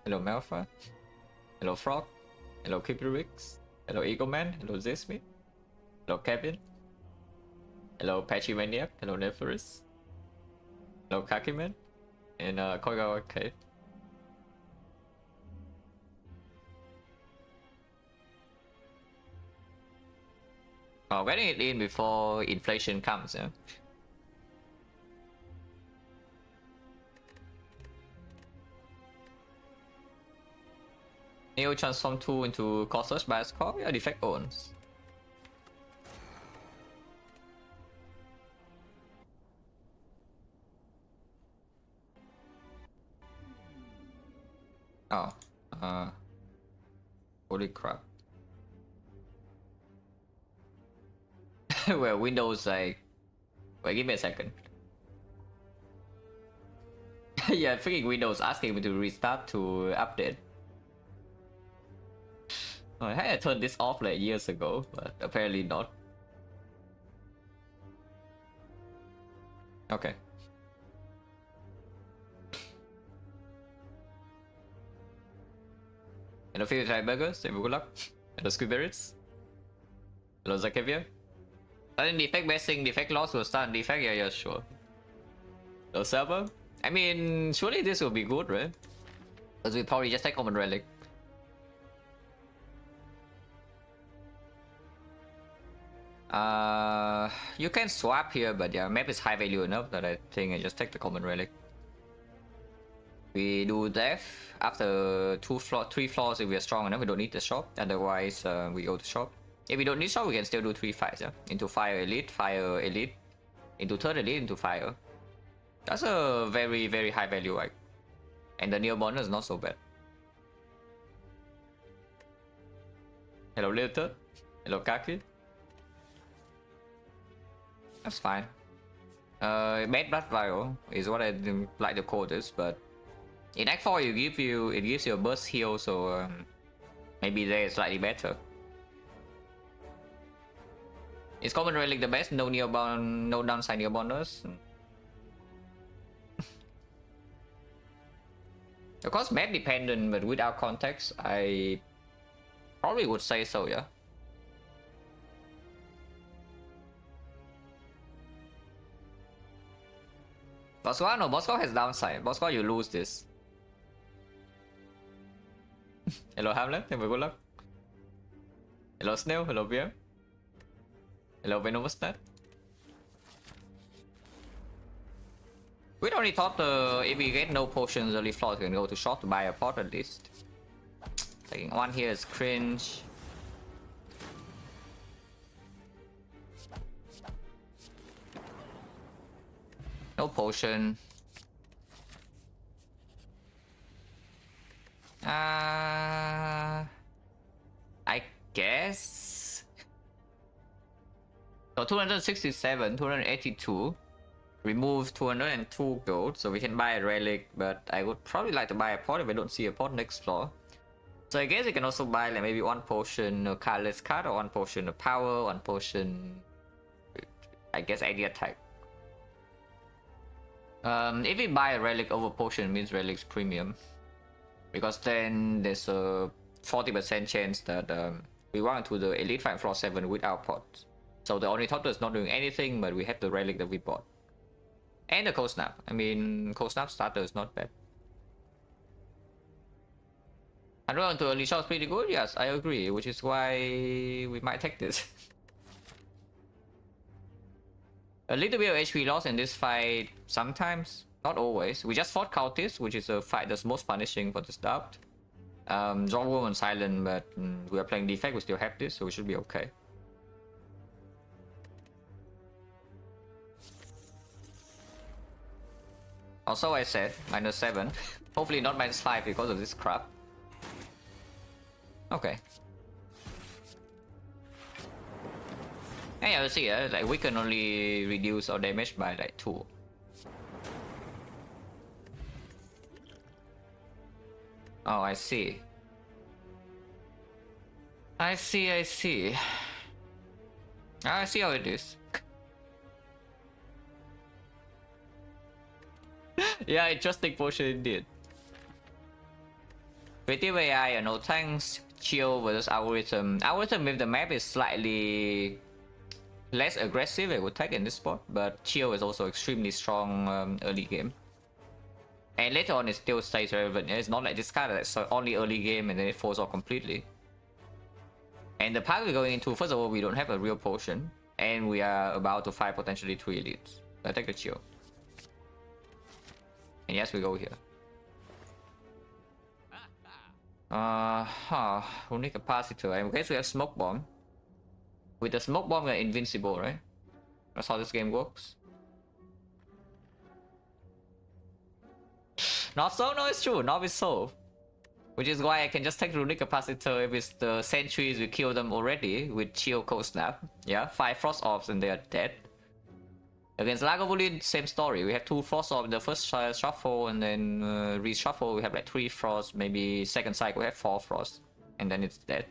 Hello Malfa. Hello Frog. Hello Kipirix. Hello Eagleman. Hello Zesmi. Hello Kevin. Hello Patchy Maniac. Hello Neferis. Hello Kakiman. And Koigawa K. Oh, getting it in before inflation comes, yeah. Neo transform 2 into costless by score, yeah, defect owns. Oh, holy crap. Well, Windows like, wait, give me a second. Yeah, freaking Windows asking me to restart to update. Oh, I had turned this off like years ago, but apparently not. Okay. Hello, Philip Burgers, good luck. Hello, Squidberries. Hello, Zakavia. Starting defect basing, defect loss will start defect, yeah, sure. Hello, server. I mean, surely this will be good, right? Because we probably just take common relic. You can swap here, but yeah, map is high value enough that I think I just take the common relic. We do death after 3 floors if we are strong enough. We don't need the shop. Otherwise, we go to shop. If we don't need shop, we can still do 3 fights. Yeah? Into fire elite, into third elite, into fire. That's a very, very high value, right? And the neo bonus is not so bad. Hello, Little. Hello, Kaki. That's fine. Bad blood vial is what I like the quotas, but in Act 4 it gives you a burst heal, so maybe they're slightly better. Is common relic the best? No neoborn, no downside neobonus. Of course, map dependent, but without context, I probably would say so, yeah. Bosco, no, Bosco has downside. Bosco, you lose this. Hello Hamlet, thank you, good luck. Hello Snail, hello Beer. Hello Venomustat. We only thought if we get no potions early floors, we can go to shop to buy a pot at least. Taking one here is cringe. No potion. I guess. So 267, 282. Remove 202 gold, so we can buy a relic, but I would probably like to buy a pot if I don't see a pot next floor. So I guess you can also buy like maybe 1 potion of cardless card, or 1 potion of power, 1 potion, I guess, any attack. If we buy a relic over potion, it means relic's premium, because then there's a 40% chance that we want to the elite fight floor 7 without pot. So the Ornithopter is not doing anything, but we have the relic that we bought. And the Cold Snap. I mean, Cold Snap starter is not bad. 100 into early shot is pretty good, yes, I agree, which is why we might take this. A little bit of HP loss in this fight sometimes, not always. We just fought Cultist, which is a fight that's most punishing for the start. Draw Woman Silent, but we are playing defect, we still have this, so we should be okay. Also, I said -7. Hopefully not -5 because of this crap. Okay. And yeah, you see, like we can only reduce our damage by like 2. Oh, I see. I see. I see how it is. Yeah, interesting potion indeed. Creative AI, no thanks. Chill versus algorithm. Algorithm if the map is slightly less aggressive, I would take in this spot, but Chill is also extremely strong early game. And later on it still stays relevant. It's not like this card that's only early game and then it falls off completely. And the path we're going into, first of all, we don't have a real potion. And we are about to fight potentially 3 elites. So I take the Chill. And yes, we go here. Runic Capacitor. I guess we have Smoke Bomb. With the Smoke Bomb, we're invincible, right? That's how this game works. Not so, no, it's true. Not with so. Which is why I can just take Runic Capacitor if it's the sentries, we kill them already with Chill Cold Snap. Yeah, 5 Frost Orbs and they are dead. Against Lagavulin, same story. We have 2 Frost Orbs in the first shuffle and then reshuffle we have like 3 Frost. Maybe second cycle we have 4 Frost. And then it's dead.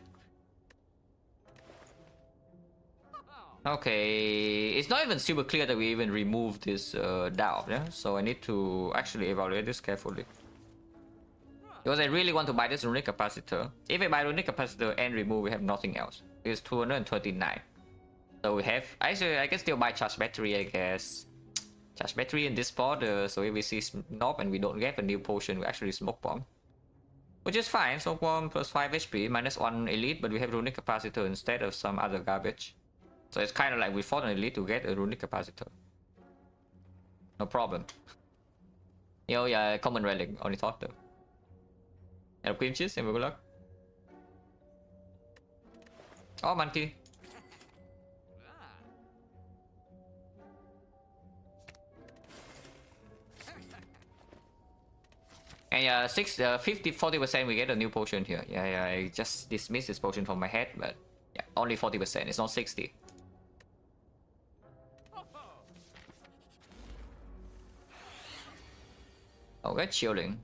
Okay, it's not even super clear that we even remove this doubt, yeah? So I need to actually evaluate this carefully. Because I really want to buy this Runic Capacitor. If I buy Runic Capacitor and remove, we have nothing else. It's 239. So we have... Actually, I can still buy Charge Battery, I guess. Charge Battery in this spot, so if we see Snob and we don't get a new potion, we actually Smoke Bomb. Which is fine, Smoke Bomb plus 5 HP, minus 1 elite, but we have Runic Capacitor instead of some other garbage. So it's kind of like we fought an elite to get a Runic Capacitor. No problem. Yo, yeah, common relic, only thought though. Hello, cream cheese, and good luck. Oh, monkey. And yeah, 40% we get a new potion here. Yeah, I just dismissed this potion from my head, but yeah, only 40%, it's not 60. Oh, we're chilling.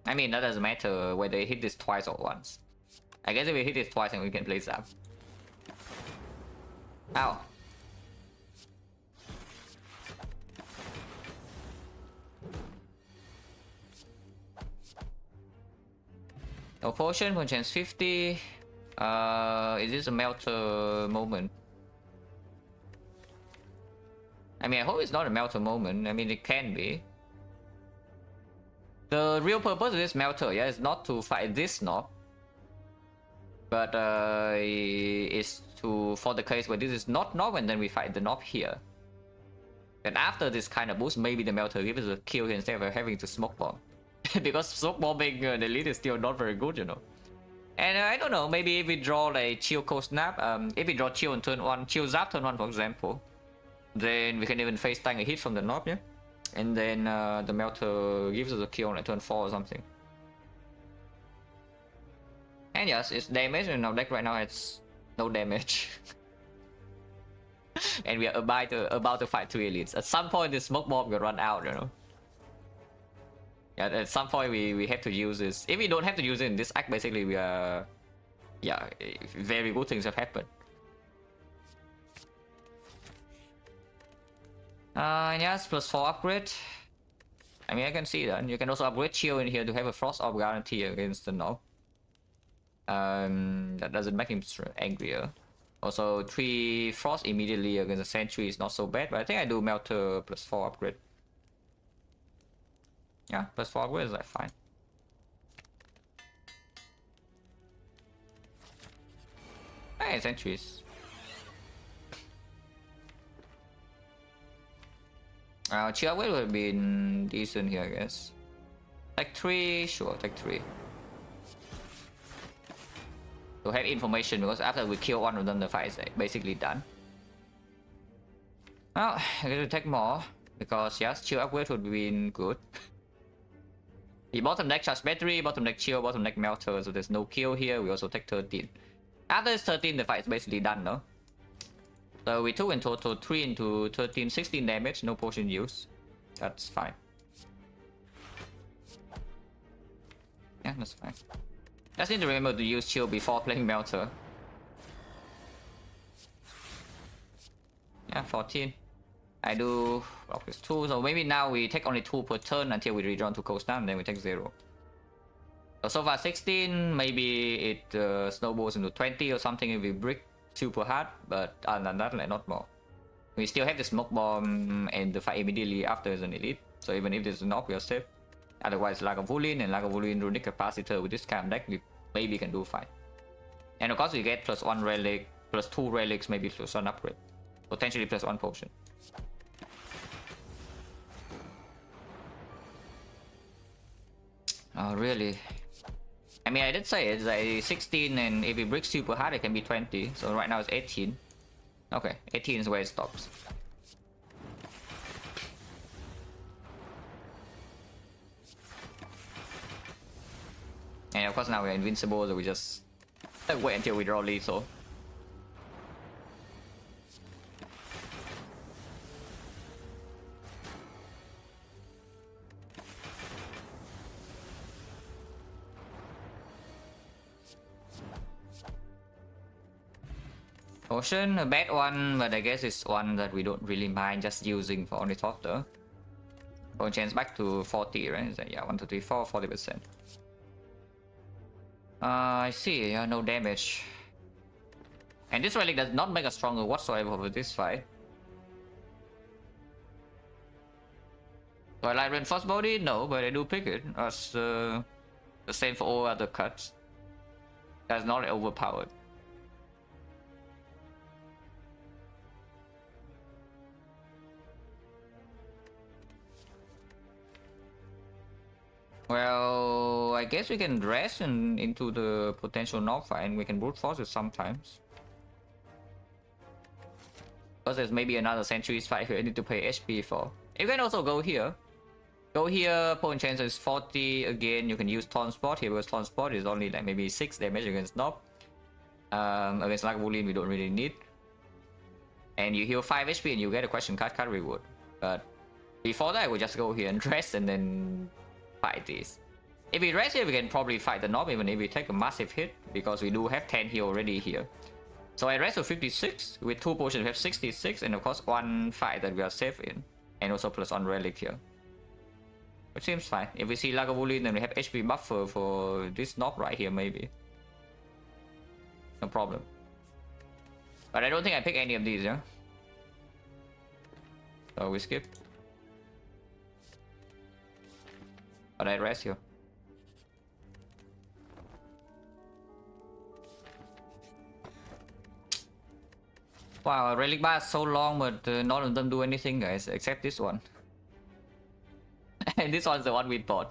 I mean, that doesn't matter whether they hit this twice or once. I guess if we hit this twice, then we can play Zap. Ow. No potion, one chance 50. Is this a melter moment? I mean, I hope it's not a melter moment. I mean, it can be. The real purpose of this melter, yeah, is not to fight this knob. But it's to, for the case where this is not knob and then we fight the knob here. And after this kind of boost, maybe the melter gives us a kill here instead of having to Smoke Bomb. Because Smoke Bombing the elite is still not very good, you know. And I don't know, maybe if we draw like Chill Cold Snap, if we draw Chill on turn 1, Chill Zap turn 1 for example, then we can even face tank a hit from the knob, yeah? And then the melter gives us a kill on like turn 4 or something. And yes, it's damage, and our deck right now it's no damage. And we are about to fight 2 elites. At some point this Smoke Bomb will run out, you know. Yeah, at some point we have to use this. If we don't have to use it in this act, basically we are... Yeah, very good things have happened. Yes, plus 4 upgrade. I mean, I can see that. You can also upgrade Chill in here to have a Frost Orb guarantee against the knob. That doesn't make him angrier. Also, 3 Frost immediately against the Sentry is not so bad, but I think I do Melter plus 4 upgrade. Yeah, plus 4 upgrade is like fine. Hey, Sentries. Chill upgrade would have been decent here, I guess. Take 3, sure, take 3. To have information, because after we kill one of them, the fight is basically done. Well, I guess we take more, because yes, Chill upgrade would have been good. The bottom deck Charge Battery, bottom deck Chill, bottom deck Melter, so there's no kill here, we also take 13. After this 13, the fight is basically done, no? So we took in total 3 into 13, 16 damage, no potion use. That's fine. Yeah, that's fine. Just need to remember to use Chill before playing Melter. Yeah, 14. I do block this 2, so maybe now we take only 2 per turn until we redraw to coast down, then we take 0. So far 16, maybe it snowballs into 20 or something if we brick super hard, but other than that, like not more. We still have the smoke bomb and the fight immediately after is an elite, so even if there's a knock, we are safe. Otherwise, Lagavulin and Lagavulin Runic Capacitor with this kind of deck, we maybe can do fine. And of course, we get +1 relic, +2 relics, maybe +1 upgrade. Potentially +1 potion. Oh, really? I mean, I did say it's like 16, and if we brick super hard, it can be 20. So right now it's 18. Okay, 18 is where it stops. And of course now we're invincible, so we just wait until we draw lethal. Potion, a bad one, but I guess it's one that we don't really mind just using for only top though. We'll change back to 40, right? Is that, yeah, 1, 2, 3, 4, 40%. I see, no damage. And this relic does not make us stronger whatsoever over this fight. Do I like reinforced body? No, but I do pick it as the same for all other cuts. That's not overpowered. Well, I guess we can dress into the potential knock fight, and we can brute force it sometimes. Because there's maybe another centuries fight here I need to pay HP for. You can also go here. Go here, point chance is 40 again. You can use Taunt Spot here because Taunt Spot is only like maybe 6 damage against Knob. Against Lagavulin we don't really need. And you heal 5 HP and you get a question card reward. But before that, I would just go here and dress and then fight this. If we rest here, we can probably fight the Knob even if we take a massive hit, because we do have 10 here already here. So I rest to 56, with 2 potions we have 66, and of course 1 fight that we are safe in. And also +1 relic here. Which seems fine. If we see Lagavulin, then we have HP buffer for this Knob right here maybe. No problem. But I don't think I pick any of these, yeah? So we skip. But I rest here. Wow, relic bar is so long, but none of them do anything, guys, except this one. And this one's the one we bought.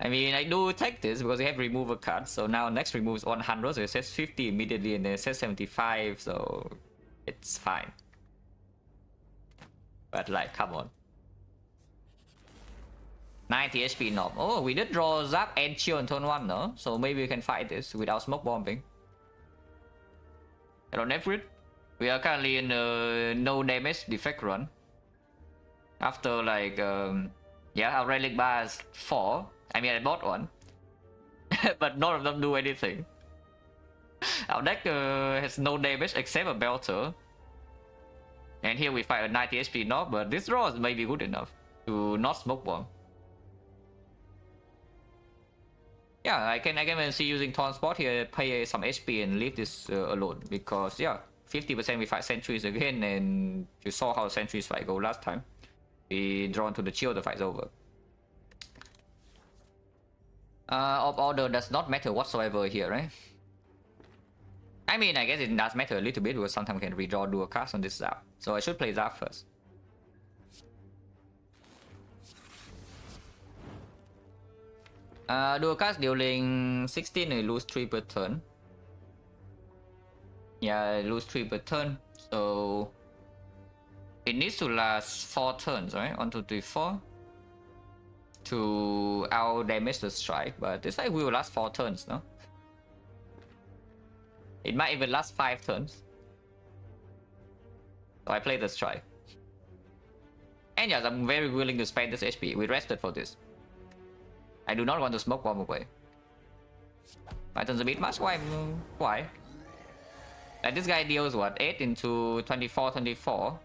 I mean, I do take this because we have removal cards. So now next removes 100, so it says 50 immediately, and then it says 75, so it's fine. But like, come on. 90 HP Knob. Oh, we did draw Zap and Chill on turn 1, no? So maybe we can fight this without smoke bombing. Hello, Neprit. We are currently in a no damage defect run. After like, yeah, our relic bar is 4. I mean, I bought one. But none of them do anything. Our deck has no damage except a Belter. And here we fight a 90 HP Knob, but this draw is maybe good enough to not smoke bomb. Yeah, I can even see using Taunt Spot here, pay some HP and leave this alone, because yeah, 50% we fight sentries again, and you saw how sentries fight go last time. We drawn to the chill, the fight's over. Orb order does not matter whatsoever here, right? I mean, I guess it does matter a little bit because sometimes we can redraw dual cast on this Zap. So I should play Zap first. Dual cast dealing 16, I lose 3 per turn. Yeah, I lose 3 per turn. So it needs to last 4 turns, right? 1, 2, 3, 4. To out damage the strike, but this fight will last 4 turns, no? It might even last 5 turns. So I play the strike. And yes, I'm very willing to spend this HP. We rested for this. I do not want to smoke bomb away. My turn's a bit much. Why? Why? Like this guy deals what? 8 into 24, 24.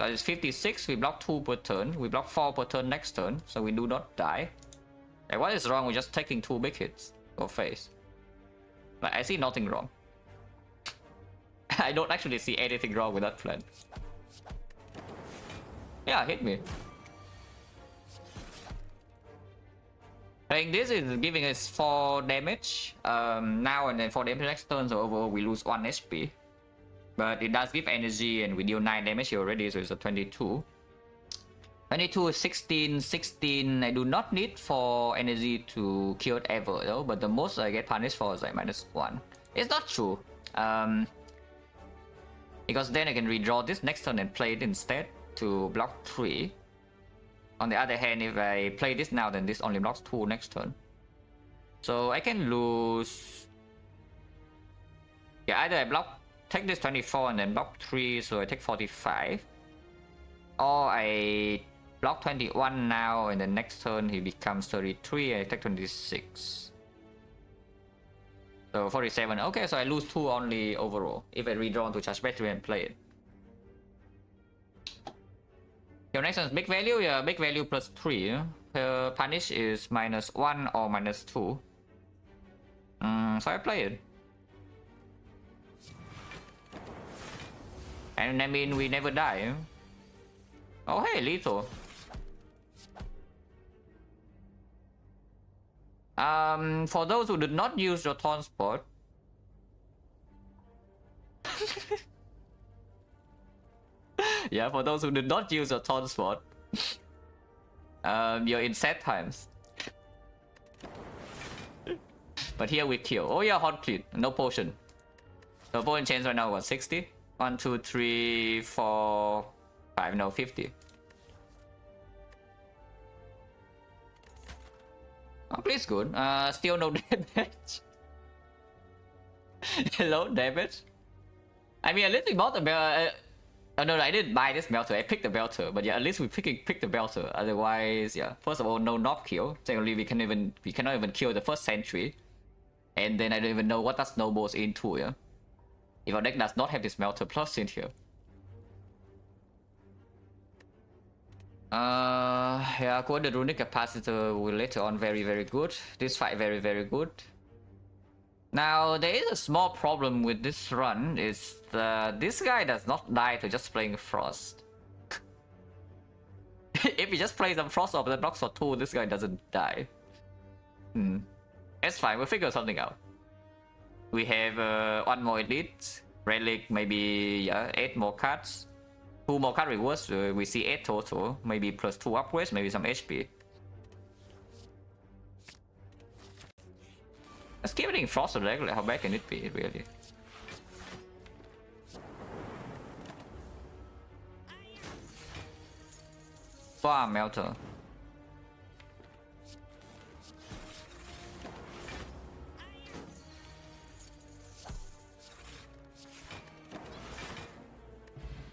It's 56, we block 2 per turn, we block 4 per turn next turn, so we do not die. Like, what is wrong with just taking 2 big hits or face? Like, I see nothing wrong. I don't actually see anything wrong with that plan. Yeah, hit me. Playing this is giving us 4 damage now and then 4 damage next turn, so overall we lose 1 HP. But it does give energy and we deal 9 damage here already, so it's a 22. 22 is 16, 16 I do not need for energy to kill it ever though, but the most I get punished for is like -1. It's not true. Because then I can redraw this next turn and play it instead to block 3. On the other hand, if I play this now, then this only blocks 2 next turn. So I can lose... Yeah, either I take this 24 and then block 3, so I take 45. Or I block 21 now, and then next turn he becomes 33, I take 26. So 47, okay, so I lose 2 only overall, if I redraw to charge battery and play it. Your next one is big value, yeah, big value plus 3. Punish is -1 or -2. So I play it. And I mean, we never die. Oh hey, lethal. For those who did not use your taunt spot, yeah, for those who did not use your taunt spot, you're in sad times. But here we kill. Oh yeah, hot plate, no potion. The potion chance right now was 60. 1, 2, 3, 4, 5, no, 50. Oh, please good. Still no damage. Low damage. I mean, at least we bought the bell. Oh no, I didn't buy this belter. I picked the belter, but yeah, at least we picked the belter. Otherwise, yeah. First of all, no knob kill. Secondly, we cannot even kill the first sentry. And then I don't even know what that snowballs into. Yeah. If our deck does not have this melter plus in here. Yeah, quote the runic capacitor will later on very good. This fight very good. Now there is a small problem with this run, is that this guy does not die to just playing Frost. If he just plays some Frost over the blocks for 2, this guy doesn't die. It's fine, we'll figure something out. We have 1 more elite, relic, maybe 8 more cards. 2 more card rewards, we see 8 total, maybe plus 2 upgrades, maybe some HP. Let's keep it in Frost regular, how bad can it be, really? Wow, melter.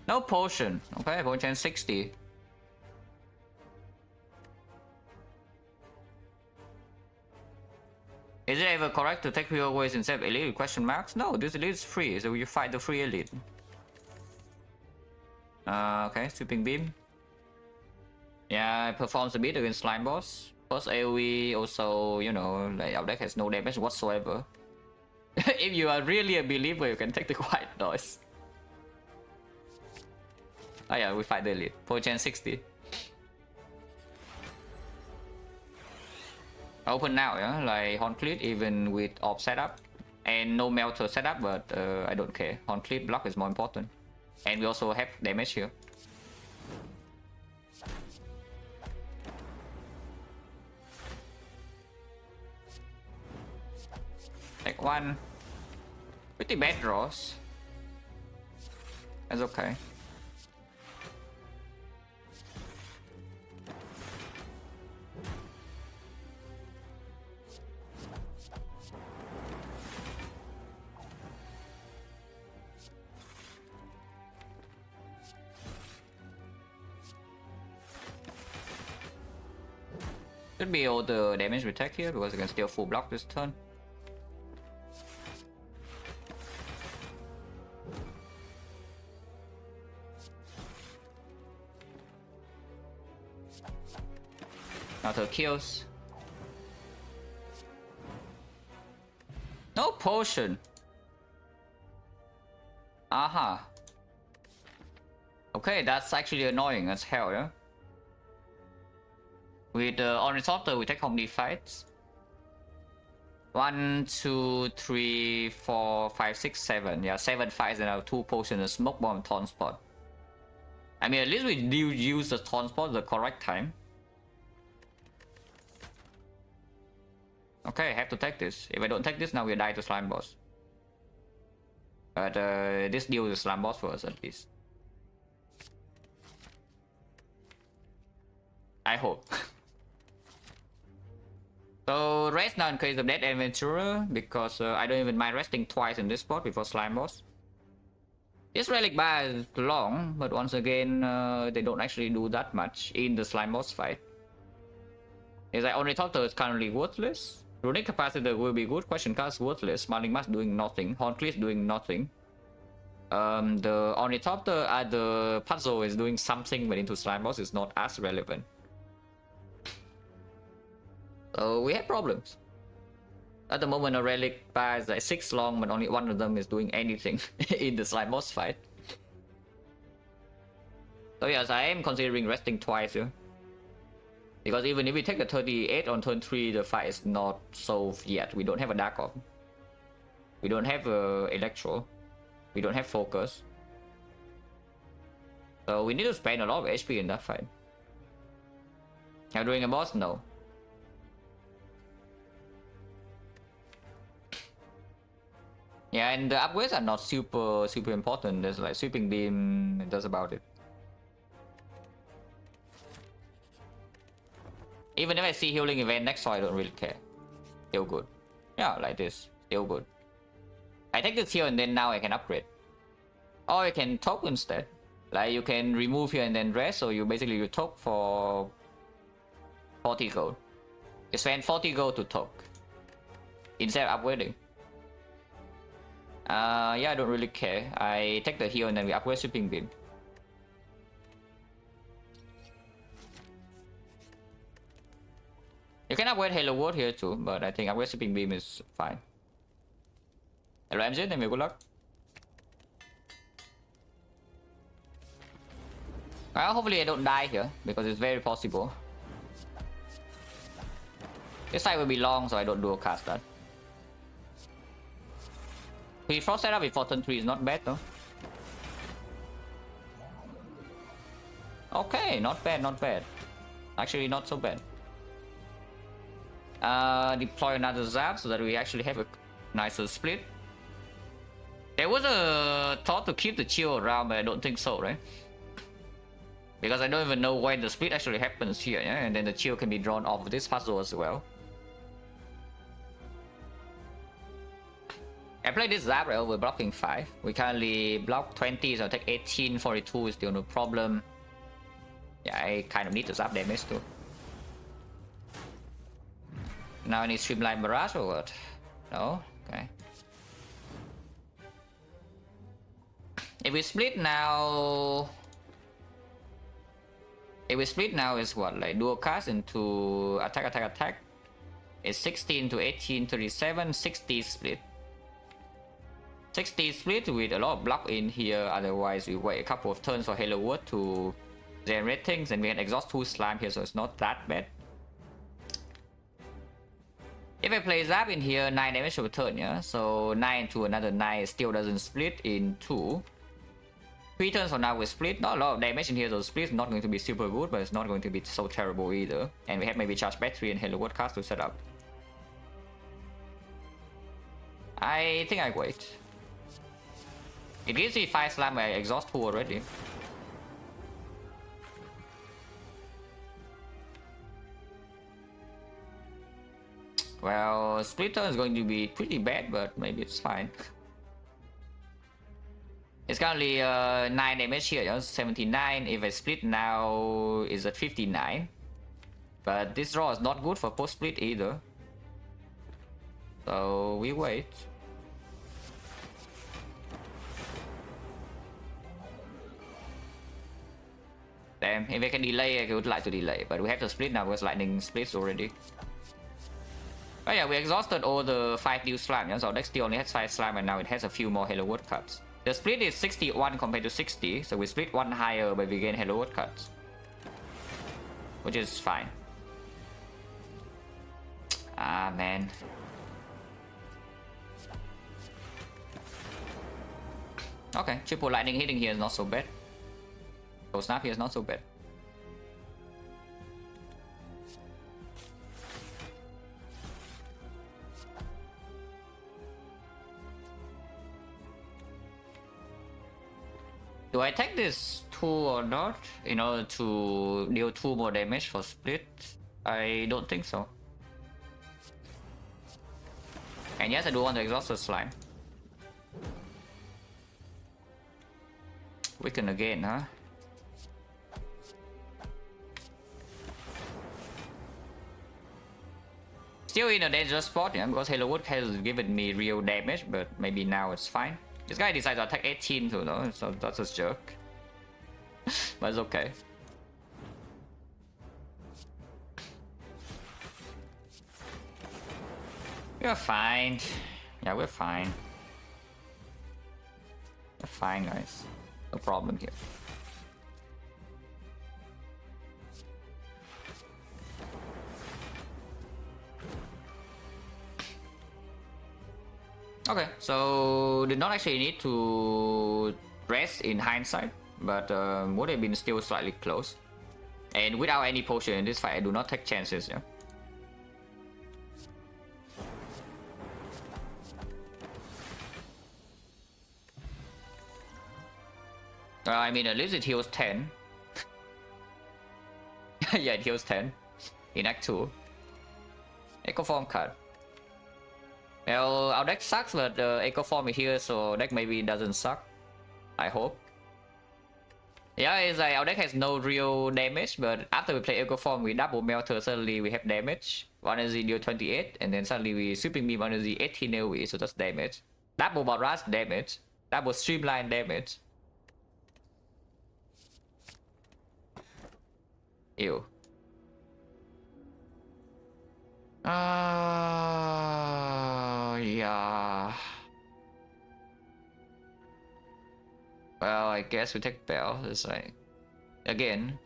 No potion. Okay, potion 60. Is it ever correct to take your ways instead of elite with question marks? No, this elite is free, so you fight the free elite. Okay, sweeping beam. Yeah, it performs a bit against slime boss. Plus AoE also, you know, like our deck has no damage whatsoever. If you are really a believer, you can take the white noise. Oh yeah, we fight the elite. Potion 60. Open now, yeah? Like Horn Cleat even with orb setup. And no melter setup, but I don't care. Horn Cleat block is more important. And we also have damage here. Take 1. Pretty bad draws. That's okay. Should be all the damage we take here because I can still full block this turn. Another kills. No potion. Aha. Okay, that's actually annoying as hell, yeah? With Ornithopter, we take how many fights? 1, 2, 3, 4, 5, 6, 7. Yeah, 7 fights and now 2 potions, a smoke bomb, taunt spot. I mean, at least we do use the taunt spot at the correct time. Okay, I have to take this. If I don't take this, now we die to slime boss. But this deals with slime boss first, at least. I hope. So rest now in case of dead adventurer, because I don't even mind resting twice in this spot before slime boss. This relic bar is long, but once again, they don't actually do that much in the slime boss fight. Is like Ornithopter is currently worthless. Runic Capacitor will be good. Question card is worthless. Smiling Mask doing nothing. Horncleave doing nothing. The Ornithopter at the puzzle is doing something, but into slime boss is not as relevant. So we have problems. At the moment, a relic bar is like 6 long, but only one of them is doing anything in the slime boss fight. So yes, I am considering resting twice here. Because even if we take the 38 on turn 3, the fight is not solved yet. We don't have a Dark Orb. We don't have Electro. We don't have Focus. So we need to spend a lot of HP in that fight. Now doing a boss? No. Yeah, and the upgrades are not super important. There's like Sweeping Beam, that's about it. Even if I see healing event next time, I don't really care. Still good. Yeah, like this. Still good. I take this here and then now I can upgrade. Or you can talk instead. Like you can remove here and then rest, so you basically you talk for 40 gold. You spend 40 gold to talk. Instead of upgrading. Yeah, I don't really care. I take the heal and then we upgrade Sweeping Beam. You can upgrade Halo Ward here too, but I think upgrade Sweeping Beam is fine. Hello MJ, and good luck. Well, hopefully I don't die here, because it's very possible. This fight will be long, so I don't dual cast that. The frost setup before turn 3 is not bad though. Okay, not bad, not bad. Actually, not so bad. Deploy another Zap so that we actually have a nicer split. There was a thought to keep the chill around, but I don't think so, right? Because I don't even know when the split actually happens here, yeah? And then the chill can be drawn off this puzzle as well. I played this Zap right over blocking 5. We currently block 20, so I take 18, 42 is still no problem. Yeah, I kind of need to Zap damage too. Now I need Streamline Barrage or what? No? Okay. If we split now... If we split now is what? Like dual cast into attack, attack, attack. It's 16 to 18, 37, 60 split. 60 split with a lot of block in here, otherwise we wait a couple of turns for Halo Ward to generate things and we can exhaust 2 slime here, so it's not that bad. If I play Zap in here, 9 damage per turn, yeah? So 9 to another 9 still doesn't split in 2. 3 turns from now we split, not a lot of damage in here, so split is not going to be super good, but it's not going to be so terrible either. And we have maybe Charge Battery and Halo Ward cast to set up. I think I wait. It gives me 5 slime, I exhaust 2 already. Well, Splitter is going to be pretty bad, but maybe it's fine. It's currently 9 damage here, you know, 79. If I split now, is at 59. But this draw is not good for post-split either. So we wait. Shame. If I can delay, I would like to delay. But we have to split now because lightning splits already. Oh yeah, we exhausted all the 5 new slime. Yeah? So deck still only has 5 slime and now it has a few more Hello World cards. The split is 61 compared to 60. So we split 1 higher but we gain Hello World cards. Which is fine. Ah, man. Okay, triple lightning hitting here is not so bad. So snap here is not so bad. Do I take this 2 or not in order to deal 2 more damage for split? I don't think so. And yes, I do want to exhaust the slime. Weaken again, huh? Still in a dangerous spot, yeah, because Hello Wood has given me real damage, but maybe now it's fine. This guy decides to attack 18 too, though, so that's a jerk. But it's okay. We're fine. Yeah, we're fine. We're fine, guys. No problem here. Okay, so did not actually need to rest in hindsight, but would have been still slightly close. And without any potion in this fight, I do not take chances, yeah. I mean, at least it heals 10. Yeah, it heals 10 in Act 2. Echo Form card. Well, our deck sucks, but Echo Form is here, so deck maybe doesn't suck. I hope. Yeah, it's like our deck has no real damage, but after we play Echo Form, we double Melter, suddenly we have damage. 1 energy deal 28, and then suddenly we Sweeping Beam 1 energy 18 AoE, so that's damage. Double Barrage damage. Double Streamline damage. Ew. Yeah. Well, I guess we take Bell. It's like, again,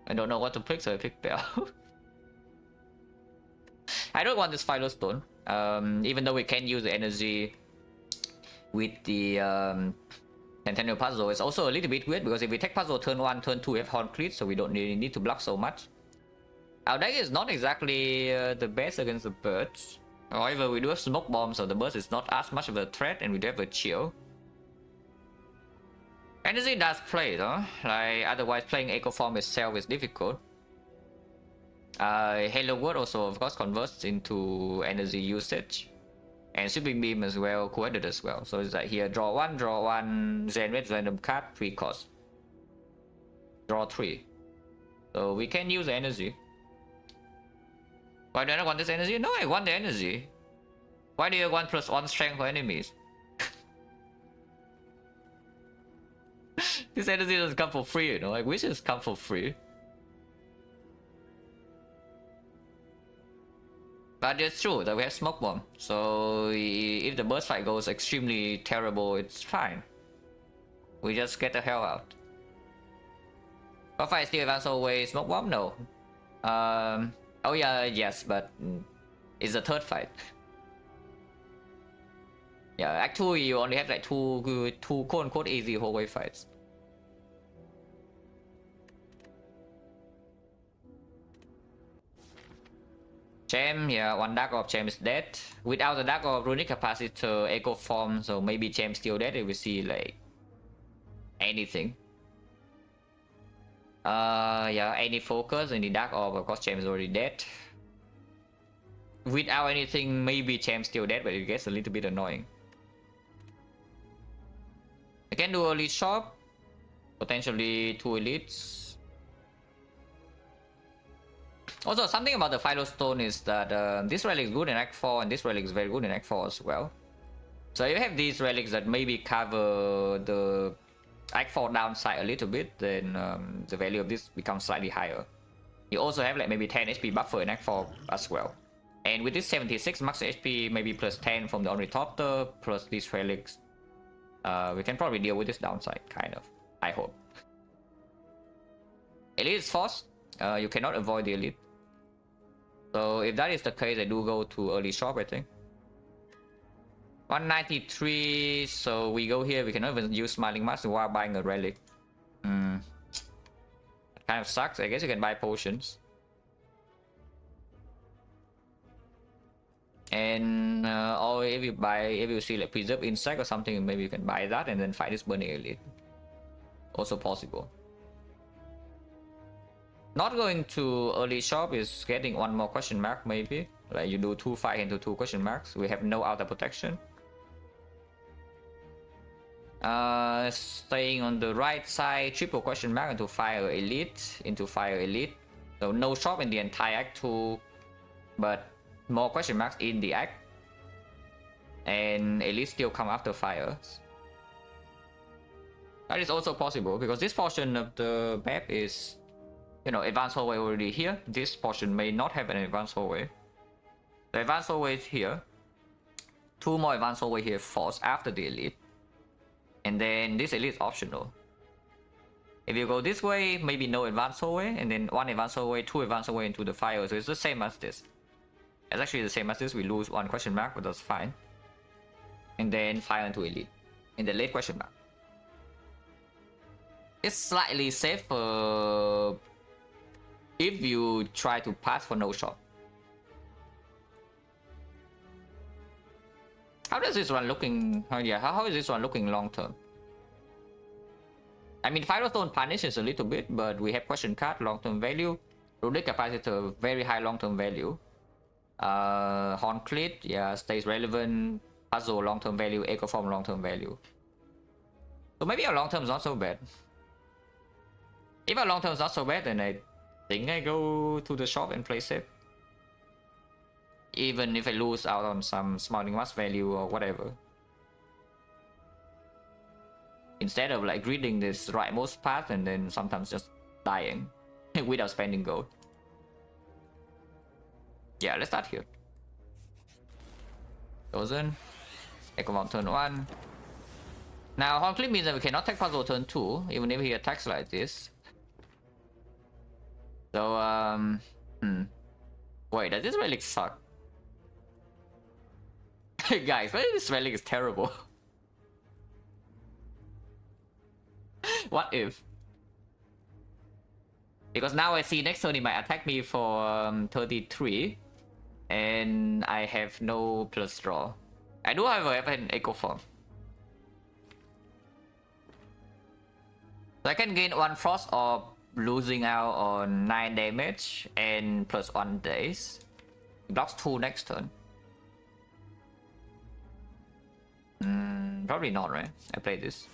I don't know what to pick, so I pick Bell. I don't want this Philo Stone. Even though we can use the energy with the Centennial Puzzle, it's also a little bit weird because if we take Puzzle turn 1, turn 2, we have Horn Cleat, so we don't really need to block so much. Our deck is not exactly the best against the birds. However, we do have Smoke Bomb, so the birds is not as much of a threat, and we do have a Chill. Energy does play though, like otherwise playing Echo Form itself is difficult. Halo Word also of course converts into energy usage. And Sweeping Beam as well, co-added as well. So it's like here, draw 1, generate random card, 3 cost. Draw 3. So we can use the energy. Why do I not want this energy? No, I want the energy. Why do you want +1 strength for enemies? This energy doesn't come for free, you know, like wishes come for free. But it's true that we have Smoke Bomb, so if the burst fight goes extremely terrible, it's fine. We just get the hell out. Boss fight still advance away Smoke Bomb? No. Oh yeah, yes, but it's the third fight. Yeah, actually you only have like two quote-unquote easy hallway fights. Gem, yeah, 1 Dark Orb, Gem is dead. Without the Dark Orb, Runic Capacitor, Echo Form, so maybe Gem still dead if we see like anything. Yeah, any focus in the Dark Orb, of course Gem is already dead. Without anything, maybe Gem still dead, but it gets a little bit annoying. I can do Elite Shop, potentially 2 elites. Also, something about the Philo Stone is that this relic is good in Act 4 and this relic is very good in Act 4 as well. So you have these relics that maybe cover the Act 4 downside a little bit, then the value of this becomes slightly higher. You also have like maybe 10 HP buffer in Act 4 as well. And with this 76 max HP, maybe plus 10 from the Ornithopter, plus these relics, we can probably deal with this downside, kind of. I hope. Elite is forced. You cannot avoid the elite. So if that is the case, I do go to early shop, I think. 193, so we go here. We cannot even use Smiling Mask while buying a relic. Kind of sucks. I guess you can buy potions. And or if you see like Preserve Insect or something, maybe you can buy that and then fight this Burning Elite. Also possible. Not going to early shop is getting one more question mark, maybe. Like you do 2 fight into 2 question marks. We have no outer protection. Staying on the right side, triple question mark into fire elite. So no shop in the entire act 2, but more question marks in the act. And elite still come after fires. That is also possible because this portion of the map is, you know, advanced hallway already here. This portion may not have an advanced hallway. The advanced hallway is here. 2 more advanced hallway here forced after the elite. And then this elite is optional. If you go this way, maybe no advanced hallway, and then 1 advanced hallway, 2 advanced hallway into the fire. So it's the same as this. It's actually the same as this. We lose 1 question mark, but that's fine. And then fire into elite. In the late question mark. It's slightly safer if you try to pass for no shot. How does this one looking? Oh yeah, how is this one looking long term? I mean, Firestone punishes a little bit, but we have question card, long term value. Runic Capacitor, very high long term value. Horn Clit, yeah, stays relevant. Puzzle, long term value. Echo Form, long term value. So maybe our long term is not so bad. If our long term is not so bad, then I think I go to the shop and play safe. Even if I lose out on some Smiling Mask value or whatever. Instead of like reading this rightmost path and then sometimes just dying without spending gold. Yeah, let's start here. Chosen. Echo Form turn 1. Now, Horn Clip means that we cannot take puzzle turn 2, even if he attacks like this. So, wait, does this relic suck? Guys, why this relic is terrible? What if? Because now I see next turn he might attack me for 33. And I have no plus draw. I do, however, have an Echo Form. So I can gain 1 Frost or losing out on 9 damage and plus 1 days. Blocks 2 next turn. Probably not, right? I played this.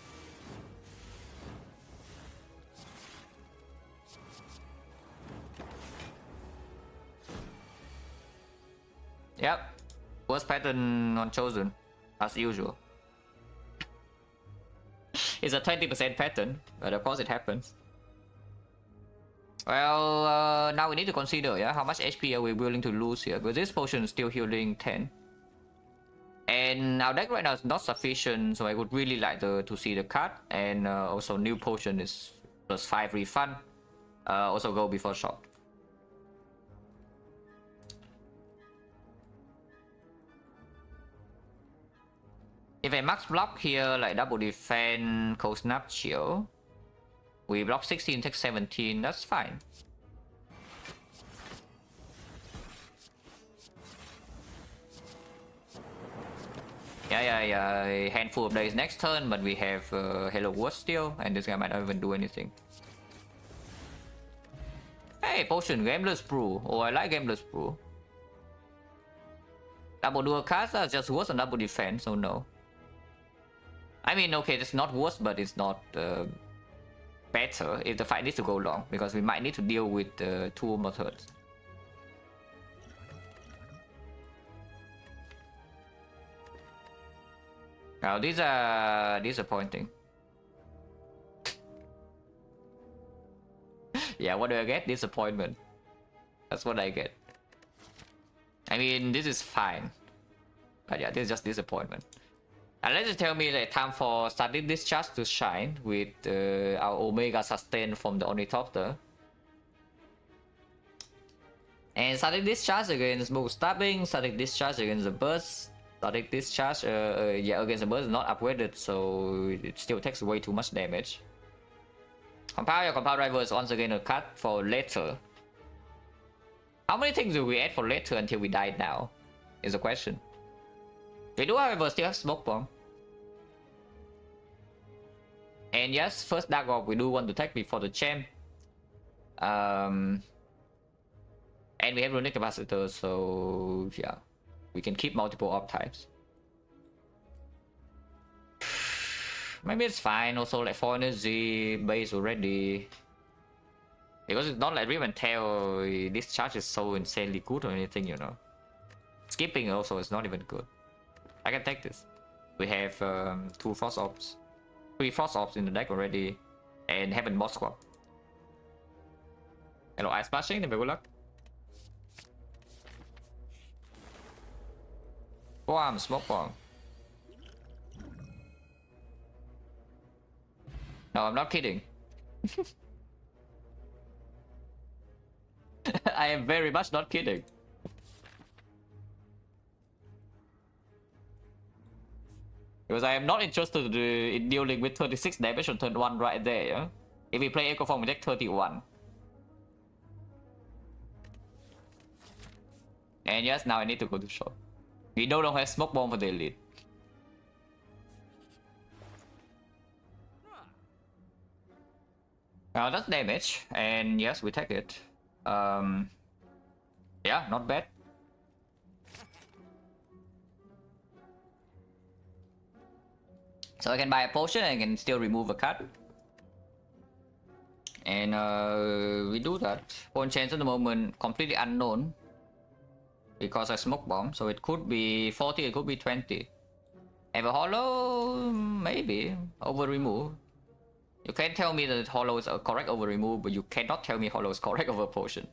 Yep. Worst pattern on Chosen, as usual. It's a 20% pattern, but of course it happens. Well, now we need to consider, yeah, how much HP are we willing to lose here? Because this potion is still healing 10. And our deck right now is not sufficient, so I would really like to see the card. And also new potion is plus 5 refund. Also go before shop. If I max block here, like double defense, cold snap, chill. We block 16, take 17, that's fine. Yeah, a handful of days next turn, but we have Hello World still, and this guy might not even do anything. Hey, potion, Gambler's Brew. Oh, I like Gambler's Brew. Double dual cards are just worse than double defense, so no. I mean, okay, it's not worse, but it's not better if the fight needs to go long, because we might need to deal with 2 more turns. Now, these are disappointing. Yeah, what do I get? Disappointment. That's what I get. I mean, this is fine. But yeah, this is just disappointment. Unless you tell me that time for Static Discharge to shine with our Omega sustain from the Ornithopter. And Static Discharge against Move Stabbing, Static Discharge against the Burst, Static Discharge yeah, against the Burst is not upgraded, so it still takes way too much damage. Compile your Compile Driver is once again a cut for later. How many things do we add for later until we die now? Is the question. We do, however, still have Smoke Bomb. And yes, first Dark Orb we do want to take before the champ. And we have Runic Capacitor, so yeah. We can keep multiple orb types. Maybe it's fine, also like 4 energy base already. Because it's not like Rip and Tail, this charge is so insanely good or anything, you know. Skipping also is not even good. I can take this. We have 2 Frost Orbs. 3 Frost Orbs in the deck already. And Heaven Boss Squad. Hello, Ice Splashing, good luck. Bomb, Smoke Bomb. No, I'm not kidding. I am very much not kidding. Because I am not interested in dealing with 36 damage on turn 1 right there. Yeah? If we play Echo Form, we take 31. And yes, now I need to go to shop. We no longer have Smoke Bomb for the elite. That's damage, and yes, we take it. Yeah, not bad. So I can buy a potion and I can still remove a card. And we do that. Point chance at the moment completely unknown. Because I Smoke Bomb, so it could be 40, it could be 20. Have a hollow? Maybe. Over remove. You can tell me that hollow is correct over remove, but you cannot tell me hollow is correct over potion.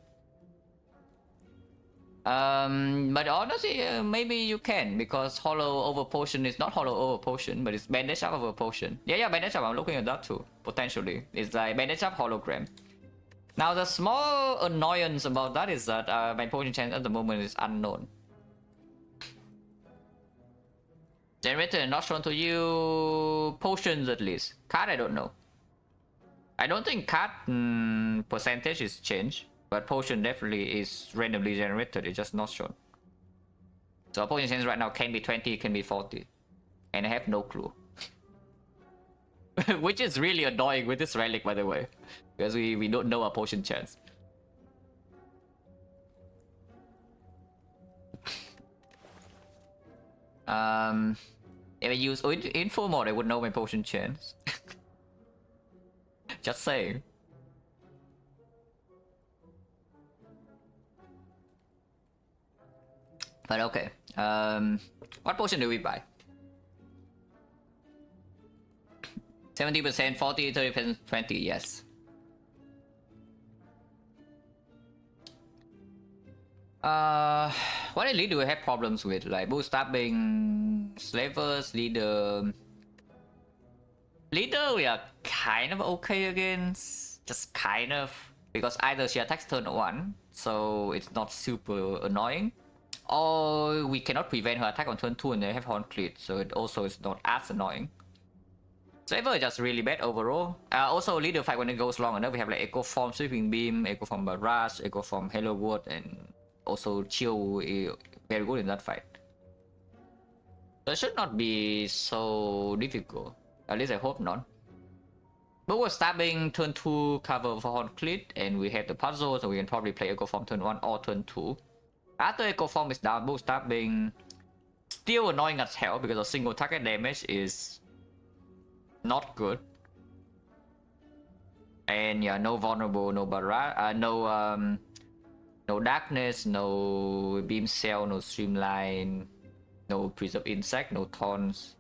But honestly, maybe you can, because hollow over potion is not hollow over potion, but it's bandage up over potion. Yeah, bandage up, I'm looking at that too, potentially. It's like bandage up hologram. Now the small annoyance about that is that my potion chance at the moment is unknown. Generator not shown to you. Potions at least. Card I don't know. I don't think card percentage is changed, but potion definitely is randomly generated, it's just not shown. So potion chance right now can be 20, can be 40. And I have no clue. Which is really annoying with this relic, by the way. Because we don't know our potion chance. If I use info mode, I would know my potion chance. Just saying. But okay. What potion do we buy? 70%, 40, 30%, 20, yes. What elite do we have problems with? Like bull stabbing, slavers, leader. Leader we are kind of okay against. Just kind of. Because either she attacks turn 1, so it's not super annoying. Or we cannot prevent her attack on turn 2 and they have Horn Cleat, so it also is not as annoying. Slaver is just really bad overall. Also leader fight when it goes long enough, we have like Echo Form, Sweeping Beam, Echo Form Barrage, Echo Form Hello Wood, and also Chill very good in that fight. So it should not be so difficult. At least I hope not. But we're stabbing turn 2 cover for Horn Cleat, and we have the puzzle, so we can probably play Echo Form turn 1 or turn 2. After Echo Form is down, bull stabbing still annoying as hell because a single target damage is not good. And yeah, no vulnerable, no barrage, no darkness, no beam cell, no streamline, no preserve insect, no taunts.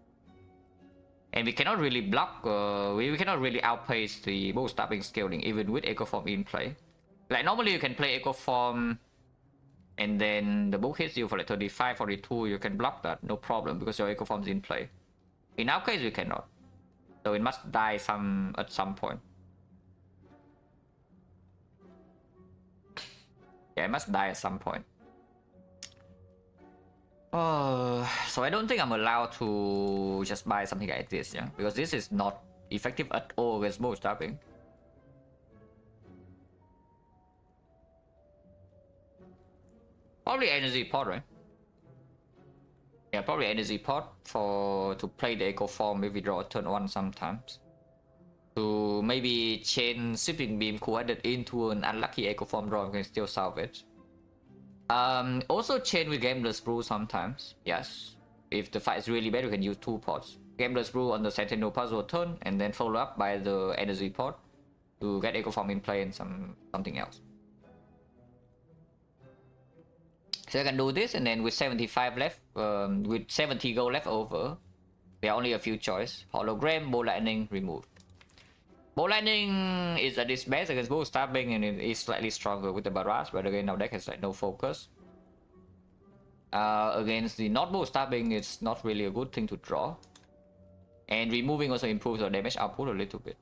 And we cannot really block, we cannot really outpace the bow stabbing scaling even with Echo Form in play. Like normally you can play Echo Form and then the bow hits you for like 35, 42, you can block that, no problem, because your Echo Form is in play. In our case, we cannot. So it must die at some point. Yeah, it must die at some point. So I don't think I'm allowed to just buy something like this, yeah? Because this is not effective at all against bow stabbing. Probably energy pot, right? Yeah, probably energy pot to play the Echo Form if we draw a turn 1 sometimes. To maybe chain Sweeping Beam coordinate into an unlucky Echo Form draw, we can still salvage. Also chain with Gambler's Brew sometimes, yes. If the fight is really bad, we can use 2 pots. Gambler's Brew on the Sentinel Puzzle turn, and then follow up by the energy pot to get Echo Form in play and something else. So I can do this, and then with 75 left, with 70 gold left over, there are only a few choices. Hologram, Bow Lightning, removed. Bow Lightning is at its best against bow stabbing, and it is slightly stronger with the barrage, but again, our deck has like no focus. Against the not bow stabbing, it's not really a good thing to draw. And removing also improves our damage output a little bit.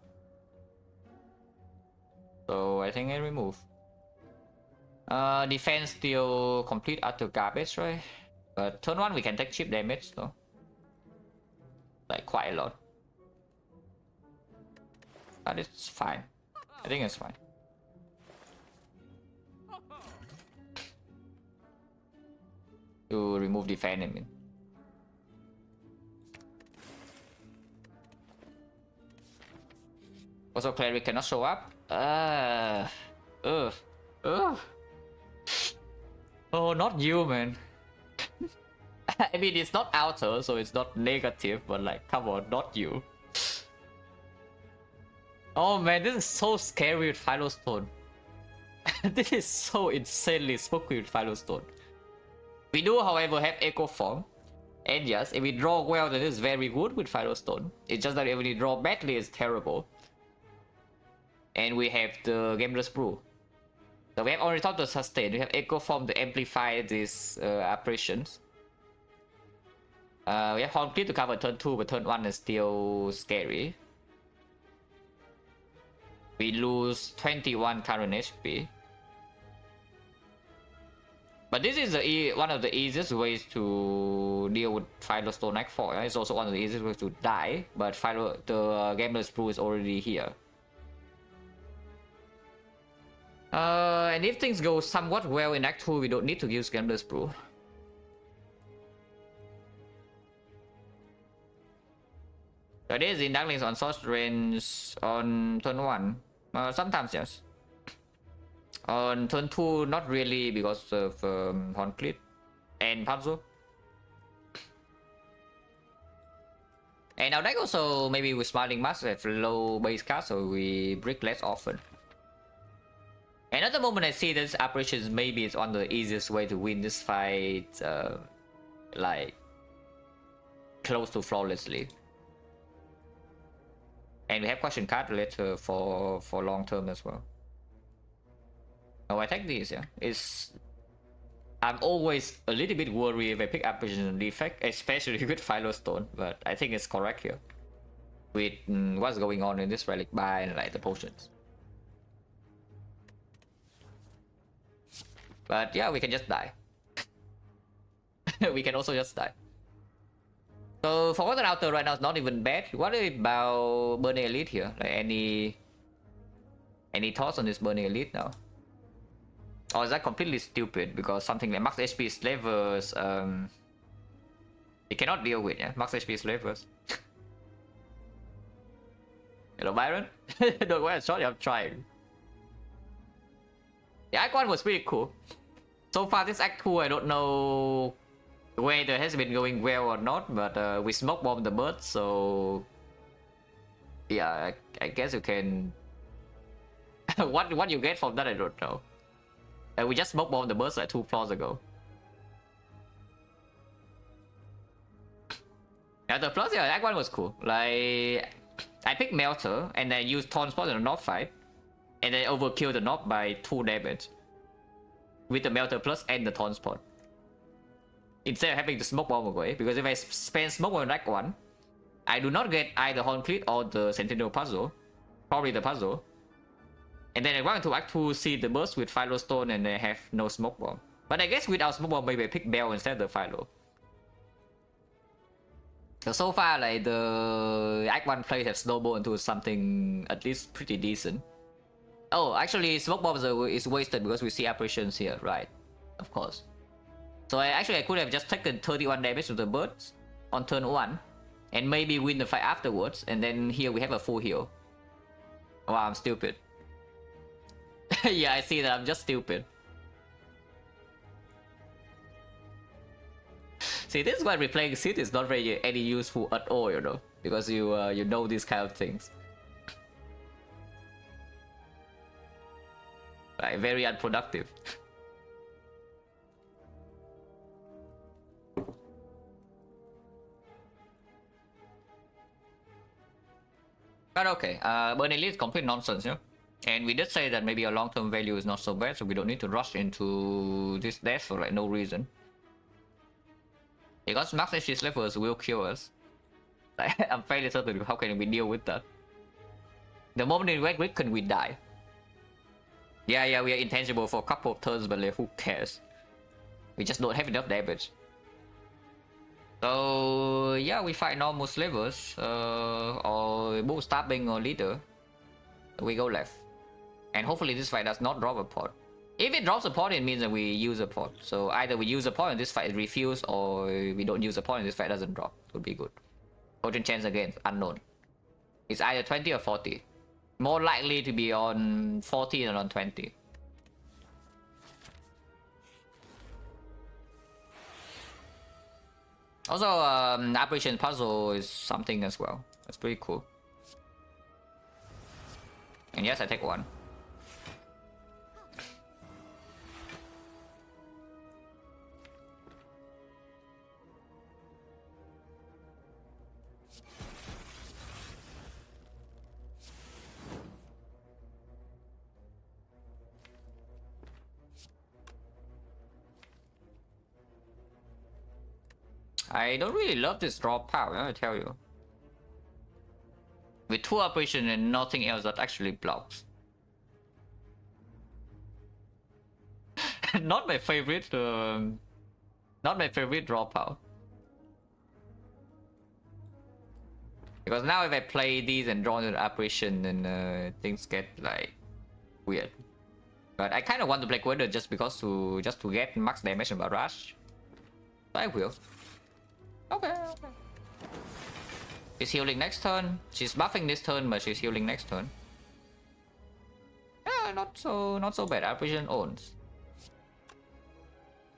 So I think I remove. Defense still complete utter garbage, right? But turn 1 we can take cheap damage though. Like quite a lot. But it's fine. I think it's fine. To remove defense, I mean. Also, cleric cannot show up. Oh, not you, man. I mean, it's not outer, so it's not negative, but like, come on, not you. Oh man, this is so scary with Philostone. This is so insanely spooky with Philostone. We do, however, have Echo Form. And yes, if we draw well, then it's very good with Philostone. It's just that if we draw badly, it's terrible. And we have the Gambler's Brew. So we have only top to sustain. We have Echo Form to amplify these apparitions. We have Horn Clip to cover turn 2, but turn 1 is still scary. We lose 21 current HP. But this is one of the easiest ways to deal with Philostone Act 4. It's also one of the easiest ways to die, but the Gambler's Brew is already here. And if things go somewhat well in Act 2, we don't need to use Gambler's Brew. So this is Darklings on source range on turn 1. Sometimes yes. On turn 2, not really because of Horn Clip and Puzzle. And our deck also, maybe with Smiling Mask have low base card, so we break less often. And at the moment I see this apparitions, maybe it's one of the easiest way to win this fight, like close to flawlessly. And we have question card later for long term as well. Oh, I take these, yeah. I'm always a little bit worried if I pick apparition and defect, especially with Philostone, but I think it's correct here. With what's going on in this relic buy and like the potions. But yeah, we can just die. We can also just die. So Forgotten Outer right now is not even bad. What about Burning Elite here? Like any thoughts on this Burning Elite now? Or is that completely stupid because something like Max HP Slavers you cannot deal with, yeah? Max HP Slavers. Hello Byron? Don't worry, sorry, I'm trying. The Act 1 was pretty cool. So far this Act 2 I don't know whether it has been going well or not, but we smoke bomb the bird, so yeah, I guess you can. what you get from that I don't know. We just smoke bomb the birds like 2 floors ago. Melter Plus, yeah, that one was cool. Like, I picked Melter and then used Taunt Spot in the Knob fight, and then overkill the Knob by 2 damage with the Melter Plus and the Taunt Spot. Instead of having the Smoke Bomb away, because if I spend Smoke on Rack 1, I do not get either Horn Cleat or the Sentinel Puzzle. Probably the Puzzle. And then I want to Act 2 see the burst with Philo Stone and then have no Smoke Bomb. But I guess without Smoke Bomb, maybe I pick Bell instead of the Philo. So far, like, the Act 1 plays have snowballed into something at least pretty decent. Oh, actually, Smoke Bomb is wasted because we see apparitions here, right? Of course. So I could have just taken 31 damage to the birds on turn 1 and maybe win the fight afterwards, and then here we have a full heal. Wow, I'm stupid. Yeah, I see that, I'm just stupid. See, this is why replaying Sid is not very any useful at all, you know, because you know these kind of things. Right, very unproductive. But okay, Burning Lead is complete nonsense, yeah? And we did say that maybe a long-term value is not so bad, so we don't need to rush into this death for like no reason. Because max HP levels will kill us. I'm fairly certain how can we deal with that. The moment we get weakened, we die. Yeah, we are intangible for a couple of turns, but like, who cares? We just don't have enough damage. So yeah, we fight normal slivers, or bootstrapping or leader. We go left. And hopefully this fight does not drop a pot. If it drops a pot, it means that we use a pot. So either we use a pot and this fight refuse, or we don't use a pot and this fight doesn't drop. Would be good. Potion chance again, unknown. It's either 20 or 40. More likely to be on 40 than on 20. Also, Apparition Puzzle is something as well. That's pretty cool. And yes, I take one. I don't really love this draw power, I tell you. With 2 operation and nothing else that actually blocks. Not my favorite. Not my favorite draw power. Because now if I play these and draw an apparition, then things get like weird. But I kind of want to play Quader just because to get max damage and barrage. So I will. Okay. She's healing next turn. She's buffing this turn, but she's healing next turn. Yeah, not so bad. Apparition owns.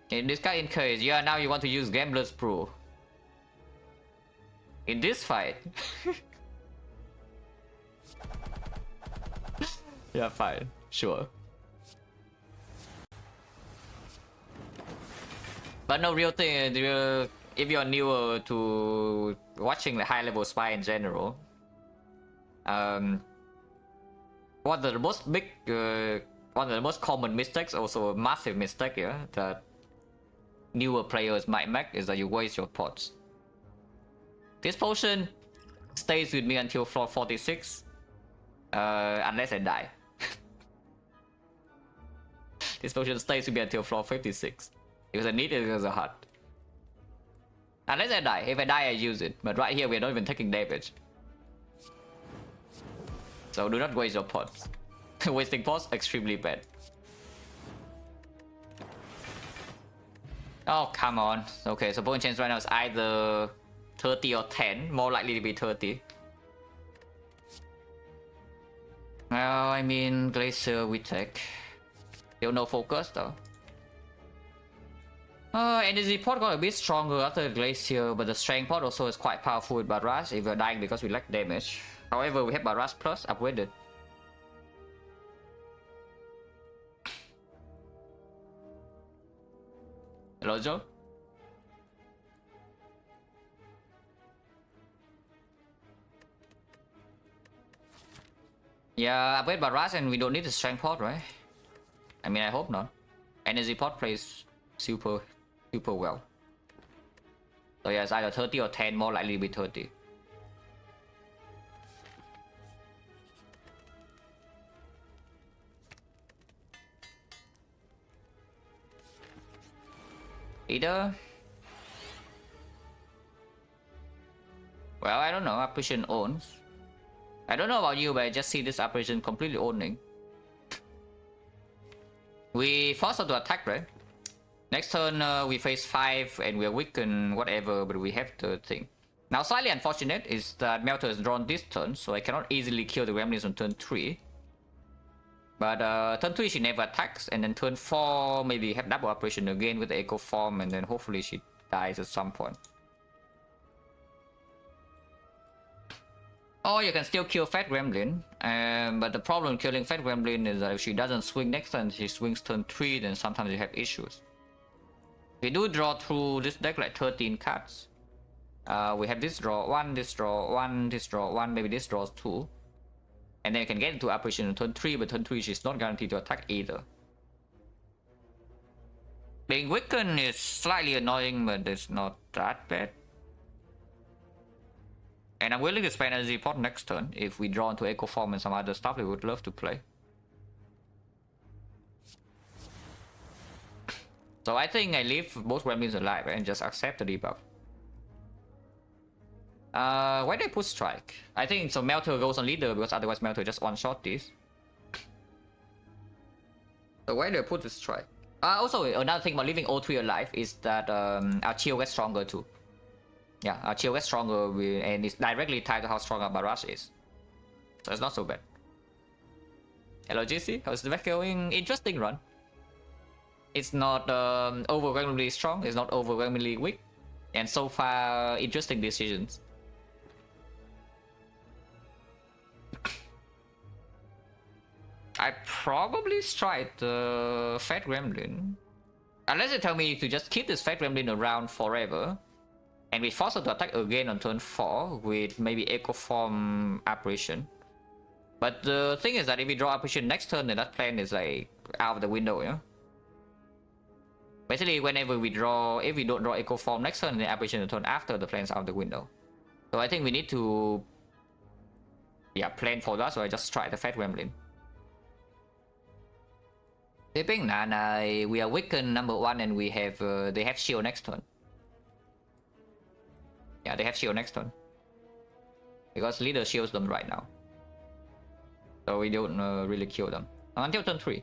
In this guy, in case, yeah, now you want to use Gambler's Brew. In this fight. Yeah, fine. Sure. But no, real thing, if you're newer to watching the high-level spy in general, one of the most common mistakes, also a massive mistake here, that newer players might make is that you waste your pots. This potion stays with me until floor 46, unless I die. This potion stays with me until floor 56, because I need it as a heart. Unless I die. If I die, I use it. But right here, we're not even taking damage. So do not waste your pots. Wasting pots, extremely bad. Oh, come on. Okay, so point chance right now is either 30 or 10. More likely to be 30. Well, I mean, Glacier we take. Still no focus though. Energy pot got a bit stronger after Glacier, but the Strength pot also is quite powerful with Barrage if we're dying because we lack damage. However, we have Barrage Plus upgraded. Hello, Joe? Yeah, upgrade Barrage and we don't need the strength pod, right? I mean, I hope not. Energy pod plays super well. So yeah, it's either 30 or 10, more likely to be 30. Either. Well, I don't know. Apparition owns. I don't know about you, but I just see this apparition completely owning. We force her to attack, right? Next turn, we face 5 and we're weakened, whatever, but we have the thing. Now, slightly unfortunate is that Melter is drawn this turn, so I cannot easily kill the Gremlins on turn 3. But turn 3 she never attacks, and then turn 4 maybe have double operation again with the Echo Form, and then hopefully she dies at some point. Or you can still kill Fat Gremlin, but the problem killing Fat Gremlin is that if she doesn't swing next turn, she swings turn 3, then sometimes you have issues. We do draw through this deck like 13 cards. We have this draw 1, this draw 1, this draw 1, maybe this draws 2. And then you can get into apparition on turn 3, but turn 3 she's not guaranteed to attack either. Being weakened is slightly annoying, but it's not that bad. And I'm willing to spend energy pot next turn if we draw into Echo Form and some other stuff we would love to play. So I think I leave both Gremlins alive and just accept the debuff. Why did I put Strike? I think so Melter goes on leader because otherwise Melter just one-shot this. So why did I put the Strike? Also, another thing about leaving all 3 alive is that our chill gets stronger too. Yeah, our chill gets stronger and it's directly tied to how strong our barrage is. So it's not so bad. Hello GC, how's the deck going? Interesting run. It's not overwhelmingly strong, it's not overwhelmingly weak. And so far, interesting decisions. I probably strike the Fat Gremlin. Unless you tell me to just keep this Fat Gremlin around forever. And we force her to attack again on turn 4 with maybe Echo Form Apparition. But the thing is that if we draw Apparition next turn, then that plan is like out of the window, yeah? Basically, whenever we draw, if we don't draw Echo Form next turn, then Apparition the turn after, the plan's out of the window. So I think we need to, yeah, plan for that, so I just try the Fat Gremlin. Tipping Nana, we are weakened number 1 and we have, they have shield next turn. Yeah, they have shield next turn. Because leader shields them right now. So we don't really kill them. Until turn 3.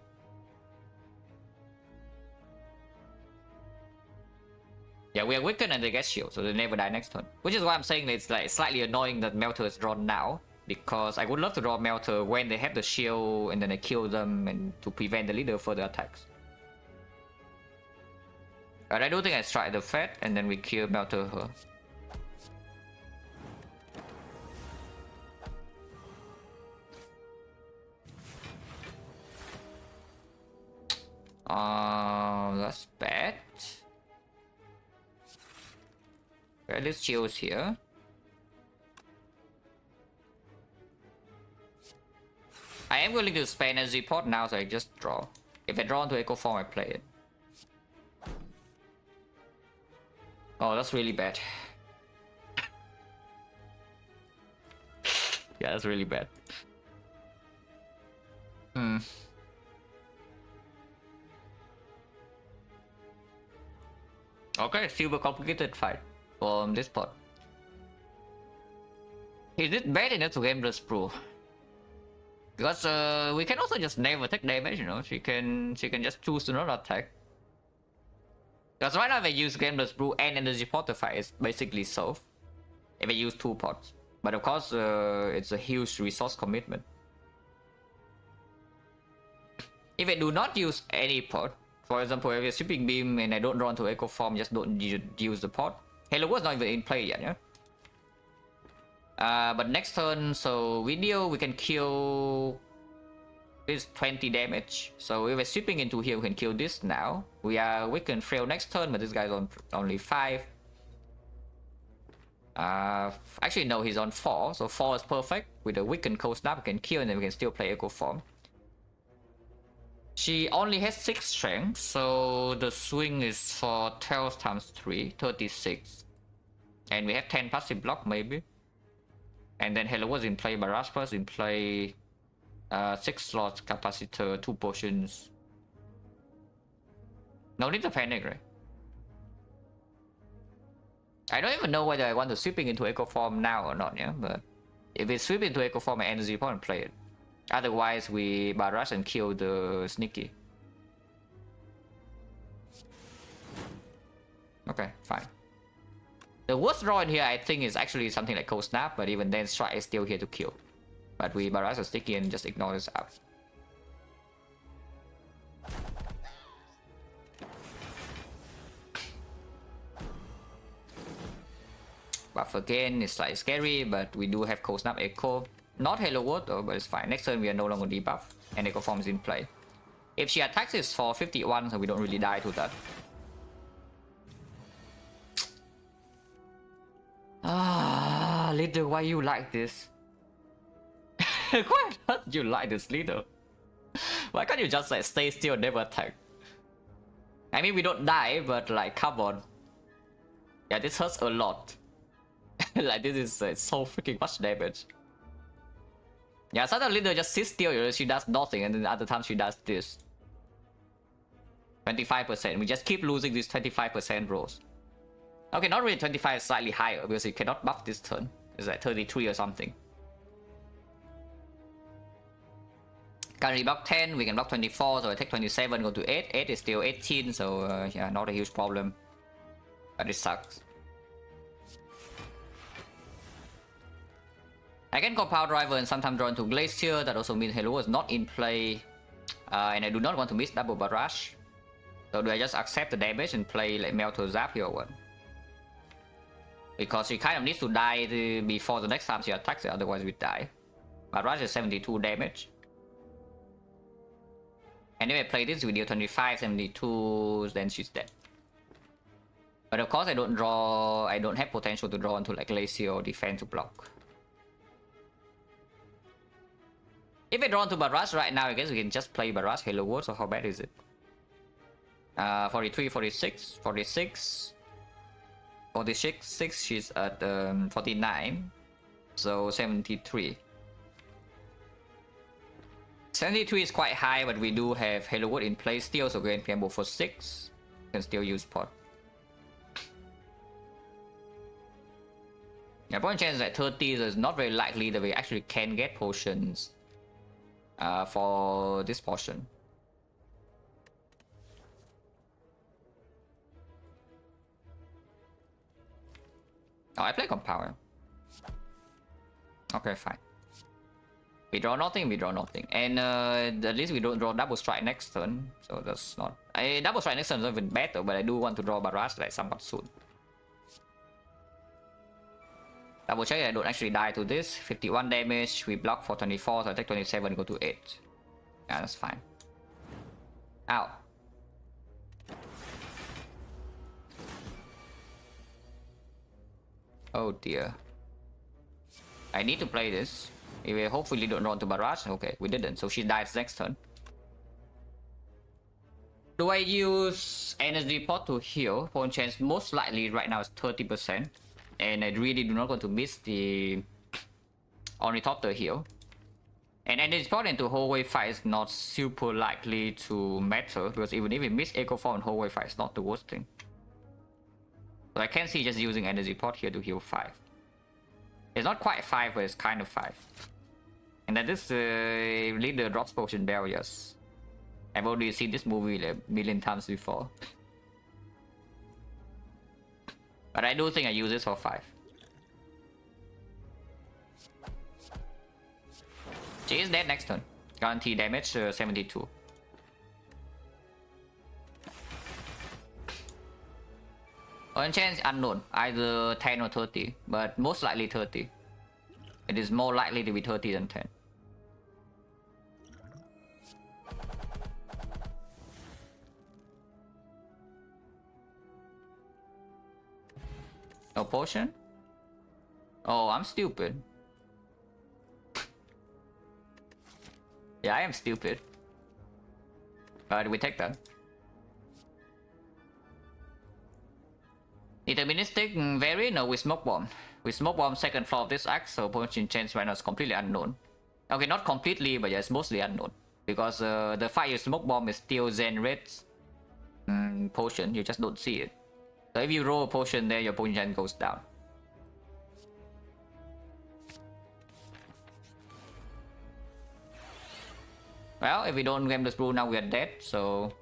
Yeah, we are weakened and they get shield, so they never die next turn. Which is why I'm saying that it's like slightly annoying that Melter is drawn now. Because I would love to draw Melter when they have the shield and then I kill them and to prevent the leader further attacks. But I do think I strike the Fat and then we kill Melter her. That's bad. Okay, this chills here. I am willing to spend energy pot now, so I just draw. If I draw into Echo Form, I play it. Oh, that's really bad. Yeah, that's really bad. Okay, super complicated fight from this pot. Is it bad enough to Gambler's Brew? Because we can also just never take damage, you know. She can just choose to not attack. Because right now if I use Gambler's Brew and Energy Pot, the fight is basically solved. If I use 2 pots. But of course it's a huge resource commitment. If I do not use any pot, for example, if I have a Sweeping Beam and I don't draw into Echo Form, just don't use the pot. Halo was not even in play yet, yeah? But next turn, so video, we can kill this 20 damage. So if we're sweeping into here, we can kill this now. We can frail next turn, but this guy's on only 5. Actually, no, he's on 4, so 4 is perfect. With a weakened cold snap, we can kill and then we can still play Echo Form. She only has 6 strength, so the swing is for 12 times 3, 36. And we have 10 passive block, maybe. And then Hello was in play, Barrage Plus in play, 6 slots, capacitor, 2 potions. No need to panic, right? I don't even know whether I want to sweeping into Echo Form now or not, yeah? But if we sweep into Echo Form and Energy Point and play it. Otherwise, we barrage and kill the Sneaky. Okay, fine. The worst draw in here, I think, is actually something like Cold Snap, but even then, Strike is still here to kill. But we barrage the Sticky and just ignore this up. Buff again, it's slightly scary, but we do have Cold Snap Echo. Not Halo Word though, but it's fine. Next turn we are no longer debuff, and Echo Form is in play. If she attacks, it's for 51, so we don't really die to that. Ah, leader, why you like this? Why don't you like this, leader? Why can't you just like stay still, never attack? I mean, we don't die, but like, come on. Yeah, this hurts a lot. Like, this is so freaking much damage. Yeah, sometimes leader just sits still, you know, she does nothing, and then the other time she does this. 25%. We just keep losing these 25% rolls. Okay, not really 25, slightly higher, because you cannot buff this turn. It's like 33 or something. Currently block 10, we can block 24, so I take 27, go to 8. 8 is still 18, so yeah, not a huge problem. But it sucks. I can go Power Driver and sometimes draw into Glacier. That also means Hello is not in play. And I do not want to miss double Barrage. So do I just accept the damage and play like Melt or Zap here or what? Because she kind of needs to die before the next time she attacks it, otherwise we die. Barrage is 72 damage. And if I play this, we deal 25, 72, then she's dead. But of course I don't have potential to draw into like Glacier or Defense to block. If I draw into Barrage right now, I guess we can just play Barrage Halo World, so how bad is it? 43, 46, 46. 46, she's at 49. So 73. 73 is quite high, but we do have Halo World in play still, so go ahead and PMO for 6. Can still use pot. Yeah, point chance is at 30, so it's not very likely that we actually can get potions for this portion. Oh, I play Compower. Okay, fine. We draw nothing, we draw nothing. And at least we don't draw double strike next turn. So that's not... double strike next turn is not even better, but I do want to draw Barrage like somewhat soon. Double check, I don't actually die to this. 51 damage, we block for 24, so I take 27, go to 8. Yeah, that's fine. Ow. Oh dear. I need to play this. If we hopefully don't run to Barrage. Okay, we didn't, so she dies next turn. Do I use energy pot to heal? Point chance most likely right now is 30%. And I really do not want to miss the Ornithopter heal. And energy pot into whole wave fight is not super likely to matter, because even if we miss Echo Form in whole wave fight, it's not the worst thing. So I can see just using energy pot here to heal 5. It's not quite 5, but it's kind of 5. And that is leader drops potion barriers. I've already seen this movie like a million times before. But I do think I use this for 5. She is dead next turn. Guarantee damage 72. On chance unknown, either 10 or 30, but most likely 30. It is more likely to be 30 than 10. No potion? Oh, I'm stupid. Yeah, I am stupid. But we take that. Deterministic vary? No, we smoke bomb. We smoke bomb second floor of this act, so potion chance right now is completely unknown. Okay, not completely, but yeah, it's mostly unknown. Because the fact you smoke bomb is still generates potion, you just don't see it. So if you roll a potion there, your potion chance goes down. Well, if we don't Gameless Brew, now we are dead, so...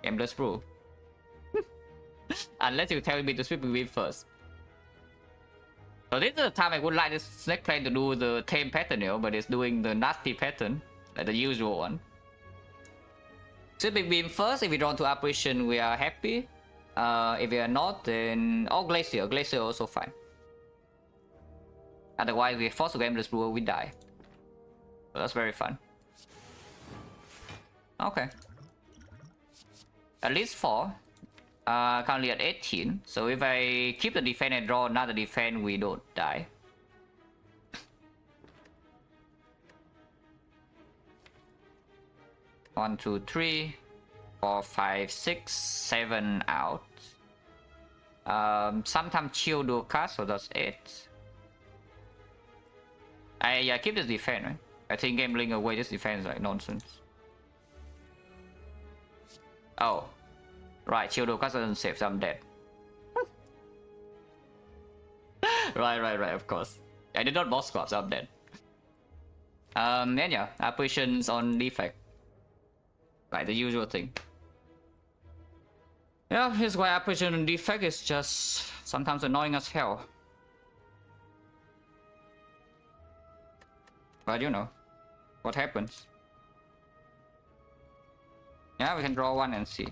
Gameless Brew. Unless you tell me to sweep with first. So this is the time I would like this snake plane to do the tame pattern, you know, but it's doing the nasty pattern, like the usual one. Sweeping beam first. If we draw to apparition, we are happy. If we are not, then... Oh, Glacier. Glacier also fine. Otherwise, we force to Gameless Brew, we die. So that's very fun. Okay. At least 4. Currently at 18. So if I keep the defense and draw another defense, we don't die. One, 2, 3, 4, 5, 6, 7 out. Sometimes chill dual cast, so that's 8. Yeah, keep this defense, right? I think gambling away this defense is like nonsense. Oh. Right, chill dual cast doesn't save, so I'm dead. right, of course. I did not boss squad, so I'm dead. And yeah, apparitions on defect. Like the usual thing. Yeah, here's why apparition on defect is just sometimes annoying as hell. But you know, what happens? Yeah, we can draw one and see.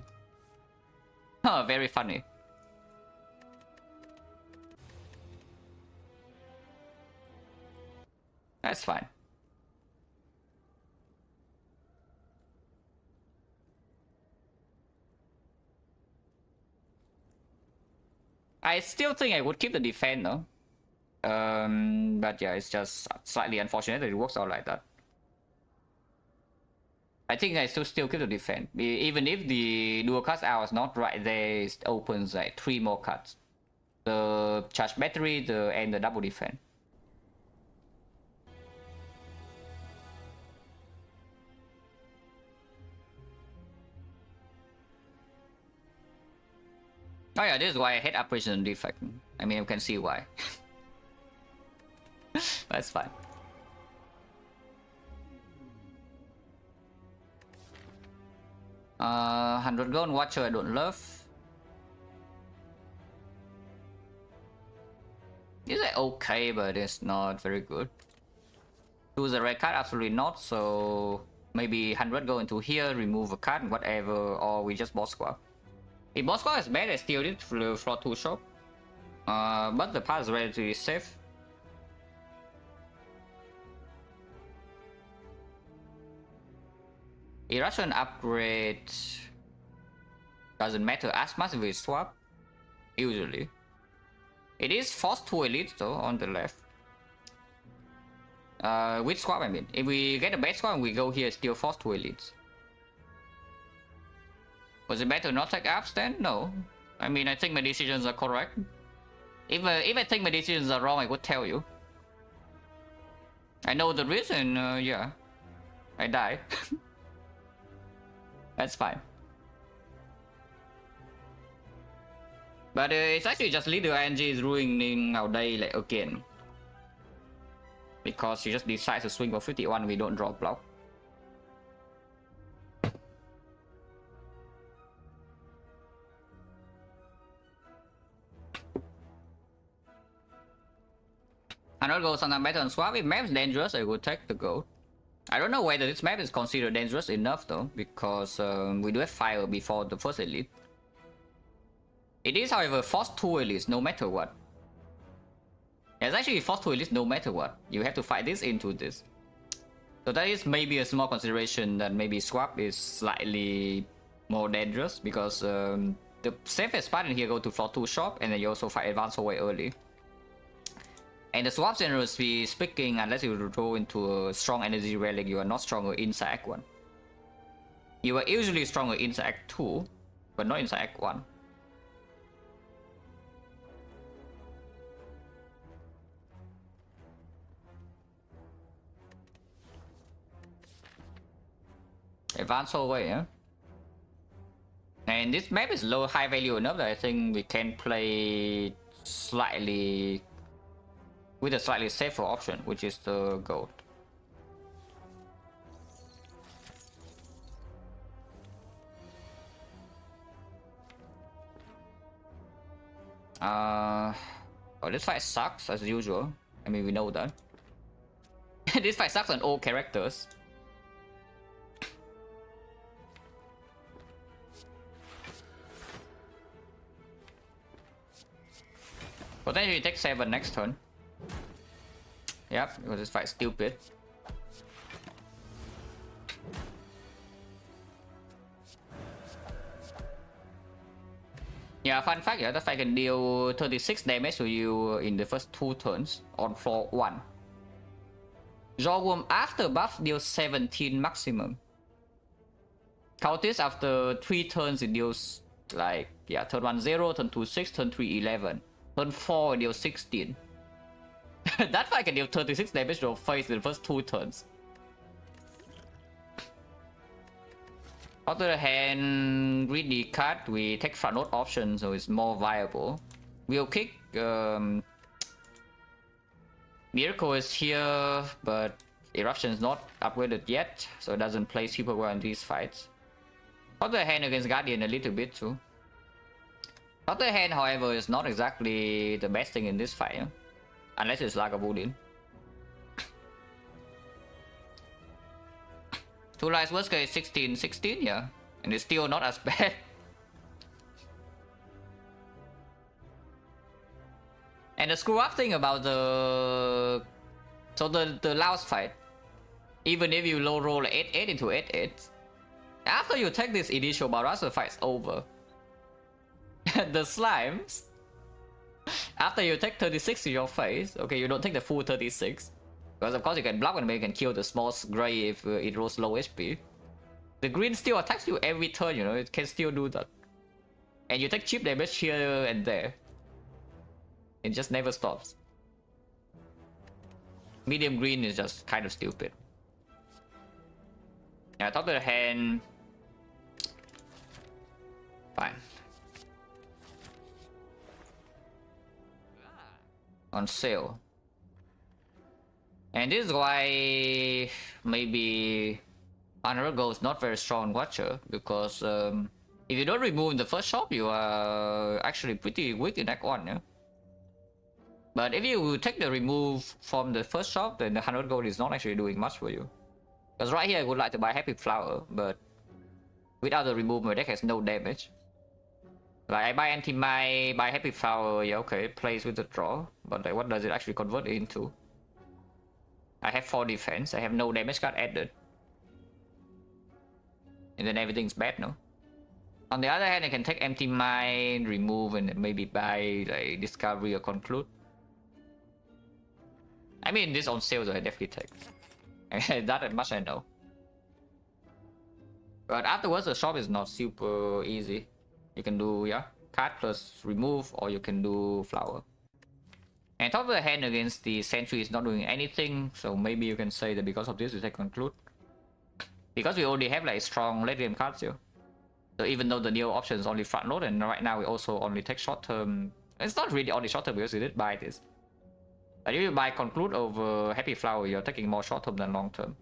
Oh, very funny. That's fine. I still think I would keep the defense though. But yeah, it's just slightly unfortunate that it works out like that. I think I still keep the defense. Even if the dual cast out is not right there, it opens like 3 more cards. The charge battery, and the double defense. Oh yeah, this is why I hate apparition defect. I mean, you can see why. That's fine. Uh, 100 gold Watcher I don't love. It's like okay, but it's not very good. Choose a red card, absolutely not. So maybe 100 go into here, remove a card, whatever, or we just boss squad. If boss squad is bad, I steal it for the floor 2 shop. But the path is relatively safe. Irrational upgrade doesn't matter as much if we swap, usually. It is forced to elite though on the left. With swap I mean. If we get a bad swap and we go here, still forced to elite. Was it better not take apps then? No. I mean, I think my decisions are correct. If I think my decisions are wrong, I would tell you. I know the reason, yeah. I die. That's fine. But it's actually just little ING is ruining our day like again. Because she just decides to swing for 51, we don't draw block. I don't go sometimes better on swap. If map is dangerous, I would take the gold. I don't know whether this map is considered dangerous enough though, because we do have fire before the first elite. It is, however, forced 2 elites no matter what. It's actually forced 2 elites no matter what. You have to fight this into this. So that is maybe a small consideration that maybe swap is slightly more dangerous, because the safest part in here go to floor 2 shop, and then you also fight advance away early. And the swap, generally speaking, unless you go into a strong energy relic, you are not stronger inside Act 1. You are usually stronger inside Act 2, but not inside Act 1. Advance away, yeah? And this map is low high value enough that I think we can play slightly with a slightly safer option, which is the gold. Oh, this fight sucks as usual. I mean, we know that. This fight sucks on all characters. Potentially take 7 next turn. Yep, because this fight is stupid. Yeah, fun fact, yeah, that fight can deal 36 damage to you in the first 2 turns on floor 1. Jawworm after buff deals 17 maximum. Cultist after 3 turns it deals like, yeah, turn 1 0, turn 2 6, turn 3 11. Turn 4 it deals 16. That fight can deal 36 damage to your face in the first 2 turns. On the other hand, greedy card, we take front load option, so it's more viable. We'll kick. Miracle is here, but Eruption is not upgraded yet, so it doesn't play super well in these fights. On the other hand, against Guardian a little bit too. On the other hand, however, is not exactly the best thing in this fight, yeah? Unless it's like a Woodin. 2 lives worst case 16, yeah. And it's still not as bad. And the screw up thing about the... So the last fight, even if you low roll 8-8 into 8-8, after you take this initial Barasa, the fight's over. The slimes, after you take 36 in your face, okay, you don't take the full 36. Because of course you can block and maybe you can kill the small gray if it rolls low HP. The green still attacks you every turn, you know, it can still do that. And you take cheap damage here and there. It just never stops. Medium green is just kind of stupid. Yeah, top of the hand. Fine. On sale. And this is why maybe 100 gold is not very strong Watcher, because if you don't remove the first shop, you are actually pretty weak in Act 1, yeah? But if you take the remove from the first shop, then the 100 gold is not actually doing much for you. Because right here I would like to buy Happy Flower, but without the remove my deck has no damage. Like I buy Anti-Mai, buy Happy Flower, yeah okay, it plays with the draw, but like, what does it actually convert into? I have 4 defense, I have no damage card added. And then everything's bad, no? On the other hand, I can take Empty Mind, remove, and maybe buy like Discovery or Conclude. I mean, this on sale, so I definitely take. That much I know. But afterwards, the shop is not super easy. You can do, yeah, card plus remove, or you can do flower. And top of the hand against the Sentry is not doing anything, so maybe you can say that because of this, you take Conclude. Because we already have like strong late game cards here. So even though the new option is only front load, and right now we also only take short term. It's not really only short term because we did buy this. But if you buy Conclude over Happy Flower, you're taking more short term than long term.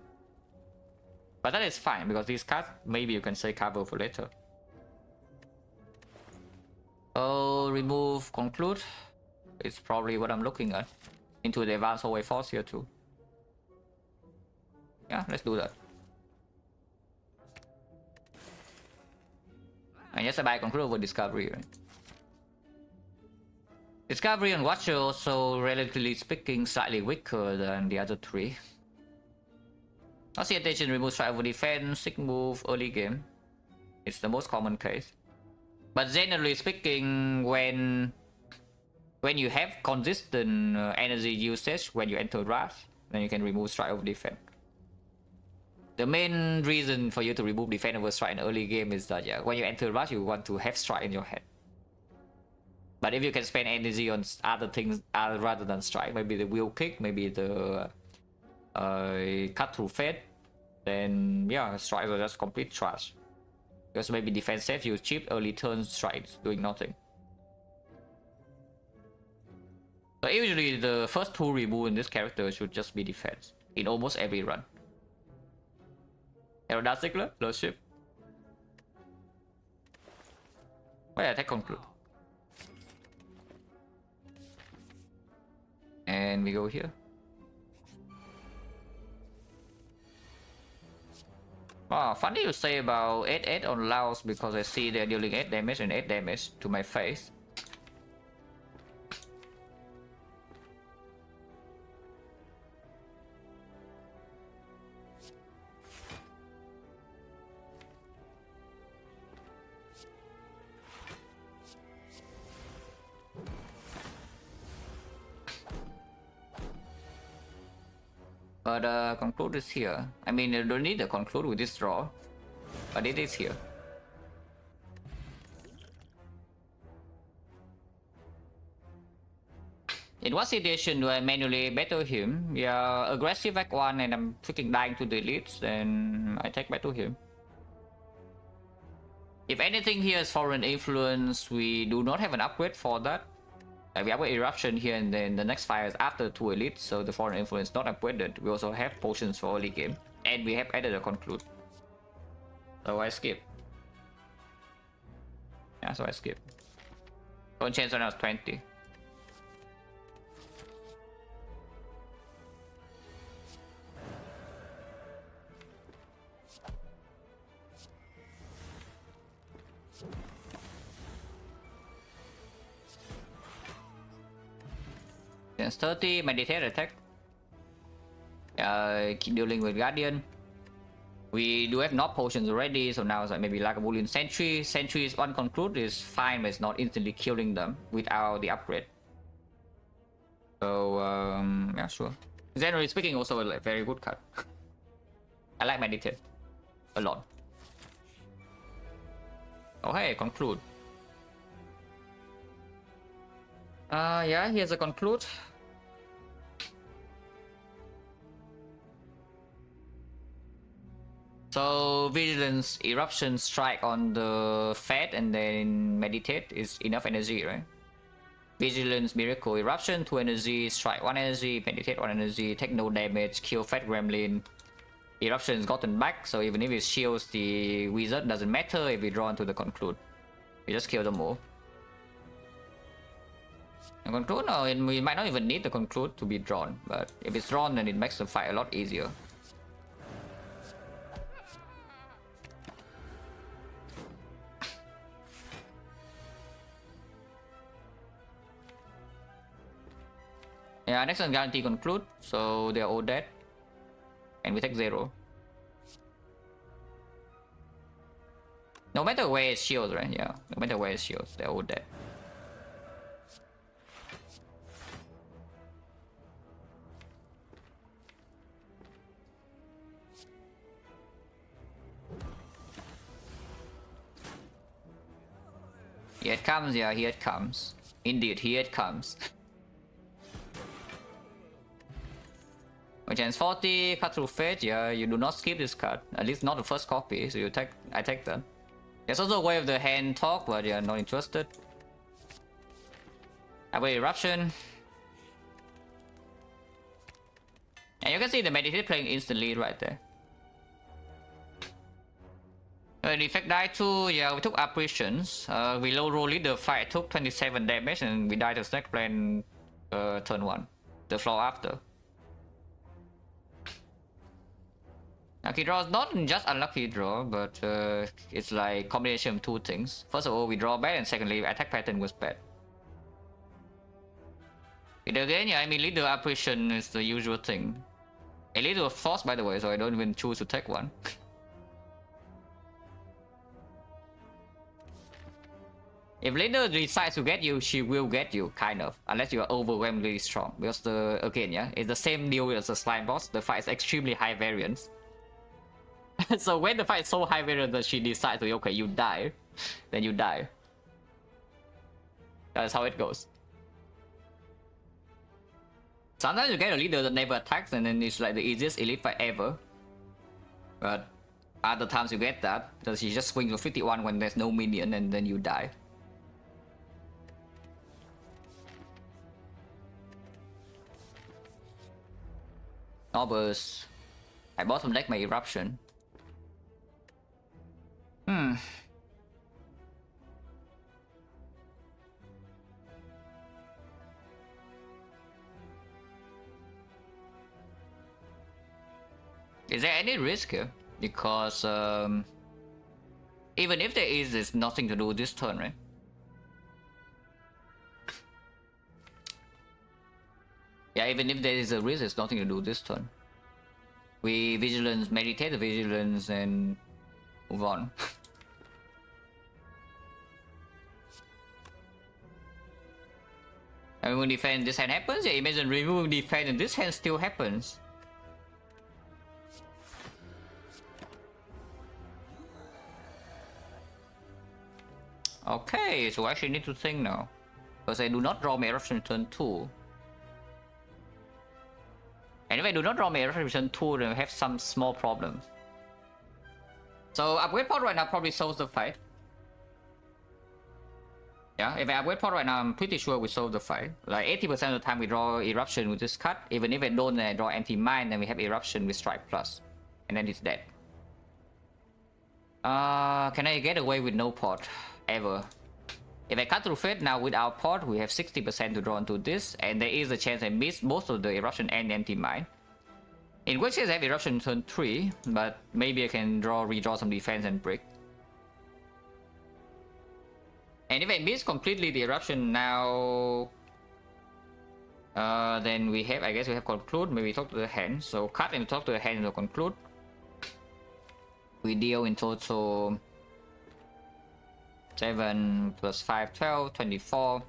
But that is fine because these cards, maybe you can say cover for later. Oh, remove Conclude. It's probably what I'm looking at. Into the advanced hallway force here too. Yeah, let's do that. And yes, I buy Conclude over Discovery, right? Discovery and Watcher also, relatively speaking, slightly weaker than the other 3. Attention removes strike over defense, sick move, early game. It's the most common case. But generally speaking, when when you have consistent energy usage when you enter rush, then you can remove strike over defense. The main reason for you to remove defense over strike in early game is that when you enter rush, you want to have strike in your head. But if you can spend energy on other things rather than strike, maybe the wheel kick, maybe the cut through fate, then strike are just complete trash. Because maybe defense saves you cheap early turn strikes doing nothing. So usually the first 2 remove in this character should just be defense in almost every run. Hello, XecnaR, low shift. Why attack conclude? And we go here. Funny you say about 8-8 on Laos because I see they're dealing 8 damage and 8 damage to my face. But conclude is here. I mean, you don't need to conclude with this draw, but it is here. In what situation do I manually battle him? Yeah, aggressive act 1 and I'm freaking dying to the elites, then I take battle him. If anything here is foreign influence, we do not have an upgrade for that. We have an eruption here, and then the next fire is after 2 elites, so the foreign influence not upgraded. We also have potions for early game, and we have added a conclude. So I skip. Yeah, so I skip. Don't change right now, 20. Against 30, meditate attack. Keep dealing with Guardian. We do have not potions already, so now it's like maybe like a Boolean Sentry. Sentry is one conclude is fine, but it's not instantly killing them without the upgrade. So yeah, sure. Generally speaking, also a very good card. I like meditate a lot. Oh hey, conclude. Yeah, here's a conclude. So vigilance, eruption, strike on the fat, and then meditate is enough energy, right? Vigilance, miracle, eruption 2 energy, strike 1 energy, meditate 1 energy, take no damage, kill fat gremlin. Eruption is gotten back, so even if it shields the wizard, doesn't matter if we draw into the conclude. We just kill them all. And conclude, no, we might not even need the conclude to be drawn, but if it's drawn, then it makes the fight a lot easier. Yeah, next one guarantee conclude, so they're all dead. And we take 0. No matter where it shields, right? Yeah, no matter where it shields, they're all dead. Here it comes, yeah, here it comes. Indeed, here it comes. Chance 40, cut through fate, yeah, you do not skip this card. At least not the first copy, so I take that. There's also a way of the hand talk, but yeah, not interested. I will eruption. And you can see the meditate playing instantly right there. The effect died too, yeah, we took apparitions. We low roll lead the fight, took 27 damage, and we died to snake plan turn 1. The floor after. Lucky draw is not just unlucky draw, but it's like combination of 2 things. First of all, we draw bad, and secondly, attack pattern was bad. Again, yeah, I mean, leader apparition is the usual thing. A little force, by the way, so I don't even choose to take one. If leader decides to get you, she will get you, kind of, unless you are overwhelmingly strong. Because again, yeah, it's the same deal as the slime boss. The fight is extremely high variance. So when the fight is so high variance that she decides to, okay, you die, then you die. That's how it goes. Sometimes you get a leader that never attacks, and then it's like the easiest elite fight ever. But other times you get that she just swings for 51 when there's no minion, and then you die. Nobbers. I bought some deck my eruption. Is there any risk here? Because even if there is, there's nothing to do this turn, right? Yeah, even if there is a risk, there's nothing to do this turn. We vigilance, meditate the vigilance, and move on. And when defense this hand happens, yeah, imagine removing defense and this hand still happens. Okay, so I actually need to think now. Because I do not draw my eruption turn 2. And if I do not draw my eruption turn 2, then I have some small problems. So upgrade pod right now probably solves the fight. Yeah, if I upgrade pod right now, I'm pretty sure we solve the fight. Like 80% of the time we draw eruption with this cut. Even if I don't, then I draw anti-mine, then we have eruption with strike plus. And then it's dead. Can I get away with no pod? Ever. If I cut through Fate now without pod, we have 60% to draw into this, and there is a chance I miss both of the eruption and anti-mine. In which case I have eruption turn 3, but maybe I can redraw some defense and break. And if I miss completely the eruption now, then we have, I guess we have conclude, maybe talk to the hand. So cut and talk to the hand to conclude. We deal in total 7 plus 5, 12, 24,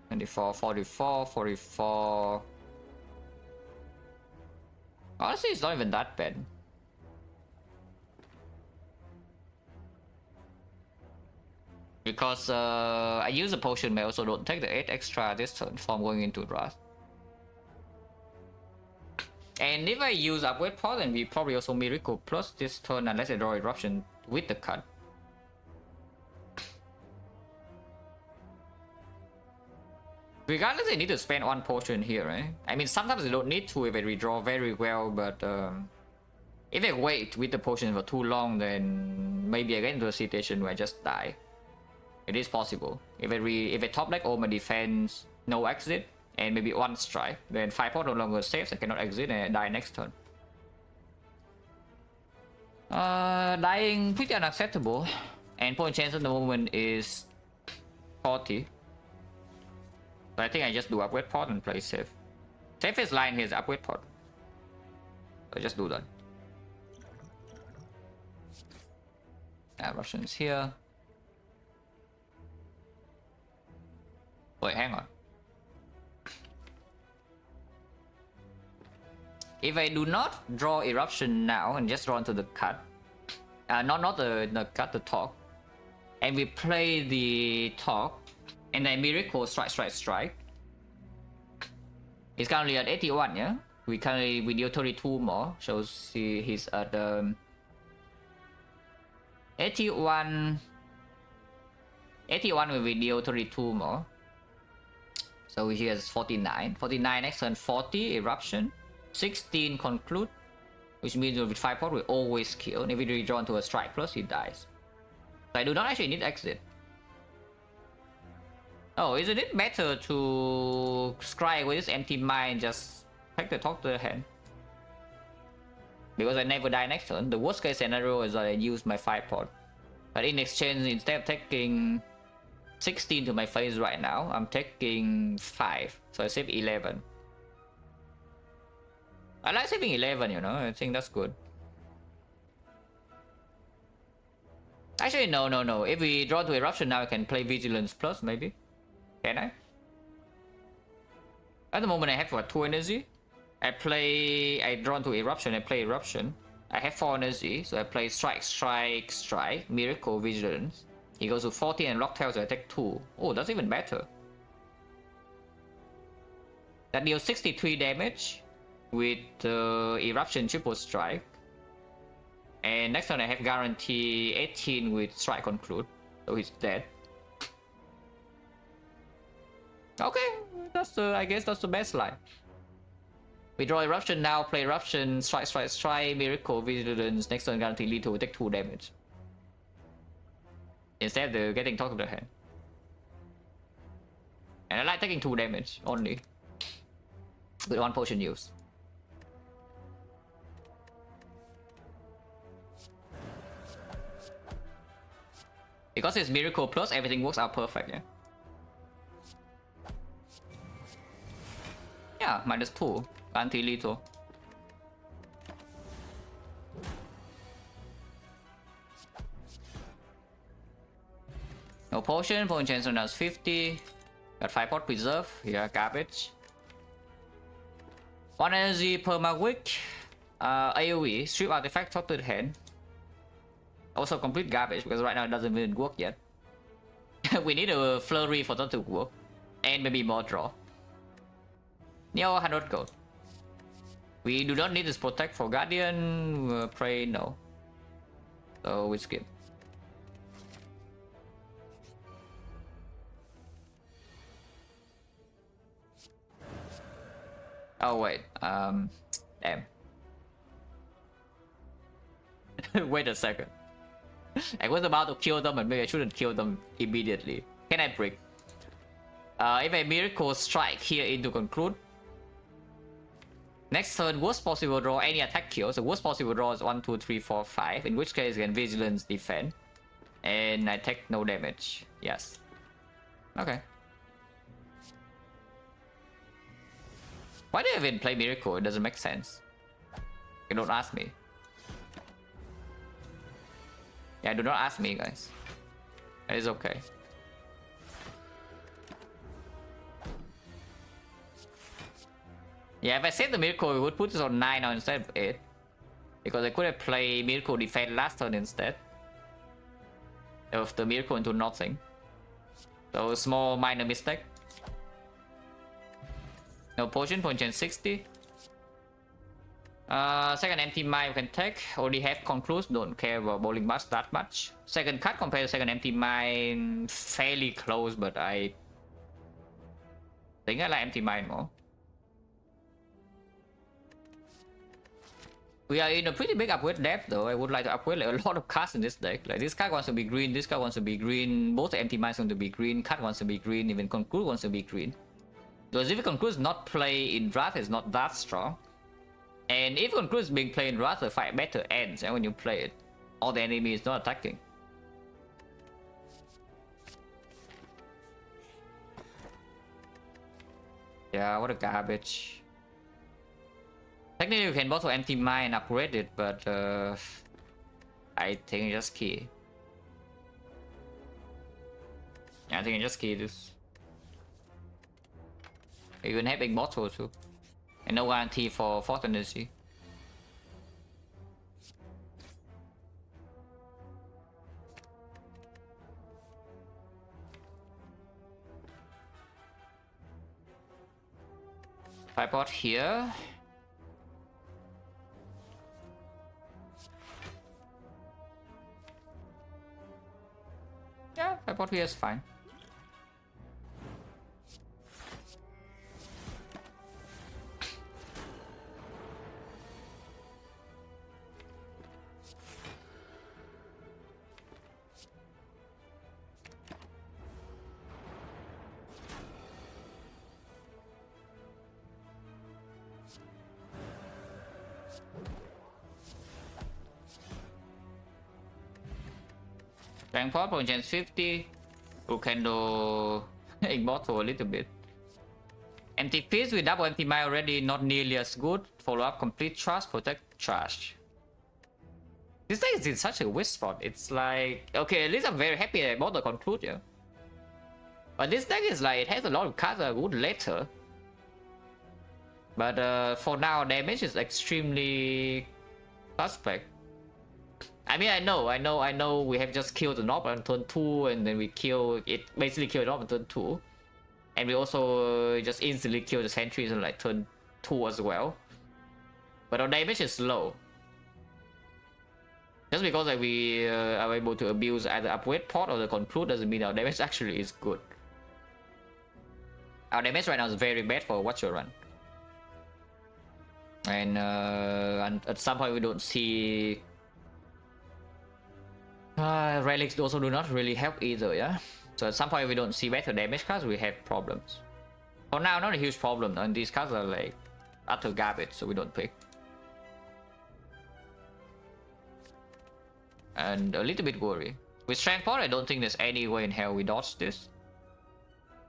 24, 44, 44. Honestly, it's not even that bad. Because I use a potion, but I also don't take the 8 extra this turn from going into Wrath. And if I use upgrade pod, then we probably also miracle plus this turn unless I draw eruption with the cut. Regardless, I need to spend 1 potion here, right? I mean, sometimes I don't need to if I redraw very well, but if I wait with the potion for too long, then maybe I get into a situation where I just die. It is possible. If I top deck all my defense, no exit, and maybe 1 strike, then 5 pot no longer saves, I cannot exit and I die next turn. Dying pretty unacceptable, and point chance at the moment is 40. So I think I just do upgrade pod and play safe. Safest line here is upgrade pod. So I just do that. Russians here. Wait, hang on. If I do not draw eruption now and just draw into the cut, not the cut, the talk, and we play the talk, and then miracle strike. He's currently at 81, yeah. We deal 32 more, shows he's at 81. 81 when we deal 32 more. So he has 49. 49 next turn 40 eruption. 16 conclude, which means with 5 pot we always kill. And if we redraw into a strike plus, he dies. So I do not actually need exit. Oh, isn't it better to scry with this empty mind, just take the talk to the hand? Because I never die next turn. The worst case scenario is that I use my 5 pot. But in exchange, instead of taking 16 to my face right now, I'm taking 5. So I save 11. I like saving 11, you know, I think that's good. Actually, no. If we draw to Eruption now, I can play Vigilance Plus, maybe. Can I? At the moment, I have what, 2 energy. I draw to Eruption, I play Eruption. I have 4 energy, so I play Strike, Miracle, Vigilance. He goes to 40 and Locktail, so I take 2. Oh, that's even better. That deals 63 damage with Eruption Triple Strike. And next one I have guarantee 18 with Strike Conclude, so he's dead. Okay, that's I guess that's the best line. We draw Eruption now, play Eruption, Strike, Miracle, Vigilance, next turn guarantee lethal, take 2 damage. Instead of getting top of the hand. And I like taking 2 damage only. With 1 potion use. Because it's Miracle Plus, everything works out perfect, yeah? Yeah, -2. Anti-lethal. No potion chance on us 50. Got 5 pot preserve. Yeah, garbage. 1 energy per week. AoE, strip artifact, talk to the hand. Also complete garbage because right now it doesn't even work yet. We need a flurry for that to work. And maybe more draw. Neo 100 gold. We do not need this protect for Guardian. Pray no. So we skip. Oh wait, damn. Wait a second. I was about to kill them and maybe I shouldn't kill them immediately. Can I break? If a Miracle Strike here in to conclude. Next turn, worst possible draw any attack kill. So worst possible draw is 1, 2, 3, 4, 5. In which case, again, Vigilance defend. And I take no damage. Yes. Okay. Why do I even play Miracle? It doesn't make sense. You don't ask me. Yeah, do not ask me, guys. It is okay. Yeah, if I save the Miracle, we would put this on 9 now instead of 8. Because I could have played Miracle Defense last turn instead. Of the Miracle into nothing. So, small minor mistake. No potion, chance 60. Second empty mine you can take. Only have concludes, don't care about bowling bus that much. Second cut compared to second empty mine, fairly close, but I think I like empty mine more. We are in a pretty big upgrade depth though. I would like to upgrade like a lot of cards in this deck. Like this card wants to be green, this card wants to be green, both empty mines want to be green, cut wants to be green, even conclude wants to be green. Because if conclude is not play in draft, it's not that strong. And if conclude is being played in draft, the fight better ends, and when you play it, all the enemy is not attacking. Yeah, what a garbage. Technically you can bottle empty mine and upgrade it, but I think just key. Yeah, I think I just key this. Even having bottle too. And no guarantee for fourth energy. If I bought here. Yeah, I bought here is fine. Rank 4 chance 50. We can do immortal a little bit. Empty Fist with double empty mine already not nearly as good. Follow up complete trust, protect trash. This deck is in such a weird spot. It's like, okay, at least I'm very happy I bought the conclude, yeah. But this deck is like, it has a lot of cards that are good later. But for now, damage is extremely suspect. I mean, I know we have just killed the knob on turn 2, and then we kill it, basically kill the knob on turn 2. And we also just instantly kill the sentries on like turn 2 as well. But our damage is low. Just because like, we are able to abuse either upgrade pot or the conclude doesn't mean our damage actually is good. Our damage right now is very bad for a Watcher run. And at some point we don't see... relics also do not really help either, yeah? So at some point we don't see better damage cards, we have problems. For now, not a huge problem, and these cards are like utter garbage, so we don't pick. And a little bit worried. With Strength Pot, I don't think there's any way in hell we dodge this.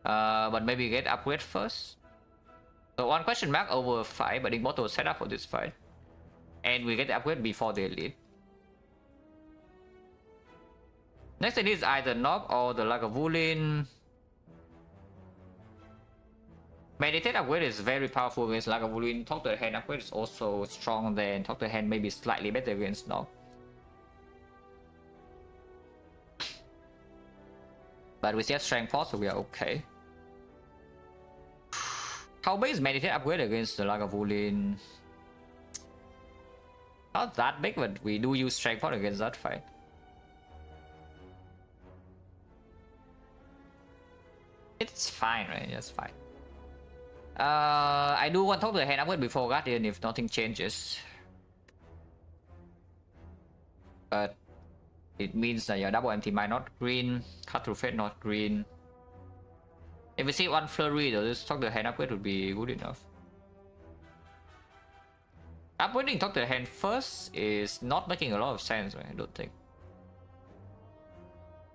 But maybe get upgrade first. So one question mark over 5, but Immortal was set up for this fight. And we get the upgrade before the elite. Next thing is either Knob or the Lagavulin. Meditate upgrade is very powerful against Lagavulin. Talk to the Hand upgrade is also strong, then Talk to the Hand maybe slightly better against Knob. But we still have Strength 4, so we are okay. How big is Meditate upgrade against the Lagavulin? Not that big, but we do use Strength 4 against that fight. It's fine, right? It's fine. I do want to talk to the Hand upgrade before Guardian if nothing changes. But it means that your double empty mind not green, cut through fate not green. If we see one flurry though, just talk to the Hand upgrade would be good enough. Upgrading talk to the Hand first is not making a lot of sense, right? I don't think.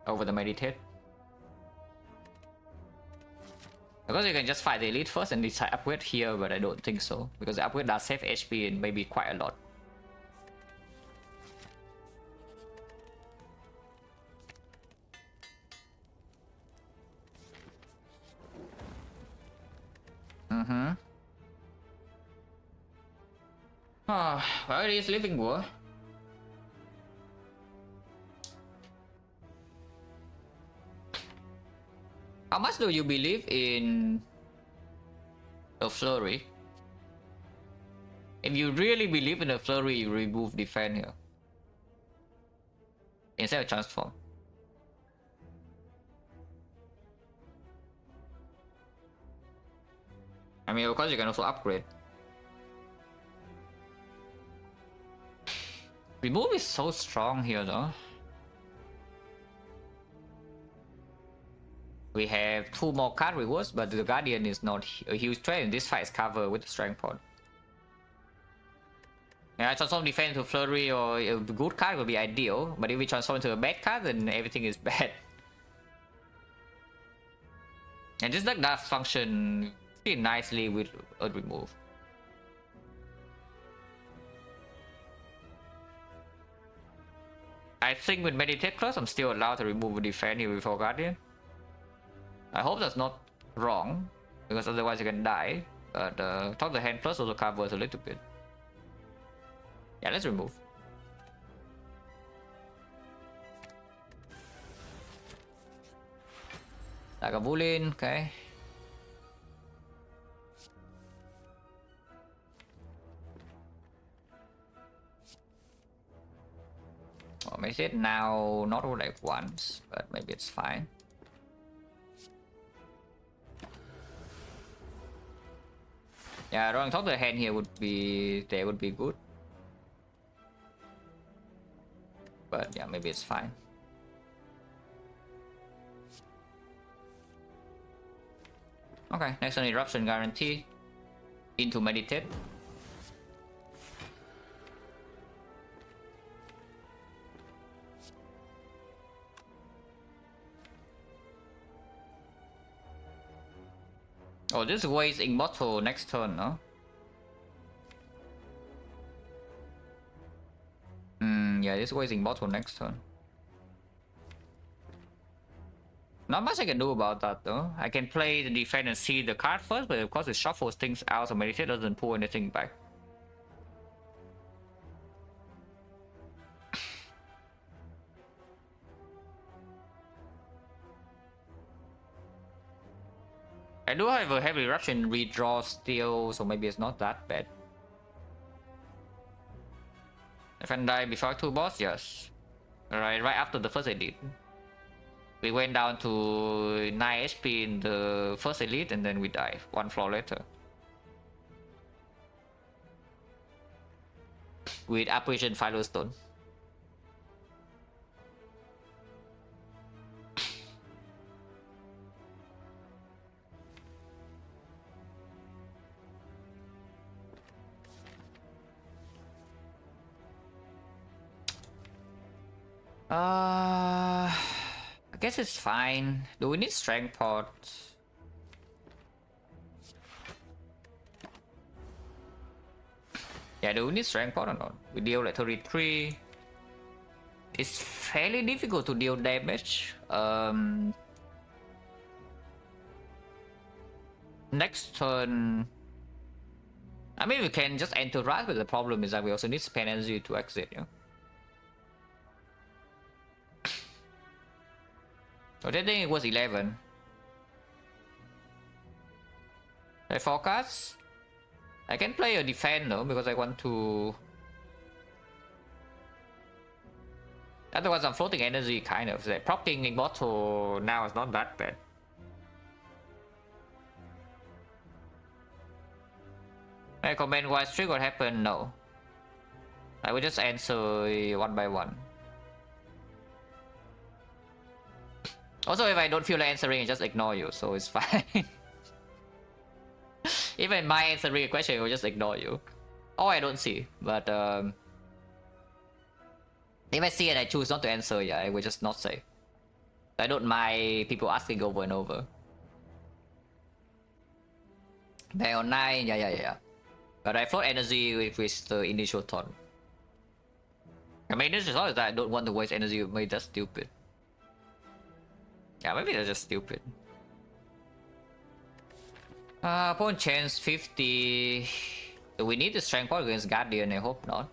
Over the Meditate. Because you can just fight the elite first and decide upgrade here, but I don't think so. Because the upgrade does save HP and maybe quite a lot. Well, it is Living War. How much do you believe in the flurry? If you really believe in the flurry, you remove defense here instead of transform. I mean, of course, you can also upgrade. Remove is so strong here, though. We have 2 more card rewards, but the Guardian is not a huge threat, and this fight is covered with the Strength Pod. Yeah, transform defense to Flurry or a good card would be ideal, but if we transform into a bad card, then everything is bad. And this deck does function pretty nicely with a remove. I think with Meditate Plus, I'm still allowed to remove a defense here before Guardian. I hope that's not wrong, because otherwise you can die. But Talk the Hand Plus also covers a little bit. Yeah, let's remove. Lagavulin, okay. Or maybe it now, not all like once, but maybe it's fine. Yeah, drawing Talk the Hand here would be good. But yeah, maybe it's fine. Okay, next one, Eruption Guarantee. Into Meditate. Oh, this weighs Immortal next turn, no? Yeah, this wasting bottle next turn. Not much I can do about that though. I can play the defense and see the card first, but of course it shuffles things out, so meditate doesn't pull anything back. I do have a heavy eruption redraw still, so maybe it's not that bad. If I die before 2 boss, yes. Right after the first elite. We went down to 9 HP in the first elite and then we died 1 floor later. With Apparition Firestone. I guess it's fine. Do we need strength pots? Yeah, do we need strength pot or not? We deal like 33. It's fairly difficult to deal damage. Next turn, I mean we can just enter right, but the problem is that we also need spend energy to exit, yeah. So I think it was 11. I forecast. I can play a defend though because I want to. Otherwise, I'm floating energy kind of. Like proccing Immortal now is not that bad. I comment why streak what happened? No. I will just answer one by one. Also, if I don't feel like answering, I just ignore you, so it's fine. Even my answering a question, I will just ignore you. Or I don't see, but if I see it, I choose not to answer, yeah, I will just not say. I don't mind people asking over and over. Back on 9, yeah. But I float energy with the initial thought. I mean, this is all that I don't want to waste energy with me, that's stupid. Yeah, maybe they're just stupid. Opponent chance 50. Do we need the strength point against Guardian? I hope not.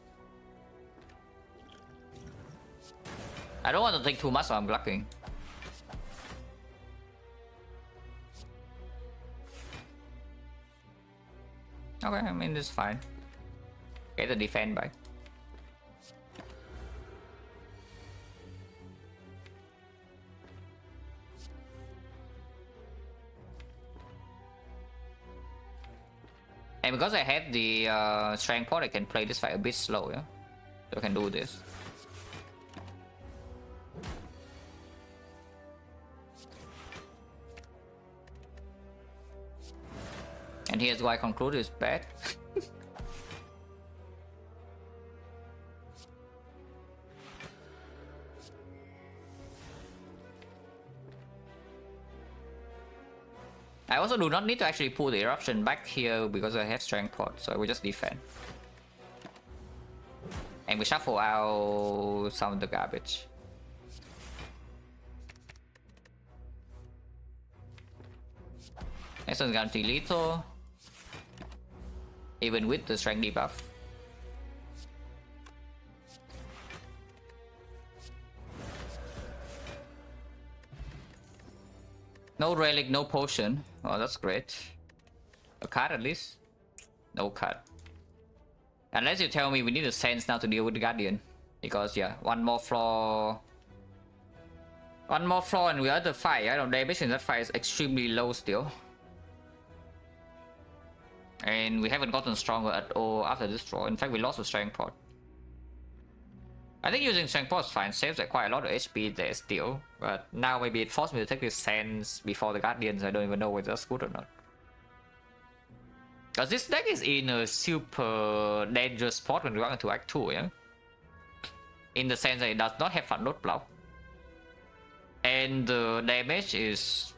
I don't want to take too much, so I'm blocking. Okay, I mean, this is fine. Get the defend back. And because I have the strength pot, I can play this fight a bit slow, yeah? So I can do this. And here's why I conclude is bad. I also do not need to actually pull the eruption back here because I have strength pot, so I will just defend. And we shuffle out some of the garbage. Next one's guaranteed lethal. Even with the strength debuff. No relic, no potion. Oh, that's great. A card at least. No card. Unless you tell me we need a sense now to deal with the Guardian. Because yeah, one more floor and we other fight. I don't know, damage in that fight is extremely low still. And we haven't gotten stronger at all after this draw. In fact, we lost the strength pot. I think using strength pot is fine, saves like quite a lot of HP there still. But now maybe it forced me to take this sense before the Guardians. I don't even know whether that's good or not. Because this deck is in a super dangerous spot when we want to act 2, yeah? In the sense that it does not have front load block. And the damage is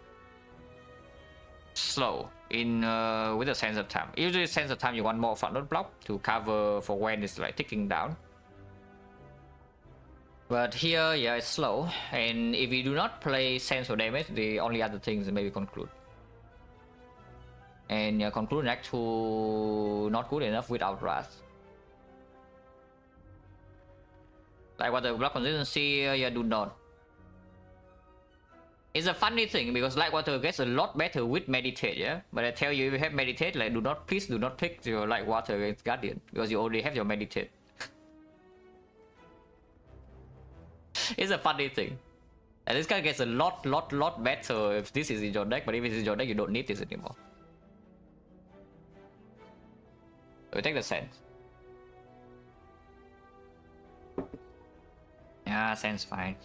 slow in with the sense of time. Usually sense of time you want more front load block to cover for when it's like ticking down. But here, yeah, it's slow. And if we do not play sense or damage, the only other things maybe conclude. And yeah, conclude act 2 not good enough without wrath. Like what the block consistency, yeah, do not. It's a funny thing because Lightwater gets a lot better with meditate, yeah. But I tell you, if you have meditate, like please do not pick your Lightwater against Guardian because you already have your meditate. It's a funny thing. And this guy gets a lot better if this is in your deck, but if it's in your deck, you don't need this anymore. So we take the sense. Yeah, sense fine.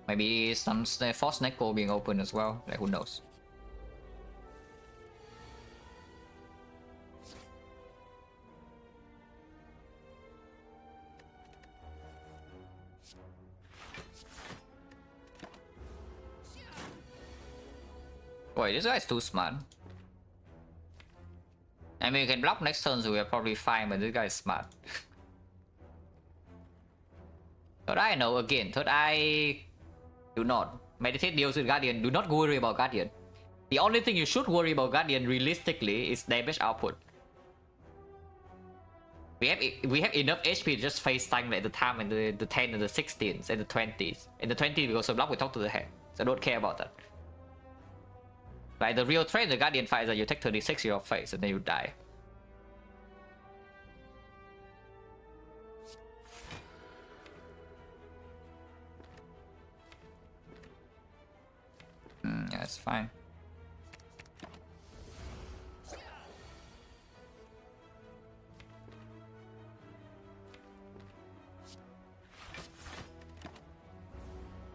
Maybe some force Neko being open as well, like who knows. Wait, this guy's too smart. I mean, you can block next turn, so we're probably fine, but this guy is smart. Third Eye, no, again, Third Eye, do not. Meditate deals with Guardian, do not worry about Guardian. The only thing you should worry about Guardian, realistically, is damage output. We have enough HP to just face tank at the time in the 10 and the 16s and the 20s. In the 20s, because of block, we talk to the head. So I don't care about that. Like the real trade, the Guardian fight is that you take 36 in your face and then you die. Yeah, it's fine.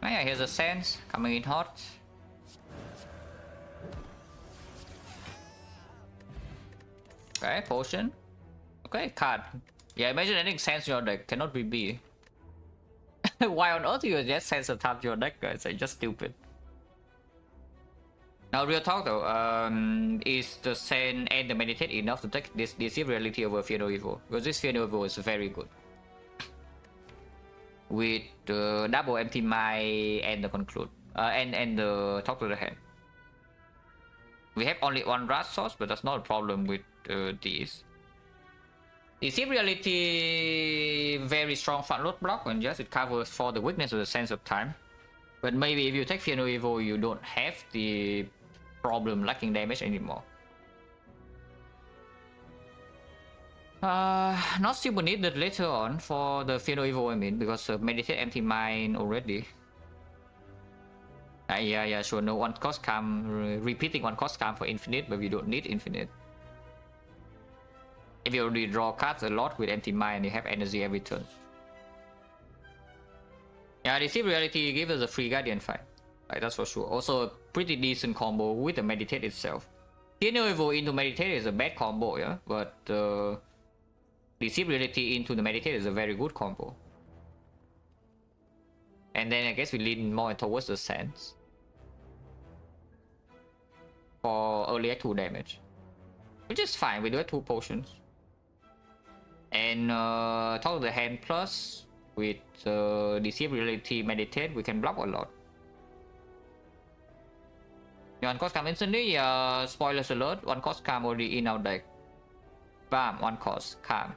Oh yeah, here's a sense coming in hot. Okay, potion. Okay, card. Yeah, imagine anything sense in your deck cannot be B. Why on earth you just sense a tap your deck, guys? It's just stupid. Now, real talk though, is the Sen and the Meditate enough to take this Deceive Reality over Fear No Evil? Because this Fear No Evil is very good. With the double Empty Mind and the Conclude. And the Talk to the Hand. We have only one Wrath source, but that's not a problem with these. Deceive Reality, very strong front load block, and yes, it covers for the weakness of the Sense of Time. But maybe if you take Fear No Evil, you don't have the problem lacking damage anymore. Not super needed later on for the Fear No Evil, I mean, because Meditate Empty Mind already. Yeah, sure, no one cost calm, repeating one cost calm for infinite, but we don't need infinite. If you already draw cards a lot with Empty Mind, you have energy every turn. Yeah, Deceive Reality gives us a free Guardian fight. Like, that's for sure. Also, a pretty decent combo with the Meditate itself. Fear No Evil into Meditate is a bad combo, yeah? But Deceive Reality into the Meditate is a very good combo. And then I guess we lean more towards the Sense. For early act 2 damage. Which is fine, we do have 2 potions. And Talk to the Hand plus with Deceive Reality Meditate, we can block a lot. One cost calm instantly, spoilers alert, one cost calm already in our deck. Bam, one cost calm.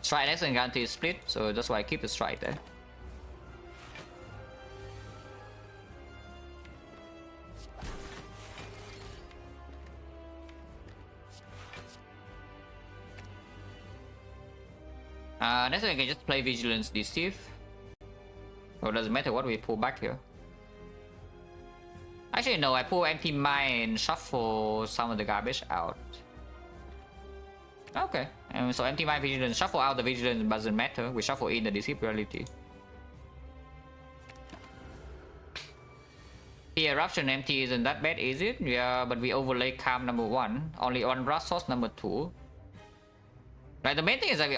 Strike next and guarantee split, so that's why I keep the strike there. Next one, I can just play Vigilance Deceive. So it doesn't matter what we pull back here. Actually, no, I pull Empty Mind and shuffle some of the garbage out. Okay, and so Empty Mind, Vigilance, shuffle out the Vigilance doesn't matter. We shuffle in the Deceive Reality. The Eruption Empty isn't that bad, is it? Yeah, but we overlay Calm number 1. Only one Wrath source number 2. Like the main thing is that we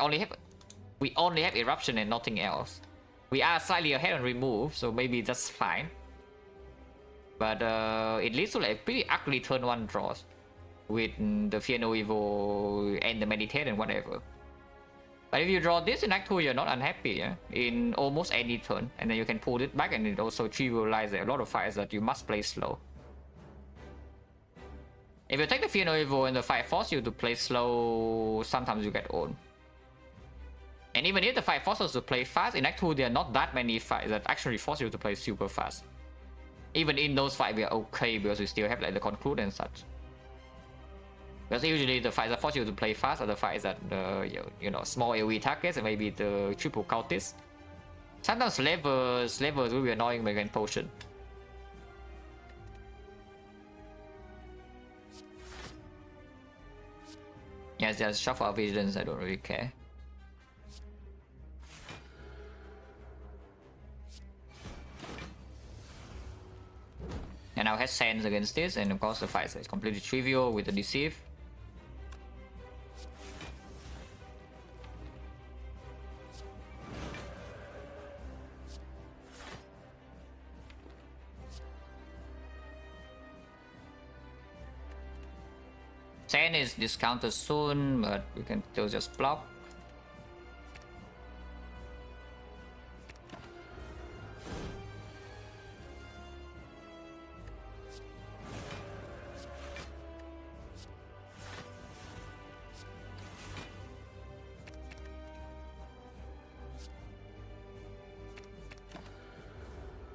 only have eruption and nothing else. We are slightly ahead on remove, so maybe that's fine. But it leads to like pretty ugly turn 1 draws with the Fear No Evil and the Meditate and whatever. But if you draw this in Act 2, you're not unhappy, yeah? In almost any turn, and then you can pull it back, and it also trivializes a lot of fights that you must play slow. If you take the Fear No Evil and the fight force you to play slow, sometimes you get owned. And even if the fight forces you to play fast, in Act 2 there are not that many fights that actually force you to play super fast. Even in those fights we are okay because we still have like the conclude and such. Because usually the fights that force you to play fast are the fights that you know, small AoE targets and maybe the triple cultist. Sometimes slavers will be annoying when against potion. Yes, just shuffle our vigilance, I don't really care. And now has Sands against this, and of course the fight is completely trivial with the Deceive. Sand is discounted soon, but we can still just block.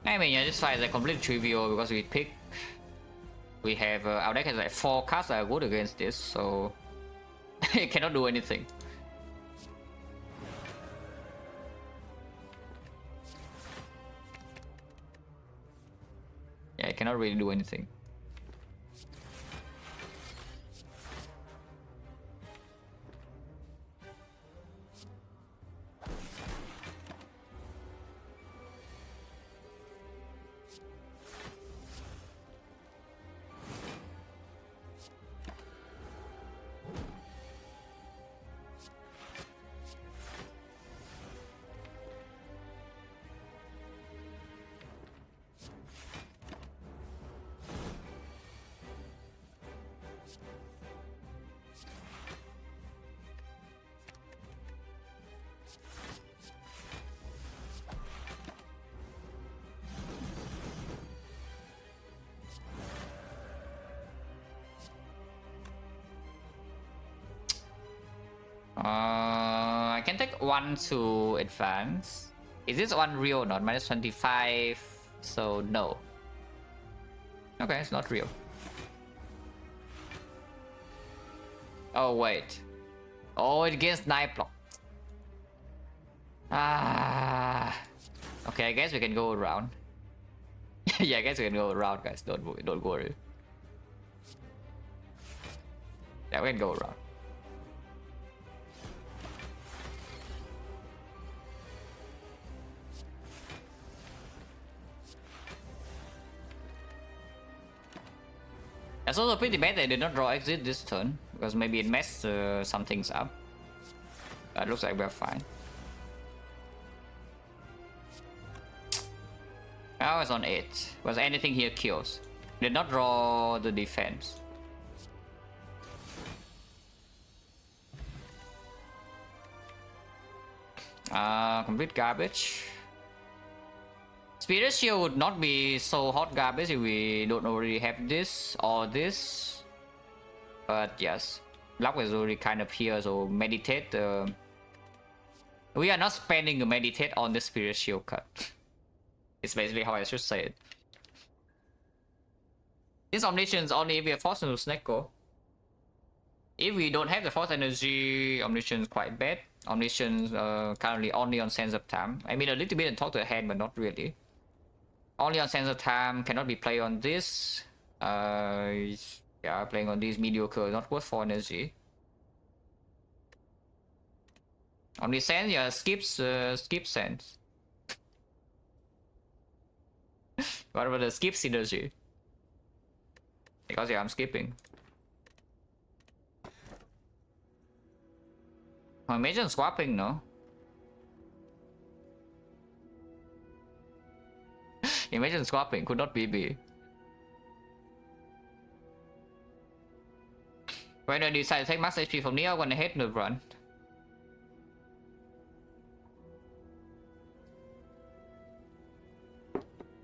I mean, yeah, this fight is like completely trivial because we have our deck has like 4 cards that are good against this, so it cannot do anything. Yeah, it cannot really do anything. I can take 1 to advance. Is this one real or not? Minus 25, so no. Okay, it's not real. Oh wait. Oh, it gains 9 block. Ah. Okay, I guess we can go around. Yeah, I guess we can go around, guys. Don't worry. Yeah, we can go around. It's also pretty bad they did not draw exit this turn, because maybe it messed some things up. But it looks like we're fine. Now it's on 8. Was anything here kills? Did not draw the defense. Complete garbage. Spirit Shield would not be so hot garbage if we don't already have this or this. But yes, luck is already kind of here, so meditate. We are not spending a meditate on the Spirit Shield card. It's basically how I should say it. This Omniscience only if we are forced into Snecko. If we don't have the Force Energy, Omniscience quite bad. Omniscience currently only on Sense of Time. I mean a little bit and talk to the hand, but not really. Only on Sense of Time, cannot be played on this. Yeah, playing on this mediocre, not worth 4 energy. Omniscience, yeah, skip sense. What about the skip synergy? Because yeah, I'm skipping. Imagine swapping, no? Imagine swapping could not be B. When I decide to take max HP from Neo, when I hit the run.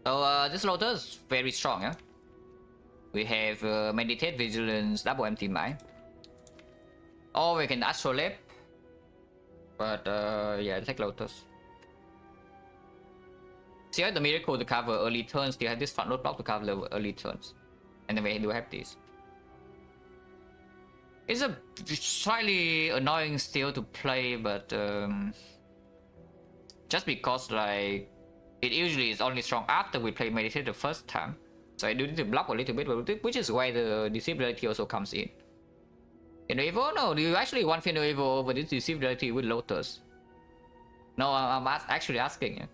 So this Lotus very strong, yeah. We have Meditate, Vigilance, double empty mind. Or we can Astrolabe. But yeah, take Lotus. Still have the Miracle to cover early turns, still have this front road block to cover the early turns. And then we do have this. It's a slightly annoying still to play, but just because like it usually is only strong after we play Meditate the first time. So I do need to block a little bit, which is why the Deceivability also comes in. Fear Evo? No, do you actually want Fear Evo over this Deceivability with Lotus? No, I'm actually asking you.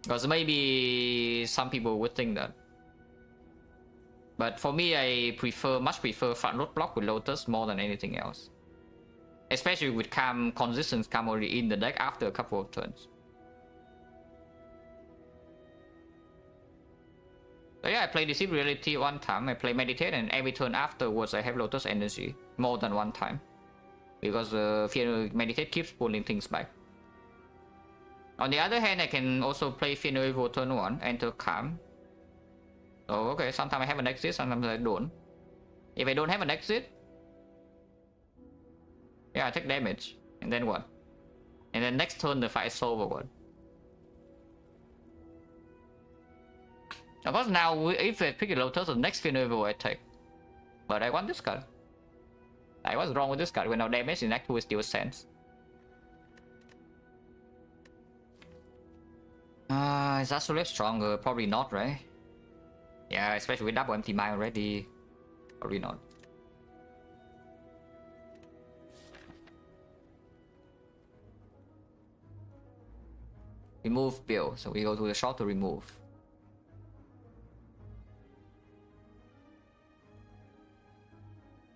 Because maybe some people would think that. But for me, I much prefer front road block with Lotus more than anything else. Especially with consistent Cam already in the deck after a couple of turns. So yeah, I play Deceive Reality one time, I play Meditate, and every turn afterwards I have Lotus Energy more than one time. Because Meditate keeps pulling things back. On the other hand, I can also play Fear Evo turn 1, enter Calm. So okay, sometimes I have an exit, sometimes I don't. If I don't have an exit, yeah, I take damage. And then what? And then next turn the fight is over. What? Of course now, if I pick a Lotus, the next Fear Evo I take. But I want this card. I was wrong with this card when our damage in Act 2 still stands. Is Astrolabe stronger? Probably not, right? Yeah, especially with double empty mind already. Probably not. Remove Bill, so we go to the shop to remove.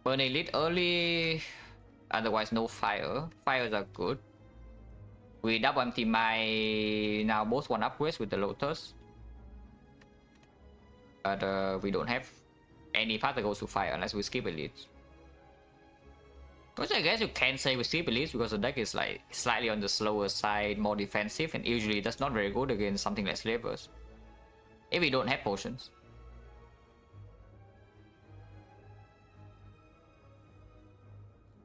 Burn Elite early, otherwise no fire. Fires are good. We double empty my now both one upgrades with the Lotus. But we don't have any path that goes to fire unless we skip Elites. Which I guess you can say we skip Elites because the deck is like slightly on the slower side, more defensive, and usually that's not very good against something like Slavers. If we don't have potions.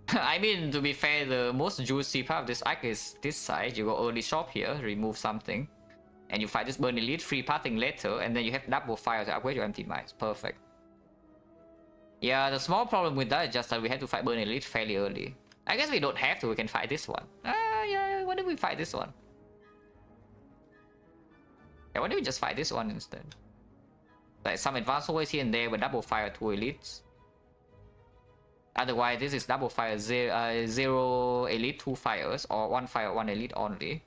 I mean, to be fair, the most juicy part of this arc is this side. You go early shop here, remove something, and you fight this Burn Elite, free pathing later, and then you have double fire to upgrade your empty mines. Perfect. Yeah, the small problem with that is just that we have to fight Burn Elite fairly early. I guess we don't have to, we can fight this one. Yeah, why don't we fight this one? Yeah, why don't we just fight this one instead? Like some advanced always here and there with double fire 2 elites. Otherwise, this is double fire 0 elite 2 fires, or 1 fire 1 elite only.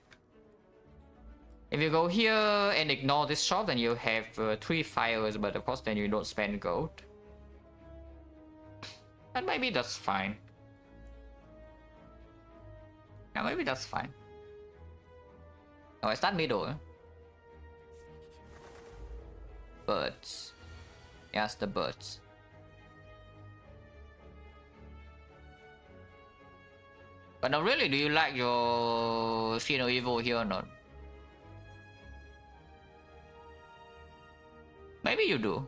If you go here and ignore this shop, then you have 3 fires, but of course then you don't spend gold. And maybe that's fine. Yeah, maybe that's fine. Oh, I start middle. Eh? Birds. Yes, the birds. But now really, do you like your Fear Evo here or not? Maybe you do.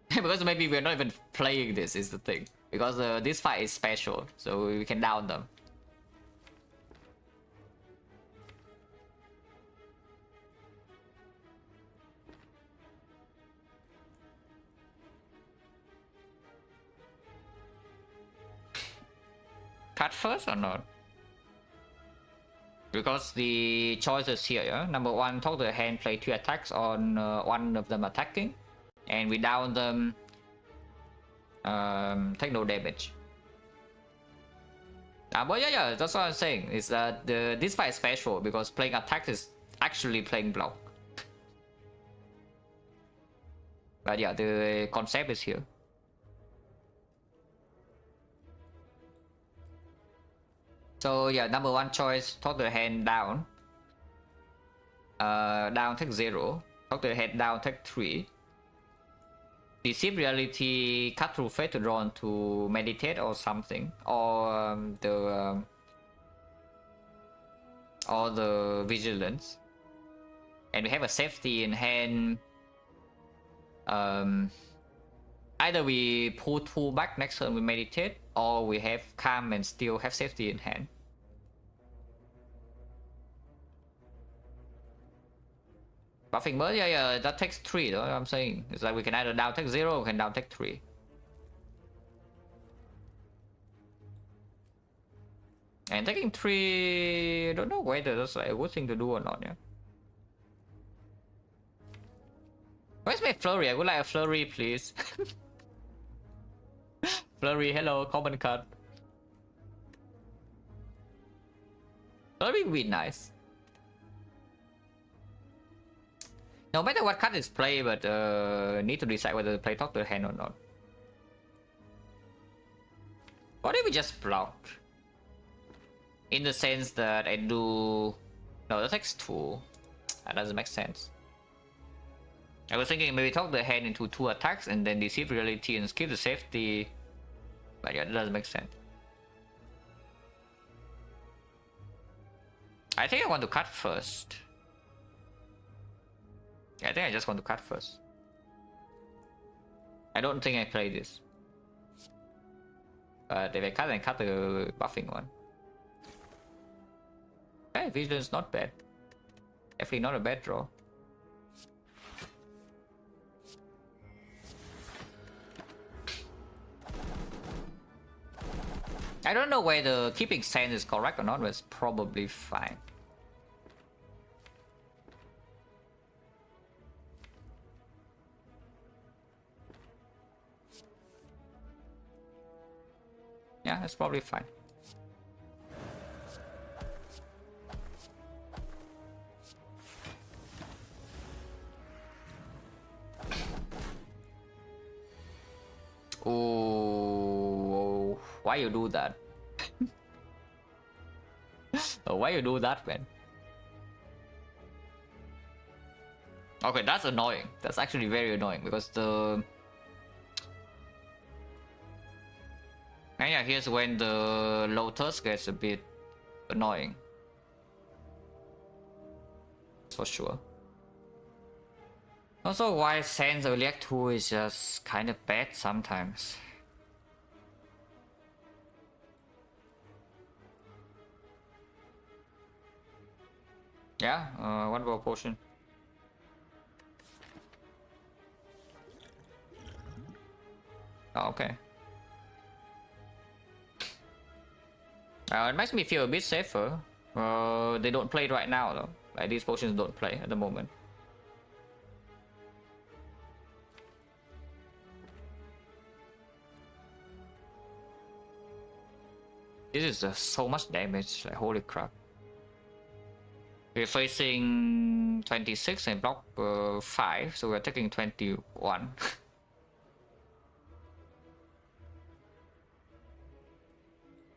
Because maybe we're not even playing this is the thing. Because this fight is special, so we can down them. Cut first or not? Because the choices here, yeah? Number 1, talk to the hand, play 2 attacks on one of them attacking. And we down them, take no damage. But yeah, that's what I'm saying. Is that this fight is special because playing attack is actually playing block. But yeah, the concept is here. So yeah, number one choice, talk the hand down. Down take 0. Talk the hand down take 3. Deceive reality, cut through fate to draw to meditate or something. Or the vigilance. And we have a safety in hand. Either we pull 2 back next turn we meditate, or we have calm and still have safety in hand. Buffing mới, yeah, that takes 3 though, I'm saying. It's like we can either down take 0 or we can down take 3. And taking 3, I don't know whether that's like a good thing to do or not, yeah. Where's my flurry? I would like a flurry, please. Flurry, hello, common cut. Flurry would be nice. No matter what card is played, but need to decide whether to play talk to the hand or not. What if we just block? In the sense that I do... No, that takes 2. That doesn't make sense. I was thinking maybe talk the hand into 2 attacks and then deceive reality and skip the safety. But yeah, that doesn't make sense. I think I want to cut first. I think I just want to cut first. I don't think I play this. But if I cut, then cut the buffing one. Okay, vigilance not bad. Definitely not a bad draw. I don't know whether keeping sand is correct or not, but it's probably fine. Yeah, that's probably fine. Oh, why you do that? Oh, why you do that, man? Okay, that's annoying. That's actually very annoying because the... And yeah, here's when the Lotus gets a bit annoying. For sure. Also, why Sans React 2 is just kind of bad sometimes. Yeah, one more potion. Oh, okay. It makes me feel a bit safer. They don't play right now though. Like these potions don't play at the moment. This is so much damage, like holy crap. We're facing 26 and block 5, so we're taking 21.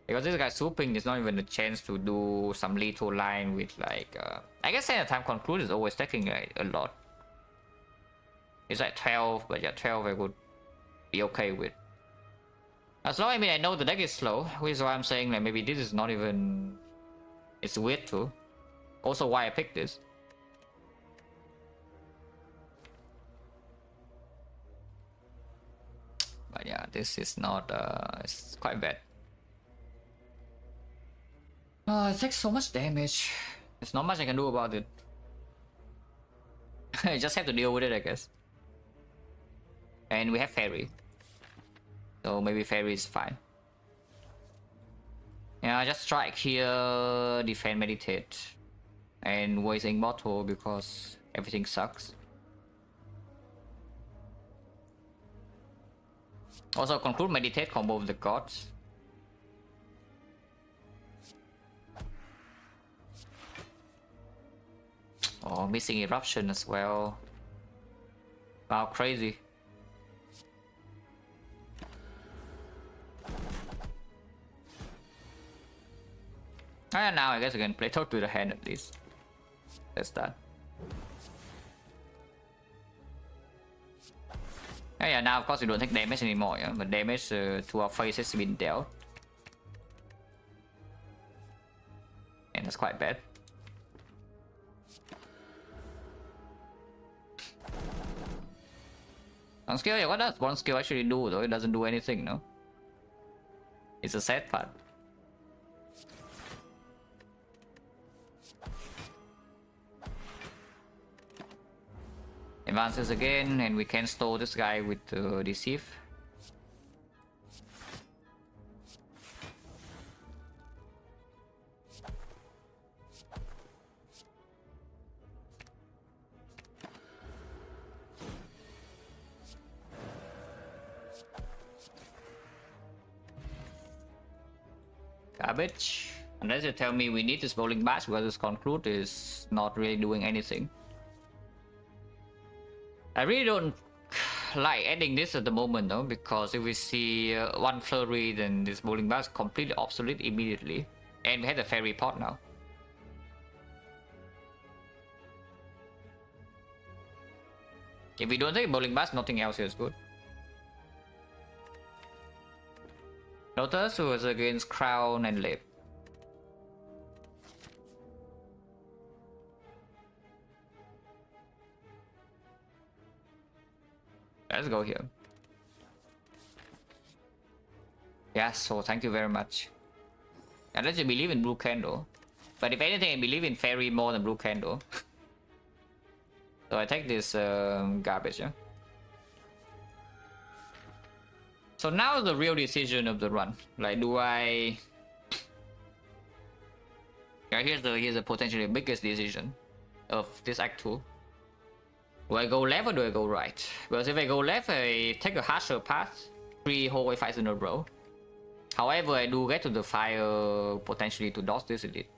Because this guy swooping is not even a chance to do some lethal line with like... I guess at the time conclude is always taking like, a lot. It's like 12, but yeah, 12 I would be okay with. As long as I know the deck is slow, which is why I'm saying like maybe this is not even... It's weird too. Also why I picked this. But yeah, this is not... it's quite bad. Oh, it takes so much damage. There's not much I can do about it. I just have to deal with it, I guess. And we have Fairy. So maybe Fairy is fine. Yeah, just strike here, defend, meditate. And waste Immortal because everything sucks. Also conclude meditate combo with the gods. Oh, missing eruption as well. Wow, crazy. And now I guess I can play talk to the hand at least. That's that. Yeah, now of course we don't take damage anymore, yeah? But damage to our face has been dealt. And that's quite bad. One skill, yeah, what does one skill actually do though? It doesn't do anything, no? It's a sad part. Advances again, and we can stall this guy with Deceive. Garbage. Unless you tell me we need this bowling bash because this conclude is not really doing anything. I really don't like adding this at the moment though, because if we see one flurry, then this bowling bash is completely obsolete immediately. And we had a fairy pot now. If we don't take bowling bash, nothing else is good. Lotus was against Crown and Lip. Let's go here. Yes, so thank you very much. Unless you believe in Blue Candle. But if anything, I believe in Fairy more than Blue Candle. So I take this garbage, yeah? So now is the real decision of the run. Like, do I... Yeah, here's the potentially biggest decision of this Act 2. Do I go left or do I go right? Because if I go left, I take a harsher path, 3 hallway fights in a row. However, I do get to the fire potentially to dodge this elite.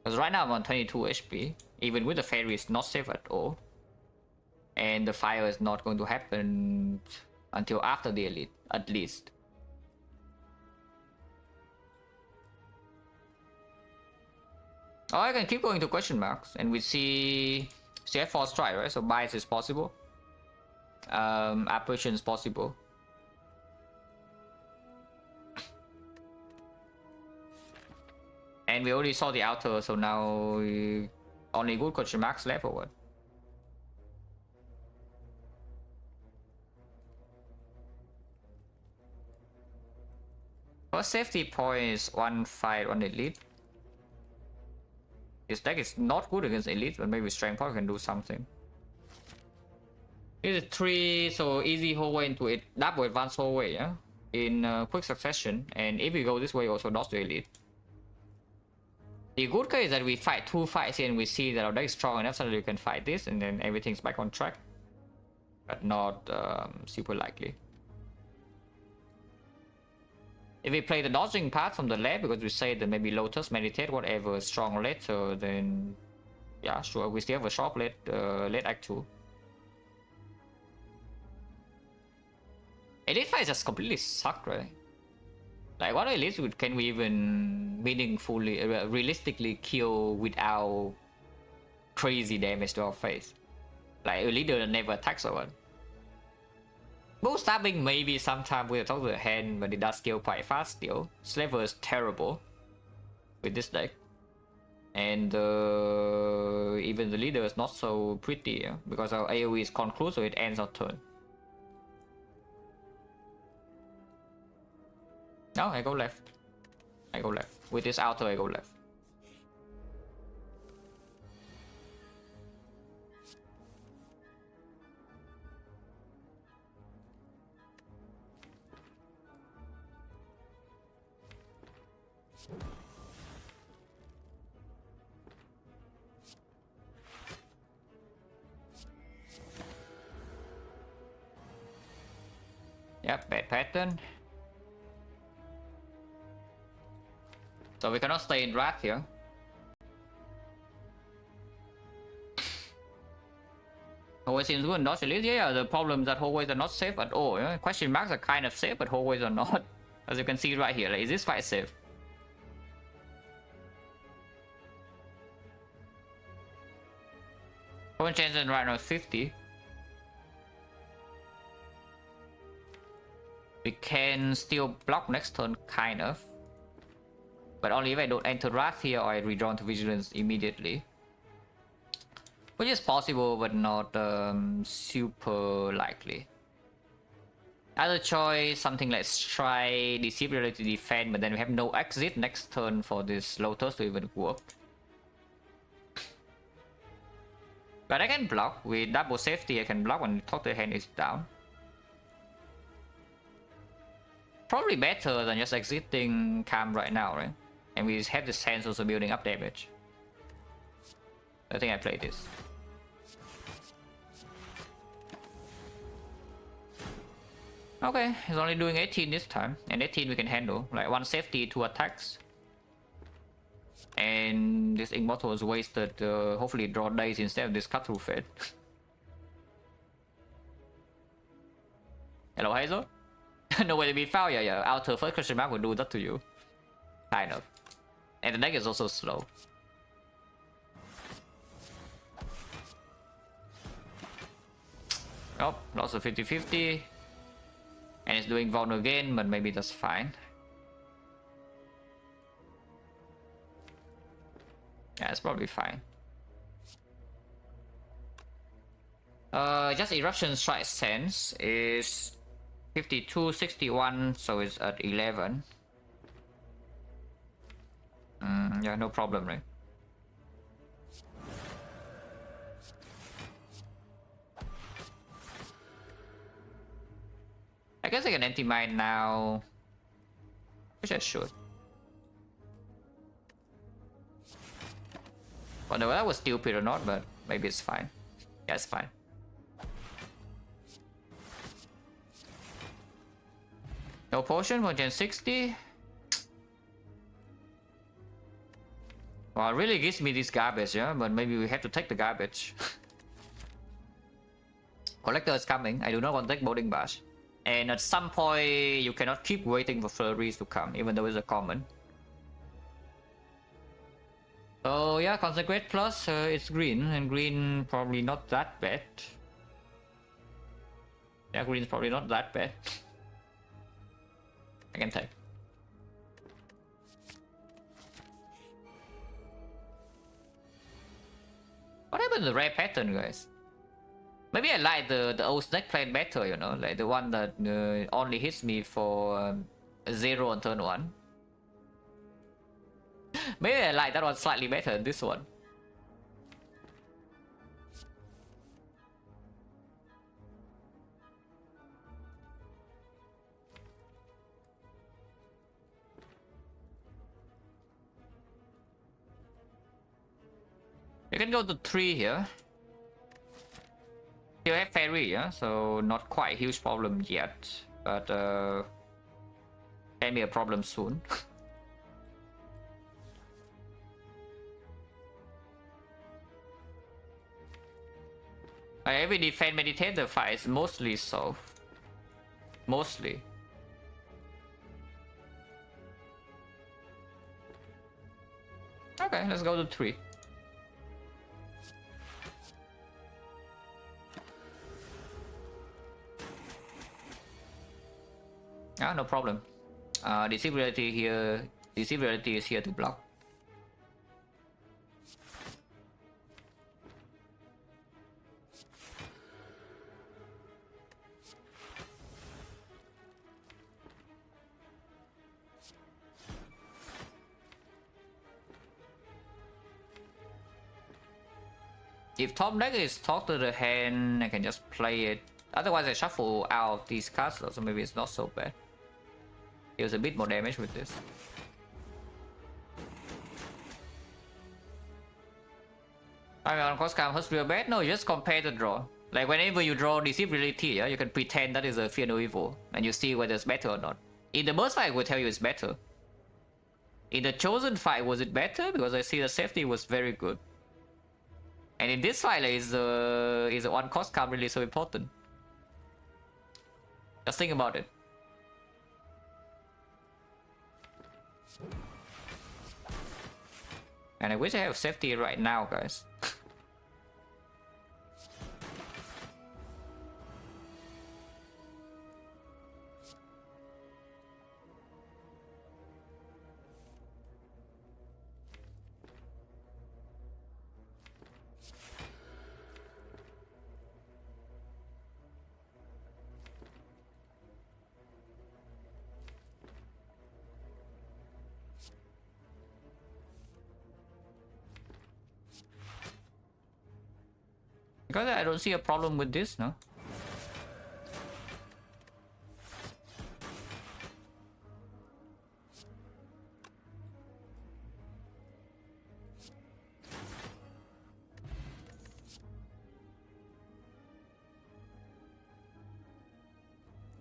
Because right now I'm on 22 HP, even with the fairy is not safe at all. And the fire is not going to happen until after the elite, at least. Or I can keep going to question marks, and we see CF Force Strike, right? So bias is possible. Apparition is possible. And we already saw the outer, so now only good question marks left or what? First safety point is 1 fight, 1 elite. This deck is not good against elite, but maybe strength power can do something. This is 3, so easy hallway into it, double advanced hallway, yeah? In quick succession, and if we go this way, also dodge the elite. The good case is that we fight 2 fights here and we see that our deck is strong enough so that we can fight this, and then everything's back on track. But not super likely. If we play the dodging path from the left, because we say that maybe Lotus, Meditate, whatever, strong later, then yeah, sure, we still have a sharp late Act 2. Elite fights just completely suck, right? Like, what elites can we even meaningfully, realistically kill without crazy damage to our face? Like, a leader never attacks someone. Bow stabbing maybe sometime with a top of the hand, but it does kill quite fast still. Slaver is terrible with this deck. And even the leader is not so pretty, yeah? Because our AoE is conclude, so it ends our turn. No, I go left. I go left. With this outer, I go left. Yep, bad pattern. So we cannot stay in rat here. Hallway seems good, not elite. Yeah, the problem is that hallways are not safe at all. Yeah? Question marks are kind of safe, but hallways are not. As you can see right here, like, is this fight safe? One chance and right now 50. We can still block next turn, kind of. But only if I don't enter Wrath here or I redraw to Vigilance immediately. Which is possible, but not super likely. Other choice, something like Strike, Deceive related defense, but then we have no exit next turn for this Lotus to even work. But I can block with double safety. I can block when Total Hand is down. Probably better than just exiting Calm right now, right? And we have the sense also building up damage. I think I played this. Okay, he's only doing 18 this time, and 18 we can handle. Like 1 safety, 2 attacks. And this Immortal is wasted, hopefully draw dice instead of this cut-through fate. Hello Hazel? No way to be found, yeah. Outer first question mark will do that to you. Kind of. And the deck is also slow. Oh, lost a 50-50. And it's doing Vuln again, but maybe that's fine. Yeah, it's probably fine. Just Eruption Strike Sense is 52, 61, so it's at 11. Yeah, no problem, right? I guess I can anti-mine now. Which I should. Wonder whether that was stupid or not, but maybe it's fine. Yeah, it's fine. No potion for Gen 60. Well, it really gives me this garbage, yeah? But maybe we have to take the garbage. Collector is coming. I do not want to take Boarding Bash. And at some point, you cannot keep waiting for flurries to come, even though it's a common. So yeah, Consecrate plus, it's green, and green probably not that bad. Yeah, green's probably not that bad. I can take. What happened to the rare pattern, guys? Maybe I like the old snake plan better, you know, like the one that only hits me for 0 on turn 1. Maybe I like that one slightly better than this one. You can go to 3 here. You have Fairy, yeah, so not quite a huge problem yet, but can be a problem soon. Every defense meditator fight is mostly solved. Mostly. Okay, let's go to 3. Ah, no problem. Deceive Reality here. Deceive Reality is here to block. If top deck is talk to the hand, I can just play it. Otherwise, I shuffle out of these cards, so maybe it's not so bad. Deals a bit more damage with this. I mean, on cost card hurts real bad. No, you just compare the draw. Like whenever you draw Deceive Reality, yeah, you can pretend that is a Fear No Evil, and you see whether it's better or not. In the burst fight, I will tell you it's better. In the chosen fight, was it better? Because I see the safety was very good. And in this fight, is the one cost card really so important? Just think about it. And I wish I have safety right now, guys. Because I don't see a problem with this, no?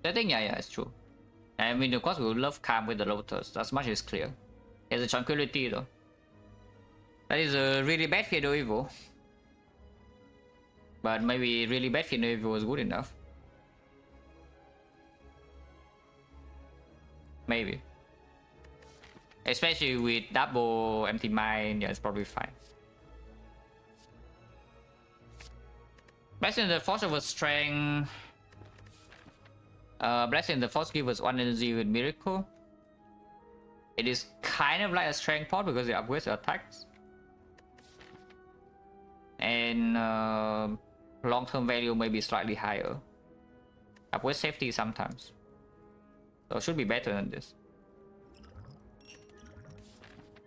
I think, yeah, it's true. I mean, of course, we would love calm with the Lotus. As much as clear. There's a tranquility, though. That is a really bad Fear No Evil. But maybe really bad Fear No Evil was good enough. Maybe. Especially with double empty mind, yeah, it's probably fine. Blessing the Force over Strength. Blessing the Force gives us 1 energy with Miracle. It is kind of like a Strength pot because it upgrades your attacks. And long-term value may be slightly higher. Upgrade safety sometimes. So it should be better than this.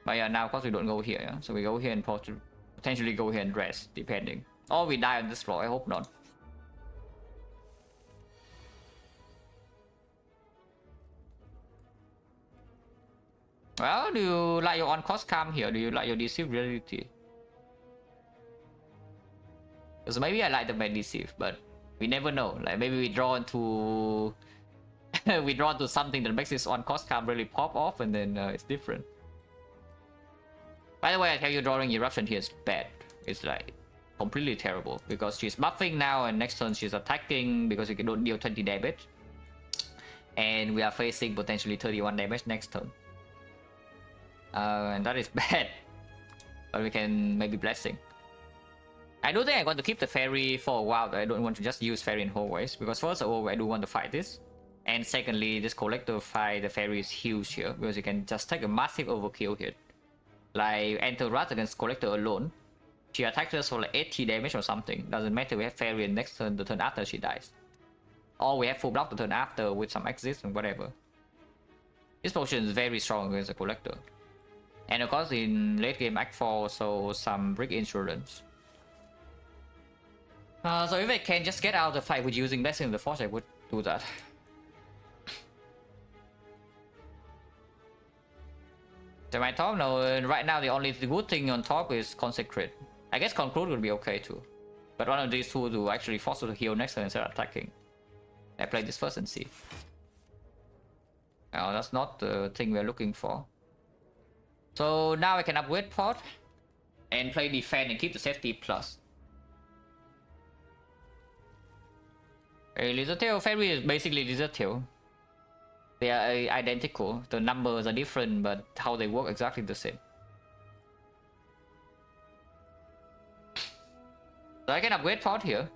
But yeah, now of course we don't go here, yeah? So we go here and potentially go here and rest, depending. Or we die on this floor, I hope not. Well, do you like your on-cost calm here? Do you like your deceive reality? Because maybe I like the bad deceive, but we never know. Like maybe we draw into we draw into something that makes this on-cost calm really pop off, and then it's different. By the way, I tell you, drawing eruption here is bad. It's like completely terrible because she's buffing now, and next turn she's attacking because you can don't deal 20 damage, and we are facing potentially 31 damage next turn. And that is bad. But we can maybe blessing. I do think I'm going to keep the fairy for a while. I don't want to just use fairy in hallways because first of all, I do want to fight this, and secondly, this collector fight the fairy is huge here because you can just take a massive overkill hit. Like enter Wrath against collector alone, she attacks us for like 80 damage or something. Doesn't matter, we have fairy and next turn, the turn after she dies, or we have full block the turn after with some exist and whatever. This potion is very strong against the collector. And of course in late game Act 4 so some brick insurance. So if I can just get out of the fight with using Blessing of the Force, I would do that. So my top, no, right now the only good thing on top is Consecrate. I guess Conclude would be okay too. But one of these two will actually force you to heal next turn instead of attacking. I play this first and see. No, that's not the thing we're looking for. So now I can upgrade pot and play defend and keep the safety plus. A Lizard Tail Fairy is basically Lizard Tail. They are identical. The numbers are different, but how they work exactly the same. So I can upgrade pot here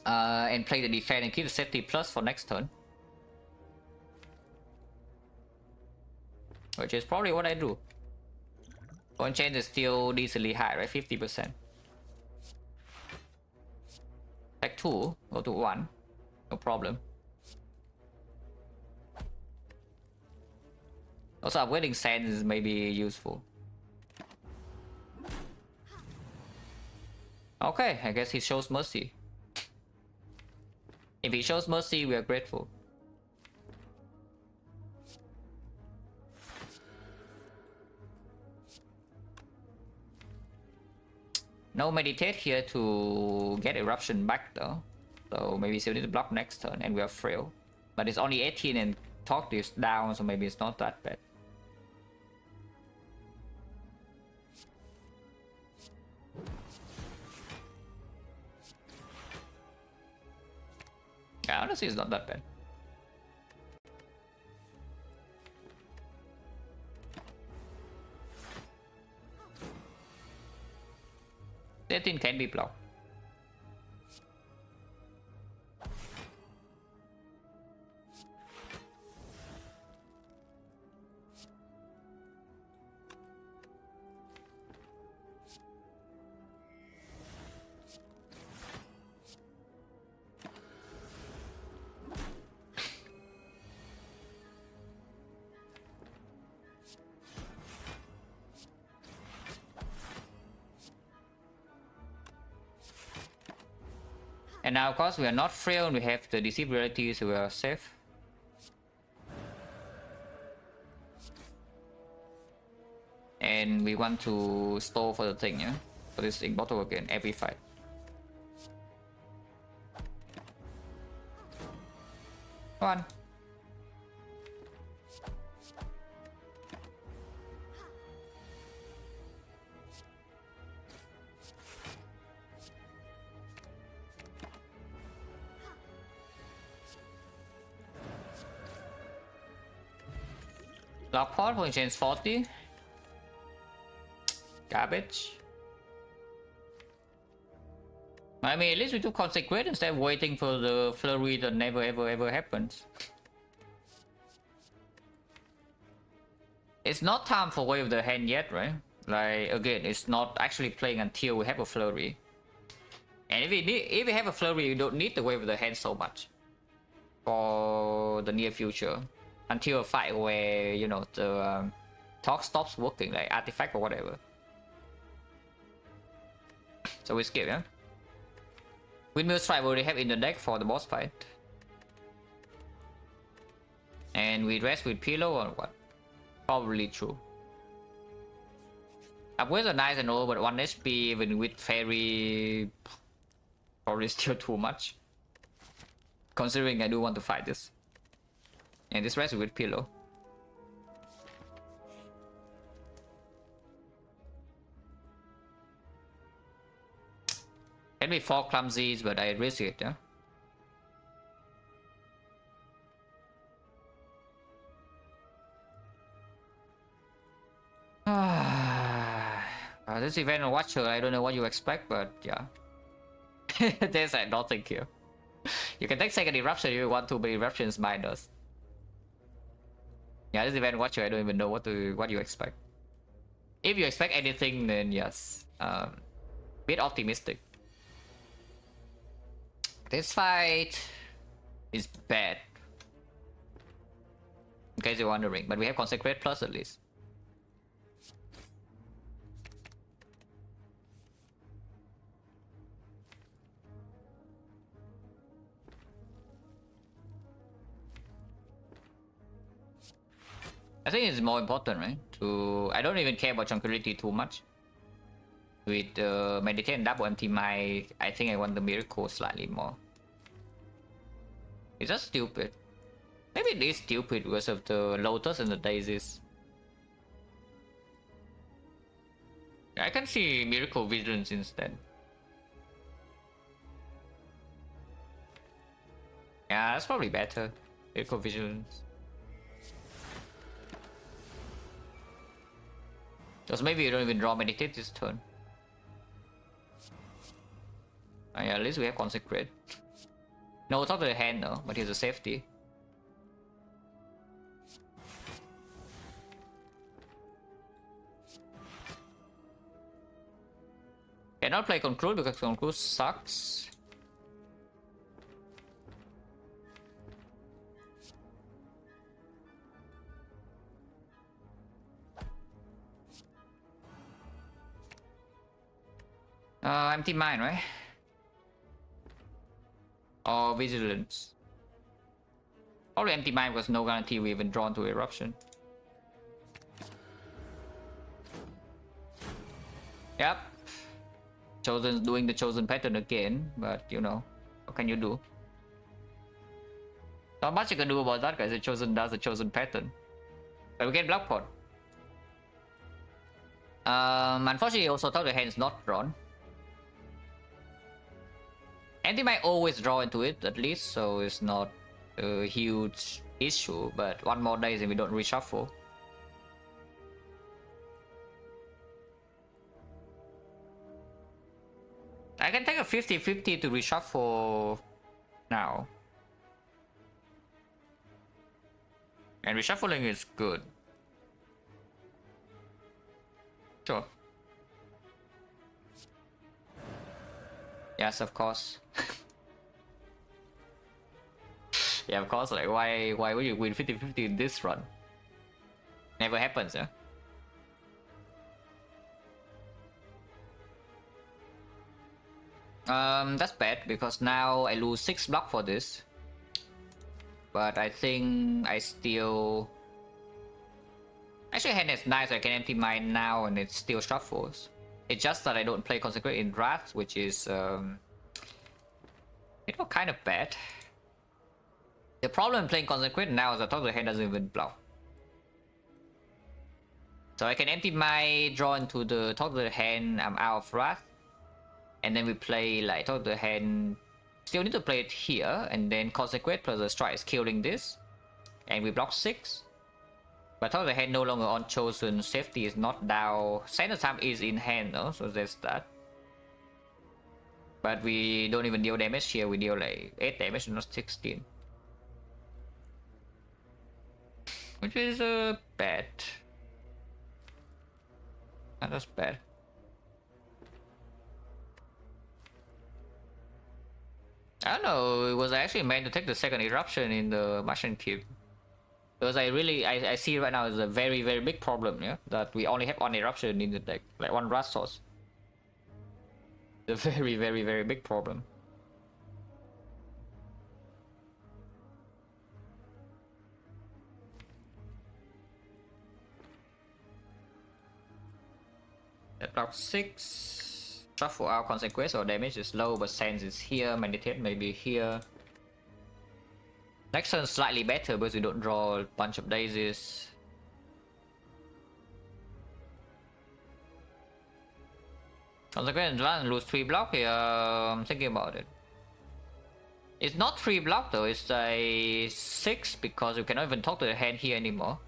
and play the defend and keep the safety plus for next turn. Which is probably what I do. One chance is still decently high, right? 50%. Attack 2, go to 1. No problem. Also, upgrading Sands is maybe useful. Okay, I guess he shows mercy. If he shows mercy, we are grateful. No meditate here to get eruption back though. So maybe still need to block next turn and we are frail. But it's only 18 and talk is down, so maybe it's not that bad. Yeah, honestly it's not that bad. That thing can be blocked. And now of course we are not frail, we have the deceive reality, so we are safe. And we want to store for the thing, yeah? For this ink bottle again, every fight. Come on. Lockport for change 40. Garbage. I mean, at least we took Consecrate instead of waiting for the flurry that never ever happens. It's not time for Wave of the Hand yet, right? Like, again, it's not actually playing until we have a flurry. And if we have a flurry, you don't need the Wave of the Hand so much for the near future. Until a fight where, you know, the talk stops working, like artifact or whatever. So we skip, yeah? Windmill Strike we already have in the deck for the boss fight. And we rest with Pillow or what? Probably true. Upgrades are nice and all, but 1 HP even with Fairy... probably still too much. Considering I do want to fight this. And this rest with Pillow. Can be 4 clumsies, but I risk it, yeah? This event on Watcher, I don't know what you expect, but yeah. There's like nothing here. You can take second eruption if you want to, but eruptions minus. Yeah, this event Watcher, I don't even know what you expect. If you expect anything, then yes. Bit optimistic. This fight is bad. In case you're wondering, but we have Consecrate Plus at least. I think it's more important, right? I don't even care about Tranquility too much. With Meditate and double empty my, I think I want the Miracle slightly more. It's just stupid. Maybe it is stupid because of the Lotus and the Daisies. I can see Miracle Vigilance instead. Yeah, that's probably better. Miracle Vigilance. Because maybe you don't even draw Meditate this turn. Oh yeah, at least we have Consecrate. No, talk to the hand though, but here's a safety. Cannot play Conclude because Conclude sucks. Empty Mind, right? Or Vigilance. Probably Empty Mind was no guarantee we even drawn to Eruption. Yep. Chosen's doing the Chosen pattern again, but you know, what can you do? Not much you can do about that, guys. The Chosen does the Chosen pattern. But we get Blockpot. Unfortunately, also thought the hand's not drawn. Anti might always draw into it at least, so it's not a huge issue. But one more days and we don't reshuffle. I can take a 50-50 to reshuffle now. And reshuffling is good. Sure. Yes, of course. Yeah, of course, like why would you win 50-50 in this run? Never happens, yeah? That's bad because now I lose 6 block for this. But I think I still... Actually, hand is nice, so I can empty mine now and it still shuffles. It's just that I don't play Consecrate in Wrath, which is kind of bad. The problem playing Consecrate now is that top of the hand doesn't even block. So I can empty my draw into the top of the hand, I'm out of Wrath. And then we play like top of the hand, still need to play it here, and then Consecrate plus the strike is killing this. And we block 6. But top of the hand no longer on chosen, safety is not down, center time is in hand though, so there's that. But we don't even deal damage here, we deal like 8 damage, not 16. Which is bad. That's bad. I don't know, it was actually meant to take the second eruption in the Martian cube. Because I see right now is a very, very big problem, yeah? That we only have one eruption in the deck, like one rat source. It's a very, very, very big problem. That block 6. Shuffle out Consequence, or damage is low, but sense is here, meditate maybe here. Next turn slightly better because we don't draw a bunch of daisies. Consequence lose 3 block here. I'm thinking about it. It's not 3 block though, it's a 6 because you cannot even talk to the hand here anymore.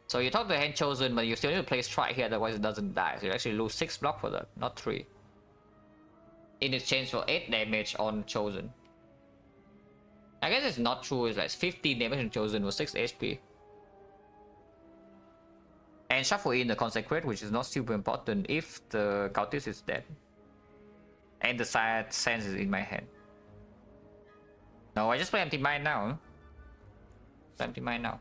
So you talk to the hand chosen, but you still need to play strike here, otherwise it doesn't die. So you actually lose 6 block for that, not 3. In exchange for 8 damage on chosen. I guess it's not true, it's like 15 damage on chosen with 6 HP. And shuffle in the Consecrate, which is not super important if the Cultist is dead. And the side sense is in my hand. No, I just play empty mine now. Play empty mine now.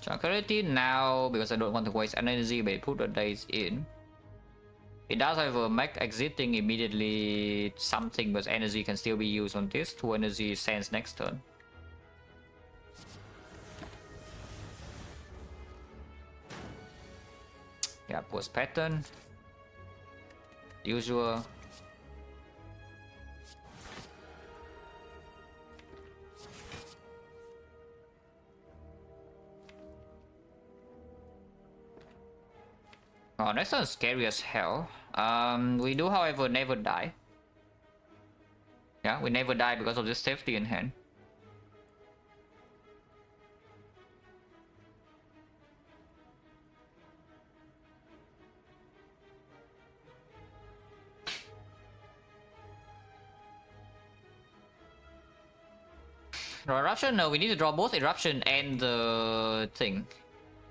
Tranquility now, because I don't want to waste energy, but put the days in. It does however make exiting immediately something, but energy can still be used on this. 2 energy sense next turn. Yeah, post pattern. Usual. Oh, next one is scary as hell. We do, however, never die. Yeah, we never die because of this safety in hand. Draw eruption? No, we need to draw both eruption and the thing.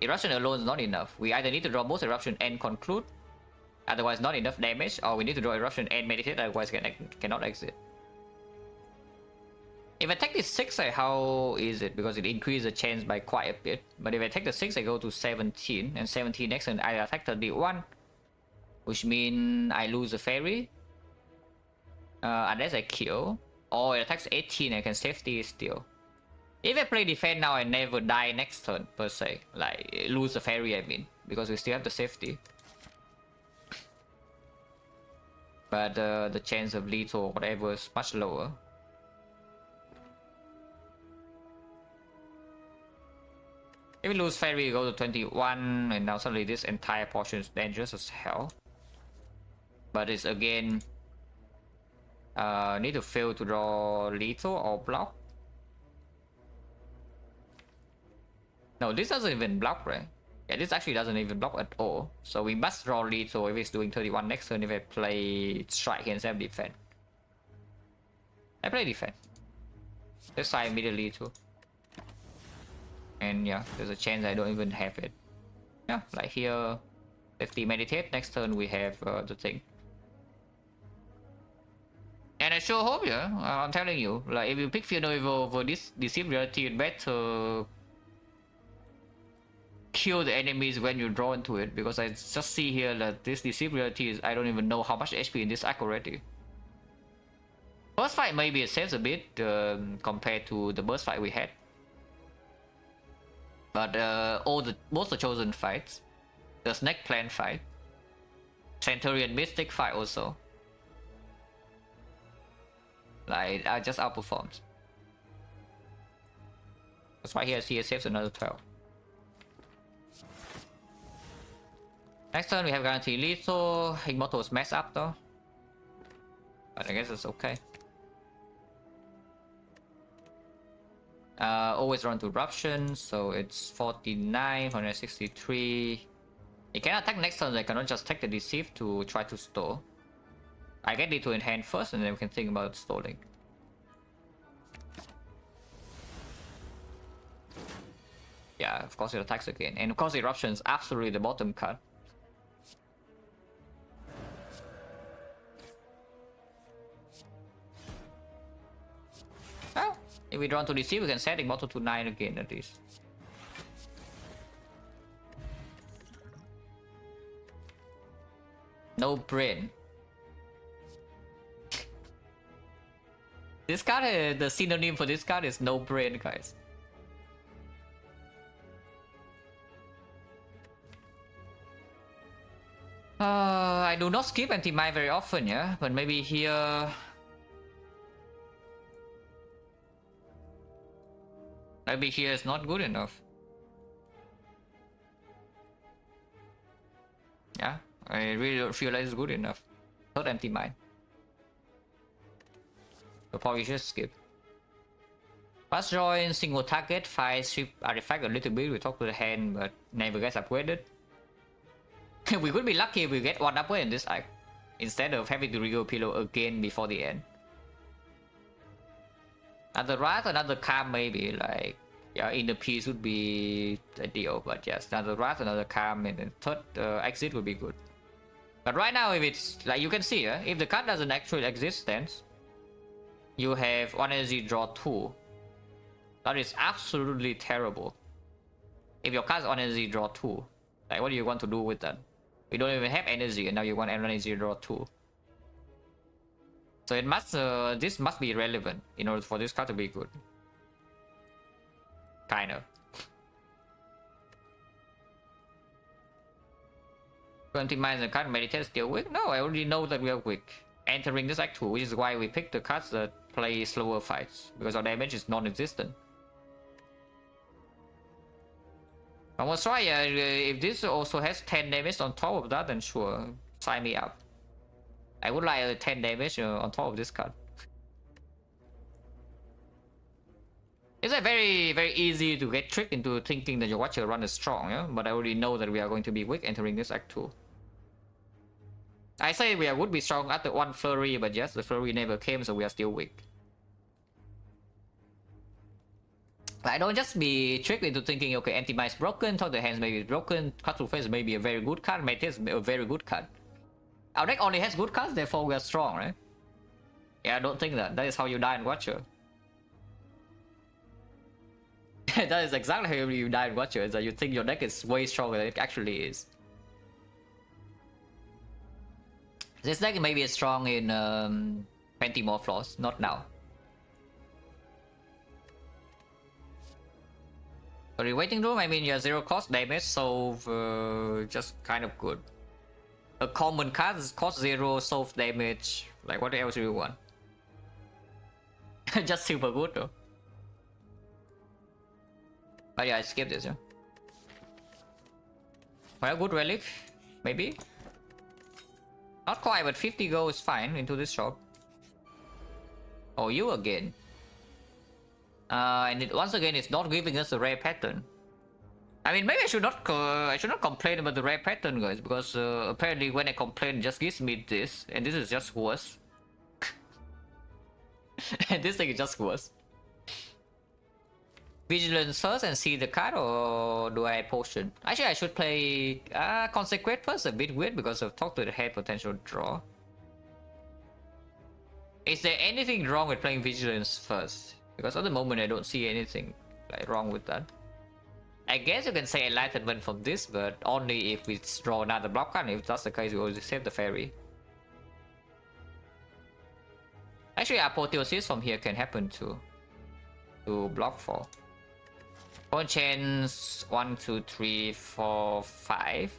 Eruption alone is not enough. We either need to draw both eruption and conclude, otherwise not enough damage, or we need to draw eruption and meditate, otherwise cannot exit. If I take this 6, how is it? Because it increases the chance by quite a bit. But if I take the 6, I go to 17, and 17 next turn I attack 31, which means I lose a fairy, unless I kill, or it attacks 18, I can safety still. If I play defense now, I never die next turn, per se. Like, lose a fairy, I mean. Because we still have the safety. But the chance of lethal or whatever is much lower. If we lose fairy, we go to 21, and now suddenly this entire portion is dangerous as hell. But it's again... need to fail to draw lethal or block. No, this doesn't even block, right? Yeah, this actually doesn't even block at all. So we must draw lethal if it's doing 31 next turn if I play strike here instead of defense. I play defense. This side immediately too. And yeah, there's a chance I don't even have it. Yeah, like here, 50 meditate. Next turn we have the thing. And I sure hope, yeah, I'm telling you, like if you pick Fear Novel over this Deceive Reality, it better kill the enemies when you draw into it, because I just see here that this Deceive Reality is, I don't even know how much HP in this act already. First fight maybe it saves a bit compared to the burst fight we had. But both the chosen fights, the Snake Plant fight, Centurion Mystic fight also, like I just outperformed. That's why here see it saves another 12. Next turn we have Guarantee Lethal. Immortals mess up though, but I guess it's okay. Always run to Eruption, so it's 49, 163. You can attack next turn, I cannot just take the Deceive to try to store. I get it to in hand first, and then we can think about stalling. Yeah, of course it attacks again. And of course Eruption is absolutely the bottom card. Well, if we draw to Deceive, we can set Immortal to 9 again at least. No brain. This card, the synonym for this card is no brain, guys. I do not skip anti-mine very often, yeah, but maybe here. Maybe here is not good enough. Yeah, I really don't feel like it's good enough. Not anti-mine. So probably just skip. Fast join, single target, 5 strip artifact a little bit, we talk to the hand, but never gets upgraded. We could be lucky if we get one upgrade in this act, instead of having to rego pillow again before the end. Another Wrath, another Calm maybe, like, yeah, in the piece would be ideal, but yes, another Wrath, another Calm, and then third exit would be good. But right now, if it's, like you can see, if the card doesn't actually exist, then you have 1 energy draw 2. That is absolutely terrible. If your card's 1 energy draw 2, like what do you want to do with that? You don't even have energy, and now you want energy draw 2. So it must, this must be relevant in order for this card to be good. Kind of. 20 mines and card meditate still weak? No, I already know that we are weak. Entering this act 2, which is why we pick the cards that play slower fights, because our damage is non-existent. I was try, if this also has 10 damage on top of that, then sure, sign me up. I would like 10 damage on top of this card. It's like very easy to get tricked into thinking that your watcher run is strong, yeah? But I already know that we are going to be weak entering this act 2. I say we would be strong after one flurry, but yes, the flurry never came, so we are still weak. I don't just be tricked into thinking, okay, anti-mine is broken, Talk the Hands maybe is broken, Cut to Face may be a very good card, Meditate is a very good card. Our deck only has good cards, therefore we are strong, right? Yeah, I don't think that. That is how you die in Watcher. That is exactly how you die in Watcher, is that you think your deck is way stronger than it actually is. This deck maybe is strong in 20 more floors, not now. For the waiting room, I mean, your 0 cost damage, so just kind of good. A common card cost 0, solve damage. Like, what else do you want? Just super good though. But yeah, I skipped this, yeah. Well, good relic, maybe. Not quite, but 50 gold is fine into this shop. Oh, you again. And once again, it's not giving us a rare pattern. I mean, maybe I should not complain about the rare pattern, guys, because apparently when I complain, it just gives me this, and this is just worse. And this thing is just worse. Vigilance first and see the card, or do I potion? Actually, I should play Consecrate first. A bit weird because of Talk to the Head potential draw. Is there anything wrong with playing Vigilance first? Because at the moment I don't see anything like wrong with that. I guess you can say Enlightenment from this, but only if we draw another block card. If that's the case, we will save the fairy. Actually, Apotheosis from here can happen too. To block 4. One chance 1, 2, 3, 4, 5.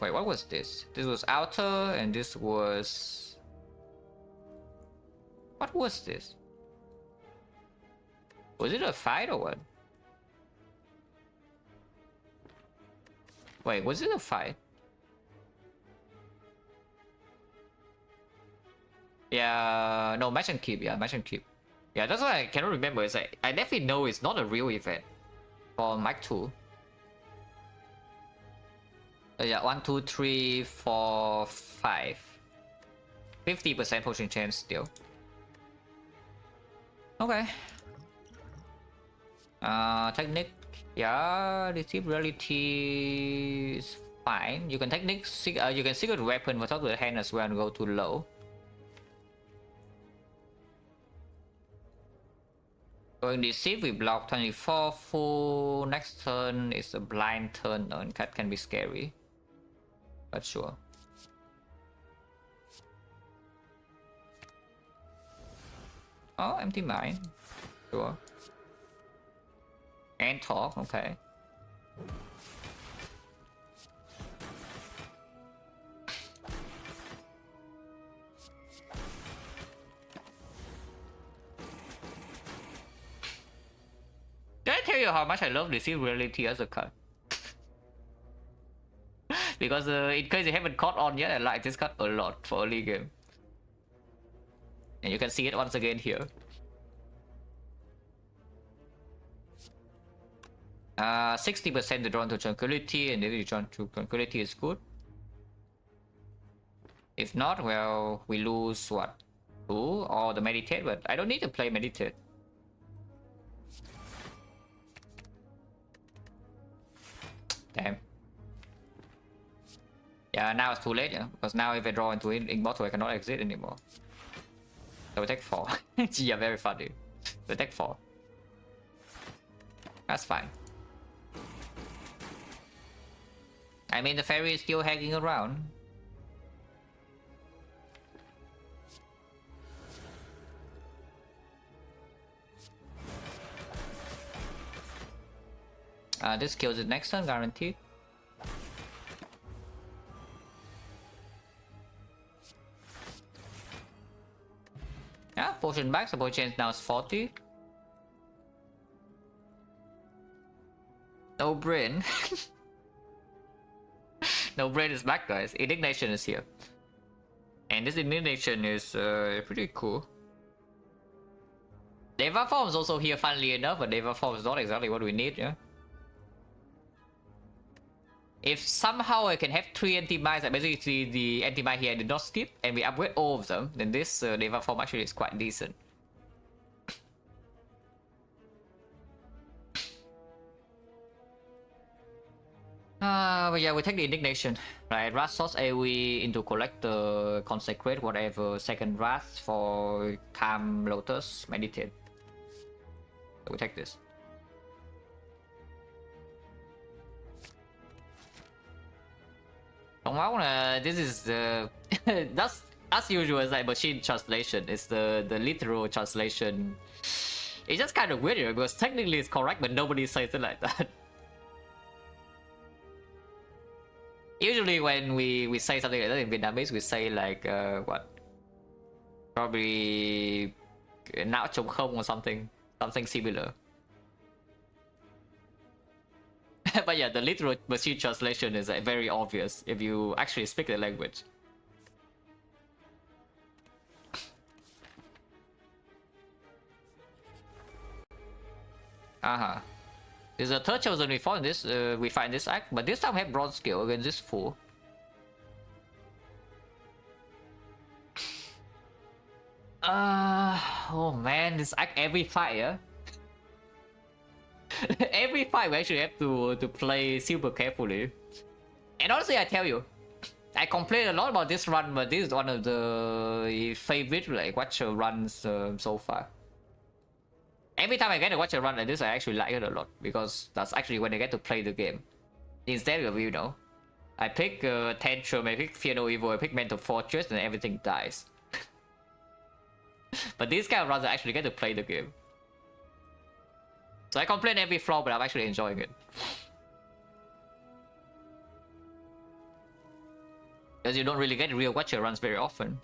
Wait, what was this? This was outer, and this was. What was this? Was it a fight or what? Wait, was it a fight? Yeah, no, match and keep. Yeah, match and keep. Yeah, that's why I cannot remember. It's like, I definitely know it's not a real event for Mike 2. Yeah, 1, 2, 3, 4, 5. 50% potion chance still. Okay. Technique. Yeah, receive reality is fine. You can technique. You can secret weapon without the hand as well and go too low. Going deceive, we block 24 full. Next turn is a blind turn, and that can be scary. But sure. Oh, empty mind. Sure. And talk, okay. Did I tell you how much I love Deceive Reality as a card? Because in case you haven't caught on yet, I like this card a lot for early game. And you can see it once again here. 60% to draw into Tranquility, and if you draw into Tranquility is good. If not, well, we lose what? 2 or the Meditate, but I don't need to play Meditate. Damn. Yeah, now it's too late, yeah? Because now if I draw into Ink Bottle, I cannot exit anymore. So we take 4. Yeah, very funny. We take 4. That's fine. I mean, the fairy is still hanging around. This kills it next turn, guaranteed. Yeah, potion back, so potion now is 40. No brain. No brain is back, guys. Indignation is here. And this indignation is pretty cool. Deva form is also here, funnily enough, but Deva form is not exactly what we need, yeah? If somehow I can have 3 anti-mines, I basically see the anti-mine here I did not skip, and we upgrade all of them, then this Deva form actually is quite decent. But yeah, we take the indignation. Right, Wrath Source AoE into Collector, Consecrate, whatever, second Wrath for Calm Lotus, Meditate. So we take this. This is the that's as usual as like machine translation. It's the literal translation. It's just kind of weird because technically it's correct, but nobody says it like that. Usually when we say something like that in Vietnamese, we say like what? Probably não trống không or something similar. But yeah, the literal machine translation is very obvious if you actually speak the language. There's a third chosen we find this act, but this time we have bronze skill against this fool. Oh man, man, this every fight, yeah? Every fight we actually have to play super carefully. And honestly, I tell you, I complain a lot about this run, but this is one of the favorite like watcher runs so far. Every time I get to watch a run like this, I actually like it a lot because that's actually when I get to play the game. Instead of, you know, I pick Tantrum, I pick Fear No Evil, I pick Mental Fortress, and everything dies. But these kind of runs I actually get to play the game. So I complain every flaw, but I'm actually enjoying it. Because you don't really get real watcher runs very often.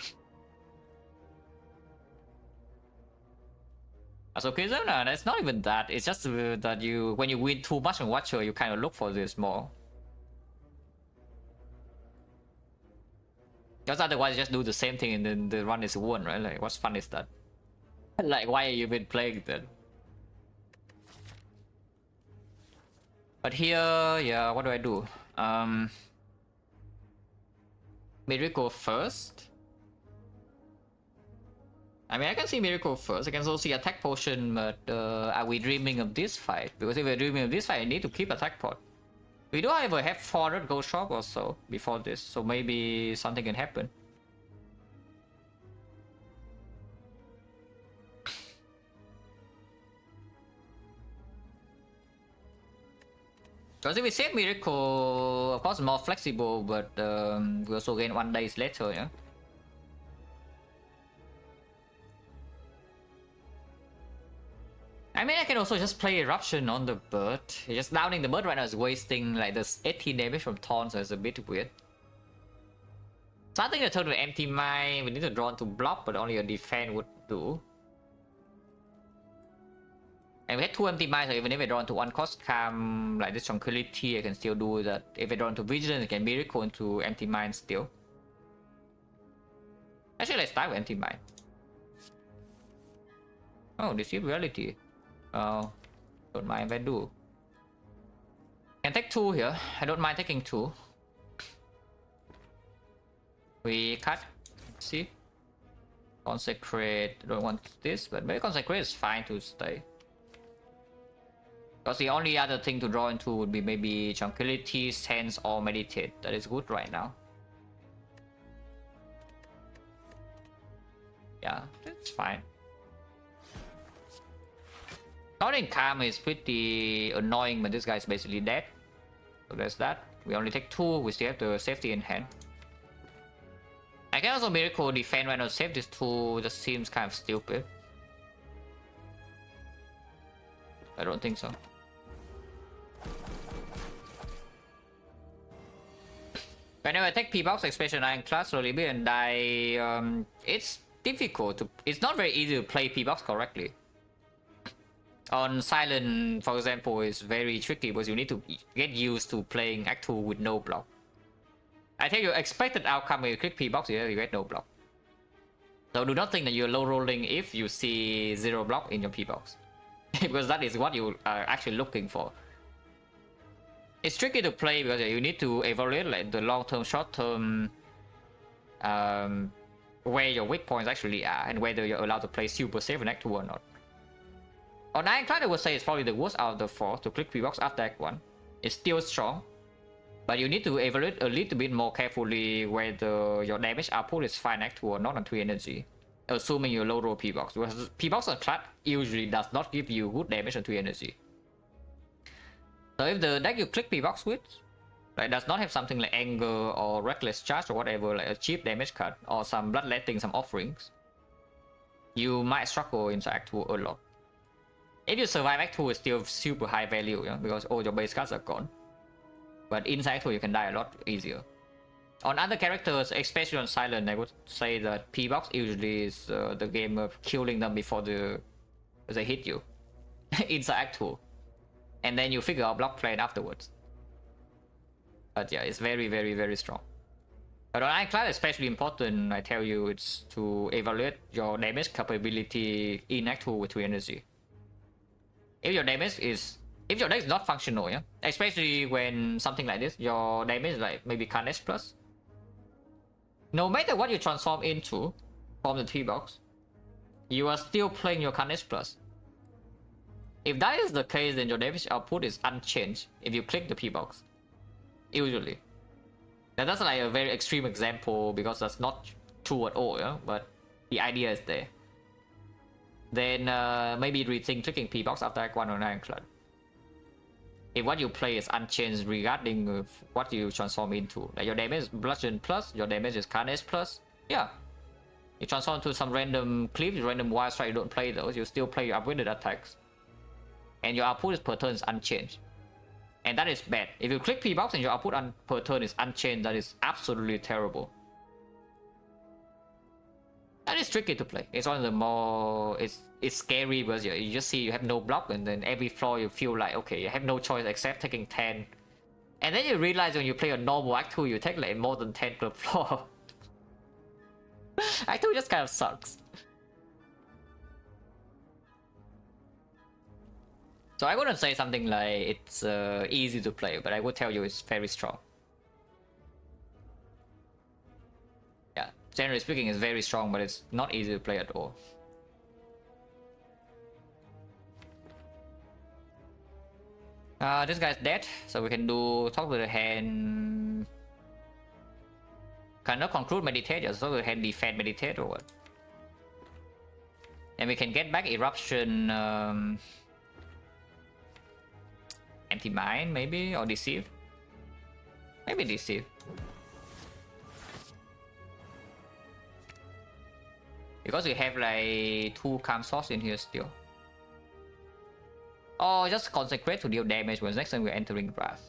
That's okay, so no, it's not even that. It's just that when you win too much on watcher, you kind of look for this more. Because otherwise, you just do the same thing and then the run is won, right? Like, what's fun is that? Like, why are you even playing that? But here, yeah, what do I do? Miracle first. I mean, I can see Miracle first. I can also see Attack Potion, but are we dreaming of this fight? Because if we're dreaming of this fight, I need to keep Attack Pot. We do, however, have 400 gold shop or so before this, so maybe something can happen. Because if we save Miracle, of course, more flexible, but we also gain 1 day later, yeah? I mean, I can also just play Eruption on the bird. Just downing the bird right now is wasting like this 18 damage from Taunt, so it's a bit weird. So I think the turn with Empty Mind, we need to draw into block, but only a defense would do. And we had 2 Empty Minds, so even if I draw into 1 cost Calm, like this Tranquility, I can still do that. If I draw into Vigilance, I can Miracle into Empty Mind still. Actually, let's start with Empty Mind. Oh, Deceive Reality. Oh, don't mind if I do. Can take 2 here. I don't mind taking 2. We cut. See? Consecrate. Don't want this, but maybe Consecrate is fine to stay. Because the only other thing to draw into would be maybe Tranquility, Sense, or Meditate. That is good right now. Yeah, that's fine. Starting Calm is pretty annoying, but this guy's basically dead. So there's that. We only take 2, we still have the safety in hand. I can also Miracle defend when I save this 2, just seems kind of stupid. I don't think so. Whenever I take P-Box, especially in class slowly bit and die, it's difficult to... It's not very easy to play P-Box correctly. On Silent, for example, it's very tricky because you need to get used to playing Act 2 with no block. I tell you, expected outcome when you click P-Box, you get no block. So do not think that you're low rolling if you see 0 block in your P-Box. Because that is what you are actually looking for. It's tricky to play because you need to evaluate like the long-term, short-term, where your weak points actually are and whether you're allowed to play super safe in Act 2 or not. On Ironclad, I would say it's probably the worst out of the 4 to click P-Box after Act 1. It's still strong, but you need to evaluate a little bit more carefully whether your damage output is fine Act 2 or not on 3 energy. Assuming you low roll P-Box, because P-Box on Clad usually does not give you good damage on 3 energy. So if the deck you click P-Box with like does not have something like Anger or Reckless Charge or whatever, like a cheap damage card or some Bloodletting, some offerings, you might struggle into Act 2 a lot. If you survive Act 2, it's still super high value, yeah? Because all your base cards are gone. But inside Act 2, you can die a lot easier. On other characters, especially on Silent, I would say that P-Box usually is the game of killing them before they hit you inside Act 2. And then you figure out block plan afterwards. But yeah, it's very, very, very strong. But on Ironclad, especially important, I tell you, it's to evaluate your damage capability in Act 2 with 3 energy. If your damage is not functional, yeah, especially when something like this, your damage is like maybe Carnage plus. No matter what you transform into from the T-Box, you are still playing your Carnage Plus. If that is the case, then your damage output is unchanged if you click the P box. Usually. Now that's like a very extreme example because that's not true at all, yeah? But the idea is there. Then maybe rethink clicking P box after Act 1 or 9 club. If what you play is unchanged regarding what you transform into, like your damage is bludgeon plus, your damage is carnage plus, yeah. You transform to some random cleave, random wild strike, you don't play those, you still play your upgraded attacks. And your output per turn is unchanged. And that is bad. If you click P box and your output per turn is unchanged, that is absolutely terrible. That is tricky to play. It's one of the more... It's scary because you just see you have no block, and then every floor you feel like, okay, you have no choice except taking 10. And then you realize when you play a normal Act 2, you take like more than 10 per floor. Act 2 just kind of sucks. So I wouldn't say something like it's easy to play, but I would tell you it's very strong. Yeah, generally speaking, it's very strong, but it's not easy to play at all. This guy's dead, so we can do talk to the hand. Cannot conclude meditate, just talk to the hand defend meditate or what? And we can get back eruption, empty mind maybe, or deceive. Maybe deceive. Because we have like 2 calm source in here still. Or just consecrate to deal damage when next time we're entering wrath.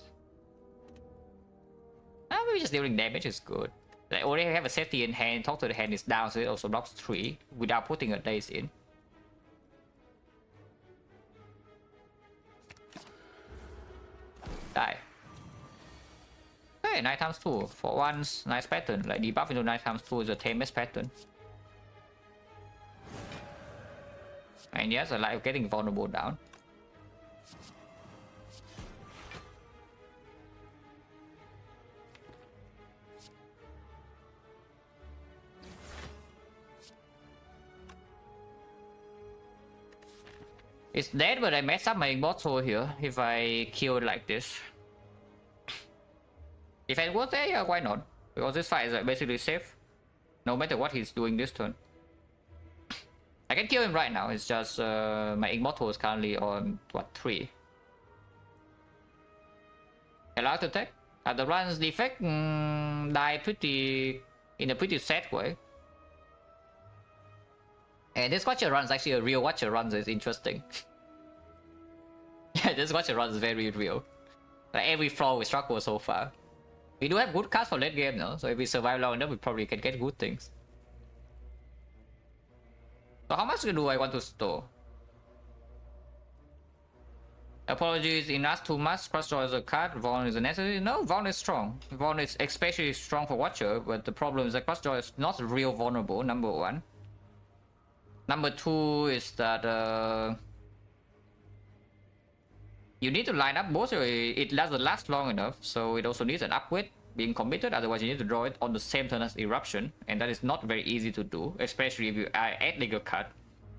Maybe just dealing damage is good. Like already have a safety in hand, talk to the hand is down, so it also blocks 3 without putting a daze in. Die. Hey, 9 times 2. For once, nice pattern. Like debuff into 9 times 2 is the tamest pattern. And yes, I like getting vulnerable down. It's dead, but I messed up my immortal here if I kill it like this. If I was there, yeah, why not? Because this fight is like basically safe. No matter what he's doing this turn. I can kill him right now, it's just my immortal is currently on, what, 3. Allowed to attack? The run's defect die in a pretty sad way. And this Watcher run is actually a real Watcher run, so it's interesting. Yeah, this Watcher run is very real. Like every flaw we struggle so far. We do have good cards for late game now, so if we survive long enough, we probably can get good things. So how much do I want to store? Apologies, in us too much. Crossdraw is a card, Vaughn is a necessary. No, Vaughn is strong. Vaughn is especially strong for Watcher, but the problem is that Crossdraw is not real vulnerable, number 1. Number 2 is that you need to line up both, so it doesn't last long enough, so it also needs an upgrade being committed, otherwise you need to draw it on the same turn as Eruption, and that is not very easy to do, especially if you are adding a card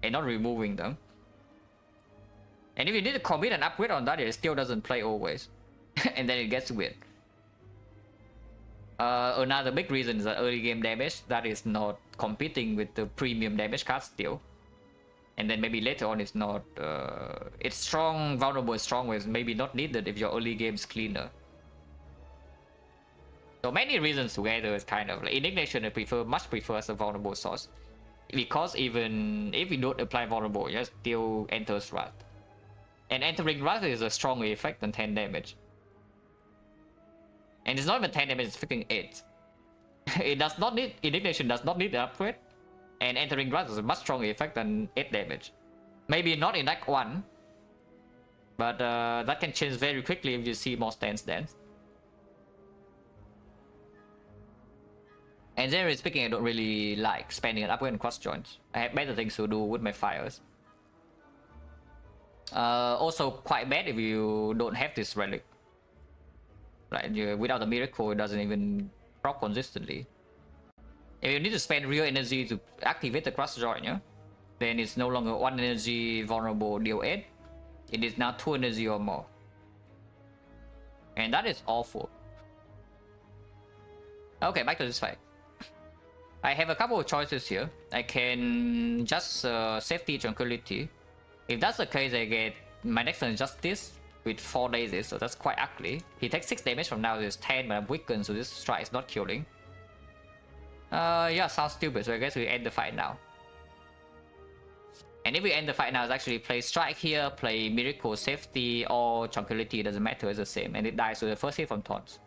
and not removing them. And if you need to commit an upgrade on that, it still doesn't play always. And then it gets weird. Another big reason is that early game damage that is not competing with the premium damage cards still. And then maybe later on it's not... it's strong, vulnerable, strong ways maybe not needed if your early game's cleaner. So many reasons together is kind of like Indignation I much prefer as a vulnerable source. Because even if you don't apply vulnerable, you still enters Wrath. And entering Wrath is a stronger effect than 10 damage. And it's not even 10 damage, it's freaking 8. It does not need... Indignation does not need the upgrade. And entering Wrath is a much stronger effect than 8 damage. Maybe not in Act 1. But that can change very quickly if you see more stance dance. And generally speaking, I don't really like spending an upgrade on cross joints. I have better things to do with my fires. Also quite bad if you don't have this relic. Right, without the miracle, it doesn't even proc consistently. If you need to spend real energy to activate the cross joint, yeah? then it's no longer 1 energy vulnerable deal 8. It is now 2 energy or more. And that is awful. Okay, back to this fight. I have a couple of choices here. I can just safety tranquility. If that's the case, I get my next turn is just this with 4 daisies, so that's quite ugly. He takes 6 damage from now, there's 10, but I'm weakened, so this strike is not killing. Yeah, sounds stupid, so I guess we end the fight now. And if we end the fight now, it's actually play strike here, play miracle, safety, or tranquility, doesn't matter, it's the same. And it dies with the first hit from taunts.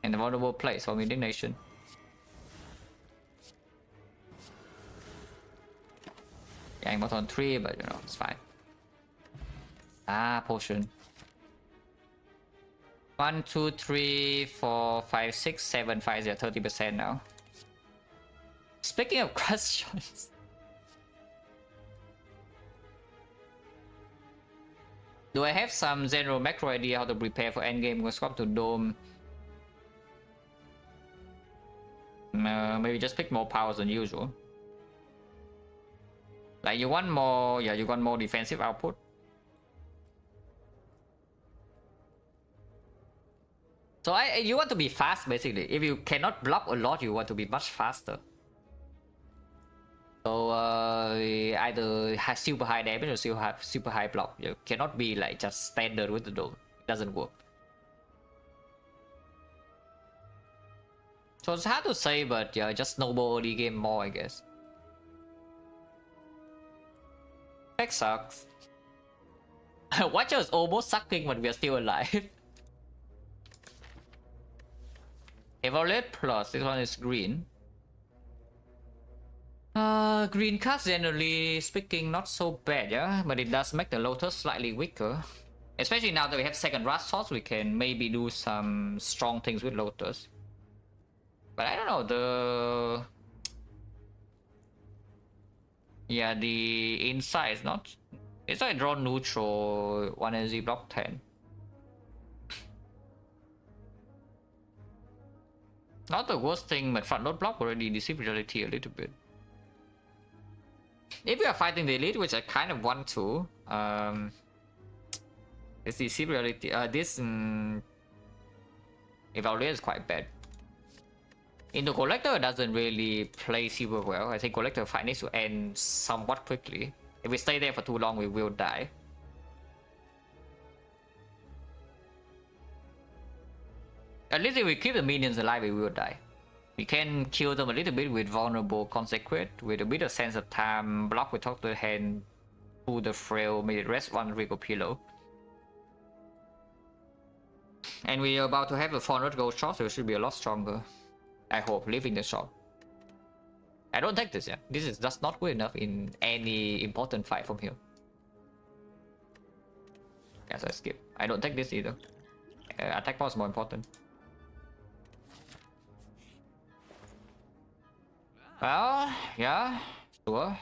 And the vulnerable place from indignation. Yeah, I'm not on 3, but you know, it's fine. Ah, potion. 1, 2, 3, 4, 5, 6, 7, 5, 0, 30% now. Speaking of questions. Do I have some general macro idea how to prepare for endgame? Go swap to Dome. Maybe just pick more powers than usual. Like you want more, yeah, you want more defensive output. So you want to be fast basically. If you cannot block a lot, you want to be much faster. So either super high damage or super high block. You cannot be like just standard with the Dome. It doesn't work. So it's hard to say, but yeah, just snowball early game more, I guess. That sucks. Watcher is almost sucking, but we are still alive. Evaluate plus, this one is green. Green cards generally speaking not so bad, yeah, but it does make the Lotus slightly weaker. Especially now that we have second Rust Source, we can maybe do some strong things with Lotus. But I don't know, yeah, the inside is not... It's like draw neutral, 1 energy block 10. Not the worst thing, but front load block already deceive reality a little bit. If we are fighting the elite, which I kind of want to, it's deceive reality. This evaluate is quite bad. Into Collector doesn't really play super well. I think Collector fight needs to end somewhat quickly. If we stay there for too long, we will die. At least if we keep the minions alive, we will die. We can kill them a little bit with vulnerable consecrate, with a bit of sense of time, block with talk to the hand, pull the frail, maybe rest one Rico pillow. And we are about to have a 400 gold shot, so it should be a lot stronger. I hope, leaving the shop. I don't take this, yeah. This is just not good enough in any important fight from here. Yeah, so I skip. I don't take this either. Attack power is more important. Well, yeah, sure.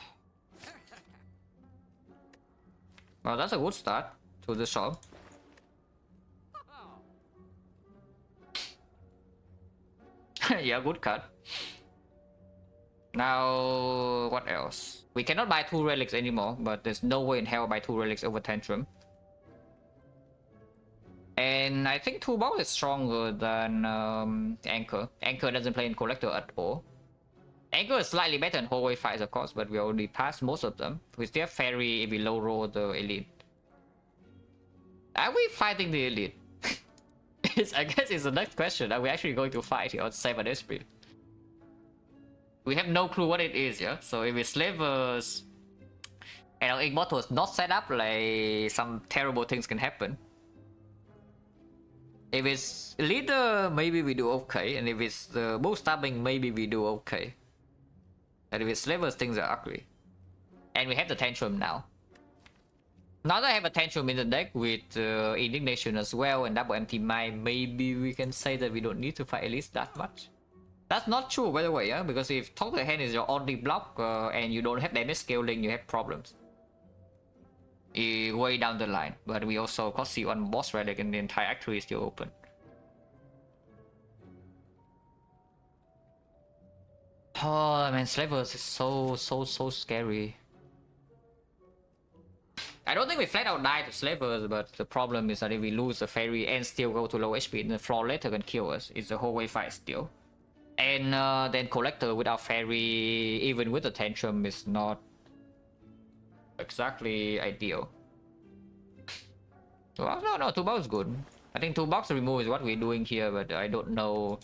Well, that's a good start to the shop. Yeah, good cut. Now, what else? We cannot buy 2 relics anymore, but there's no way in hell buy 2 relics over Tantrum. And I think 2 ball is stronger than Anchor. Anchor doesn't play in Collector at all. Anchor is slightly better in hallway fights, of course, but we already passed most of them. We still have Fairy if we low roll the elite. Are we fighting the elite? I guess it's the next question. Are we actually going to fight here on 7 HP? We have no clue what it is, yeah? So if it's slavers and our Immortal is not set up, like some terrible things can happen. If it's leader, maybe we do okay. And if it's the bull stabbing, maybe we do okay. And if it's slavers, things are ugly. And we have the Tantrum now. Now that I have a Tantrum in the deck with Indignation as well and double empty mind, maybe we can say that we don't need to fight Elites that much. That's not true, by the way, yeah? Because if Talk to the Hand is your only block and you don't have damage scaling, you have problems. Way down the line. But we also got C1 boss relic and the entire actuary is still open. Oh man, slavers is so scary. I don't think we flat out die to slavers, but the problem is that if we lose the ferry and still go to low HP, the floor later can kill us. It's a whole way fight still. And then collector without ferry, even with the tantrum, is not exactly ideal. Well, no, 2 box is good. I think 2 box remove is what we're doing here, but I don't know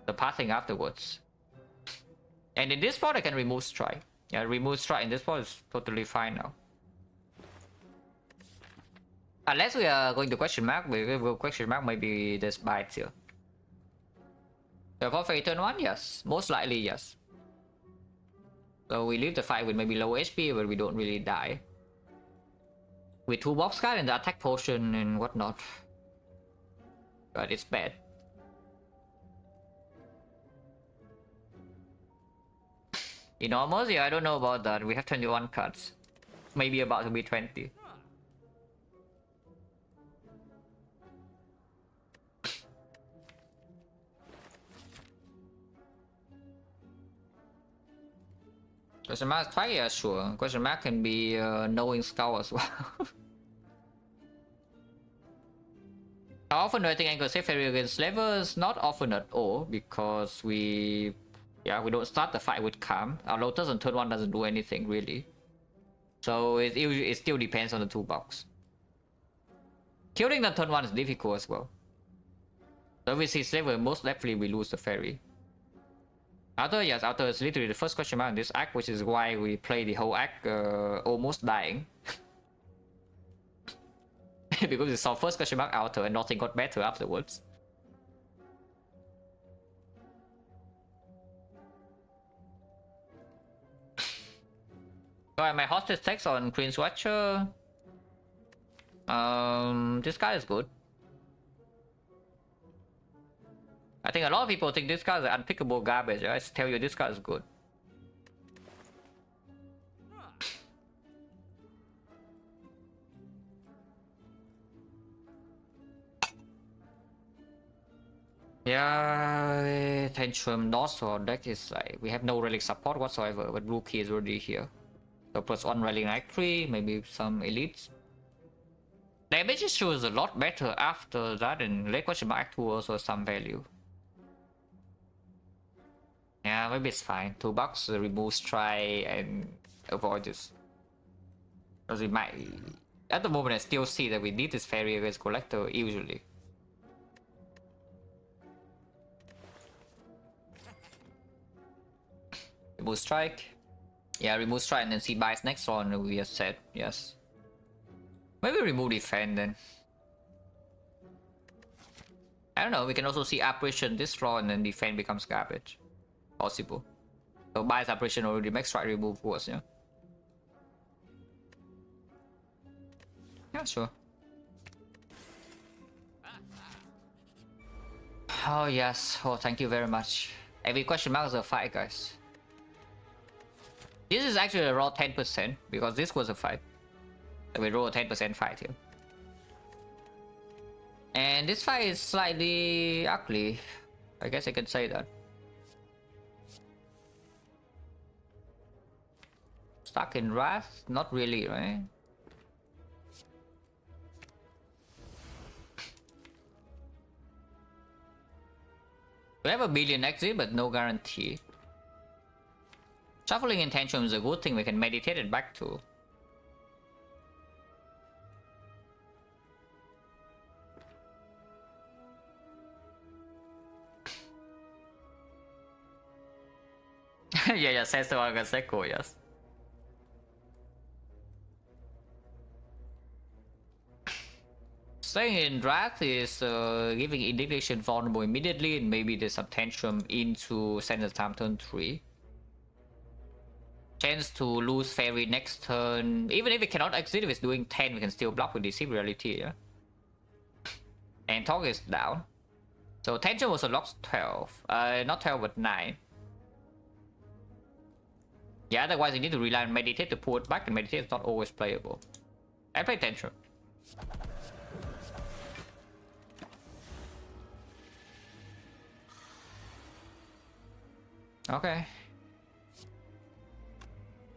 the pathing afterwards. And in this spot, I can remove strike. Yeah, remove strike in this spot is totally fine now. Unless we are going to question mark, we will question mark maybe there's bites here. So for fairy turn 1, yes. Most likely, yes. So we leave the fight with maybe low HP, but we don't really die. With 2 box card and the attack potion and whatnot. But it's bad. Enormous? Yeah, I don't know about that. We have 21 cards. Maybe about to be 20. Question mark twice? Yeah, sure. Question mark can be knowing skull as well. How often do I think I can save ferry against slavers? Not often at all, because we don't start the fight with calm. Our Lotus on turn 1 doesn't do anything really. So it still depends on the 2 box. Killing the turn 1 is difficult as well. So if we see slaver, most likely we lose the ferry. After, yes, after is literally the first question mark in this act, which is why we play the whole act almost dying. Because we saw first question mark outer and nothing got better afterwards. Alright, my hostage text on Queen's Watcher. This guy is good. I think a lot of people think this guy is unpickable garbage. I tell you, this guy is good. Yeah, Tantrum Dorsal deck is like, we have no relic support whatsoever, but blue key is already here. So +1 relic Act 3, maybe some elites. Damage issue is a lot better after that, and late question mark Act 2 also has some value. Yeah, maybe it's fine. 2 bucks, remove strike and avoid this. Because we might... At the moment I still see that we need this ferry against collector usually. Remove strike. Yeah, remove strike and then see bites next round we have said, yes. Maybe remove defend then. I don't know, we can also see apparition this round and then defend becomes garbage. Possible. So bias apparition already makes strike remove worse, yeah. Yeah, sure. Oh yes, oh thank you very much. Every question mark is a fight, guys. This is actually a raw 10% because this was a fight. So we roll a 10% fight here. And this fight is slightly ugly. I guess I can say that. Stuck in Wrath? Not really, right? We have a billion exit, but no guarantee. Shuffling Intention is a good thing we can meditate it back to. Yeah, says the Agaseko, yes. Staying in Wrath is giving Indignation vulnerable immediately, and maybe there's some tantrum into Sentence Time turn 3. Chance to lose Fairy next turn. Even if we cannot exit, if it's doing 10, we can still block with Deceive Reality, yeah? And Talk is down. So Tantrum was a lock 12. Not 12, but 9. Yeah, otherwise you need to rely on Meditate to pull it back, and Meditate is not always playable. I play Tantrum. Okay.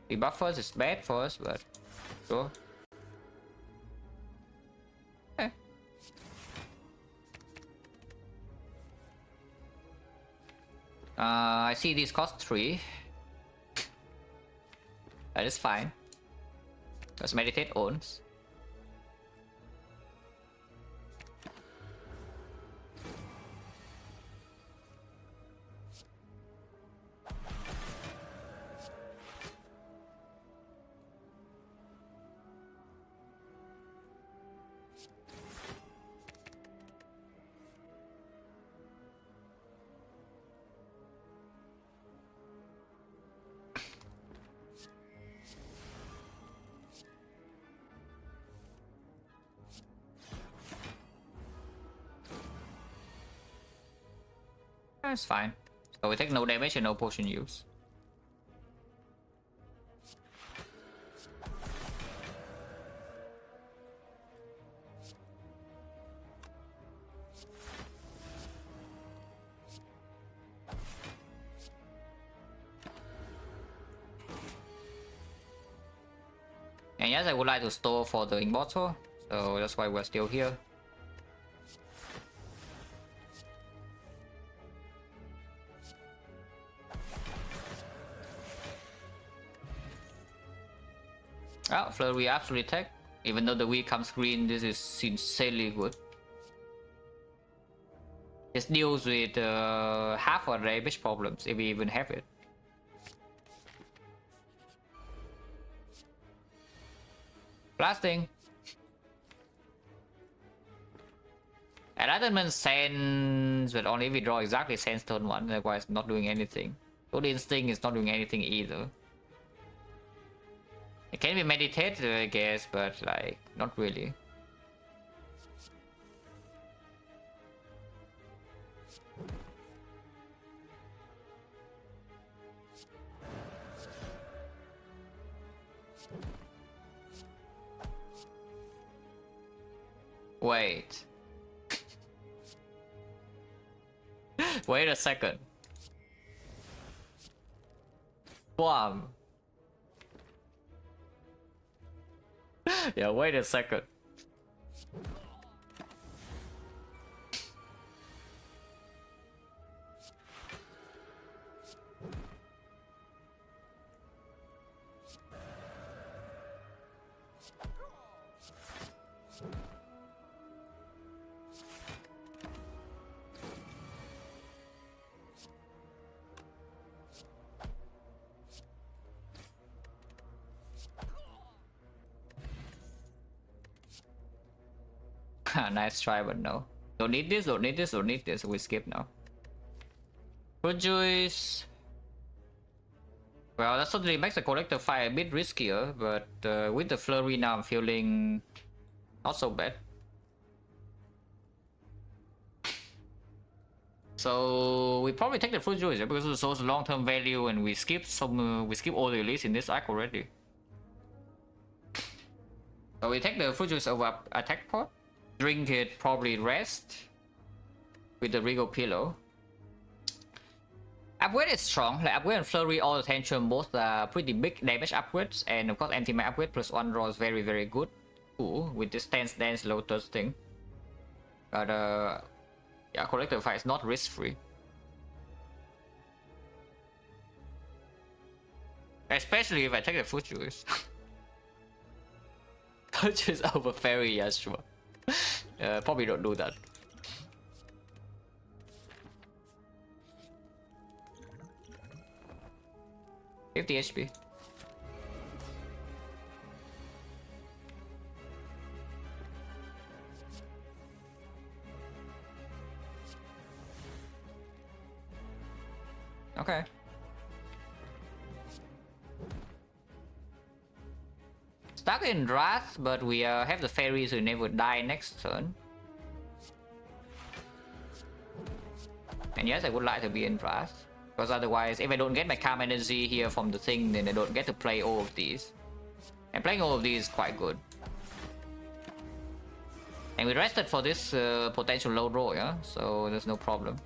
The buffers is bad for us, but sure. Okay. I see these cost 3. That is fine. Because meditate owns. That's fine. So we take no damage and no potion use. And yes, I would like to store for the immortal, so that's why we're still here. Oh, Flurry absolutely tech. Even though the weak comes green, this is insanely good. It deals with half our damage problems if we even have it. Blasting. Enlightenment Sands, but only if we draw exactly Sandstone 1, otherwise not doing anything. Good Instinct is not doing anything either. It can be meditated, I guess, but like, not really. Wait. Wait a second. Bomb. Yeah, wait a second. Nice try, but no. Don't need this, don't need this, don't need this. We skip now. Fruit juice. Well, that certainly makes the collector fight a bit riskier, but with the flurry now, I'm feeling not so bad. So we probably take the fruit juice because it shows long-term value, and we skip all the elites in this arc already. So we take the fruit juice over attack pot. Drink it, probably rest with the Regal Pillow. Upgrade is strong, like Upgrade and Flurry, all the tension, both are pretty big damage upgrades, and of course anti-mag upgrade plus 1 draw is very very good. Ooh, with this Dance Lotus thing. But yeah, collector fight is not risk free. Especially if I take the fruit juice. Fruit juice over fairy, yeah, sure. Probably don't do that. $50 HP. Okay. Stuck in Wrath, but we have the fairies who never die next turn. And yes, I would like to be in Wrath. Because otherwise, if I don't get my calm energy here from the thing, then I don't get to play all of these. And playing all of these is quite good. And we rested for this potential low roll, yeah? So there's no problem.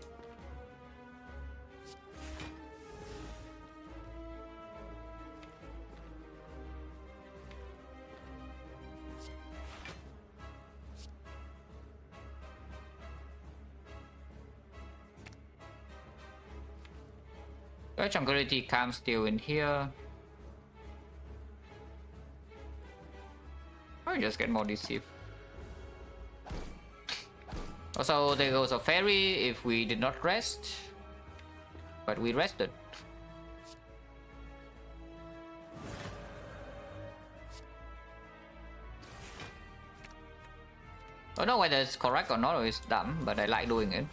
Well, tranquility calm still in here. Or just get more deceived. Also, there goes a fairy if we did not rest. But we rested. I don't know whether it's correct or not, or it's dumb, but I like doing it.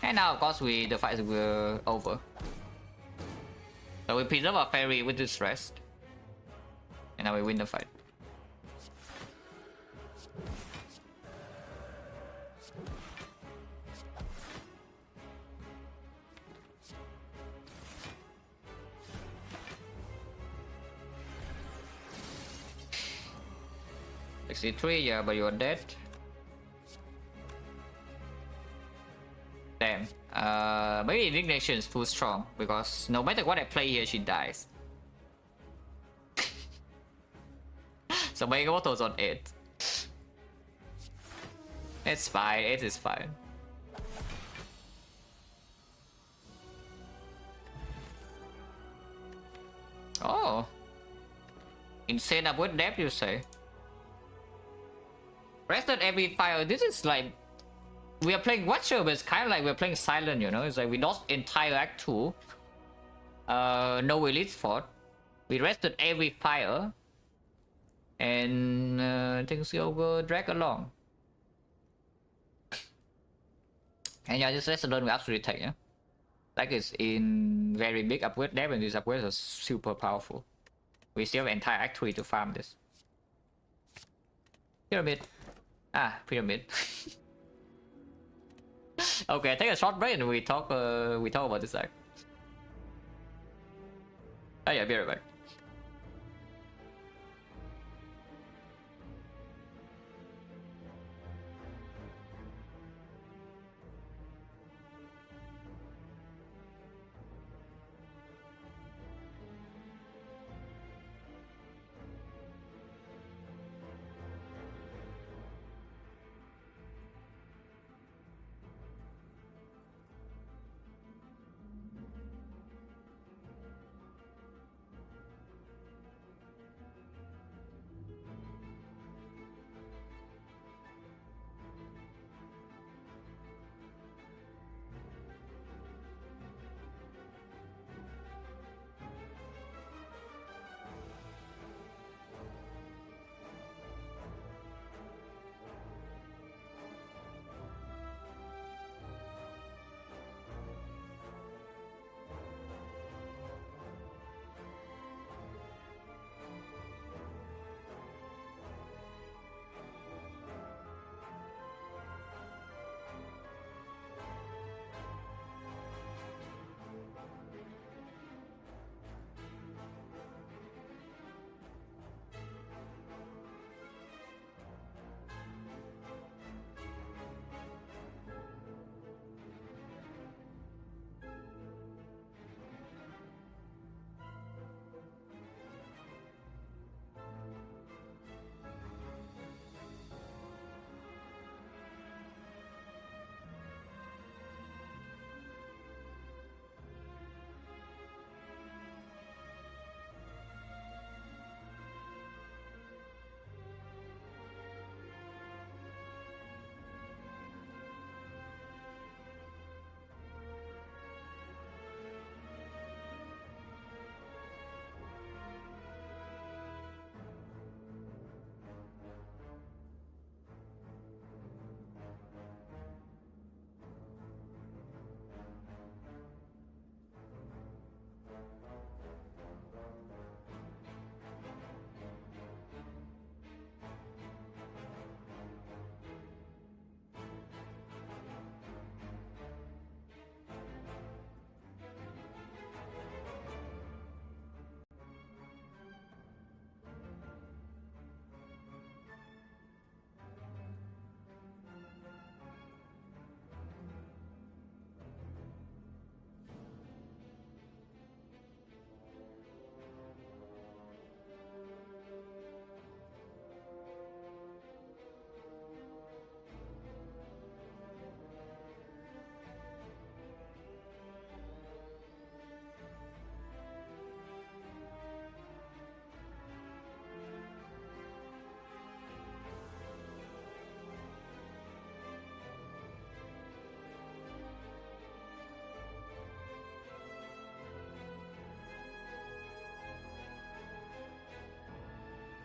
And now, of course, the fight is over. So we preserve our fairy with this rest. And now we win the fight. $63, yeah, but you're dead. Damn. Maybe indignation is too strong because no matter what I play here, she dies. So my autos on 8. It's fine, 8 is fine. Oh. Insane upward depth, you say? Rested every fire. This is like... We are playing Watcher, but it's kind of like we're playing Silent, you know? It's like we lost entire Act 2. No Elite Fort. We rested every fire. And things go drag along. And yeah, this rest alone we absolutely take, yeah? Like it's in very big upgrade depth, and these upgrades are super powerful. We still have entire Act 3 to farm this. Pyramid. Ah, pyramid. Okay, take a short break and we talk about this act. Oh yeah, be right back.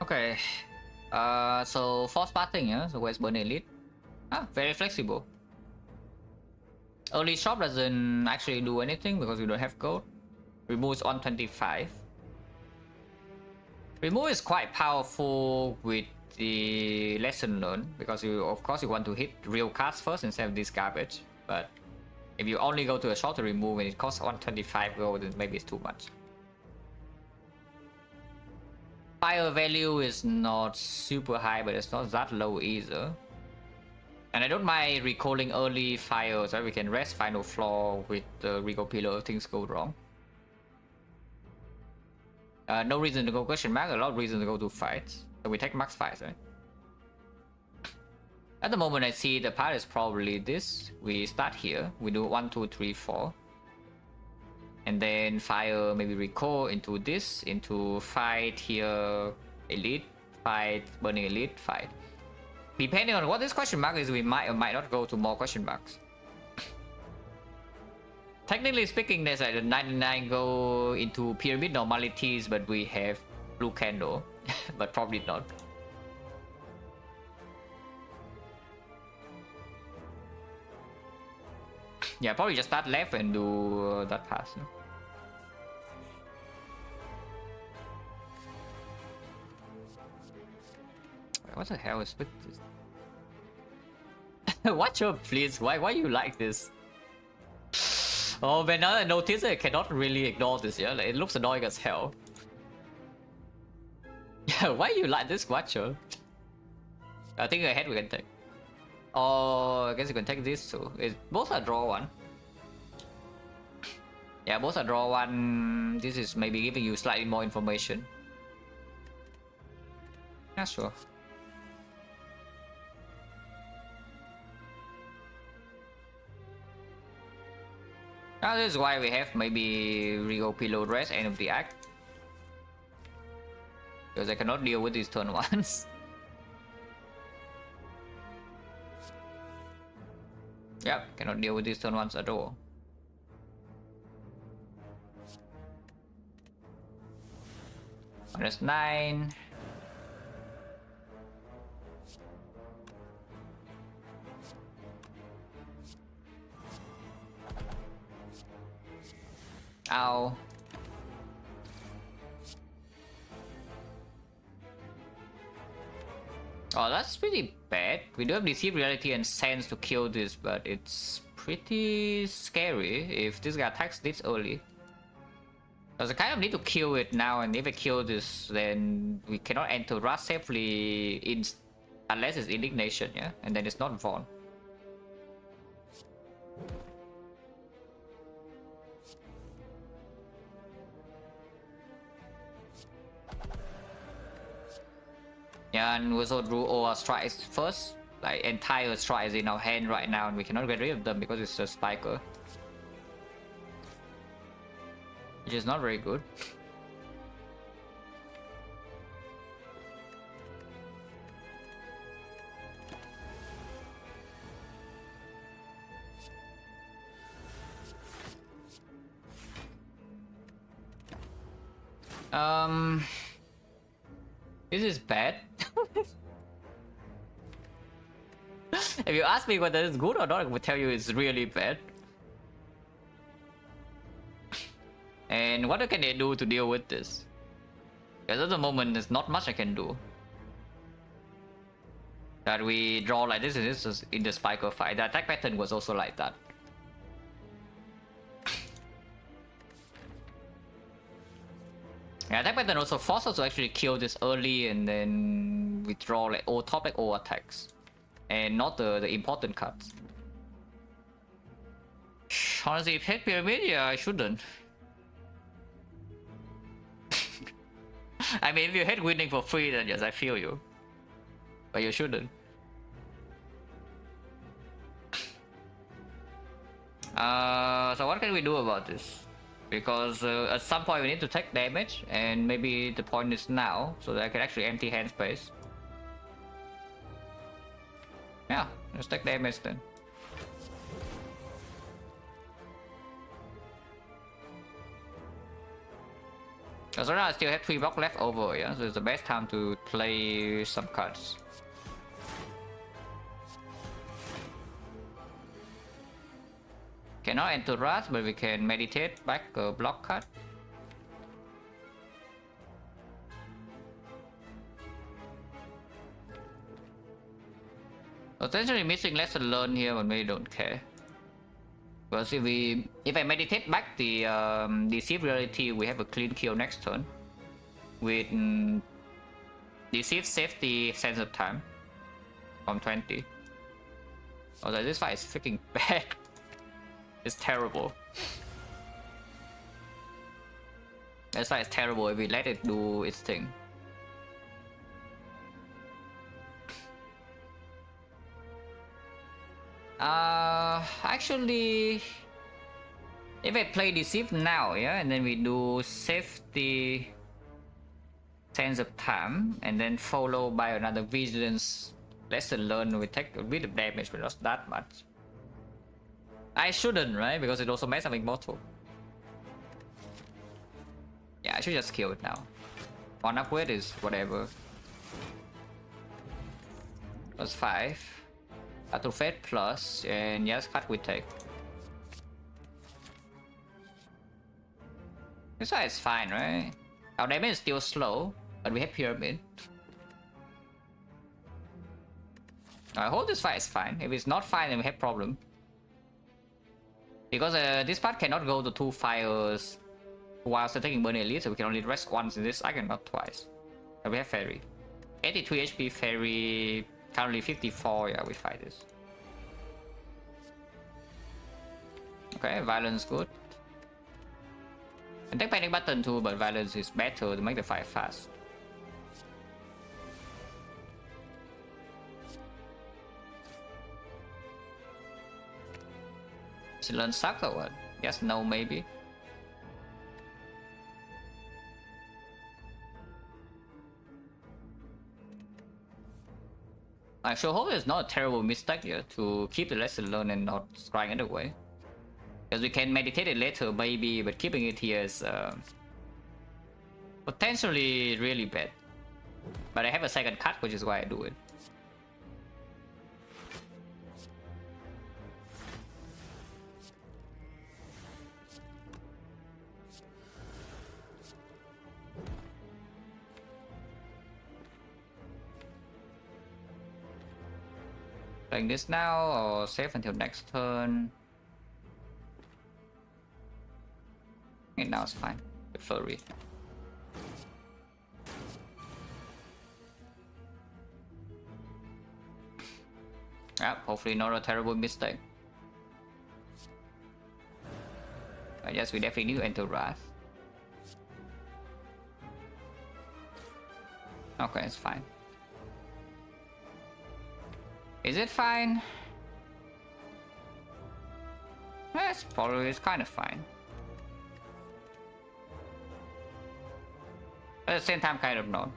Okay. So for starting, yeah. So where's Burn Elite? Very flexible. Early shop doesn't actually do anything because we don't have gold. Removes 125. Remove is quite powerful with the lesson learned because you, of course, you want to hit real cards first instead of this garbage. But if you only go to a shop to remove and it costs 125 gold, then maybe it's too much. Fire value is not super high, but it's not that low either. And I don't mind recalling early fire so we can rest final floor with the recall pillar if things go wrong. No reason to go question mark, a lot of reason to go to fights. So we take max fights, right? At the moment I see the path is probably this. We start here, we do 1, 2, 3, 4. And then fire, maybe recall into this, into fight here, elite, fight, burning elite, fight. Depending on what this question mark is, we might or might not go to more question marks. Technically speaking, there's like a 99 go into pyramid normalities, but we have blue candle, but probably not. Yeah, probably just start left and do that pass. No? What the hell is with this? Watch out, please. Why you like this? Oh man, now I notice I cannot really ignore this, yeah? Like, it looks annoying as hell. Yeah, why you like this watcher? I think ahead we can take. Oh, I guess you can take this too. Both are draw one. Yeah, both are draw one. This is maybe giving you slightly more information. Yeah, sure. Now this is why we have maybe Rio Pillow Rest end of the act. Because I cannot deal with these turn ones. Yep, cannot deal with these turn ones at all. -9. Ow. Oh, that's pretty bad. We do have Deceive Reality and Sense to kill this, but it's pretty scary if this guy attacks this early. Because I kind of need to kill it now, and if I kill this, then we cannot enter Rust safely unless it's Indignation, yeah? And then it's not Vaughn. Yeah, and we also drew all our strikes first. Like, entire strikes in our hand right now, and we cannot get rid of them because it's a spiker. Which is not very good. This is bad. If you ask me whether it's good or not, I will tell you it's really bad. And what can they do to deal with this? Because at the moment, there's not much I can do. That we draw like this, and this is in the spiker fight. The attack pattern was also like that. Yeah, attack pattern also forces us to actually kill this early and then withdraw like all top like all attacks. And not the important cards. Honestly, if hit pyramid, yeah, I shouldn't. I mean, if you hit winning for free, then yes, I feel you. But you shouldn't. So what can we do about this? Because at some point we need to take damage, and maybe the point is now, so that I can actually empty hand space. Yeah, let's take damage then. So now I still have 3 blocks left over, yeah? So it's the best time to play some cards. Cannot enter Wrath, but we can meditate back a block card. Potentially missing lesson learned here, but maybe don't care. Because if I meditate back the Deceive Reality, we have a clean kill next turn. With Deceive Safety Sense of Time from 20. Although this fight is freaking bad. It's terrible. This fight is terrible if we let it do its thing. Actually, if I play Deceive now, yeah, and then we do Safety Sense of Time, and then follow by another Vigilance Lesson Learned, we take a bit of damage, but not that much. I shouldn't, right? Because it also makes something mortal. Yeah, I should just kill it now. One upgrade is whatever. Plus 5. To Fate plus, and yes, cut we take. This side is fine, right? Our damage is still slow, but we have Pyramid. I hope this fight is fine. If it's not fine, then we have problem. Because this part cannot go to 2 fires while still taking Burning Elite, so we can only rest once in this icon, not twice. So we have Fairy. 83 HP Fairy, currently 54, yeah, we fight this. Okay, Violence good. And take Panic Button too, but Violence is better to make the fight fast. Does it learn suck or what? Yes, no, maybe. I sure hope it's not a terrible mistake here to keep the lesson learned and not scrying it away. Because we can meditate it later, maybe, but keeping it here is potentially really bad. But I have a second cut, which is why I do it. Playing this now or save until next turn? And now it's fine. The flurry. Yeah, hopefully not a terrible mistake. I guess we definitely need to enter Wrath. Okay, it's fine. Is it fine? Yes, probably it's kind of fine. But at the same time, kind of not.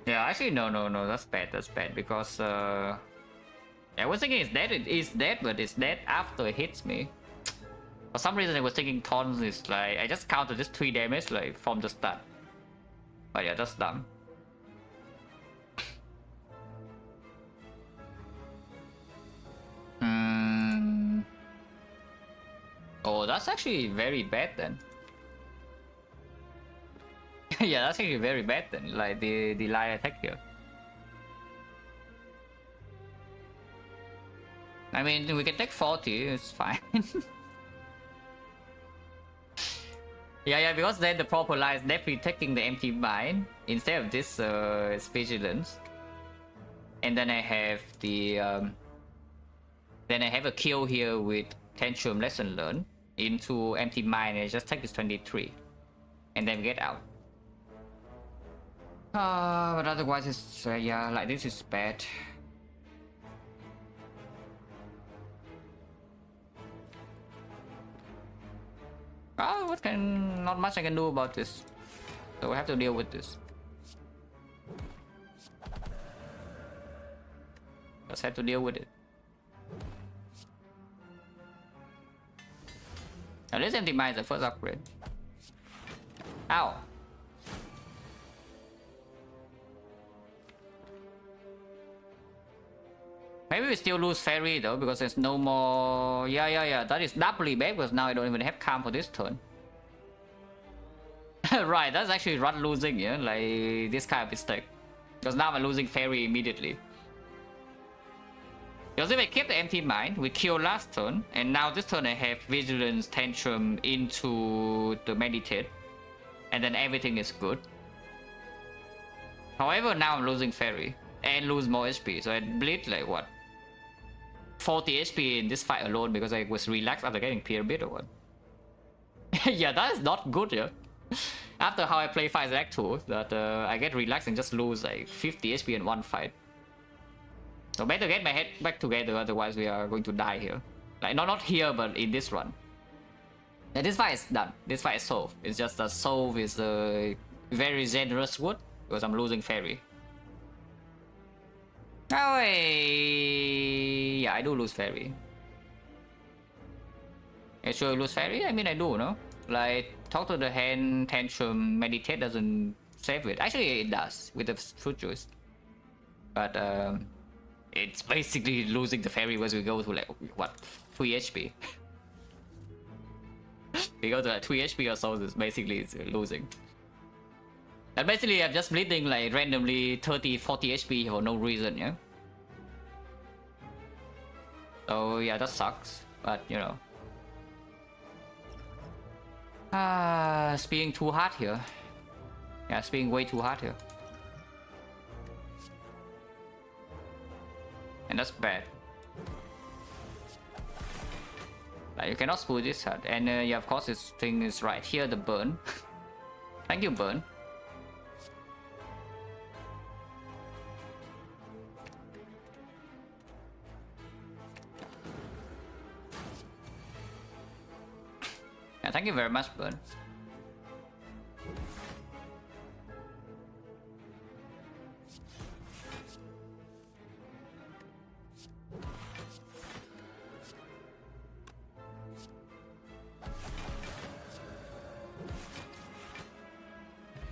Yeah, actually, no, that's bad because I was thinking it's dead. It is dead, but it's dead after it hits me. For some reason, I was thinking Tons is like I just counted just 3 damage like from the start. But yeah, that's dumb. Oh, that's actually very bad then. Yeah, that's actually very bad then. Like the lie attack here. I mean, we can take 40. It's fine. Yeah, because then the proper line is definitely taking the empty mind instead of this vigilance. And then I have the then I have a kill here with Tantrum Lesson Learned into empty mind, and I just take this 23 and then get out. But otherwise it's yeah, like this is bad. Oh, not much I can do about this. So we have to deal with this. Just have to deal with it. Now let's optimize the first upgrade. Ow. Maybe we still lose Fairy though, because there's no more... Yeah, that is doubly bad, because now I don't even have calm for this turn. Right, that's actually run losing, yeah, like this kind of mistake. Because now I'm losing Fairy immediately. Because if I keep the empty mind, we kill last turn, and now this turn I have Vigilance, Tantrum into the Meditate, and then everything is good. However, now I'm losing Fairy, and lose more HP, so I bleed like what? 40 HP in this fight alone because I was relaxed after getting Pyramid or what? Yeah, that is not good, yeah. After how I play fights Act 2, that I get relaxed and just lose like 50 HP in one fight. So better get my head back together, otherwise we are going to die here. Like, not here, but in this run. And this fight is done. This fight is solved. It's just that solve is a very generous wood, because I'm losing Fairy. Oh, yeah, I do lose Fairy. I sure lose Fairy? I mean, I do, no? Like, talk to the hand, Tantrum, Meditate doesn't save it. Actually, it does, with the Fruit Juice. But, it's basically losing the Fairy as we go to, like, what, 3 HP? We go to like 3 HP or so, it's basically losing. And basically, I'm just bleeding like randomly 30, 40 HP for no reason, yeah? So yeah, that sucks, but you know. It's being too hard here. Yeah, it's being way too hard here. And that's bad. Like, you cannot spool this hard. And yeah, of course, this thing is right here, the burn. Thank you, burn. Yeah, thank you very much, burn.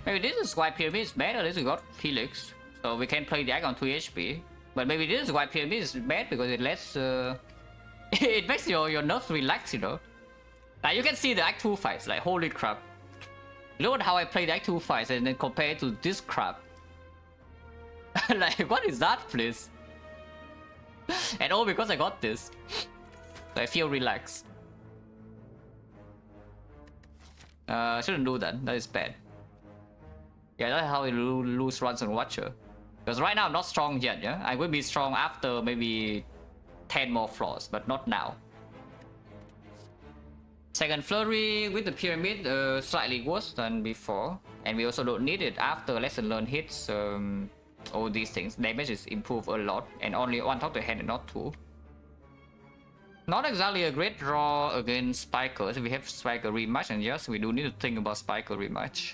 Maybe this is why Pyramid is bad, at least we got Helix. So we can play the Egg on 2 HP. But maybe this is why Pyramid is bad, because it lets... it makes your nerves relax, you know? Like, you can see the Act 2 fights, like, holy crap. Look at how I play the Act 2 fights and then compare it to this crap. Like, what is that, please? And all because I got this. So I feel relaxed. Shouldn't do that, that is bad. Yeah, that's how we lose runs on Watcher. Because right now I'm not strong yet, yeah? I will be strong after maybe 10 more floors, but not now. Second Flurry with the Pyramid, slightly worse than before. And we also don't need it after Lesson Learned hits. All these things, damage is improved a lot. And only one top to hand and not two. Not exactly a great draw against Spiker. So we have Spiker rematch, and yes, we do need to think about Spiker rematch.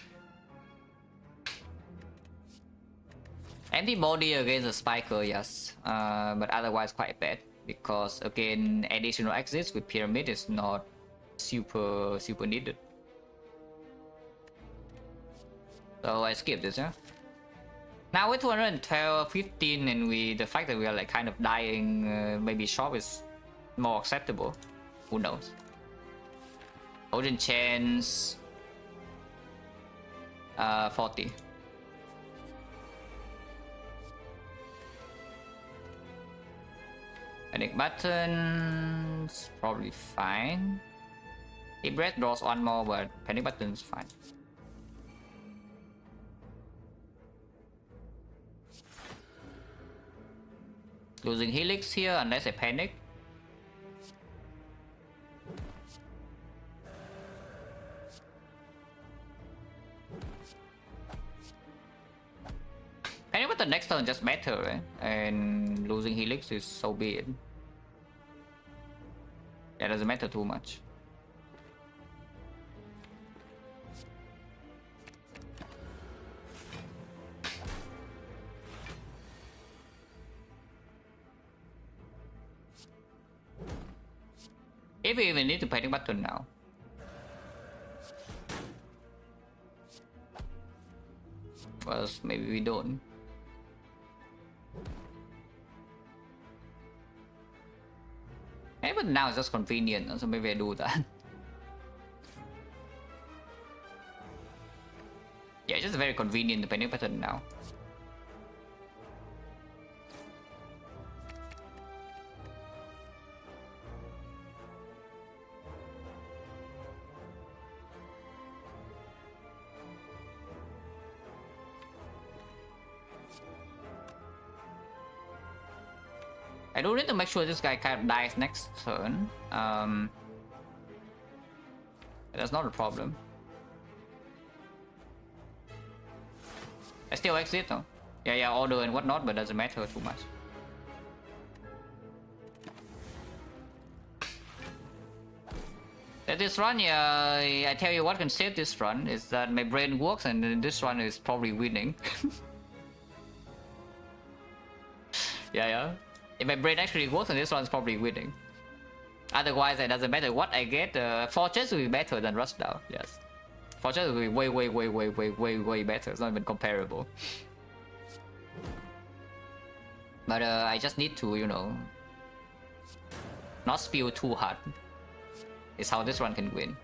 Antibody against a Spiker, yes, but otherwise quite bad, because again, additional exits with Pyramid is not super needed. So I skip this, yeah. Now with 212, 15, and the fact that we are like kind of dying, maybe shop is more acceptable. Who knows? Golden chance, 40. Panic button's probably fine. Deep breath draws one more, but panic button's fine. Losing Helix here unless I panic. Panic button next turn just better, right? And losing Helix is so be it. Yeah, doesn't matter too much. If we even need to panic button now. Well, maybe we don't. Hey, but now it's just convenient, so maybe I do that. Yeah, it's just very convenient the panic button now. I do need to make sure this guy kind of dies next turn. That's not a problem. I still exit though. Yeah, order and whatnot, but doesn't matter too much. This run, yeah, I tell you what can save this run is that my brain works, and this run is probably winning. Yeah. If my brain actually works, and this one's probably winning. Otherwise, it doesn't matter what I get. Fortress will be better than Rushdown. Yes, Fortress will be way better. It's not even comparable. But I just need to, you know, not spill too hard. Is how this one can win.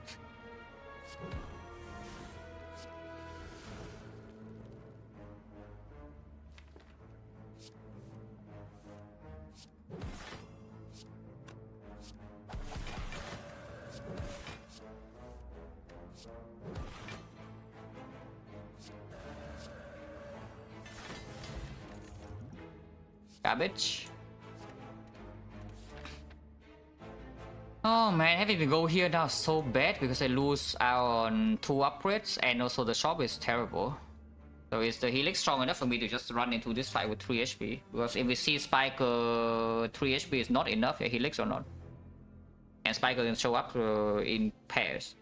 Garbage. Oh man, having to go here now is so bad because I lose out on 2 upgrades, and also the shop is terrible. So is the Helix strong enough for me to just run into this fight with 3 HP? Because if we see Spiker 3 HP is not enough, yeah, Helix or not. And Spiker can show up in pairs.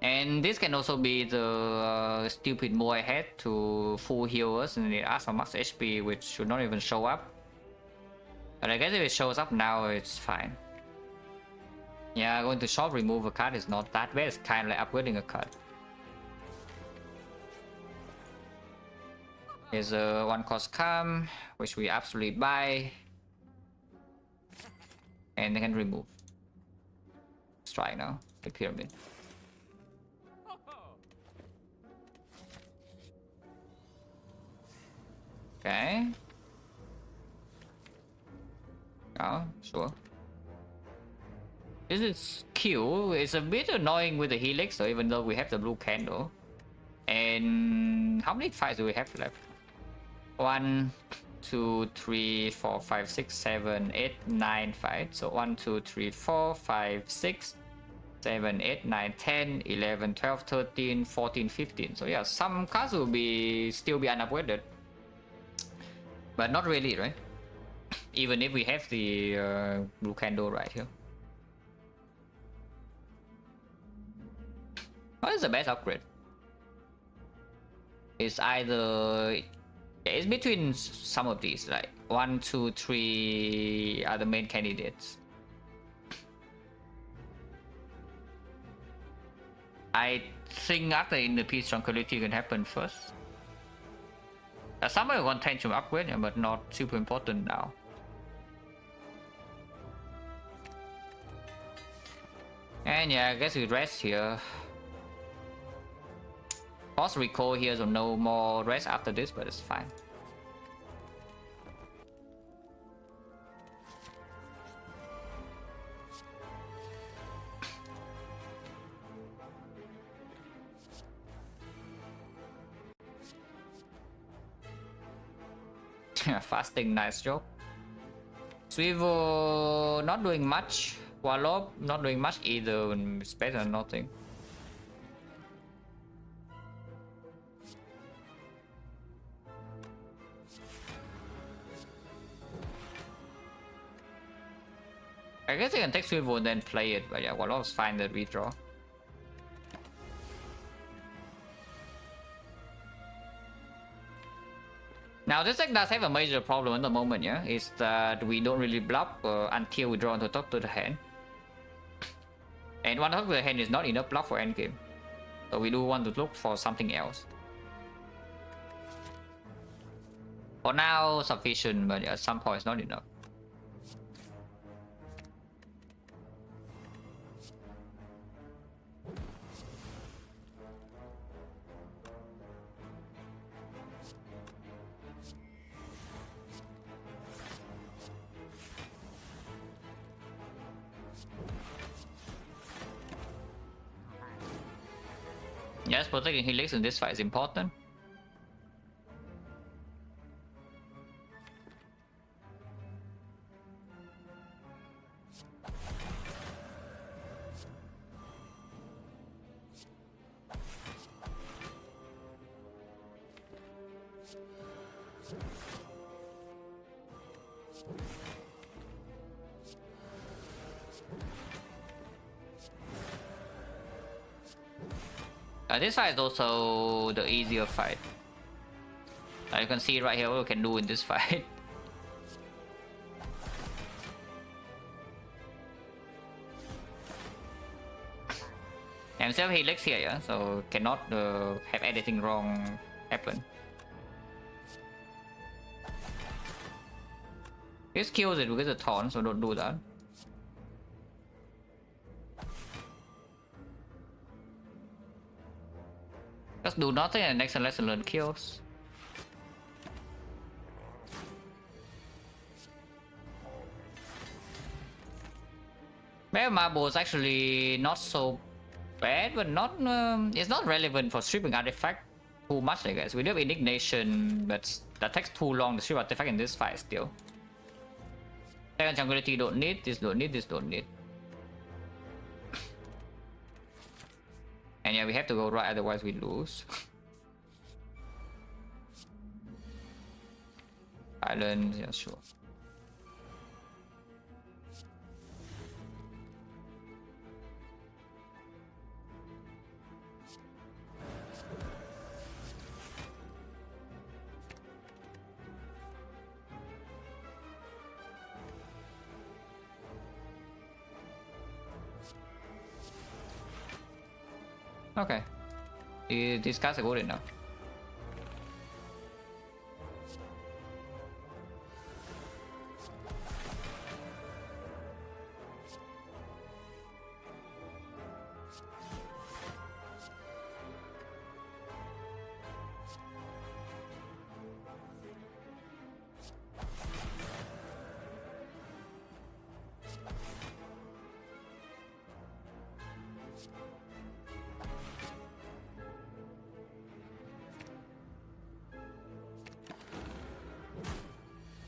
And this can also be the stupid move I had to full heal us and it asks for max HP, which should not even show up. But I guess if it shows up now, it's fine. Yeah, going to shop, remove a card is not that bad. It's kind of like upgrading a card. Here's a 1 cost calm, which we absolutely buy. And they can remove. Let's try now, the pyramid. Okay. Oh, sure. This is Q. It's a bit annoying with the Helix, so even though we have the blue candle. And how many fights do we have left? 1, 2, 3, 4, 5, 6, 7, 8, 9 fights. So 1, 2, 3, 4, 5, 6, 7, 8, 9, 10, 11, 12, 13, 14, 15. So yeah, some cards will still be unupgraded. But not really, right? Even if we have the blue candle right here. What is the best upgrade? It's either... it's between some of these, like 1, 2, 3 are the main candidates. I think after in the piece tranquility can happen first. Somebody want Tantrum upgrade, yeah, but not super important now. And yeah, I guess we rest here. Boss recall here, so no more rest after this, but it's fine. Fasting, nice job. Swivel not doing much. Wallop not doing much either. It's better than nothing. I guess I can take Swivel and then play it, but yeah, Wallop's fine that we draw. Now this deck does have a major problem at the moment, yeah? Is that we don't really bluff until we draw on the top of the hand. And one top of the hand is not enough bluff for endgame. So we do want to look for something else. For now, sufficient, but at some point it's not enough. Yes, protecting Helix in this fight is important. This fight is also the easier fight. You can see right here what we can do in this fight. And still Helix here, yeah, so cannot have anything wrong happen. This kills it with the taunt, so don't do that. Just do nothing and next lesson learn kills. Maybe Marble is actually not so bad, but not it's not relevant for stripping artifact too much, I guess. We do have indignation, but that takes too long to strip artifact in this fight still. Second tranquility don't need, this don't need, this don't need. And yeah, we have to go right, otherwise we lose. Island, yeah, sure. Okay. These guys are good enough.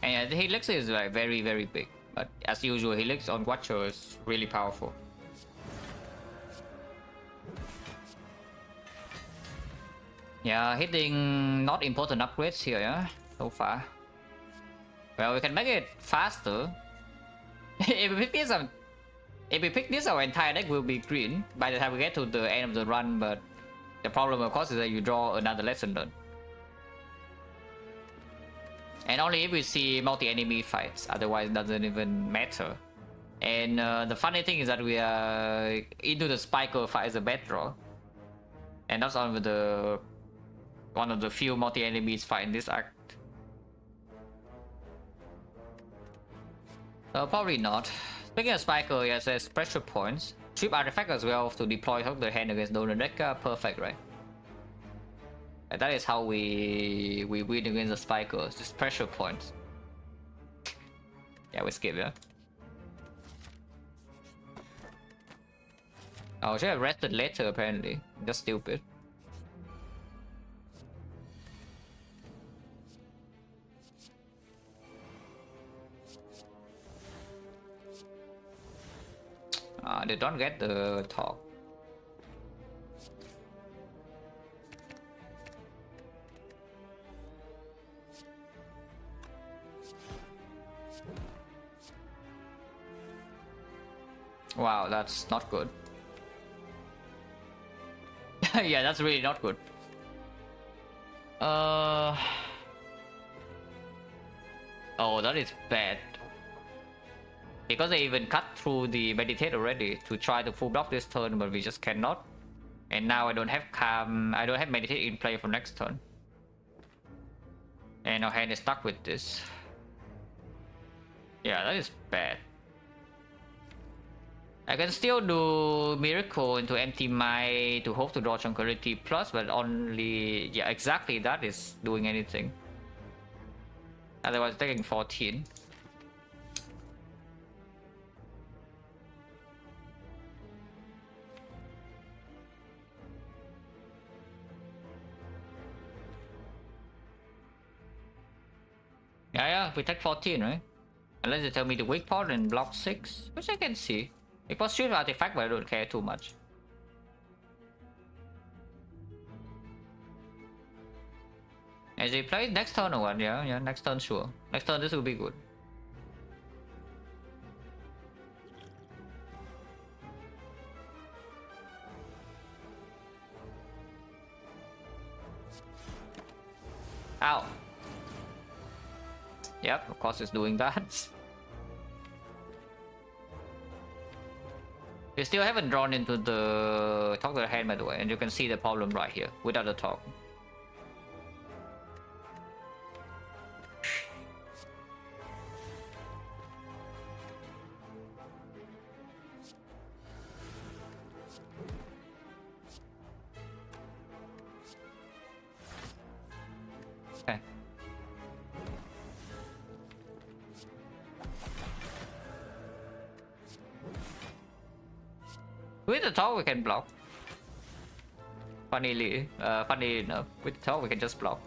And yeah, the Helix is like very big, but as usual, Helix on Watcher is really powerful. Yeah, hitting not important upgrades here, yeah, so far. Well, we can make it faster. If we pick this, our entire deck will be green by the time we get to the end of the run, but the problem of course is that you draw another lesson learned. And only if we see multi-enemy fights, otherwise it doesn't even matter. And the funny thing is that we are into the Spiker fight as a bad draw. And that's one of the few multi-enemies fight in this act. Probably not. Speaking of Spiker, yes, there's pressure points. Trip artifact as well to deploy top of the hand against donor deck. Perfect, right? And that is how we win against the Spikers, just pressure points. Yeah, we skip, yeah. Oh, should have rested later apparently. Just stupid. They don't get the talk. Wow, that's not good. Yeah, that's really not good. Oh, that is bad. Because they even cut through the meditate already to try to full block this turn, but we just cannot. And now I don't have calm, I don't have meditate in play for next turn. And our hand is stuck with this. Yeah, that is bad. I can still do Miracle into empty my to hope to draw Tranquility Plus, but only, yeah, exactly that is doing anything. Otherwise taking 14. Yeah, we take 14, right? Unless they tell me the weak part and block 6, which I can see. It was shoot artifact, but I don't care too much. As he plays next turn or what? Yeah, next turn sure. Next turn this will be good. Ow. Yep, of course it's doing that. We still haven't drawn into the talk to the hand, by the way, and you can see the problem right here without the talk. Okay. With the talk we can block. Funnily enough, with the talk we can just block.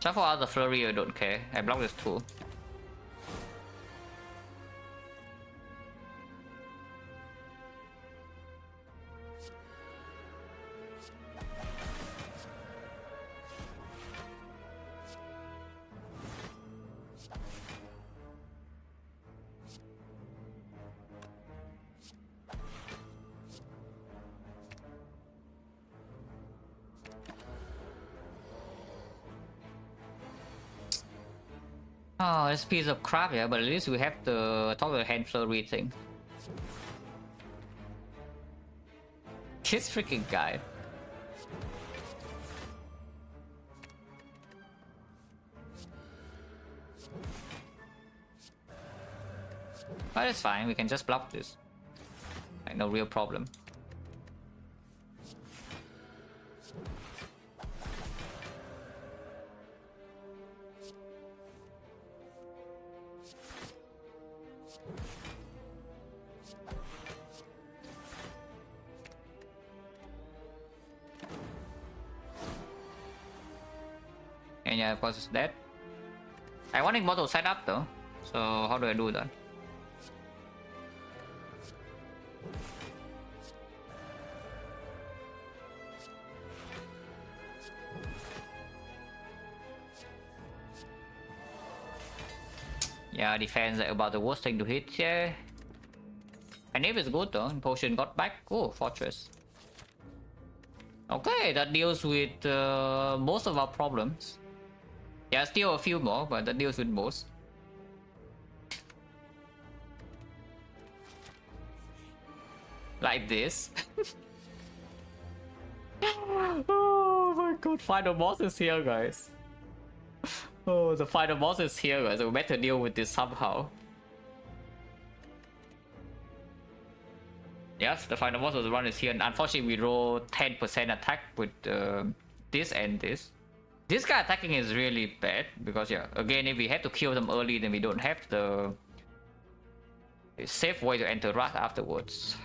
Shuffle out the flurry, I don't care. I block this too. Oh, this piece of crap, yeah, but at least we have the top of the hand flurry thing. This freaking guy. But it's fine, we can just block this. Like, no real problem. And yeah, of course it's dead. I want Immortal set up though. So how do I do that? Yeah, defense about the worst thing to hit here. And if it's good though, potion got back. Oh, fortress. Okay, that deals with most of our problems. Yeah, still a few more, but that deals with most. Like this. Oh my god, final boss is here, guys. Oh, the final boss is here, guys. We better deal with this somehow. Yes, the final boss of the run is here, and unfortunately we roll 10% attack with this and this. This guy attacking is really bad, because yeah, again, if we have to kill them early, then we don't have the safe way to enter Wrath afterwards.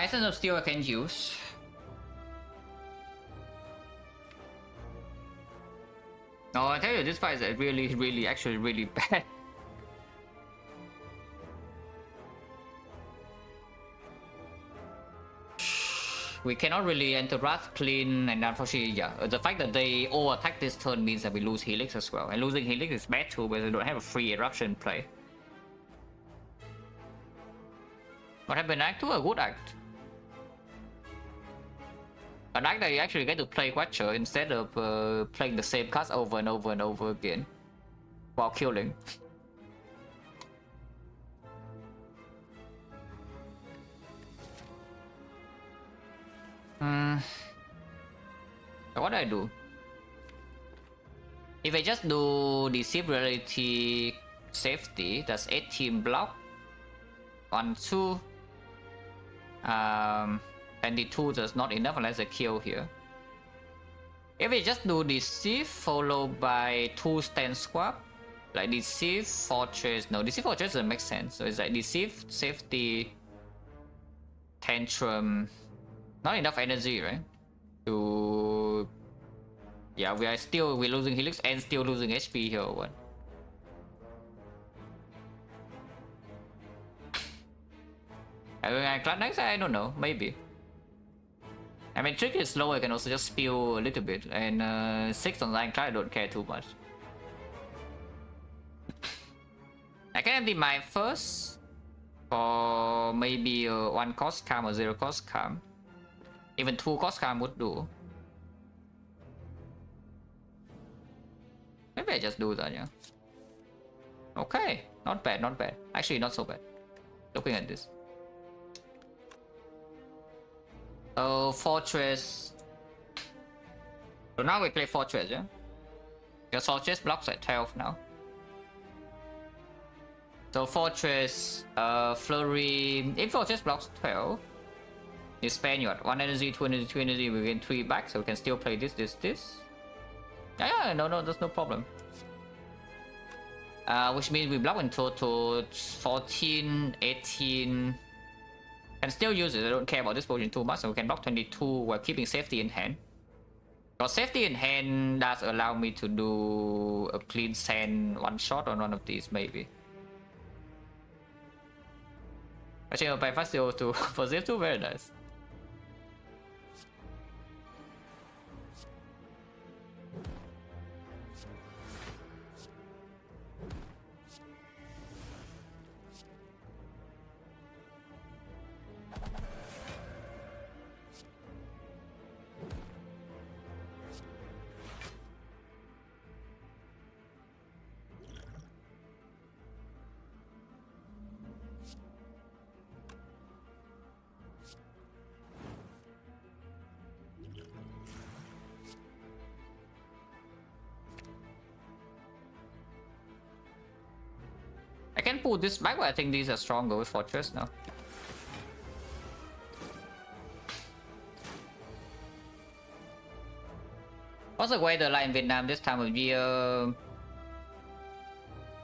Essence of Steel I can use. No, I tell you, this fight is really, actually really bad. We cannot really enter Wrath clean, and unfortunately, yeah, the fact that they all attack this turn means that we lose Helix as well. And losing Helix is bad too, because we don't have a free eruption play. What happened? Act 2? A good act. An act that you actually get to play Watcher instead of playing the same cards over and over and over again while killing. So what do I do? If I just do Deceive Reality Safety, that's 18 block. 1, 2. 22 does not enough unless I kill here. If we just do Deceive followed by 2 stand swap, like Deceive Fortress. No, Deceive Fortress doesn't make sense. So it's like Deceive, Safety, Tantrum. Not enough energy, right? To... Yeah, we're losing Helix and still losing HP here or what? Class next, I don't know, maybe. I mean, Trick is slow, I can also just spill a little bit, and 6 on Ironclad I don't care too much. I can empty mine first, for maybe 1 cost calm or 0 cost calm. Even 2 cost calm would do. Maybe I just do that, yeah. Okay, not bad, not bad. Actually, not so bad. Looking at this. Oh, Fortress. So now we play Fortress, yeah? Because Fortress blocks at 12 now. So Fortress, Flurry. If Fortress blocks 12, you spend your 1 energy, 2 energy, 2 energy, we gain 3 back, so we can still play this. Yeah, no, there's no problem. Which means we block in total 14, 18. Can still use it, I don't care about this potion too much, so we can block 22 while keeping safety in hand. Because safety in hand does allow me to do a clean sand one shot on one of these, maybe. Actually, I'll play fast 02 for 02, very nice. I can pull this back, but I think these are stronger with Fortress now. What's the weather like in Vietnam this time of year?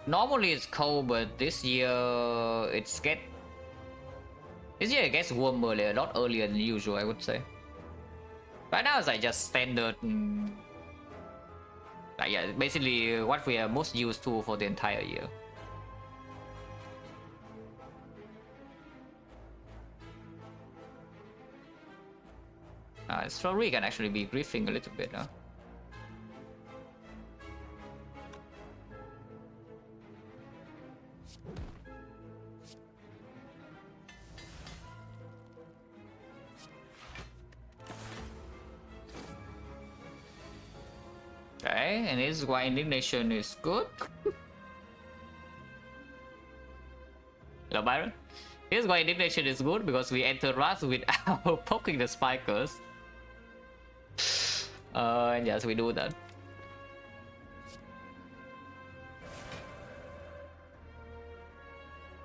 Normally it's cold, but this year it gets warmer a lot earlier than usual, I would say. Right now it's like just standard, like yeah, basically what we are most used to for the entire year. Flurry can actually be griefing a little bit, huh? Okay, and this is why Indignation is good. Hello, Byron. Here's why Indignation is good, because we enter Wrath without poking the spikers. And yes, we do that.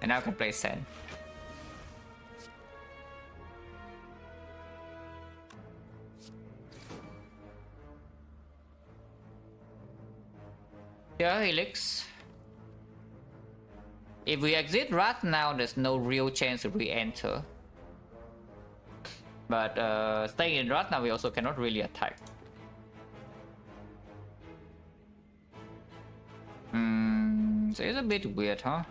And now I can play Sand. Yeah, Helix. If we exit Wrath now, there's no real chance to re-enter. But staying in Wrath now, we also cannot really attack. So it's a bit weird, huh?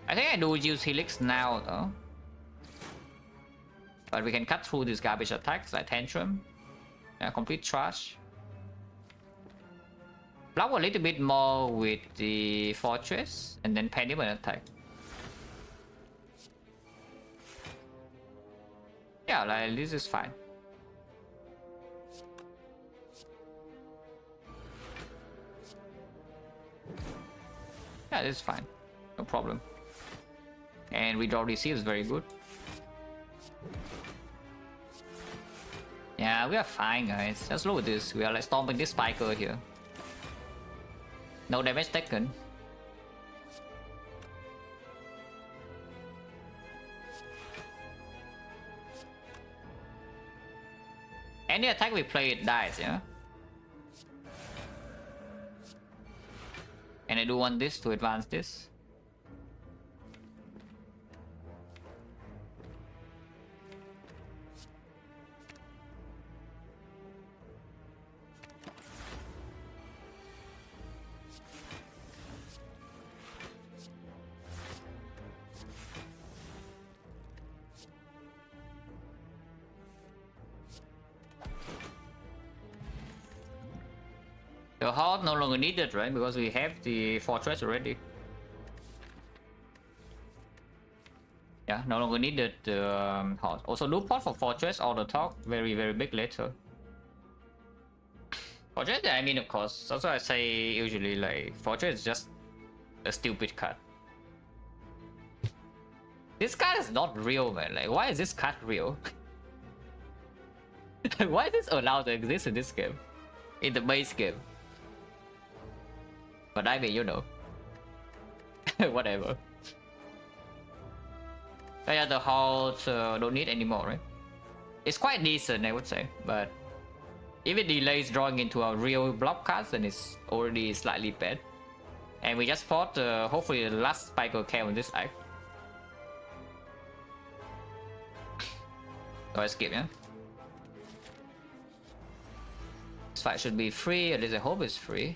I think I do use Helix now, though. But we can cut through these garbage attacks like Tantrum. Yeah, complete trash. Block a little bit more with the Fortress and then Penny when attack. Yeah, like this is fine. Yeah, this is fine. No problem. And we draw DC is very good. Yeah, we are fine, guys. Just look at this. We are like stomping this spiker here. No damage taken. Any attack we play, it dies, yeah? And I do want this to advance this. The Horde no longer needed, right? Because we have the Fortress already. Yeah, no longer needed the Horde. Also, do pot for Fortress or the talk. Very, very big later. Fortress, I mean, of course. That's why I say usually, like, Fortress is just a stupid card. This card is not real, man. Like, why is this card real? Why is this allowed to exist in this game? In the base game? But I mean, you know. Whatever. But yeah, the Halt don't need anymore, right? It's quite decent, I would say. But if it delays drawing into a real block cards, then it's already slightly bad. And we just fought, hopefully, the last Spiker came on this act. So I skip, yeah? This fight should be free, at least I hope it's free.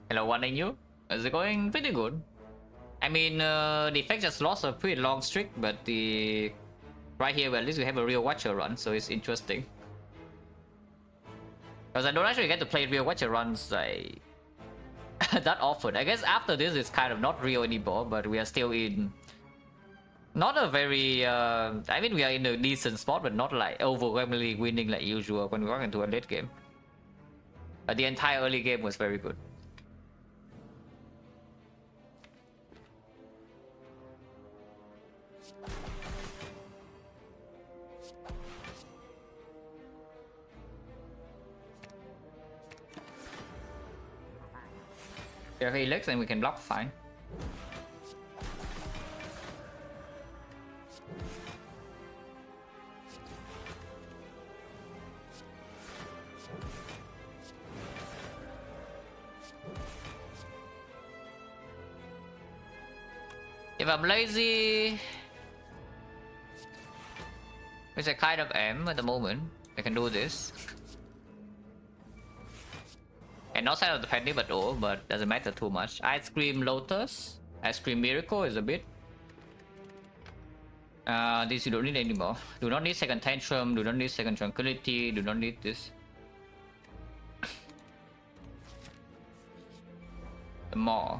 Hello, one and you? Is it going pretty good? I mean, the effect just lost a pretty long streak, but the right here, well, at least we have a real Watcher run, so it's interesting. Because I don't actually get to play real Watcher runs like that often. I guess after this, it's kind of not real anymore, but we are still in not a very. I mean, we are in a decent spot, but not like overwhelmingly winning like usual when we walk into a late game. But the entire early game was very good. If he licks, then we can block fine. If I'm lazy, which I kind of am at the moment, I can do this. And not side of the penny but all, but doesn't matter too much. Ice Cream Lotus, Ice Cream Miracle is a bit. This you don't need anymore. Do not need second Tantrum, do not need second Tranquility, do not need this. More.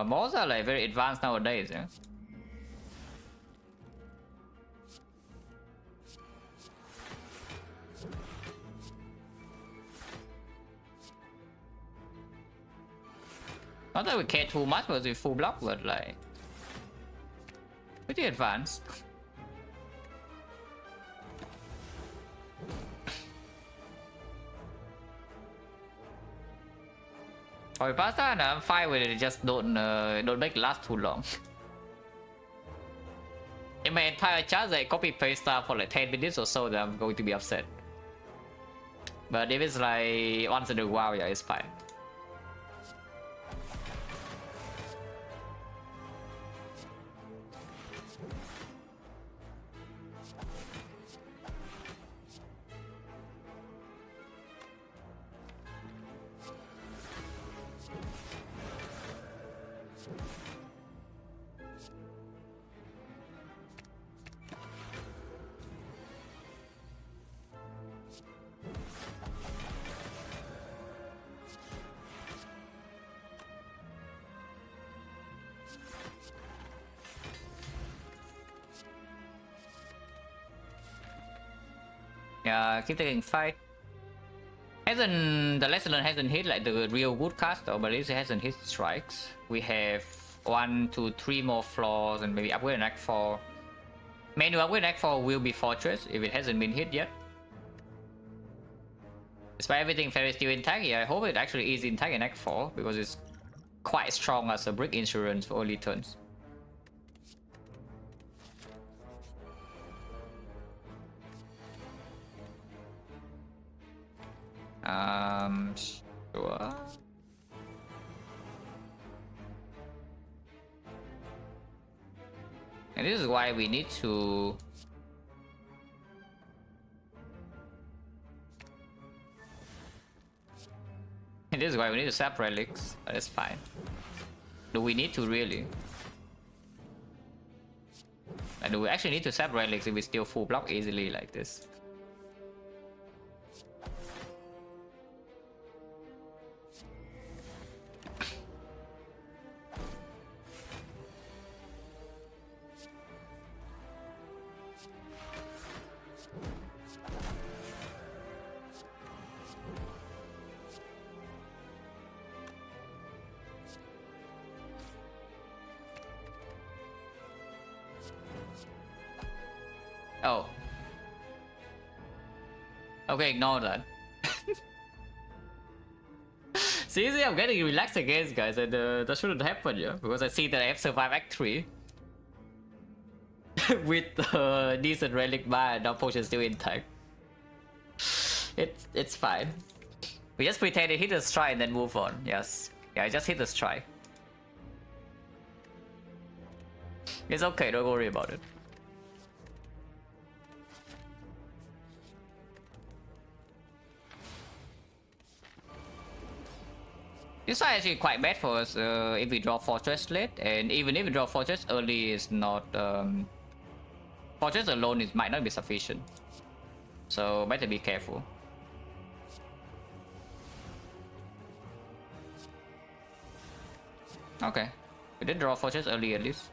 Most are like very advanced nowadays, yeah. Not that we care too much because we full block, but like pretty advanced. Or pasta, and I'm fine with it. Just don't make it last too long. In my entire chat, I copy paste stuff for like 10 minutes or so, then I'm going to be upset. But if it's like once in a while, yeah, it's fine. Yeah, keep taking fight. The lesson hasn't hit like the real woodcaster, but at least it hasn't hit strikes. We have 1, 2, 3 more floors and maybe upgrade an Act 4. Menu upgrade Act 4 will be Fortress if it hasn't been hit yet. Despite everything Fairy still intact, yeah, I hope it actually is intact in Act 4 because it's quite strong as a brick insurance for early turns. Sure. And this is why we need to... And this is why we need to sap relics. That's fine. Do we need to really? And do we actually need to sap relics if we still full block easily like this? Oh. Okay, ignore that. Seriously, I'm getting relaxed again, guys, and that shouldn't happen, yeah? Because I see that I have survived Act 3. With decent relic bar and now potion still intact. It's fine. We just pretend it hit a strike and then move on, yes. Yeah, I just hit the strike. It's okay, don't worry about it. This is actually quite bad for us if we draw Fortress late, and even if we draw Fortress early is not... Fortress alone might not be sufficient. So better be careful. Okay, we did draw Fortress early at least.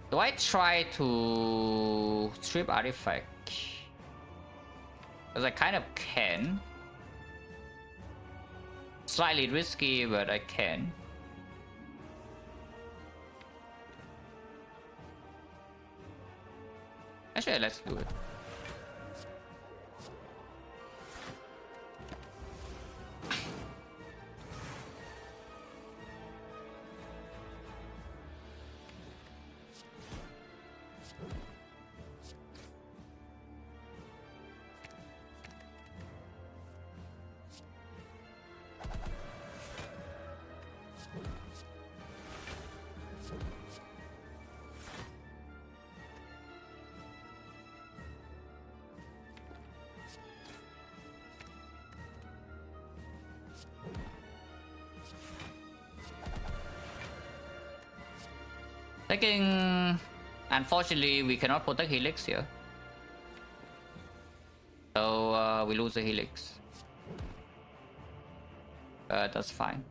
Do I try to strip artifact? Because I kind of can. Slightly risky, but I can. Actually, let's do it. Taking Unfortunately, we cannot protect helix here. So we lose the helix. That's fine.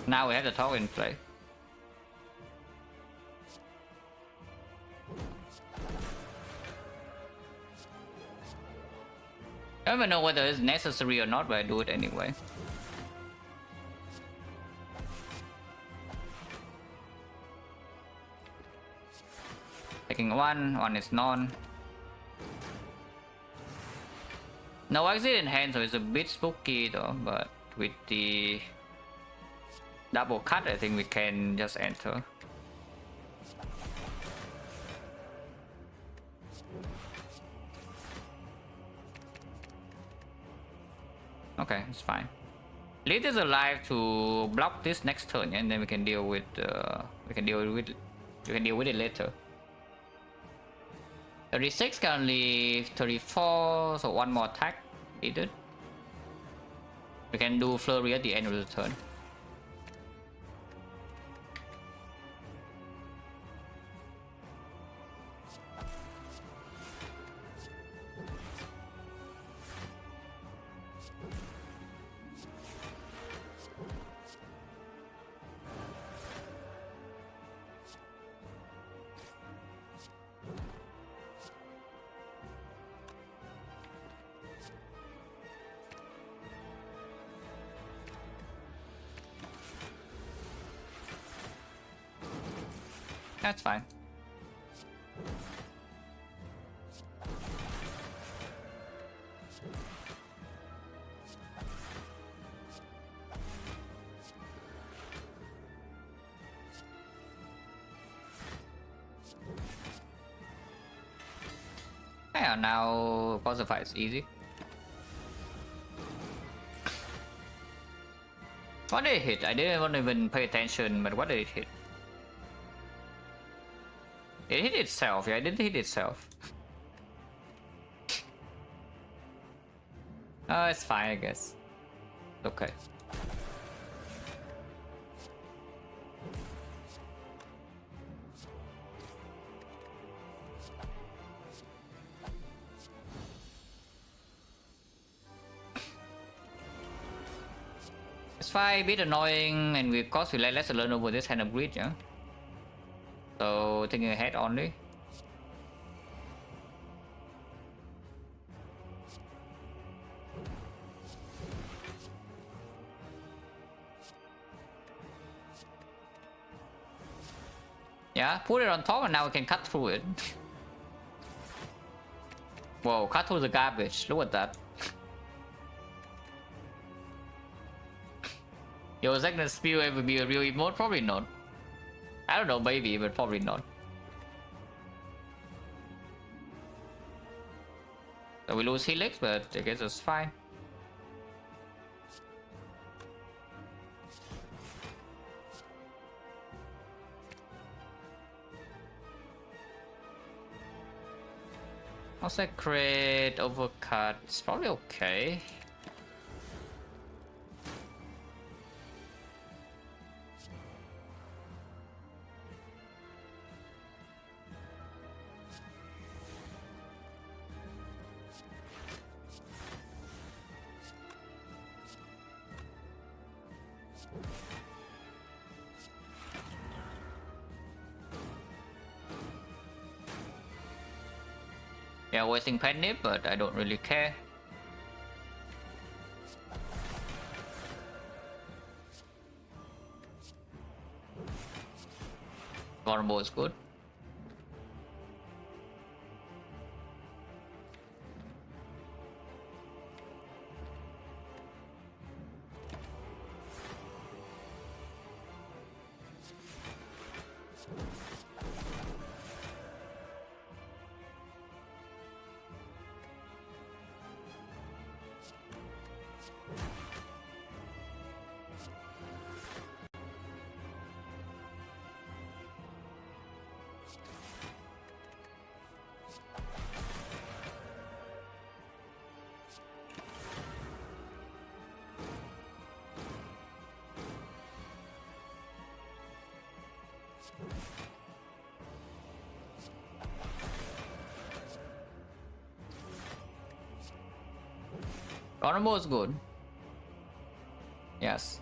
Now we have the tower in play. I don't even know whether it's necessary or not, but I do it anyway. Taking one is none. No exit in hand, so it's a bit spooky though, but with the double cut, I think we can just enter. Okay, it's fine. Lead is alive to block this next turn, and then we can deal with it later. 36 currently 34, so one more attack needed. We can do flurry at the end of the turn. That's fine. Yeah, now boss fight is easy. What did it hit? I didn't even pay attention, but what did it hit? It hit itself, yeah, it did hit itself. Oh, it's fine, I guess. Okay. It's fine, a bit annoying, and of course we let lesson learn over this kind of grid, yeah? So thinking ahead only. Yeah, put it on top and now we can cut through it. Whoa, cut through the garbage. Look at that. Yo, is XecnaR Spew ever be a real emote? Probably not. I don't know, maybe, but probably not. So we lose helix, but I guess it's fine. Consecrate, overcut. It's probably okay. Yeah, wasting penny, but I don't really care. Vulnerable is good. Combo is good. Yes.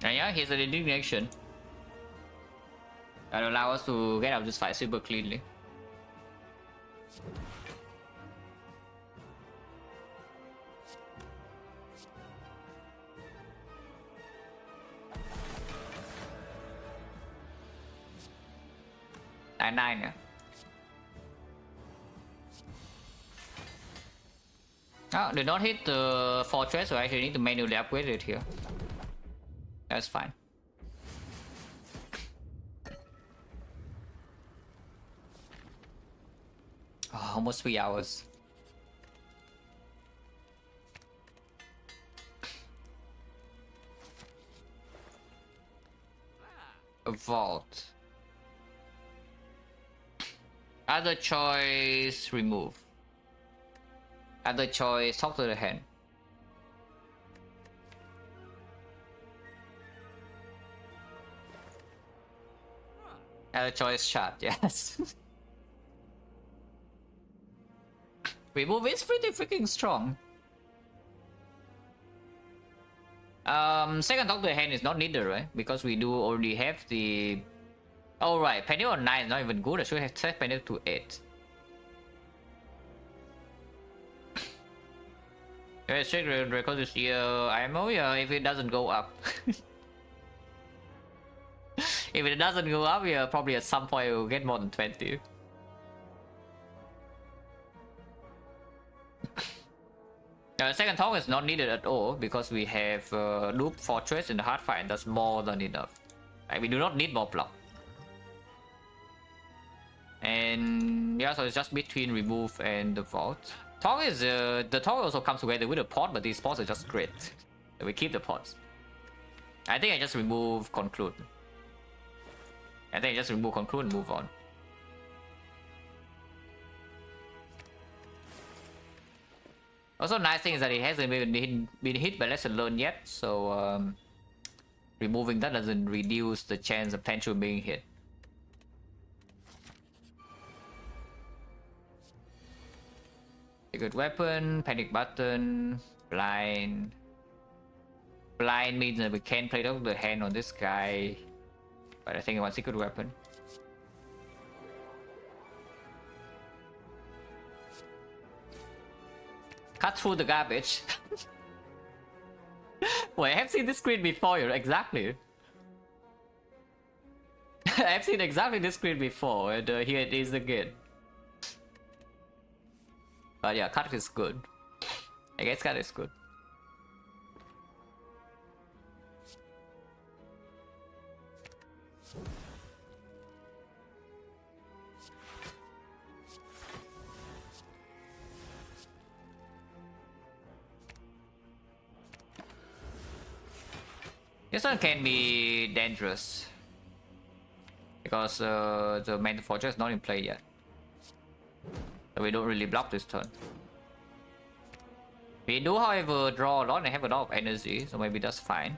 And yeah, here's an indignation that allow us to get out of this fight super cleanly. Nine, yeah. Oh, did not hit the fortress, so I actually need to manually upgrade it here. That's fine. Oh, almost 3 hours. A vault. Other choice, remove. Other choice, talk to the hand. Other choice, shot, yes. Remove is pretty freaking strong. Second talk to the hand is not needed, right? Because we do already have the... Oh right, penny on 9 is not even good. I should have set penny to 8. Let's check the record this year. IMO, yeah, if it doesn't go up. If it doesn't go up, yeah, probably at some point we'll get more than 20. Second talk is not needed at all because we have loop fortress in the hard fight, and that's more than enough. Like, we do not need more block. And yeah, so it's just between remove and the vault. Talk is the talk also comes together with the pot, but these pots are just great. So we keep the pots. I think I just remove conclude. I think I just remove conclude and move on. Also, nice thing is that it hasn't been hit by lesson learned yet, so removing that doesn't reduce the chance of potential being hit. Secret weapon, panic button, blind. Blind means that we can play out the hand on this guy, but I think I want secret weapon. Cut through the garbage. Wait, I have seen this screen before, exactly. I've seen exactly this screen before, and here it is again. But yeah, cut is good. I guess cut is good. This one can be dangerous because the main fortress is not in play yet, so we don't really block this turn. We do, however, draw a lot and have a lot of energy, so maybe that's fine.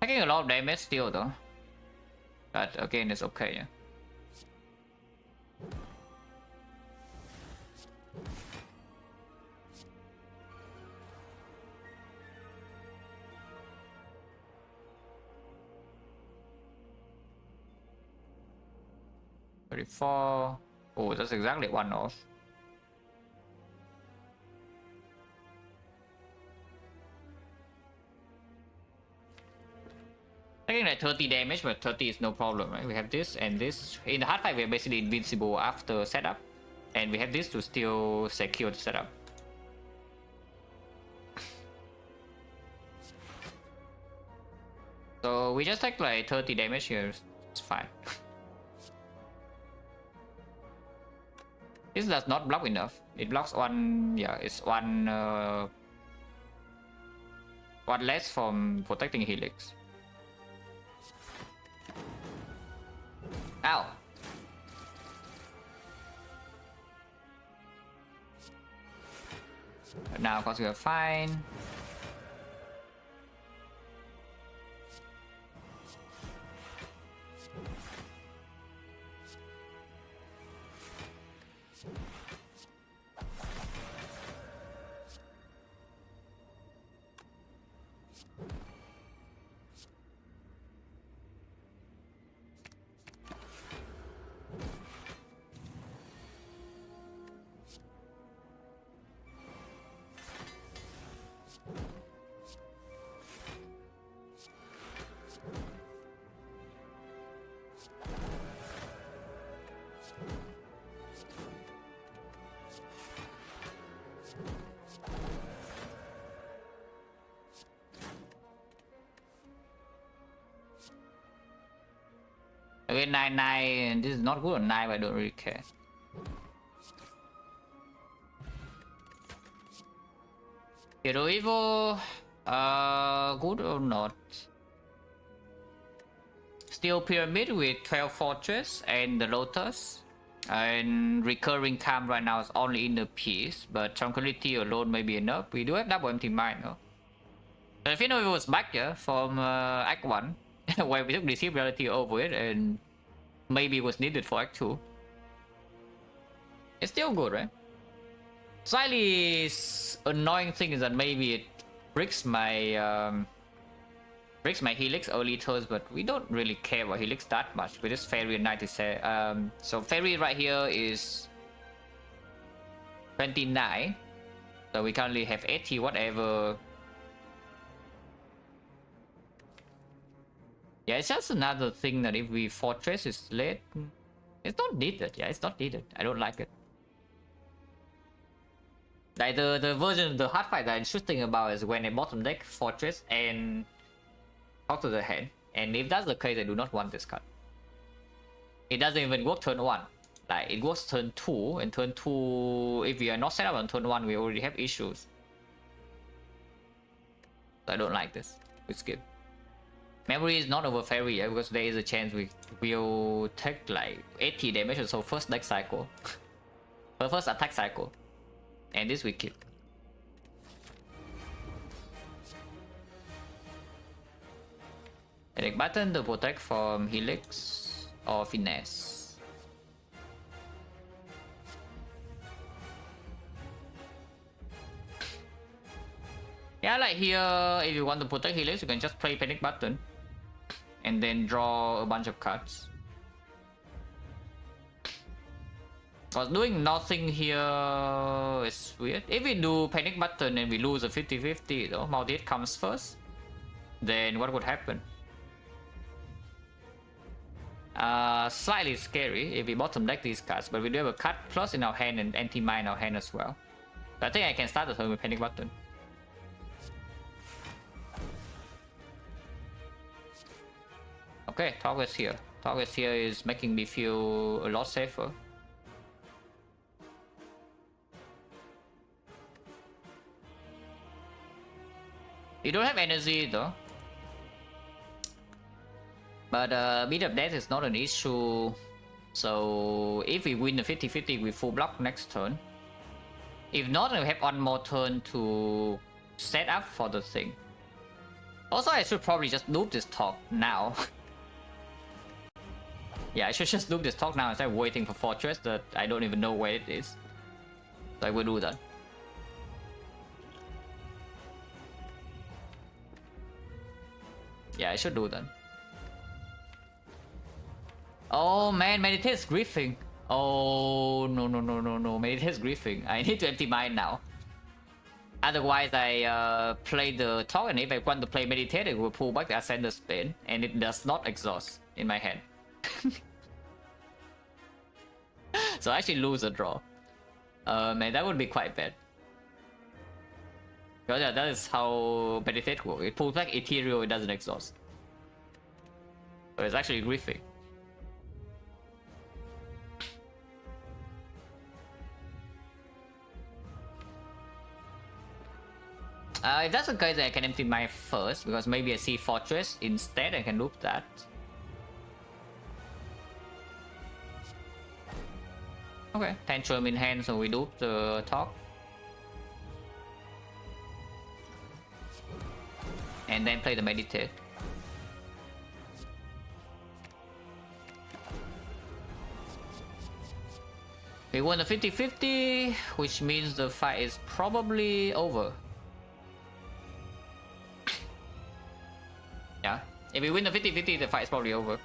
Taking a lot of damage still though, but again it's okay. Yeah. 34. Oh, that's exactly one off. Taking like 30 damage, but 30 is no problem, right? We have this and this. In the hard fight, we're basically invincible after setup. And we have this to still secure the setup. So we just take like 30 damage here. It's fine. This does not block enough. It blocks one, yeah, it's one less from protecting Helix. Ow. But now, of course, we are fine. Okay, 9-9, this is not good on 9, but I don't really care. Hero Evo, good or not? Steel Pyramid with 12 Fortress and the Lotus. And Recurring Calm right now is only in the piece, but Tranquility alone may be enough. We do have double empty mind, though. But if you know it was back, yeah, from Act 1, where we took Deceive Reality over it, and maybe it was needed for Act 2. It's still good, right? Slightly annoying thing is that maybe it breaks my Helix early turns, but we don't really care about Helix that much with this Fairy and 97. So Fairy right here is 29. So we currently have 80, whatever. Yeah, it's just another thing that if we Fortress is late, it's not needed. Yeah, it's not needed. I don't like it. Like the version of the hard fight that I'm shooting about is when a bottom deck Fortress and talk to the hand. And if that's the case, I do not want this card. It doesn't even work turn 1. Like it works turn 2, and turn 2, if we are not set up on turn 1, we already have issues. So I don't like this. We skip. Memory is not over Fairy yet, because there is a chance we will take like 80 damage or so first deck cycle. First attack cycle. And this we keep. Attack button to protect from Helix or Finesse. Yeah, like here, if you want to protect Helix, you can just play Panic Button and then draw a bunch of cards. Because doing nothing here is weird. If we do Panic Button and we lose a 50-50, though, Multi comes first, then what would happen? Slightly scary if we bottom deck these cards, but we do have a card plus in our hand and anti-mine in our hand as well. So I think I can start the turn with Panic Button. Okay, Target's here. Target's here is making me feel a lot safer. You don't have energy though. But beat up death is not an issue. So if we win the 50-50, we full block next turn. If not, we have one more turn to set up for the thing. Also, I should probably just loop this talk now. Yeah, I should just loop this talk now instead of waiting for Fortress that I don't even know where it is. So I will do that. Yeah, I should do that. Oh man, meditate is griefing. Oh no no no no no, meditate is griefing. I need to empty mine now. Otherwise, I play the talk, and if I want to play meditate, it will pull back the ascender spin, and it does not exhaust in my hand. So I actually lose a draw. And that would be quite bad. Because yeah, that is how meditate works. It pulls back ethereal, it doesn't exhaust. So it's actually griefing. If that's the case, I can empty my first, because maybe I see Fortress instead. I can loop that. Okay, Tantrum in hand, so we loop the talk. And then play the meditate. We won the 50-50, which means the fight is probably over. Yeah, if we win the 50-50, the fight is probably over.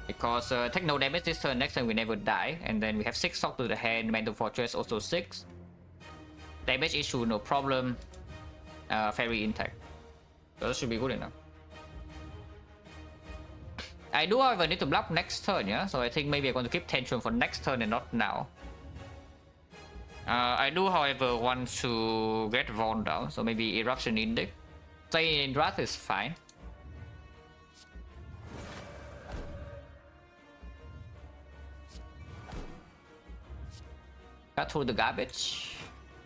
Because take no damage this turn, next turn we never die. And then we have 6 stock to the hand, Mental Fortress also 6. Damage issue, no problem. Fairy intact. So that should be good enough. I do however need to block next turn, yeah? So I think maybe I'm going to keep Tantrum for next turn and not now. I do however want to get Vaughn down, so maybe Eruption Index. Stay in Wrath is fine. Cut through the garbage.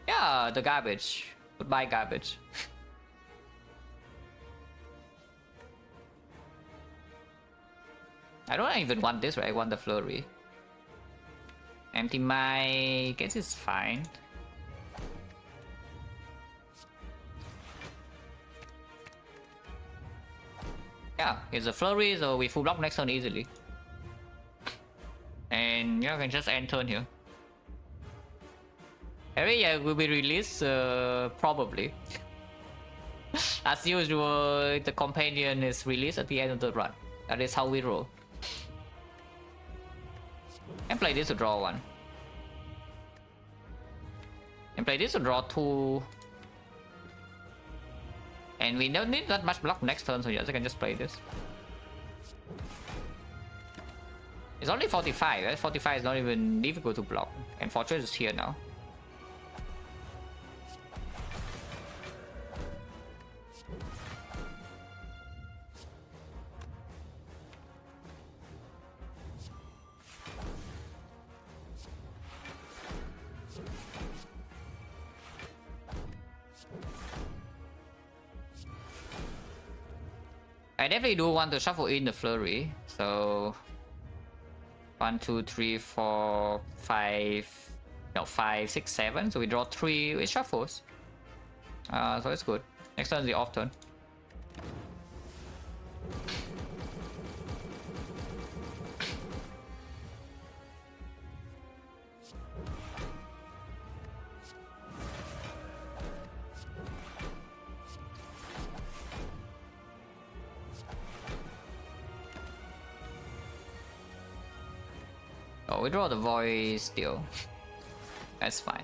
Yeah, the garbage. Goodbye, garbage. I don't even want this, right? I want the flurry. Empty my... guess it's fine. Yeah, here's a flurry, so we full block next turn easily. And yeah, I can just end turn here. Area will be released, probably. As usual, the companion is released at the end of the run. That is how we roll. And play this to draw 1. And play this to draw 2. And we don't need that much block next turn, so yes, I can just play this. It's only 45, right? 45 is not even difficult to block. And Fortress is here now. I definitely do want to shuffle in the flurry, so 1, 2, 3, 4, 5, no 5, 6, 7. So we draw 3 with shuffles. So it's good. Next turn is the off turn. Oh, we draw the voice still. That's fine.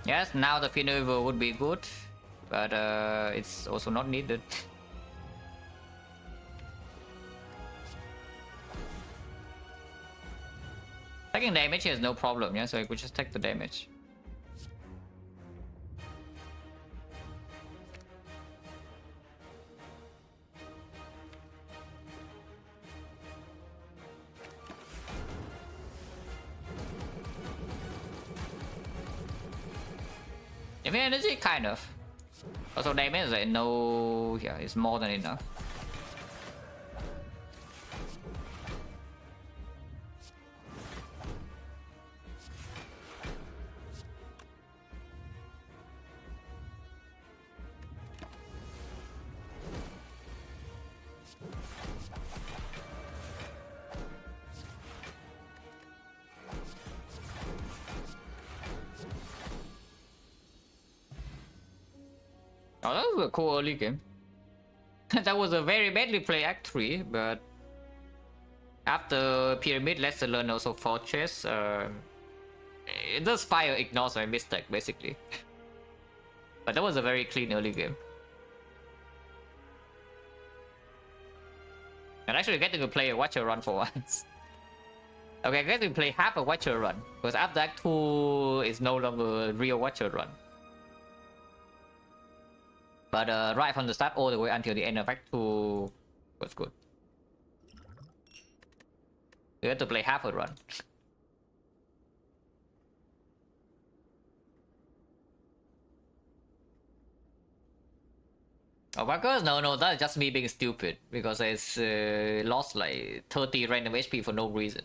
Yes, now the Finuvo would be good, but it's also not needed. Taking damage here is no problem, yeah, so I could just take the damage. If energy, kind of. Also damage is like no, yeah, it's more than enough. Oh, that was a cool early game. That was a very badly played Act 3, but after Pyramid, Lesson Learned, also Fortress, the Spire ignores my mistake, basically. But that was a very clean early game. And actually getting to play a Watcher run for once. Okay, I get to play half a Watcher run, because after Act 2 is no longer a real Watcher run. But right from the start all the way until the end of Act 2 was good. You had to play half a run. Oh, Marcus? No, that's just me being stupid. Because it's lost like 30 random HP for no reason.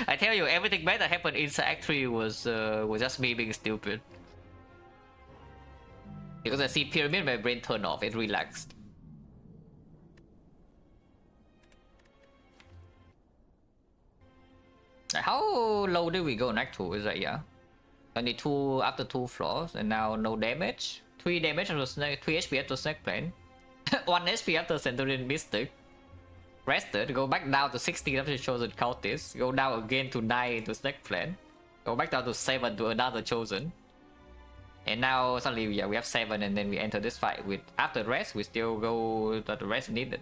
I tell you, everything bad that happened inside Act 3 was just me being stupid. Because I see Pyramid, my brain turned off, it relaxed. How low did we go in Act 2? Is that, yeah? 22 after 2 floors, and now no damage. 3 damage after snake, 3 HP after snake plane. 1 HP after Centurion Mystic. Rested, go back down to 16 after chosen cultist. Go down again to 9 into snake plane. Go back down to 7 to another chosen. And now suddenly, yeah, we have 7, and then we enter this fight with after rest. We still go to the rest needed.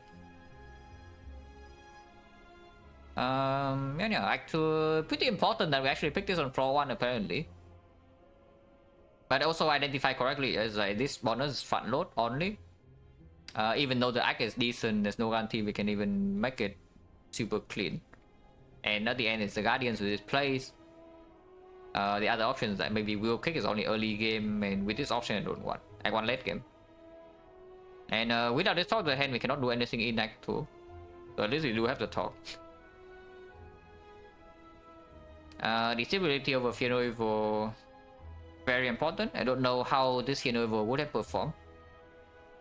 Yeah, Act 2 pretty important that we actually picked this on floor 1 apparently. But also identify correctly as like this bonus is front load only. Even though the act is decent, there's no guarantee we can even make it super clean. And at the end, it's the Guardians with this plays. The other options that maybe Will Kick is only early game, and with this option I don't want. I want late game. And without this talk to the hand, we cannot do anything in Act 2. So at least we do have the talk. The stability of a Fiano Evo very important. I don't know how this Fiano Evo would have performed.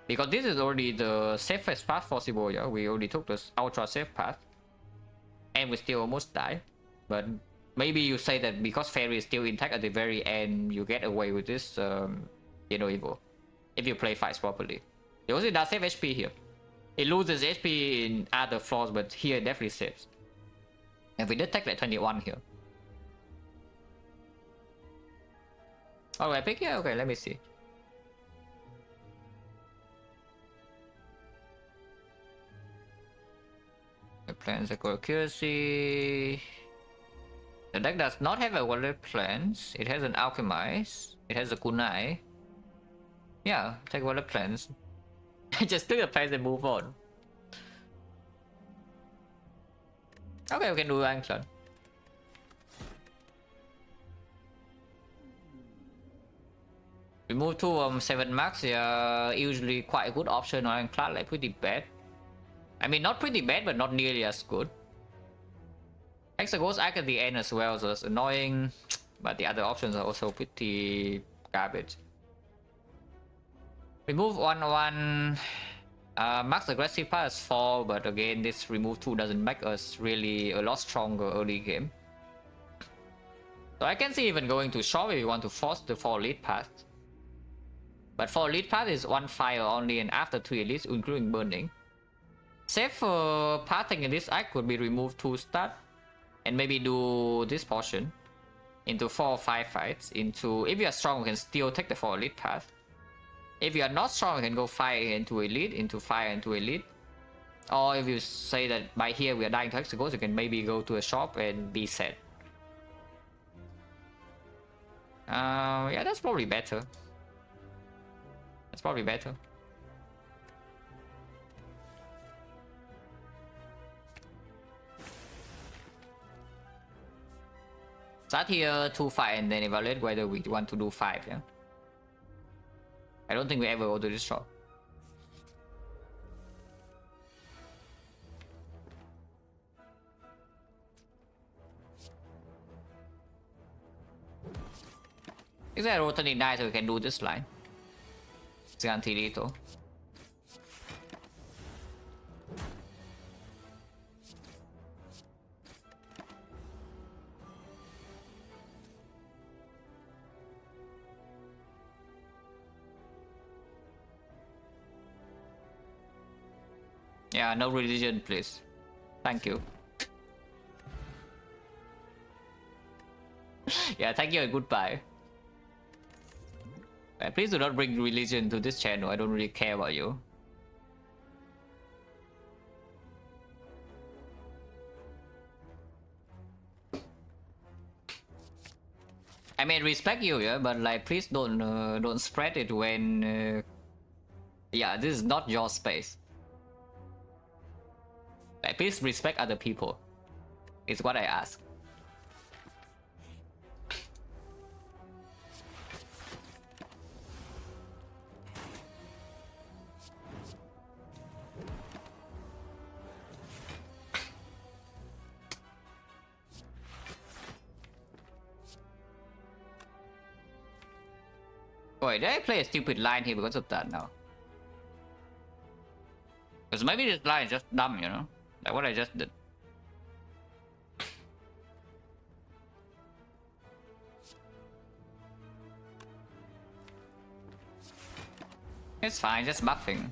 Because this is already the safest path possible, yeah. We already took this ultra safe path. And we still almost die. But maybe you say that because Fairy is still intact at the very end, you get away with this Fiano Evo. If you play fights properly. It also does save HP here. It loses HP in other floors, but here it definitely saves. And we did take like 21 here. Oh, I pick? Yeah, okay, let me see. The plans equal accuracy. The deck does not have a wallet plans. It has an alchemize. It has a kunai. Yeah, take wallet plans. Just take the plans and move on. Okay, we can do Anclan. Remove 2 7 max, yeah, usually quite a good option on Anclan, like pretty bad. I mean, not pretty bad, but not nearly as good. Hexagons act at the end as well, so it's annoying. But the other options are also pretty garbage. Remove 1/1. Max aggressive part is 4, but again, this remove 2 doesn't make us really a lot stronger early game. So I can see even going to shop if you want to force the 4 lead path. But 4 lead path is 1 fire only, and after 3 elites, including burning. Safe for pathing in this act would be remove 2 start, and maybe do this portion into 4 or 5 fights. Into if you are strong, you can still take the 4 elite path. If you are not strong, you can go 5 into elite, into 5 into elite. Or if you say that by here we are dying to hexagons, you can maybe go to a shop and be set. Yeah, that's probably better. That's probably better. Start here 2 5 and then evaluate whether we want to do 5, yeah? I don't think we ever go to this shop. Is there a rotating die so we can do this line? It's anti-lethal. Yeah, no religion, please. Thank you. Yeah, thank you and goodbye. Please do not bring religion to this channel. I don't really care about you. I mean, respect you, yeah, but like, please don't spread it when. Yeah, this is not your space. Like, please respect other people. It's what I ask. Wait, did I play a stupid line here because of that now? Because maybe this line is just dumb, you know? Like what I just did. It's fine, just buffing.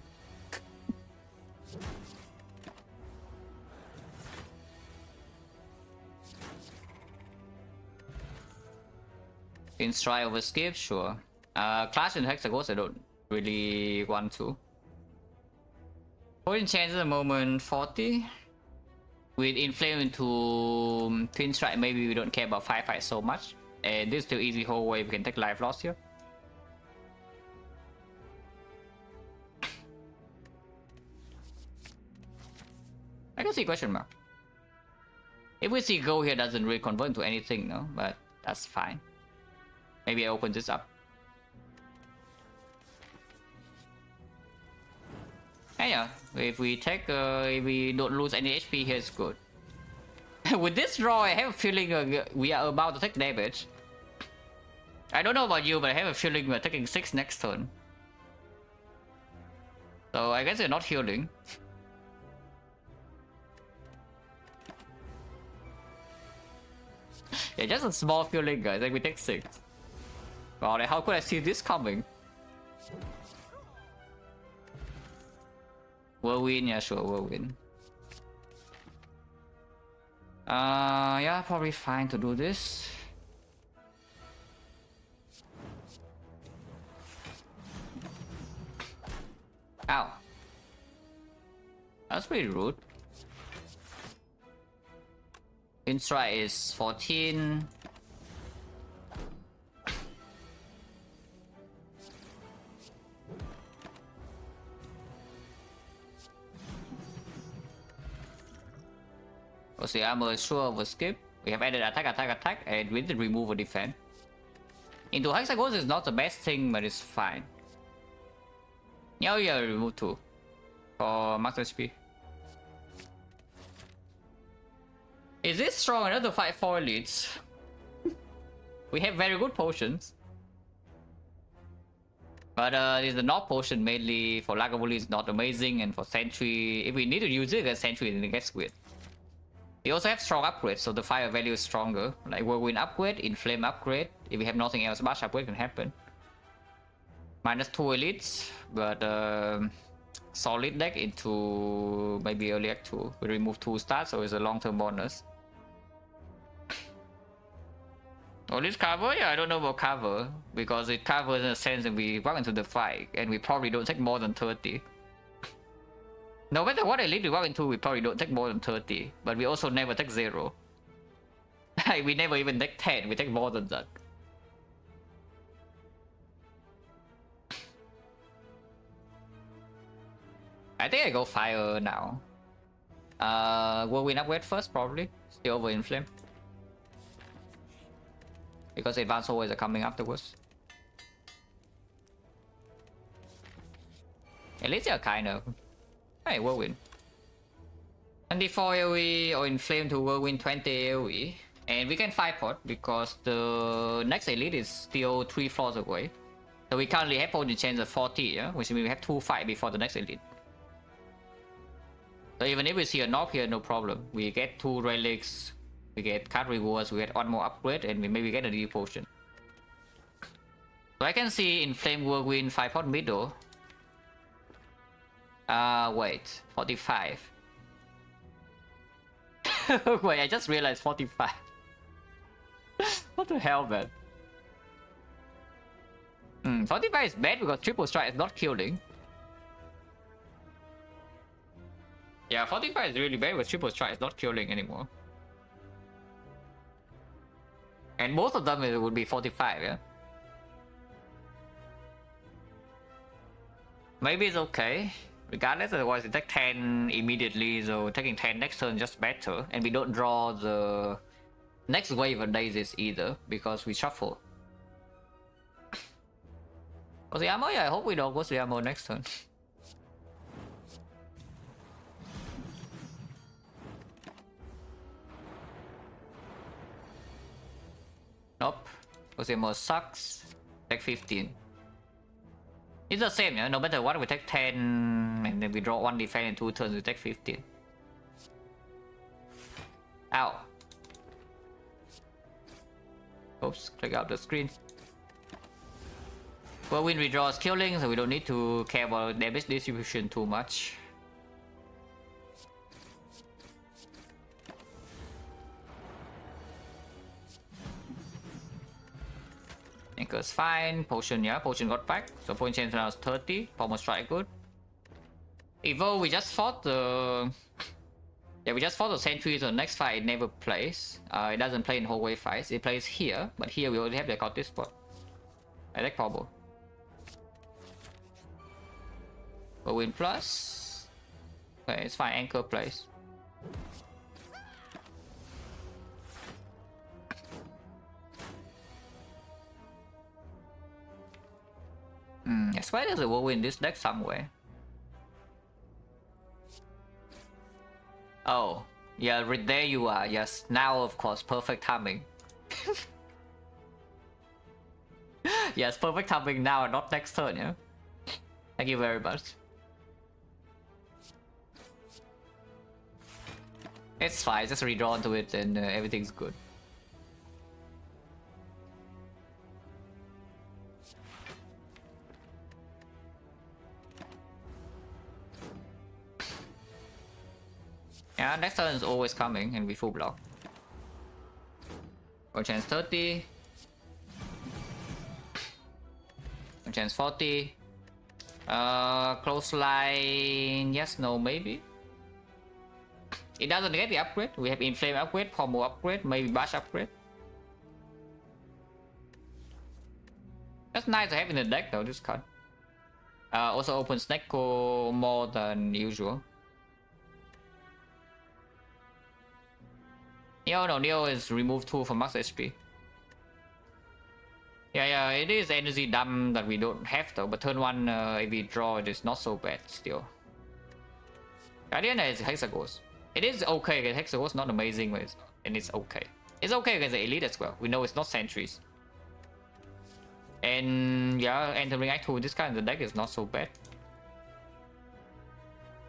Try over skip, sure. Clash and Hexagons I don't really want to. Point chance at the moment 40. With Inflame into Twin Strike, maybe we don't care about firefight so much. And this is still easy whole way, we can take life loss here. I can see question mark. If we see go here doesn't really convert into anything, no, but that's fine. Maybe I open this up. And yeah, if we take, if we don't lose any HP here, it's good. With this draw, I have a feeling we are about to take damage. I don't know about you, but I have a feeling we're taking 6 next turn. So I guess they're not healing. Yeah, just a small feeling, guys. Like we take 6. Wow, like how could I see this coming? Whirlwind, yeah, sure, Whirlwind. Yeah, probably fine to do this. Ow. That's pretty rude. Instrike is 14. The armor is sure over skip. We have added attack, and we did remove a defense. Into Hexagons is not the best thing, but it's fine. Yeah, remove 2 for max HP. Is this strong enough to fight 4 elites? We have very good potions. But this is the Knock potion mainly for Lagavulin is not amazing, and for Sentry, if we need to use it against Sentry, then it gets weird. We also have strong upgrades, so the fire value is stronger. Like Whirlwind upgrade, Inflame upgrade. If we have nothing else, Bash upgrade can happen. Minus 2 elites, but solid deck into maybe early act 2. We remove 2 stats, so it's a long-term bonus. Oh, this cover? Yeah, I don't know about cover, because it covers in a sense that we walk into the fight, and we probably don't take more than 30. No matter what elite we walk into, we probably don't take more than 30, but we also never take 0. We never even take 10, we take more than that. I think I go fire now. Whirlwind upgrade first, probably. Still over Inflame. Because advanced always are coming afterwards. At least you're kind of. Hey, Whirlwind. 24 AoE or Inflame to Whirlwind 20 AoE. And we can 5-pot because the next elite is still 3 floors away. So we currently have only chance of 40, yeah? Which means we have 2 fight before the next elite. So even if we see a knock here, no problem. We get 2 relics, we get card rewards, we get 1 more upgrade, and we maybe get a new potion. So I can see Inflame Whirlwind 5-pot middle. Wait, 45. Wait, I just realized 45. What the hell, man? 45 is bad because triple strike is not killing. Yeah, 45 is really bad because triple strike is not killing anymore. And both of them would be 45, yeah? Maybe it's okay. Regardless, otherwise we take 10 immediately, so taking 10 next turn just better. And we don't draw the next wave of daisies either, because we shuffle. Was the ammo? Yeah, I hope we don't go the ammo next turn. Nope. Was the ammo sucks. Take 15. It's the same, yeah? No matter what, we take 10 and then we draw 1 defense in 2 turns, we take 15. Ow. Oops, click out the screen. Whirlwind redraws killing, so we don't need to care about damage distribution too much. Anchor's fine. Potion, yeah, potion got back. So potion change now is 30. Pommel strike good. Evo, we just fought the... Yeah, we just fought the sentry, so next fight it never plays. It doesn't play in hallway fights. It plays here, but here we already have the this spot. I like Pommel. Win plus. Okay, it's fine. Anchor plays. I swear there's a whirlwind in this deck somewhere. Oh, yeah, right there you are. Yes, now of course, perfect timing. Yes, perfect timing now, not next turn, yeah? Thank you very much. It's fine, just redraw to it and everything's good. Yeah, next turn is always coming and we full block. One chance 30. One chance 40. Close line, yes, no, maybe. It doesn't get the upgrade. We have Inflame upgrade, Pommel upgrade, maybe Bash upgrade. That's nice to have in the deck though, this card. Also opens Neko more than usual. Neo is remove 2 from max HP. Yeah, it is energy dump that we don't have though, but turn 1 if we draw it is not so bad still. Guardian is Hexaghost. It is okay against Hexaghost, not amazing, but it's okay. It's okay against the Elite as well. We know it's not sentries. And yeah, entering Act 2 this kind of the deck is not so bad.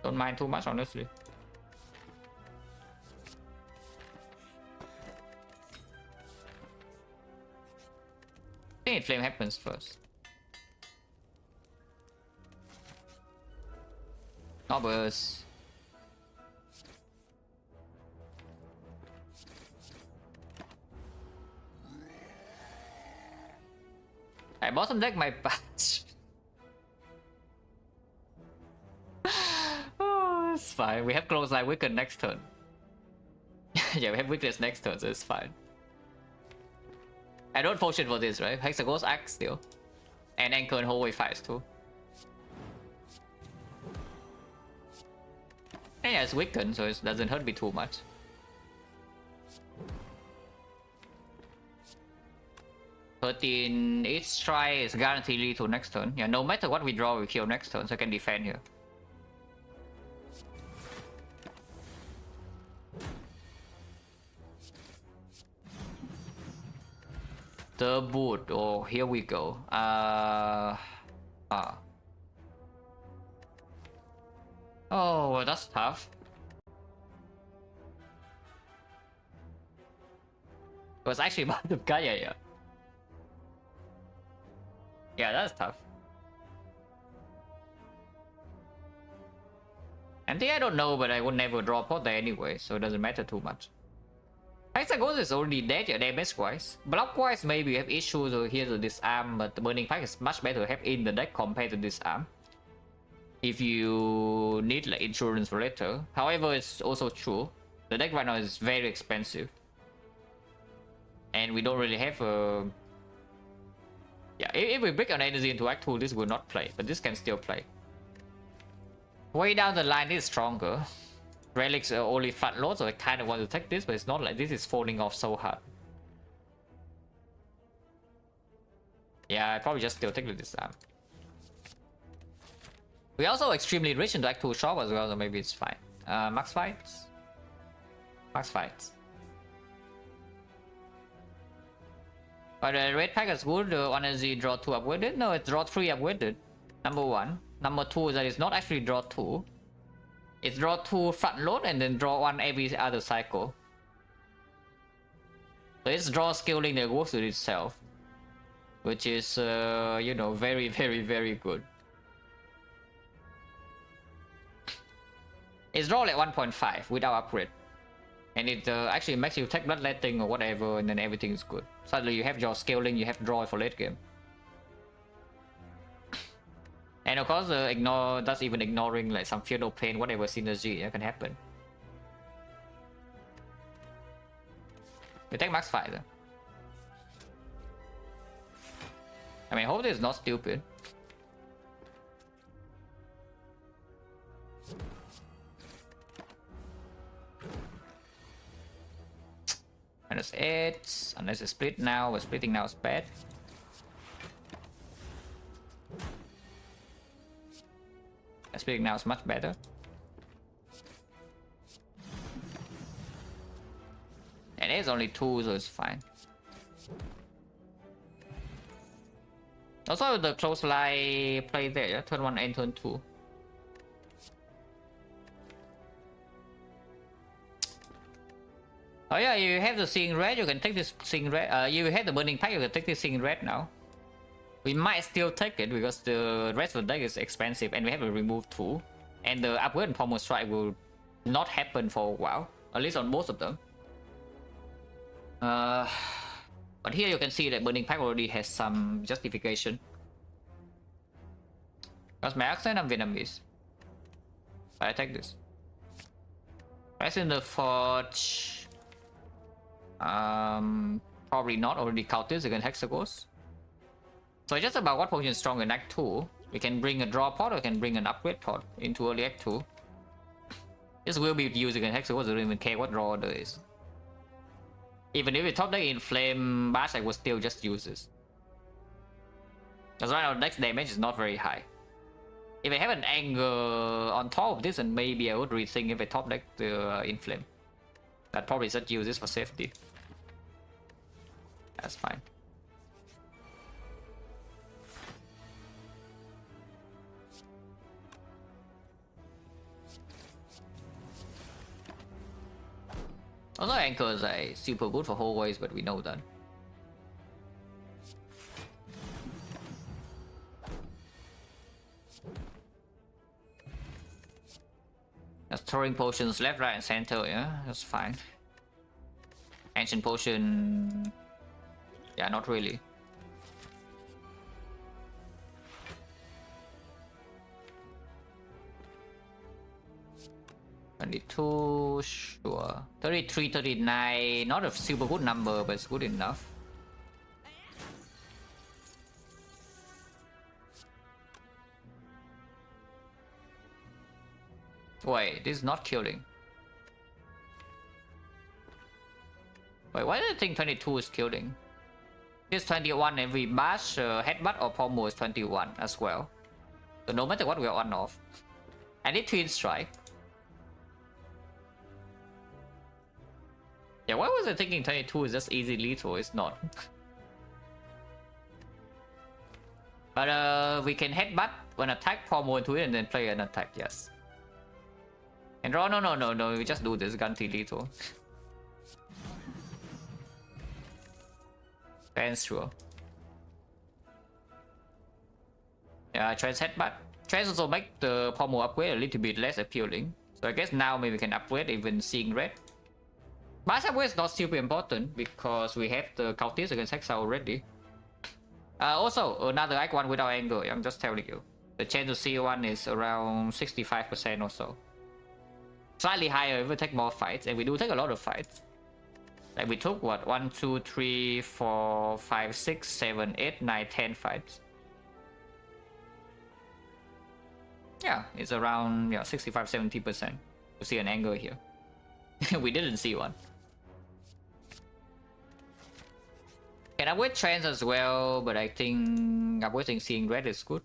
Don't mind too much, honestly. I think Flame happens first. Nobbers. I bottom deck my patch. Oh, it's fine. We have close line weaken next turn. Yeah, we have weakness next turn, so it's fine. I don't potion for this, right? Hexaghost Axe still. And Anchor and hallway fights too. And yeah, it's weakened, so it doesn't hurt me too much. Each try is guaranteed lead to next turn. Yeah, no matter what we draw, we kill next turn, so I can defend here. The boot. Oh, here we go. Oh, that's tough. It was actually about the guy, yeah. Yeah, that's tough. And I don't know, but I would never draw pot there anyway, so it doesn't matter too much. Hexagons is already dead, yeah, damage-wise. Block-wise, maybe you have issues over here to disarm, but the Burning Pack is much better to have in the deck compared to disarm. If you need like insurance for later. However, it's also true. The deck right now is very expensive. And we don't really have a... Yeah, if we break an energy into Act 2, this will not play, but this can still play. Way down the line, this is stronger. Relics are only flat load, so I kind of want to take this, but it's not like this is falling off so hard. Yeah, I probably just still take the disarm. We're also extremely rich into Act 2 shop as well, so maybe it's fine. Max fights? Max fights. But the red pack is good, the energy draw 2 upgraded? No, it's draw 3 upgraded. Number 1. Number 2 is that it's not actually draw 2. It's draw 2 front load and then draw 1 every other cycle. So it's draw scaling that works with itself. Which is, you know, very, very, very good. It's draw like 1.5 without upgrade. And it actually makes you take bloodletting or whatever, and then everything is good. Suddenly you have your scaling, you have draw for late game. And of course, ignore that's even ignoring like some fear no pain, whatever synergy that can happen. We take max 5. I mean, hope this is not stupid. -8, unless it's split now, but splitting now is bad. Splitting now is much better. And it's only 2, so it's fine. Also, the close line play there, turn 1 and turn 2. Oh yeah, you have the Seeing Red, you can take this Seeing Red. You have the Burning Pack, you can take this Seeing Red now. We might still take it because the rest of the deck is expensive and we have to remove 2. And the upgrade and Pommel Strike will not happen for a while, at least on most of them. But here you can see that Burning Pack already has some justification. Because my accent, I'm Vietnamese. I take this. Rest in the Forge. Probably not, already counted against Hexagons. So it's just about what potion is strong in Act 2. We can bring a draw pot or we can bring an upgrade pot into early Act 2. This will be used against Hexagons, I don't even care what draw there is. Even if we top deck in Flame Bash, I would still just use this. Because right now next damage is not very high. If I have an Anger on top of this, then maybe I would rethink if I top deck the Inflame. I'd probably just use this for safety. That's fine. Also, Anchors are super good for hallways, but we know that. Just throwing potions left, right, and center, yeah, that's fine. Ancient potion... yeah, not really. $22, sure. 33, 39, not a super good number, but it's good enough. Wait, this is not killing. Wait, why do I think 22 is killing? This 21 every bash, headbutt or pommel is 21 as well. So no matter what, we are on off. I need Twin Strike. Yeah, why was I thinking 22 is just easy lethal? It's not. But we can headbutt when attack, pommel into it, and then play an attack, yes. And draw, no, we just do this, guarantee lethal. That's true. Yeah, trans headbutt. Trends also make the pommel upgrade a little bit less appealing. So I guess now maybe we can upgrade even seeing red. Bash upgrade is not super important because we have the cultist against Hexa already. Also, another icon without angle, I'm just telling you. The chance to see one is around 65% or so. Slightly higher if we take more fights, and we do take a lot of fights. Like we took what? 1, 2, 3, 4, 5, 6, 7, 8, 9, 10 fights. Yeah, it's around 65-70% to see an angle here. We didn't see one. Can upgrade trends as well, but I think upgrading seeing red is good.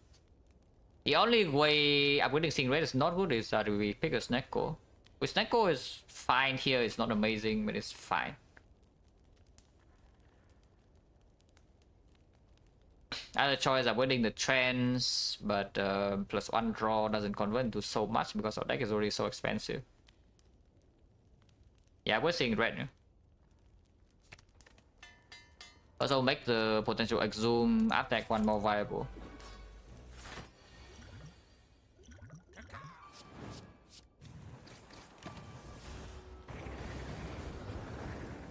The only way upgrading seeing red is not good is that we pick a XecnaR. With XecnaR is fine here, it's not amazing, but it's fine. Other choice upgrading the trends, but +1 draw doesn't convert into so much because our deck is already so expensive. Yeah, we're seeing red now. Also make the potential exhume attack one more viable.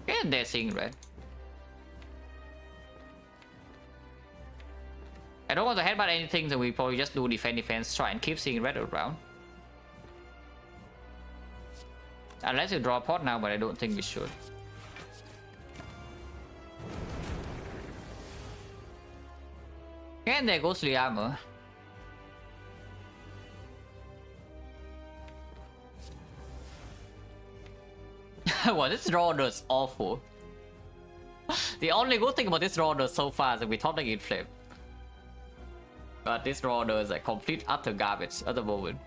And they're seeing red. I don't want to headbutt anything, so we probably just do defense, try and keep seeing red around. Unless you draw a pot now, but I don't think we should. And there goes the armor. Well, this draw is awful. The only good thing about this draw so far is that we top deck in flame. But this draw is a complete utter garbage at the moment.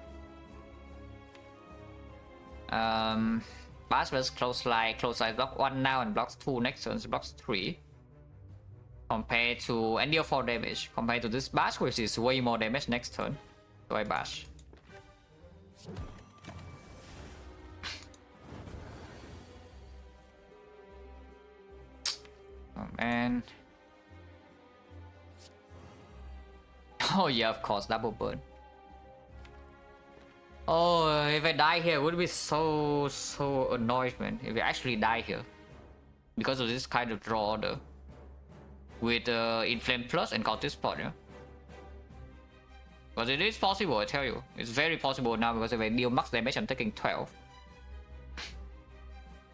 Bash versus close line block 1 now and blocks 2 next turn, so blocks 3. Compared to, and deal 4 damage. Compared to this Bash, which is way more damage next turn. So I Bash. Oh man. Oh yeah, of course, double burn. Oh, if I die here, it would be so annoyed, man. If I actually die here. Because of this kind of draw order. With Inflame Plus and Cultist Pot, yeah. But it is possible, I tell you. It's very possible now because if I deal max damage, I'm taking 12.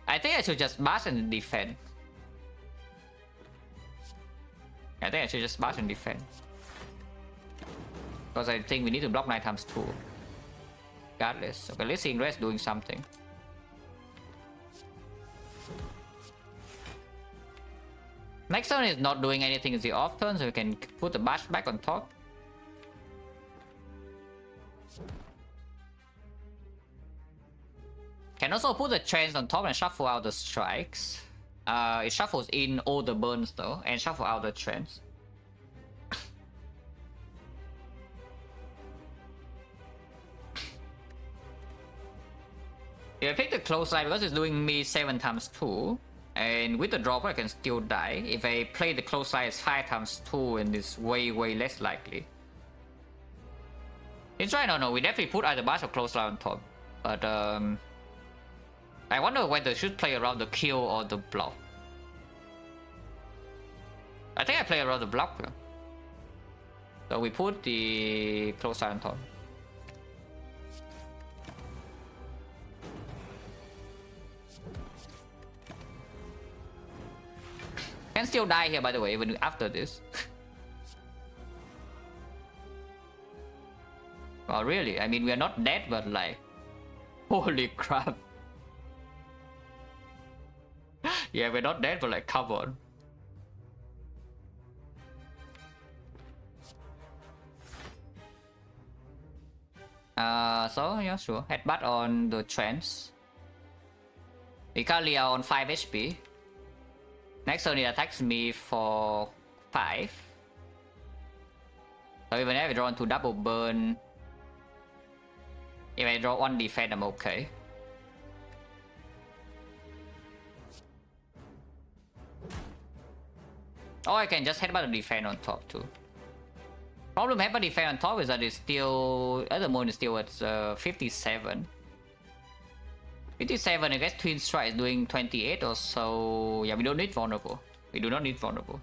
I think I should just bash and defend. I think I should just bash and defend. Because I think we need to block 9 times 2. Regardless. Okay, let's see Ingress doing something. Next turn is not doing anything in the off turn, so we can put the bash back on top. Can also put the trends on top and shuffle out the strikes. It shuffles in all the burns though, and shuffle out the trends. If I pick the close line because it's doing me 7 times 2. And with the dropper I can still die. If I play the close line it's 5 times 2 and it's way less likely. It's right, no, we definitely put either bash or close line on top. But I wonder whether I should play around the kill or the block. I think I play around the block here. So we put the close line on top. Can still die here, by the way, even after this. Well, really, I mean, we are not dead, but like, holy crap. Yeah, we're not dead, but like, come on. So yeah, sure. Headbutt on the trends. We currently are on 5 HP. Next turn it attacks me for 5. So even if I draw into double burn, if I draw 1 defense, I'm okay. Or I can just headbutt the defense on top too. Problem Heavy Defense on top is that it's still, at the moment, it's still at 57. 57 against Twin Strike is doing 28 or so. Yeah, we don't need vulnerable. We do not need vulnerable.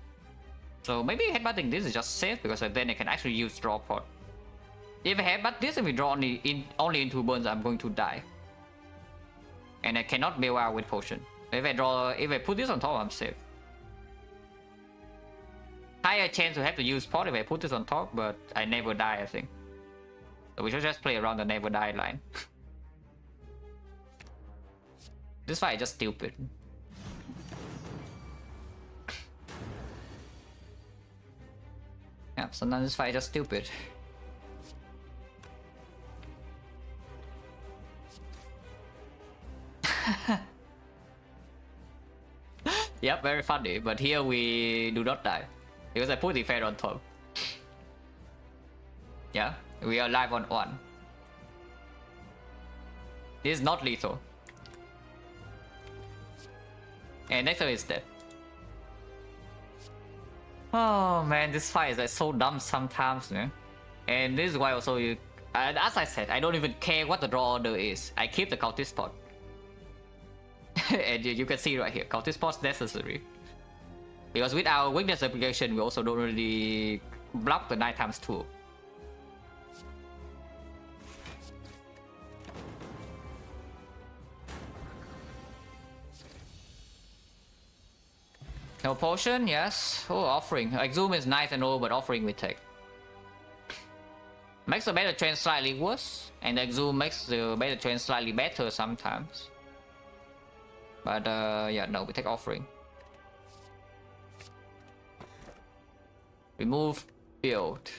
So maybe headbutting this is just safe because then I can actually use draw pod. If I headbutt this and we draw only in 2 burns, I'm going to die. And I cannot bail out with potion. If I put this on top, I'm safe. Higher chance to have to use pod if I put this on top, but I never die, I think. So we should just play around the never die line. This fight is just stupid. Yeah, sometimes this fight is just stupid. Yep, very funny, but here we do not die. Because I put the defense on top. Yeah, we are live on 1. This is not lethal. And next time is dead. Oh man, this fight is like so dumb sometimes, man. And this is why also you, as I said, I don't even care what the draw order is. I keep the cultist spot. And you can see right here, cultist spot necessary. Because with our weakness application, we also don't really block the 9x2. No potion, yes. Oh, offering. Like Zoom is nice and all, but offering we take. Makes the better trend slightly worse, and the Zoom makes the better trend slightly better sometimes. But yeah, no, we take offering. Remove build.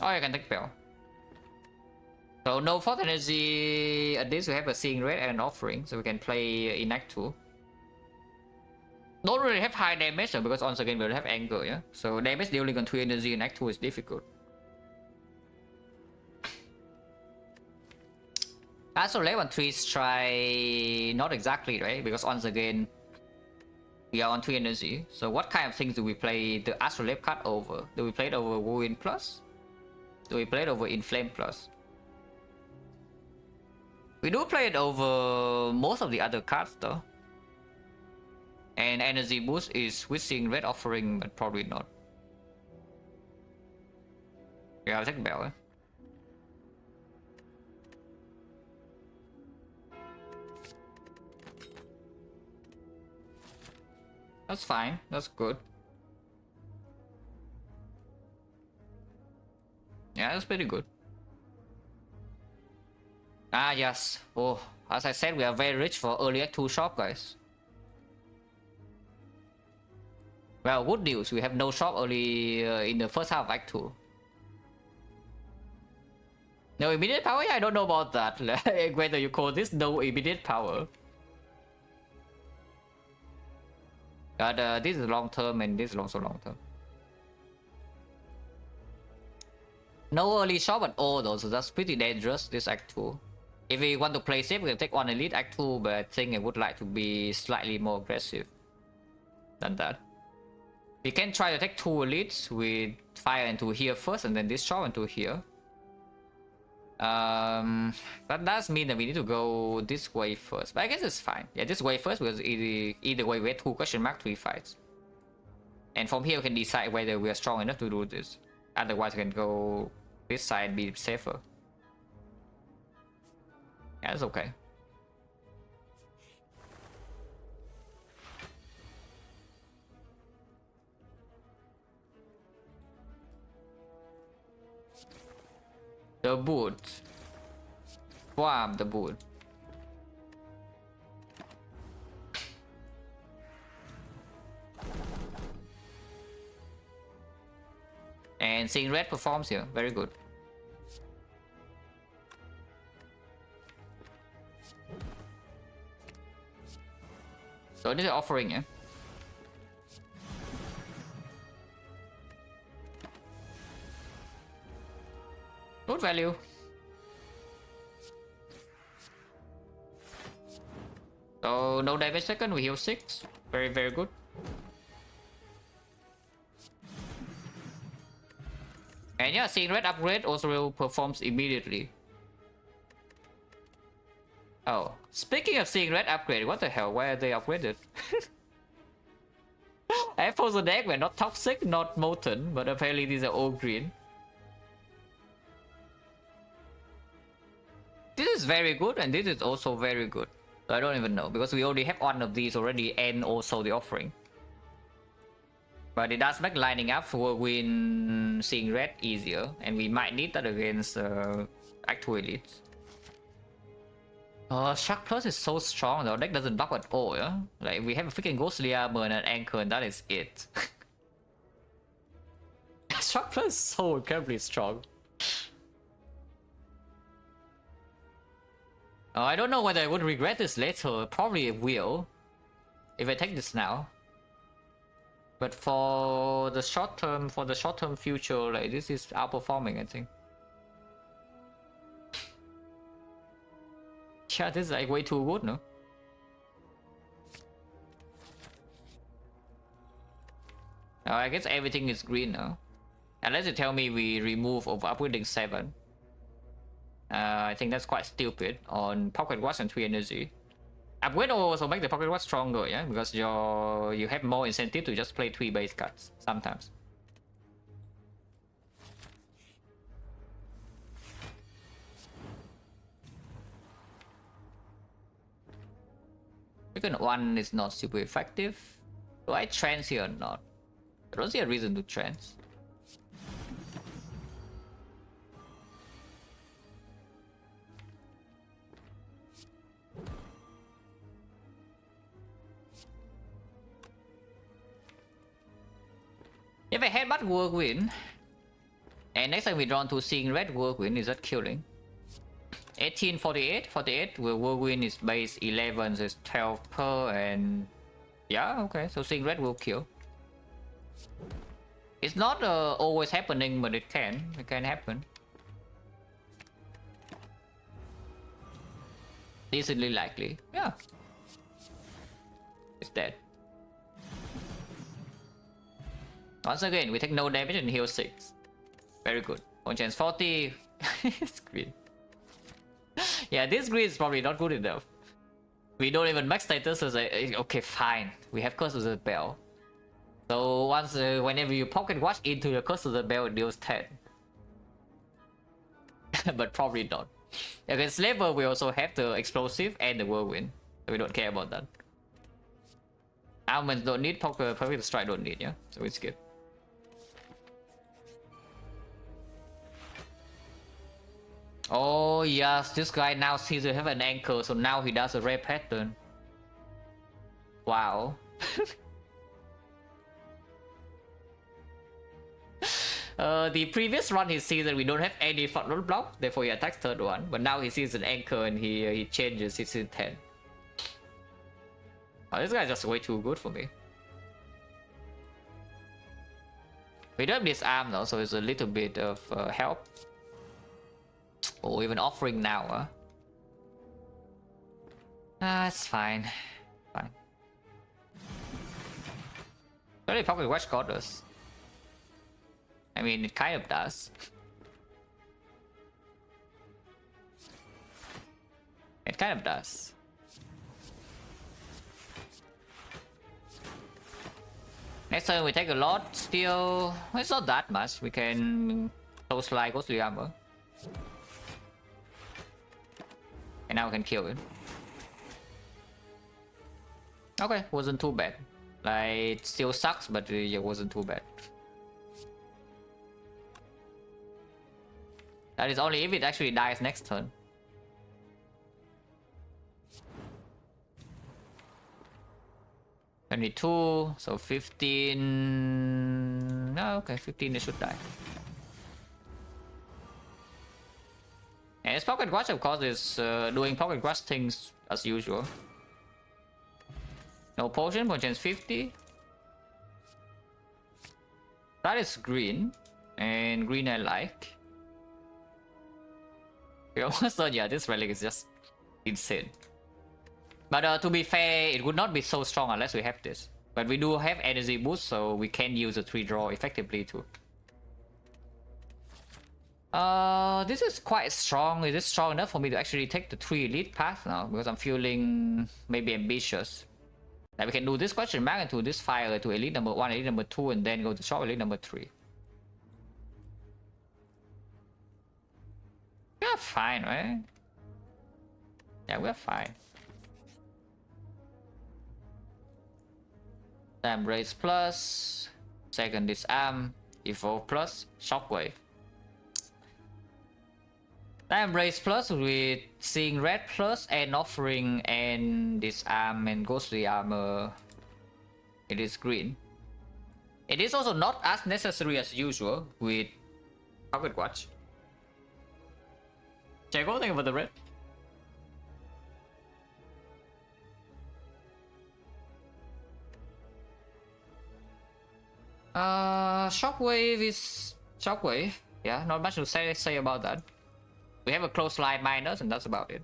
Oh, you can take bell. So no fourth energy. At least we have a seeing red and an offering, so we can play in Act 2. Don't really have high damage though, because once again we don't have anger, yeah. So damage dealing on 3 energy in Act 2 is difficult. Also level 3 try not exactly, right? Because once again we are on 3 energy. So what kind of things do we play the Astrolabe card over? Do we play it over Ruin Plus? Do we play it over Inflame Plus? We do play it over most of the other cards though. And energy boost is wishing red offering, but probably not. Yeah, I'll take bell. Eh? That's fine. That's good. Yeah, that's pretty good. Ah, yes. Oh, as I said, we are very rich for early Act 2 shop, guys. Well, good news. We have no shop early in the first half of Act 2. No immediate power? Yeah, I don't know about that. Whether you call this no immediate power. But this is long term and this is also long term. No early shop at all though, so that's pretty dangerous, this Act 2. If we want to play safe, we can take 1 elite Act 2, but I think I would like to be slightly more aggressive than that. We can try to take 2 elites with fire into here first and then this shop into here. That does mean that we need to go this way first, but I guess it's fine. Yeah, this way first because either way we have 2 3 fights. And from here we can decide whether we are strong enough to do this. Otherwise we can go this side and be safer. Yeah, that's okay. The boot. Farm the boot. And seeing red performs here. Very good. So this is offering, yeah. Good value. So no damage second, we heal 6. Very, very good. And yeah, seeing red upgrade also performs immediately. Oh, speaking of seeing red upgrade, what the hell? Why are they upgraded? Apples and egg were not toxic, not molten, but apparently these are all green. This is very good, and this is also very good. So I don't even know, because we already have one of these already, and also the offering. But it does make lining up for win seeing red easier, and we might need that against actual elites. Shark Plus is so strong, though. Deck doesn't buff at all, yeah? Like, we have a freaking Ghostly Armor and an Anchor, and that is it. Shark Plus is so incredibly strong. I don't know whether I would regret this later. Probably will, if I take this now. But for the short term, future, like, this is outperforming, I think. Yeah, this is like way too good, no? I guess everything is green now. Unless you tell me we remove over upgrading 7. I think that's quite stupid on Pocket Watch and 3 energy. Upgrade also make the Pocket Watch stronger, yeah? Because you have more incentive to just play 3 base cards sometimes. Second one is not super effective. Do I trance here or not? I don't see a reason to trance. If I headbutt Whirlwind, and next time we draw to seeing red Whirlwind, is that killing? 1848, 48, where Whirlwind is base 11, so it's 12 per, and yeah, okay, so seeing red will kill. It's not always happening, but it can happen. Decently likely, yeah. It's dead. Once again, we take no damage and heal 6. Very good. On chance 40. It's green. Yeah, this green is probably not good enough. We don't even max status as a... Okay, fine. We have Curse of the Bell. So once, whenever you pocket watch into the Curse of the Bell, it deals 10. But probably not. Against Slaver, we also have the Explosive and the Whirlwind. So we don't care about that. Almonds don't need, Perfect Strike don't need, yeah? So we skip. Oh yes, this guy now sees to have an anchor, so now he does a rare pattern. Wow. The previous run he sees that we don't have any front roll block, therefore he attacks third one. But now he sees an anchor and he changes his intent. Oh, this guy is just way too good for me. We don't have this arm though, so it's a little bit of help. Oh, even offering now, huh? It's fine. Fine. Really, Pocket Watch got us. I mean, it kind of does. It kind of does. Next time we take a lot, still... It's not that much. We can close like Ghostly Armor. And now we can kill it. Okay, wasn't too bad. Like, it still sucks, but it wasn't too bad. That is only if it actually dies next turn. $22, so 15... No, okay, 15 it should die. And his Pocket Watch, of course, is doing Pocket Watch things as usual. No potion, but chance 50. That is green. And green I like. We almost thought, yeah, this relic is just insane. But to be fair, it would not be so strong unless we have this. But we do have energy boost, so we can use a 3 draw effectively too. This is quite strong. Is it strong enough for me to actually take the 3 elite path now? Because I'm feeling maybe ambitious. Like we can do this question mark into this file to elite number 1, elite number 2, and then go to shop elite number 3. We're fine, right? Yeah, we're fine. Time raise plus, second disarm, evolve plus, shockwave. Time raise plus with seeing red plus and offering and disarm and ghostly armor. It is green. It is also not as necessary as usual with pocket watch. Check what thing about the red. Shockwave is shockwave. Yeah, not much to say about that. We have a close line minus and that's about it.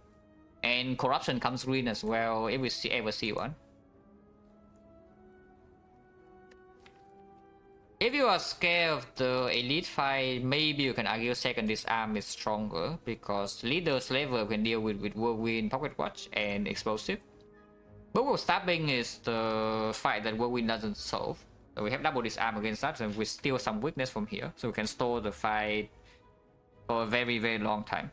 And corruption comes green as well if we ever see one. If you are scared of the elite fight, maybe you can argue second disarm is stronger because leader's level can deal with whirlwind, pocket watch, and explosive. Bubble stabbing is the fight that whirlwind doesn't solve. So we have double disarm against that, and we steal some weakness from here, so we can store the fight for a very, very long time.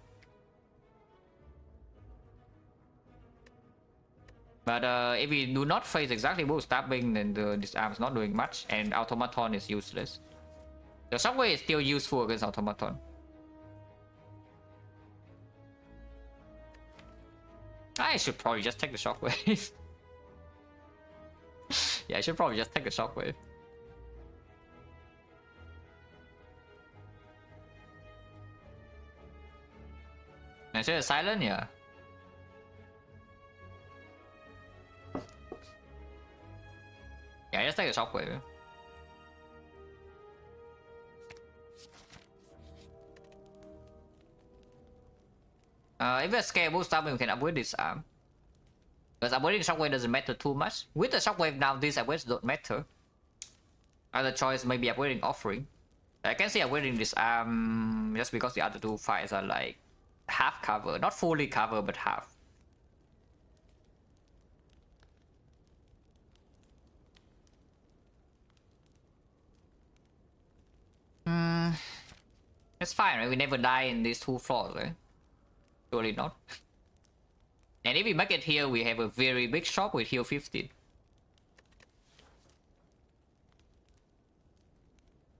But if we do not face exactly bull stabbing, then the disarm is not doing much, and automaton is useless. The shockwave is still useful against automaton. I should probably just take the shockwave. Yeah, I should probably just take the shockwave. Is it silent? Yeah. Yeah, just take the shockwave. If we're scared bull stabbing, we can upgrade this arm. Because upgrading shockwave doesn't matter too much. With the shockwave now, these upgrades don't matter. Other choice may be upgrading offering. I can see upgrading this arm just because the other two fights are like half cover. Not fully cover, but half. It's fine, right? We never die in these 2 floors, right? Surely not. And if we make it here, we have a very big shop with heal 15.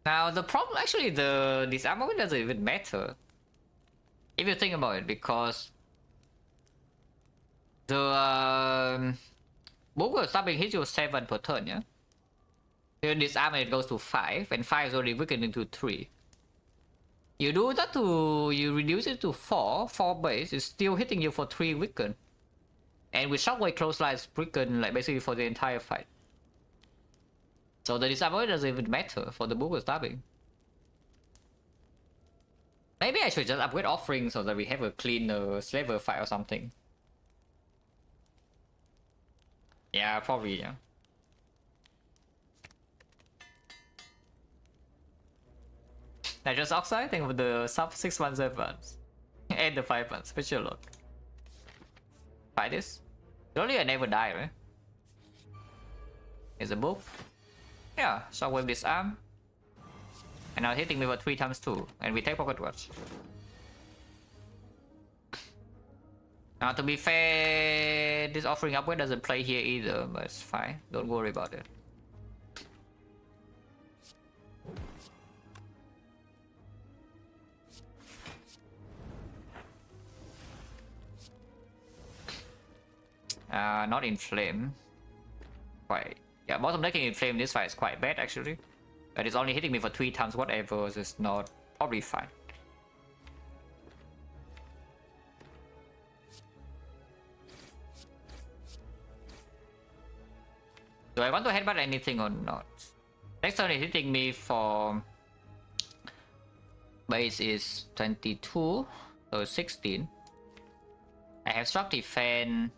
Now the problem, actually, this armor doesn't even matter. If you think about it, because the Booker stabbing hits you 7 per turn, yeah? Here this armor it goes to 5, and 5 is already weakened into 3. You do that you reduce it to 4 base, it's still hitting you for 3 weaken. And with shockwave close lines weaken like basically for the entire fight. So the disarmor doesn't even matter for the Booker stabbing. Maybe I should just upgrade offering so that we have a clean slaver fight or something. Yeah, probably, yeah. Nitrous oxide, think of the sub 6 months advance. And the 5 months, special look. Buy this. Surely I never die, right? Here's a book. Yeah, shockwave disarm. And now hitting me for 3 times 2. And we take pocket watch. Now to be fair, this offering upgrade doesn't play here either, but it's fine. Don't worry about it. Not in flame. Quite. Yeah, bottom decking in flame this fight is quite bad actually. But it's only hitting me for 3 times whatever, so it's not probably fine. Do I want to headbutt anything or not? Next turn is hitting me for base is 22, so 16. I have struck defense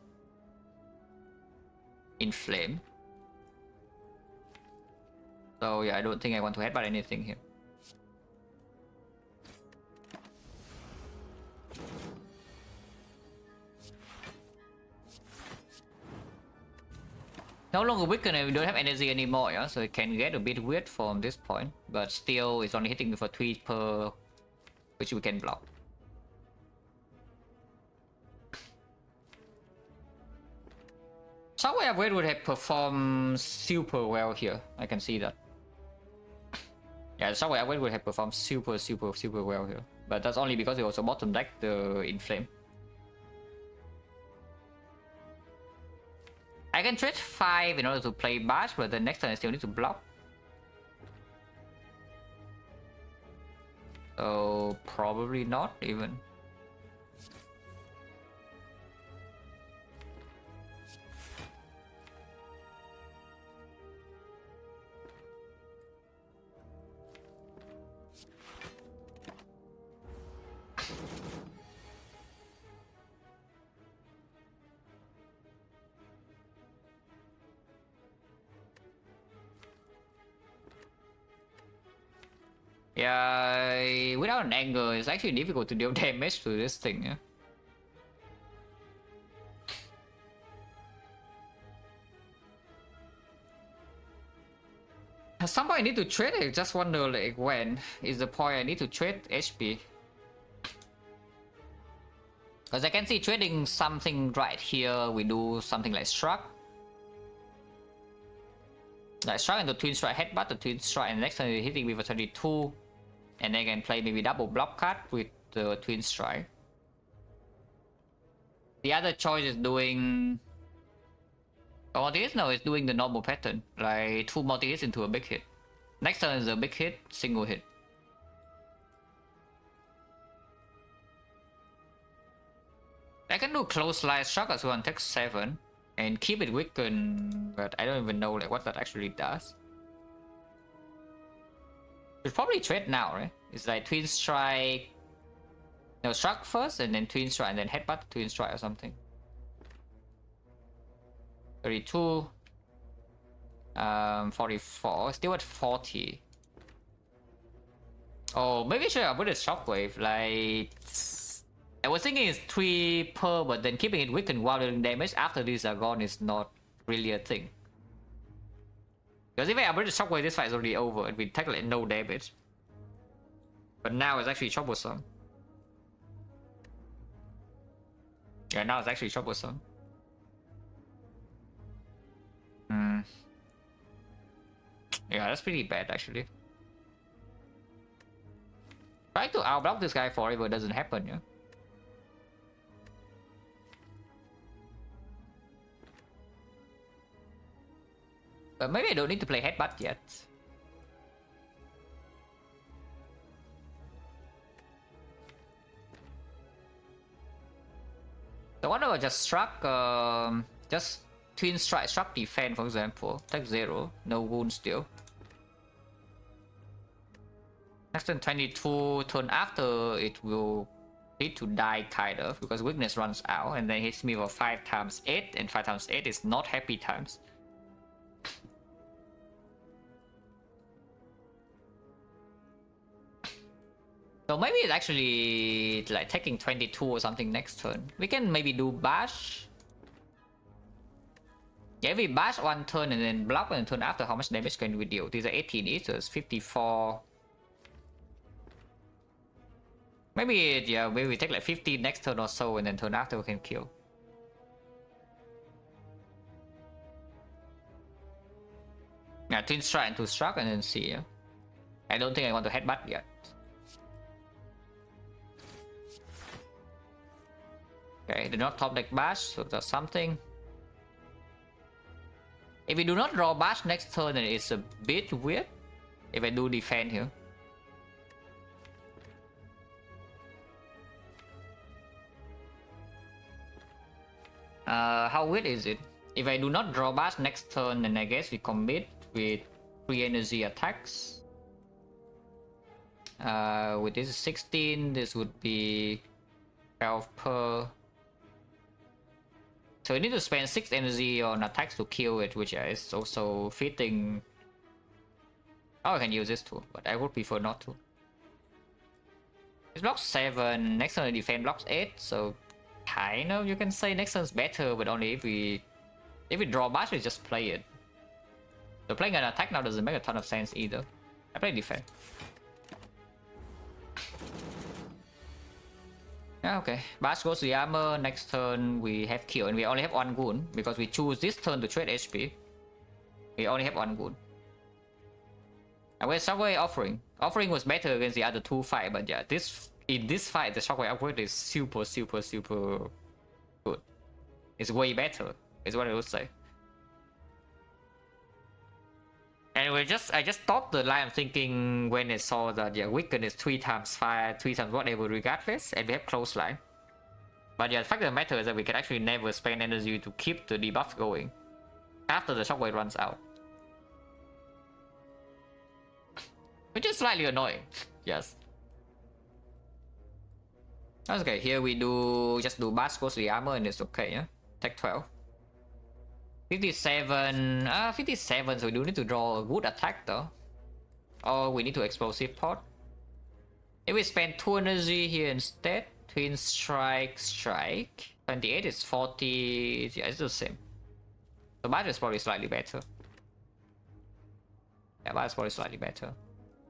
in flame. So yeah, I don't think I want to headbutt anything here. No longer weakened and we don't have energy anymore, yeah? So it can get a bit weird from this point. But still, it's only hitting me for 3 per, which we can block. Shockwave Upgrade would have performed super well here. I can see that. Yeah, the Shockwave Upgrade would have performed super well here. But that's only because it also bottom deck the Inflame. I can trade 5 in order to play Bash, but the next turn I still need to block. So probably not even. Yeah, without an angle, it's actually difficult to deal damage to this thing, yeah? At some point I need to trade it, just wonder like when is the point I need to trade HP. Because I can see trading something right here, we do something like Struck. Like Struck into Twin Strike Headbutt, the Twin Strike, and next time you're hitting with a 22. And then I can play maybe double block card with the Twin Strike. The other choice is doing... Oh, this no, it's doing the normal pattern. Like 2 multi-hits into a big hit. Next turn is a big hit, single hit. I can do Close Line Shock as well and take 7. And keep it weakened, but I don't even know like what that actually does. Should probably trade now, right? It's like Twin Strike... No, Struck first, and then Twin Strike, and then Headbutt, Twin Strike or something. 32. 44. Still at 40. Oh, maybe I should have put a Shockwave. Like... I was thinking it's 3 per, but then keeping it weakened while doing damage after these are gone is not really a thing. Because if I upgrade the Shockwave, this fight is already over and we take like no damage. But now it's actually troublesome. Yeah, now it's actually troublesome. Yeah, that's pretty bad actually. Trying to outblock this guy forever doesn't happen, yeah. But maybe I don't need to play Headbutt yet. So what about just Struck, just Twin Strike, Struck Defense for example, take 0, no wound still. Next turn 22, turn after it will need to die kind of, because weakness runs out and then hits me for 5 times 8 and 5 times 8 is not happy times. So maybe it's actually like taking 22 or something next turn. We can maybe do Bash. Yeah, we Bash 1 turn and then block 1 turn after. How much damage can we deal? These are 18 each, so it's 54. Maybe, yeah, maybe we take like 50 next turn or so and then turn after we can kill. Yeah, Twin Strike and 2 Struck and then see, yeah. I don't think I want to Headbutt yet. Okay, do not top deck Bash, so that's something. If we do not draw Bash next turn, then it's a bit weird. If I do defend here. How weird is it? If I do not draw Bash next turn, then I guess we commit with 3 energy attacks. With this 16, this would be 12 per. So we need to spend 6 energy on attacks to kill it, which is also fitting. Oh, I can use this too, but I would prefer not to. It's block 7, next turn defense blocks 8, so kind of you can say next turn's better, but only if we If we draw much, we just play it. So playing an attack now doesn't make a ton of sense either. I play defense. Yeah, okay. Bash goes to the armor. Next turn we have kill, and we only have one goon because we choose this turn to trade HP. We only have one goon. And with Shockwave offering. Offering was better against the other two fight, but yeah, in this fight the Shockwave upgrade is super good. It's way better, is what I would say. And I just stopped the line of thinking when I saw that yeah, weaken is 3 times fire, 3 times whatever regardless, and we have close line. But yeah, the fact of the matter is that we can actually never spend energy to keep the debuff going after the Shockwave runs out. Which is slightly annoying, yes. That's okay, here we just do Bash goes to the armor and it's okay, yeah? Take 12. 57, 57, so we do need to draw a good attack though. Or we need to explosive pod. If we spend 2 energy here instead, twin strike, 28 is 40, yeah, it's the same. So Bash is probably slightly better. Yeah, Bash is probably slightly better.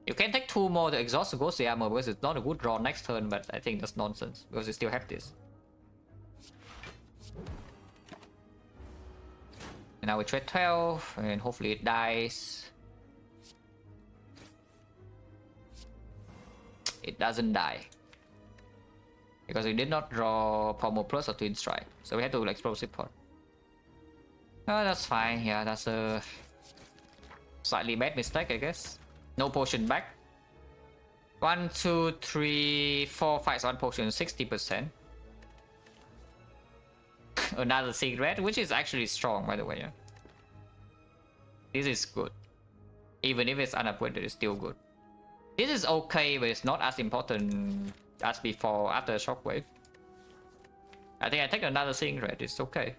You can take 2 more to exhaust the ghost armor because it's not a good draw next turn, but I think that's nonsense because you still have this. And now we trade 12 and hopefully it dies. It doesn't die because we did not draw Pommel Plus or Twin Strike, so we have to like explosive pod. Oh, that's fine. Yeah, that's a slightly bad mistake, I guess. No potion back. 1, 2, 3, 4 fights on potion, 60%. Another secret, which is actually strong, by the way. Yeah. This is good. Even if it's unupgraded, it's still good. This is okay, but it's not as important as before after Shockwave. I think I take another secret, it's okay.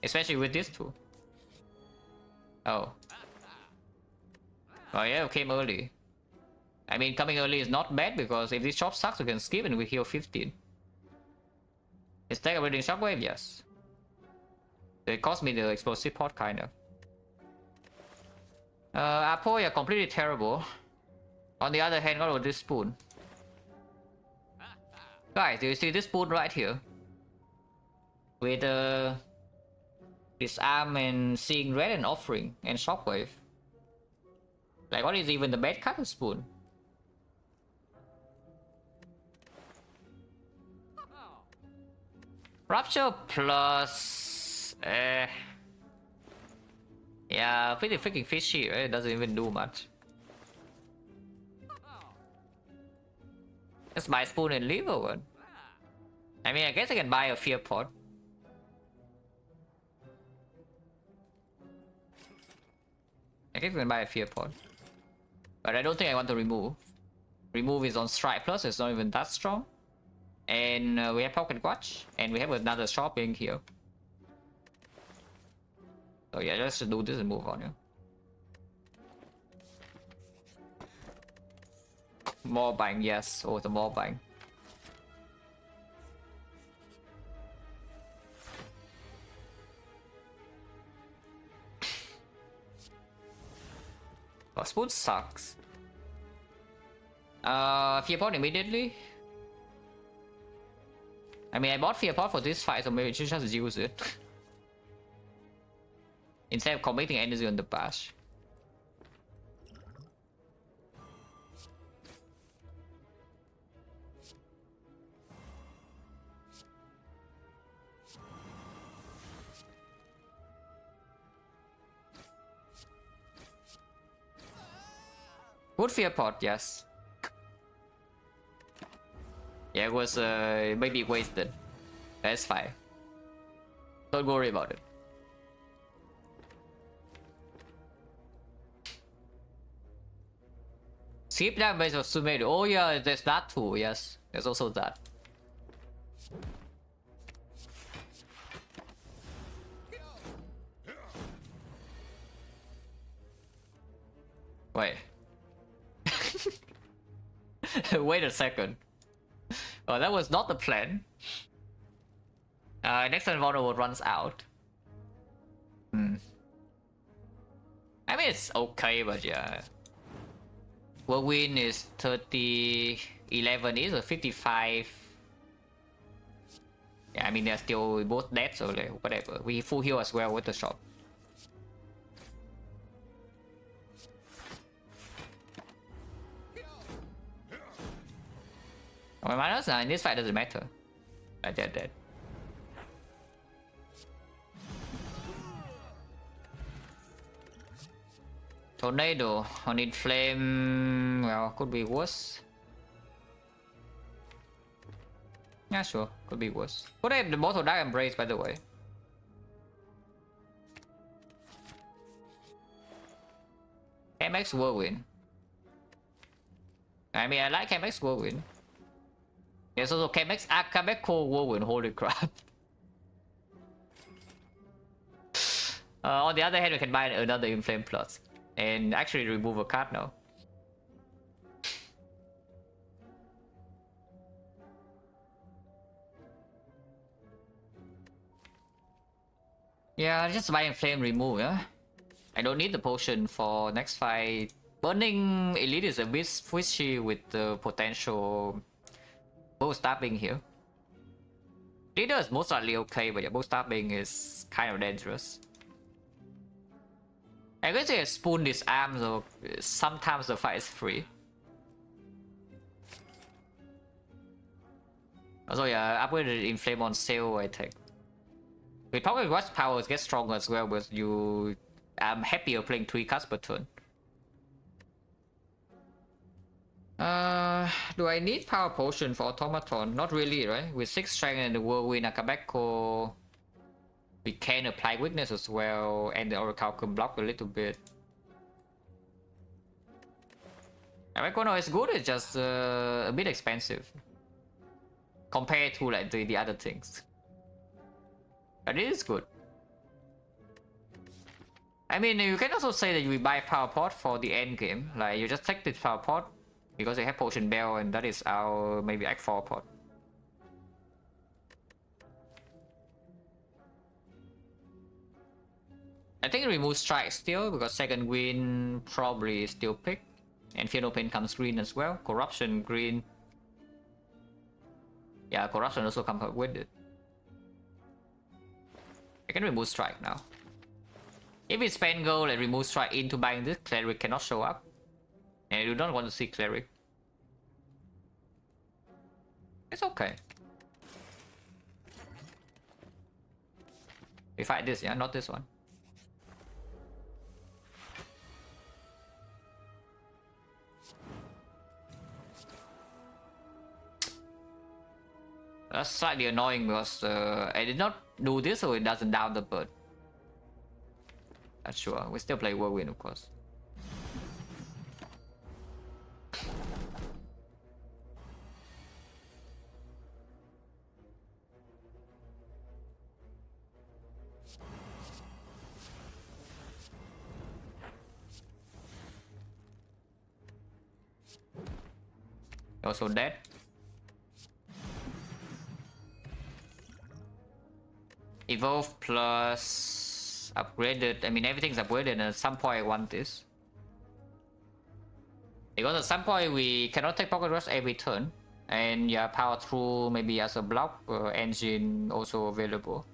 Especially with this too. Oh. Oh yeah, it came early. I mean, coming early is not bad because if this shop sucks, we can skip and we heal 15. Is that a reading Shockwave? Yes. It cost me the explosive pod, kind of. Apo, yeah, completely terrible. On the other hand, what about this spoon? Guys, do you see this spoon right here? With disarm and seeing red and offering and Shockwave. Like, what is even the bad cut of spoon? Rupture plus... yeah, pretty freaking fishy, right? It doesn't even do much. Just buy spoon and leave or what? I mean, I guess I can buy a fear pot. I guess I can buy a fear pot. But I don't think I want to remove. Remove is on strike plus, it's not even that strong. And we have pocket watch, and we have another shopping here. So yeah, let's just do this and move on. Yeah. More buying, yes. Oh, the more buying. Oh, spoon sucks. Fear pot immediately. I mean, I bought Fear Pot for this fight, so maybe just use it. Instead of committing energy on the bash. Good Fear Pot, yes. Yeah, it was maybe wasted. That's fine. Don't worry about it. Skip damage of Sumeru. Oh yeah, there's that too. Yes, there's also that. Wait. Wait a second. Oh, that was not the plan. Next turn vulnerable runs out. I mean, it's okay, but yeah. Whirlwind is 30, 11 is a 55. Yeah, I mean, they're still both dead, so like, whatever. We full heal as well with the shot. My minus in this fight doesn't matter. They're dead. Tornado on Inflame, well, could be worse. Yeah, sure, could be worse. Could have the Mortal Dark Embrace, by the way. MX Whirlwind. I mean, I like MX Whirlwind. There's also KMX Akabeko Whirlwind, holy crap. On the other hand, we can buy another Inflame Plus. And actually remove a card now. Yeah, just buy Inflame remove, yeah? I don't need the potion for next fight. Burning Elite is a bit squishy with the potential bow stabbing here. Leader is most likely okay, but yeah, bow stabbing is kind of dangerous. I guess they spoon this arm, so sometimes the fight is free. Also, yeah, upgraded Inflame on sale, I think. With probably watch powers get stronger as well, but I'm happier playing 3 cards per turn. Do I need power potion for automaton? Not really, right? With 6 strength and the whirlwind Akabeko, we can apply weakness as well, and the oracle can block a little bit. Akabeko is good, it's just a bit expensive compared to like the other things. But it is good. I mean, you can also say that you buy power pot for the end game. Like you just take this power pot because they have potion bell, and that is our maybe Act 4 pot. I think remove strike still because second green probably still pick, and Fear No Pain comes green as well. Corruption green. Yeah, corruption also comes up with it. I can remove strike now. If we spend gold and remove strike into buying this, cleric cannot show up. And I do not want to see cleric. It's okay. We fight this, yeah, not this one. That's slightly annoying because I did not do this, so it doesn't down the bird. That's sure. We still play Whirlwind, of course. Also dead. Evolve plus upgraded. I mean, everything's upgraded, and at some point I want this. Because at some point we cannot take pocket rush every turn. And yeah, power through maybe as a block, engine also available.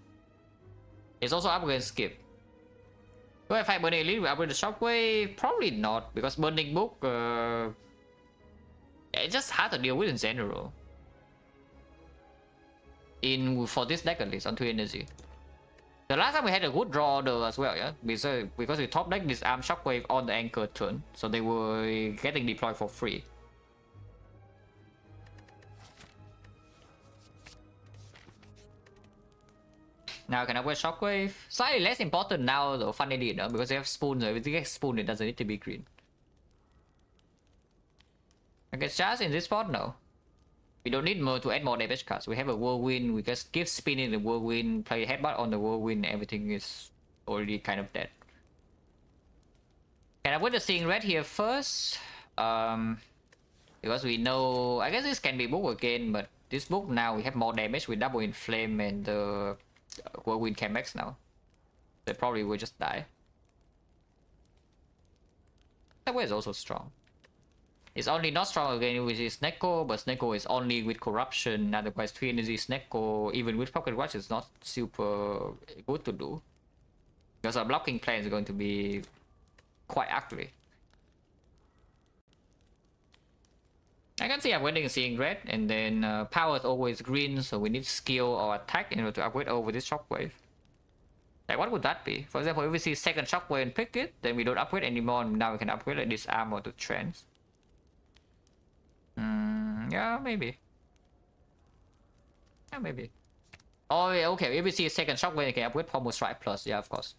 It's also upgrade skip. Do I fight Burning Elite with upgrade the shockwave? Probably not, because Burning Book, it's just hard to deal with in general. For this deck at least, on 2 energy. The last time we had a good draw order as well, yeah? Because we top deck this arm shockwave on the anchor turn, so they were getting deployed for free. Now can I wear shockwave? Slightly less important now though, funnily enough, because they have spoon, so if they get spoon it doesn't need to be green. I guess just in this spot now. We don't need more to add more damage cards. We have a whirlwind, we just give spin in the whirlwind, play headbutt on the whirlwind, everything is already kind of dead. Can I put the Seeing Red here first? Because we know, I guess this can be booked again, but this book now we have more damage with double inflame and the whirlwind Chemex now. They probably will just die. That way is also strong. It's only not strong again with Snecko, but Snecko is only with corruption. Otherwise, 3 energy Snecko, even with pocket watch, is not super good to do. Because our blocking plan is going to be quite ugly. I can see upgrading seeing red, and then power is always green, so we need skill or attack in order to upgrade over this shockwave. Like, what would that be? For example, if we see second shockwave and pick it, then we don't upgrade anymore, and now we can upgrade like this armor to trance. Yeah, maybe. Yeah, maybe. Oh, yeah, okay. If we see second shockwave, we can upgrade Pommel Strike Plus. Yeah, of course.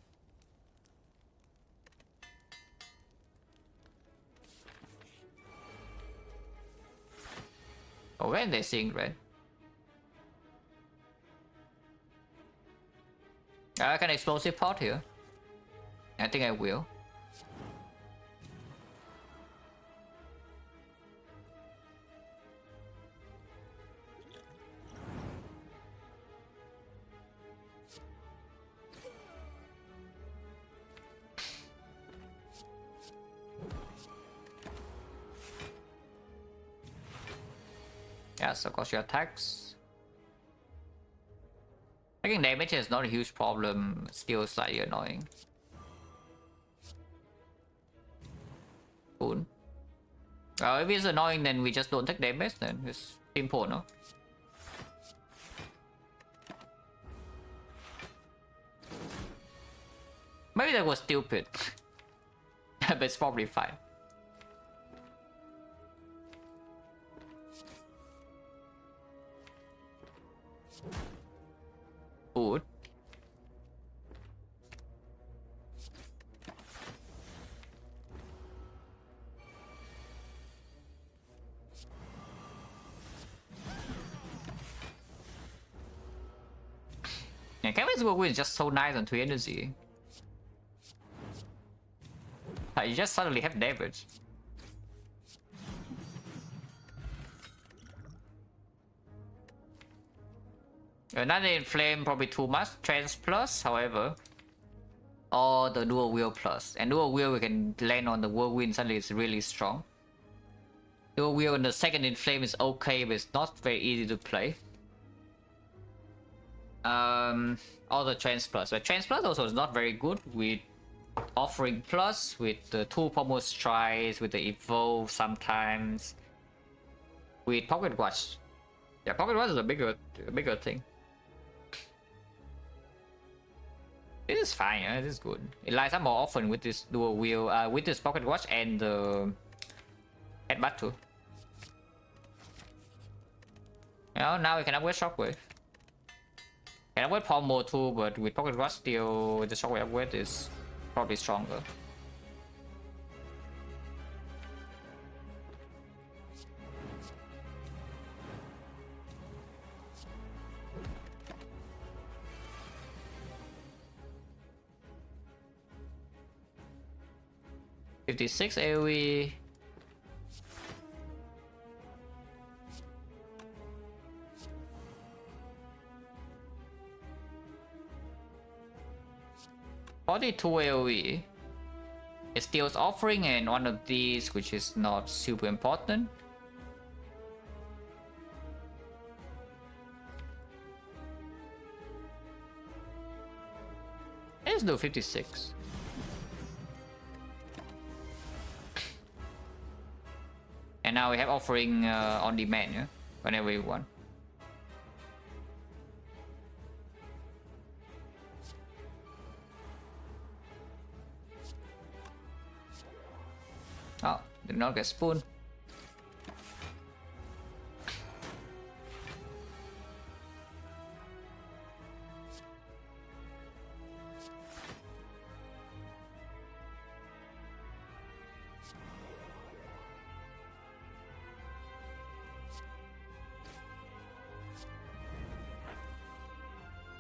Oh, when they're seeing red. I can explosive pot here. I think I will. Yeah, so cost your attacks. Taking damage is not a huge problem, still slightly annoying. Cool. If it's annoying, then we just don't take damage, then it's simple, no? Maybe that was stupid. But it's probably fine. Good. Yeah, Kevin's Whirlwind is just so nice on 2 energy. You just suddenly have damage. Another inflame probably too much. Trance plus, however. Or the dual wheel plus. And dual wheel we can land on the whirlwind, suddenly it's really strong. Dual wheel and the second inflame is okay, but it's not very easy to play. All the trance plus. But trance plus also is not very good with offering plus, with the 2 pommel strikes, with the evolve sometimes. With pocket watch. Yeah, pocket watch is a bigger thing. This is fine, yeah, this is good. It lines up more often with this dual wheel, with this pocket watch and the headbutt too. You know, now we can upgrade shockwave. Can upgrade pommel too, but with pocket watch still, the shockwave upgrade is probably stronger. $56 AoE. $42 AoE. It steals offering and one of these, which is not super important. Let's do 56. And now we have offering on demand, yeah? Whenever you want. Oh, did not get spoon.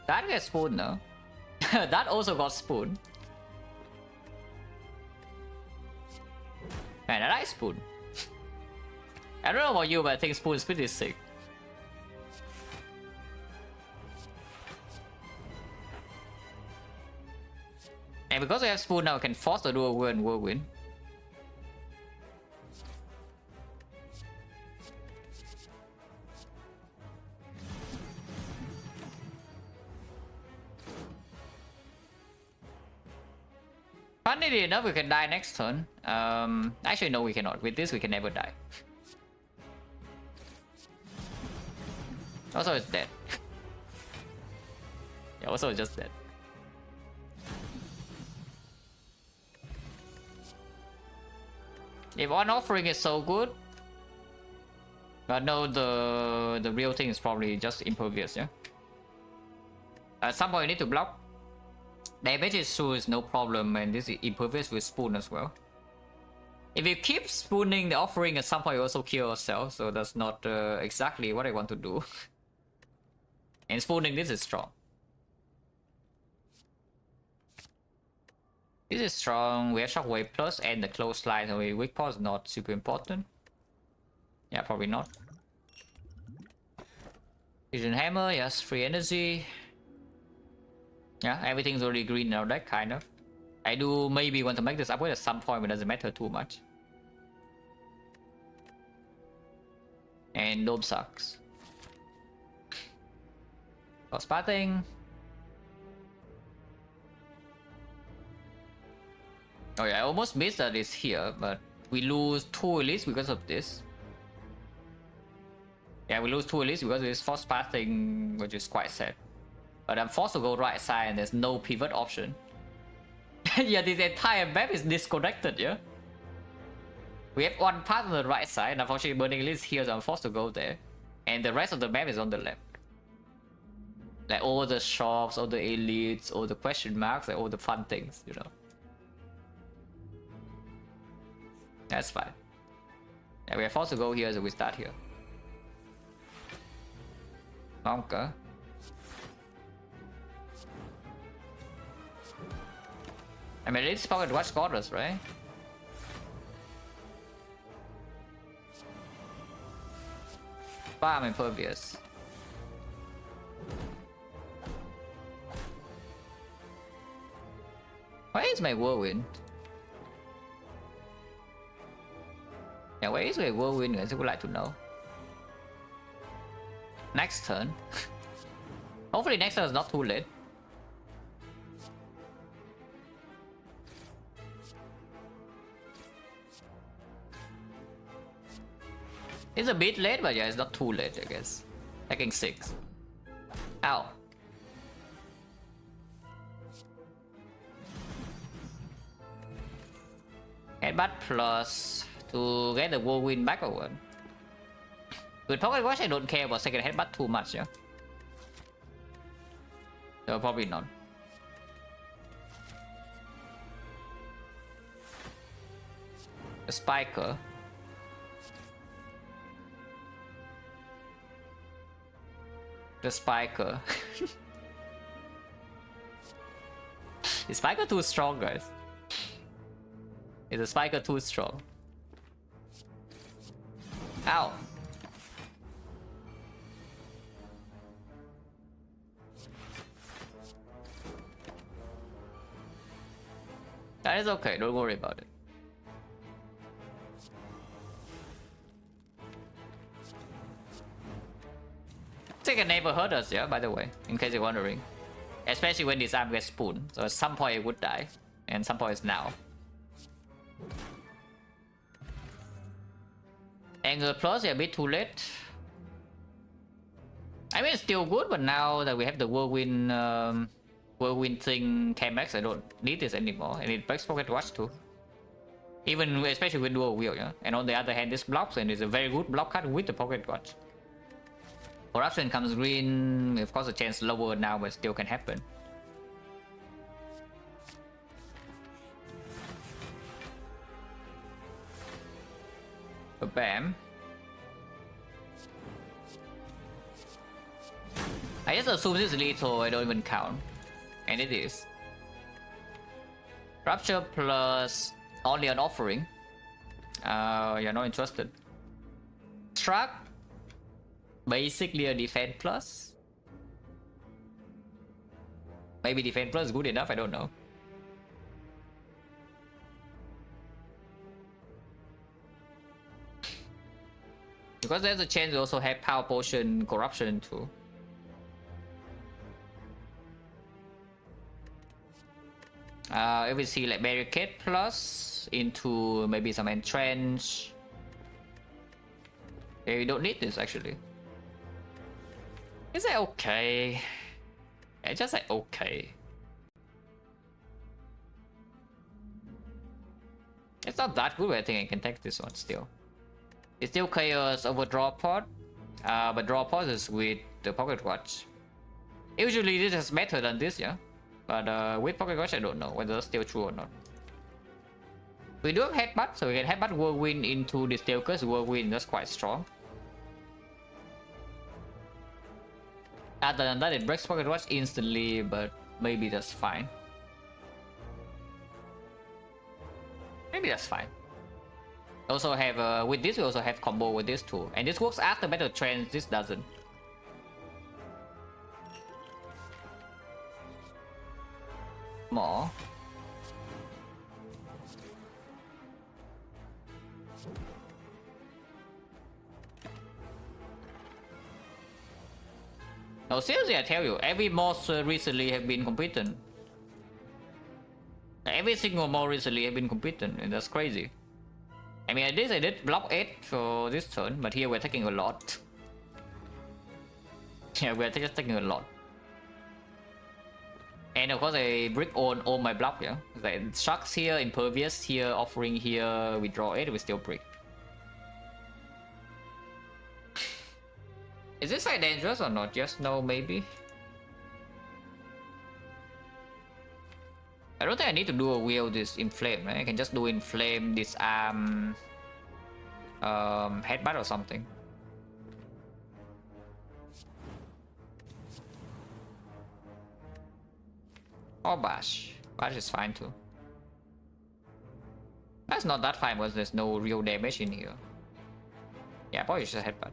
That gets spoon, no? That also got spoon. And a nice spoon. I don't know about you, but I think Spoon is pretty sick. And because we have Spoon now, we can force the dual wield and whirlwind. Funnily enough, we can die next turn. Actually, no, we cannot. With this, we can never die. Also, it's dead. Yeah, also, it's just dead. If one offering is so good, but no, the real thing is probably just impervious, yeah? At some point, you need to block. Damage is true, is no problem, and this is impervious with Spoon as well. If you keep spooning the offering, at some point you also kill yourself, so that's not exactly what I want to do. And spooning this is strong. This is strong. We have Shockwave Plus and the Clothesline, so weak paw is not super important. Yeah, probably not. Fusion Hammer, yes, free energy. Yeah, everything's already green in our deck, kind of. I do maybe want to make this upgrade at some point, but it doesn't matter too much. And Dome sucks. For spotting. Oh yeah, I almost missed that it's here, but we lose 2 elites because of this. Yeah, we lose 2 elites because of this force pathing, which is quite sad. But I'm forced to go right side and there's no pivot option. Yeah, this entire map is disconnected, yeah? We have one path on the right side, and unfortunately Burning Elite is here, so I'm forced to go there. And the rest of the map is on the left. Like all the shops, all the elites, all the question marks, like all the fun things, you know? That's fine. Yeah, we are forced to go here, so we start here. Monka. I mean, it's pocket watch quarters, right? Farm impervious. Where is my whirlwind? Yeah, where is my whirlwind? I would like to know. Next turn. Hopefully next turn is not too late. It's a bit late, but yeah, it's not too late, I guess. Taking 6. Ow. Headbutt plus to get the whirlwind back over. With Pocket Watch, I don't care about second headbutt too much, yeah? So probably not. A Spiker. The Spiker. Is Spiker too strong, guys? Is the Spiker too strong? Ow. That is okay, don't worry about it. XecnaR never hurt us, yeah, by the way, in case you're wondering. Especially when this arm gets spooned, so at some point it would die, and some point it's now. Angle plus, yeah, a bit too late. I mean, it's still good, but now that we have the whirlwind thing came back, I don't need this anymore, and it breaks Pocket Watch too. Even, especially with dual wield, yeah. And on the other hand, this blocks, and it's a very good block card with the Pocket Watch. Corruption comes green, of course the chance lower now, but still can happen. Bam. I just assume this is lethal, I don't even count. And it is. Rupture plus only an offering. You're not interested. Struck, basically a defense plus. Maybe defense plus is good enough, I don't know. Because there's a chance we also have power potion corruption too. If we see like barricade plus into maybe some entrench. Okay, we don't need this actually. Is that okay? It's just like okay. It's not that good, but I think I can take this one still. It's still chaos over draw pod, but draw pod is with the pocket watch. Usually this is better than this, yeah. But with pocket watch, I don't know whether it's still true or not. We do have headbutt, so we can headbutt whirlwind into the steel curse. Whirlwind that's quite strong. Other than that, it breaks pocket watch instantly, but maybe that's fine. Maybe that's fine. Also have with this we also have combo with this too, and this works after battle trance. This doesn't. More. No, seriously, I tell you, every mod recently have been competent. Every single mod recently have been competent, and that's crazy. I mean, I did block 8 for this turn, but here we're taking a lot. Yeah, we're just taking a lot. And of course, I brick on all my block, yeah. Like Sharks here, Impervious here, Offering here, we draw 8, we still brick. Is this fight dangerous or not? Just no, maybe. I don't think I need to do a wheel this inflame, right? I can just do inflame, disarm, headbutt or something. Or bash. Bash is fine too. That's not that fine because there's no real damage in here. Yeah, probably just headbutt.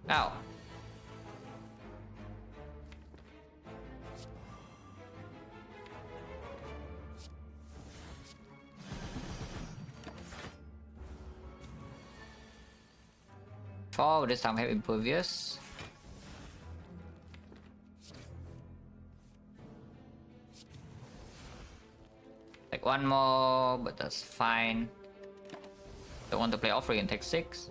Now. Oh, this time I have Impervious. Like one more, but that's fine. Don't want to play Offering and take 6.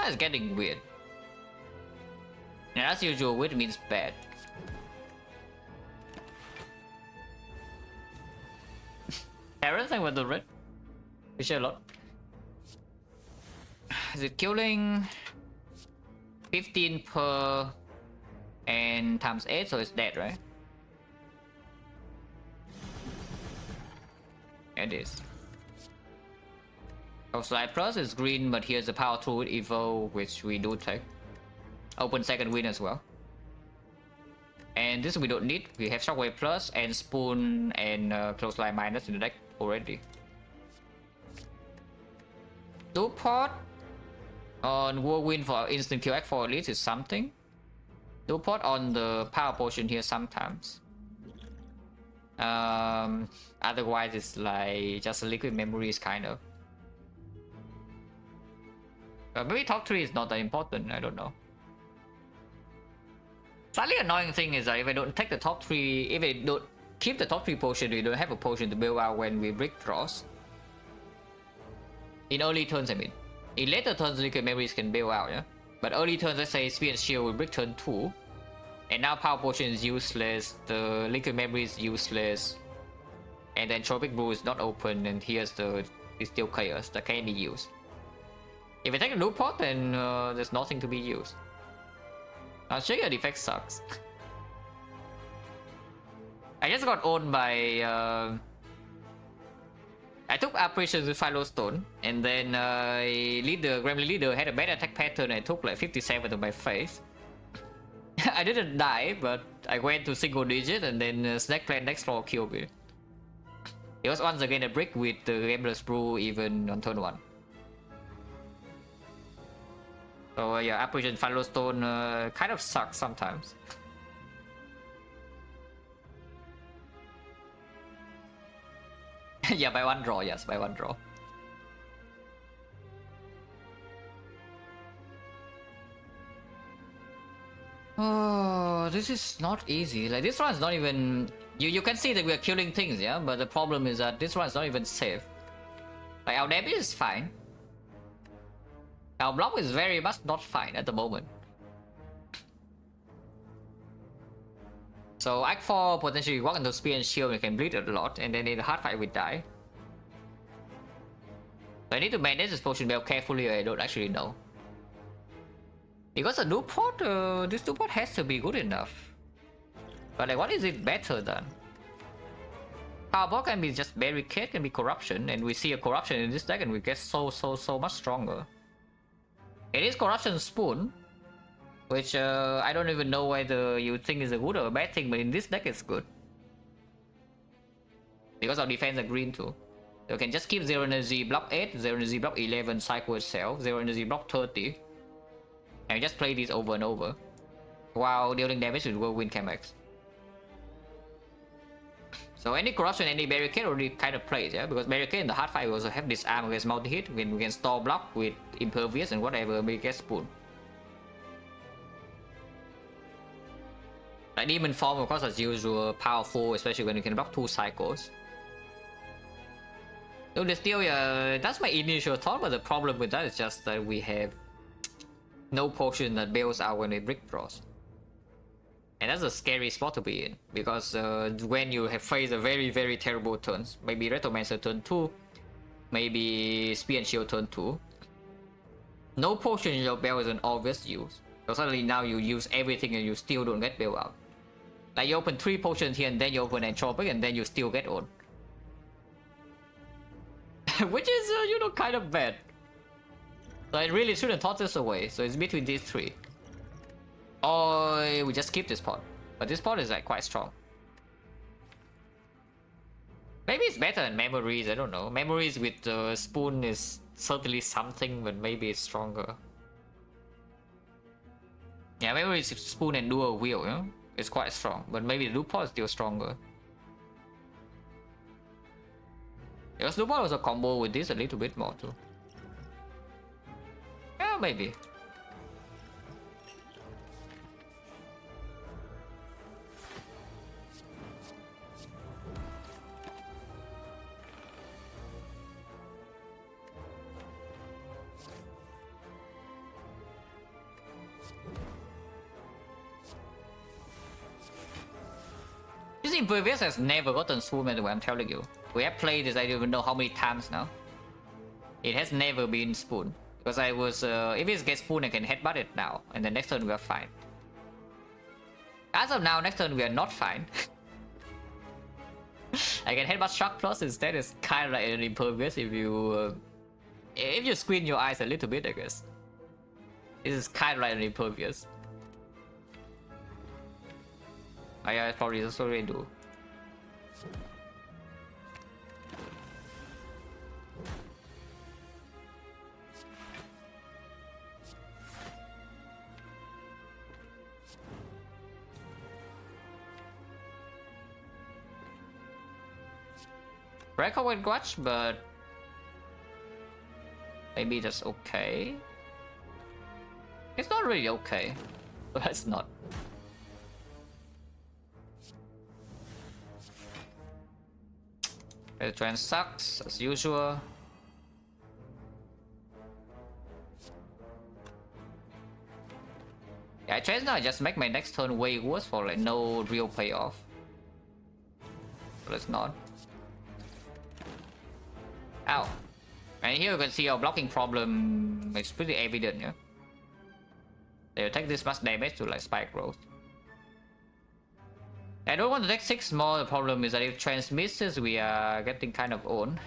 It's getting weird. And as usual, weird means bad. Everything with the red. We share a lot. Is it killing 15 per and times 8, so it's dead, right? It is. Oh, Slide Plus is green, but here's a Power Through with Evil, which we do take. Open second win as well. And this we don't need. We have Shockwave Plus and Spoon and Clothesline Minus in the deck already. 2 pot on Whirlwind for instant kill for at least is something. 2 pot on the Power Potion here sometimes. Otherwise it's like just liquid memories kind of. Maybe top 3 is not that important, I don't know. Slightly annoying thing is that if I don't take the top 3, if I don't keep the top 3 potion, we don't have a potion to build out when we brick draws. In early turns, I mean. In later turns, liquid memories can build out, yeah? But early turns, let's say Spear and Shield will brick turn 2. And now Power Potion is useless, the liquid memory is useless. And then Tropic Brew is not open, and here's the Still Chaos that can be used. If I take a loot pot, then there's nothing to be used. I'll show you the effect sucks. I just got owned by I took Apparitions with Philostone, and then Gremlin Leader had a bad attack pattern. I took like 57 to my face. I didn't die, but I went to single digit, and then Snack Plant next floor killed me. It was once again a brick with the Gambler's Brew even on turn 1. So yeah, Apparition Philostone kind of sucks sometimes. Yeah, by 1 draw, yes, by 1 draw. Oh, this is not easy. Like, this one's not even... You can see that we're killing things, yeah? But the problem is that this one's not even safe. Like, our damage is fine. Our block is very much not fine at the moment. So Act 4 potentially walk into Spear and Shield, we can bleed a lot, and then in the hard fight we die. So I need to manage this potion well carefully, I don't actually know. Because the new pot, this new pot has to be good enough. But like, what is it better than? Power block can be just barricade, can be corruption, and we see a corruption in this deck and we get so much stronger. It is corruption spoon, which I don't even know whether you think is a good or a bad thing, but in this deck it's good. Because our defense are green too. So you can just keep 0 energy block 8, 0 energy block 11, cycle itself, 0 energy block 30. And just play this over and over. While dealing damage with Whirlwind Chemex. So any corruption, any barricade already kind of plays, yeah? Because barricade in the hard fight we also have disarm against multi-hit. We can store block with impervious and whatever, we get spoon. Like Demon Form, of course, as usual, powerful, especially when you can block 2 cycles. So the still, that's my initial thought, but the problem with that is just that we have no potion that bails out when it brick draws. And that's a scary spot to be in, because when you have faced a very terrible turns, maybe Retromancer turn 2, maybe Spear and Shield turn 2, no potion in your bail is an obvious use. So suddenly now you use everything and you still don't get bail out. Like you open 3 potions here and then you open Entropic and then you still get on. Which is, kind of bad. So I really shouldn't toss this away, so it's between these 3. Or we just keep this pot. But this pot is like quite strong. Maybe it's better than Memories, I don't know. Memories with Spoon is certainly something, but maybe it's stronger. Yeah, Memories, Spoon and Dual Wheel, you know? It's quite strong, but maybe the Dual pot is still stronger. Because Dual pot was a combo with this a little bit more too. Yeah, maybe. This Impervious has never gotten Swoon, by the way, I'm telling you. We have played this, I don't even know how many times now. It has never been Spoon. Because I was, if it gets Spoon, I can headbutt it now. And then next turn we are fine. As of now, next turn we are not fine. I can headbutt Shock Plus instead. It's kind of like an Impervious if you squint your eyes a little bit, I guess. This is kind of like an Impervious. I probably just already do. Breakaway Grudge, but maybe that's okay. It's not really okay, but it's not. The trend sucks as usual. Yeah, I try now just make my next turn way worse for like no real payoff. But it's not. Ow. And here you can see our blocking problem is pretty evident, yeah? They'll take this much damage to like spike growth. I don't want to take 6 more. The problem is that if trans misses, we are getting kind of owned.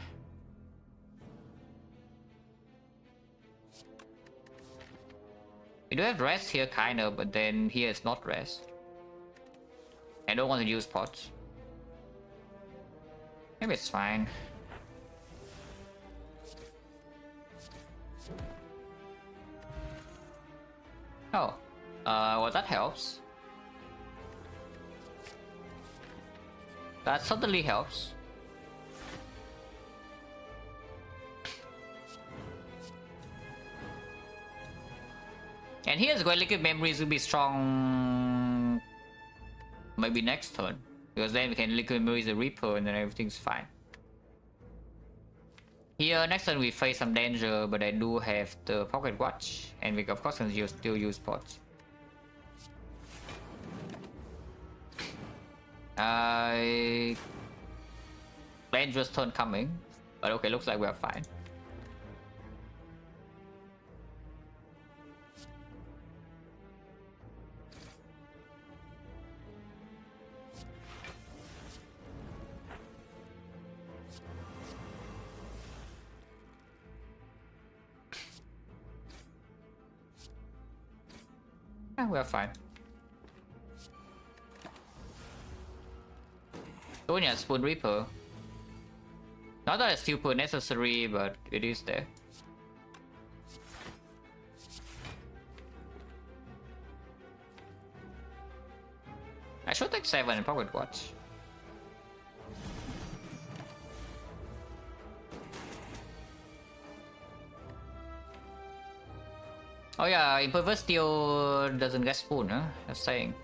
We do have rest here, kind of, but then here it's not rest. I don't want to use pots. Maybe it's fine. Oh, well, that helps. That certainly helps. And here's where liquid memories will be strong. Maybe next turn, because then we can liquid memories the Reaper and then everything's fine. Here next turn we face some danger, but I do have the pocket watch, and we of course can still use pots. Dangerous turn coming, but okay, looks like we are fine. Yeah, we are fine. Oh yeah, Spoon Reaper. Not that it's super necessary, but it is there. I should take 7 in pocket watch. Oh yeah, Impervious Steel doesn't get Spoon, huh? That's saying.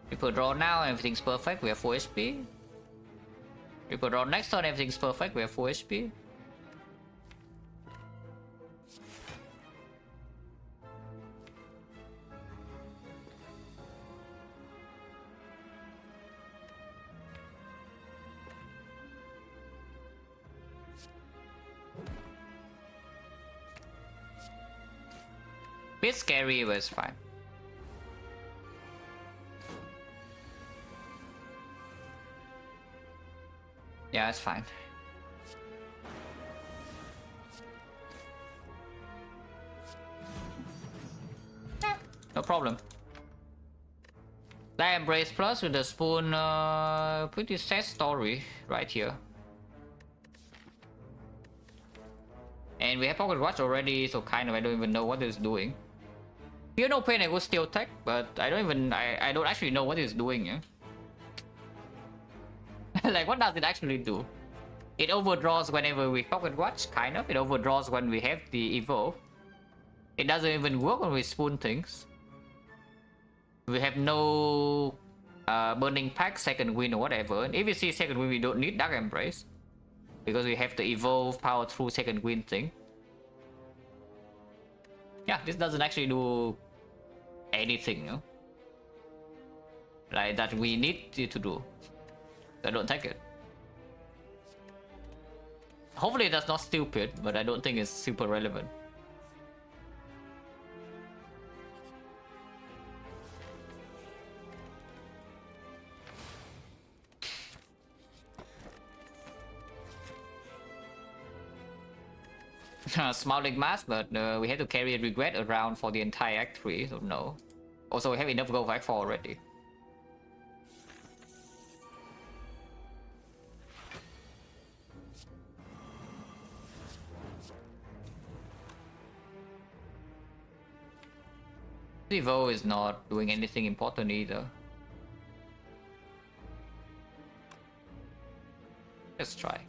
People draw now, everything's perfect, we have 4 HP. People draw next turn, everything's perfect, we have 4 HP. Bit scary, but it's fine. Yeah, it's fine. Yeah, no problem. That Embrace Plus with the Spoon, pretty sad story right here. And we have Pocket Watch already, so kind of I don't even know what it's doing. Fear No Pain I would still take, but I don't actually know what it's doing, yeah? Like, what does it actually do? It overdraws whenever we pocket watch, kind of. It overdraws when we have the evolve. It doesn't even work when we spoon things. We have no burning pack, second wind or whatever. And if you see second wind, we don't need Dark Embrace, because we have the evolve power through second wind thing. Yeah, this doesn't actually do anything, no? Like that we need it to do. I don't take it. Hopefully that's not stupid, but I don't think it's super relevant. Smiling Mask, but we have to carry a regret around for the entire Act 3, so no. Also, we have enough gold for Act 4 already. Evo is not doing anything important either. Let's try.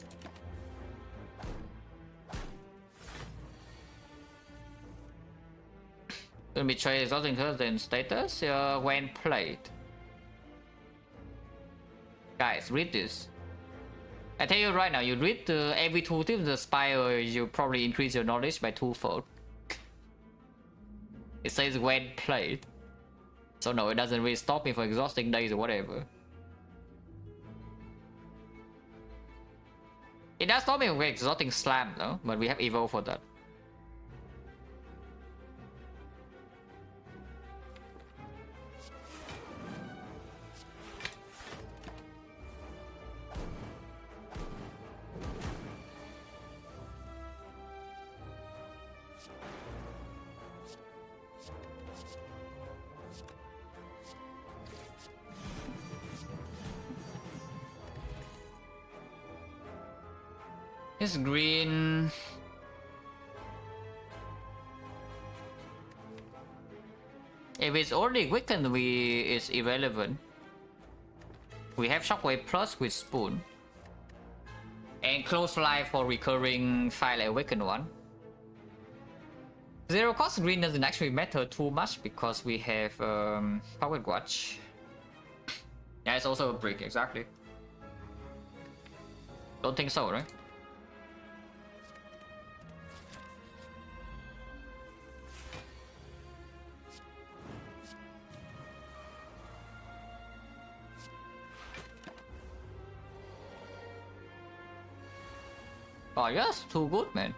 Gonna betray resulting in status when played. Guys, read this. I tell you right now, you read every tooltip in the Spire, you probably increase your knowledge by 2-fold. It says when played. So no, it doesn't really stop me for exhausting days or whatever. It does stop me from exhausting slam though, but we have evo for that. This green. If it's already weakened, it's irrelevant. We have Shockwave Plus with Spoon. And Close Life for recurring file awakened one. Zero cost green doesn't actually matter too much because we have Powered Watch. Yeah, it's also a brick, exactly. Don't think so, right? Oh, yes, too good, man.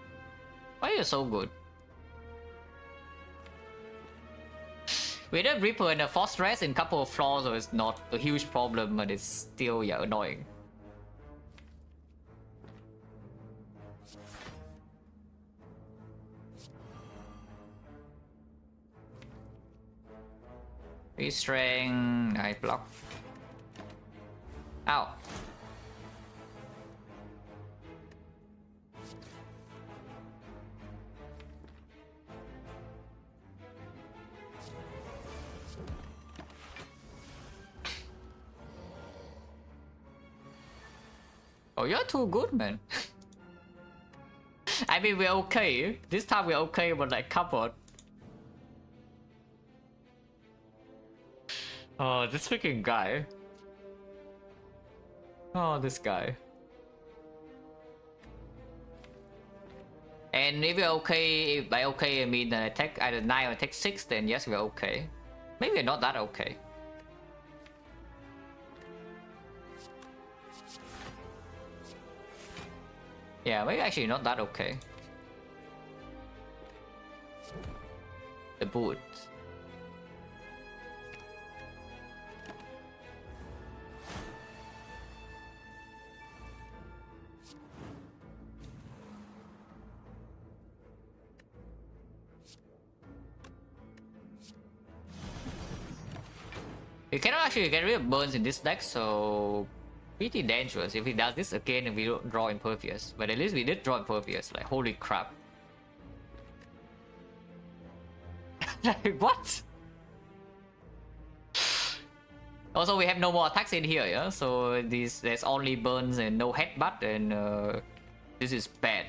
Why are you so good? With a Reaper and a Force Rest in a couple of floors, so it's not a huge problem, but it's still, yeah, annoying. Restrain, I block. Ow. Oh, you're too good, man. I mean, we're okay. This time we're okay, but like, come on. Oh, this freaking guy. Oh, this guy. And if we're okay, by okay I mean that I take either 9 or take 6, then yes, we're okay. Maybe we're not that okay. Yeah, maybe actually not that okay. The boot. You cannot actually get rid of burns in this deck, so pretty dangerous. If he does this again and we don't draw Impervious. But at least we did draw Impervious, like holy crap. Like, what? Also, we have no more attacks in here, yeah? So there's only burns and no headbutt, and this is bad.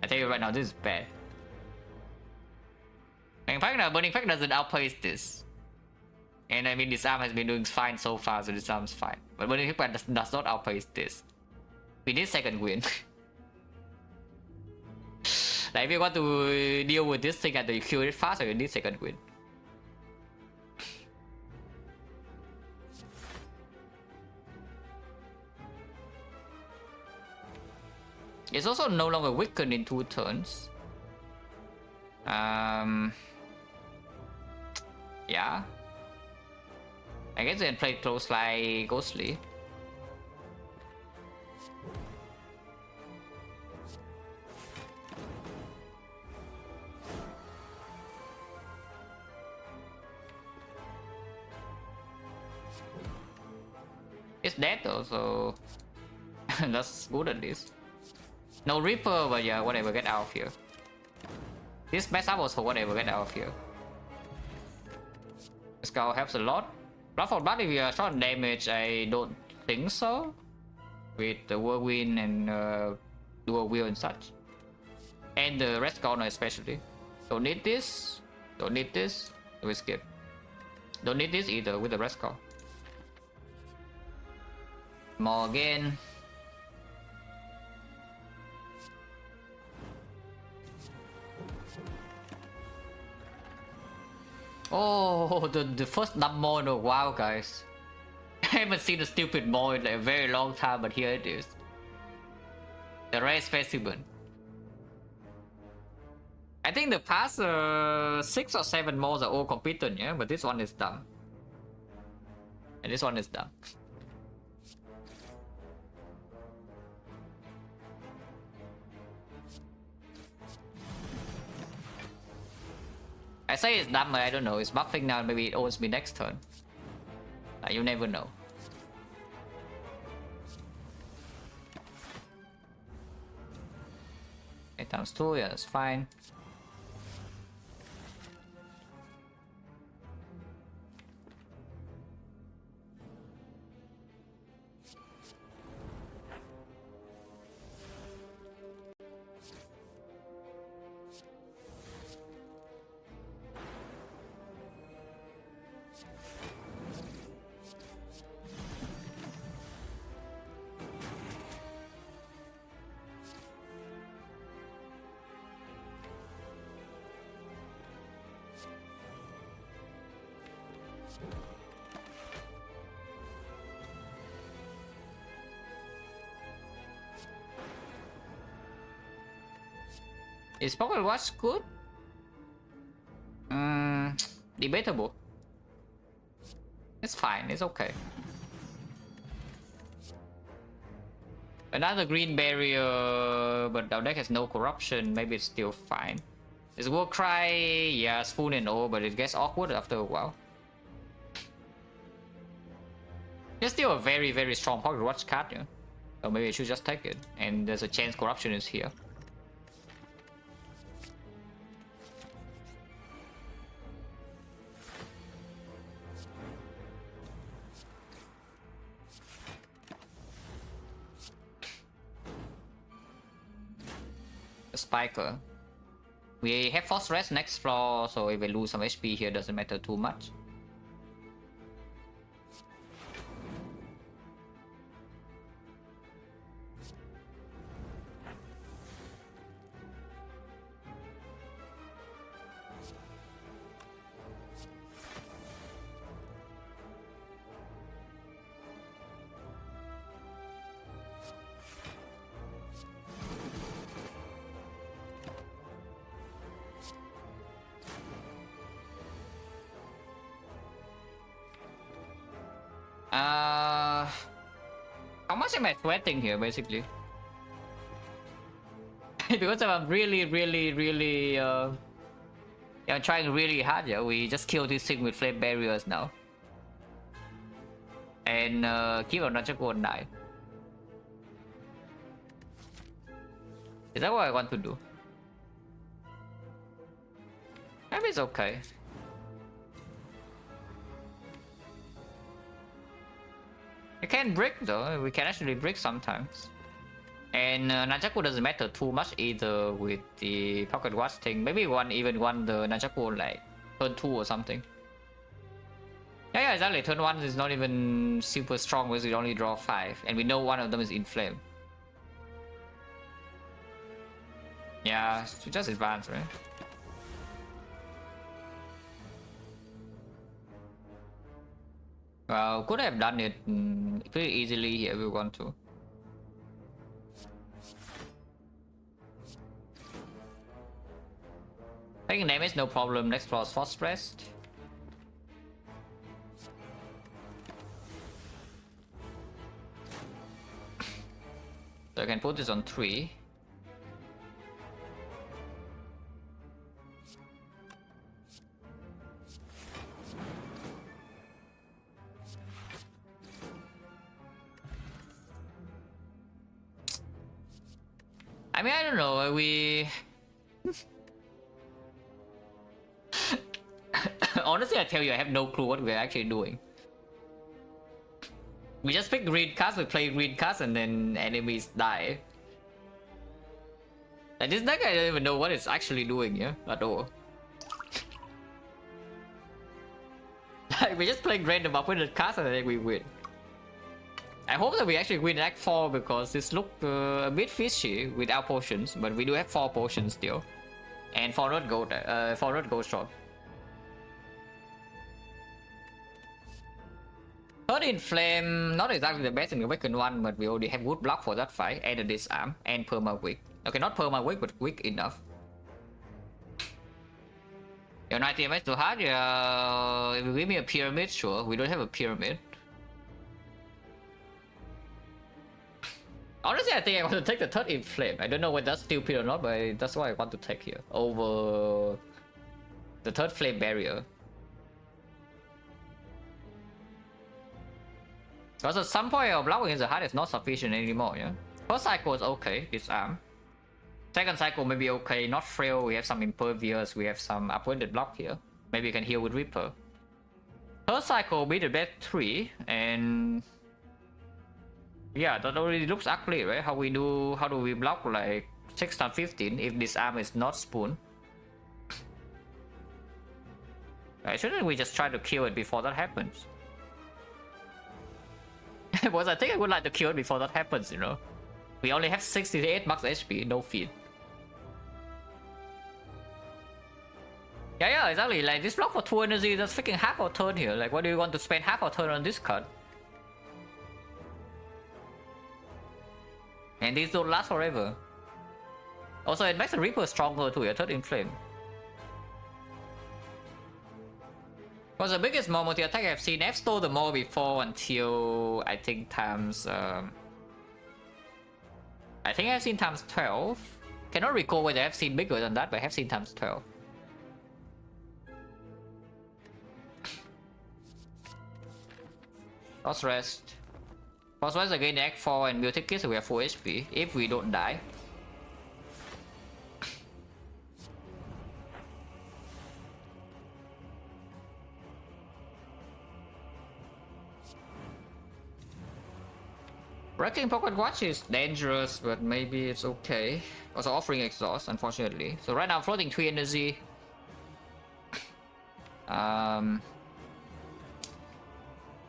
I tell you right now, this is bad. In fact, Burning Fact doesn't outpace this. And I mean, this arm has been doing fine so far, so this arm's fine. But Burning Fact does not outpace this. We need second win. Like, if you want to deal with this thing and you kill it faster, you need second win. It's also no longer weakened in 2 turns. Yeah. I guess they can play close like Ghostly. It's dead though, so that's good at least. No Reaper, but yeah, whatever, get out of here. This mess up was for whatever, get out of here. Skull helps a lot. Blood for blood if you are short on damage, I don't think so. With the Whirlwind and Dual Wheel and such. And the Red Corner especially. Don't need this. Don't need this. We skip. Don't need this either with the Red Corner. More again. Oh, the first dumb mod. Oh, wow, guys. I haven't seen a stupid mod in like a very long time, but here it is. The rare specimen. I think the past 6 or 7 mods are all competent, yeah? But this one is dumb. And this one is dumb. I say it's dumb, but I don't know. It's buffing now, maybe it owns me next turn. You never know. 8 times 2, yeah, that's fine. Is Pocket Watch good? Debatable. It's fine, it's okay. Another green barrier, but our deck has no corruption, maybe it's still fine. Is Warcry, yeah, Spoon and all, but it gets awkward after a while. It's still a very, very strong Pocket Watch card, yeah. So maybe I should just take it. And there's a chance corruption is here. Spiker. We have Force Rest next floor, so if we lose some HP here, doesn't matter too much. How much am I sweating here, basically? Because I'm really yeah, trying really hard. Yeah, we just kill this thing with flame barriers now, and keep our Nunchaku die. Is that what I want to do? Maybe it's okay. We can brick though, we can actually brick sometimes. And Nunchaku doesn't matter too much either with the Pocket Watch thing. Maybe even one the Nunchaku like turn 2 or something. Yeah, exactly. Turn 1 is not even super strong because we only draw 5. And we know one of them is in flame. Yeah, so just advance, right? Well, could have done it pretty easily here if we want to. Taking damage, no problem. Next draw is Force Rest. So I can put this on 3. I mean, I don't know, we... Honestly, I tell you, I have no clue what we're actually doing. We just pick green cards, we play green cards, and then enemies die. Like this deck, I don't even know what it's actually doing, yeah, at all. Like, we just play random opponent cards and then we win. I hope that we actually win Act 4 because this looked a bit fishy without potions, but we do have 4 potions still. And 4 not gold shot. Third in Flame, not exactly the best in the Awakened one, but we already have good block for that fight, and a disarm, and perma weak. Okay, not perma weak, but weak enough. Your 90 damage too hard? Yeah, if you give me a pyramid, sure. We don't have a pyramid. Honestly, I think I want to take the third in Flame. I don't know whether that's stupid or not, but that's what I want to take here. Over the third Flame Barrier. Because at some point, our blocking in the heart is not sufficient anymore, yeah? First cycle is okay, disarm. Second cycle may be okay, not frail, we have some impervious, we have some upwinded block here. Maybe you can heal with Reaper. Third cycle be the best 3, and yeah, that already looks ugly, right? How do we block like 6 times 15 if disarm is not spoon? Shouldn't we just try to kill it before that happens? Because I think I would like to kill it before that happens, you know? We only have 68 max HP, no feed. Yeah, exactly. Like this block for 2 energy, that's freaking half our turn here. Like, why do you want to spend half our turn on this card? And these don't last forever. Also, it makes the Reaper stronger too, third in Flame. Because the biggest more multi-attack I've seen, I've stole the more before until I think times I think I've seen times 12. Cannot recall whether I've seen bigger than that, but I have seen times 12. Lost rest. Lost rest again, Act 4 and Mutic Kiss, so we have full HP if we don't die. Wrecking Pocket Watch is dangerous, but maybe it's okay. Also offering exhaust, unfortunately. So right now I'm floating 3 energy.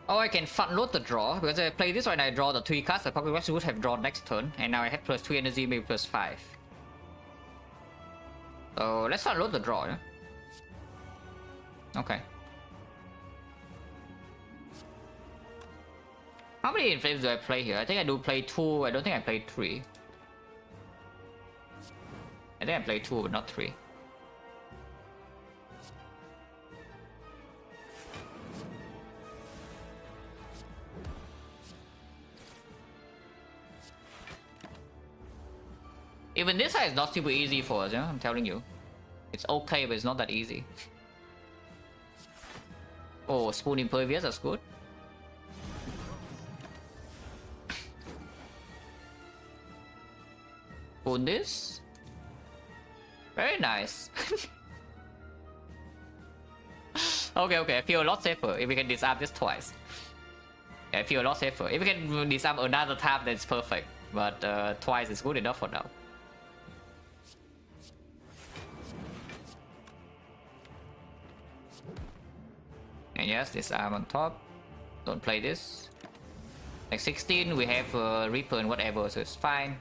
Oh, I can front load the draw, because if I play this right now, I draw the 3 cards that Pocket Watch would have drawn next turn, and now I have plus 3 energy, maybe plus 5. So let's front load the draw, yeah? Okay. How many inflames do I play here? I think I do play 2, I don't think I played 3. I think I played 2, but not 3. Even this side is not super easy for us, yeah? I'm telling you. It's okay, but it's not that easy. Oh, Spoon Impervious, that's good. Spoon this. Very nice. Okay, I feel a lot safer if we can disarm this twice. Yeah, I feel a lot safer. If we can disarm another time, then it's perfect. But twice is good enough for now. And yes, disarm on top. Don't play this. Like 16, we have Reaper and whatever, so it's fine.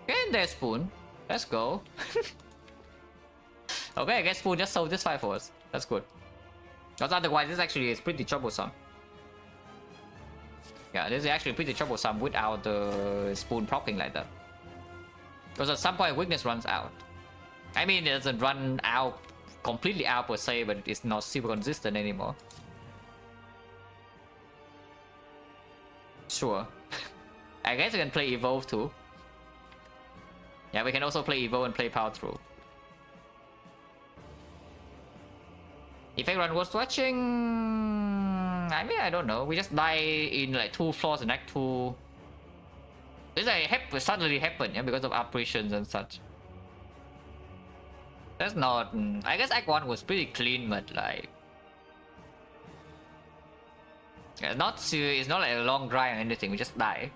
Okay, and there's Spoon. Let's go. Okay, I guess Spoon just solved this fight for us. That's good. Because otherwise, this actually is pretty troublesome. Yeah, this is actually pretty troublesome without the Spoon proccing like that. Because at some point, weakness runs out. I mean, it doesn't run out completely out per se, but it's not super consistent anymore. Sure. I guess we can play Evolve too. Yeah, we can also play Evolve and play Power Through. Effect run was watching. I mean, I don't know. We just die in like 2 floors in Act 2. This like suddenly happened, yeah, because of operations and such. That's not. I guess Act 1 was pretty clean, but like. Yeah, it's not like a long dry or anything, we just die.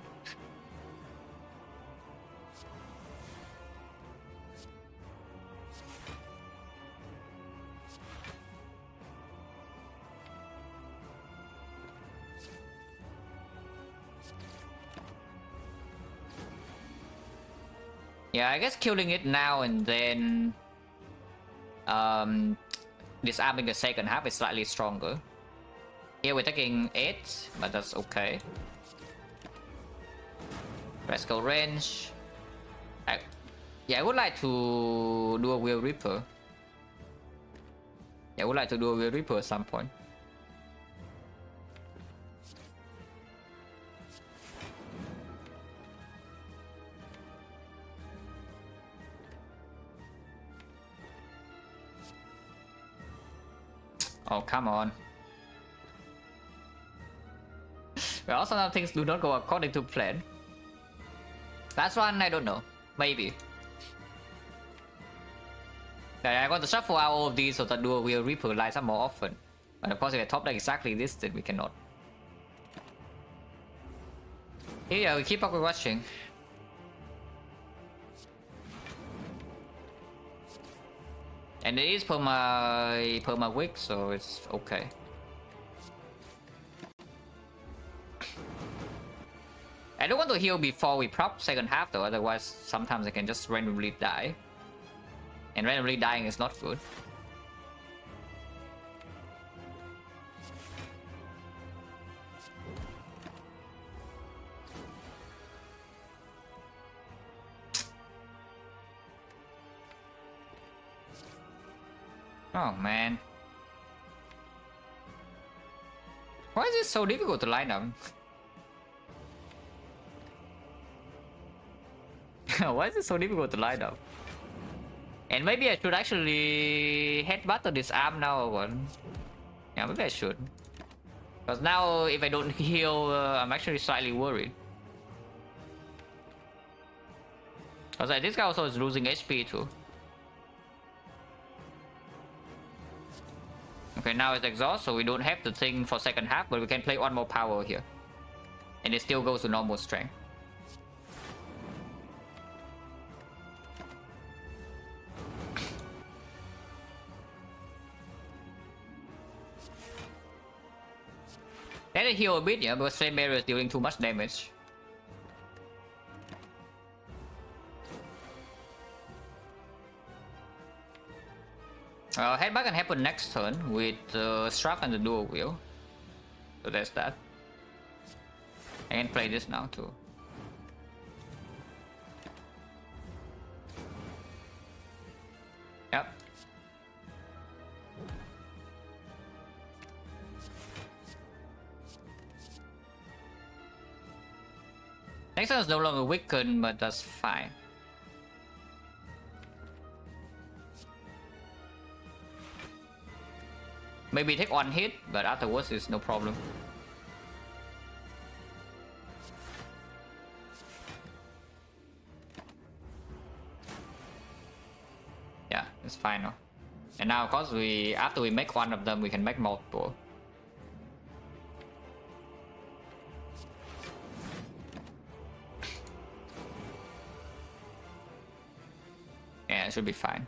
Yeah, I guess killing it now and then disarming the second half is slightly stronger. Here we're taking 8, but that's okay. Let's go range. Yeah, I would like to do a Wheel Reaper. Yeah, I would like to do a Wheel Reaper at some point. Oh, come on. Well, sometimes things do not go according to plan. Last one, I don't know. Maybe. I'm going to shuffle out all of these so that do a Wheel Reaper lights up more often. But of course, if I top deck exactly this, then we cannot. Yeah, we keep up with watching. And it is per my week, so it's okay. I don't want to heal before we prop second half though, otherwise sometimes I can just randomly die. And randomly dying is not good. Oh man. Why is it so difficult to line up? Why is it so difficult to line up? And maybe I should actually headbutt to this arm now or what? Yeah, maybe I should. Because now if I don't heal, I'm actually slightly worried. Because this guy also is losing HP too. Okay, now it's exhaust, so we don't have the thing for second half, but we can play one more power here. And it still goes to normal strength. Let it heal a bit, yeah, because Flame Barrier is dealing too much damage. Headbutt can happen next turn with Struck and the Dual Wheel. So there's that. I can play this now too. Yep. Next turn is no longer weakened, but that's fine. Maybe take one hit, but afterwards it's no problem. Yeah, it's fine now. And now, of course, after we make one of them, we can make multiple. Yeah, it should be fine.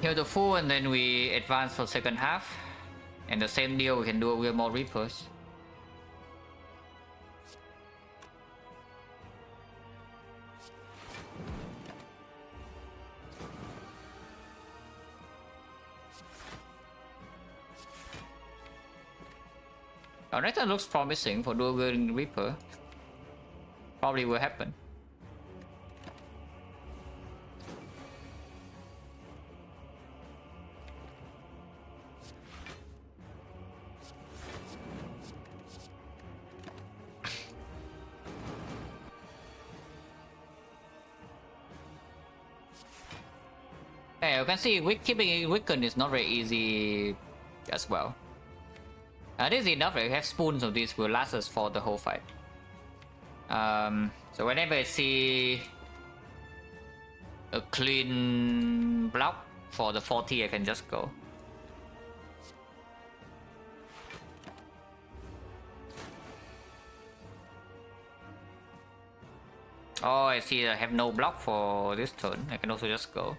Heal the full and then we advance for second half. And the same deal, we can do it with more Reapers. Our next turn looks promising for dual wielding Reaper. Probably will happen. Yeah, you can see keeping it weakened is not very easy as well. This is enough, right? We have spoons of these will last us for the whole fight. So whenever I see a clean block for the 40, I can just go. Oh, I see I have no block for this turn. I can also just go.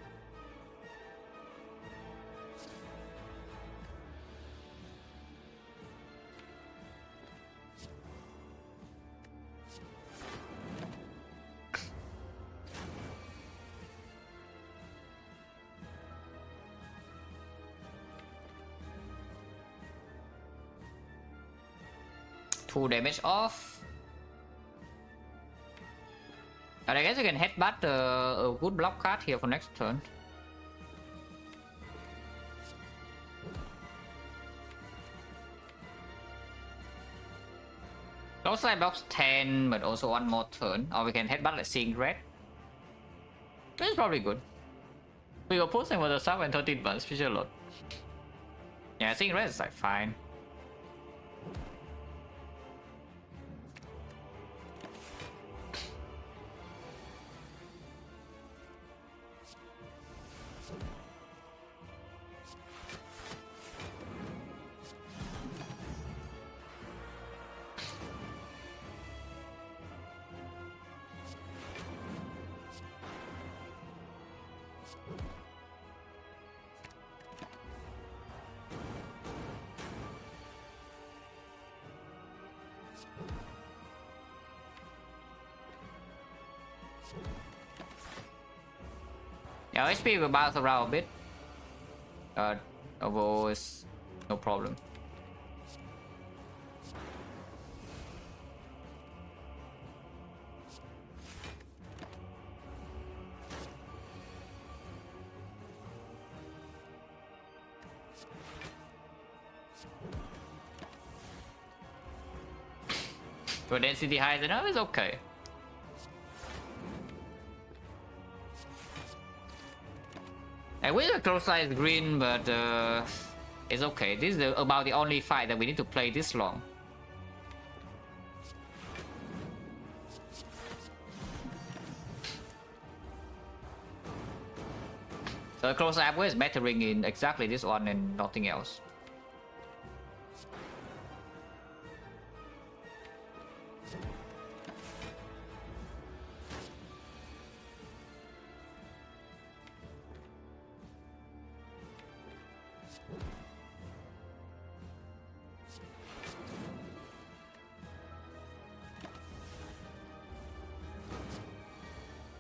2 damage off. And I guess you can headbutt a good block card here for next turn. Looks like blocks 10, but also 1 more turn. Or we can headbutt like Seeing Red. This is probably good. We were posting with the sub and 13 bucks, feature a lot. Yeah, Seeing Red is like fine. Yeah, HP will bounce around a bit. Although it's no problem. For density highs enough is okay. I wish the close size green, but it's okay. This is about the only fight that we need to play this long. So the close up is mattering in exactly this one and nothing else.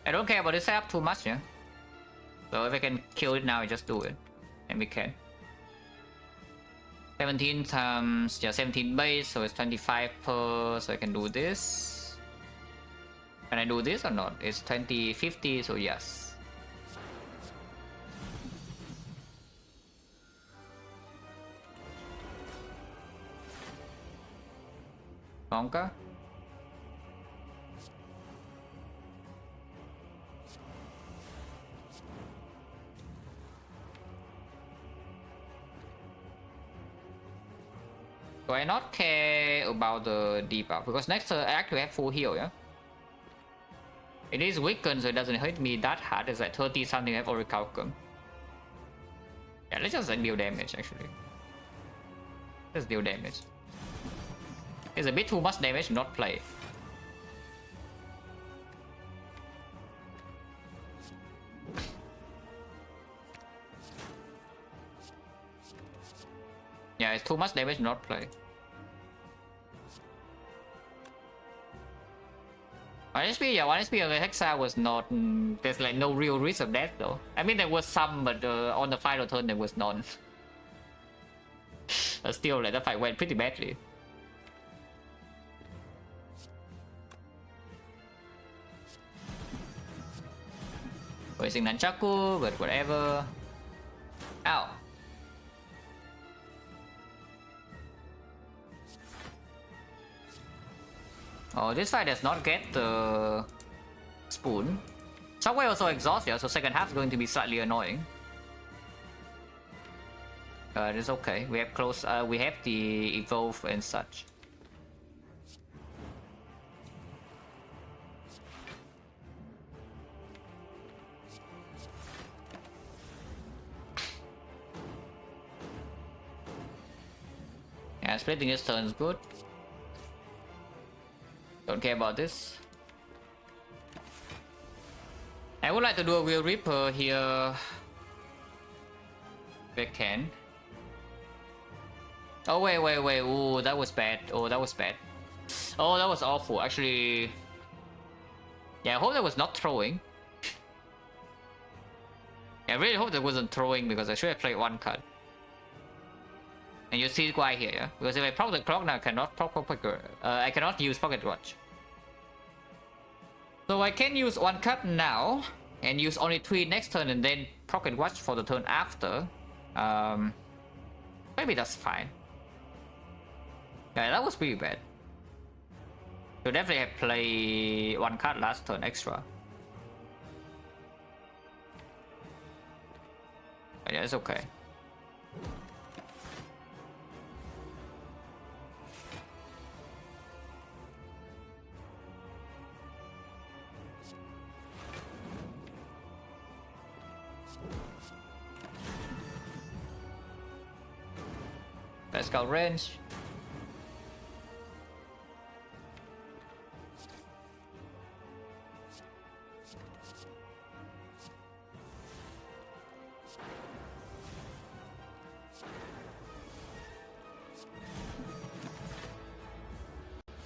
I don't care about this setup too much, yeah. So if I can kill it now, I just do it, and we can. 17 times, yeah, 17 base, so it's 25 per. So I can do this. Can I do this or not? It's 20, 50, so yes. Conquer. Do I not care about the debuff? Because next turn I actually have full heal, yeah? It is weakened, so it doesn't hit me that hard. It's like 30 something I have Orichalcum. Yeah, let's just deal damage actually. Let's deal damage. It's a bit too much damage to not play. Yeah, it's too much damage to not play. 1 HP, yeah, 1 HP on the Hexa was not... there's like no real risk of death though. I mean, there was some, but on the final turn there was none. But still, like, the fight went pretty badly. Wasting Nunchaku, but whatever. Ow. Oh, this fight does not get the spoon. Shockwave also exhausts, yeah, so second half is going to be slightly annoying. It's okay. We have close. We have the evolve and such. Yeah, splitting his turn is good. Don't care about this. I would like to do a Will Reaper here. If I can. Oh wait. Ooh, that was bad. Oh, that was bad. Oh, that was awful. Actually, yeah, I hope that was not throwing. I really hope that wasn't throwing because I should have played one card. And you see why here, yeah? Because if I proc the clock now, I cannot use pocket watch. So I can use one cut now and use only 3 next turn and then pocket watch for the turn after. Maybe that's fine. Yeah, that was pretty bad. So definitely have play 1 card last turn extra. But yeah, it's okay. Let's go range.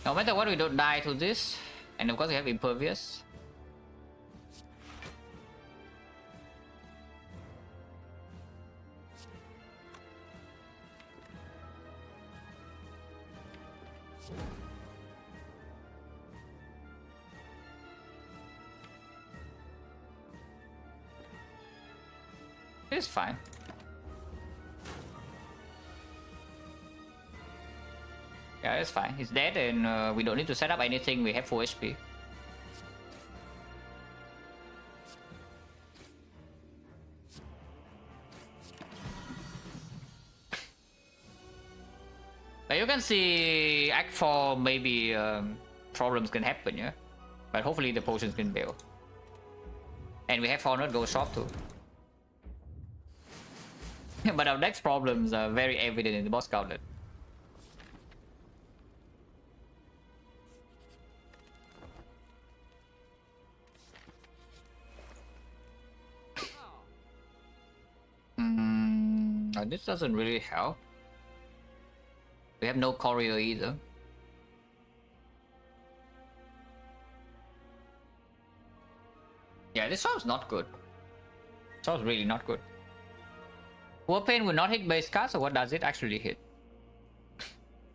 No matter what, we don't die to this. And of course we have impervious. It's fine. Yeah, it's fine. He's dead and we don't need to set up anything. We have full HP. But you can see Act 4 maybe problems can happen, yeah? But hopefully the potions can bail. And we have 400 gold shop too. But our next problems are very evident in the boss gauntlet. This doesn't really help. We have no courier either. Yeah, this sounds not good. Sounds really not good. Warpaint will not hit base card, so what does it actually hit?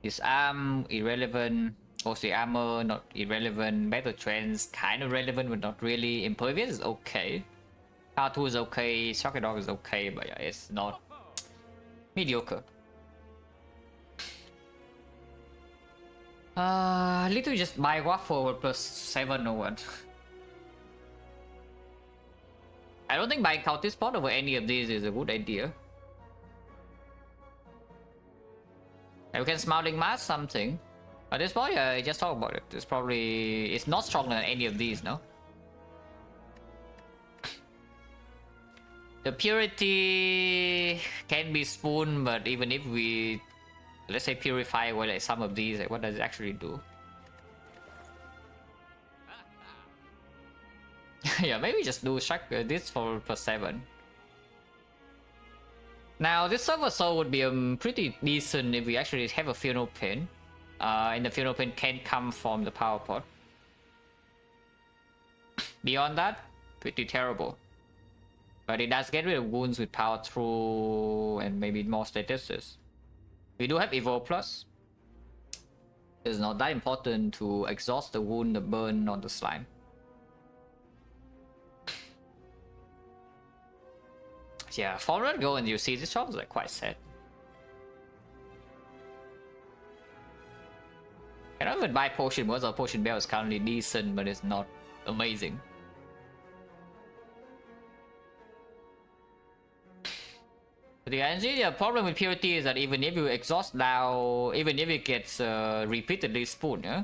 Disarm, irrelevant. OC armor, not irrelevant. Battle trends, kind of relevant, but not really. Impervious is okay. Power 2 is okay. Shock Dog is okay, but yeah, it's not mediocre. Literally just buy waffle with +7 or what? I don't think buying Cultist Spot over any of these is a good idea. And we can Smiling Mask something. At this point, yeah, just talk about it. It's not stronger than any of these, no? The Purity can be spoon, but even if we, let's say, purify well, like some of these, like, what does it actually do? Yeah, maybe just do this for +7. Now, this Silver Soul would be pretty decent if we actually have a Funeral Pin. And the Funeral Pin can come from the Power Pot. Beyond that, pretty terrible. But it does get rid of wounds with Power Through and maybe more statuses. We do have Evolve Plus. It's not that important to exhaust the wound, the burn on the slime. Yeah, 400 gold and you see this shop is like quite sad. I don't even buy potion because our potion bell is currently decent, but it's not amazing. The energy, the problem with purity is that even if you exhaust now, even if it gets repeatedly spoon, yeah?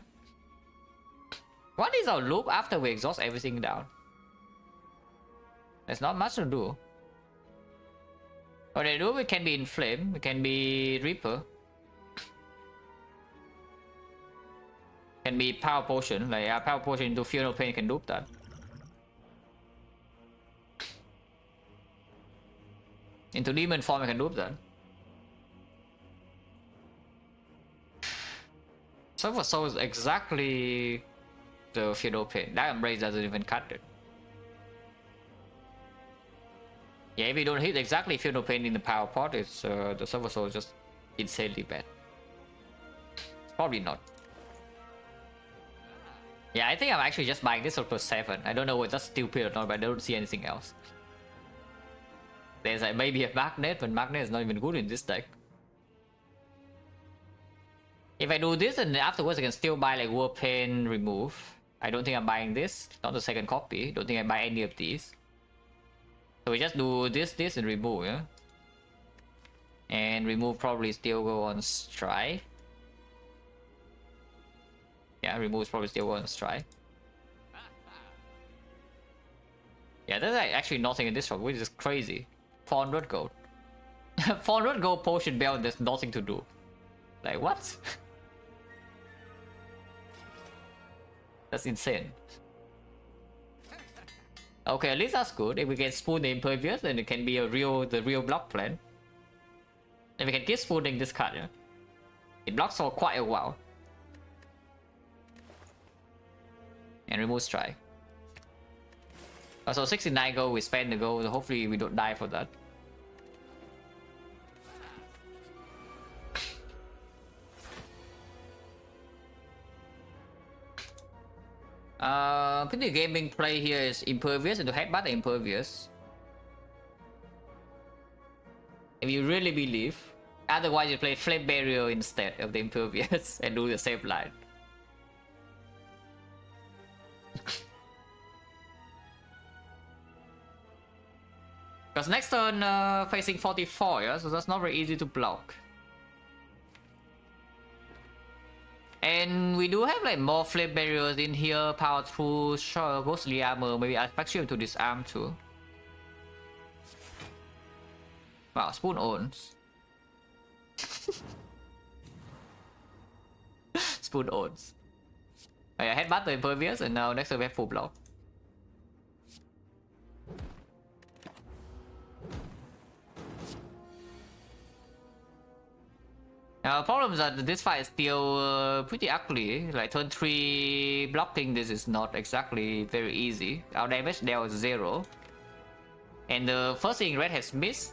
What is our loop after we exhaust everything down? There's not much to do. What they do, it can be Inflame, it can be Reaper. Can be Power Potion, like a Power Potion into Funeral Pain can loop that. Into Demon form I can loop that. Silver Soul is exactly the Funeral Pain. That Embrace doesn't even cut it. Yeah, if you don't hit exactly Funeral Pain in the Power Pot, it's the Silver Soul just insanely bad. Probably not. Yeah, I think I'm actually just buying this for +7. I don't know whether that's stupid or not, but I don't see anything else. There's like maybe a magnet, but magnet is not even good in this deck. If I do this and afterwards I can still buy like Warpaint remove. I don't think I'm buying this. Not the second copy. Don't think I buy any of these. So we just do this, and remove, yeah? And remove probably still go on strike. Yeah, remove probably still go on strike. Yeah, there's actually nothing in this shop, which is crazy. 400 gold. 400 gold potion belt, there's nothing to do. Like, what? That's insane. Okay, at least that's good. If we can spoon the Impervious, then it can be the real block plan. And we can keep spooning this card, yeah? It blocks for quite a while. And remove strike. So 69 gold, we spend the gold, so hopefully we don't die for that. Pretty gaming play here is Impervious and to headbutt the Impervious. If you really believe. Otherwise you play Flame Barrier instead of the Impervious and do the same line. Because next turn facing 44, yeah? So that's not very easy to block. And we do have like more Flame Barriers in here, Power Through, Ghostly Armor, maybe Aspect to disarm too. Wow, Spoon owns. Spoon owns. Oh, yeah, headbutt the Impervious, and now next turn we have full block. Problem is that this fight is still pretty ugly. Like turn 3 blocking this is not exactly very easy. Our damage there was 0. And the first thing red has missed.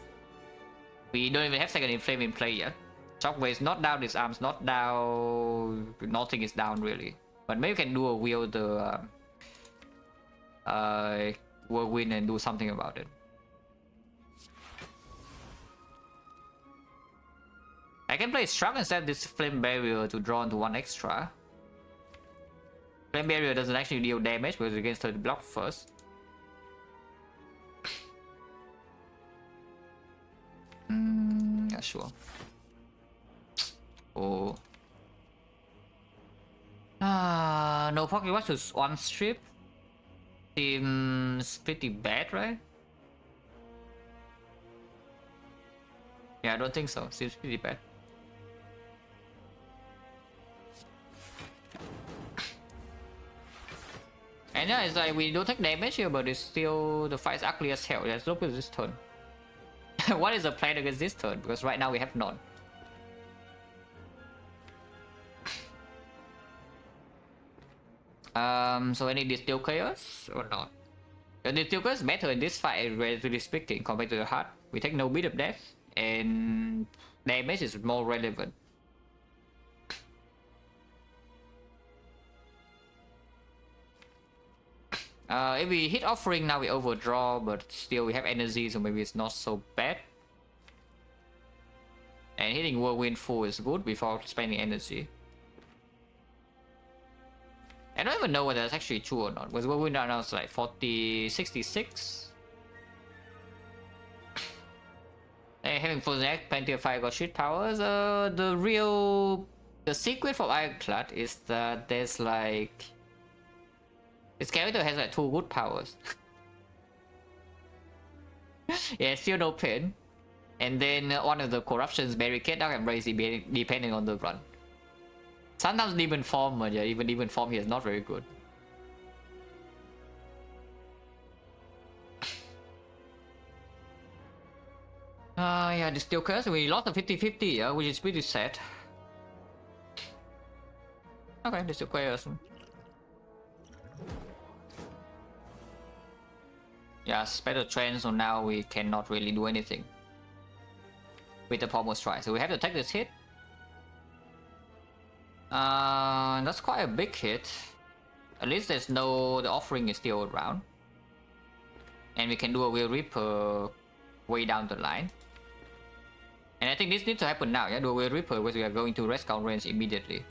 We don't even have second inflame in play yet. Shockwave is not down, his arms not down. Nothing is down really. But maybe we can do a wield the whirlwind and do something about it. I can play Struck instead of this Flame Barrier to draw into 1 extra. Flame Barrier doesn't actually deal damage because it gets to the block first. Yeah, sure. Oh. No pocket watch to 1 strip. Seems pretty bad, right? Yeah, I don't think so. Seems pretty bad. And yeah, it's like we don't take damage here, but it's still the fight's ugly as hell. Let's look at this turn. What is the plan against this turn? Because right now we have none. So any Distill Chaos or not? The Distill Chaos is better in this fight, relatively speaking, compared to the heart. We take no bit of death, and damage is more relevant. If we hit Offering now we overdraw, but still we have energy, so maybe it's not so bad. And hitting Whirlwind full is good before spending energy. I don't even know whether that's actually true or not, because Whirlwind right now is like 66. And having full neck, plenty of fire got shit powers. The secret for Ironclad is that there's like... This character has like 2 good powers. Yeah, still no pain. And then one of the corruptions barricade now can raise depending on the run. Sometimes demon form, but yeah, even demon form here is not very good. Yeah, the Steel Curse, we lost a 50-50, yeah, which is pretty sad. Okay, the Steel Curse. Yeah, better trend, so now we cannot really do anything. with the pommel strike. So we have to take this hit. That's quite a big hit. At least there's no, the offering is still around. And we can do a Will Reaper way down the line. And I think this needs to happen now, yeah? Do a Will Reaper because we are going to rest count range immediately.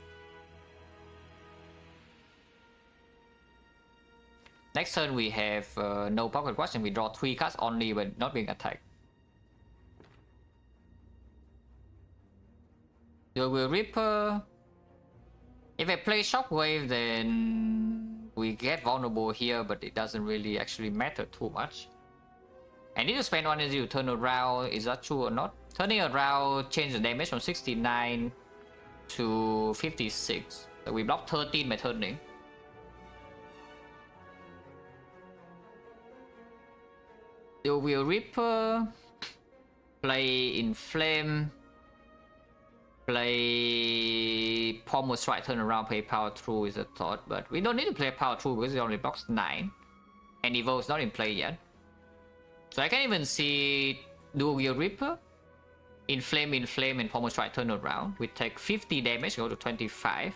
Next turn we have no pocket watch and we draw 3 cards only but not being attacked. Do a Will Reaper. If I play Shockwave, then we get vulnerable here, but it doesn't really actually matter too much. I need to spend 1 energy to turn around. Is that true or not? Turning around change the damage from 69 to 56. So we block 13 by turning. You will Reaper, play Inflame, play Pommel Strike, turn around, play Power Through is a thought, but we don't need to play Power Through because it only blocks 9. And Evo is not in play yet. So I can even see Dual Wheel Reaper, Inflame, and Pommel Strike, turn around. We take 50 damage, go to 25.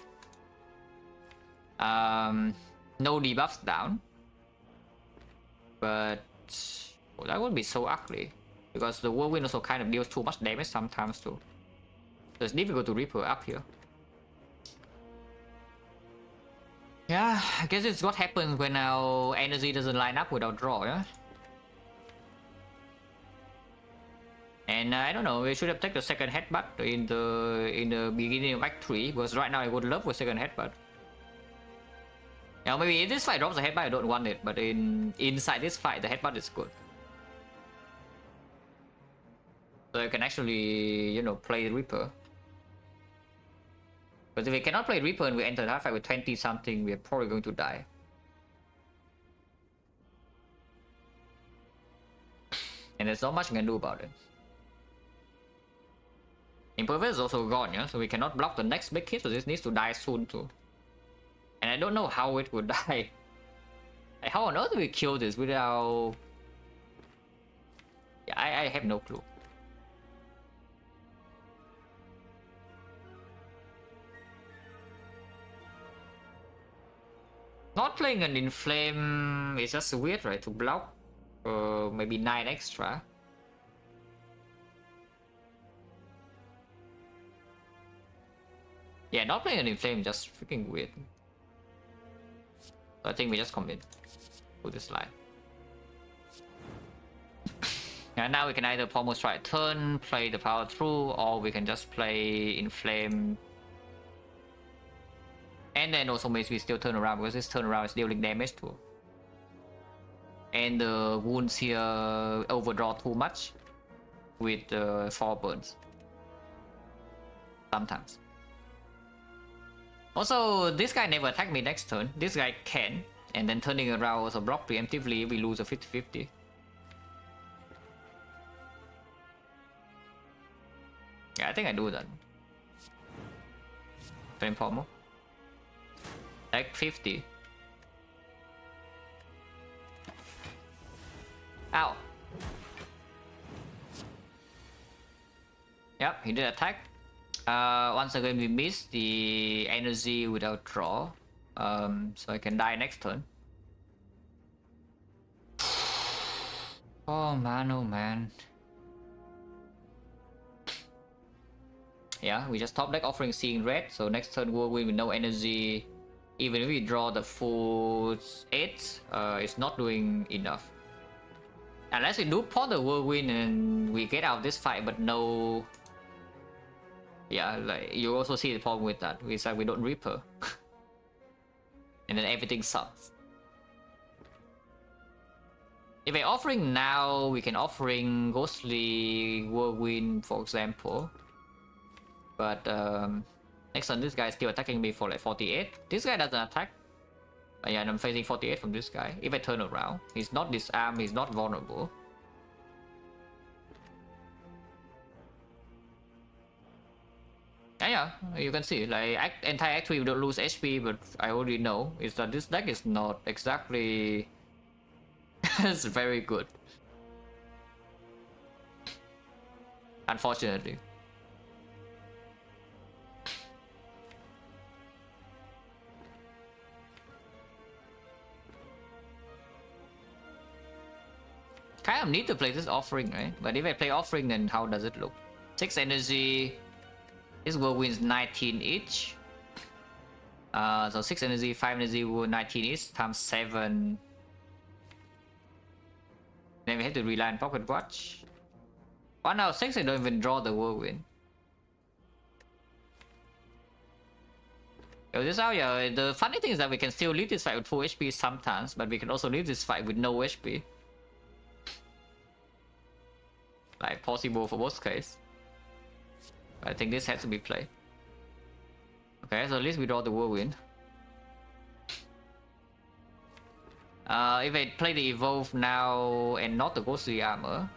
No debuffs down. But well, that would be so ugly. Because the Whirlwind also kind of deals too much damage sometimes too. So it's difficult to Reaper up here. Yeah, I guess it's what happens when our energy doesn't line up with our draw, yeah? And I don't know, we should have taken the second headbutt in the beginning of Act 3, because right now I would love a second headbutt. Now maybe if this fight drops the headbutt, I don't want it, but inside this fight, the headbutt is good. So I can actually, you know, play Reaper. But if we cannot play Reaper and we enter that fight with 20 something, we're probably going to die. And there's not much we can do about it. Impervious is also gone, yeah? So we cannot block the next big hit, so this needs to die soon too. And I don't know how it would die. Like, how on earth do we kill this without... Yeah, I have no clue. Not playing an Inflame is just weird, right? To block maybe 9 extra. Yeah, not playing an Inflame is just freaking weird. So I think we just commit to this line. And now we can either Pommel Strike turn, play the Power Through, or we can just play Inflame. And then also maybe still turn around because this turn around is dealing damage too. And the wounds here overdraw too much with 4 burns. Sometimes. Also, this guy never attacked me next turn. This guy can. And then turning around also block preemptively, we lose a 50-50. Yeah, I think I do that. Flame Pommel. Like 50. Ow. Yep, he did attack. Once again we miss the energy without draw. So I can die next turn. Oh man. Yeah, we just top deck offering Seeing Red, so next turn we'll win with no energy. Even if we draw the full 8, it's not doing enough. Unless we do pawn the Whirlwind and we get out of this fight, but no... Yeah, like you also see the problem with that. It's like we don't Reaper. And then everything sucks. If we're offering now, we can offering Ghostly Whirlwind, for example. But next turn, this guy is still attacking me for like 48. This guy doesn't attack. But yeah, and I'm facing 48 from this guy. If I turn around, he's not disarmed, he's not vulnerable. Yeah, you can see, like, entire Act 3 we don't lose HP, but I already know is that this deck is not exactly... it's very good. unfortunately. Kind of need to play this offering, right? But if I play offering, then how does it look? 6 energy. This whirlwind's 19 each. So 6 energy, 5 energy, 19 each times 7. Then we have to rely on pocket watch. 1 out of 6, I don't even draw the whirlwind. So this out, yeah. The funny thing is that we can still lead this fight with full HP sometimes, but we can also lead this fight with no HP. Like possible for both cases. I think this has to be played. Okay, so at least we draw the whirlwind. If I play the evolve now and not the ghostly armor,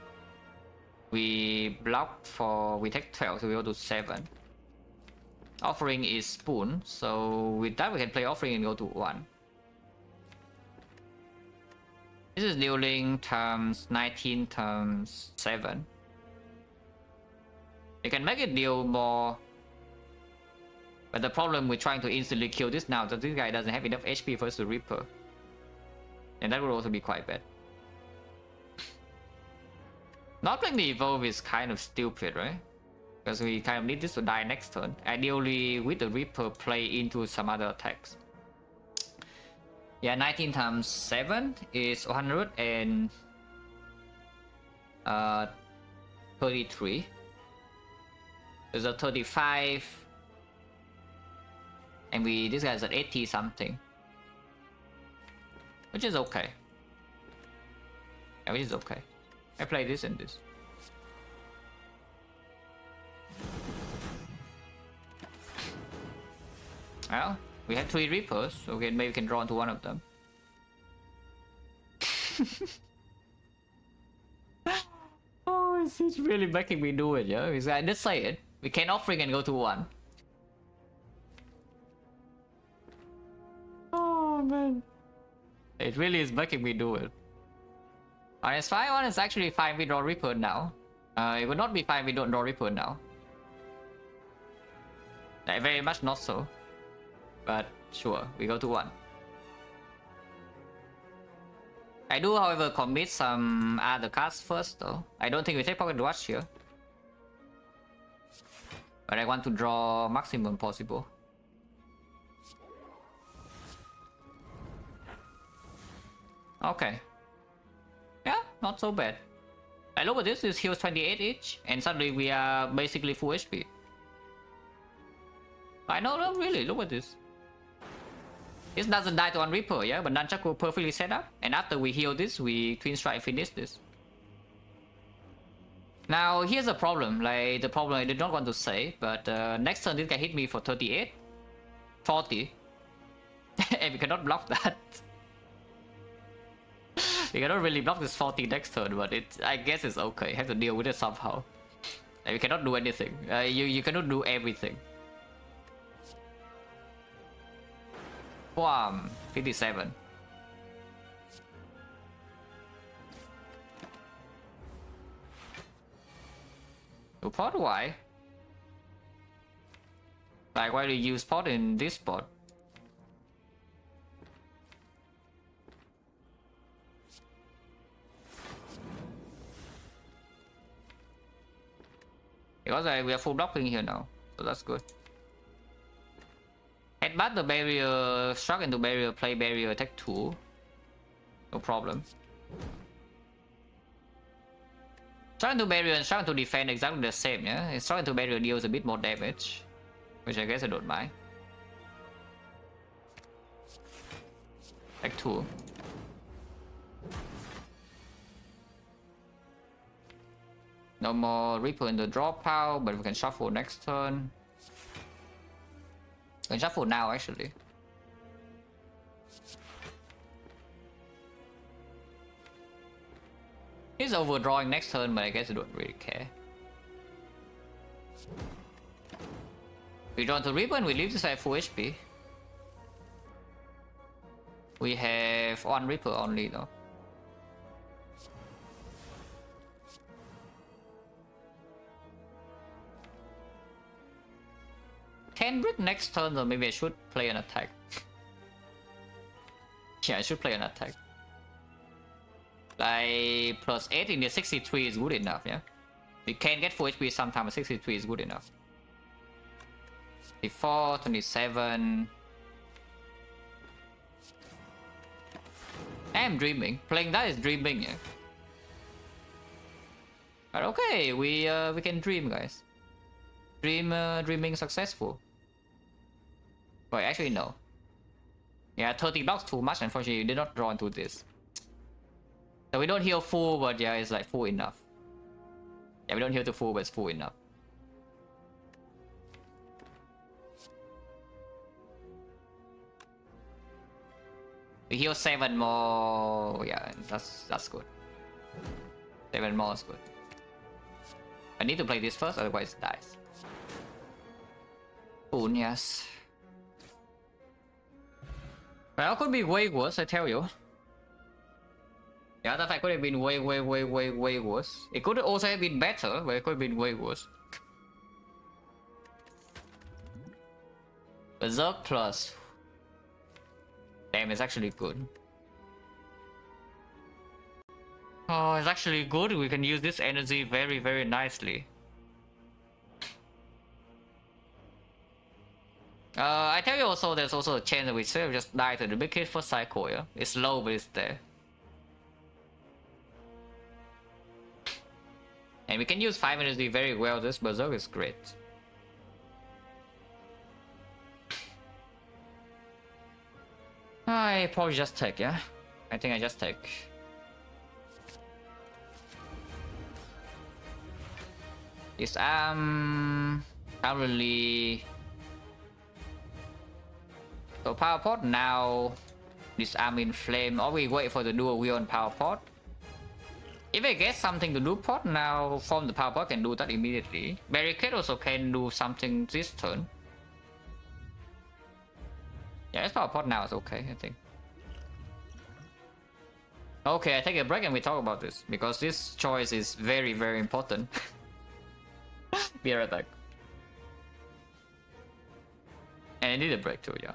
we block for, we take 12, so we go to 7. Offering is spoon, so with that we can play offering and go to 1. This is dealing times 19 times 7. You can make it deal more, but the problem with trying to instantly kill this now is that this guy doesn't have enough HP for us to Reaper. And that would also be quite bad. Not playing the evolve is kind of stupid, right? Because we kind of need this to die next turn. Ideally, with the Reaper, play into some other attacks. Yeah, 19 times 7 is 133. There's a 35. And this guy's at 80 something. Which is okay. Yeah, which is okay. I play this and this. Well, we have 3 Reapers, so maybe we can draw into one of them. Oh, it's really making me do it, yeah? I just say it. We can offering and go to 1. Oh, man. It really is making me do it. It's fine. One is actually fine. We draw Reaper now. It would not be fine. We don't draw Reaper now. Very much not so. But sure, we go to 1. I do, however, commit some other cards first, though. I don't think we take Pocket Watch here. But I want to draw maximum possible. Okay. Yeah, not so bad. I look at this, is heals 28 each, and suddenly we are basically full HP. I know, no, really, look at this. This doesn't die to one Reaper, yeah, but Nunchaku perfectly set up, and after we heal this, we Twin Strike finish this. Now, here's a problem, like the problem I did not want to say, but next turn this guy hit me for 38, 40, and we cannot block that. We cannot really block this 40 next turn, but I guess it's okay. Have to deal with it somehow. And we cannot do anything. You cannot do everything. Wham! 57. To pot, why? Like, why do you use pot in this spot? Because we are full blocking here now, so that's good. Headbutt the barrier, struck into barrier, play barrier, attack 2. No problem. Struck into barrier and struck into defend exactly the same, yeah? Struck into barrier deals a bit more damage, which I guess I don't mind. Attack 2. No more Reaper in the draw pile, but we can shuffle next turn. We can shuffle now, actually. He's overdrawing next turn, but I guess I don't really care. We draw into Reaper and we leave this at full HP. We have 1 Reaper only, though. 10 brick next turn, or maybe I should play an attack. Yeah, I should play an attack. Like plus 8 in the 63 is good enough, yeah? We can get full HP sometimes, 63 is good enough. 24, 27. I'm dreaming. Playing that is dreaming, yeah. But okay, we can dream, guys. Dreaming successful. Wait, actually no. Yeah, 30 blocks too much. Unfortunately, you did not draw into this. So we don't heal full, but yeah, it's like full enough. Yeah, we don't heal to full, but it's full enough. We heal 7 more. Yeah, that's good. 7 more is good. I need to play this first, otherwise it dies. Cool, yes. Well, it could be way worse, I tell you. The other fight could have been way worse. It could also have been better, but it could have been way worse. Berserk plus. Damn, it's actually good. Oh, it's actually good. We can use this energy very nicely. I tell you also, there's also a chance that we should have just died to the big hit for cycle, yeah? It's low, but it's there. And we can use 5 energy very well. This Berserk is great. I probably just take, yeah? I think I just take. This currently. So power pot now. Disarm in flame, or we wait for the dual wheel on power pot. If I get something to do pot now, from the power pot can do that immediately. Barricade also can do something this turn. Yeah, this power pot now is okay, I think. Okay, I take a break and we talk about this, because this choice is very important. Beer attack. And I need a break too, yeah.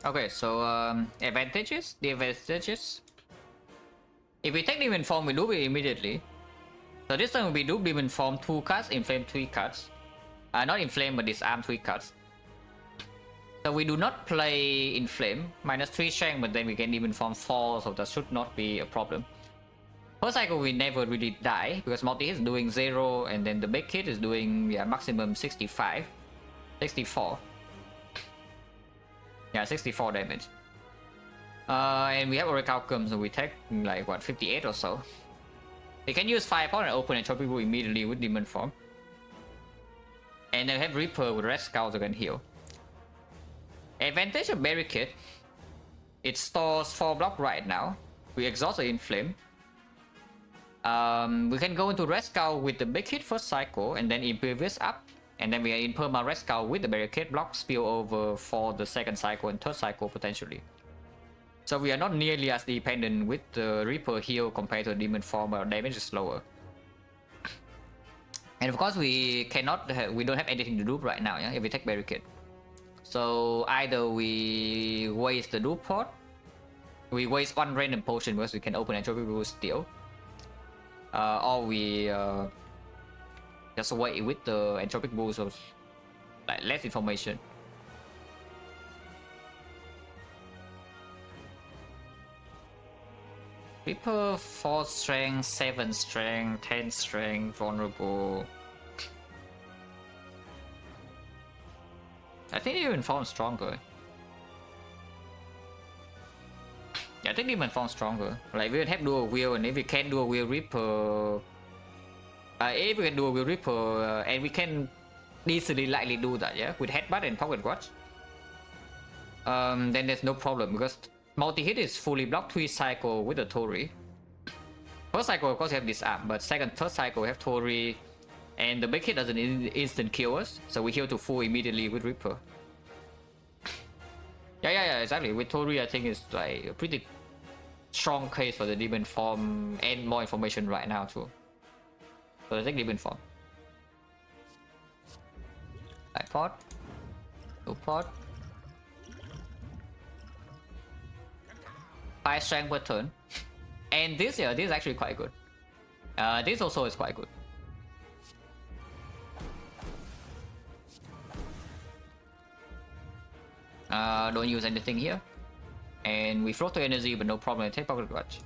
Okay, so advantages. The advantages. If we take Demon Form, we do it immediately. So this time we do Demon Form 2 cards, Inflame 3 cards. Not Inflame, but Disarm 3 cards. So we do not play Inflame, -3 strength, but then we get Demon Form 4, so that should not be a problem. First cycle we never really die, because multi-hit is doing 0, and then the big hit is doing maximum 65. 64. Yeah, 64 damage. And we have Oracle Outcome, so we take like what, 58 or so. We can use Firepower and open Entropic Pool immediately with Demon Form. And then we have Reaper with Red Skull to can heal. Advantage of Barricade. It stores 4 block right now. We exhaust the Inflame. We can go into Red Skull with the big hit first cycle and then Impervious up. And then we are in Perma Red Skull with the Barricade block spill over for the second cycle and third cycle potentially. So we are not nearly as dependent with the Reaper heal compared to Demon Form, our damage is slower. And of course we don't have anything to do right now, yeah, if we take Barricade. So either we waste the dupe port, we waste one random potion because we can open Entropic Pool still. Or we just wait with the Entropic Pool, so like less information. Reaper 4 strength, 7 strength, 10 strength, vulnerable. I think Demon Form stronger. Yeah, I think Demon Form stronger. Like we would have dual wheel, and if we can dual wheel Reaper, if we can dual wheel Reaper, and we can easily likely do that, yeah, with Headbutt and Pocket Watch. Then there's no problem because multi-hit is fully blocked 3 cycle with the Tori. First cycle of course you have Disarm, but second, third cycle we have Tori. And the big hit doesn't instant kill us, so we heal to full immediately with Reaper. Yeah, exactly. With Tori, I think it's like a pretty strong case for the Demon Form and more information right now too. So I take Demon Form. Light pot. No pot. 5 strength per turn. And this is actually quite good. This also is quite good. Don't use anything here. And we float to energy, but no problem. I take Pocket Watch.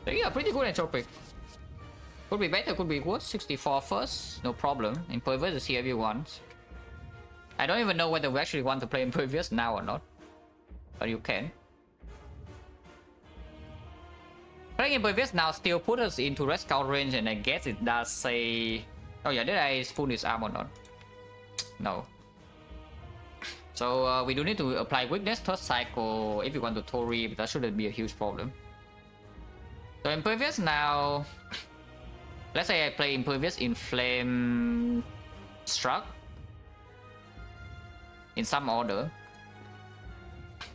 So yeah, pretty good Entropic. Could be better, could be worse. 64 first, no problem. Impervious is here if you want. I don't even know whether we actually want to play Impervious now or not. But you can. Playing Impervious now still put us into Red Skull range, and I guess it does say... Oh yeah, did I spoon his arm or not? No. So we do need to apply weakness third cycle if you want to Tori, but that shouldn't be a huge problem. So Impervious now... Let's say I play Impervious, Inflame, Struck. In some order.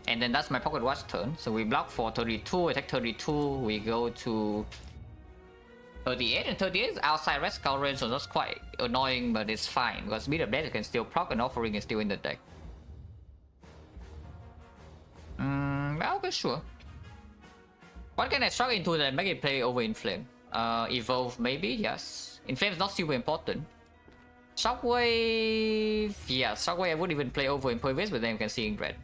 And then that's my Pocket Watch turn. So we block for 32, attack 32, we go to 38, and 38 is outside Red Skull range, so that's quite annoying, but it's fine, because Beat of Death you can still proc and Offering is still in the deck. Okay, sure. What can I struggle into that make it play over Inflame? Evolve maybe, yes. Inflame is not super important. Shockwave, yeah, Shockwave I would even play over Impervious, but then you can see in red.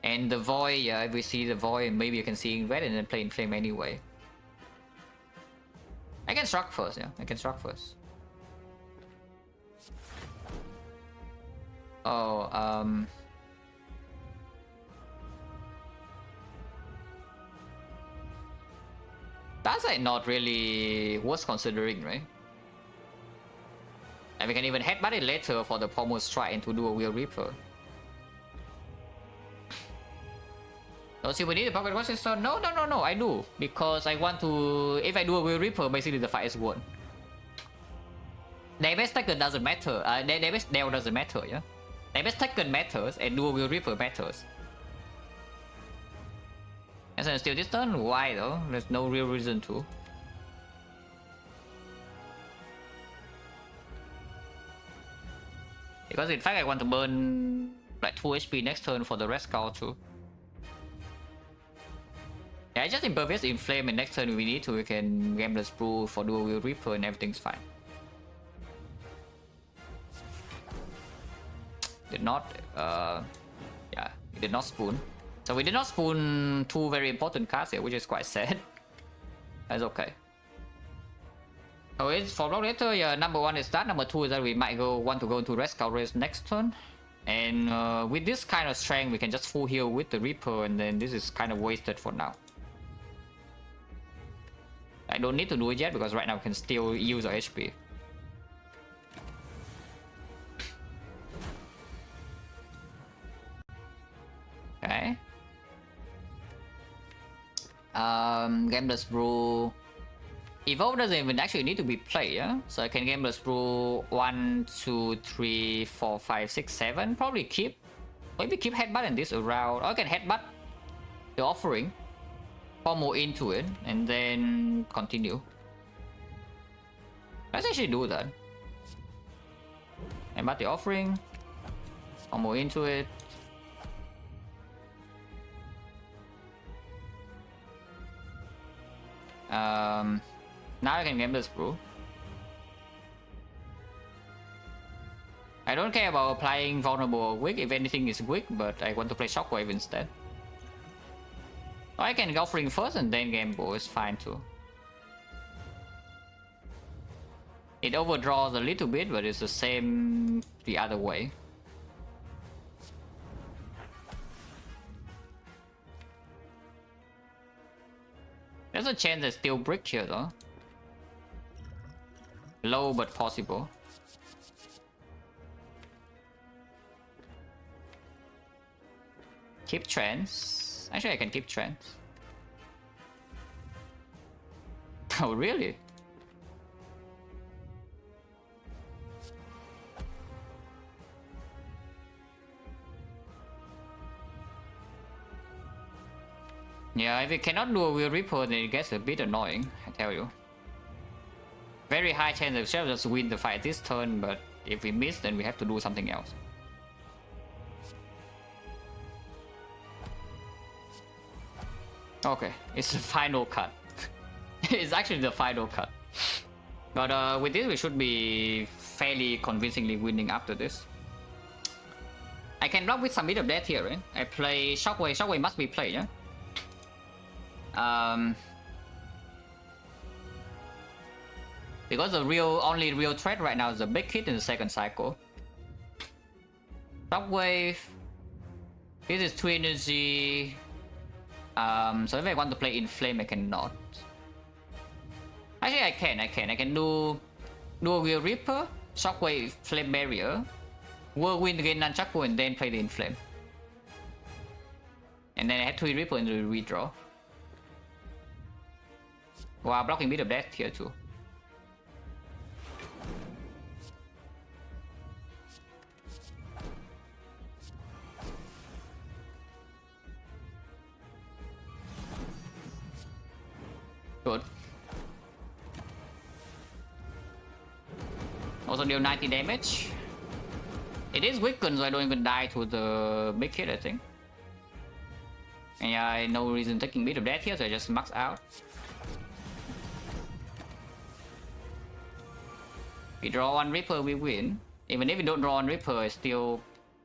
And the Void, yeah, if we see the Void, maybe you can see in red and then play Inflame anyway. I can struck first, yeah, I can struck first. Oh, that's like not really worth considering, right? And we can even headbutt it later for the Pommel Strike and to do a Wheel Reaper. Oh, see, we need a Pocket Watch so no, I do. Because I want to... If I do a Wheel Reaper, basically the fight is won. Damage taken doesn't matter. Damage dealt doesn't matter, yeah? Damage taken matters and do a Wheel Reaper matters. And so still this turn? Why though? There's no real reason to. Because in fact I want to burn like 2 HP next turn for the rest scout too. Yeah, just impervious inflame, and next turn we need to, we can Gambler's Brew for Dual Wheel Reaper and everything's fine. Did not, yeah, we did not spoon. So we did not spoon 2 very important cards here, which is quite sad. That's okay. So it's for block later, yeah, number 1 is that, number 2 is that we might want to go into Red Scout race next turn. And with this kind of strength, we can just full heal with the Reaper, and then this is kind of wasted for now. I don't need to do it yet because right now we can still use our HP. Okay. Gambler's Brew. Evolve doesn't even actually need to be played, yeah? So I can Gambler's Brew 1, 2, 3, 4, 5, 6, 7. Probably keep. Maybe keep Headbutt and this around. Or I can Headbutt the Offering. Combo into it and then continue. Let's actually do that. Headbutt the Offering. Combo into it. Now I can Gambler's Brew. I don't care about applying Vulnerable or Weak, if anything is weak, but I want to play Shockwave instead. Or I can Offering first and then Gamble, is fine too. It overdraws a little bit, but it's the same the other way. There's a chance there's still brick here though. Low but possible. Keep trends. Actually, I can keep trends. Oh, really? Yeah, if it cannot do a Wheel Reaper, then it gets a bit annoying, I tell you. Very high chance of Shell just win the fight this turn, but if we miss, then we have to do something else. Okay, it's the final cut. It's actually the final cut. But with this, we should be fairly convincingly winning after this. I can block with some bit of death here, right? I play Shockwave. Shockwave must be played, yeah? Because the only real threat right now is the big hit in the second cycle. Shockwave. This is 2 energy. So if I want to play Inflame, I cannot. Actually, I can do a Wheel Reaper, Shockwave, Flame Barrier, Whirlwind again Nunchaku, and then play the Inflame. And then I have 3 Reaper in the redraw. Wow, blocking bit of death here too. Good. Also deal 90 damage. It is weakened, so I don't even die to the big hit, I think. And yeah, I no reason taking bit of death here, so I just max out. We draw 1 Reaper, we win. Even if we don't draw 1 Reaper, I still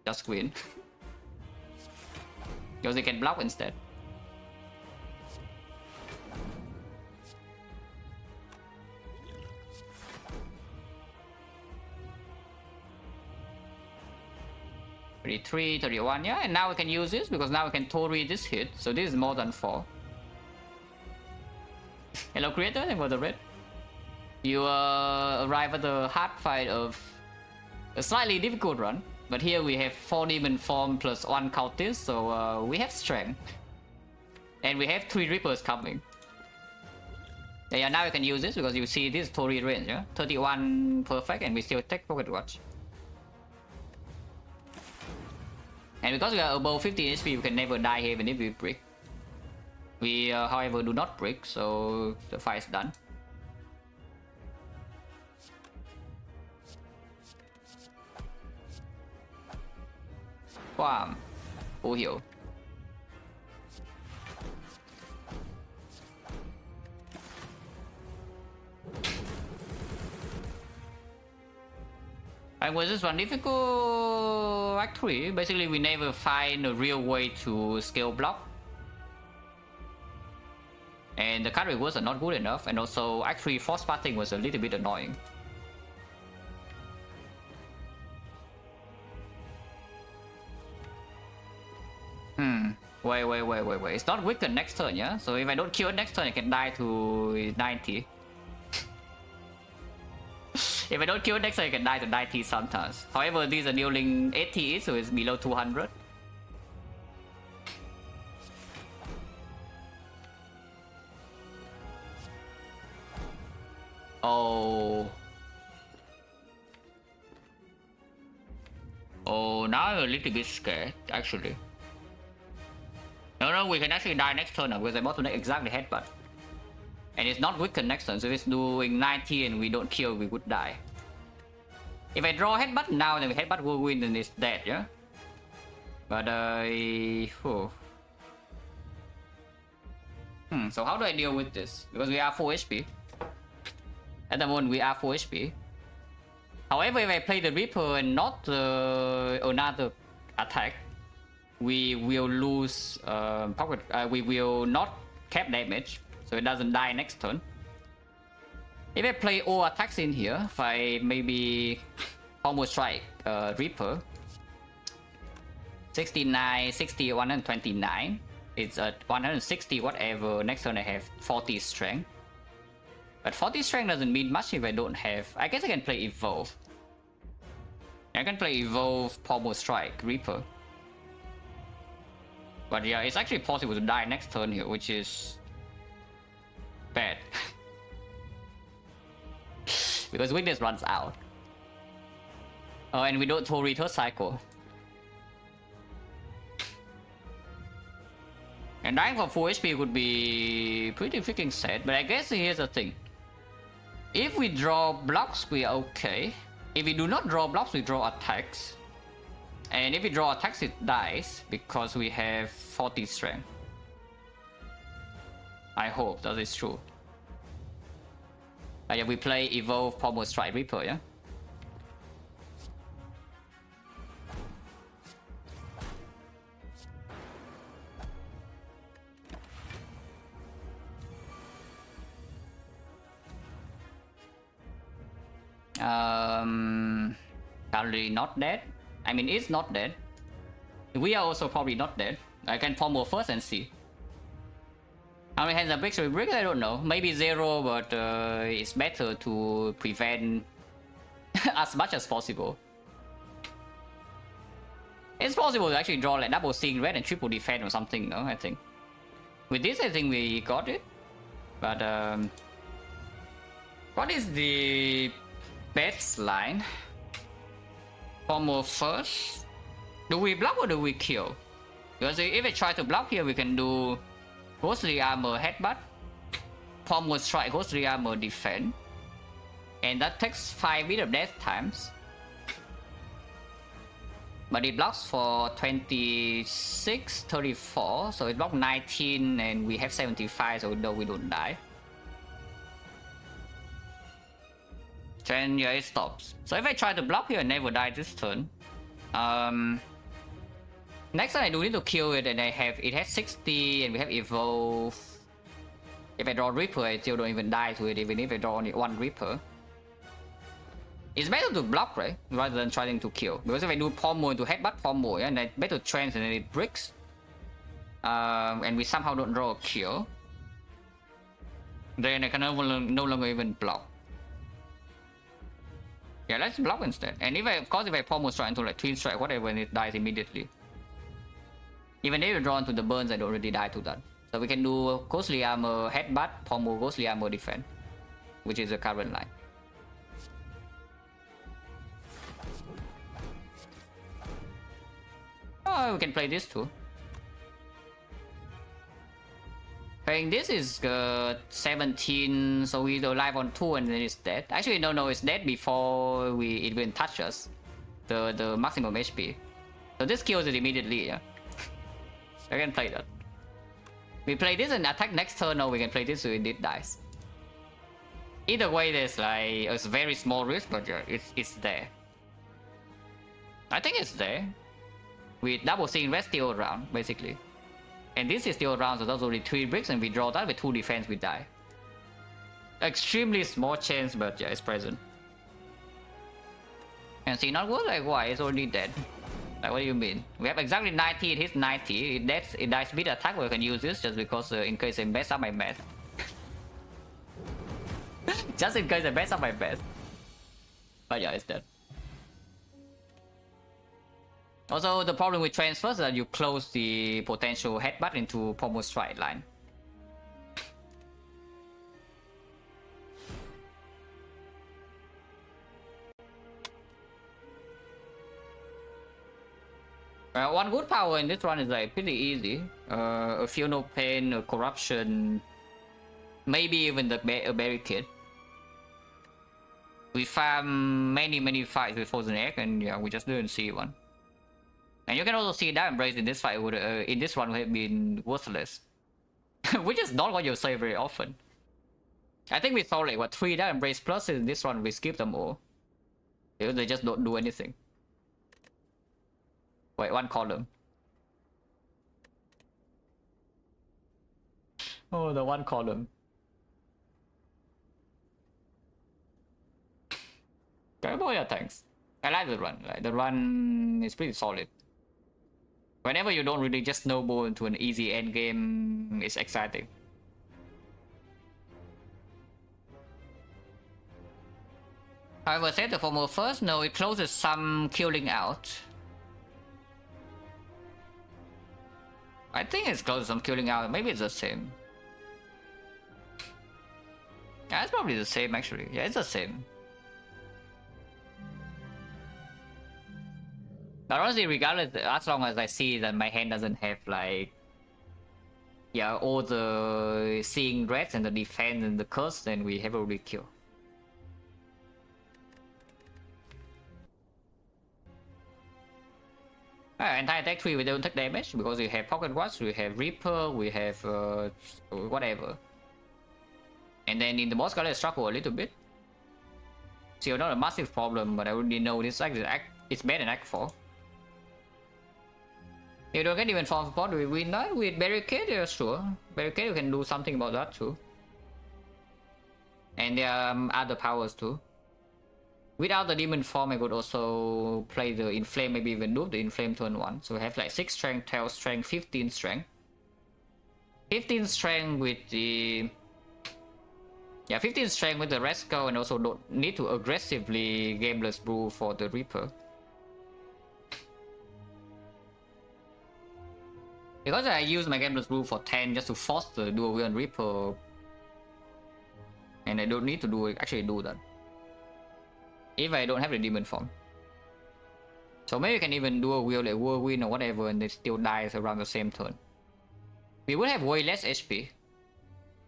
just win. Because they can block instead. $33, $31, yeah, and now we can use this because now we can Tori this hit, so this is more than 4. Hello creator, thank you for the red. You arrive at the hard fight of a slightly difficult run, but here we have 4 demon form plus 1 cultist, so we have strength. And we have 3 Reapers coming. Yeah, now we can use this because you see this Tori range, yeah? 31 perfect, and we still take Pocket Watch. And because we are above 15 HP, we can never die here even if we brick. We, however, do not brick, so the fight is done. Quam. Full heal. And was this one difficult? Actually, basically we never find a real way to scale block. And the card rewards are not good enough, and also actually force parting was a little bit annoying. Wait. It's not weakened next turn, yeah? So if I don't kill it next turn, I can die to 90. If I don't kill it next turn, I can die to 90 sometimes. However, these are dealing 80, so it's below 200. Oh, now I'm a little bit scared, actually. No, we can actually die next turn now, because I'm about to make exactly headbutt. And it's not weakened next turn, so if it's doing 90 and we don't kill, we would die. If I draw headbutt now, then headbutt will win and it's dead, yeah? But, so how do I deal with this? Because we are 4 HP. At the moment, we are 4 HP. However, if I play the Reaper and not another attack, we will lose pocket. We will not cap damage, so it doesn't die next turn. If I play all attacks in here, if I maybe combo strike Reaper, 69, 60, 129. It's at 160 whatever. Next turn I have 40 strength. But 40 strength doesn't mean much if I don't have... I guess I can play Evolve. I can play Evolve, Pommel Strike, Reaper. But yeah, it's actually possible to die next turn here, which is... bad. Because weakness runs out. Oh, and we don't Tori third cycle. And dying for full HP would be pretty freaking sad, but I guess here's the thing. If we draw blocks, we are okay. If we do not draw blocks, we draw attacks. And if we draw attacks, it dies because we have 40 strength. I hope that is true. Yeah, we play Evolve, Pommel Strike, Reaper, yeah? Currently not dead. I mean, it's not dead. We are also probably not dead. I can Pommel first and see. How many hands are bricks? Bricks, I don't know. Maybe 0, but it's better to prevent as much as possible. It's possible to actually draw like double seeing red and triple defense or something, no? I think. With this, I think we got it. But what is the best line? Pommel first. Do we block or do we kill? Because if I try to block here, we can do Ghostly Armor Headbutt, Pommel Strike, Ghostly Armor Defense, and that takes 5 bit of death times. But it blocks for 26, 34, so it blocks 19 and we have 75, so no, we don't die. Then yeah, it stops. So if I try to block here, I never die this turn. Next time I do need to kill it, and it has 60 and we have Evolve. If I draw Reaper, I still don't even die to it, even if I draw only one Reaper. It's better to block, right? Rather than trying to kill. Because if I do Pommel into Headbutt Pommel, yeah, and I better trance and then it bricks. And we somehow don't draw a kill. Then I can no longer even block. Yeah, let's block instead. And if I Pommel Strike into like Twin Strike, whatever, and it dies immediately. Even if you draw into the burns, I don't really die to that. So we can do Ghostly Armor Headbutt, Pommel, Ghostly Armor Defense, which is the current line. Oh, we can play this too. Playing this is 17, so he's alive on 2 and then it's dead. Actually, no, it's dead before it even touches the maximum HP. So this kills it immediately, yeah. I can play that. We play this and attack next turn, or we can play this so it dies. Either way, there's like a very small risk, but yeah, it's there. I think it's there. We double seeing rest still around, basically. And this is still around, so that's only 3 bricks, and we draw that with 2 defense, we die. Extremely small chance, but yeah, it's present. And see, not good, like why? It's already dead. Like, what do you mean? We have exactly 90, it hits 90. It dies mid attack, we can use this just because in case I mess up my math. Just in case I mess up my math. But yeah, it's dead. Also, the problem with transfers is that you close the potential headbutt into pommel strike line. One good power in this one is like pretty easy. A feel no pain, a corruption, maybe even a barricade. We farm many fights with frozen egg, and yeah, we just didn't see one. And you can also see that embrace in this fight would in this one would have been worthless, which is not what you say very often. I think we saw like what 3 that embrace plus in this one we skip them all. They just don't do anything. Wait, 1 column. Oh, the 1 column. Oh yeah, thanks. I like the run. Like the run is pretty solid. Whenever you don't really just snowball into an easy end game, it's exciting. However, set the formal first. No, it closes some killing out. I think it's close to some killing out. Maybe it's the same. Yeah, it's probably the same actually. Yeah, it's the same. But honestly, regardless, as long as I see that my hand doesn't have like, yeah, all the seeing reds and the defense and the curse, then we have already kill. Anti-attack 3 we don't take damage because we have Pocket Watch, we have Reaper, we have whatever. And then in the boss let's struggle a little bit. Still not a massive problem, but I already know this actually it's better than Act 4. You don't get even form support, we win that with Barricade, yeah, sure. Barricade, you can do something about that too. And there are other powers too. Without the demon form, I could also play the Inflame, maybe even do the Inflame turn 1. So we have like 6 strength, 12 strength, 15 strength. 15 strength with the... Yeah, 15 strength with the Rescue, and also don't need to aggressively Gameless Brew for the Reaper. Because I use my Gameless Brew for 10 just to force the Dual Wield Reaper. And I don't need to actually do that. If I don't have the demon form. So maybe you can even do a wheel like whirlwind or whatever and it still dies around the same turn. We would have way less HP.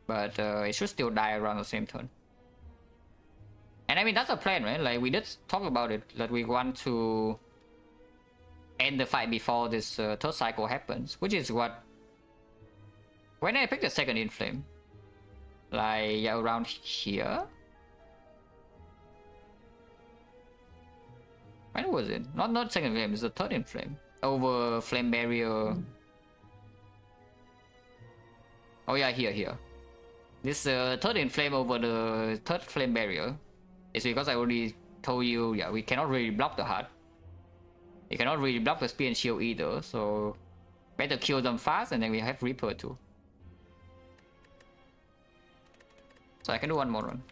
But it should still die around the same turn. And I mean that's a plan, right? Like we did talk about it, that we want to end the fight before this third cycle happens. Which is what... When I picked the second Inflame. Like yeah, around here? When was it? Not second flame, it's the third Inflame. Over flame barrier. Oh yeah, here. This third Inflame over the third flame barrier is because I already told you, yeah, we cannot really block the heart. You cannot really block the spear and shield either, so better kill them fast, and then we have Reaper too. So I can do one more run.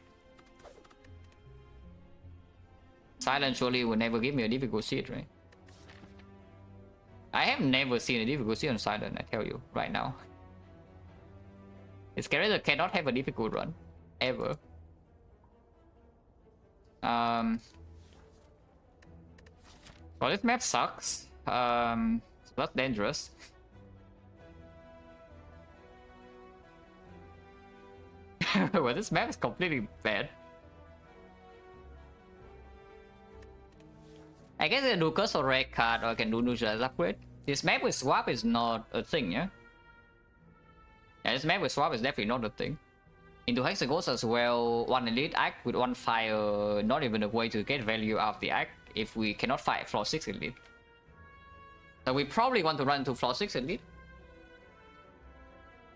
Silent surely will never give me a difficult seed, right? I have never seen a difficult seed on Silent, I tell you, right now. This character cannot have a difficult run. Ever. Well, this map sucks. It's not dangerous. Well, this map is completely bad. I guess I can do curse or red card, or I can do neutralize upgrade. This map with swap is not a thing, yeah? Yeah, this map with swap is definitely not a thing. Into Hexagons as well, one elite act with one fire, not even a way to get value out of the act if we cannot fight floor 6 elite. So we probably want to run to floor 6 elite.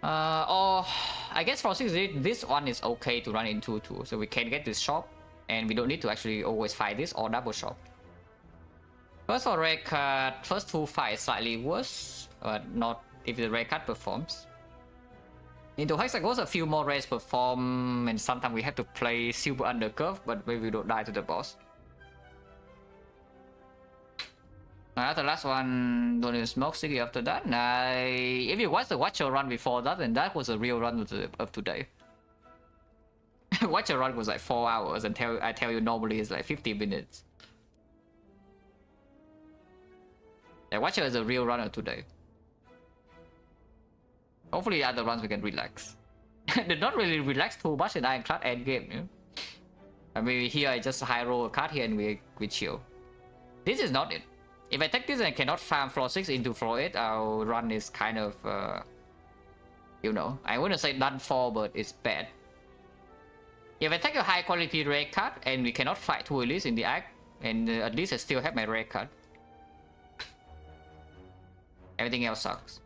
Or I guess floor 6 elite, this one is okay to run into too, so we can get this shop and we don't need to actually always fight this or double shop. First for red card, first 2 fight slightly worse, but not if the red card performs. Into Hexagons, a few more raids perform, and sometimes we have to play super undercurve, but maybe we don't die to the boss. The last one, don't even smoke sticky after that. If you watch the Watcher run before that, then that was a real run of today. Watcher run was like 4 hours, and I tell you normally it's like 50 minutes. Yeah, Watcher is a real runner today. Hopefully the other runs we can relax. Did not really relax too much in Ironclad endgame, you know? I mean, here I just high roll a card here and we chill. This is not it. If I take this and I cannot farm floor 6 into floor 8, our run is kind of, you know, I wouldn't say done for, but it's bad. If I take a high quality red card and we cannot fight 2 elites in the act, and at least I still have my red card. Everything else sucks.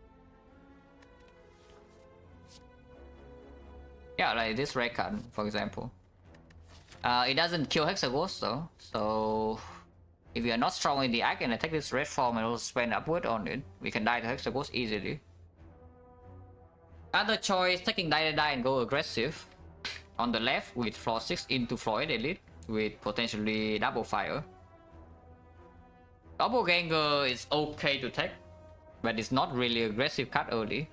Yeah, like this red card, for example. It doesn't kill Hexagons though, so if we are not strong in the act and I take this red form and also spend upward on it, we can die to Hexagons easily. Other choice, taking die and go aggressive on the left with floor 6 into floor 8 elite with potentially double fire. Double Ganger is okay to take, but it's not really aggressive card early.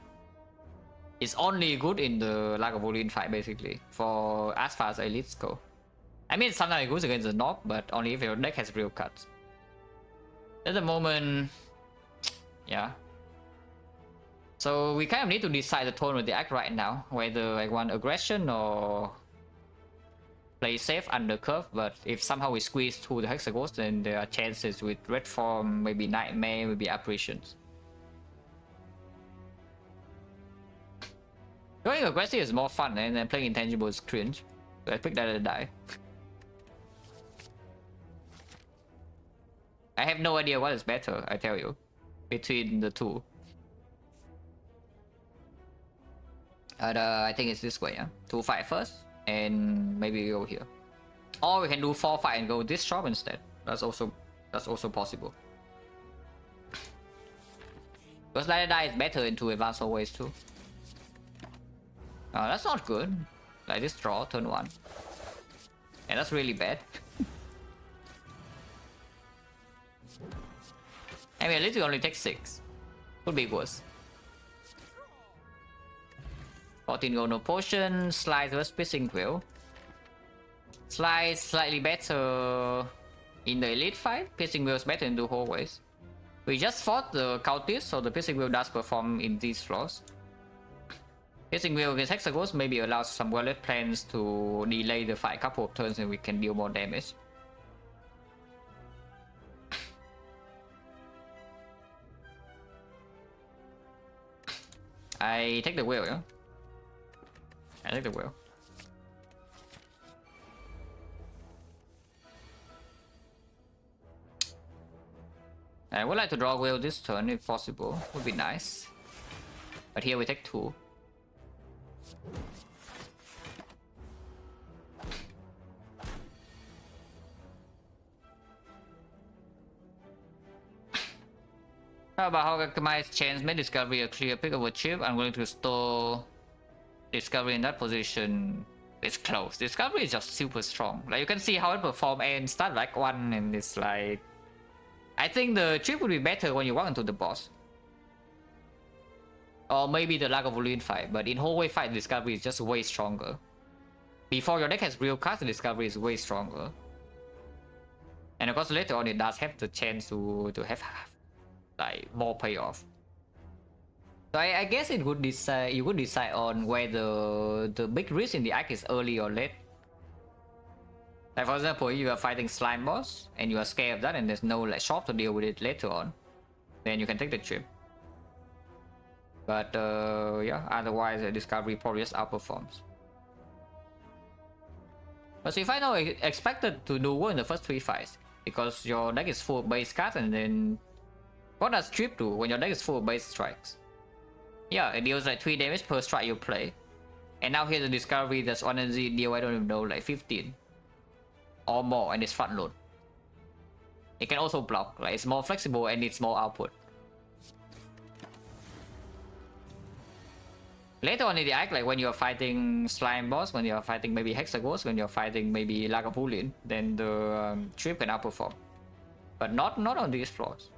It's only good in the Lagavulin fight basically, for as far as elites go. I mean, sometimes it goes against the knock, but only if your deck has real cards. At the moment, yeah. So we kind of need to decide the tone of the act right now, whether I want aggression or play safe under curve. But if somehow we squeeze through the Hexagons, then there are chances with red form, maybe Nightmare, maybe Apparitions. Going aggressive is more fun, and then playing intangible is cringe. So I picked that to die. I have no idea what is better, I tell you, between the two. And I think it's this way, yeah? 2 fight first, and maybe go here. Or we can do 4 fight and go this shop instead. That's also possible. Because die is better in 2 advanced ways too. That's not good. Like this draw, turn 1. And that's really bad. I mean, at least we only take 6. Could be worse. 14 gold, no potion. Slice versus Piercing Quill. Slice slightly better in the elite fight. Piercing Quill is better in the hallways. We just fought the cultist, so the Piercing Quill does perform in these floors. Piercing Quill against Hexagons maybe allows some wallet plans to delay the fight a couple of turns and we can deal more damage. I take the wheel, yeah? I take the wheel. I would like to draw a wheel this turn if possible, would be nice. But here we take 2. How about how Kakami's chance made Discovery a clear pick of a chip? I'm willing to store Discovery in that position. It's close. Discovery is just super strong. Like you can see how it perform and start like 1 and it's like... I think the chip would be better when you walk into the boss. Or maybe the Lagavulin fight, but in hallway fight Discovery is just way stronger. Before your deck has real cards, the Discovery is way stronger. And of course later on it does have the chance to have like more payoff. So I guess it would decide, you would decide on whether the big risk in the act is early or late. Like for example, if you are fighting slime boss and you are scared of that and there's no like shop to deal with it later on, then you can take the chip. But yeah, otherwise the discovery probably just outperforms. But so if I know expected to do well in the first 3 fights, because your deck is full of base cards, and then what does chip do when your deck is full of base strikes? Yeah, it deals like 3 damage per strike you play. And now here's the discovery that's one energy deal, I don't even know, like 15 or more, and it's front load. It can also block, like it's more flexible and it's more output. Later on in the act, like when you're fighting slime boss, when you're fighting maybe hexagons, when you're fighting maybe Lagavulin, then the trip can outperform. But not on these floors.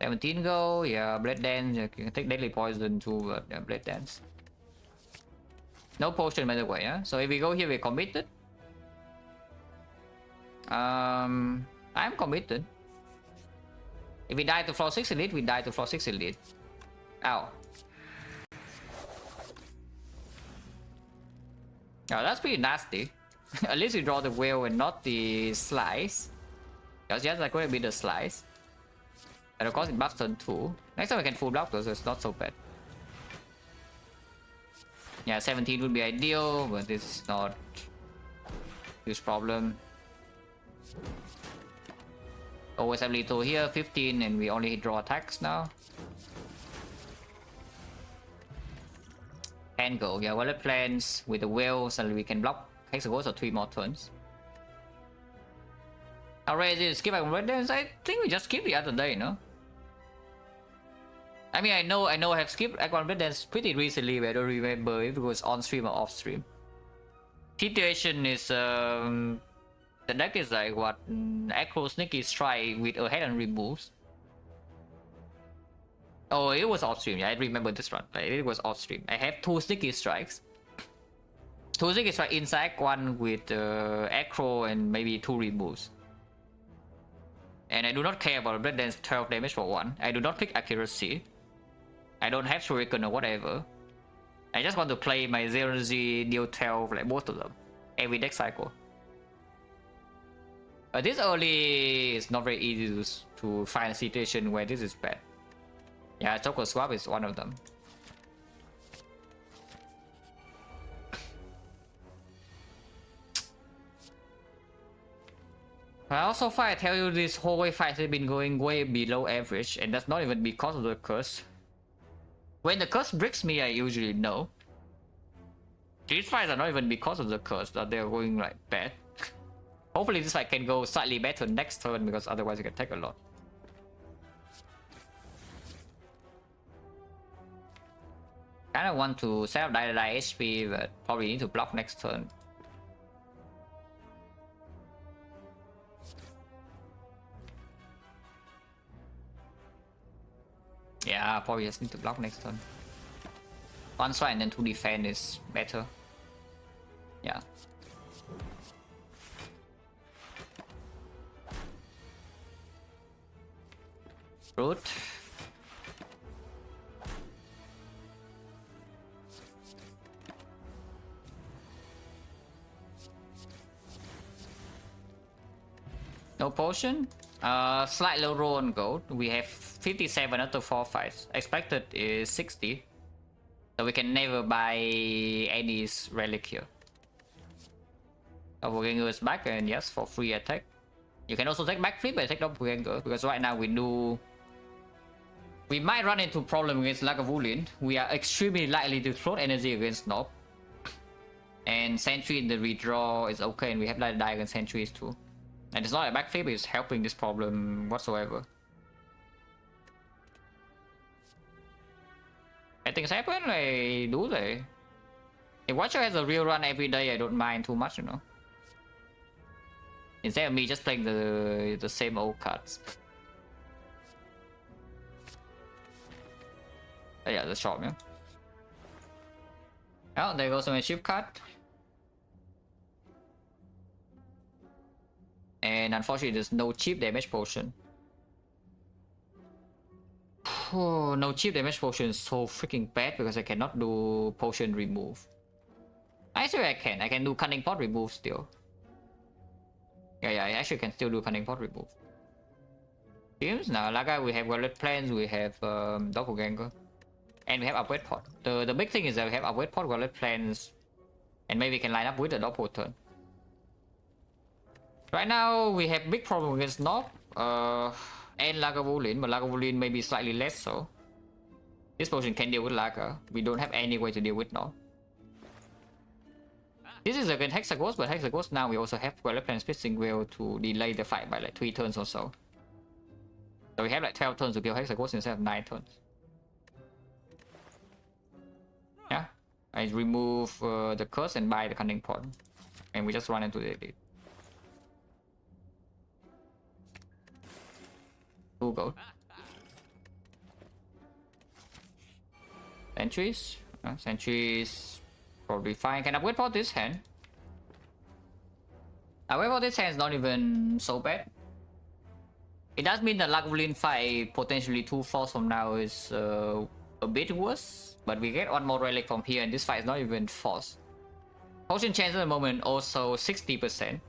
17 go, yeah, Blade Dance, you can take Deadly Poison too, but yeah, Blade Dance. No potion by the way, yeah? So if we go here, we're committed. I'm committed. If we die to floor 6 elite, we die to floor 6 elite. Ow. Oh, that's pretty nasty. At least we draw the whale and not the slice. Because yes, like going to be the slice. And of course it buffs turn 2. Next time we can full block those, so it's not so bad. Yeah, 17 would be ideal, but this is not a huge problem. Always have lethal here, 15, and we only draw attacks now. And go, yeah, wallet plans with the whale, so we can block hexagons for 3 more turns. Already skip Red Dance. I think we just skipped the other day, no? I mean, I know I have skipped Red Dance pretty recently, but I don't remember if it was on stream or off stream. Situation is the deck is like what, Acro Sneaky Strike with a head and removes. Oh, it was off stream. Yeah, I remember this run. Like, it was off stream. I have 2 Sneaky Strikes. 2 Sneaky Strike inside, one with Acro and maybe 2 removes. And I do not care about Blood Dance 12 damage for 1. I do not pick accuracy. I don't have Shuriken or whatever. I just want to play my 0G, deal 12, like both of them. Every deck cycle. But this early is not very easy to find a situation where this is bad. Yeah, Choco Swap is one of them. Well, so far I tell you this whole way fight has been going way below average, and that's not even because of the curse. When the curse breaks me, I usually know. These fights are not even because of the curse, that they're going like bad. Hopefully this fight can go slightly better next turn, because otherwise it can take a lot. Kinda want to set up die HP, but probably need to block next turn. Yeah, probably just need to block next turn. 1 strike and then 2 defend is better. Yeah. Root. No potion. Slight low roll on gold. We have 57 after 4 fights. Expected is 60. So we can never buy any relic here. Doppelganger is back, and yes, for free attack. You can also take backflip and take Doppelganger, because right now we might run into problem against Lagavulin. We are extremely likely to throw energy against Nob. And Sentry in the redraw is okay, and we have die against Sentries too. And it's not like backflip is helping this problem whatsoever. And things happen, like, do they? If Watcher has a real run every day, I don't mind too much, you know. Instead of me just playing the same old cards. Oh, yeah, the shop, yeah. Oh, there goes my chip card. And unfortunately, there's no cheap damage potion. No cheap damage potion is so freaking bad because I cannot do potion remove. Actually, I can do cunning pot remove still. Yeah, I actually can still do cunning pot remove. Teams now, Laga, we have Wallet Plans, we have Doppelganger, and we have upgrade pot. The big thing is that we have upgrade pot, Wallet Plans, and maybe we can line up with the Doppel turn. Right now, we have big problem against Knob and Lagavulin, but Lagavulin may be slightly less so. This potion can deal with Laga. We don't have any way to deal with Knob. This is against Hexaghost, but Hexaghost now we also have Wallet Plan Splitting Wheel to delay the fight by like 3 turns or so. So we have like 12 turns to kill Hexaghost instead of 9 turns. Yeah, I remove the curse and buy the cunning pot, and we just run into the elite. 2 gold. Sentries. Sentries probably fine. Can upgrade for this hand. Upgrade for this hand is not even so bad. It does mean the Lagavulin fight potentially 2 falls from now is a bit worse, but we get 1 more relic from here, and this fight is not even forced. Potion chance at the moment also 60%.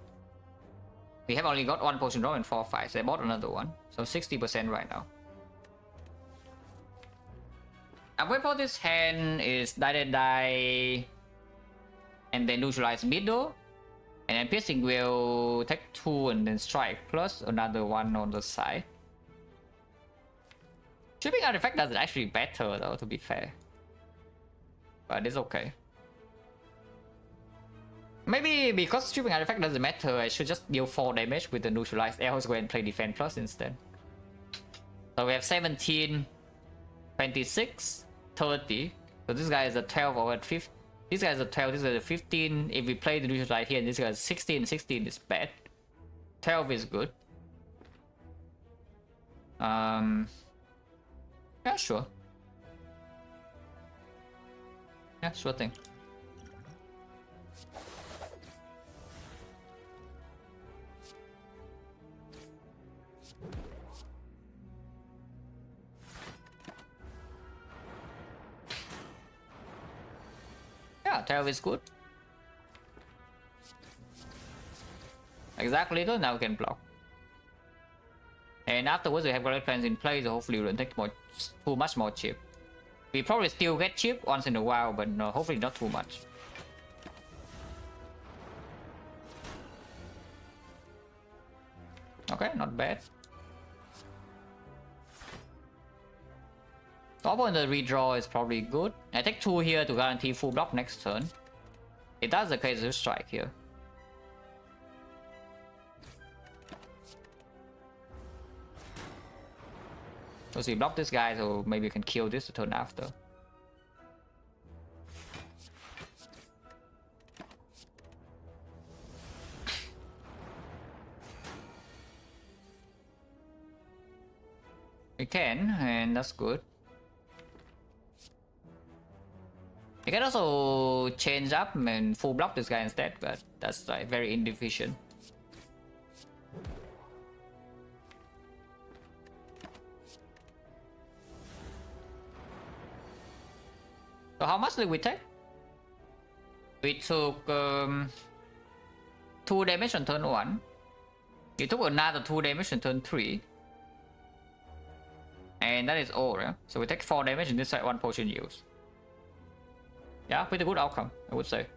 We have only got 1 potion draw in 4 fights. I bought another one, so 60% right now. Upgrade for this hand is die, and then neutralize middle, and then piercing will take 2 and then strike plus another 1 on the side. Tripping artifact doesn't actually better though, to be fair, but it's okay. Maybe because tripping artifact doesn't matter, I should just deal 4 damage with the neutralized else, go and play defense plus instead. So we have 17, 26, 30. So this guy is a 12 or a 15. This guy is a 12, this guy is a 15. If we play the neutralized here, and this guy is 16, 16 is bad. 12 is good. Yeah, sure. Yeah, sure thing. Yeah, 12 is good. Exactly, though, now we can block. And afterwards we have Wallet Plans in place, so hopefully we don't take too much more chip. We probably still get chip once in a while, but no, hopefully not too much. Okay, not bad. Top on the redraw is probably good. I take 2 here to guarantee full block next turn. It does the case to strike here. So we block this guy, so maybe we can kill this the turn after. We can, and that's good. You can also change up and full block this guy instead, but that's like very inefficient. So how much did we take? We took 2 damage on turn 1. We took another 2 damage on turn 3. And that is all, yeah? So we take 4 damage and this side 1 potion use. Yeah, pretty good outcome, I would say.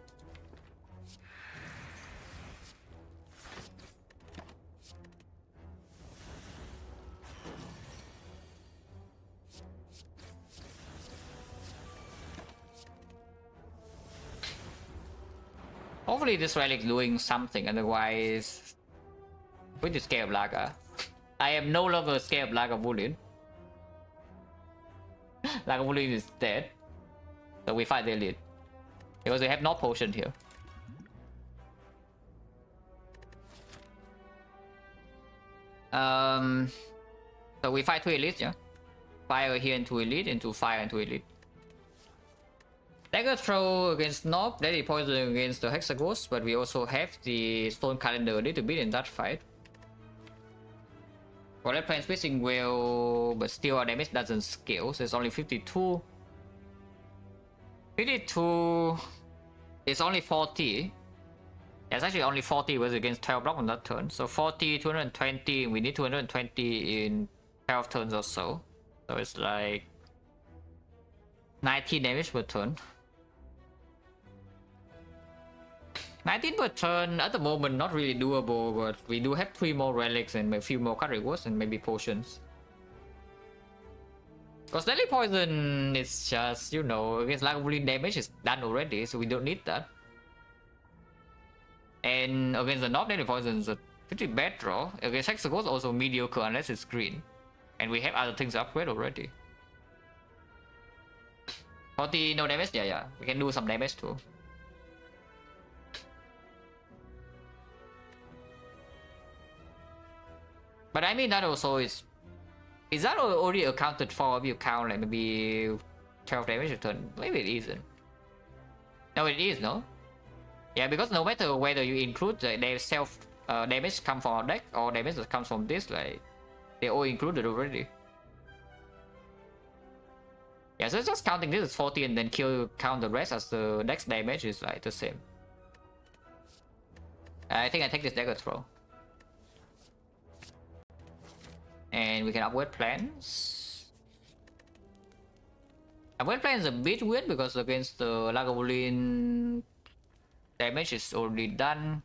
Hopefully this relic doing something, otherwise pretty scared of Laga. I am no longer scared of Lagavulin. Lagavulin is dead. So we fight the elite. Because we have no potion here. So we fight 2 elites, yeah? Fire here into elite, into fire into elite. Dagger throw against Knob, Deadly Poison against the Hexaghost, but we also have the Stone Calendar a little bit in that fight. Wallet Plan Spacing Wheel, but still our damage doesn't scale, so it's only 52. 52. It's only 40. It's actually only 40 was against 12 block on that turn. So 40, 220, we need 220 in 12 turns or so. So it's like 19 damage per turn. 19 per turn at the moment not really doable, but we do have 3 more relics and a few more card rewards and maybe potions. Because Deadly Poison is just, you know, against Lagavulin damage is done already, so we don't need that. And against the not Deadly Poison is a pretty bad draw. Against Hexagons also mediocre unless it's green. And we have other things to upgrade already. 40 no damage? Yeah, we can do some damage too. But I mean that also is that already accounted for if you count like maybe 12 damage a turn? Maybe it isn't. No, it is, no? Yeah, because no matter whether you include the self damage come from our deck or damage that comes from this, like they all included already. Yeah, so it's just counting this as 40 and then count the rest as the next damage is like the same. I think I take this dagger throw. And we can upgrade plans. Upgrade plans is a bit weird because against the Lagavulin damage is already done.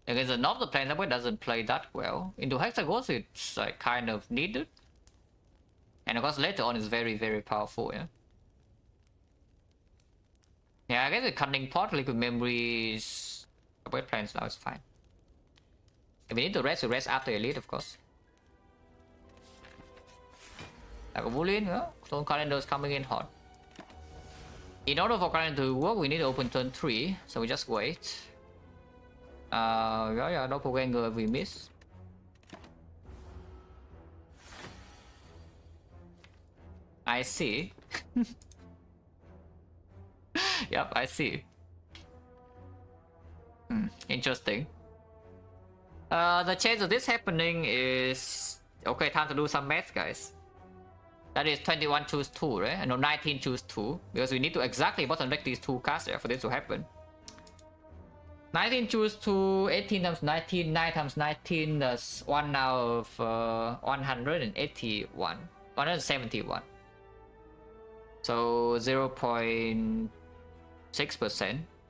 Against the Nob, the plans upgrade doesn't play that well. Into Hexagons it's like kind of needed. And of course later on it's very, very powerful, yeah. Yeah, I guess the Cunning Pot, Liquid Memories, upgrade plans now is fine. If we need to rest, we rest after Elite, of course. Lagavulin, yeah, Stone Calendar is coming in hot. In order for Calendar to work, we need to open turn 3, so we just wait. Yeah, Doppelganger if we miss. I see. Yep, I see. Interesting. The chance of this happening is... Okay, time to do some math, guys. That is 21 choose 2, right? No, 19 choose 2. Because we need to exactly bottom deck these 2 cards there for this to happen. 19 choose 2, 18 times 19, 9 times 19, that's 1 out of 181. 171. So 0.6%,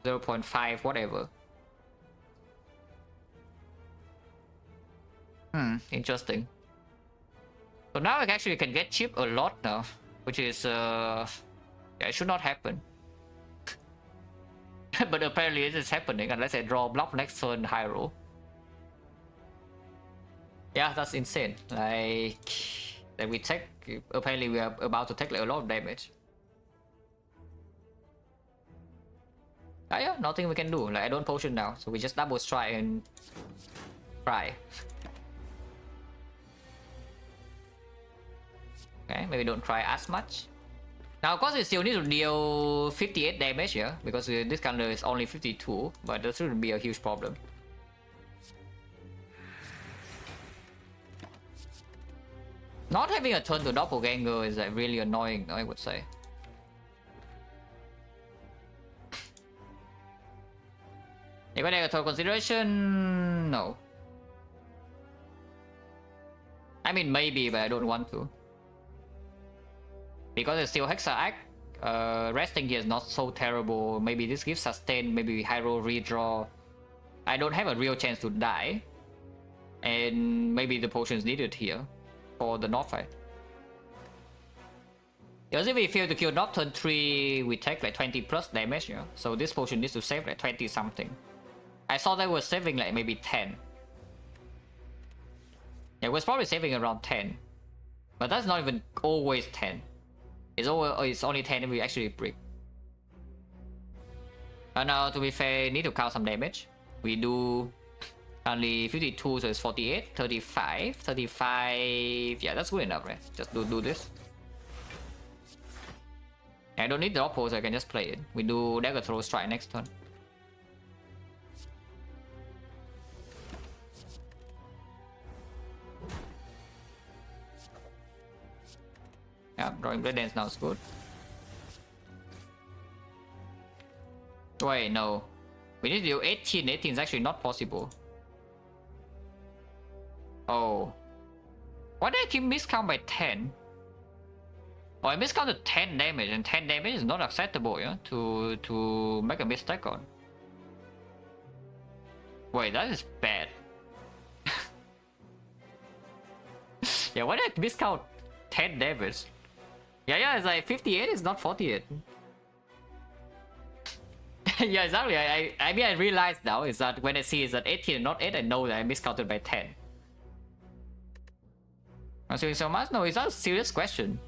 0.5, whatever. Interesting. So now I actually can get chip a lot now, which is yeah, it should not happen. But apparently it is happening unless I draw block next turn high roll. Yeah, that's insane. Like that we take, apparently we are about to take like a lot of damage. Yeah, nothing we can do. Like I don't potion now, so we just double strike and try. Okay, maybe don't try as much. Now, of course, we still need to deal 58 damage here, because this calendar is only 52, but that shouldn't be a huge problem. Not having a turn to Doppelganger is like really annoying, I would say. If I take a total consideration, no. I mean, maybe, but I don't want to. Because it's still Hexa resting here is not so terrible. Maybe this gives sustain, maybe high roll redraw. I don't have a real chance to die. And maybe the potion is needed here for the North fight. Because if we fail to kill North turn 3, we take like 20 plus damage, yeah? So this potion needs to save like 20 something. I saw they were saving like maybe 10. Yeah, it was probably saving around 10. But that's not even always 10. It's only 10 if we actually break. And now to be fair, need to count some damage. We do only 52, so it's 48, 35, 35. Yeah, that's good enough, right? Just do this. I don't need the oppo, so I can just play it. We do dagger throw strike next turn. Yeah, drawing Blade Dance now is good. Wait, no. We need to do 18. 18 is actually not possible. Oh. Why did I keep miscount by 10? Oh, I miscounted 10 damage, and 10 damage is not acceptable, yeah, to make a mistake on. Wait, that is bad. Yeah, why did I miscount 10 damage? Yeah, it's like 58 is not 48. Yeah, exactly. I mean, I realized now is that when I see is that 18 and not 8, I know that I miscounted by 10. I'm saying so much? No, it's not a serious question.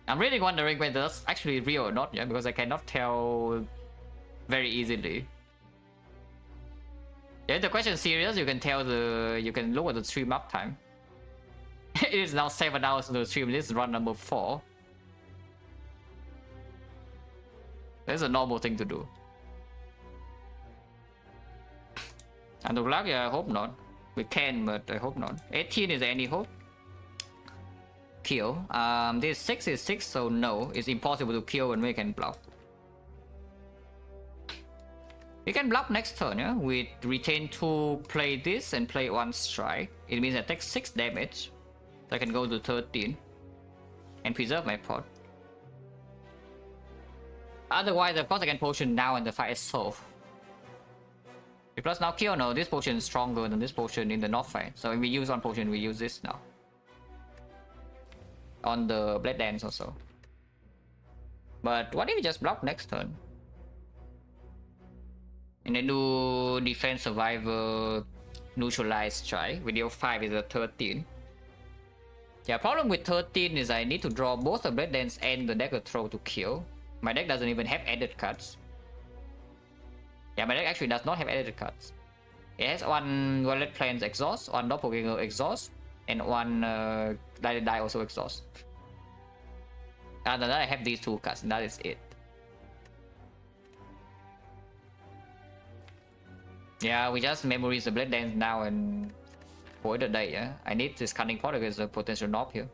I'm really wondering whether that's actually real or not, yeah, because I cannot tell very easily. Yeah, if the question is serious, you can look at the stream uptime. It is now 7 hours into the stream. This is run number 4. That's a normal thing to do. And the luck, yeah, I hope not. We can, but I hope not. 18 is there any hope? Kill. This 6 is 6, so no. It's impossible to kill when we can block. We can block next turn, yeah? We retain 2, play this, and play 1 strike. It means I take 6 damage. So I can go to 13. And preserve my pot. Otherwise, of course, I can potion now and the fight is solved. Because now kill, no, this potion is stronger than this potion in the north fight. So if we use one potion, we use this now. On the Blade Dance also. But what if we just block next turn? And then do defense, survivor, neutralize, strike. We deal 5 is a 13. Yeah, problem with 13 is I need to draw both the Blade Dance and the Dagger Throw to kill. My deck doesn't even have added cards. Yeah, my deck actually does not have added cards. It has 1 Violet Plains exhaust, 1 Doppelganger exhaust, and 1 Die also exhaust. And then I have these 2 cards, and that is it. Yeah, we just memorize the Blade Dance now and for the day, yeah? I need this Cunning Pot against the potential knob here.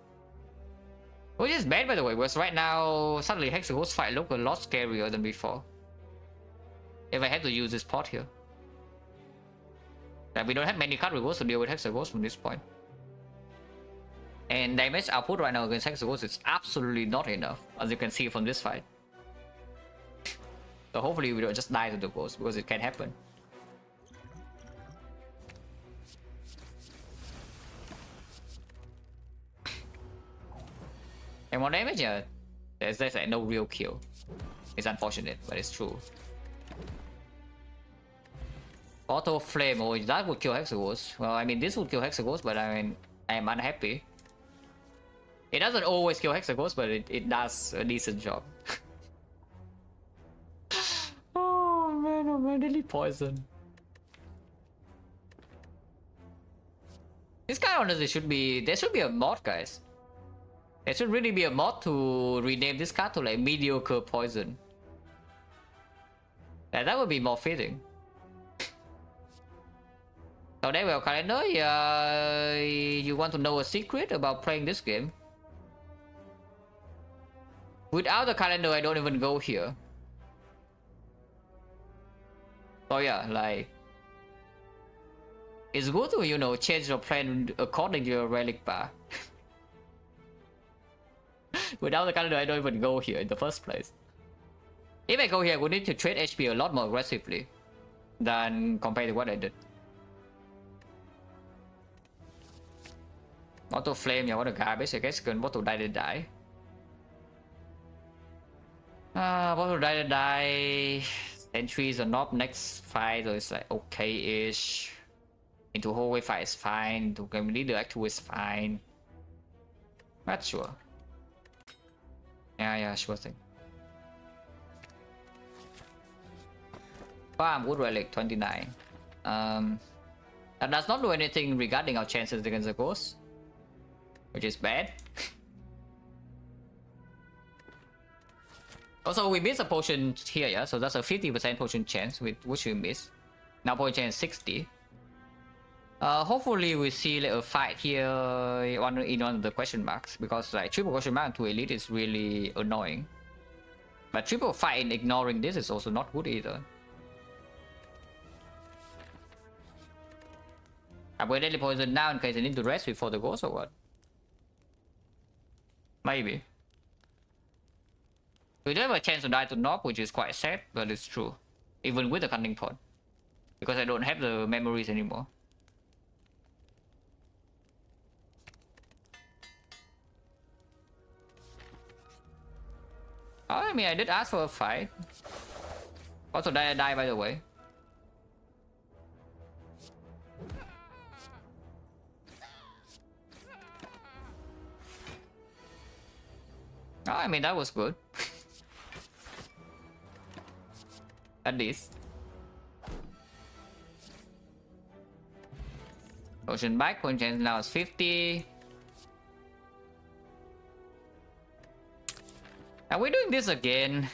Which is bad, by the way, because right now, suddenly Hex Ghost fight look a lot scarier than before. If I had to use this pot here. Like, we don't have many card rewards to deal with Hex Ghost from this point. And damage output right now against Hex Ghost is absolutely not enough, as you can see from this fight. So hopefully we don't just die to the ghost, because it can happen. And more damage, yeah. There's like no real kill. It's unfortunate, but it's true. Auto Flame, oh, that would kill Hexaghost. Well, I mean, this would kill Hexaghost, but I mean, I'm unhappy. It doesn't always kill Hexaghost, but it does a decent job. Oh man, nearly poison. This guy honestly should be, there should be a mod, guys. There should really be a mod to rename this card to like mediocre poison. That would be more fitting. So there we go, calendar. You want to know a secret about playing this game? Without the calendar, I don't even go here. So yeah, like, it's good to, you know, change your plan according to your relic bar. Without the calendar, I don't even go here in the first place. If I go here, I would need to trade HP a lot more aggressively than compared to what I did. Auto Flame, yeah, what a garbage. I guess you can bottle die. Bottle die. Sentries are not next fight, so it's like okay-ish. Into hallway fight is fine. To game leader Act 2 is fine. Not sure. Yeah, sure thing. Farm Wood Relic 29. That does not do anything regarding our chances against the ghost, which is bad. Also, we miss a potion here, yeah? So that's a 50% potion chance, which we miss. Now potion chance 60. Hopefully we see like, a fight here in one of the question marks, because like triple question mark to elite is really annoying. But triple fight in ignoring this is also not good either. I will daily poison now in case I need to rest before the ghost or what? Maybe. We do have a chance to die to Knob, which is quite sad, but it's true. Even with the cunning pot. Because I don't have the memories anymore. Oh, I mean, I did ask for a fight. Also, did I die, by the way? Oh, I mean, that was good. At least. Potion back, potion chance now is 50. Are we doing this again?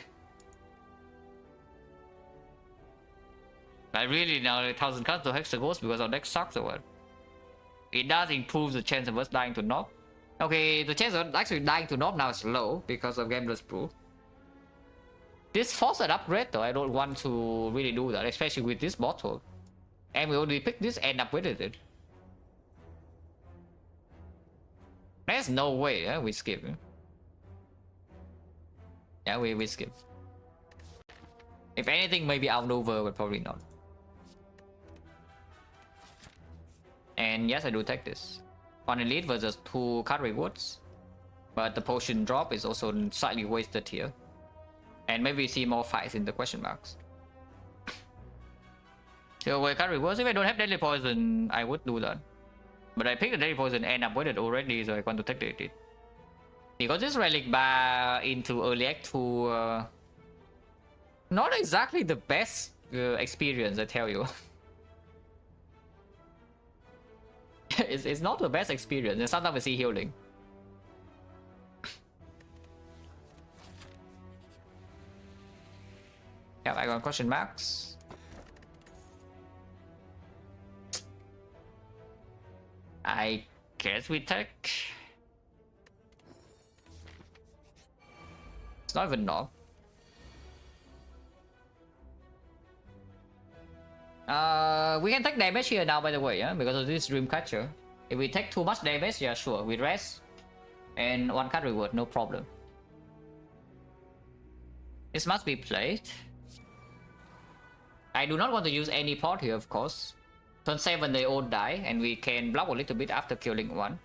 I really now 1000 cards to Hex the Ghost because our deck sucks or what? It does improve the chance of us dying to Knob. Okay, the chance of actually dying to Knob now is low because of Gambler's Brew. This forced upgrade though, I don't want to really do that, especially with this bottle. And we only pick this and upgraded it. There's no way, yeah, we skip. Yeah, we skip. If anything, maybe outnumber, but probably not. And yes, I do take this. On elite versus 2 card rewards. But the potion drop is also slightly wasted here. And maybe we see more fights in the question marks. So with card rewards, if I don't have deadly poison, I would do that. But I picked the deadly poison and avoided already, so I want to take the elite. Because this relic bar into early act 2, not exactly the best experience, I tell you. it's not the best experience, and sometimes we see healing. Yeah, I got question marks. I guess we take. It's not even Knob. We can take damage here now, by the way, yeah, because of this Dreamcatcher. If we take too much damage, yeah, sure, we rest. And 1 card reward, no problem. This must be played. I do not want to use any pot here, of course. Turn 7 they all die, and we can block a little bit after killing 1.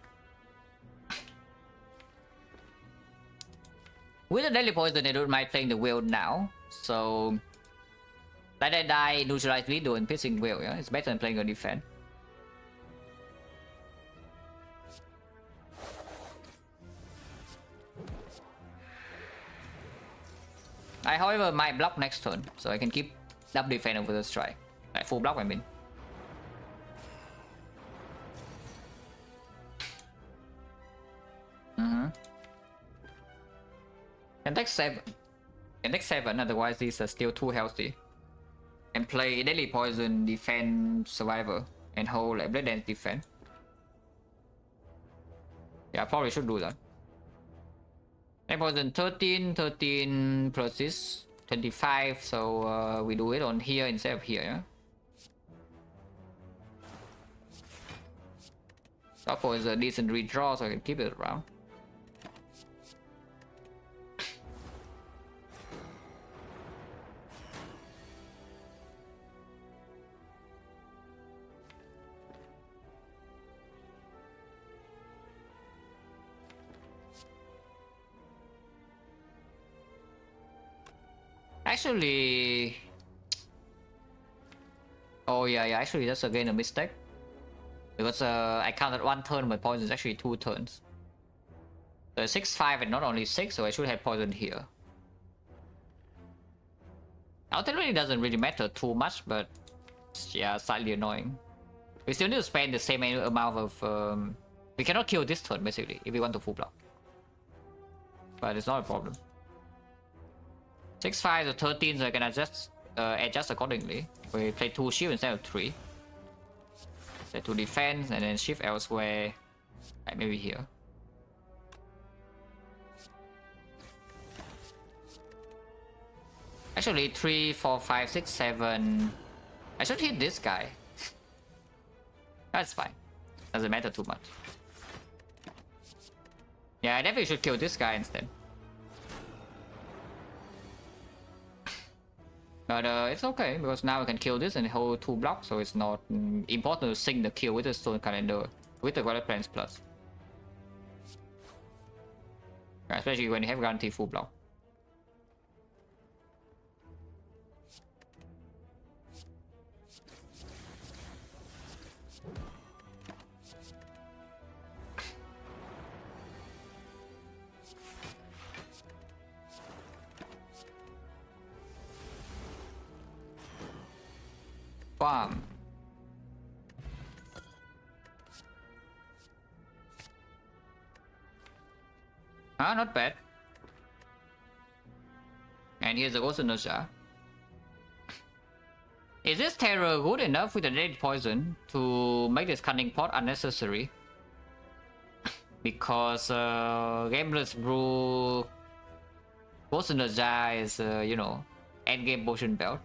With the deadly poison, I don't mind playing the wheel now. So let I die, neutralize Lido and piercing wheel, yeah? It's better than playing a defense. I, however, might block next turn, so I can keep double defense over the strike. Like full block, I mean. Can take 7. Can take 7, otherwise these are still too healthy. And play Deadly Poison, Defense, Survivor, and hold like Blood Dance Defense. Yeah, I probably should do that. Deadly Poison 13 plus this 25, so we do it on here instead of here, yeah? Couple is a decent redraw, so I can keep it around. Actually, oh yeah, actually that's again a mistake. Because I counted 1 turn, but poison is actually 2 turns. So 6-5 and not only 6, so I should have poison here. Ultimately, it doesn't really matter too much, but yeah, slightly annoying. We still need to spend the same amount of. We cannot kill this turn basically if we want to full block. But it's not a problem. 6-5 to 13, so I can adjust accordingly. We play 2 shield instead of 3. Set to defense and then shift elsewhere. Like maybe here. Actually, 3, 4, 5, 6, 7. I should hit this guy. That's fine. Doesn't matter too much. Yeah, I definitely should kill this guy instead. But it's okay, because now we can kill this and hold 2 blocks, so it's not important to sync the kill with the Stone Calendar, with the Violet Plains Plus. Especially when you have guaranteed full block. Bam. Ah, not bad. And here's a Ghost Inertia. Is this Terror good enough with the Deadly Poison to make this Cunning Pot unnecessary? Because Gameless Brew Ghost Inertia is, you know, endgame potion belt.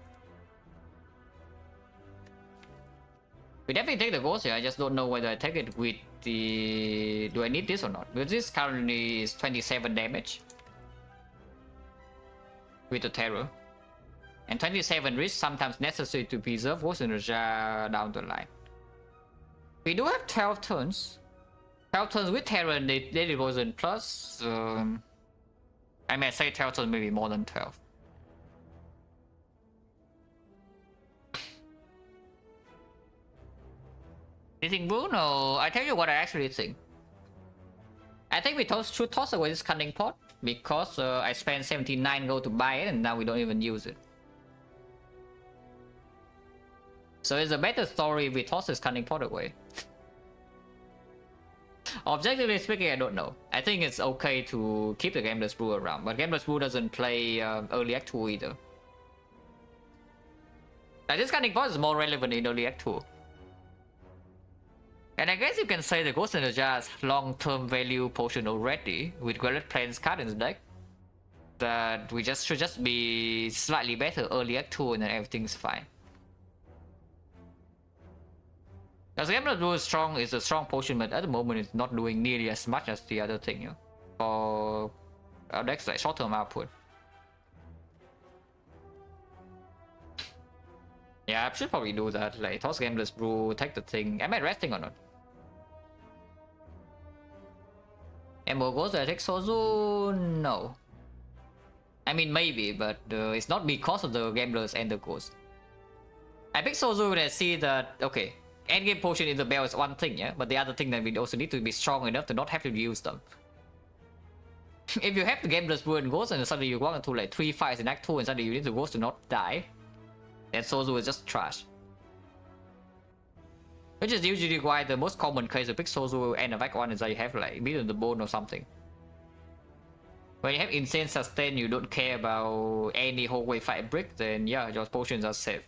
We definitely take the Ghost here, I just don't know whether I take it with the... Do I need this or not? Because this currently is 27 damage. With the Terror. And 27 risk sometimes necessary to preserve Ghost Inertia down the line. We do have 12 turns. 12 turns with Terror and Deadly Poison plus... I may say 12 turns, maybe more than 12. You think Blue? No, I tell you what I actually think. I think we should toss away this Cunning Pot because I spent 79 gold to buy it and now we don't even use it. So it's a better story if we toss this Cunning Pot away. Objectively speaking, I don't know. I think it's okay to keep the Gameless Brew around, but Gameless Brew doesn't play Early Act 2 either. Like, this Cunning Pot is more relevant in Early Act 2. And I guess you can say the Ghost Inertia has long-term value potion already with Violet Plains card in the deck. That we should just be slightly better early Act 2 and then everything's fine. Because Gameless Brew is a strong potion, but at the moment it's not doing nearly as much as the other thing, you know, for our decks like short-term output. Yeah, I should probably do that. Like toss Gameless Brew, take the thing. Am I resting or not? Emerald Ghost, I take Sozu? No. I mean maybe, but it's not because of the Gamblers and the Ghost. I pick Sozu when I see that, okay, endgame potion in the bell is one thing, yeah? But the other thing that we also need to be strong enough to not have to use them. If you have the Gamblers Brew and Ghost and suddenly you walk into like 3 fights in Act 2 and suddenly you need the Ghost to not die, then Sozu is just trash. Which is usually why the most common case of pick Sozu and of Act 1 is that you have like Beat on the Bone or something. When you have insane sustain, you don't care about any hallway fight brick, then yeah, your potions are safe.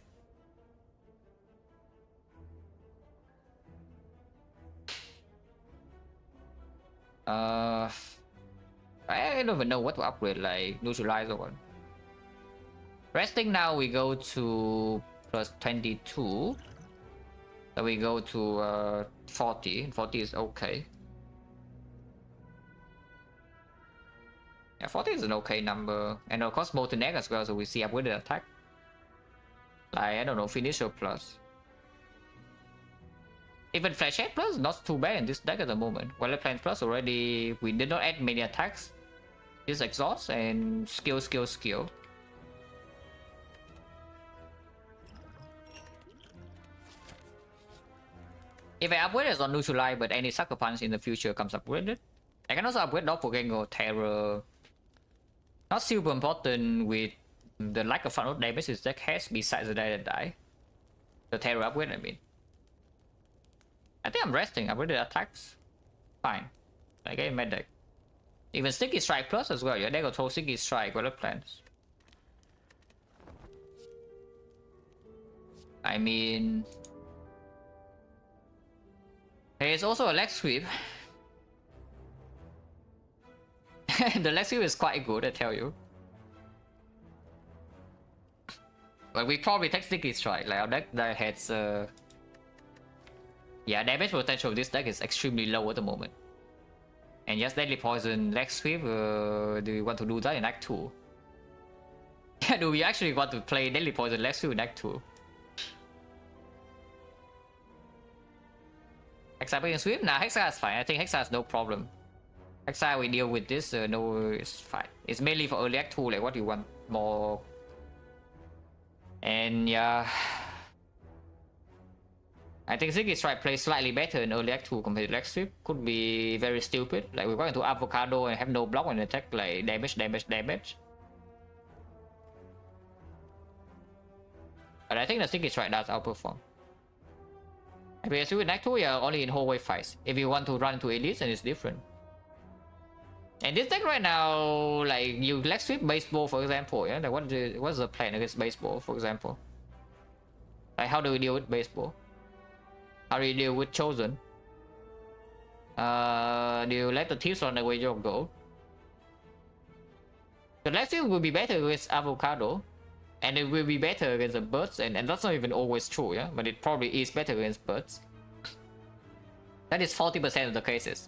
I don't even know what to upgrade, like neutralize or what. Resting now, we go to plus 22. So we go to 40. 40 is okay. Yeah, 40 is an okay number. And of course Molten Egg as well, so we see upgraded attack. Like, I don't know, Finisher plus. Even Flash Head plus not too bad in this deck at the moment. Violet Plains plus already, we did not add many attacks. Just exhaust and skill. If I upgrade it on neutralize, but any sucker punch in the future comes upgraded. I can also upgrade Doppelganger, Terror. Not super important with the lack of front damage this deck has besides the die that die. The Terror upgrade, I mean. I think I'm resting. Upgraded attacks. Fine. I get my deck. Even Sticky Strike plus as well. Yeah, they go throw Sticky Strike, Violet Plains. I mean, there's also a leg sweep. The leg sweep is quite good, I tell you. But we probably take Sticky Strike. Like our deck that has yeah, damage potential of this deck is extremely low at the moment. And yes, Deadly Poison, Leg Sweep, do we want to do that in Act 2? Yeah, do we actually want to play Deadly Poison, Leg Sweep in Act 2? Hexa can sweep? Nah, Hexa is fine. I think Hexa is no problem. Hexa we deal with this, no, it's fine. It's mainly for early Act 2, like what you want more. And yeah, I think Ziggy Strike plays slightly better in early Act 2 compared to Leg Sweep. Could be very stupid. Like we're going to Avocado and have no block and attack like damage. But I think the Ziggy Strike does outperform. If we assume in Act 2, yeah, only in hallway fights. If you want to run to elites, then it's different. And this deck right now, like you Leg Sweep baseball, for example, yeah. Like what's the plan against baseball, for example? Like how do we deal with baseball? How do you deal with Chosen? Do you let the tips run away your goal? The Leg Sweep will be better against Avocado. And it will be better against the birds, and that's not even always true, yeah? But it probably is better against birds. That is 40% of the cases.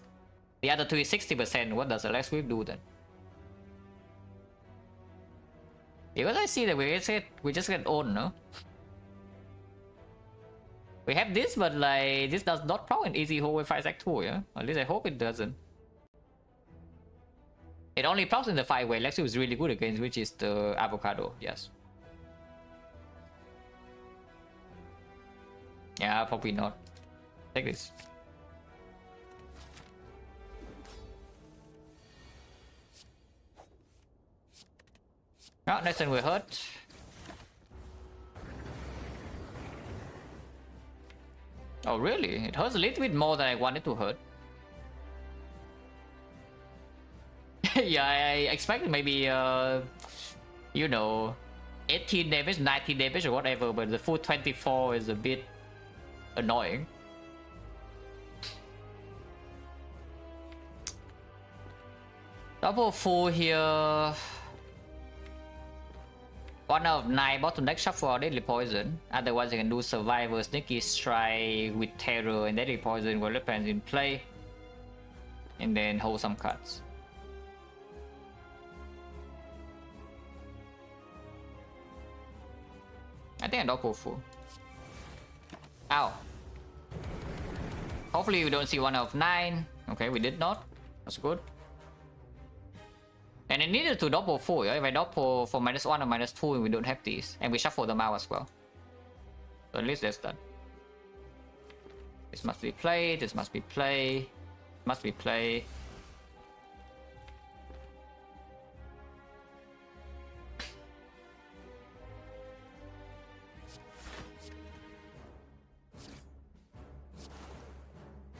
The other two is 60%. What does the Leg Sweep do then? Because I see that we just get owned, no? We have this, but like this does not proc an easy hallway fight Act 2, yeah? At least I hope it doesn't. It only procs in the 5-way. Leg Sweep is really good against, which is the Avocado, yes. Yeah, probably not. Take this. Oh, next turn we hurt. Oh really? It hurts a little bit more than I wanted to hurt. Yeah, I expected maybe you know, 18 damage, 19 damage or whatever, but the full 24 is a bit annoying. Double full here. 1 out of 9 bottom deck shuffle or Deadly Poison. Otherwise you can do Survivor, Sneaky Strike with Terror and Deadly Poison with weapons in play. And then hold some cards. I think I double full. Ow. Hopefully we don't see 1 out of 9. Okay, we did not. That's good. And I needed to double full, yeah? If I double for -1 or -2, we don't have these. And we shuffle them out as well. So at least that's done. This must be play, this must be play. Must be play.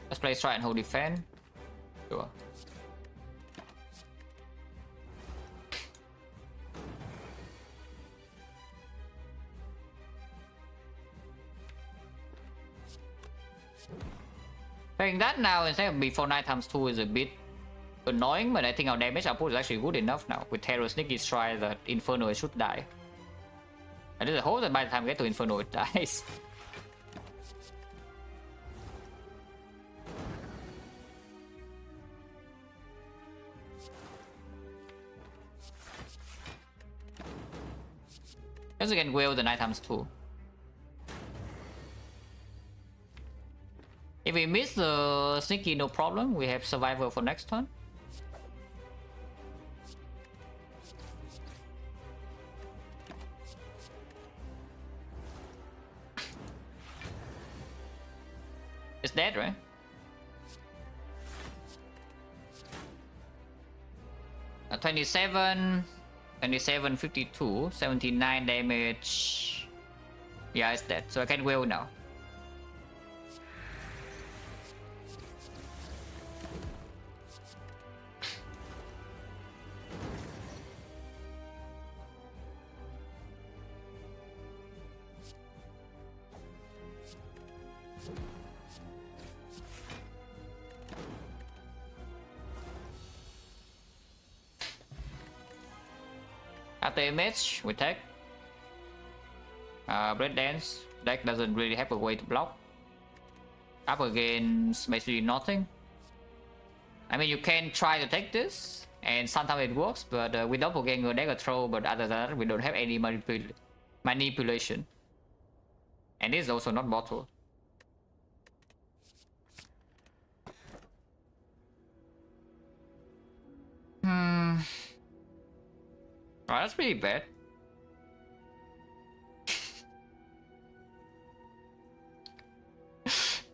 Let's play Strike and hold defend. Sure. Playing that now instead of before 9 times 2 is a bit annoying, but I think our damage output is actually good enough now. With Terror Sneaky Strike, that Inferno it should die. I just hope that by the time we get to Inferno it dies. Just again will the 9 times 2. If we miss the Sneaky, no problem. We have Survivor for next turn. It's dead, right? Uh, 27, 52, 79 damage. Yeah, it's dead. So I can will now. After image, we take. Breakdance deck doesn't really have a way to block. Up against basically nothing. I mean, you can try to take this, and sometimes it works, but we don't get a deck throw, but other than that, we don't have any manipulation. And this is also not bottle. Oh, that's pretty bad.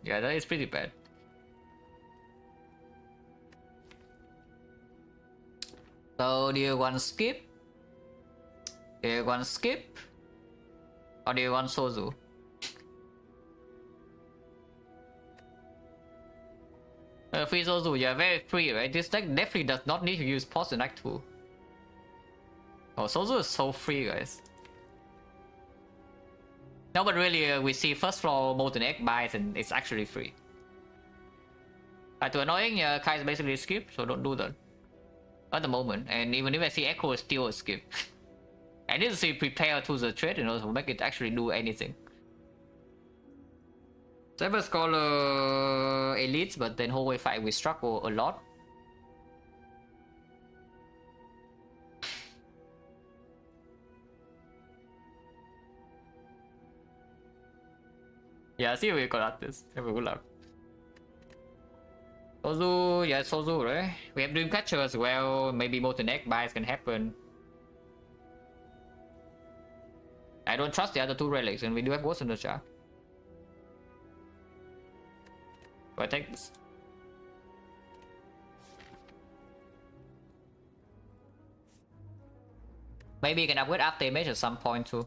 Yeah, that is pretty bad. So do you want skip? Do you want skip? Or do you want Sozu? Free Sozu, yeah, very free, right? This deck definitely does not need to use Pause in Act 2. Oh, Sozu is so free, guys. No, but really, we see first floor Molten Egg buys and it's actually free. Too annoying, Kai is basically skip, so don't do that. At the moment, and even if I see Echo, it's still a skip. I need to see prepare to the trade in order to make it actually do anything. Cyber Scholar elites, but then whole way fight we struggle a lot. Yeah, see we got this. Have a good luck. Sozu, yeah, Sozu, right? We have Dreamcatcher as well. Maybe Molten Egg buys can happen. I don't trust the other two relics, and we do have Ghost in the Jar. Do I take this? Maybe you can upgrade after image at some point too.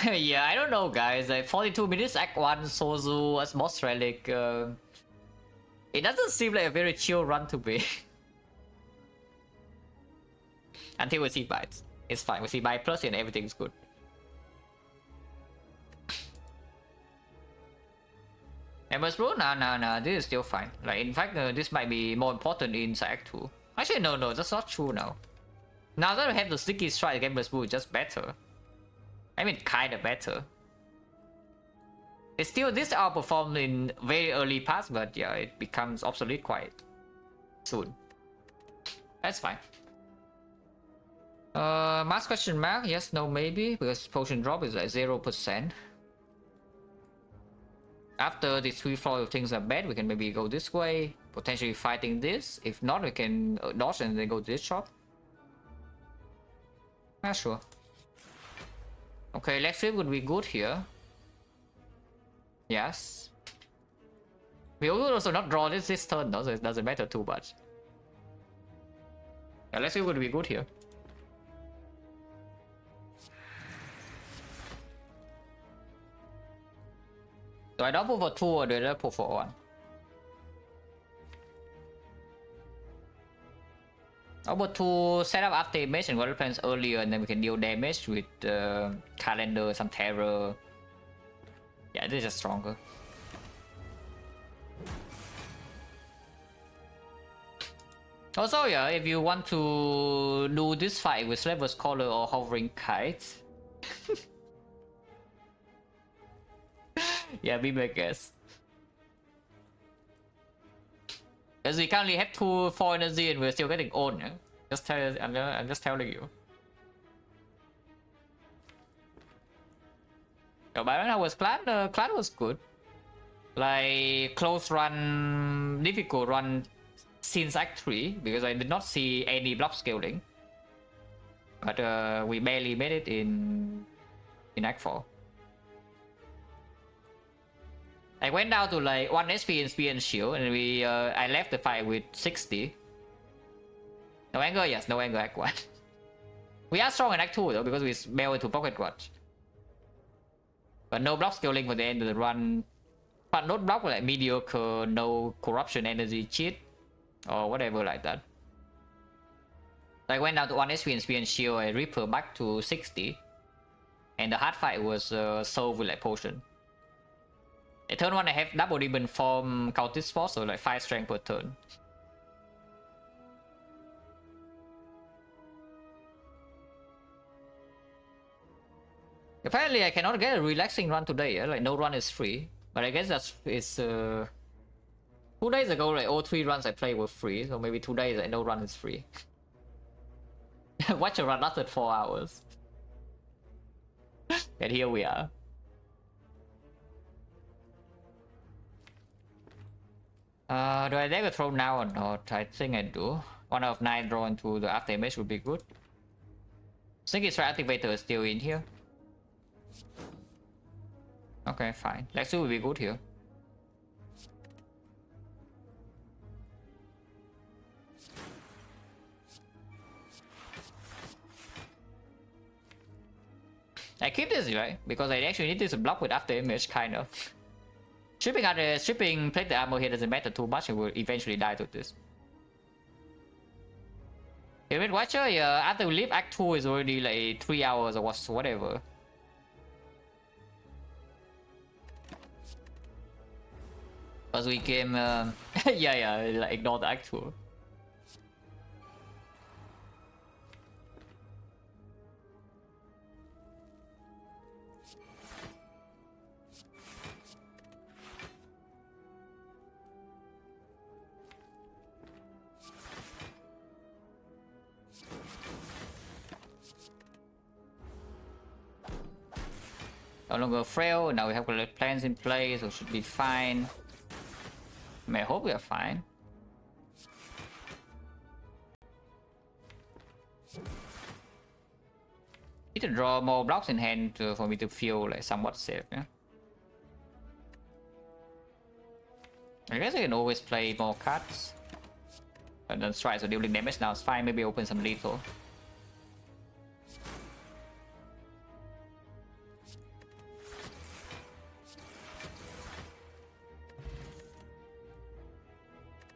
Yeah, I don't know, guys. Like 42 minutes, Act 1, Sozu as boss relic. It doesn't seem like a very chill run to be. Until we see bites. It's fine. We see bite plus and everything's good. Ember's Brew? Nah. This is still fine. Like, in fact, this might be more important in Act 2. Actually, no, that's not true now. Now that we have the Sticky Strike, Ember's Brew is just better. I mean, kinda better. It's still this outperformed in very early parts, but yeah, it becomes obsolete quite soon. That's fine. Mass question mark? Yes, no, maybe, because potion drop is like 0%. After these 3 floor, if things are bad, we can maybe go this way, potentially fighting this. If not, we can dodge and then go to this shop. Not sure. Okay, left flip would be good here. Yes. We will also not draw this turn though, so it doesn't matter too much. Yeah, left flip would be good here. So I don't pull for 2 or do I pull for 1? About to set up after image and water plans earlier, and then we can deal damage with calendar, some terror. Yeah, this is just stronger. Also, yeah, if you want to do this fight with Slaver's Collar or Hovering Kite. Yeah, be my guess. As we currently have 4 energy and we're still getting old, yeah? I'm just telling you. But right now was clan was good. Like close run, difficult run since Act 3 because I did not see any block scaling. But we barely made it in Act 4. I went down to like 1 SP in speed and shield, and I left the fight with 60. No anger, yes, no anger Act 1. We are strong in Act 2 though, because we bail into Pocket Watch. But no block scaling for the end of the run. But not block like mediocre, no corruption energy cheat, or whatever like that. So I went down to 1 SP in speed and shield, I Reaper back to 60. And the hard fight was solved with like potion. At turn 1 I have double demon form cultist force, so like 5 strength per turn. Apparently I cannot get a relaxing run today, yeah? Like no run is free. But I guess that's it's 2 days ago, like all 3 runs I played were free, so maybe 2 days like no run is free. Watch a run lasted 4 hours. And here we are. Do I dagger throw now or not? I think I do. 1 out of 9 draw into the after image would be good. Sneaky Strike Activator is still in here. Okay, fine. Lexu will be good here. I keep this, right? Because I actually need this block with after image, kind of. Stripping plate the armor here doesn't matter too much, it will eventually die to this. Event Watcher, yeah, after we leave Act 2 is already like 3 hours or whatever. Because we came, yeah, like ignore the Act 2. No longer frail, now we have plans in place, so should be fine. I mean, I hope we are fine. Need to draw more blocks in hand for me to feel like somewhat safe, yeah? I guess I can always play more cards. And then strike, so dealing damage now is fine, maybe open some lethal.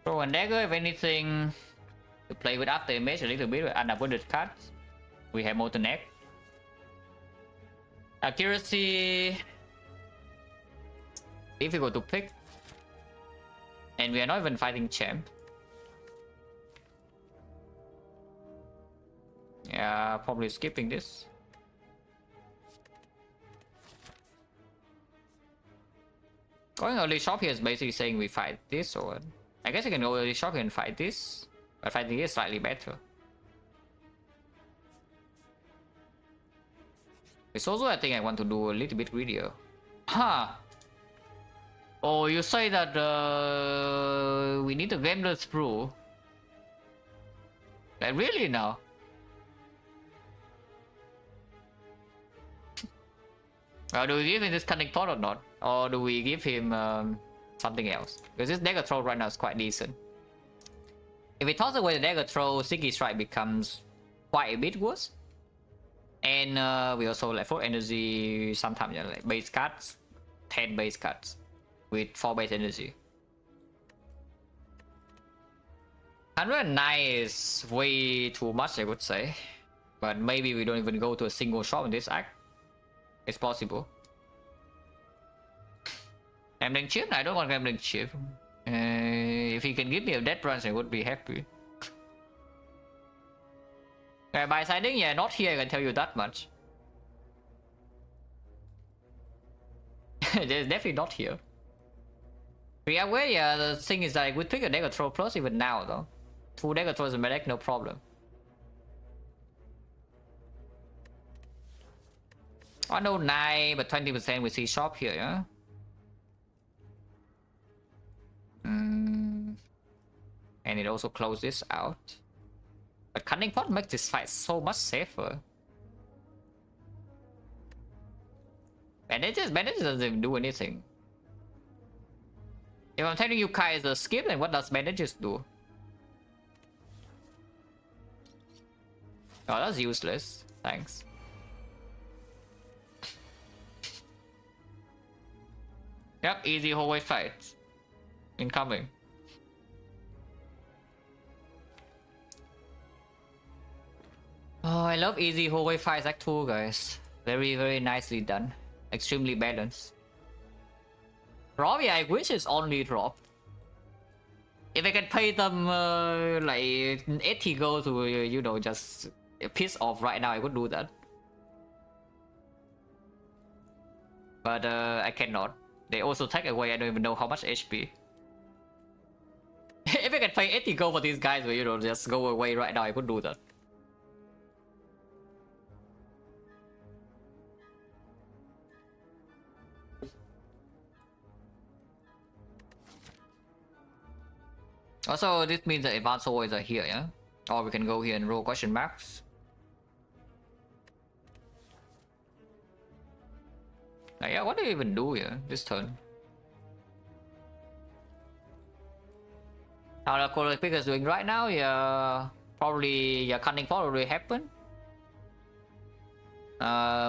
Throw a dagger if anything to play with after image a little bit with unavoided cards. We have Molten Egg. Accuracy difficult to pick. And we are not even fighting champ. Yeah, probably skipping this. Going early shop here is basically saying we fight this or what? I guess I can go early shop here and fight this, but fighting this is slightly better. It's also I think I want to do a little bit greedier. Huh. Oh, you say that we need to game this through. Like really now? Do we give him this cunning pot or not? Or do we give him something else? Because this dagger throw right now is quite decent. If we toss away the dagger throw, Sticky Strike becomes quite a bit worse. And we also like 4 energy, sometimes like base cards, 10 base cards with 4 base energy. 109 is way too much, I would say. But maybe we don't even go to a single shot in this act. It's possible. Gambling chip? I don't want gambling chip. If he can give me a death branch, I would be happy. By siding, yeah, not here, I can tell you that much. There's definitely not here. Yeah, well, yeah, the thing is like, we pick a dagger throw plus even now though. 2 dagger throws in my deck, no problem. 109, but 20% we see shop here, yeah? And it also closes this out. But Cunning Pot makes this fight so much safer. Bandages doesn't even do anything. If I'm telling you Kai is a skip, then what does bandages do? Oh, that's useless. Thanks. Yep, easy hallway fight. Incoming. Oh, I love easy hallway fights Act 2, guys. Very, very nicely done. Extremely balanced. Robbie, I wish it's only dropped. If I can pay them like 80 gold to, you know, just piss off right now, I would do that. But I cannot. They also take away, I don't even know how much HP. If I can pay 80 gold for these guys, you know, just go away right now, I could do that. Also, this means the advanced swords are here, yeah? Or we can go here and roll question marks. Yeah, what do you even do here this turn? How the quality pick is doing right now? Yeah, probably your cunning pot already happened.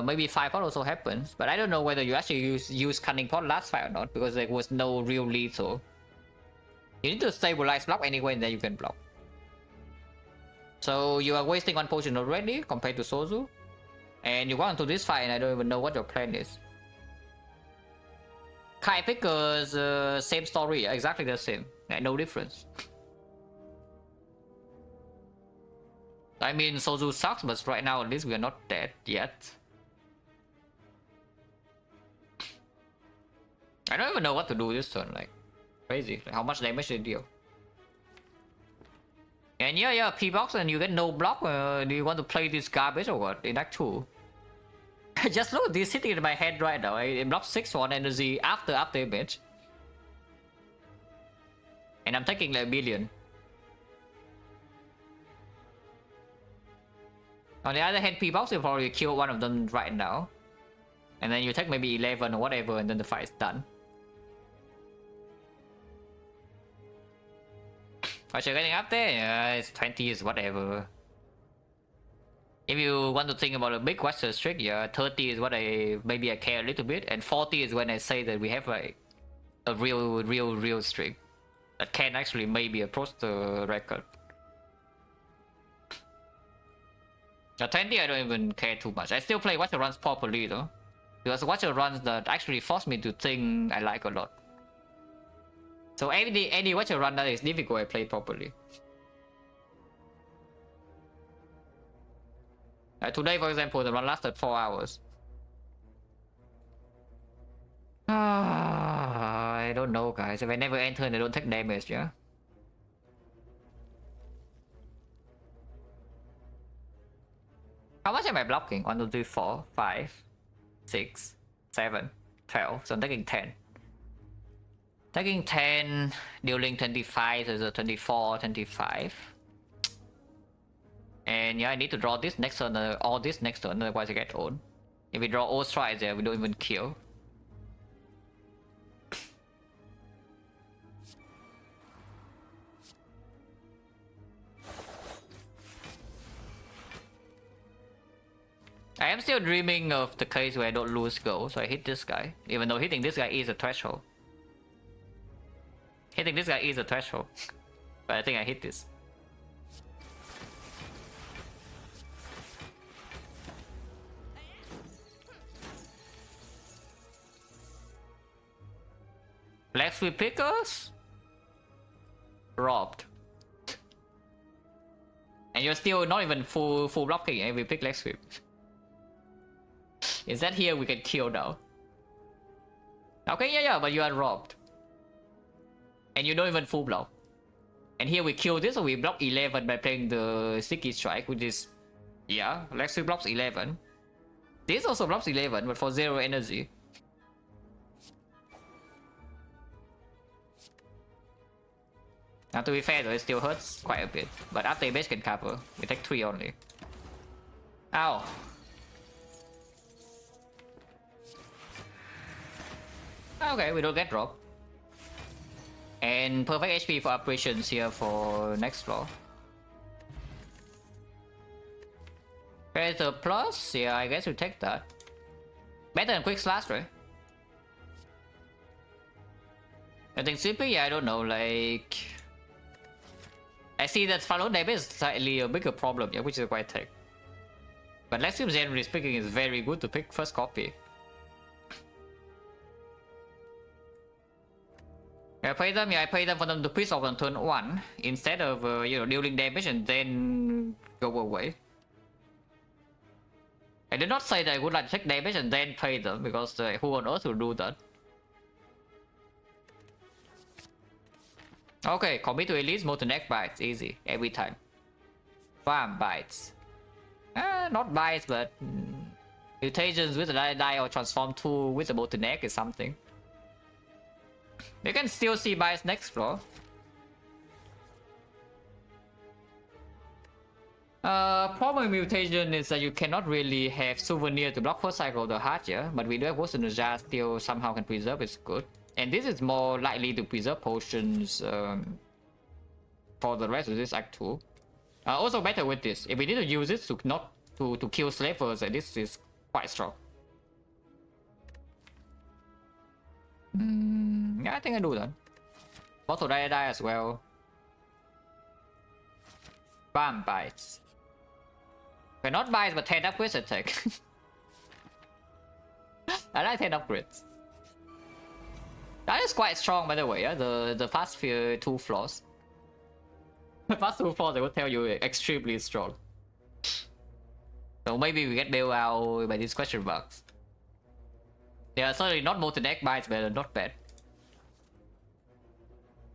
Maybe 5 pot also happens, but I don't know whether you actually use cunning pot last fight or not, because there was no real lethal. You need to stabilize block anyway, and then you can block. So you are wasting 1 potion already compared to Sozu, and you go into this fight, and I don't even know what your plan is. Kai Pickers, same story, exactly the same, no difference. I mean, Sozu sucks, but right now at least we are not dead yet. I don't even know what to do this turn, like, crazy. Like, how much damage they deal. And yeah, P-box and you get no block. Do you want to play this garbage or what in Act 2? Just look at this sitting in my head right now. It blocks 6-1 energy after image. And I'm taking like a billion. On the other hand, P-box will probably kill one of them right now. And then you take maybe 11 or whatever, and then the fight is done. What you're getting up there? Yeah, it's 20 is whatever. If you want to think about a big Western streak, yeah, 30 is what maybe I care a little bit, and 40 is when I say that we have like a real streak that can actually maybe approach the record. At 20, I don't even care too much. I still play Watcher runs properly though, because Watcher runs that actually force me to think I like a lot. So any Watcher run that is difficult, I play properly. Today, for example, the run lasted 4 hours. I don't know, guys. If I never enter and I don't take damage, yeah? How much am I blocking? 1, 2, 3, 4, 5, 6, 7, 12. So I'm taking 10. Taking 10, dealing 25, so it's 24, 25. And yeah, I need to draw this next turn, or this next turn, otherwise I get owned. If we draw all strikes there, we don't even kill. I am still dreaming of the case where I don't lose gold, so I hit this guy. Even though hitting this guy is a threshold. Hitting this guy is a threshold. But I think I hit this. Black Sweep Pickers? Robbed. And you're still not even full blocking if we pick Leg Sweep. Is that here we can kill now? Okay, yeah, but you are robbed. And you don't even full block. And here we kill this, so we block 11 by playing the Sticky Strike, which is... Yeah, Leg Sweep blocks 11. This also blocks 11, but for 0 energy. Now to be fair though, it still hurts quite a bit. But after base can cover, we take 3 only. Ow. Okay, we don't get dropped. And perfect HP for operations here for next floor. Predator plus? Yeah, I guess we take that. Better than Quick Slash, right? I think CP, yeah, I don't know, like... I see that follow damage is slightly a bigger problem, yeah, which is quite tech. But Leg Sweep, generally speaking, is very good to pick first copy. I play them, yeah, I play them for them to piss off on turn 1 instead of, you know, dealing damage and then go away. I did not say that I would like to take damage and then play them, because who on earth will do that? Okay, commit to Elite, Motoneck bites, easy, every time. Farm bites. Not bites, but mutations with the die or transform tool with the Motoneck is something. You can still see bites next floor. Problem mutation is that you cannot really have souvenir to block first cycle of the heart, yeah? But we do have Potion Jar still somehow can preserve, it's good. And this is more likely to preserve potions for the rest of this act 2. Also better with this. If we need to use it to not to kill slavers, this is quite strong. Yeah, I think I do that. Bottle die as well. Bam bites. But not bites, but 10 upgrades attack. I like 10 upgrades. That is quite strong, by the way. Yeah? The past few 2 floors. The past 2 floors, I will tell you, extremely strong. So maybe we get bailed out by these question marks. Yeah, sorry, not multi-deck bites, but not bad.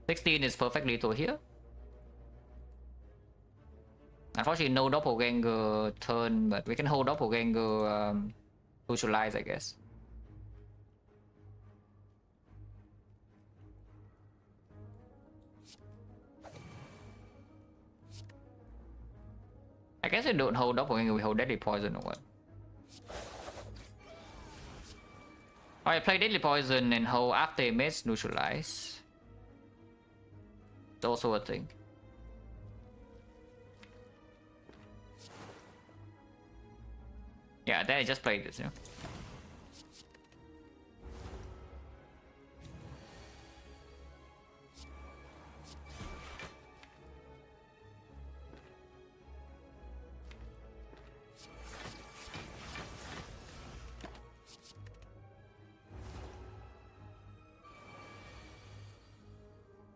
16 is perfect lethal here. Unfortunately, no doppelganger turn, but we can hold doppelganger neutralize, I guess. I guess we don't hold doppelganger, we hold deadly poison or what? Alright, play deadly poison and hold after image neutralize. It's also a thing. Yeah, then I just played this, you know.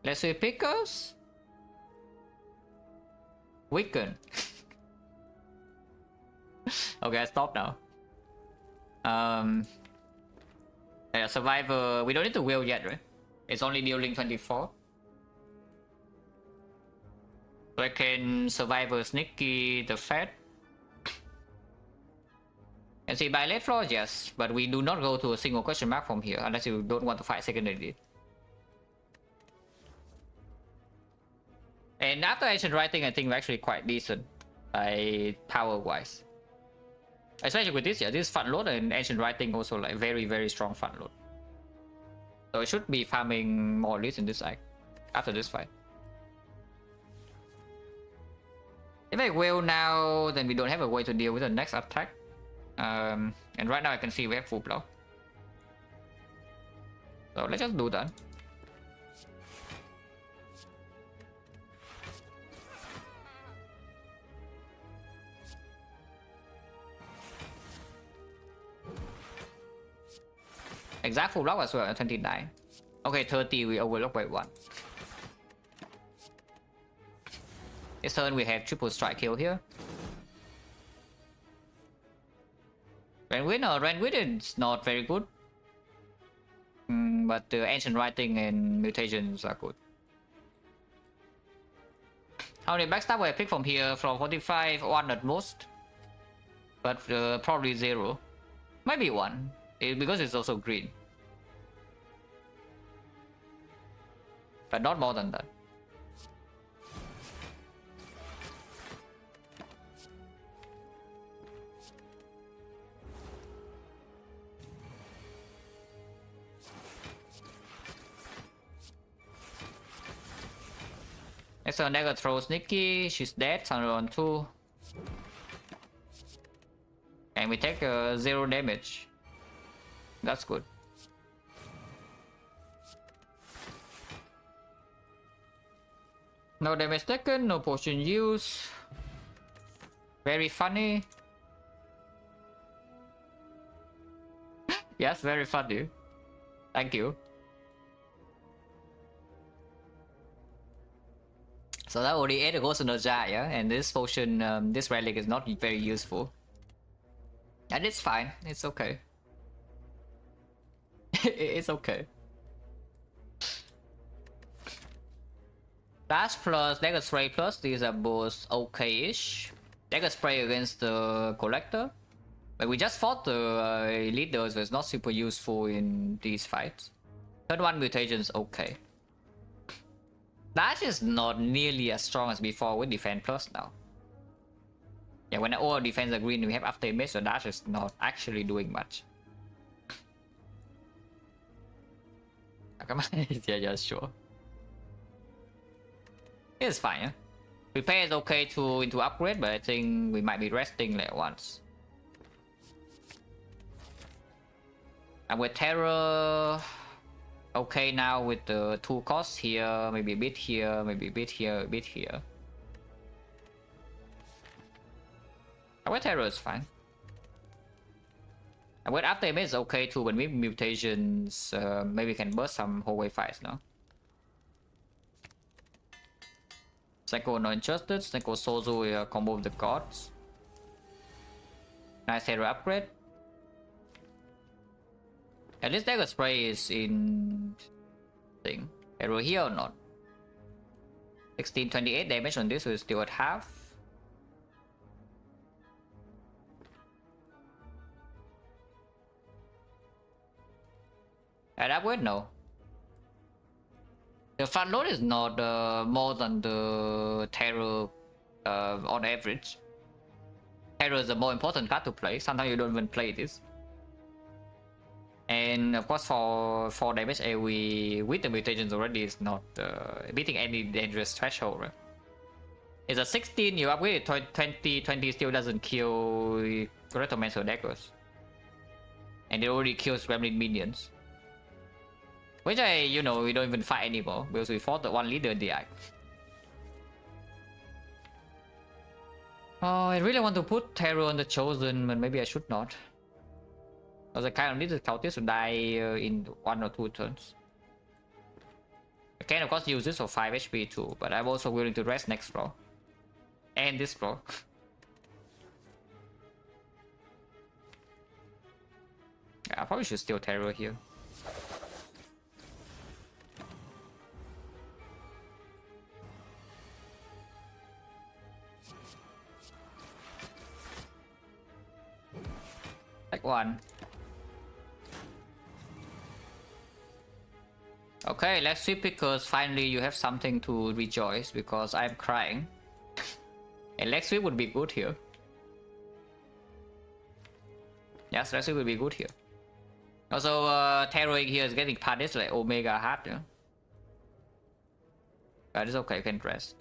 Let's see pickers. Weaken. Okay, I stop now. Yeah, survivor. We don't need to will yet, right? It's only dealing 24. So I can survivor sneaky the fat. And see by late floor, yes, but we do not go to a single question mark from here unless you don't want to fight secondary. And after ancient writing, I think we're actually quite decent by power wise. Especially with this, yeah, this front load and ancient writing also like very strong front load. So it should be farming more at least in this act after this fight. If I will now, then we don't have a way to deal with the next attack. And right now I can see we have full block. So let's just do that. Exact full block as well at 29. Okay, 30 we overlook by 1. This turn we have triple strike kill here. Renwid is not very good. But the ancient writing and mutations are good. How many backstab will I pick from here? From 45, 1 at most. But probably 0. Maybe 1. Because it's also green. But not more than that. Next turn, Dagger throw sneaky. She's dead. Thunder on 2. And we take 0 damage. That's good. No damage taken, no potion use. Very funny. Yes, very funny. Thank you. So that already ate a ghost in the jar, yeah? And this potion, this relic is not very useful. And it's fine. It's okay. It's okay. Dash plus Dagger Spray plus, these are both okay-ish. Dagger Spray against the Collector. But we just fought the leaders, so it's not super useful in these fights. Third one mutation's okay. Dash is not nearly as strong as before with Defense plus now. Yeah, when all defense are green, we have after image, so Dash is not actually doing much. Come on, yeah, sure. It's fine. Yeah? Repair is okay into upgrade, but I think we might be resting like once. And with Terror, okay now with the 2 costs here, maybe a bit here, maybe a bit here, a bit here. And with Terror is fine. And with after image is okay too, when we mutations, maybe we can burst some hallway fights now. Psycho not interested, Psycho Sozu combo with the gods. Nice hero upgrade. At least Dagger Spray is in thing. Hero here or not? 1628 damage on this, so it's still at half. At upgrade, no. The front load is not more than the Terror on average. Terror is the more important card to play. Sometimes you don't even play this. And of course for damage AoE with the mutations already is not beating any dangerous threshold, right? It's a 16, you upgrade it 20 still doesn't kill Retromancer daggers. And it already kills Gremlin minions. Which we don't even fight anymore because we fought the one leader in the act. Oh, I really want to put Terror on the Chosen, but maybe I should not. Because I kind of need the Countess to die in 1 or 2 turns. I can of course use this for 5 HP too, but I'm also willing to rest next row. And this row. Yeah, I probably should steal Terror here. Like 1. Okay, let's sweep because finally you have something to rejoice because I'm crying. And let's sweep would be good here. Yes, let's sweep would be good here. Also, Terroring here is getting punished like Omega hard, yeah? But it's okay, you can rest.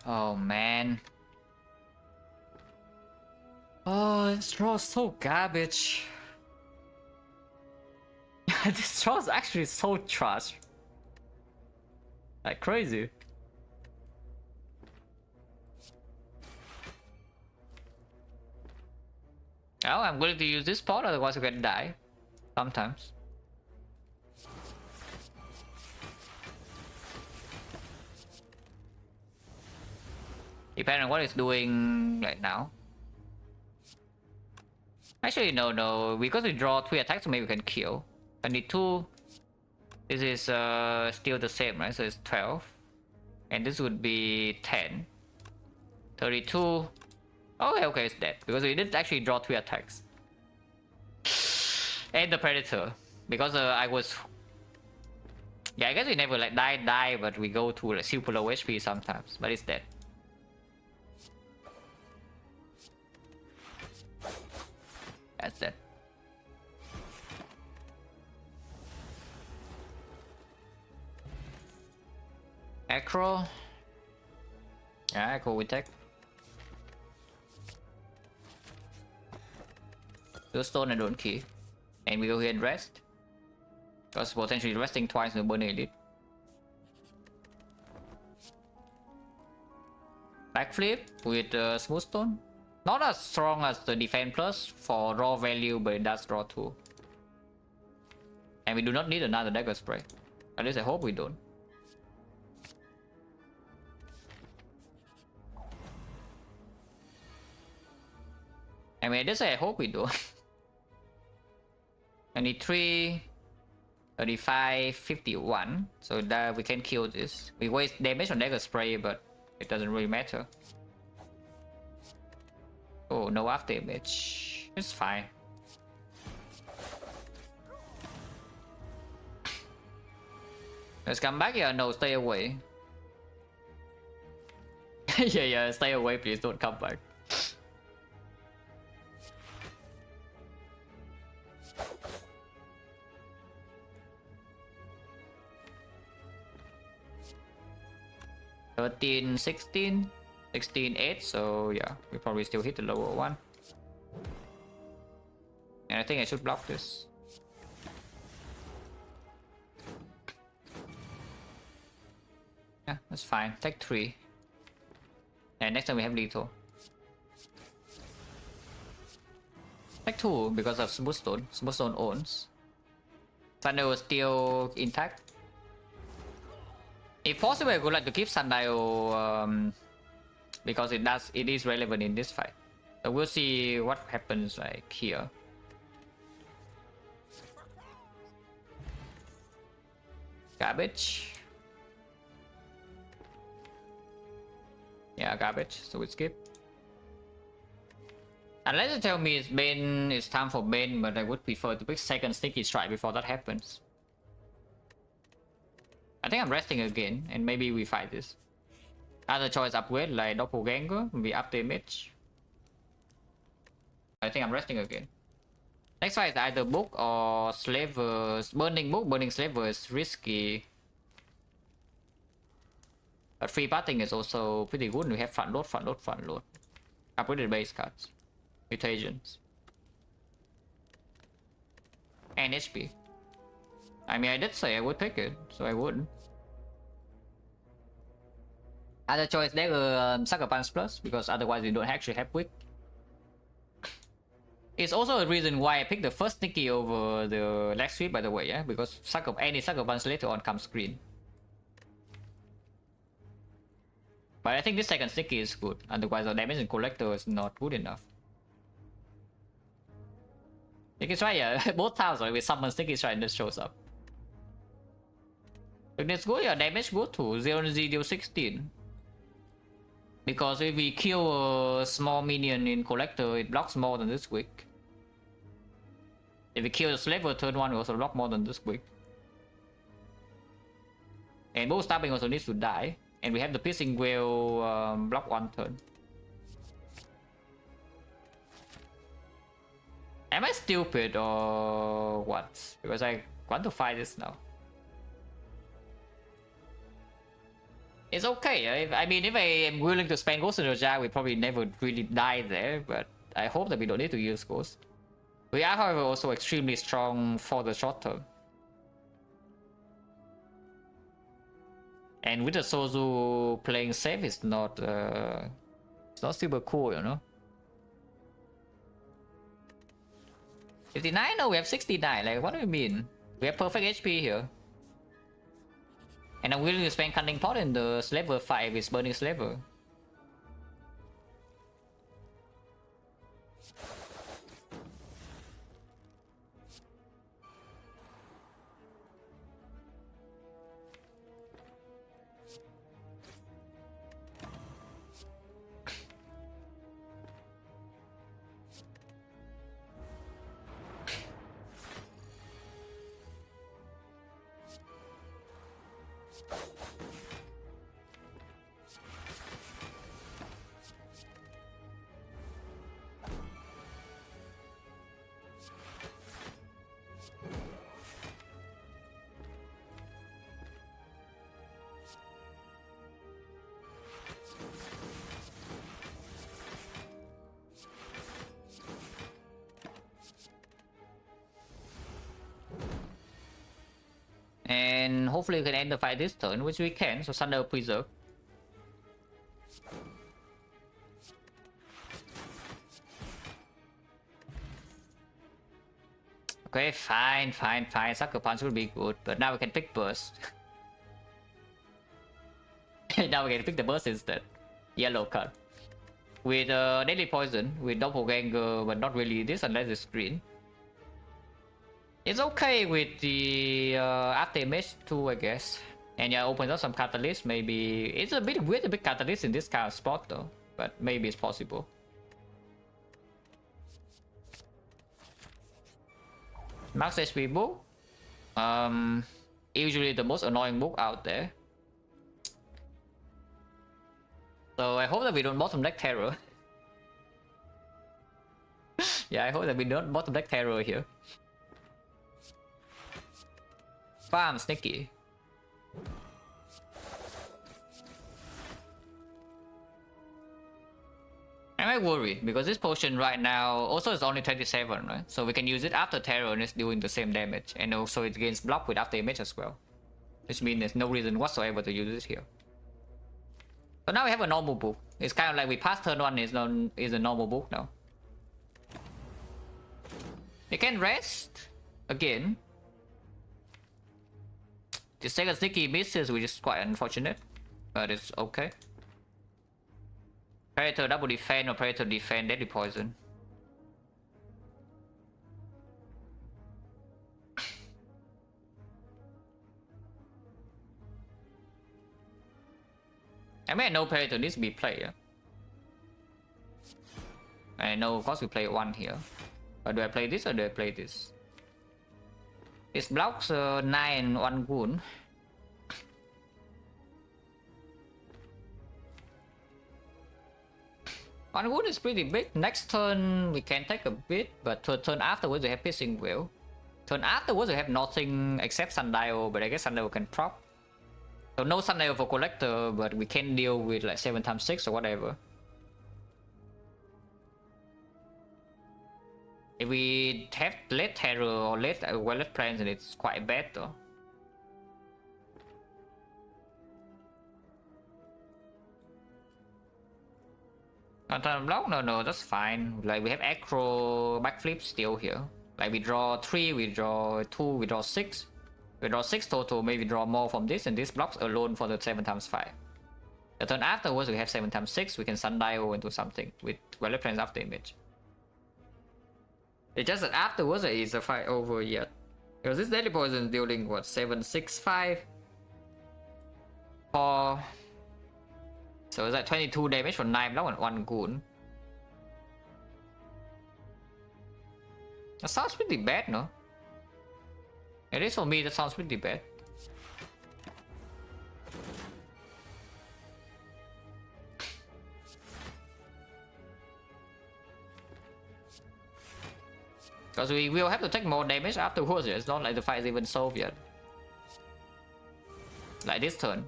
Oh man. Oh, this draw is so garbage. This draw is actually so trash. Like crazy. Oh, I'm going to use this spot, otherwise you can die. Sometimes. Depending on what it's doing right now. Actually, no. Because we draw 3 attacks, so maybe we can kill. I need 2. This is still the same, right? So it's 12. And this would be 10. 32. Okay, it's dead. Because we didn't actually draw 3 attacks. And the Predator. Because I was... Yeah, I guess we never like die, but we go to like super low HP sometimes. But it's dead. That's dead. Acro. Yeah, Acro with tech. Do stone and don't key. And we go here and rest. Because potentially resting twice in the burn elite. Backflip with smooth stone. Not as strong as the defense plus for raw value, but it does draw 2. And we do not need another dagger spray. At least I hope we don't. I mean, this I hope we do. 23, 35, 51. So that we can kill this. We waste damage on dagger spray, but it doesn't really matter. Oh, no after damage. It's fine. Let's come back here. No, stay away. yeah, stay away, please. Don't come back. $13, 16, 16, 8. So yeah, we probably still hit the lower one. And I think I should block this. Yeah, that's fine. Take 3. And next time we have lethal. Take 2 because of Smoothstone. Smoothstone owns. Thunder was still intact. If possible, I would like to keep Sundial because it is relevant in this fight. So we'll see what happens like here. Garbage. Yeah, garbage. So we skip. Unless you tell me it's time for Bane, but I would prefer to pick second Sneaky Strike before that happens. I think I'm resting again, and maybe we fight this. Other choice upgrade like Doppelganger, we up damage. I think I'm resting again. Next fight is either Book or Slavers. Burning Book, Burning Slaver is risky. But free parting is also pretty good. We have front load, front load, front load. Upgraded base cards. Mutations. And HP. I mean, I did say I would pick it, so I wouldn't. Other choice dagger Sucker Punch Plus, because otherwise we don't actually have quick. It's also a reason why I picked the first Sneaky over the leg sweep, by the way, yeah? Because any Sucker Punch later on comes green. But I think this second Sneaky is good, otherwise our damage in Collector is not good enough. You can try, yeah, both times right, with summon Sneaky Strike and this shows up. If it's good, yeah, damage go to 0 deal 16. Because if we kill a small minion in Collector, it blocks more than this quick. If we kill the Slaver turn 1, we also block more than this quick. And both stabbing also needs to die. And we have the Piercing Whale block 1 turn. Am I stupid or what? Because I want to fight this now. It's okay. I mean, if I am willing to spend Ghost in the Jar, we probably never really die there. But I hope that we don't need to use Ghost. We are, however, also extremely strong for the short term. And with the Sozu playing safe, it's not super cool, you know. 59? No, we have 69. Like, what do you mean? We have perfect HP here. And I'm willing to spend Cunning Pot in the Slaver 5 with Burning Slaver. And hopefully we can end the fight this turn, which we can, so Thunder Preserve. Okay, fine. Sucker Punch will be good, but now we can pick Burst. Now we can pick the Burst instead. Yellow card. With Deadly Poison, with Doppelganger, but not really this unless it's green. It's okay with the after image too, I guess. And yeah, opens up some catalyst. Maybe it's a bit weird, a bit catalyst in this kind of spot though, but maybe it's possible. Max HP book. Usually the most annoying book out there. So I hope that we don't bottom deck Terror. Yeah, I hope that we don't bottom deck Terror here. Bam, Sneaky. I'm worried because this potion right now also is only 27, right? So we can use it after Terror and it's doing the same damage, and also it gains block with after image as well, which means there's no reason whatsoever to use it here. So now we have a normal book. It's kind of like we passed turn 1 is a normal book now. We can rest again. The second Sneaky misses, which is quite unfortunate, but it's okay. Predator double defend or Predator defend Deadly Poison. I mean, I know Predator needs to be played. Yeah? I know, of course, we play 1 here. But do I play this or do I play this? This blocks 9 1 wound. One wound is pretty big. Next turn we can take a bit, but turn afterwards we have Piercing Will. Turn afterwards we have nothing except Sundial, but I guess Sundial can prop. So no Sundial for Collector, but we can deal with like 7x6 or whatever. If we have late Terror or late Wallet Plans, then it's quite bad though. Turn block? No, that's fine. Like we have Acro backflip still here. Like we draw 3, we draw 2, we draw 6. We draw 6 total, maybe draw more from this, and this blocks alone for the 7x5. The turn afterwards we have 7x6, we can Sundial into something with Wallet Plans after image. It's just that afterwards there is a fight over yet. Because this Deadly Poison is dealing what, 7, 6, 5? 4. So it's like 22 damage for 9 block and 1 goon. That sounds pretty bad, no? At least for me, that sounds pretty bad. Because we will have to take more damage afterwards. It's not like the fight is even solved yet. Like this turn.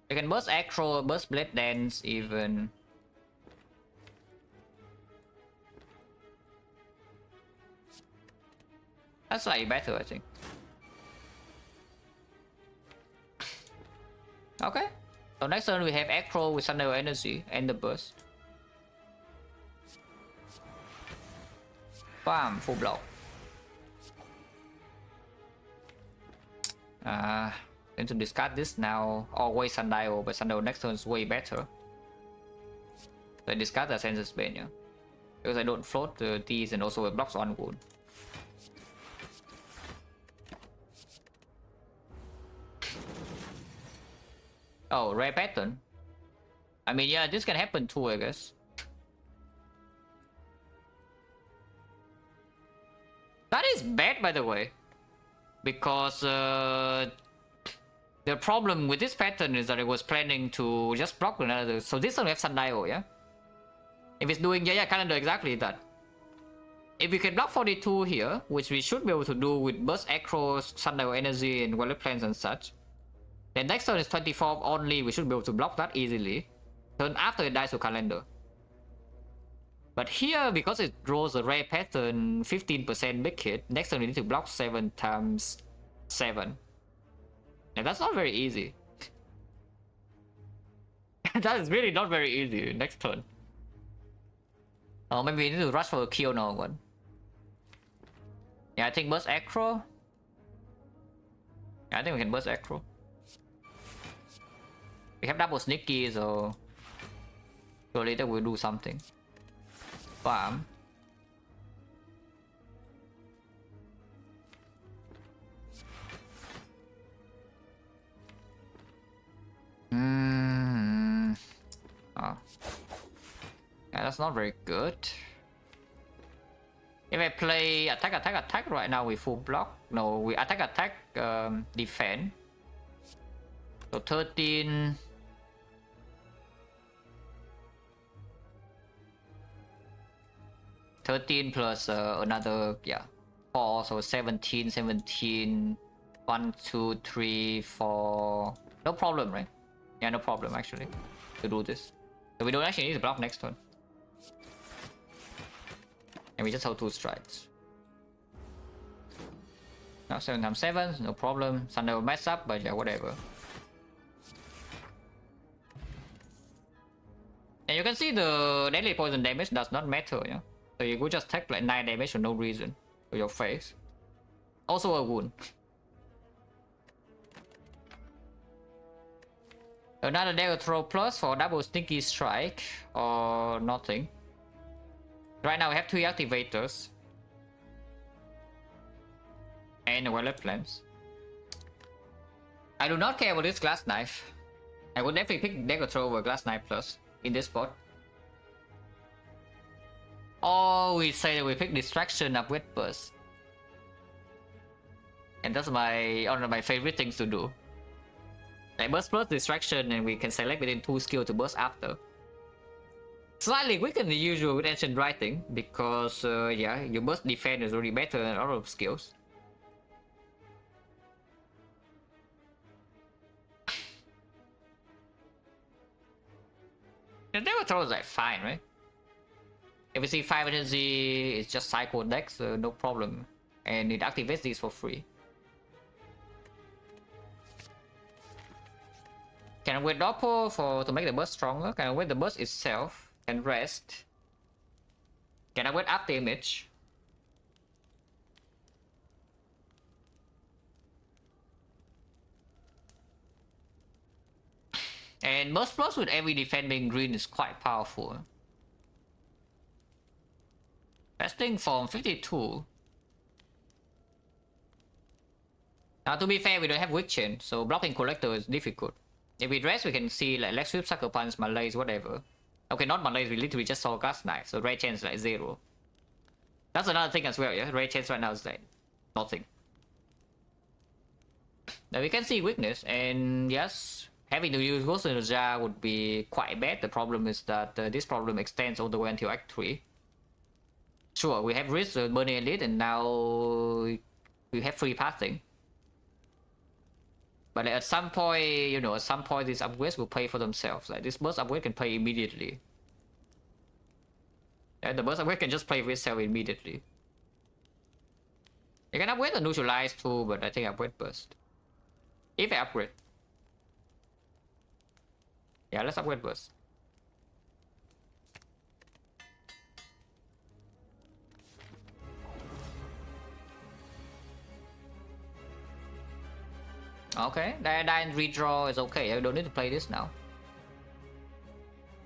We can burst Acro, burst Blade Dance even. That's slightly better, I think. Okay. So next turn we have Acro with Sundial Energy and the burst. Bam, full block. Going to discard this now. Always Sundial, but Sundial next turn is way better. So I discard the Senses Bane, yeah. Because I don't float these and also it blocks 1 wound. Oh, rare pattern. I mean, yeah, this can happen too, I guess. That is bad, by the way. Because the problem with this pattern is that I was planning to just block another. So this one we have Sundial, yeah? If it's doing, yeah, calendar exactly that. If we can block 42 here, which we should be able to do with Burst Acro, Sundial Energy, and Wallet Plans and such. Then next turn is 24 only, we should be able to block that easily. Turn after it dies to calendar. But here, because it draws a rare pattern, 15% big hit, next turn we need to block 7 times 7. And that's not very easy. That is really not very easy. Next turn. Oh, maybe we need to rush for a kill now one. Yeah, I think burst acro. Yeah, I think we can burst acro. We have double sneaky, so surely that will do something. Bam. Oh. Yeah, that's not very good. If I play attack right now, we full block. No, we attack, defend. So 13. Plus another, yeah, 4, so 17. 1, 2, 3, 4. No problem, right? Yeah, no problem actually to do this. So we don't actually need to block next turn. And we just hold 2 strikes. Now 7 times 7, no problem. Thunder will mess up, but yeah, whatever. And you can see the deadly poison damage does not matter, yeah. So you could just take like 9 damage for no reason to your face. Also a wound. Another dagger throw plus for double sneaky strike or nothing. Right now we have 3 activators. And wallet plans. I do not care about this glass knife. I would definitely pick dagger throw over glass knife plus in this spot. Or we say that we pick distraction up with burst. And that's one of my favorite things to do. Like burst plus distraction, and we can select between 2 skills to burst after. Slightly quicker than the usual with ancient writing, because yeah, your burst defense is already better than other skills. The dagger throw is like fine, right? If we see 5 energy, it's just cycle deck, so no problem. And it activates these for free. Can I wait doppel to make the burst stronger? Can I wait the burst itself? Can rest? Can I wait after image? And burst plus with every defending green is quite powerful. Resting from 52. Now to be fair, we don't have weak chain, so blocking collector is difficult. If we rest, we can see like leg sweep, sucker punch, malaise, whatever. Okay, not malaise, we literally just saw gas knife, so red chain is like 0. That's another thing as well, yeah? Red chains right now is like nothing. Now we can see weakness, and yes, having to use Ghost in the Jar would be quite bad. The problem is that this problem extends all the way until Act 3. Sure, we have risk Burning Elite, and now we have free passing. But like, at some point, you know, these upgrades will pay for themselves. Like this burst upgrade can pay immediately. And the burst upgrade can just pay for itself immediately. You can upgrade the neutralize too, but I think upgrade burst. If I upgrade. Yeah, let's upgrade burst. Okay, die and redraw is okay. I don't need to play this now.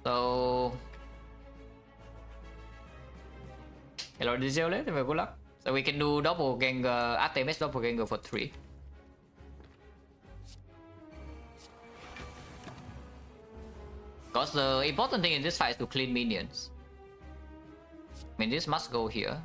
So hello Digiolet, good luck. So we can do double Gengar, Artemis double Gengar for 3. Because the important thing in this fight is to clean minions. I mean, this must go here.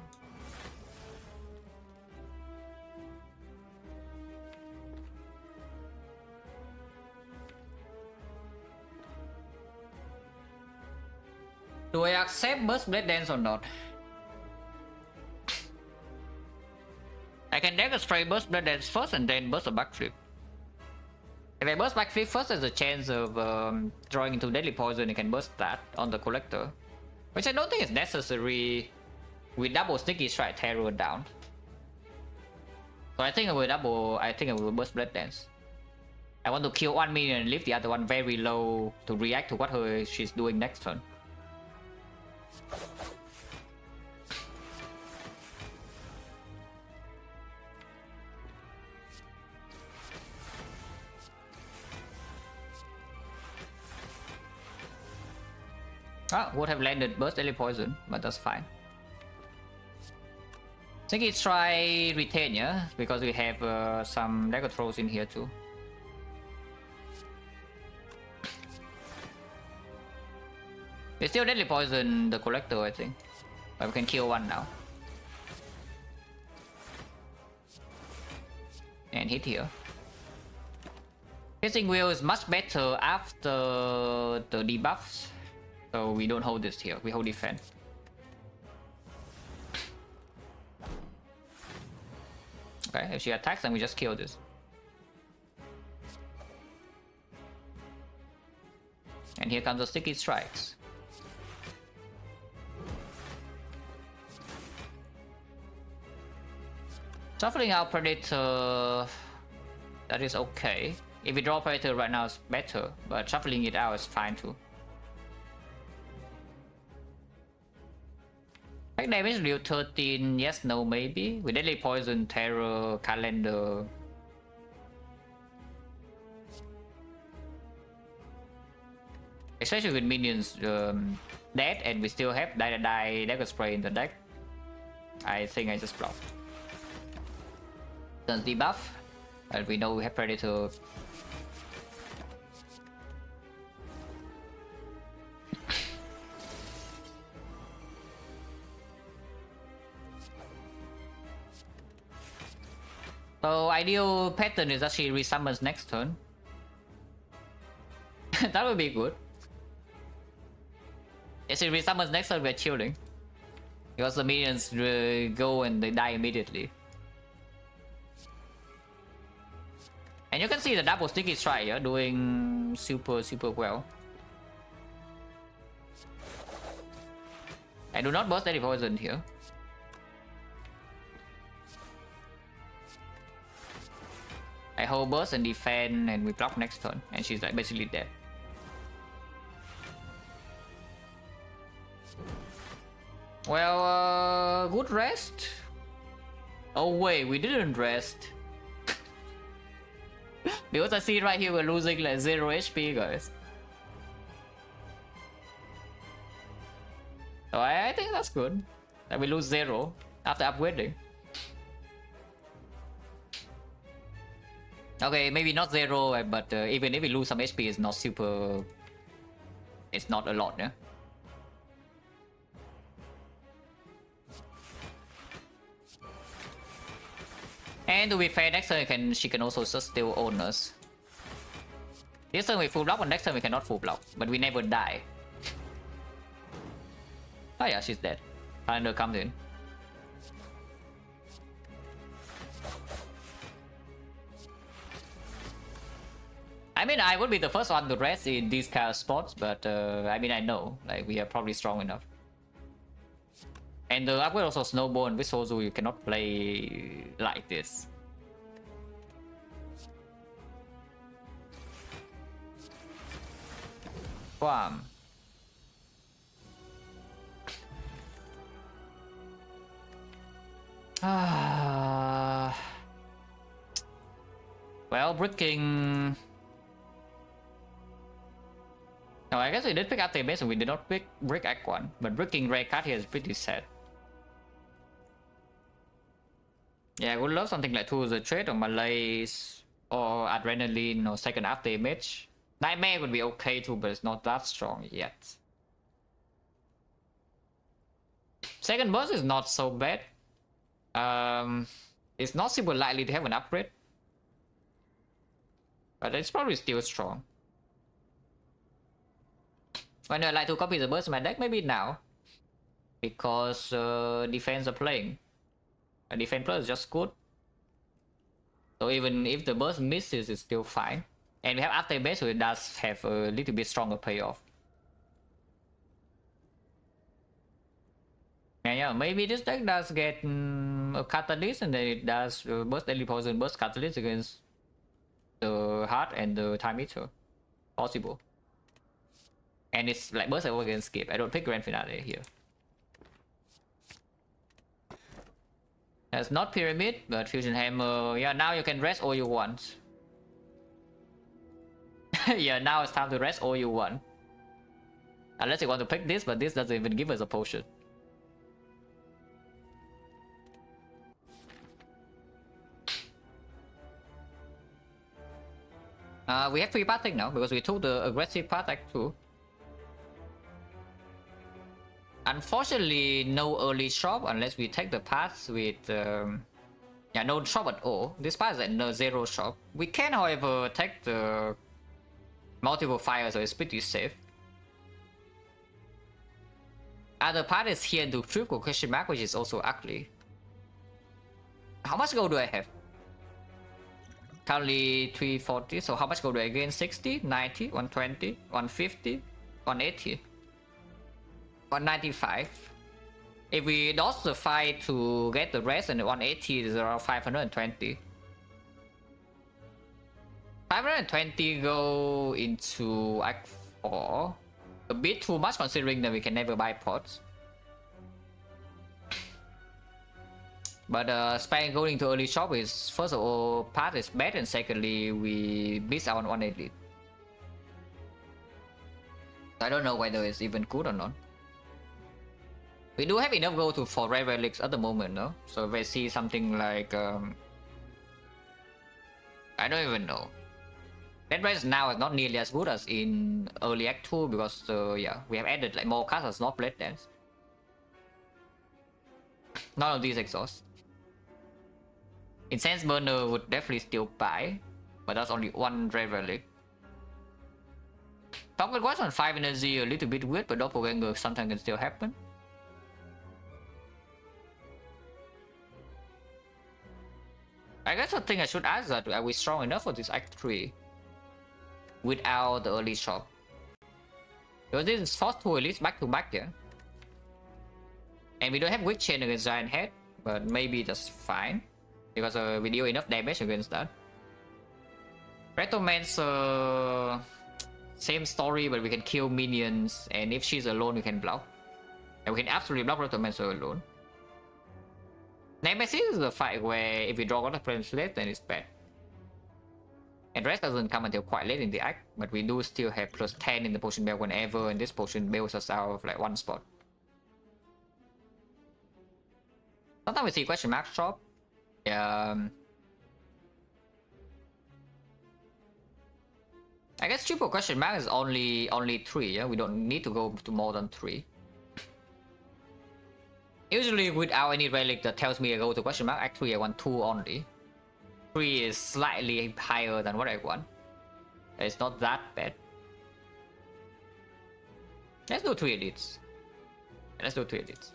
Do I accept burst blade dance or not? I can dagger straight burst blade dance first and then burst a backflip. If I burst backflip first, there's a chance of drawing into deadly poison. You can burst that on the collector, which I don't think is necessary with double sneaky strike terror down. So I think I will burst blade dance. I want to kill one minion and leave the other one very low to react to what she's doing next turn. Ah, would have landed burst daily poison, but that's fine. I think it's try retain, yeah? Because we have some dagger throws in here too. It's still deadly poison the collector, I think. But we can kill one now. And hit here. Piercing Wheel is much better after the debuffs. So we don't hold this here, we hold defense. Okay, if she attacks then we just kill this. And here comes the sticky strikes. Shuffling out Predator, that is okay. If we draw Predator right now it's better, but shuffling it out is fine too. Attack damage deal 13, yes, no, maybe. With Deadly Poison, Terror, Calendar. Especially with minions dead and we still have Dagger Spray in the deck. I think I just block. Turns debuff, but we know we have Predator. So ideal pattern is actually resummons next turn. That would be good. If it resummons next turn, we're chilling. Because the minions go and they die immediately. And you can see the double sticky strike, yeah, doing super well. I do not burst any poison here. I hold burst and defend and we block next turn and she's like basically dead. Well, good rest. Oh wait, we didn't rest. Because I see right here we're losing like 0 HP, guys. So I think that's good. That we lose 0 after upgrading. Okay, maybe not 0, but even if we lose some HP, it's not super... It's not a lot, yeah? And to be fair, next turn she can also just still own us. This turn we full block, and next turn we cannot full block, but we never die. Oh yeah, she's dead. Calendar comes in. I mean, I would be the first one to rest in these kind of spots, but I mean, I know, like, we are probably strong enough. And the upgrade also snowball, and with Sozu you cannot play like this. Bam. Well, bricking... No, I guess we did pick up the base and we did not pick brick Act 1, but bricking rare card here is pretty sad. Yeah, I would love something like Tools of Trade or Malaise or Adrenaline or second after image. Nightmare would be okay too, but it's not that strong yet. Second boss is not so bad. It's not super likely to have an upgrade, but it's probably still strong. When I like to copy the burst in my deck, maybe now, because defense are playing. A defense plus is just good. So even if the burst misses, it's still fine. And we have after base, so it does have a little bit stronger payoff. And yeah, maybe this deck does get a catalyst, and then it does burst daily poison, burst catalyst against the heart and the time meter possible. And it's like burst over again skip. I don't pick grand finale here. That's not pyramid, but fusion hammer. Yeah, now you can rest all you want. Yeah, now it's time to rest all you want. Unless you want to pick this, but this doesn't even give us a potion. We have free path tech now because we took the aggressive path tech too. Unfortunately, no early shop unless we take the path with yeah, no shop at all. This path is at no zero shop. We can, however, take the multiple fires, so it's pretty safe. Other path is here into triple question mark, which is also ugly. How much gold do I have? Currently 340, so how much gold do I gain? 60, 90, 120, 150, 180, 195. If we dodge the fight to get the rest, and the 180 is around 520. 520 go into Act 4. A bit too much considering that we can never buy pots. But spending going to early shop is, first of all, path is bad, and secondly, we miss out on 1 elite. I don't know whether it's even good or not. We do have enough gold for rare relics at the moment, no? So if I see something like I don't even know. That race now is not nearly as good as in early Act 2 because yeah, we have added like more cards as not blade dance. None of these exhaust. Incense burner would definitely still buy, but that's only 1 rare relic. Pocket watch on 5 energy a little bit weird, but doppelganger sometimes can still happen. I guess the thing I should ask that, are we strong enough for this Act 3 without the early shop? Because this is forced to release back to back here. And we don't have weak chain against giant head, but maybe that's fine. Because we deal enough damage against that. Retromancer, same story, but we can kill minions, and if she's alone, we can block. And we can absolutely block Retromancer alone. Nemesis is the fight where if we draw out of place late, then it's bad. And rest doesn't come until quite late in the act, but we do still have plus 10 in the potion belt whenever, and this potion bails us out of like 1 spot. Sometimes we see question mark shop. I guess triple question mark is only 3, yeah? We don't need to go to more than 3. Usually without any relic that tells me I go to question mark, Act 3 I want 2 only. 3 is slightly higher than what I want. It's not that bad. Let's do 3 elites. Let's do 3 elites.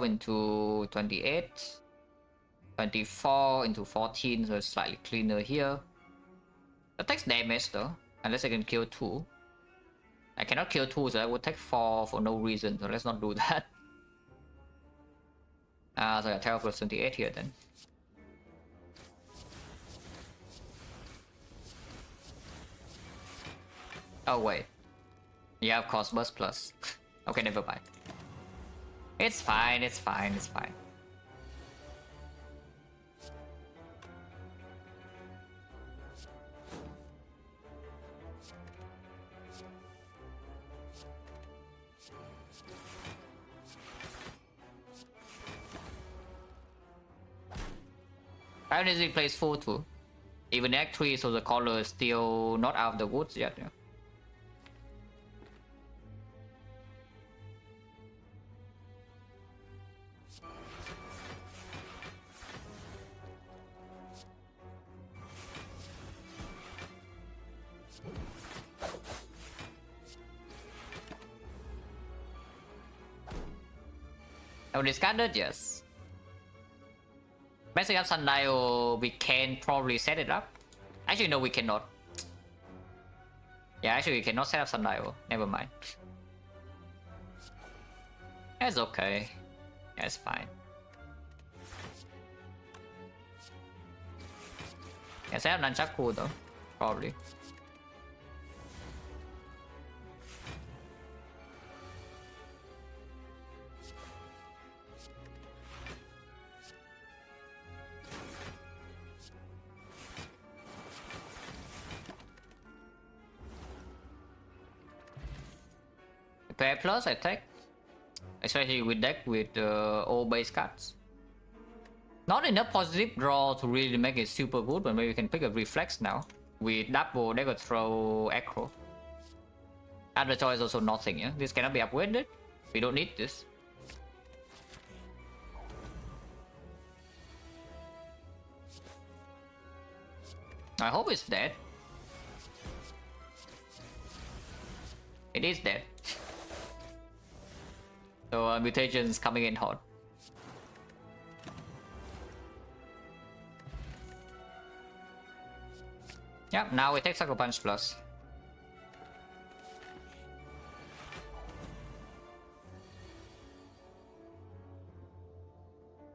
Into 28, 24 into 14, so it's slightly cleaner here. That takes damage though, unless I can kill 2. I cannot kill 2, so I would take 4 for no reason, so let's not do that. So I tell plus 28 here then. Oh wait. Yeah, of course, burst plus. Okay, never mind. It's fine, it's fine, it's fine. Energy plays 4 too. Even Act 3, so the color is still not out of the woods yet. Yeah. Oh, discarded? Yes. Messing up Sundial, we can probably set it up. Actually, no, we cannot. Yeah, actually you cannot set up sundial. Never mind. That's okay. That's fine. Yeah, set up nunchaku though. Probably. Pair plus attack. Especially with deck with all base cards. Not enough positive draw to really make it super good, but maybe we can pick a reflex now. With double dagger throw acro. Other choice also nothing, yeah? This cannot be upgraded. We don't need this. I hope it's dead. It is dead. So mutations coming in hot. Yep, now we take Sucker Punch plus.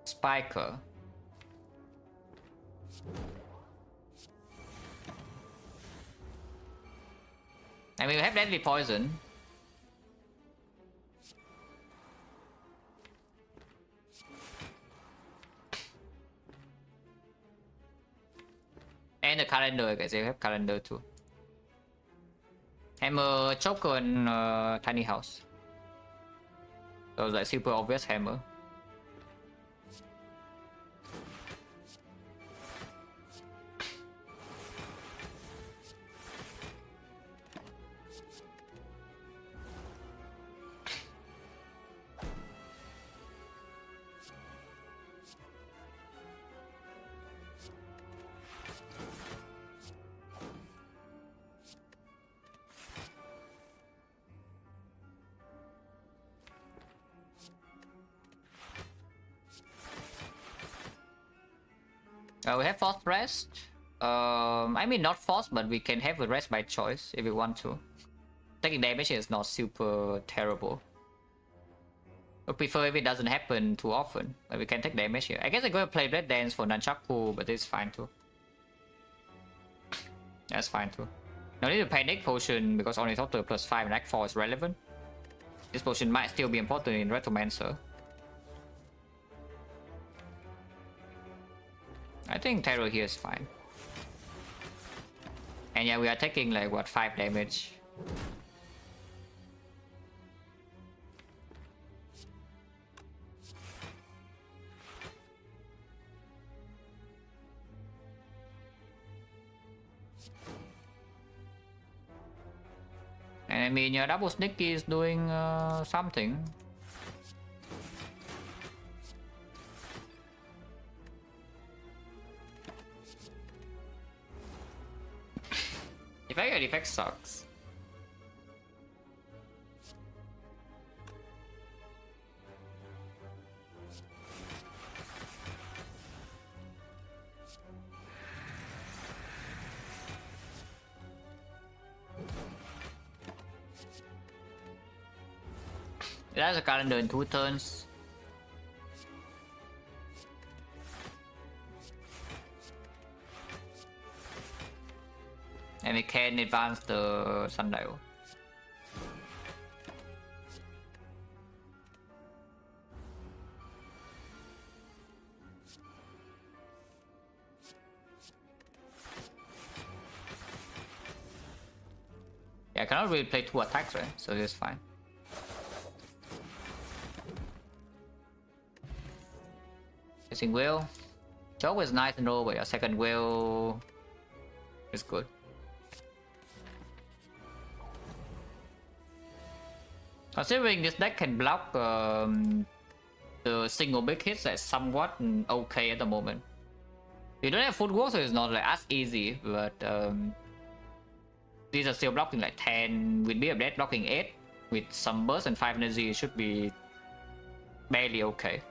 Spiker. I mean, we have Deadly Poison. And the calendar, guys. You have calendar too. Hammer, Choker, and Tiny House. So like super obvious hammer. We have forced rest. I mean not forced, but we can have a rest by choice if we want to. Taking damage is not super terrible. I prefer if it doesn't happen too often, but we can take damage here. I guess I'm gonna play Red Dance for Nunchaku, but it's fine too. That's fine too. No need to panic potion because only total +5 and Act 4 is relevant. This potion might still be important in Retromancer. I think Terror here is fine. And yeah, we are taking like what, 5 damage. And I mean, your double sneaky is doing something. Effect sucks. It has a calendar in 2 turns. And we can advance the sundial. Yeah, I cannot really play 2 attacks, right? So it's fine. Missing wheel. Joke is nice and all, but your second wheel is good. Considering this deck can block the single big hits, that's somewhat okay at the moment. We don't have footwork, so it's not like as easy, but these are still blocking like 10, with Be of Death blocking 8, with some burst and 5 energy, it should be barely okay.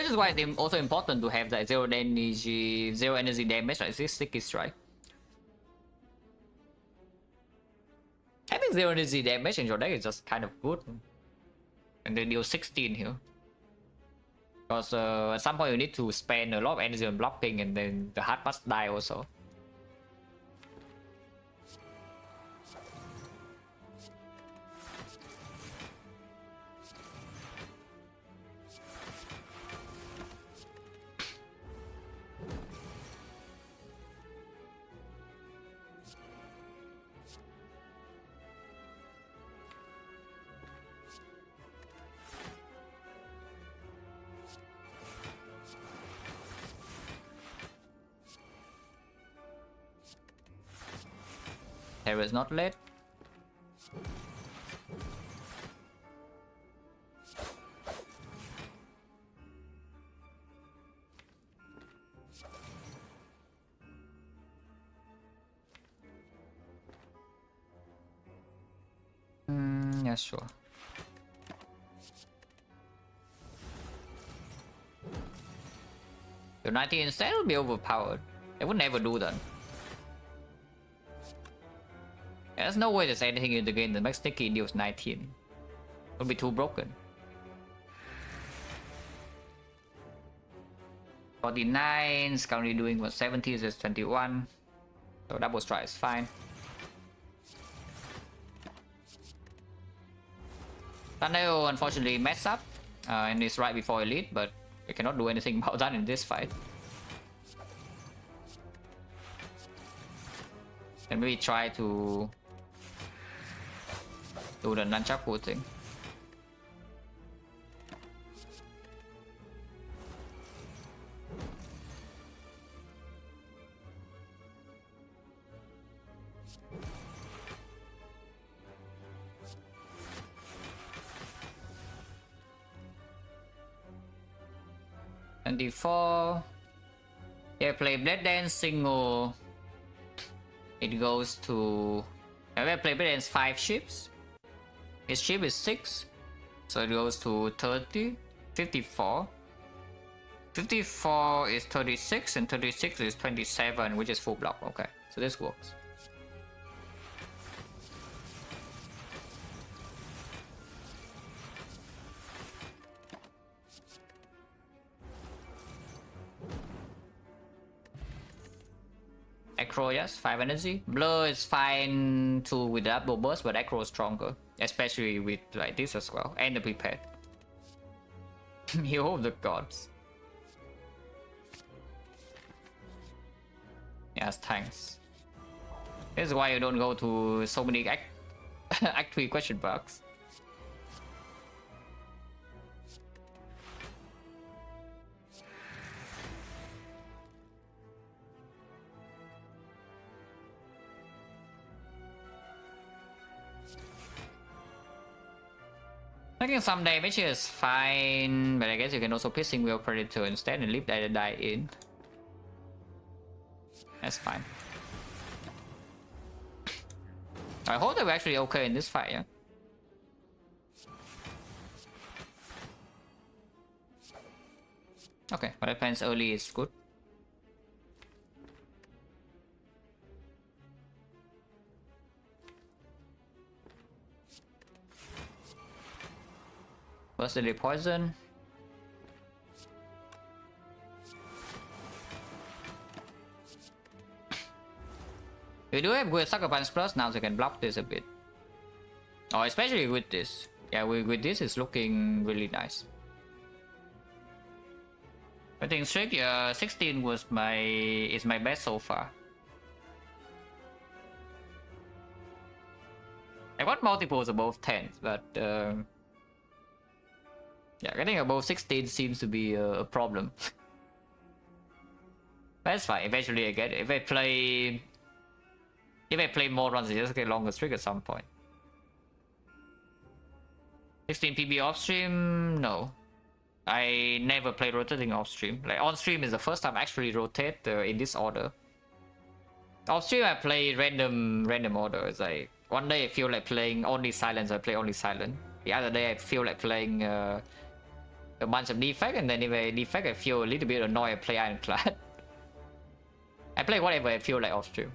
Which is why it's also important to have that zero energy damage like this sticky strike. Having zero energy damage in your deck is just kind of good. And they deal 16 here. Because at some point you need to spend a lot of energy on blocking and then the heart must die also. Terror is not late. Yeah, sure. The 90 instead would be overpowered. They would never do that. There's no way there's anything in the game that makes Sticky deals 19. It would be too broken. 49 is currently doing what 70 is 21. So double strike is fine. Thunder unfortunately messed up and it's right before elite, but we cannot do anything about that in this fight. And maybe try to do the nunchaku thing. And D4. Yeah, play Blade Dance single. It goes to. I play Blade Dance 5 ships. His ship is 6. So it goes to 30. 54. 54 is 36 and 36 is 27, which is full block. Okay, so this works. Acro, yes, 5 energy. Blur is fine too with double burst, but Acro is stronger. Especially with like this as well. And the prepared. You hope the gods. Yes, thanks. This is why you don't go to so many Act 3 question marks. Taking some damage is fine, but I guess you can also Piercing Wheel Predator instead and leave that die in. That's fine. I hope that we're actually okay in this fight, yeah? Okay, but that plans early is good. Burstly poison. We do have good Sucker Punch Plus now, so we can block this a bit. Oh, especially with this. Yeah, with this is looking really nice. I think 16 was my best so far. I got multiples above 10, but yeah, getting above 16 seems to be a problem. That's fine. Eventually I get it. If I play more runs, I just get longer streak at some point. 16 PB off stream? No. I never play rotating off stream. Like on stream is the first time I actually rotate in this order. Off stream I play random order. It's like one day I feel like playing only silence, I play only silent. The other day I feel like playing a bunch of defect, and then if I defect I feel a little bit annoyed I play Ironclad. I play whatever I feel like off stream.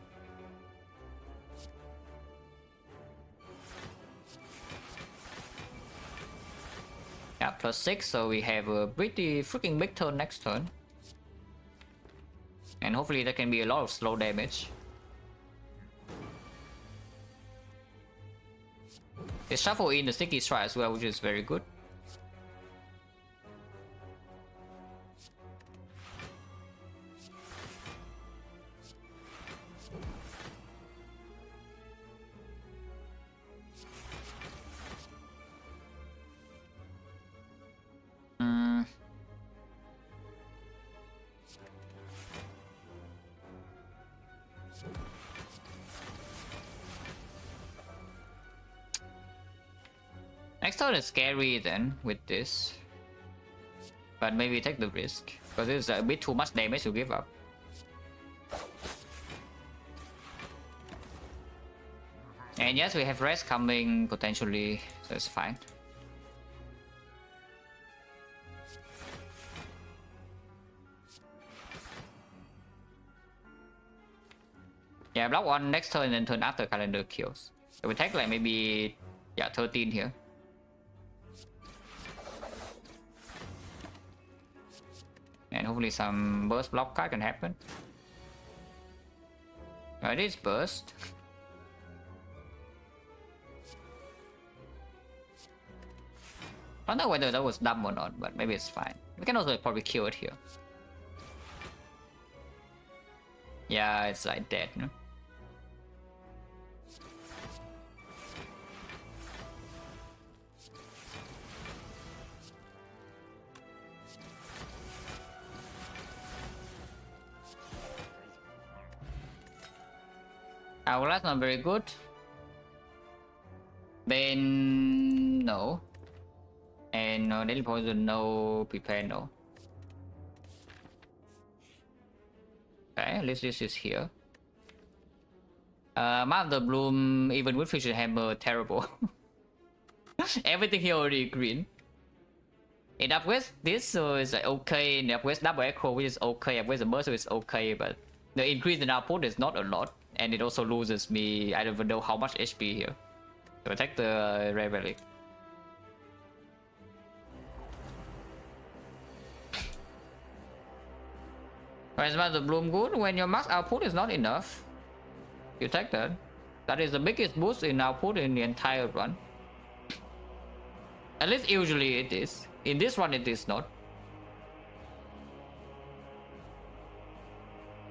Yeah, +6, so we have a pretty freaking big turn next turn. And hopefully there can be a lot of slow damage. They shuffle in the Sticky Strike as well, which is very good. Next turn is scary then with this, but maybe take the risk because it's a bit too much damage to give up. And yes, we have rest coming potentially, so it's fine. Yeah, block one next turn and then turn after calendar kills. So we take like maybe 13 here. And hopefully some burst block card can happen. It is burst. I don't know whether that was dumb or not, but maybe it's fine. We can also probably kill it here. Yeah, it's like dead, no? Our last not very good. Then no. And no daily poison, no prepare, no. Okay, at least this is here. Map of the Bloom, even with Fisher Hammer, terrible. Everything here already green. In upgrades, this is like okay. In upgrades, double echo, which is okay. Upgrades the burst, is okay, but the increase in output is not a lot, and it also loses me. I don't even know how much HP here. So I take the Rare Relic. Where's the Bloom good? When your max output is not enough, you take that. That is the biggest boost in output in the entire run. At least usually it is. In this one it is not.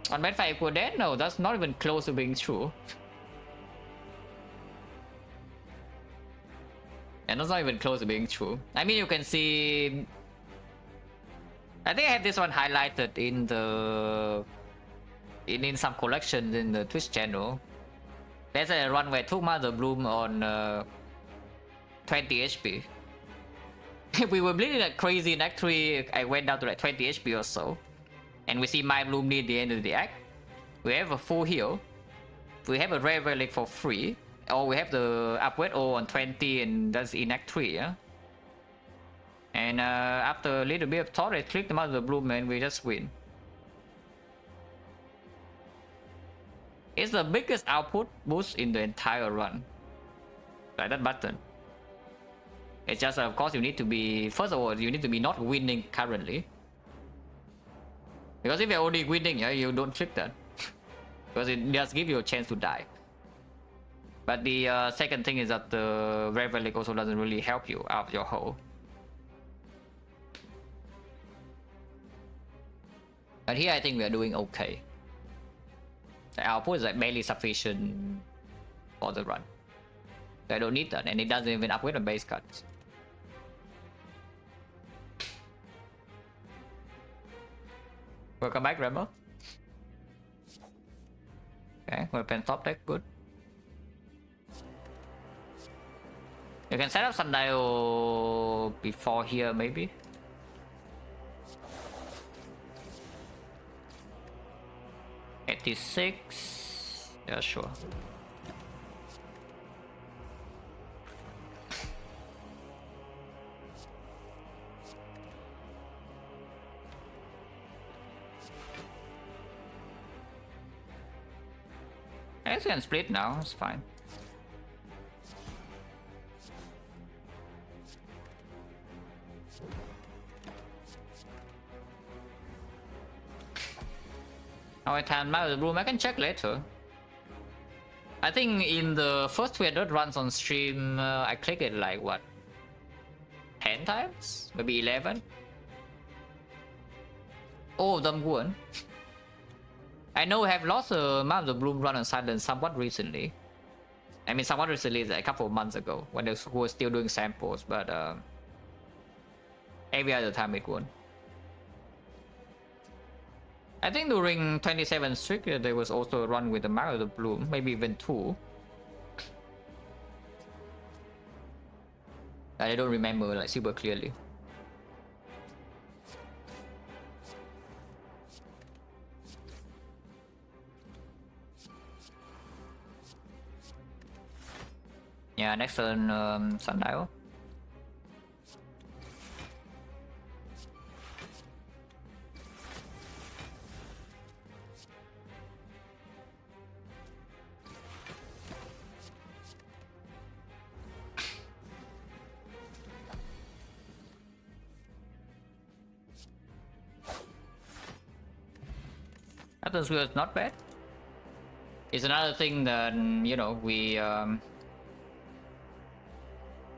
On Bad 5 equal dead? No, that's not even close to being true. And that's not even close to being true. I mean, you can see... I think I have this one highlighted in the... in some collections in the Twitch channel. There's a run where I took Mother Bloom on 20 HP. We were bleeding like crazy in Act 3, I went down to like 20 HP or so. And we see my Bloom near the end of the act. We have a full heal. We have a Rare Relic for free. Or we have the upgrade O on 20 and that's in Act 3, yeah? And after a little bit of thought, I click the Mother Bloom and we just win. It's the biggest output boost in the entire run. Like that button. It's just, of course, you need to be... First of all, you need to be not winning currently. Because if you're only winning, yeah, you don't click that. Because it does give you a chance to die. But the second thing is that the Rare Relic also doesn't really help you out of your hole. But here I think we are doing okay. The output is like barely sufficient for the run. So I don't need that, and it doesn't even upgrade the base cards. Welcome back, Rebel. Okay, weapon top deck, good. You can set up Sundial before here, maybe. $86. Yeah, sure. I guess we can split now, it's fine. Now I can map the room, I can check later. I think in the first 200 runs on stream, I click it like what? 10 times? Maybe 11? All of them won. I know I have lost a Map of the Bloom run on silence somewhat recently. I mean, somewhat recently is like a couple of months ago when they were still doing samples, but every other time it won. I think during 27 streak there was also a run with the Map of the Bloom, maybe even 2. I don't remember like super clearly. Yeah, next turn Sundial. Captain's Wheel is not bad. It's another thing that, you know, we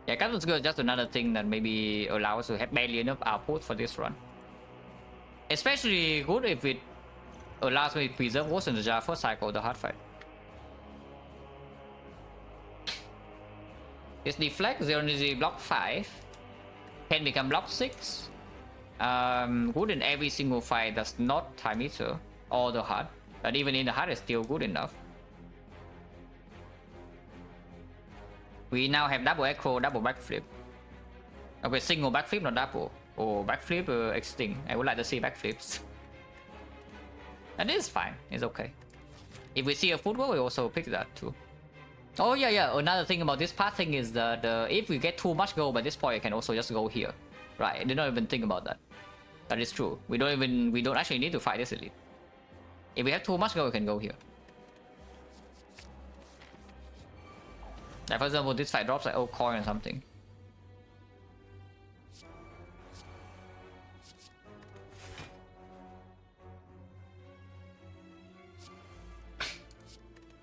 yeah, Captain's Wheel is just another thing that maybe allows us to have barely enough output for this run. Especially good if it allows me to preserve what's in the jar for cycle the hard fight. It's deflect, 0 energy, block 5. Can become block 6. Good in every single fight that's not time meter or the hard. But even in the hard, it's still good enough. We now have double echo, double backflip. Okay, single backflip, not double. Oh, backflip extinct. I would like to see backflips. And it's fine, it's okay. If we see a football, we also pick that too. Oh yeah, another thing about this path thing is that if we get too much gold by this point, you can also just go here. Right, I did not even think about that. That is true. We don't actually need to fight this elite. If we have too much gold, we can go here. Like for example, this fight drops like old coin or something.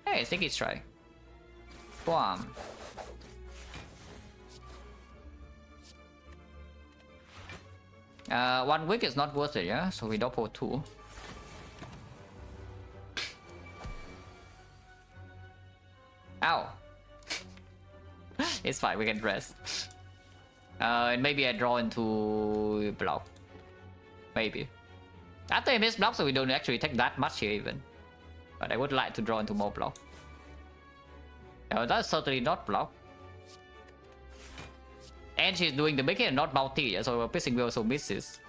Hey, I think it's try. Boom. One week is not worth it, yeah? So we double 2. Ow. It's fine, we can rest. And maybe I draw into block. Maybe. After I miss block, so we don't actually take that much here even. But I would like to draw into more block. That's certainly not block. And she's doing the big hit and not multi, so Pissing Wheel also misses.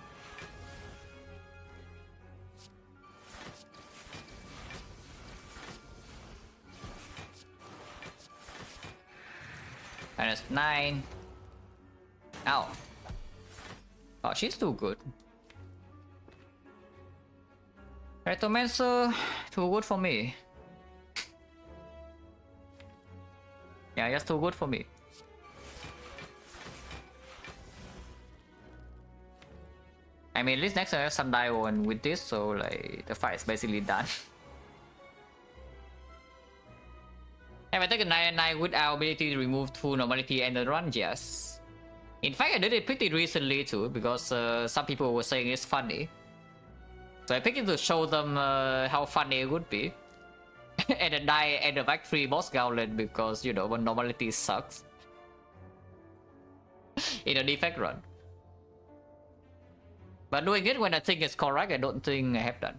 -9. Ow. Oh, she's too good. Retomancer, too good for me. Yeah, just too good for me. I mean, at least next time I have Sundial and with this, so like the fight is basically done. Have I taken 9 with our ability to remove 2 normality and the run? Yes. In fact, I did it pretty recently too, because some people were saying it's funny. So I picked it to show them how funny it would be. And then die at the back 3 boss gauntlet because, you know, when normality sucks. In a defect run. But doing it when I think it's correct, I don't think I have done.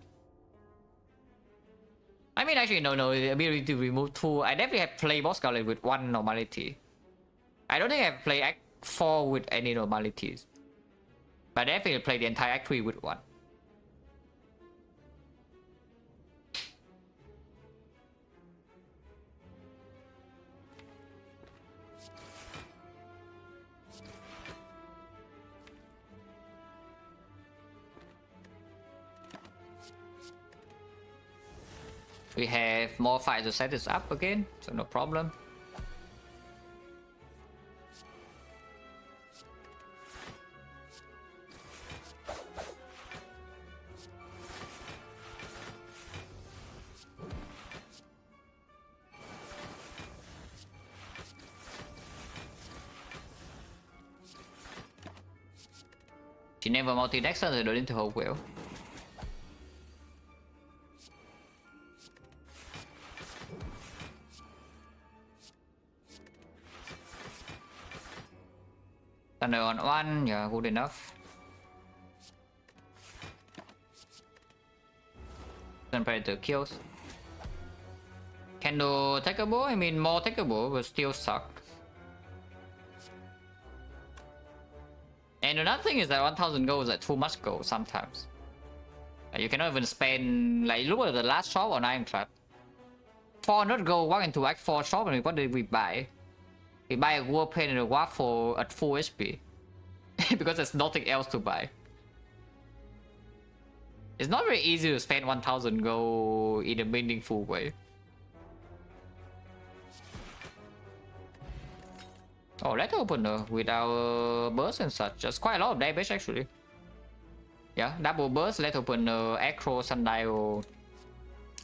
I mean, actually, no, the ability to remove 2. I definitely have played boss gauntlet with 1 normality. I don't think I've played Act 4 with any normalities. But I definitely played the entire Act 3 with 1. We have more fights to set this up again, so no problem. She never multi-deck so they don't need to hold well. Thunder on 1, yeah, good enough. Then Predator kills. Can do takeable, I mean more takeable, but still suck. And another thing is that 1000 gold is like too much gold sometimes. You cannot even spend, like look at the last shop on Ironclad. 400 gold walk into Act 4 shop and what did we buy? We buy a war paint and a warp for at full HP. Because there's nothing else to buy. It's not very easy to spend 1000 gold in a meaningful way. Oh, let's open with our burst and such. Just quite a lot of damage actually. Yeah, double burst, let's open Acro Sundial.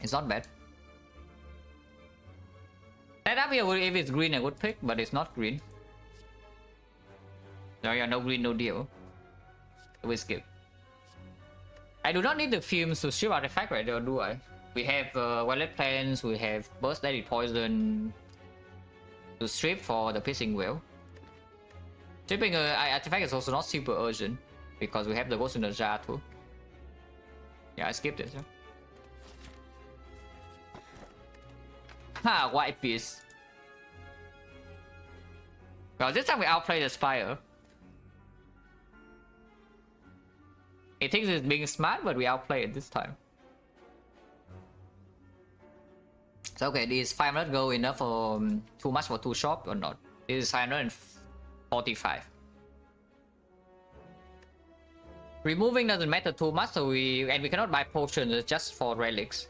It's not bad. That up here, if it's green, I would pick, but it's not green. No, yeah, no green, no deal. We skip. I do not need the fumes to strip artifact right there, do I? We have Violet Plants, we have Burst Deadly Poison to strip for the Piercing Whale. Stripping artifact is also not super urgent because we have the Ghost in the Jar too. Yeah, I skipped it. Yeah. Ha, white piece. Well, this time we outplay the Spire. It thinks it's being smart, but we outplay it this time. So okay, this 500 gold enough for too much for 2 shop or not? This is 545. Removing doesn't matter too much, so we cannot buy potions just for relics.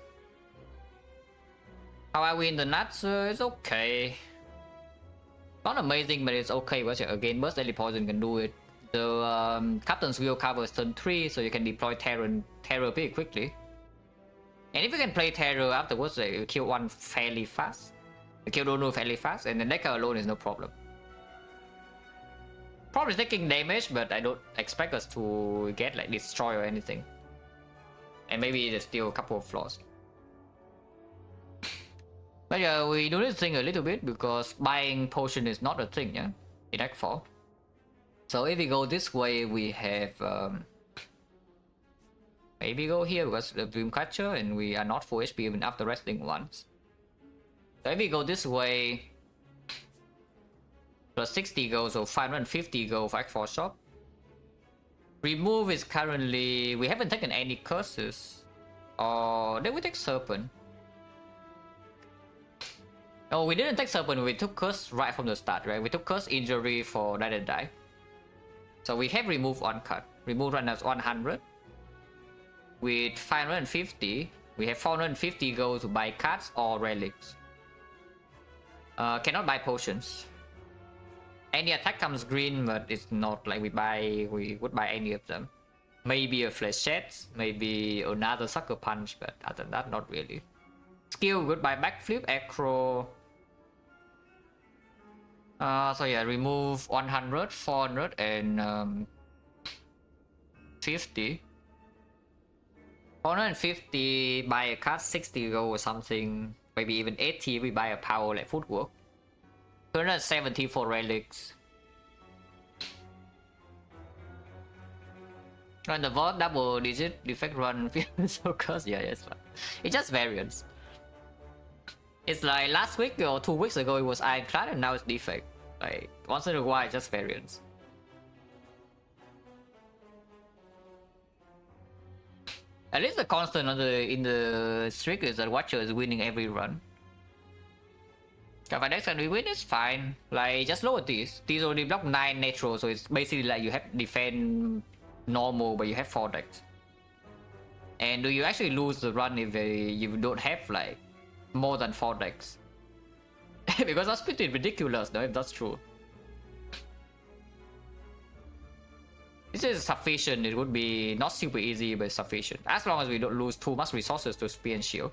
How are we in the nuts? It's okay. Not amazing, but it's okay. Because again, Burst Deadly Poison can do it. The Captain's Wheel covers turn 3, so you can deploy Terror pretty quickly. And if you can play Terror afterwards, you kill one fairly fast. You kill Donu fairly fast, and the Necker alone is no problem. Probably taking damage, but I don't expect us to get like destroy or anything. And maybe there's still a couple of flaws. But yeah, we do need to think a little bit because buying potion is not a thing, yeah, in Act 4. So if we go this way, we have maybe go here because the Dreamcatcher and we are not full HP even after resting once. So if we go this way, plus 60 gold, so 550 gold for Act 4 shop. Remove is currently, we haven't taken any curses. Or did we take Serpent? Oh, we didn't take Serpent, we took Curse right from the start, right? We took Curse Injury for Dead and Die. So we have removed one card. Remove run as 100. With 550, we have 450 gold to buy cards or relics. Cannot buy potions. Any attack comes green, but it's not like we would buy any of them. Maybe a Flechette, maybe another Sucker Punch, but other than that, not really. Skill, goodbye backflip, acro. So yeah, remove 100, 400, and 50. 450, buy a card, 60 gold or something. Maybe even 80, we buy a power like Footwork. 270 for relics. Run the vault, double digit, defect run, so curse, yeah, it's fine. It's just variance. It's like last week or 2 weeks ago it was Ironclad and now it's defect. Like once in a while it's just variance. At least the constant in the streak is that Watcher is winning every run. If I next and we win, it's fine. Like just lower these. These only block 9 natural, so it's basically like you have defend normal, but you have 4 decks. And do you actually lose the run if you don't have like more than 4 decks. Because that's pretty ridiculous though, if that's true. This is sufficient. It would be not super easy, but sufficient. As long as we don't lose too much resources to spear and shield,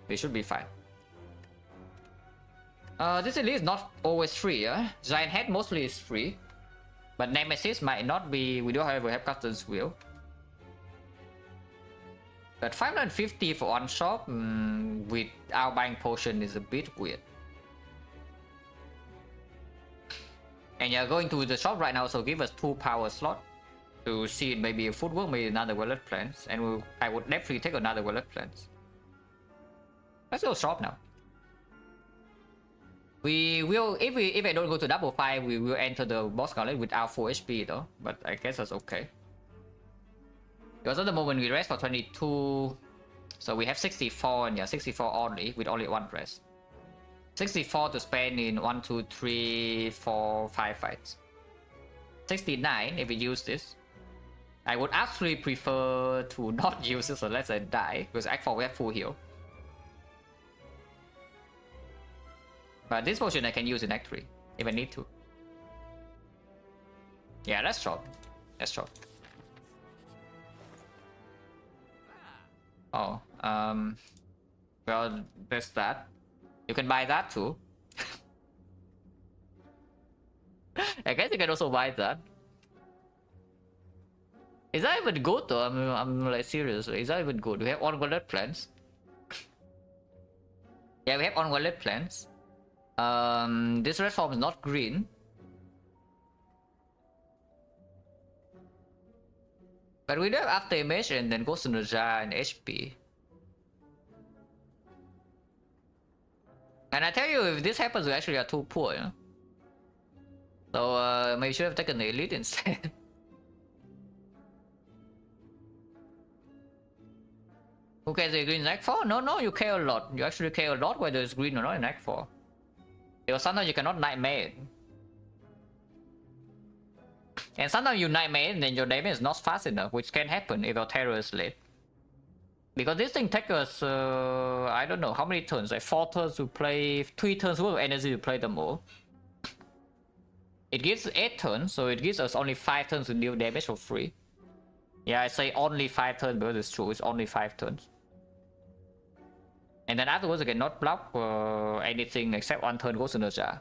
we should be fine. This elite is not always free, yeah? Giant Head mostly is free. But Nemesis might not be. We do, however, have Captain's Will. But 550 for one shop without buying potion is a bit weird. And you're going to the shop right now, so give us 2 power slot to see it, maybe a footwork, maybe another wallet plans, and I would definitely take another wallet plans. Let's go shop now. We will, if I don't go to double 5, we will enter the boss gauntlet without 4 HP though, but I guess that's okay. Because at the moment we rest for 22, so we have 64, and yeah, 64 only, with only 1 rest. 64 to spend in 1, 2, 3, 4, 5 fights. 69 if we use this. I would actually prefer to not use this unless I die, because Act 4 we have full heal. But this potion I can use in Act 3 if I need to. Yeah, let's shop. Let's shop. Oh, well, there's that. You can buy that too. I guess you can also buy that. Is that even good though? I'm like seriously, is that even good? We have on wallet plans. Yeah, we have on wallet plans. This red form is not green. But we do have after image and then Ghost in the Jar and HP. And I tell you, if this happens, we actually are too poor, yeah? So maybe should have taken the elite instead. Who cares if green in Act 4? No, you care a lot. You actually care a lot whether it's green or not in Act 4. Because sometimes you cannot nightmare it. And sometimes you nightmare and then your damage is not fast enough, which can happen if your terror is late. Because this thing takes us, I don't know how many turns, like 4 turns to play, 3 turns worth of energy to play them all. It gives 8 turns, so it gives us only 5 turns to deal damage for free. Yeah, I say only 5 turns because it's true, it's only 5 turns. And then afterwards you cannot block anything except 1 turn Ghost in the Jar.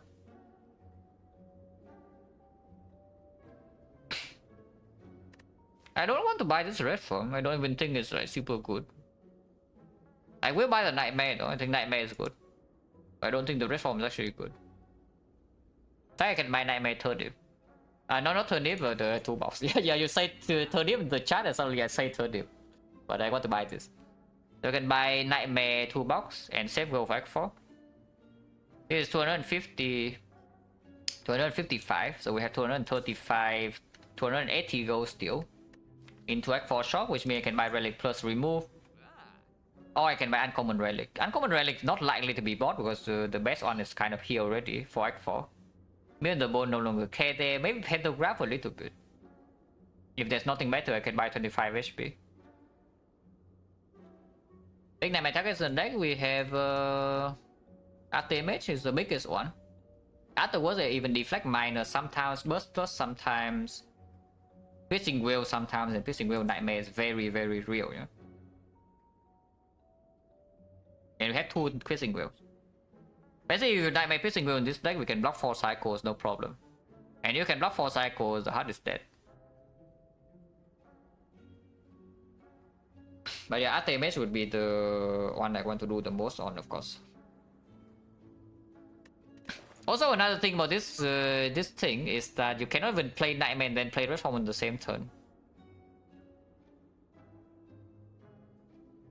I don't want to buy this red form. I don't even think it's like super good. I will buy the Nightmare though. I think Nightmare is good. I don't think the red form is actually good. I think I can buy Nightmare Turnip. No, not Turnip, but the toolbox. Yeah, you say Turnip in the chat and suddenly I say Turnip. But I want to buy this. So you can buy Nightmare toolbox and save gold for Act 4. This is 250, 255. So we have 235, 280 gold still. Into Act 4 shop, which means I can buy Relic plus remove. Or I can buy Uncommon Relic. Uncommon Relic is not likely to be bought because the best one is kind of here already for Act 4. Me and the bone no longer care there. Maybe Pantograph a little bit. If there's nothing better, I can buy 25 HP. Big Name Attackers in deck, we have After Image is the biggest one. Afterwards, they even deflect minor, sometimes burst plus, sometimes Piercing Will sometimes, and Piercing Will Nightmare is very, very real, yeah. And we have 2 Piercing Wills. Basically, if you Nightmare Piercing Will in this deck, we can block 4 cycles, no problem. And you can block 4 cycles, the heart is dead. But yeah, After Image would be the one I want to do the most on, of course. Also, another thing about this this thing is that you cannot even play Nightmare and then play Red Form on the same turn.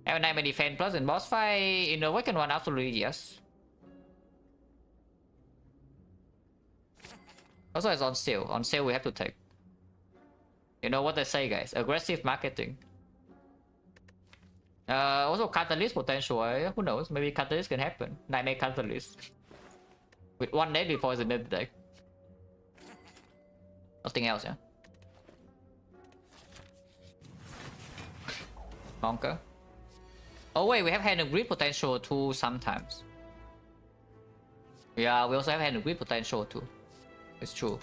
Have a Nightmare defense plus in boss fight. In the Awakened one, absolutely yes. Also, it's on sale. On sale, we have to take. You know what they say, guys? Aggressive marketing. Also, Catalyst potential. Who knows? Maybe Catalyst can happen. Nightmare Catalyst. With 1 deadly poison in the deck. Nothing else, yeah? Monka. Oh wait, we have Hand of Greed potential too sometimes. Yeah, we also have hand grip potential too. It's true.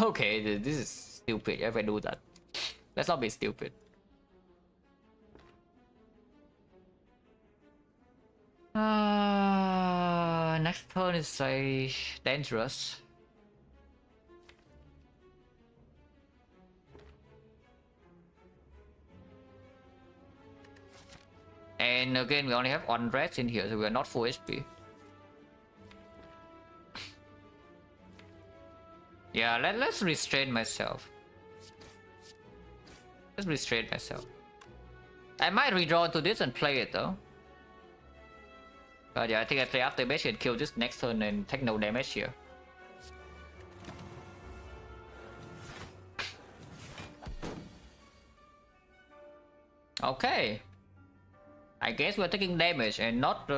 Okay, this is stupid if I do that. Let's not be stupid. Next turn is dangerous. And again, we only have one red in here, so we are not full HP. Yeah, let's restrain myself. Let's restrain myself. I might redraw into this and play it though. But yeah, I think I play after base and kill this next turn and take no damage here. Okay. I guess we're taking damage and not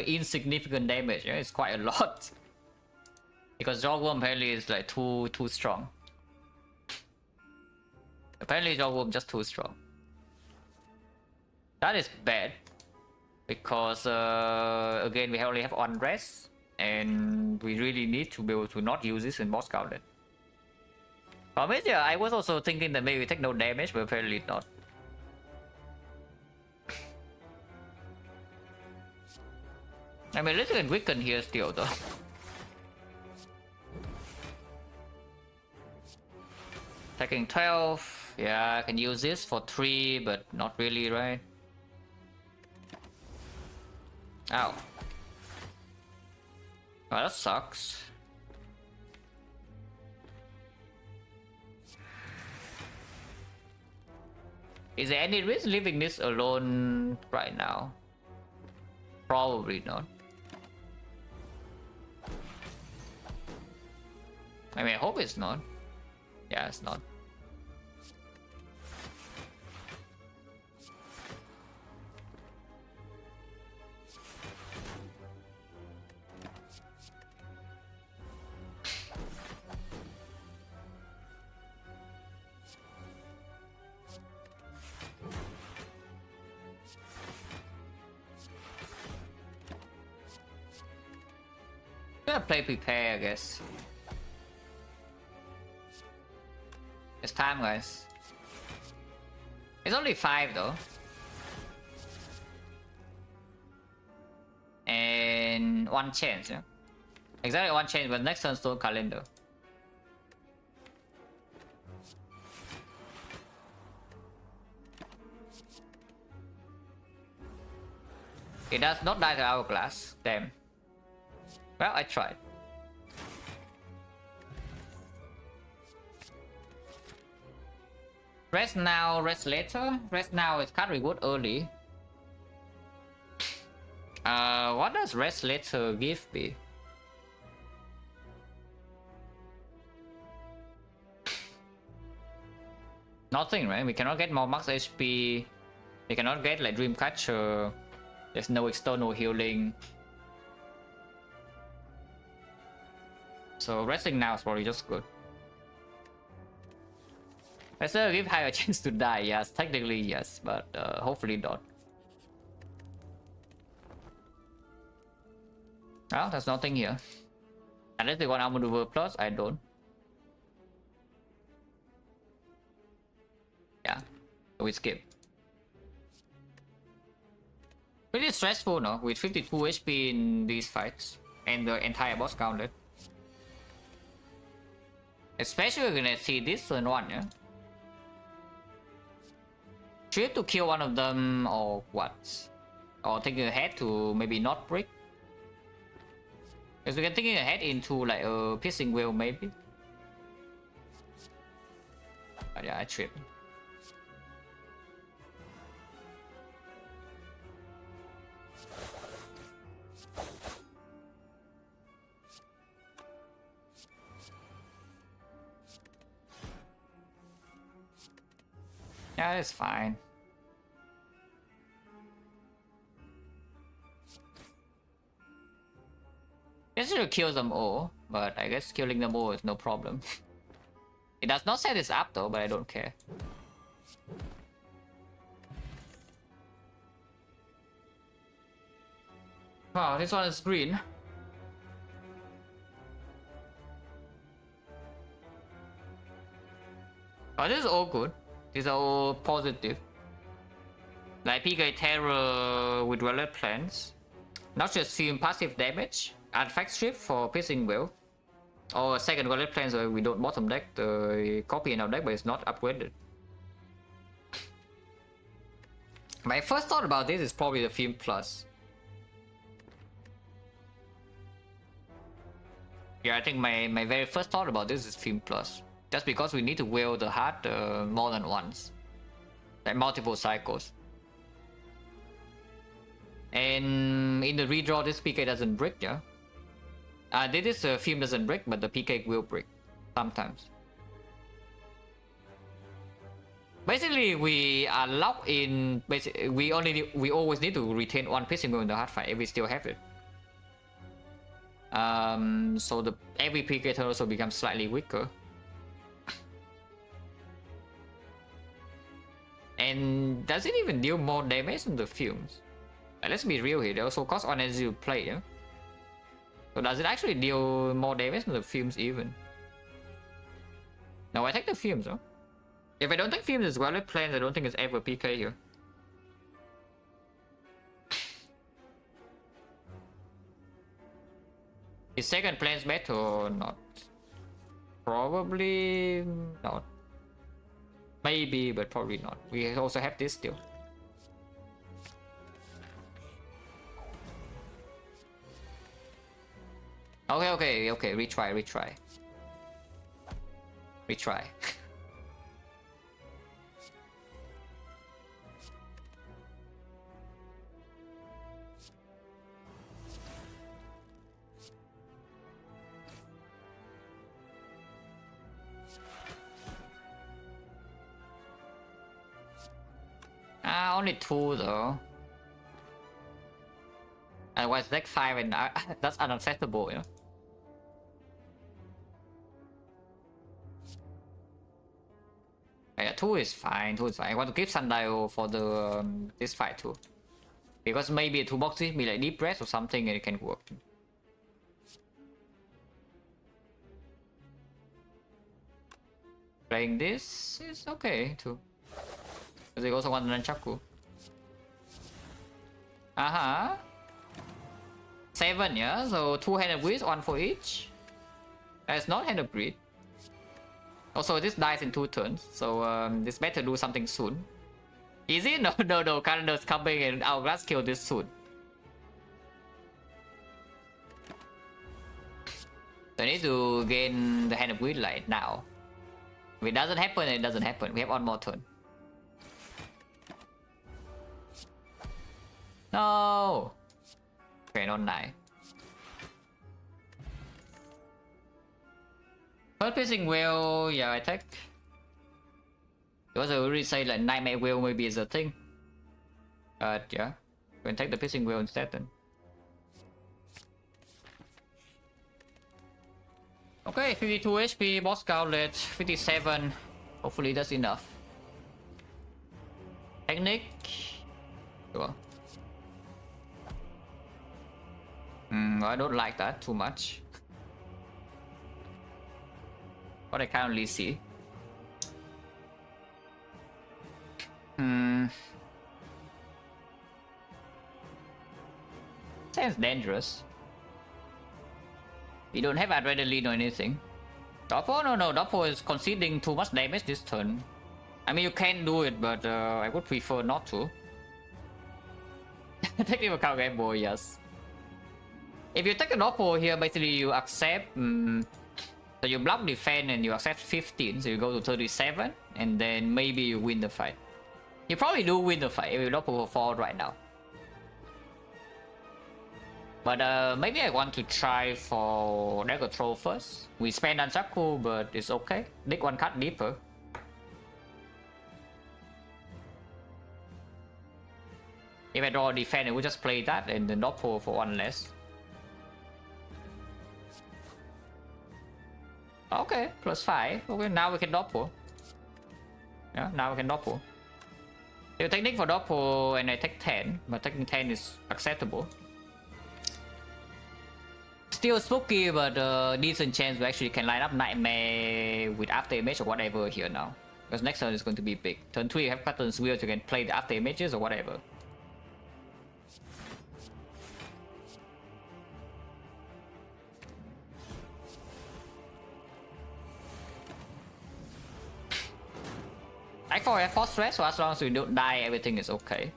insignificant damage. Yeah? It's quite a lot. Because Jawworm apparently is like too strong. Apparently Jawworm just too strong. That is bad. Because again we only have one rest. And we really need to be able to not use this in boss gauntlet. I mean, yeah, I was also thinking that maybe we take no damage, but apparently not. I mean, let's get weaken here still though. Taking 12. Yeah, I can use this for 3, but not really, right? Ow. Oh, that sucks. Is there any risk leaving this alone right now? Probably not. I mean, I hope it's not. Yeah, it's not. Gonna play prepare, I guess. It's time, guys. It's only 5 though. And 1 chance, yeah? Exactly 1 chance, but next turn stone calendar. It does not die to hourglass. Damn. Well, I tried. Rest now, rest later. Rest now is card reward early. What does rest later give me? Nothing, right? We cannot get more max HP. We cannot get like Dreamcatcher. There's no external healing. So resting now is probably just good. I still give higher chance to die, yes. Technically, yes, but hopefully not. Well, there's nothing here. Unless they want armor maneuver plus, I don't. Yeah, so we skip. Pretty stressful, no? With 52 HP in these fights. And the entire boss gauntlet. Especially we're gonna see this turn 1, yeah? Should we have to kill one of them or what? Or taking ahead to maybe not break? Because we can taking ahead into like a piercing wheel maybe. But yeah, I tripped. Yeah, it's fine. should kill them all, but I guess killing them all is no problem. It does not set this up though, but I don't care. Wow, this one is green. Oh, this is all good. These are all positive. Like PK Terror with Relic Plants. Not just film passive damage, artifact strip for piercing will. Or second Relic Plants where we don't bottom deck the copy in our deck but it's not upgraded. My first thought about this is probably the film plus. Yeah, I think my very first thought about this is film plus. Just because we need to wield the heart more than once. Like multiple cycles. And in the redraw, this PK doesn't break, yeah? This film doesn't break, but the PK will break. Sometimes. Basically, we are locked in... Basically, we always need to retain one piercing will in the hard fight if we still have it. So every PK turn also becomes slightly weaker. And does it even deal more damage than the films? Let's be real here, they also cost 1 energy to play, yeah? So does it actually deal more damage than the films even? No, I take the films, huh? If I don't take films as well as plans, I don't think it's ever PK here. Is second plans better or not? Probably not. Maybe, but probably not. We also have this still. Okay, retry. Only 2 though. Otherwise deck 5 and that's unacceptable, you know. Yeah, 2 is fine, 2 is fine. I want to keep Sundial for the this fight too. Because maybe a 2 box will be like Deep Breath or something and it can work. Playing this is okay too. Because they also want Nunchaku. 7, yeah? So 2 Hand of Greed, 1 for each. That's not Hand of Greed. Also, this dies in 2 turns, so this better do something soon. Is it? No, Calendars coming and Hourglass kill this soon. So I need to gain the Hand of Greed like now. If it doesn't happen, it doesn't happen. We have 1 more turn. No! Okay, not 9. First piercing whale, yeah, I take. Because I already say like Nightmare Whale maybe is a thing. But yeah, we can take the piercing whale instead then. Okay, 52 HP, boss gauntlet, 57. Hopefully that's enough. Technique. Sure. I don't like that too much. What I currently see. Sounds dangerous. We don't have adrenaline or anything. Doppo? No, Doppo is conceding too much damage this turn. I mean, you can do it, but I would prefer not to. Technical count game boy, yes. If you take a Doppo here, basically you accept. So you block defense and you accept 15, so you go to 37, and then maybe you win the fight. You probably do win the fight if you Doppo for 4 right now. But maybe I want to try for Deck Control first. We spend Nunchaku, but it's okay. Dig 1 card deeper. If I draw defense, I will just play that and then Doppo for 1 less. Okay, +5. Okay, now we can doppel. Yeah, now we can doppel. The technique for doppel and I take 10, but taking 10 is acceptable. Still spooky, but decent chance we actually can line up Nightmare with After Image or whatever here now. Because next turn is going to be big. Turn 3 you have Pattern's Wheel, so you can play the After Images or whatever. Act 4 have 4 stress, so as long as we don't die, everything is okay.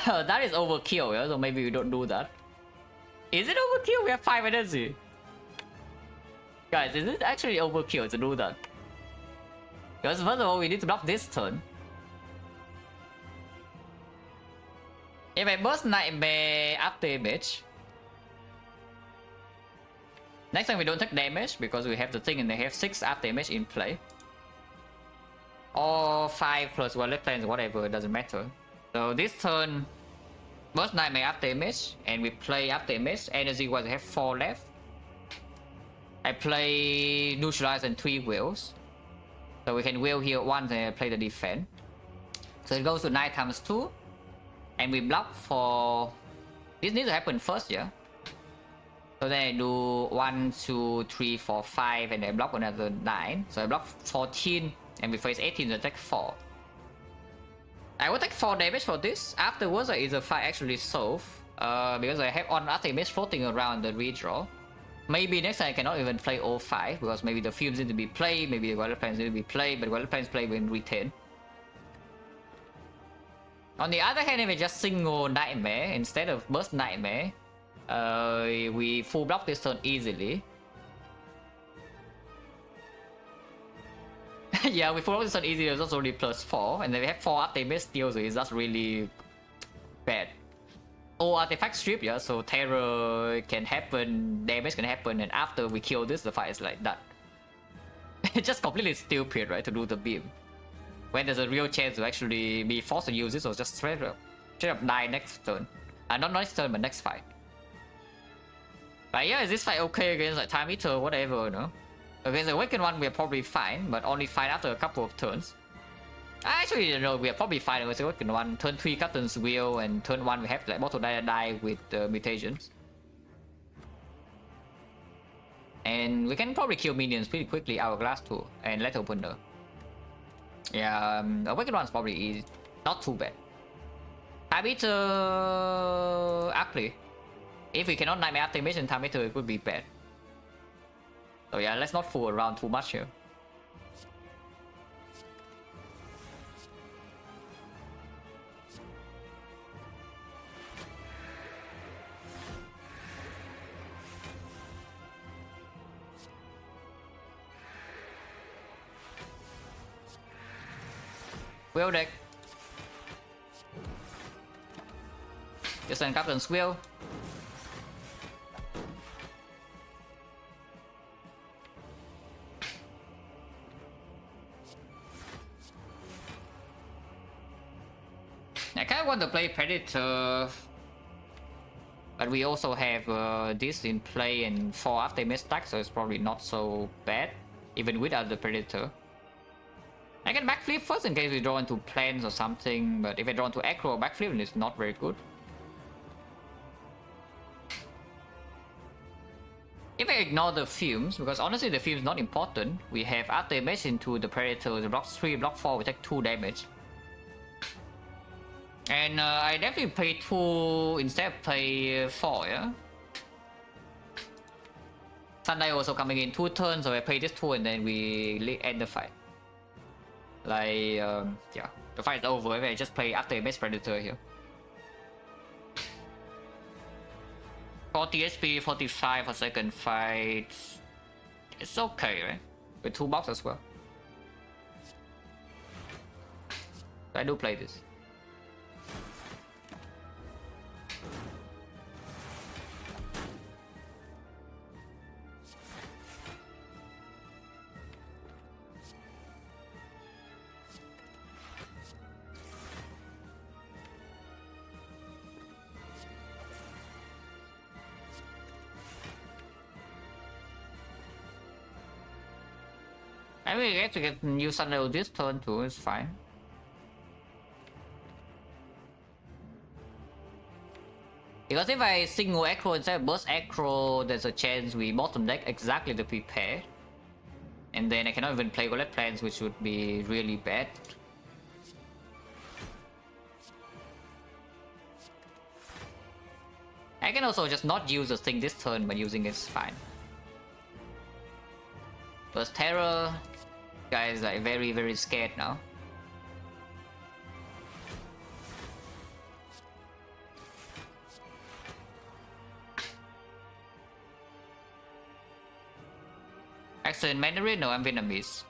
That is overkill, yeah? So maybe we don't do that. Is it overkill? We have 5 energy. Guys, is it actually overkill to do that? Because first of all, we need to block this turn. If I burst Nightmare After Image, next time we don't take damage because we have the thing and they have 6 After Image in play. Or 5 plus 1 left plans, whatever, it doesn't matter. So this turn, burst Nightmare After Image, and we play After Image. Energy wise, I have 4 left. I play Neutralize and 3 Wheels. So we can wheel here once and play the defense. So it goes to 9 times 2. And we block for... This needs to happen first, yeah? So then I do 1, 2, 3, 4, 5, and I block another 9. So I block 14, and we face 18, so I take 4. I will take 4 damage for this. Afterwards, is a fight actually solve. Because I have on After Image floating around the redraw. Maybe next time I cannot even play all 5, because maybe the fumes need to be played, maybe the Weather Planes need to be played, but Weather Planes play when retain. On the other hand, if I just single Nightmare instead of burst Nightmare, we full block this turn easily. Yeah, we full block this turn easily, it's also only +4, and then we have 4 After Image steals, so it's just really bad. Or artifact strip, yeah, so terror can happen, damage can happen, and after we kill this, the fight is like that. It's just completely stupid, right, to do the beam. When there's a real chance to actually be forced to use this, or just straight up die next turn. Not next turn, but next fight. But yeah, is this fight okay against like Time Eater or whatever, no? Against the Awakened one, we're probably fine, but only fine after a couple of turns. Actually, you know, we're probably fine against the Awakened one. Turn 3, Captain's Wheel, and turn 1, we have like Mortal die with mutations. And we can probably kill minions pretty quickly, Hourglass too, and Letter Opener. Yeah, Awakened one's probably not too bad. Time Eater, actually, if we cannot Nightmare After Image and Time Eater, it would be bad. So yeah, let's not fool around too much here. Wheel deck. Just send Captain's Wheel. I kind of want to play Predator, but we also have this in play and 4 After Image stack, so it's probably not so bad, even without the Predator. I can backflip first in case we draw into plans or something, but if I draw into aggro or backflip, then it's not very good. If I ignore the fumes, because honestly the fumes not important, we have After Image into the Predator, the block 3, block 4, we take 2 damage. And I definitely play 2 instead of play 4, yeah? Sunday also coming in 2 turns, so I play this 2 and then we end the fight. Like, yeah, the fight is over if I just play After Image Predator here. 40 HP, 45 for second fight. It's okay, right? With 2 box as well. I do play this. I mean, I guess we can use Sunday this turn too, it's fine. Because if I single acro instead of burst acro, there's a chance we bottom deck exactly the prepare. And then I cannot even play Gollet Plans, which would be really bad. I can also just not use the thing this turn, but using it's fine. Burst Terror. Guys are very, very scared now. Accent Mandarin? No, I'm Vietnamese.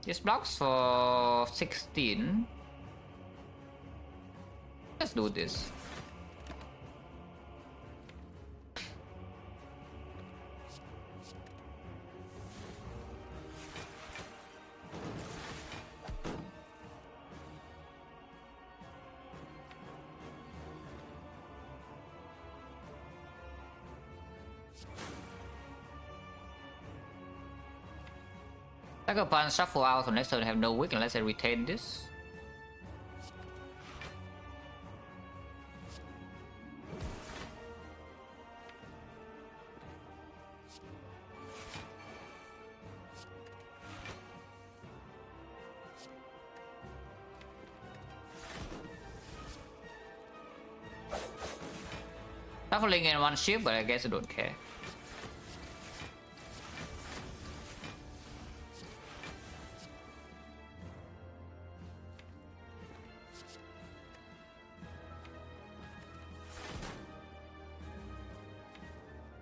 This blocks for 16. Let's do this. Tiger Punch shuffle out, so next turn I have no wick unless I retain this. Shuffling in one ship, but I guess I don't care.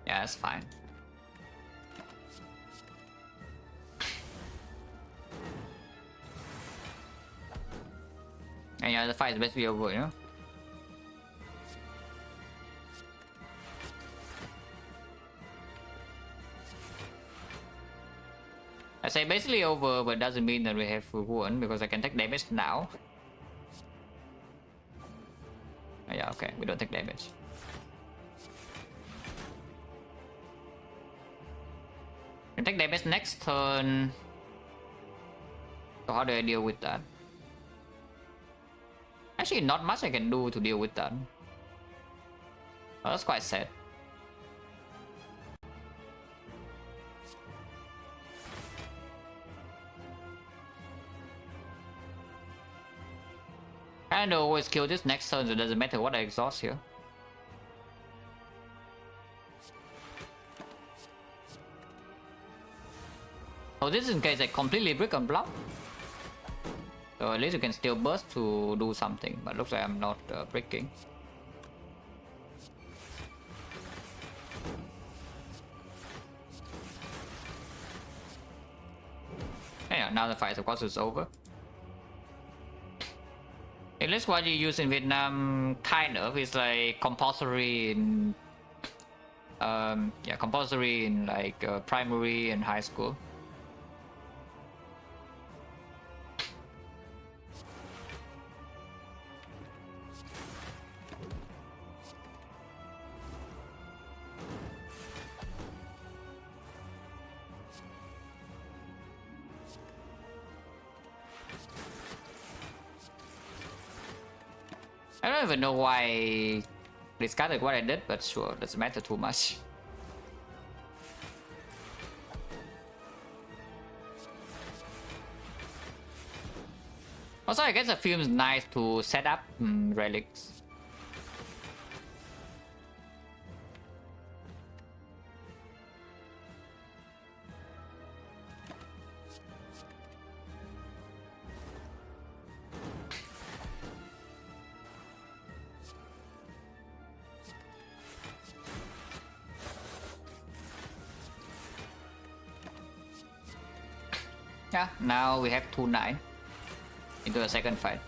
Yeah, that's fine. And yeah, the fight is basically over, you know? I say basically over, but doesn't mean that we have won because I can take damage now. Oh, yeah, okay, we don't take damage. We take damage next turn. So how do I deal with that? Actually, not much I can do to deal with that. Oh, that's quite sad. Kinda always kill this next turn, so it doesn't matter what I exhaust here. Oh, this is in case I completely brick and block. So at least you can still burst to do something, but looks like I'm not bricking. Yeah, now the fight of course is over. At least what you use in Vietnam kind of is like compulsory in yeah, compulsory in like primary and high school. I don't even know why I discarded what I did, but sure, doesn't matter too much. Also, I guess the film is nice to set up relics. Yeah, now we have 2-9 into the second fight.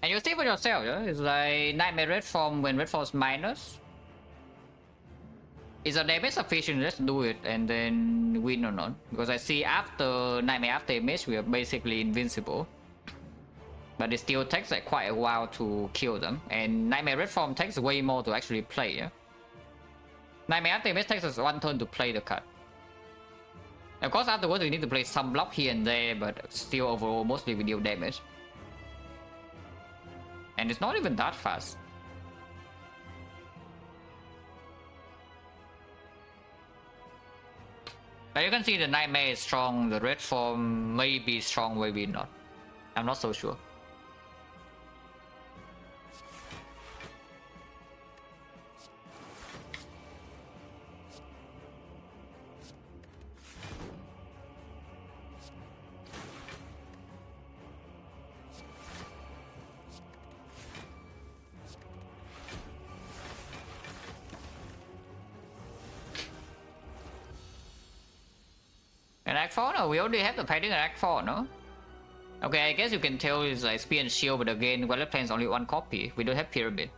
And you see for yourself, yeah? It's like Nightmare Red Form when Red Form's minus. Is the damage sufficient? Let's do it and then win or not. Because I see after Nightmare After Image we are basically invincible. But it still takes like quite a while to kill them, and Nightmare Red Form takes way more to actually play. Yeah? Nightmare Ultimate takes us 1 turn to play the card. Of course, afterwards we need to play some block here and there, but still overall mostly we deal damage. And it's not even that fast. But you can see the Nightmare is strong, the Red Form may be strong, maybe not. I'm not so sure. An Act 4? No, we already have the painting in Act 4, no? Okay, I guess you can tell it's like Spear and Shield, but again, Wallet Plane's only 1 copy. We don't have Pyramid.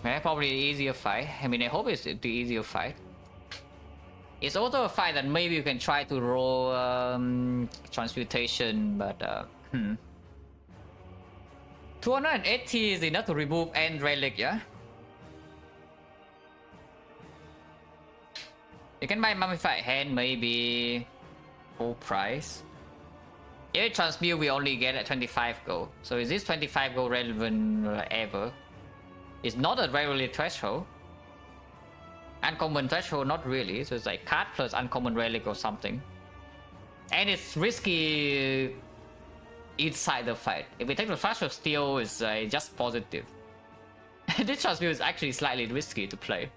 Yeah, probably the easier fight. I mean, I hope it's the easier fight. It's also a fight that maybe you can try to roll Transmutation, but 280 is enough to remove End Relic, yeah? You can buy Mummified Hand, maybe full price. If it transmute, we only get at 25 gold. So is this 25 gold relevant ever? It's not a regular threshold. Uncommon threshold, not really. So it's like card plus uncommon relic or something. And it's risky inside the fight. If we take the Flash of Steel, it's just positive. This transmute is actually slightly risky to play.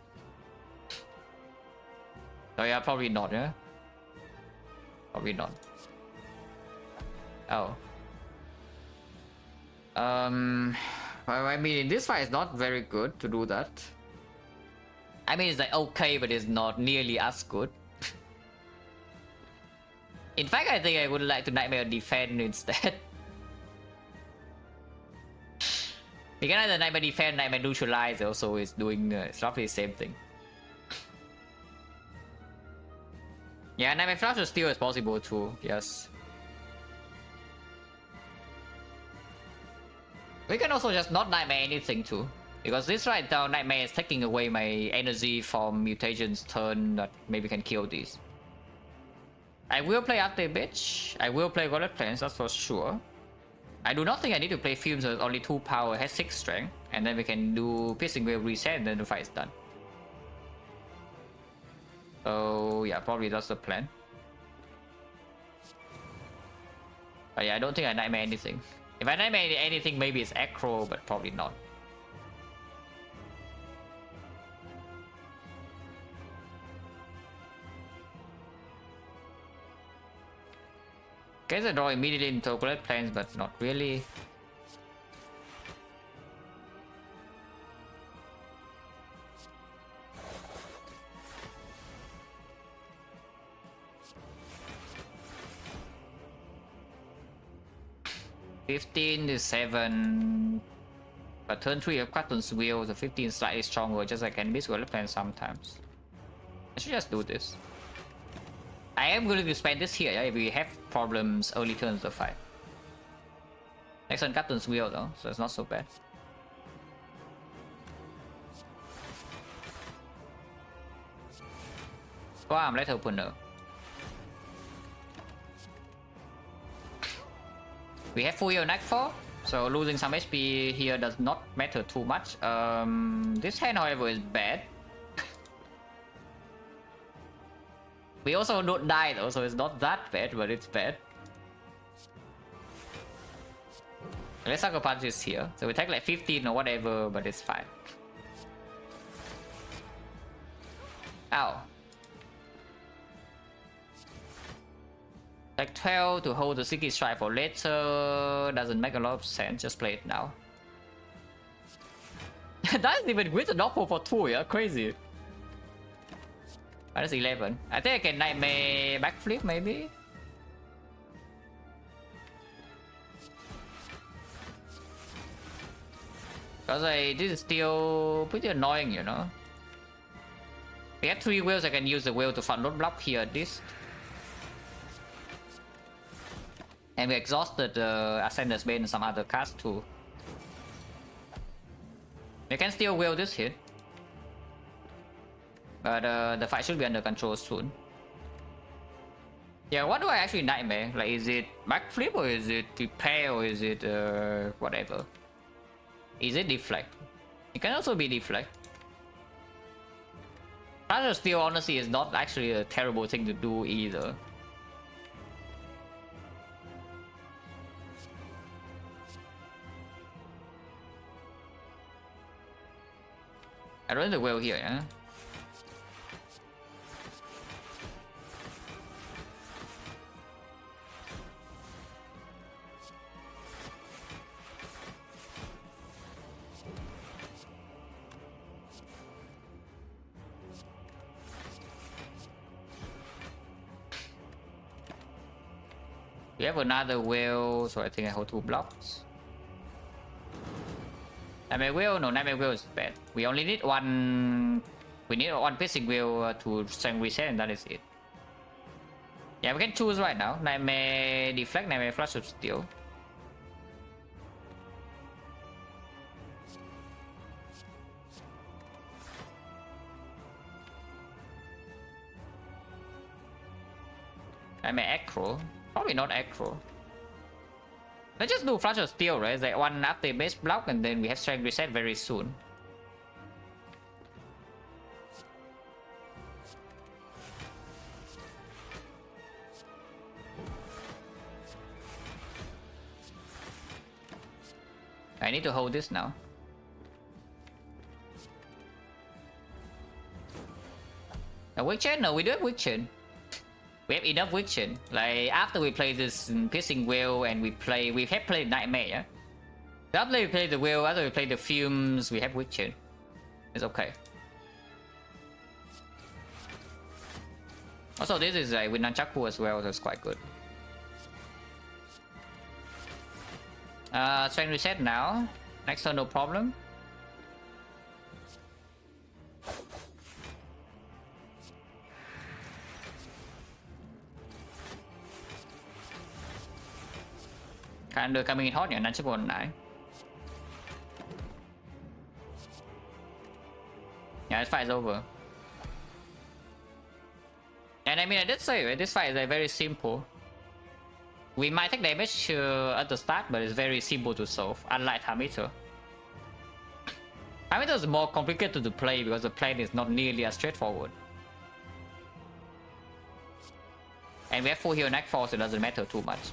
Oh yeah, probably not, yeah? Probably not. Oh. Well, I mean, this fight is not very good to do that. I mean, it's like okay, but it's not nearly as good. In fact, I think I would like to Nightmare Defend instead. You can either Nightmare Defend, Nightmare Neutralize also is doing it's roughly the same thing. Yeah, Nightmare Flash of Steel is possible too, yes. We can also just not Nightmare anything too. Because this right now, Nightmare is taking away my energy from Mutation's turn that maybe can kill these. I will play Arte Bitch. I will play Wallet Planes, that's for sure. I do not think I need to play Fumes with only 2 power, has 6 strength. And then we can do Piercing Wave Reset and then the fight is done. So yeah, probably that's the plan. But yeah, I don't think I Nightmare anything. If I Nightmare anything, maybe it's Acro, but probably not. Guess I draw immediately into Wallet Planes, but not really. $15 is 7. But turn 3 of Cartoon's Wheel, the 15 is slightly stronger, just like I can miss Wallet Plan sometimes. I should just do this. I am going to spend this here, yeah, if we have problems early turns of the fight. Next one, Cartoon's Wheel though, so it's not so bad. Wow, Letter Opener. We have full heal Knack 4, so losing some HP here does not matter too much. This hand, however, is bad. We also don't die though, so it's not that bad, but it's bad. Let's Sucker Punch is here, so we take like 15 or whatever, but it's fine. Ow. Like 12 to hold the Sticky Strike for later doesn't make a lot of sense, just play it now. That's even with the knockful for 2, yeah? Crazy. That's 11. I think I can Nightmare Backflip maybe? Because this is still pretty annoying, you know? We have 3 wheels, I can use the wheel to front load block here at least. And we exhausted Ascender's Bane and some other cards too. We can still will this hit. But the fight should be under control soon. Yeah, what do I actually nightmare? Like, is it backflip or is it repair or is it whatever? Is it deflect? It can also be deflect. Rather Steel honestly is not actually a terrible thing to do either. I don't know the will here, yeah? We have another whale, so I think I hold 2 blocks. Nightmare wheel? No, Nightmare wheel is bad. We only need one. We need one piercing wheel to strength reset, and that is it. Yeah, we can choose right now. Nightmare deflect, Nightmare flash of steel. Nightmare acro. Probably not acro. Let's just do Flash of Steel, right? It's like one after base block and then we have strength reset very soon. I need to hold this now. A weak chain? No, we do have weak chain. We have enough weak chain. Like after we play this piercing wheel and we have played Nightmare, yeah? After we play the wheel, after we play the fumes, we have weak chain. It's okay. Also, this is like with Nunchaku as well, so it's quite good. Strength reset now. Next turn, no problem. Can do coming in hot nhỉ, Nunchaku còn lại. Yeah, this fight is over. And I mean, I did say, right, this fight is like, very simple. We might take damage at the start, but it's very simple to solve, unlike Tamitor. Tamitor is more complicated to play because the plan is not nearly as straightforward. And we have full heal Nightfall, so it doesn't matter too much.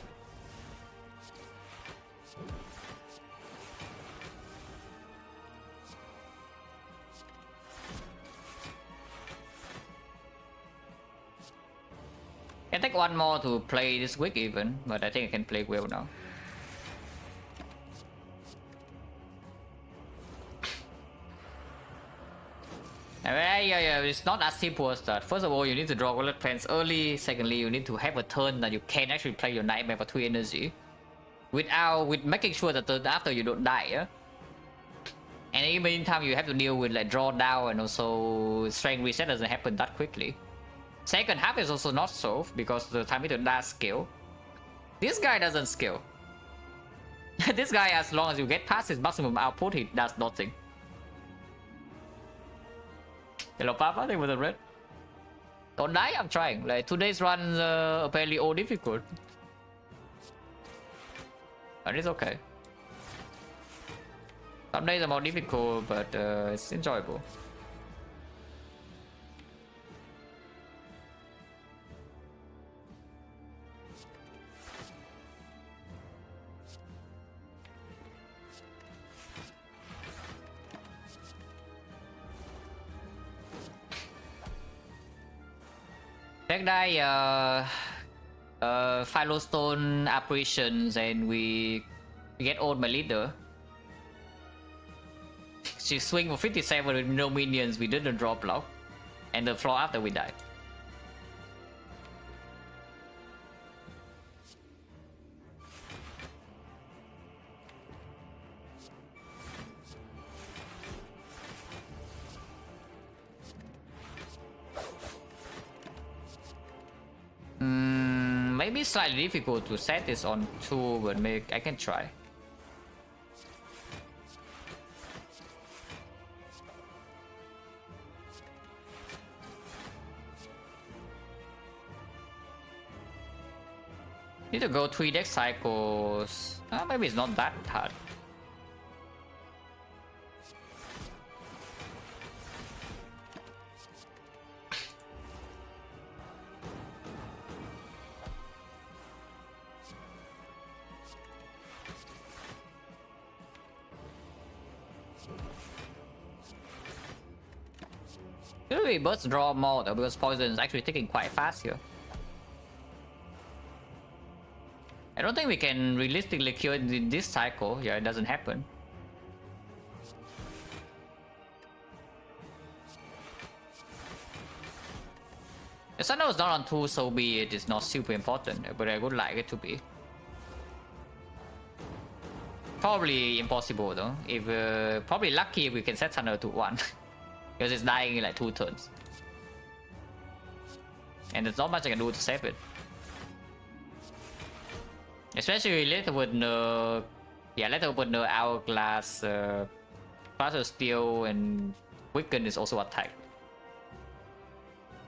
I can take one more to play this week even, but I think I can play well now. Yeah, it's not as simple as that. First of all, you need to draw wallet plans early. Secondly, you need to have a turn that you can actually play your Nightmare for 3 energy. With making sure that turn after you don't die, yeah? And in the meantime, you have to deal with like draw down and also strength reset doesn't happen that quickly. Second half is also not solved because the Tamitor does scale. This guy doesn't scale. This guy, as long as you get past his maximum output, he does nothing. Hello Papa, thank you for the red. Don't die, I'm trying. Like today's run apparently all difficult. But it's okay. Some days are more difficult, but it's enjoyable. That guy, Philostone apparitions, and we get old my leader. She swing for 57 with no minions, we didn't draw block. And the floor after we died. Maybe slightly difficult to set this on 2, but maybe I can try. Need to go 3 deck cycles. Maybe it's not that hard. Maybe birds draw more though, because poison is actually ticking quite fast here. I don't think we can realistically kill it in this cycle. Yeah, it doesn't happen. The Sun is not on 2, so be it. It's not super important, but I would like it to be. Probably impossible though. If probably lucky if we can set Thunder to 1. Because it's dying in like 2 turns. And there's not much I can do to save it. Especially later with the... Yeah, later with the Hourglass, Faster Steel and Weaken is also attacked.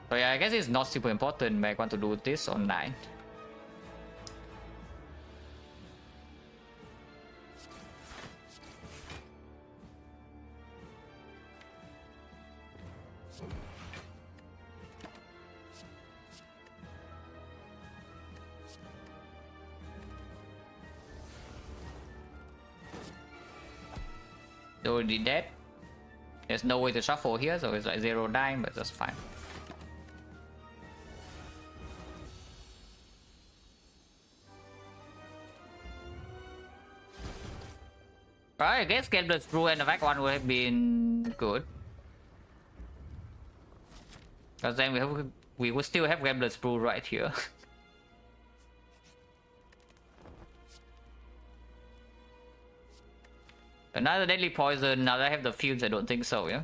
So yeah, I guess it's not super important, but I want to do this on 9. Already dead. There's no way to shuffle here, so it's like 0 dying, but that's fine. Right, I guess Gambler's Brew and the back one would have been good. Because then we would still have Gambler's Brew right here. Another deadly poison. Now that I have the fumes, I don't think so, yeah?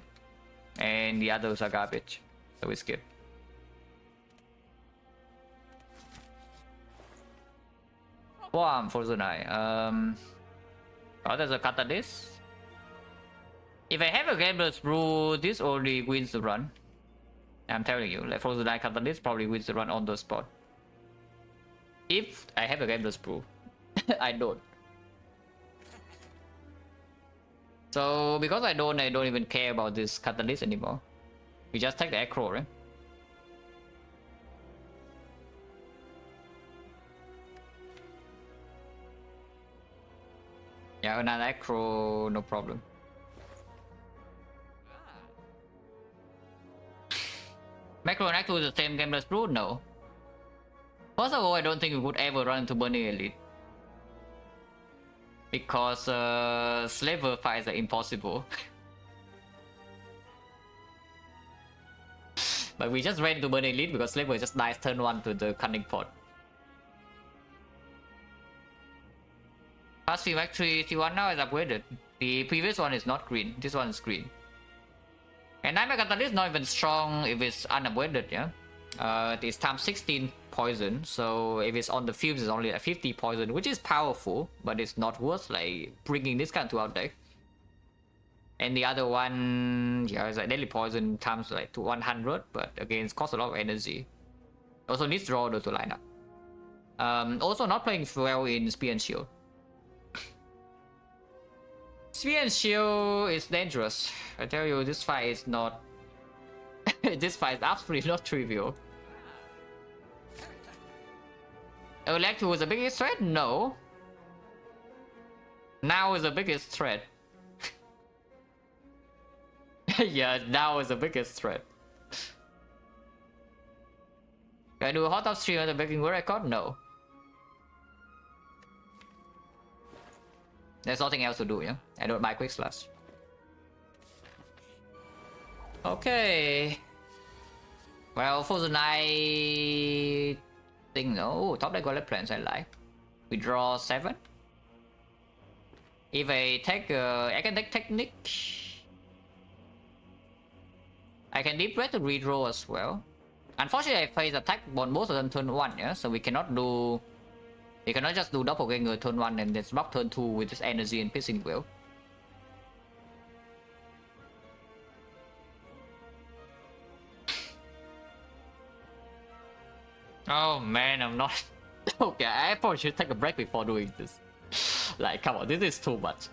And the others are garbage. So we skip. Forearm for Zunai. Oh, there's a Catalyst. If I have a Gambler's Brew, this only wins the run. I'm telling you, like Frozen Eye Catalyst probably wins the run on the spot. If I have a Gambler's Brew. I don't. So because I don't even care about this Catalyst anymore. We just take the Acro, right? Yeah, another Acro, no problem. Macro and Acro is the same Gambler's Brew? No. First of all, I don't think we would ever run into Burning Elite. Because Slaver fights are impossible. But we just ran into Burning Elite because Slaver just dies turn 1 to the Cunning Pot. Past 3 Factory T1 now is upgraded. The previous one is not green, this one is green. And Nightmare Catalyst is not even strong if it's unupgraded, yeah? It's times 16 poison, so if it's on the fumes it's only like 50 poison, which is powerful, but it's not worth like bringing this kind to our deck. And the other one, yeah, it's like deadly poison times like to 100, but again it costs a lot of energy. Also needs draw to line up. Also not playing well in Spear and Shield. Spear and Shield is dangerous. I tell you, this fight is not... this fight is absolutely not trivial. Electro was the biggest threat? No. Now is the biggest threat. Yeah, now is the biggest threat. Can I do a hot top stream at the breaking world record? No. There's nothing else to do, yeah? I don't buy quick slash. Okay. Well, Frozen Eye thing, no. Top deck Golem Plans I like. We draw 7. If I take I can take Technique. I can deep breath to redraw as well. Unfortunately, I face attack on both of them turn 1, yeah? So we cannot just do doppelganger turn 1 and then swap turn 2 with this energy and piercing will. Oh man, I'm not... Okay, I probably should take a break before doing this. Like, come on, this is too much.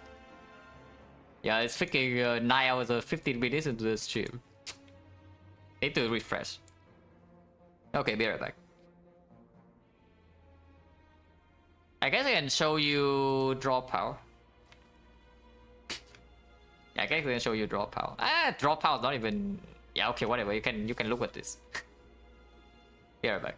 Yeah, it's freaking 9 hours or 15 minutes into the stream. Need to refresh. Okay, be right back. I guess I can show you draw power. Yeah, I guess I can show you draw power. Draw power is not even... Yeah, okay, whatever. You can look at this. Be right back.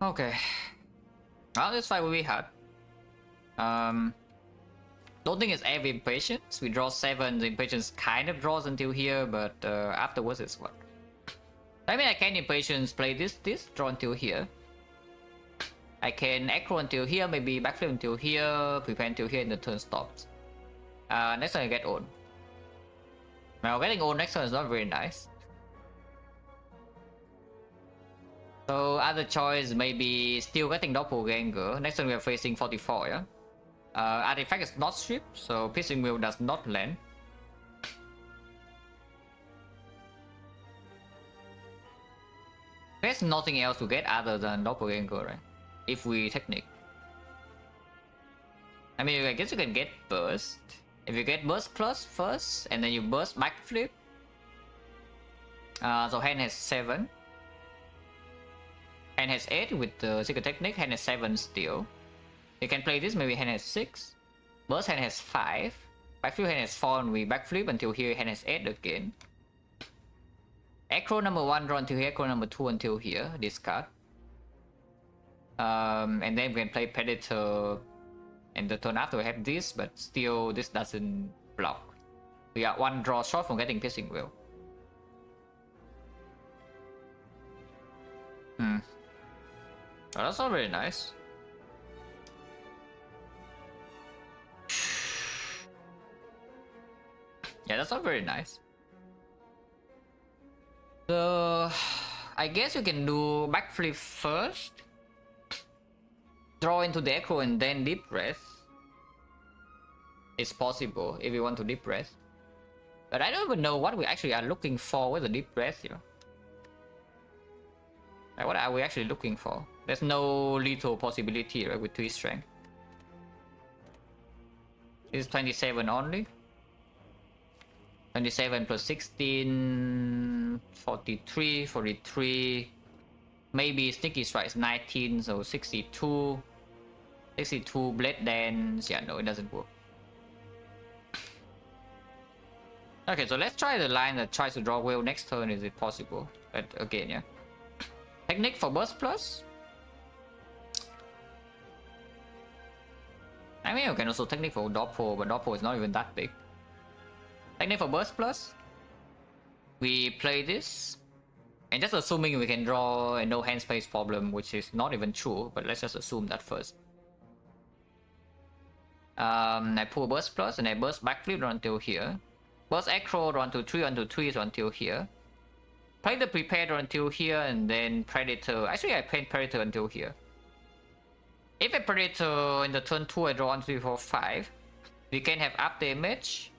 Okay. Well, this fight will be hard. Don't think it's every impatience. We draw 7, the impatience kind of draws until here, but afterwards it's what? I mean, I can impatience play this, draw until here. I can aggro until here, maybe backflip until here, prepare until here, and the turn stops. Next turn I get own. Now getting own next turn is not very nice. So other choice maybe still getting doppelganger. Next turn we are facing 44, yeah? Artifact is not stripped, so piercing wheel does not land. There's nothing else to get other than doppelganger, right? If we technique. I mean, I guess you can get burst. If you get burst plus first, and then you burst backflip. So hand has 7. Hand has 8 with the secret technique, hand has 7 still. You can play this, maybe hand has 6. Burst hand has 5. Backflip hand has 4 and we backflip until here hand has 8 again. Acro number 1 draw until here, acro number 2 until here, discard. And then we can play Predator. And the turn after we have this, but still this doesn't block. We are 1 draw short from getting piercing wheel. Oh, that's not very nice. Yeah, that's not very nice. So I guess you can do backflip first. Draw into the echo and then deep breath. It's possible if you want to deep breath. But I don't even know what we actually are looking for with the deep breath here. Like, what are we actually looking for? There's no lethal possibility, right, with 3 strength. This is 27 only. 27 plus 16, 43, 43. Maybe sneaky strikes 19, so 62. 62 blade dance. Yeah, no, it doesn't work. Okay, so let's try the line that tries to draw wheel next turn. Is it possible? But again, yeah. Technique for burst plus. I mean, you can also technique for Doppel, but Doppel is not even that big. Technique for burst plus. We play this. And just assuming we can draw a no hand space problem, which is not even true, but let's just assume that first. I pull burst plus and I burst backflip until here. Burst acro run to 3 until 3 is until here. Play the prepared until here and then predator. Actually, I played predator until here. If a predator in the turn 2 I draw 1, 2, 3, 4, 5, we can have up damage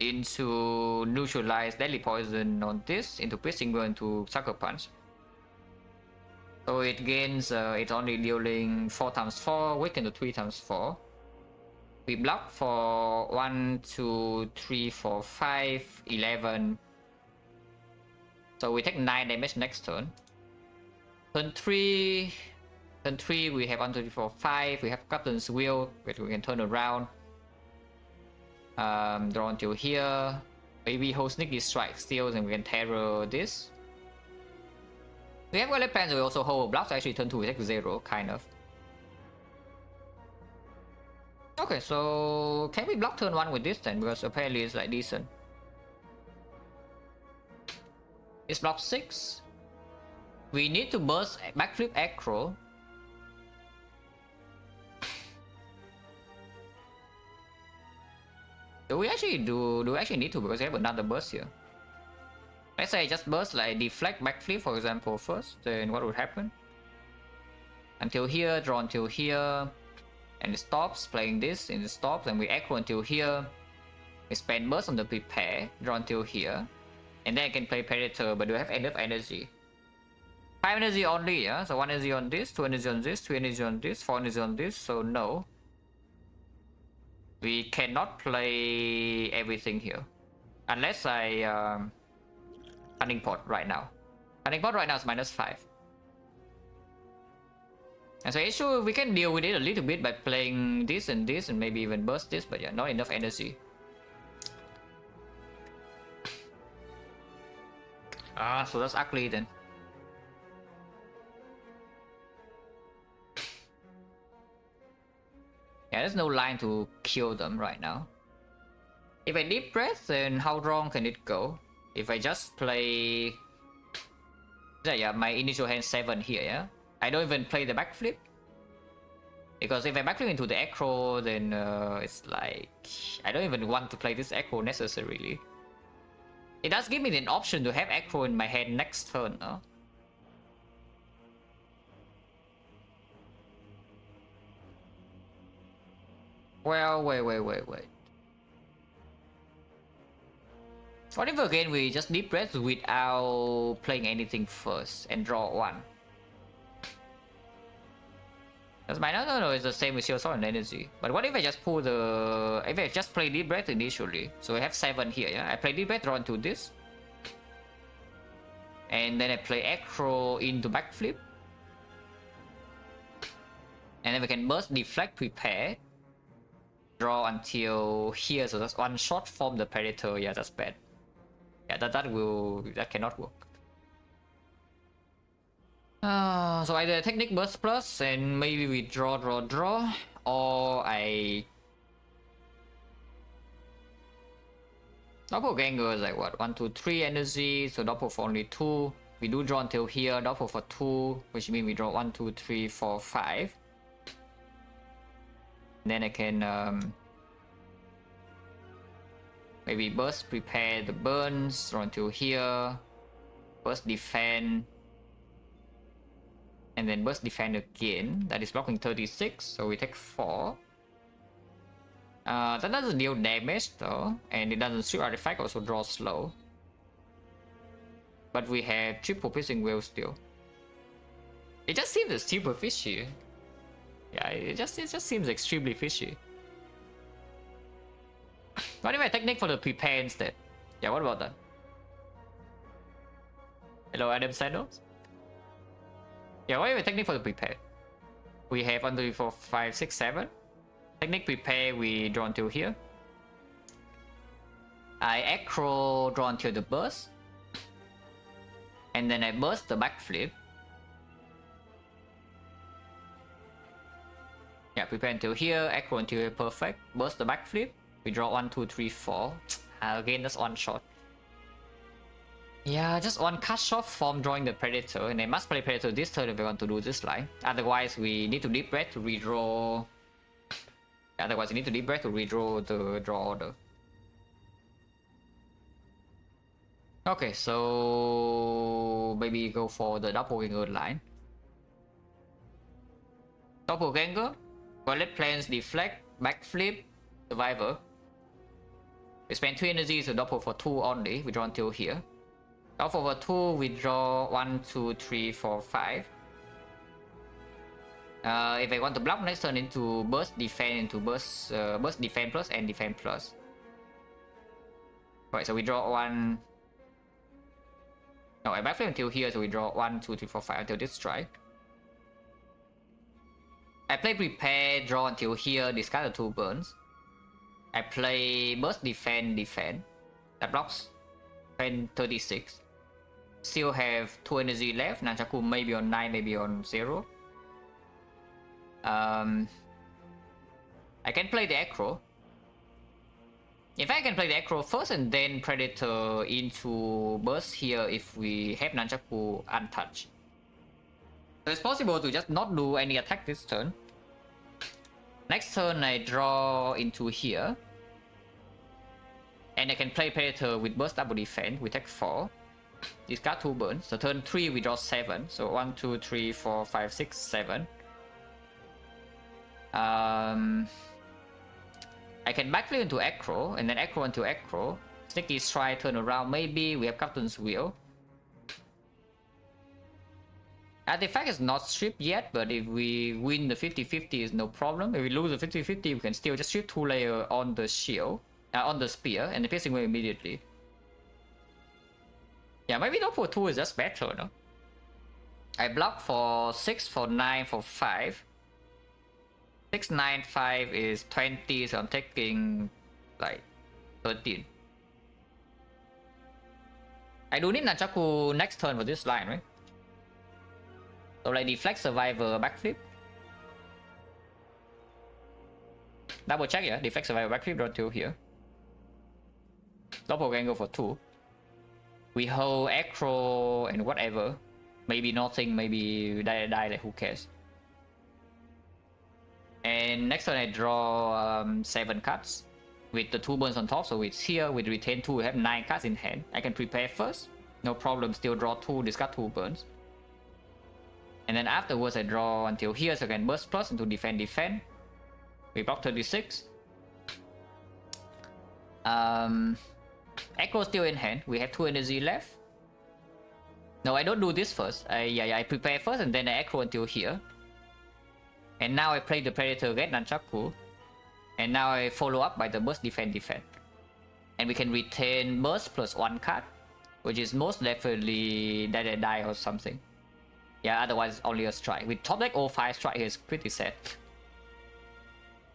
into neutralize deadly poison on this, into piercing wheel, into sucker punch. So it gains, it's only dealing 4 times 4, weaken to 3 times 4. We block for 1, 2, 3, 4, 5, 11. So we take 9 damage next turn. Turn 3 we have 1, 2, 3, 4, 5. We have Captain's Wheel, which we can turn around. Draw until here. Maybe hold Sneaky Strike still, and we can terror this. We have Violet Pants, we also hold Blocks. Actually, turn 2 we take 0, kind of. Okay, so can we block turn 1 with this then? Because apparently it's like decent. It's block 6. We need to burst backflip acro. Do we actually need to, because we have another burst here? Let's say I just burst like deflect backflip for example first, then what would happen? Until here, draw until here, and it stops playing this, and it stops, and we acro until here. We spend burst on the prepare, draw until here, and then I can play predator, but do I have enough energy? 5 energy only, yeah? So 1 energy on this, 2 energy on this, 3 energy on this, 4 energy on this, so no. We cannot play everything here. Unless I Hunting Pot right now. Hunting Pot right now is -5. And so it's sure we can deal with it a little bit by playing this and maybe even burst this, but yeah, not enough energy. So that's ugly then. Yeah, there's no line to kill them right now. If I deep breath, then how wrong can it go? If I just play... Yeah, my initial hand 7 here, yeah? I don't even play the backflip. Because if I backflip into the acro, then it's like... I don't even want to play this acro necessarily. It does give me an option to have acro in my hand next turn, no? Well, wait. What if again we just deep breath without playing anything first and draw one? That's my no, it's the same with Shield Sword and Energy. But what if I just pull the... If I just play deep breath initially? So I have 7 here, yeah? I play deep breath, draw into this. And then I play Acro into backflip. And then we can burst, deflect, prepare. Draw until here, so that's one shot from the Predator. Yeah, that's bad. Yeah, that cannot work. So either technique burst plus and maybe we draw, or I doppelganger is like what, 1, 2, 3 energy, so doppel for only 2. We do draw until here, doppel for 2, which means we draw 1, 2, 3, 4, 5. And then I can maybe burst, prepare the burns, draw until here, burst defend, and then burst defend again. That is blocking 36, so we take 4. That doesn't deal damage though, and it doesn't strip artifact, also draw slow. But we have triple piercing whale still. It just seems super fishy. Yeah, it just seems extremely fishy. What if I technique for the prepare instead? Yeah, what about that? Hello, Adam Sandos? Yeah, what if I technique for the prepare? We have 1, 2, 3, 4, 5, 6, 7. Technique prepare, we draw until here. I acro draw until the burst. And then I burst the backflip. Yeah, prepare until here, acro until here, perfect. Burst the backflip. We draw 1, 2, 3, 4. Again, that's one shot. Yeah, just one cut shot from drawing the Predator, and I must play Predator this turn if we want to do this line. Otherwise, we need to deep breath to redraw. Otherwise, we need to deep breath to redraw the draw order. Okay, so maybe go for the doppelganger line. Doppelganger, Violet Plains, deflect, backflip, survivor. We spend 3 energy, so doppel for 2 only. We draw until here. Doppel for 2, we draw 1, 2, 3, 4, 5. If I want to block next turn into burst defend into burst defend plus and defend plus. Right, so we draw 1. No, I backflip until here, so we draw 1, 2, 3, 4, 5 until this strike. I play prepare, draw until here, discard the 2 burns. I play burst defend. That blocks 36. Still have 2 energy left. Nunchaku maybe on 9, maybe on 0. I can play the acro. In fact, I can play the acro first and then Predator into burst here if we have Nunchaku untouched. So it's possible to just not do any attack this turn. Next turn I draw into here. And I can play Predator with burst double defense. We take 4. Discard 2 burns. So turn 3 we draw 7. So 1, 2, 3, 4, 5, 6, 7. I can backflip into acro and then acro into acro. Sneaky strike, turn around. Maybe we have Captain's Wheel. Artifact is not stripped yet, but if we win the 50-50 is no problem. If we lose the 50-50, we can still just strip 2 layer on the shield, on the spear, and the piercing whale immediately. Yeah, maybe not for 2 is just better, no? I block for 6, for 9, for 5. 6, 9, 5 is 20, so I'm taking like 13. I do need Nunchaku next turn for this line, right? So like deflect, survivor, backflip. Double check, yeah. Deflect, survivor, backflip, draw 2 here. Doppelganger for 2. We hold acro and whatever. Maybe nothing, maybe die, like who cares. And next turn I draw 7 cards with the 2 burns on top. So it's here with retain 2, we have 9 cards in hand. I can prepare first, no problem. Still draw 2, discard 2 burns. And then afterwards I draw until here, so I can burst plus into defend. We block 36. Echo still in hand. We have 2 energy left. No, I don't do this first. I prepare first and then I Echo until here. And now I play the Predator, get Nunchaku. And now I follow up by the burst defend. And we can retain burst plus 1 card, which is most definitely die or something. Yeah, otherwise only a strike. With top deck 05 strike is pretty sad.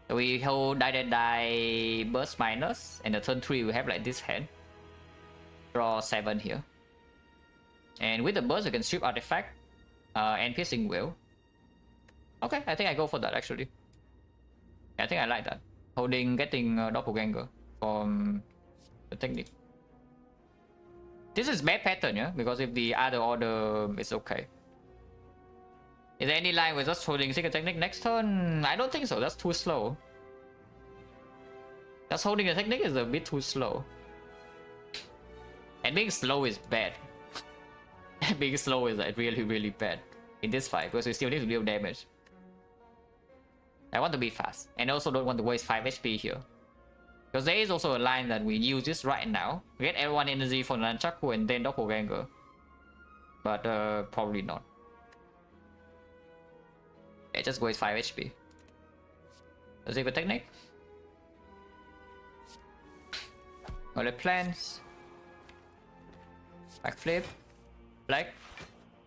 So we hold die burst minus, and the turn 3 we have like this hand. Draw 7 here. And with the burst we can strip artifact and piercing will. Okay, I think I go for that actually. I think I like that. Holding, getting doppelganger from the technique. This is bad pattern, yeah? Because if the other order is okay. Is there any line with just holding secret technique next turn? I don't think so, that's too slow. Just holding a technique is a bit too slow. And being slow is bad. Being slow is like really bad in this fight because we still need to deal damage. I want to be fast and also don't want to waste 5 HP here. Because there is also a line that we use this right now. We get L1 energy for Nunchaku and then doppelganger. But probably not. Yeah, just waste 5 HP. Let's see the technique. Early plans. Backflip. Black.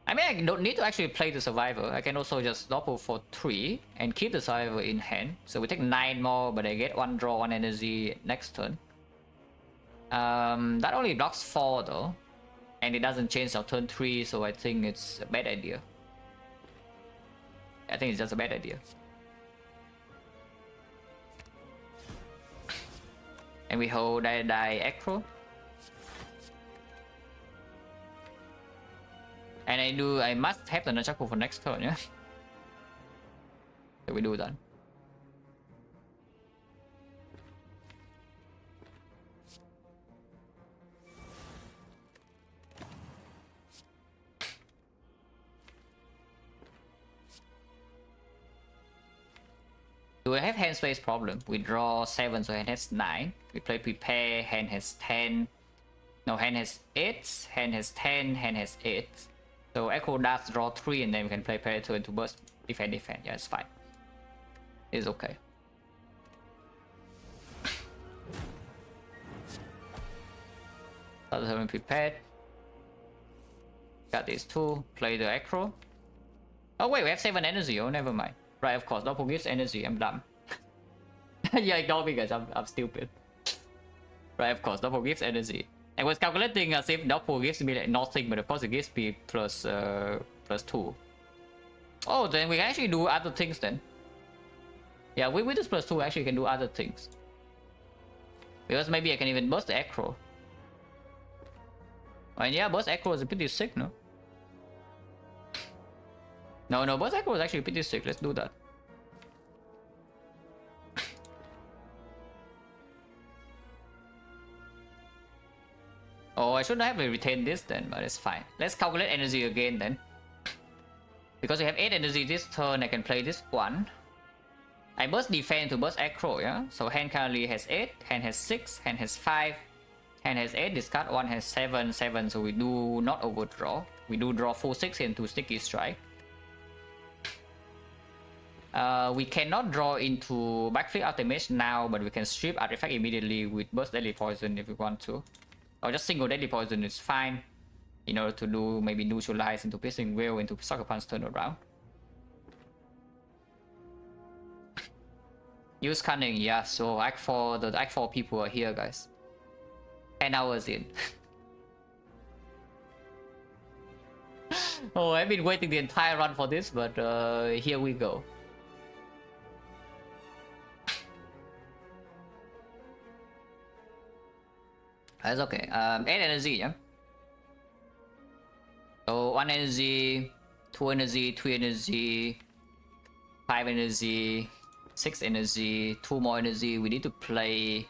I mean, I don't need to actually play the survivor. I can also just doppel for 3 and keep the survivor in hand. So we take 9 more, but I get 1 draw, 1 energy next turn. That only blocks 4 though. And it doesn't change our turn 3, so I think it's a bad idea. I think it's just a bad idea. And we hold die Acro. And I must have the Nunchaku for next turn, yeah? So we do that. Do we have hand space problem? We draw 7, so hand has 9. We play prepare, hand has 10. No, hand has 8, hand has 10, hand has 8. So Echo does draw 3 and then we can play Predator into burst, defend. Yeah, it's fine. It's okay. Start the turn prepared. Got these 2, play the Echo. Oh wait, we have 7 energy, oh never mind. Right, of course, Doppel gives energy, I'm dumb. Yeah, ignore me guys, I'm stupid. Right, of course, Doppel gives energy. I was calculating as if Doppel gives me like nothing, but of course it gives me plus 2. Oh, then we can actually do other things then. Yeah, with this plus 2 actually can do other things. Because maybe I can even burst the Acro. And yeah, burst Acro is pretty sick, no? No, burst Acro is actually pretty sick, let's do that. Oh, I shouldn't have retained this then, but it's fine. Let's calculate energy again then. Because we have 8 energy this turn, I can play this 1. I burst defend to burst Acro, yeah? So hand currently has 8, hand has 6, hand has 5, hand has 8, discard 1 has 7, so we do not overdraw. We do draw full 6 into Sticky Strike. We cannot draw into Backflip Ultimate now, but we can strip artifact immediately with burst Deadly Poison if we want to. Or just single Deadly Poison is fine. In order to do maybe neutralize into Piercing Will into Sucker Punch turn around. Use Cunning, yeah, so Act 4, the Act 4 people are here guys. 10 hours in. Oh, I've been waiting the entire run for this, but here we go. That's okay. 8 energy, yeah? So 1 energy, 2 energy, 3 energy, 5 energy, 6 energy, 2 more energy. We need to play...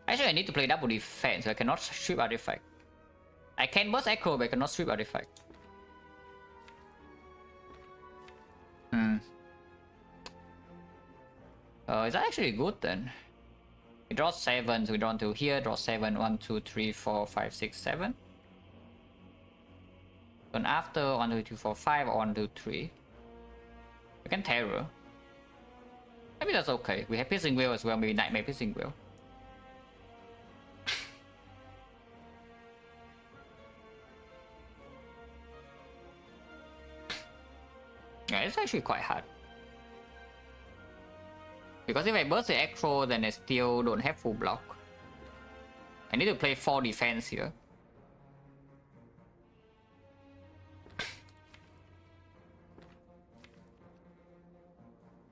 Actually, I need to play double defense, so I cannot strip artifact. I can burst Acro, but I cannot strip artifact. Is that actually good then? We draw 7, so we draw until here, draw 7, 1, 2, 3, 4, 5, 6, 7. Then after 1, 2, 3, 4, 5, or 1, 2, 3. We can terror. Maybe that's okay. We have Piercing Wheel as well, maybe Nightmare Piercing Wheel. Yeah, it's actually quite hard. Because if I burst the Echo, then I still don't have full block. I need to play 4 defense here.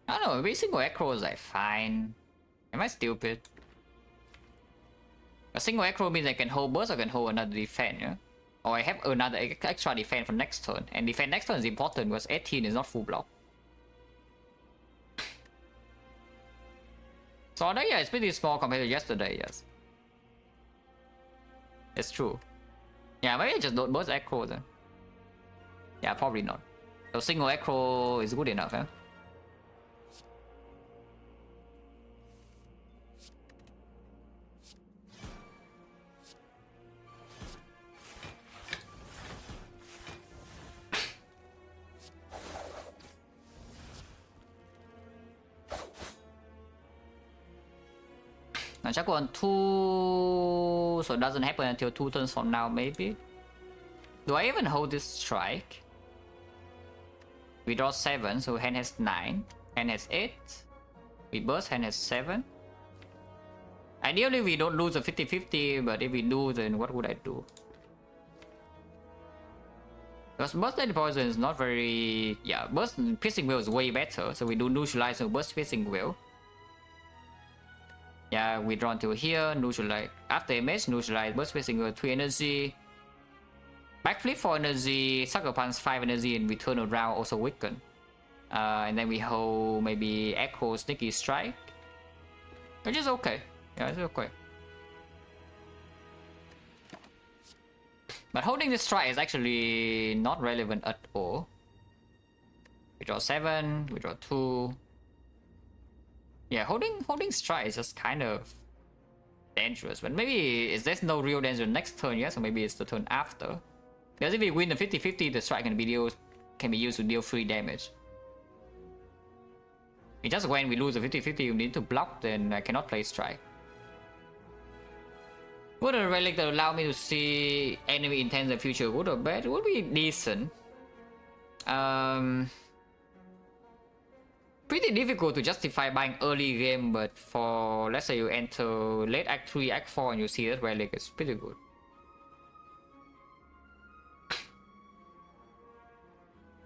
I don't know, maybe single Echo is like fine. Am I stupid? A single Echo means I can hold burst or I can hold another defense, yeah? Or I have another extra defense for next turn. And defense next turn is important because 18 is not full block. So although yeah, it's pretty small compared to yesterday, yes. It's true. Yeah, maybe I just don't burst Echo then. Yeah, probably not. So single Echo is good enough, huh? Chắc còn 2, so it doesn't happen until 2 turns from now, maybe. Do I even hold this strike? We draw 7, so hand has 9, hand has 8. We burst, hand has 7. Ideally, we don't lose a 50-50, but if we do, then what would I do? Because burst and poison is not very... Yeah, burst piercing wheel is way better, so we do neutralize the burst piercing wheel. Yeah, we draw until here, neutralize. After image, neutralize, burst piercing wheel 3 energy. Backflip 4 energy, sucker punch 5 energy, and we turn around also weaken. And then we hold maybe Echo Sneaky Strike. Which is okay. Yeah, it's okay. But holding this strike is actually not relevant at all. We draw 7, we draw 2. Yeah, holding strike is just kind of dangerous. But maybe there's no real danger next turn, yeah? So maybe it's the turn after. Because if we win the 50-50, the strike can be used to deal free damage. It's just when we lose the 50-50, you need to block, then I cannot play strike. Would a relic that allow me to see enemy intent in the future, good or bad? It would be decent. Pretty difficult to justify buying early game, but for, let's say you enter late Act 3, Act 4 and you see that relic, it's pretty good.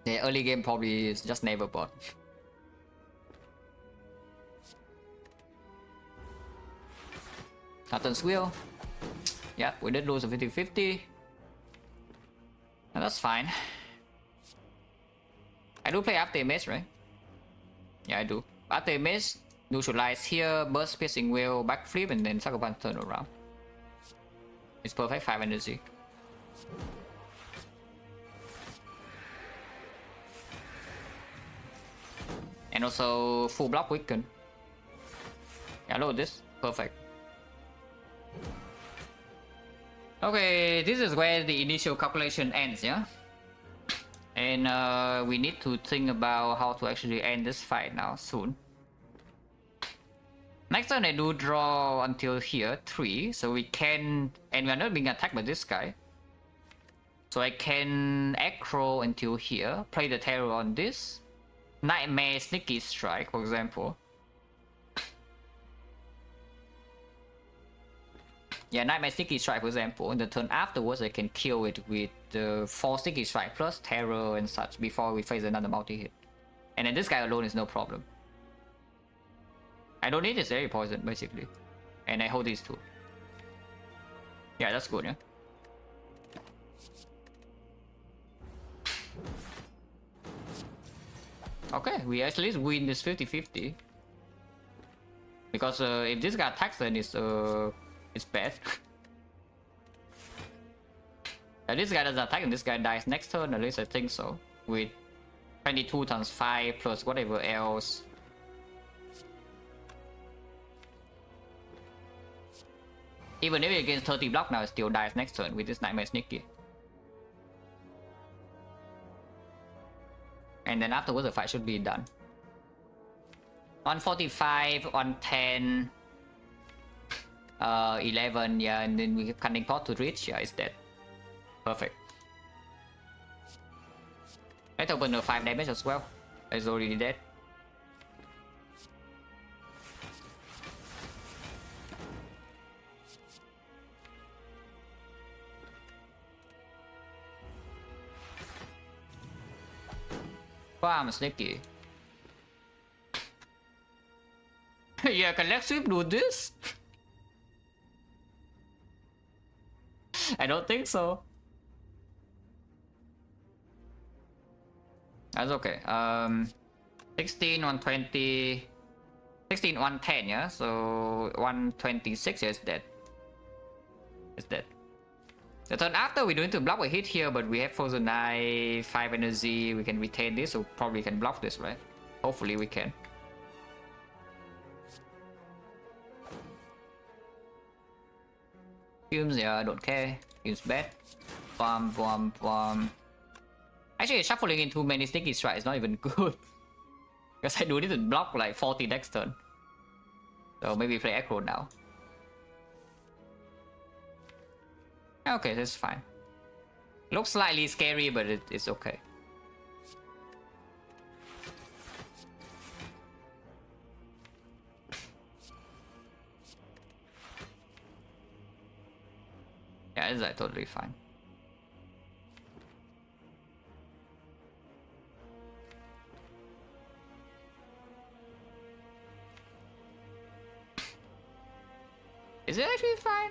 The early game probably is just never bought. Nathan's Wheel. Yeah, we did lose a 50-50. And that's fine. I do play after image, right? Yeah, I do. After image, neutralize here, burst piercing wheel, backflip, and then sucker punch turn around. It's perfect 5 energy. And also full block weaken. Yeah, load this. Perfect. Okay, this is where the initial calculation ends, yeah? And we need to think about how to actually end this fight now, soon. Next turn I do draw until here, 3, so we can... And we are not being attacked by this guy. So I can aggro until here, play the terror on this. Nightmare Sneaky Strike, for example. Yeah, Nightmare Sneaky Strike, for example. In the turn afterwards, I can kill it with the 4 Sneaky Strike plus Terror and such before we face another multi-hit. And then this guy alone is no problem. I don't need this area poison, basically. And I hold these 2. Yeah, that's good, yeah? Okay, we at least win this 50-50. Because if this guy attacks, then it's bad. If this guy doesn't attack and this guy dies next turn, at least I think so. With 22 times 5 plus whatever else. Even if it against 30 block now, it still dies next turn with this Nightmare Sneaky. And then afterwards the fight should be done. 145, 110, 11, yeah, and then we have Cunning Pot to reach, yeah, it's dead. Perfect. Let's open the 5 damage as well. It's already dead. Wow, I'm sneaky. Yeah, can Lex Sweep do this? I don't think so. That's okay. 16, 120, 16, 110, yeah? So 126 is dead. It's dead. The turn after we don't need to block a hit here, but we have Frozen Eye, 5 energy, we can retain this, so probably can block this, right? Hopefully we can. Fumes, yeah, I don't care. Fumes bad. Bomb, bomb, bomb. Actually, shuffling in too many sneaky strikes is not even good. Because I do need to block like 40 next turn. So maybe play Echo now. Okay, that's fine. Looks slightly scary, but it's okay. Yeah, it's like totally fine. Is it actually fine?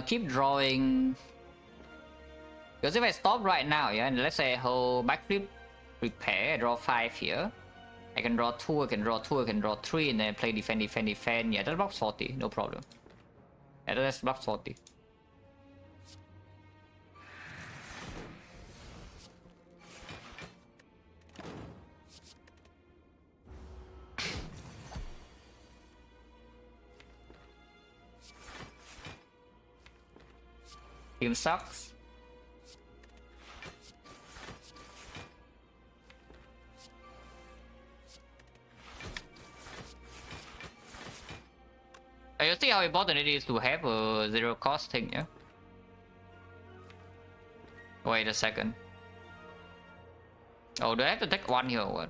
Keep drawing. Because if I stop right now, yeah, and let's say I hold backflip, prepare, I draw 5 here. I can draw 2, I can draw 2, I can draw 3, and then play defend, defend, defend. Yeah, that blocks 40, no problem. Yeah, that's blocks 40. Team sucks. You see how important it is to have a 0 cost thing, yeah? Wait a second. Oh, do I have to take 1 here or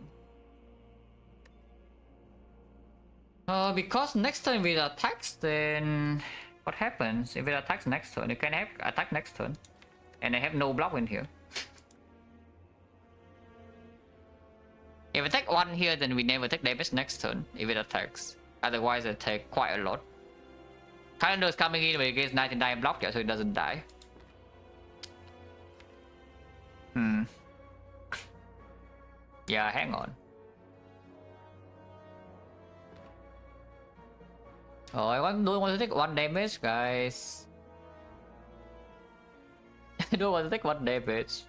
what? Because next turn with attacks, then what happens if it attacks next turn? You can have attack next turn, and I have no block in here. If I take 1 here, then we never take damage next turn if it attacks. Otherwise, I take quite a lot. Calendar is coming in, but it gets 99 block, yeah, so it doesn't die. Yeah, hang on. Oh, I don't want to take 1 damage, guys. I don't want to take 1 damage.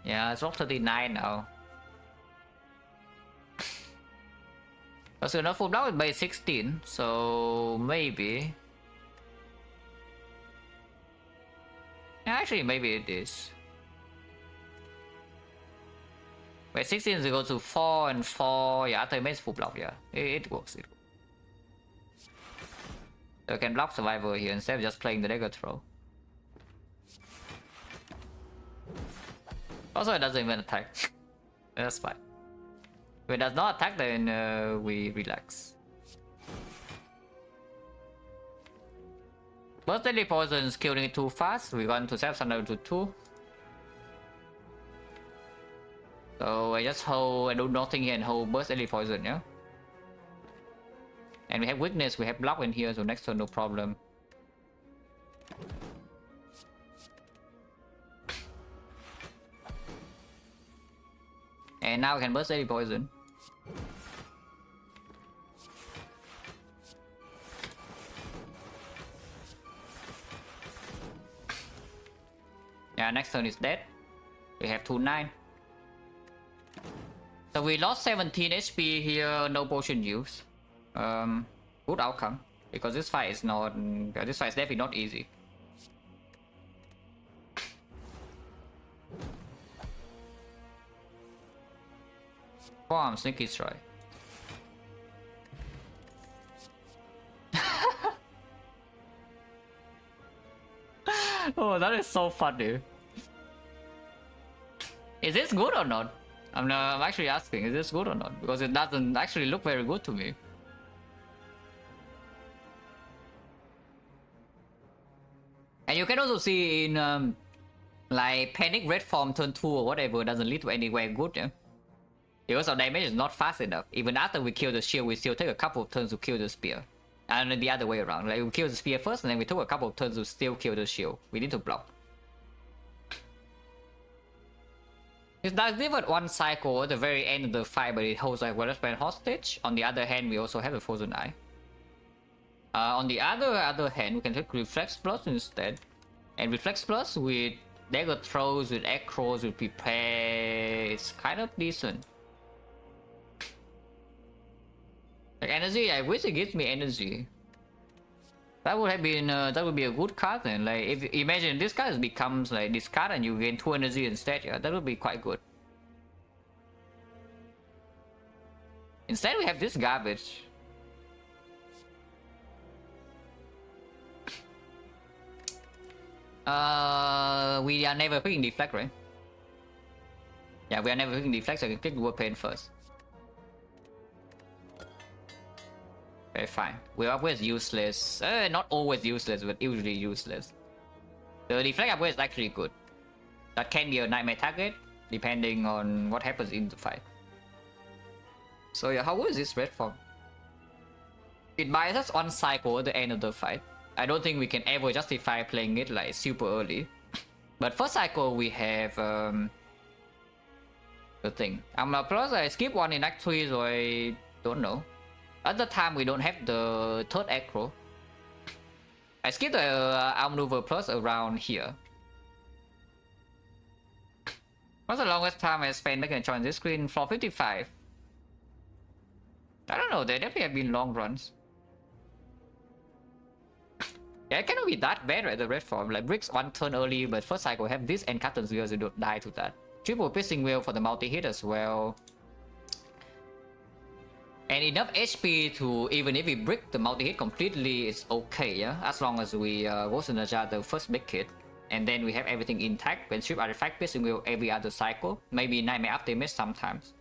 Yeah, it's block 39 now. So not full block is by 16, so maybe. Yeah, actually, maybe it is. Wait, 16 is go to 4 and 4. Yeah, after it makes full block, yeah. It works. So I can block Survivor here instead of just playing the dagger throw. Also, it doesn't even attack. That's fine. If it does not attack, then we relax. Burst Deadly Poison is killing it too fast. We want to save Thunder to 2. So I just hold, I do nothing here and hold Burst Deadly Poison, yeah? And we have weakness, we have block in here, so next turn no problem. And now we can Burst Deadly Poison. Yeah, next turn is dead. We have 2-9. So we lost 17 HP here, no potion use. Good outcome. Because this fight is not... This fight is definitely not easy. Forearm sneaky strike. Oh, that is so funny. Is this good or not? I'm actually asking, is this good or not? Because it doesn't actually look very good to me. And you can also see in like Panic Red Form turn 2 or whatever doesn't lead to anywhere good, yeah? Because our damage is not fast enough. Even after we kill the shield, we still take a couple of turns to kill the spear. And then the other way around. Like we kill the spear first and then we took a couple of turns to still kill the shield. We need to block. It does deliver one cycle at the very end of the fight, but it holds like Weatherspan hostage. On the other hand, we also have the Frozen Eye. On the other hand, we can take Reflex Plus instead. And Reflex Plus with Dagger Throws, with Echoes, with Prepare, it's kind of decent. Like energy, I wish it gives me energy. That would have been that would be a good card then. Like if imagine this card becomes like this card and you gain 2 energy instead, yeah, that would be quite good. Instead we have this garbage. We are never picking deflect, right? Yeah, we are never picking deflect, so I can click War Pain first. Okay, fine. We're always useless. Not always useless, but usually useless. The deflect upgrade is actually good. That can be a nightmare target, depending on what happens in the fight. So yeah, how good is this red form? It buys us one cycle at the end of the fight. I don't think we can ever justify playing it like super early. But first cycle we have the thing. Plus I skip one in Act 3, so I don't know. At the time we don't have the third acro. I skipped the outmaneuver plus around here. What's the longest time I spent making a choice on this screen? Floor 55. I don't know, there definitely have been long runs. Yeah, it cannot be that bad at the red form. Like bricks one turn early, but first cycle have this and Captain's Wheel, so you don't die to that. Triple Piercing Wheel for the multi-hit as well. And enough HP to, even if we brick the multi-hit completely, it's okay, yeah? As long as we Ghost in the Jar the first big hit. And then we have everything intact. When Strip Artifact Piercing Wheel every other cycle. Maybe Nightmare Optimist sometimes.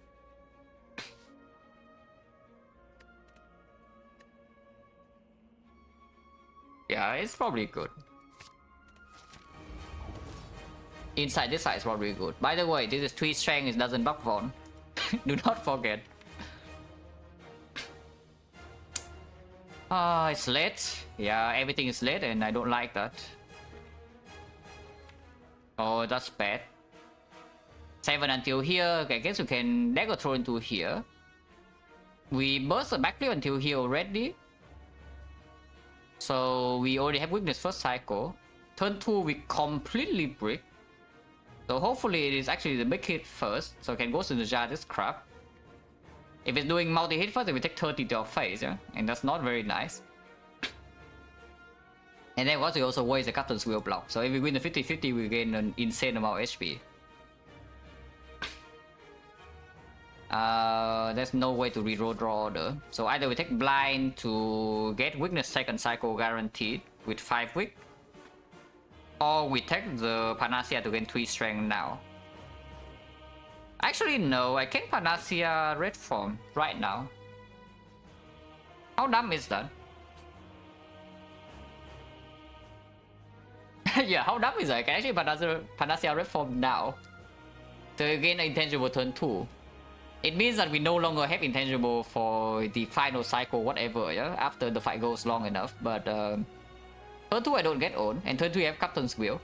Yeah, it's probably good. Inside this side is probably good. By the way, this is 3 strength, it doesn't buff on. Do not forget. It's late. Yeah, everything is late and I don't like that. Oh, that's bad. 7 until here. Okay, I guess we can dagger throw into here. We burst the backflip until here already. So we already have weakness first cycle. Turn 2 we completely brick. So hopefully it is actually the big hit first. So I can go to the jar this crap. If it's doing multi-hit first, then we take 30 to our face, yeah? And that's not very nice. And then once we also waste the Captain's Wheel block. So if we win the 50-50, we gain an insane amount of HP. There's no way to reroll draw order. So either we take blind to get weakness second cycle guaranteed with 5 weak. Or we take the Panacea to gain 3 strength now. Actually no, I can Panacea red form right now. How dumb is that? Yeah, how dumb is that? I can actually Panacea red form now. So you gain intangible turn 2. It means that we no longer have intangible for the final cycle, whatever, yeah? After the fight goes long enough. But turn 2 I don't get on, and turn 3 I have Captain's Wheel.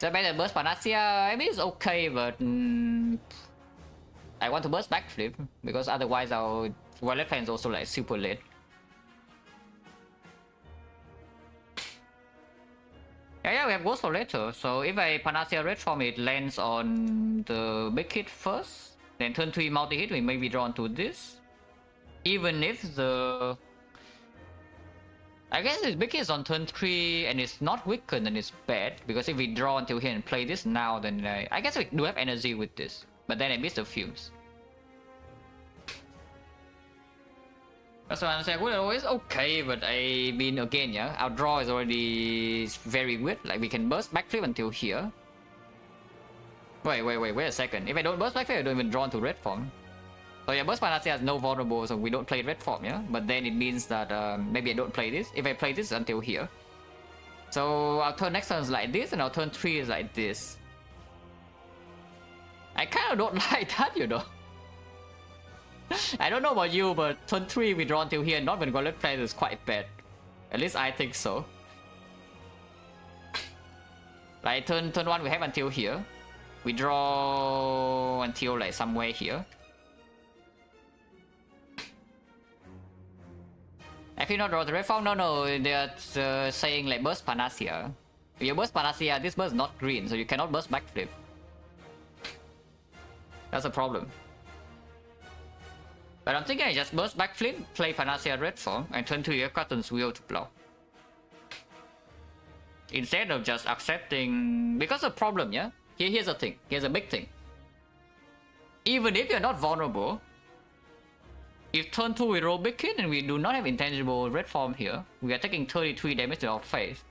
So I better burst Panacea. I mean, it's okay, but I want to burst backflip because otherwise our wallet plan is also like super late. Yeah, we have Ghost for later. So if I Panacea Red Form, it lands on the big hit first. Then turn 3 multi hit, we may be drawn to this. Even if the... I guess this big hit is on turn 3 and it's not weakened, then it's bad. Because if we draw until here and play this now, then I guess we do have energy with this. But then I miss the fumes. So I say, well, it's okay, but I mean, again, yeah, our draw is already very good. Like, we can burst backflip until here. Wait a second. If I don't burst backflip, I don't even draw into red form. So yeah, burst Panacea has no vulnerable, so we don't play red form, yeah? But then it means that maybe I don't play this. If I play this until here. So our turn next turn is like this, and our turn 3 is like this. I kind of don't like that, you know. I don't know about you, but turn 3 we draw until here, not when Gauntlet plays is quite bad. At least I think so. Like turn 1 we have until here. We draw until like somewhere here. If you not draw the red form, no, they're saying like burst Panacea. If you burst Panacea, this burst is not green, so you cannot burst backflip. That's a problem. But I'm thinking I just burst backflip, play Panacea red form, and turn to your Cotton's Wheel to block. Instead of just accepting... Because the problem, yeah? Here's the thing. Here's a big thing. Even if you're not vulnerable, if turn 2 we roll big hit and we do not have intangible red form here, we are taking 33 damage to our face.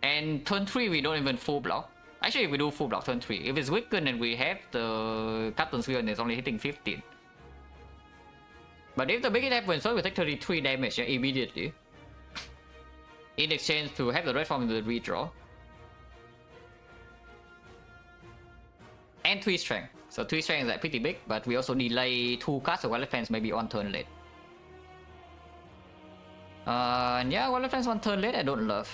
And turn 3 we don't even full block. Actually, we do full block turn 3. If it's weakened and we have the Captain's Wheel and it's only hitting 15. But if the big hit happens, so we take 33 damage, yeah, immediately. In exchange to have the red form in the redraw. And 3 strength. So 3 strength is like pretty big, but we also delay 2 cards, so Gauntlet Plans maybe 1 turn late. And yeah, Gauntlet Plans 1 turn late I don't love.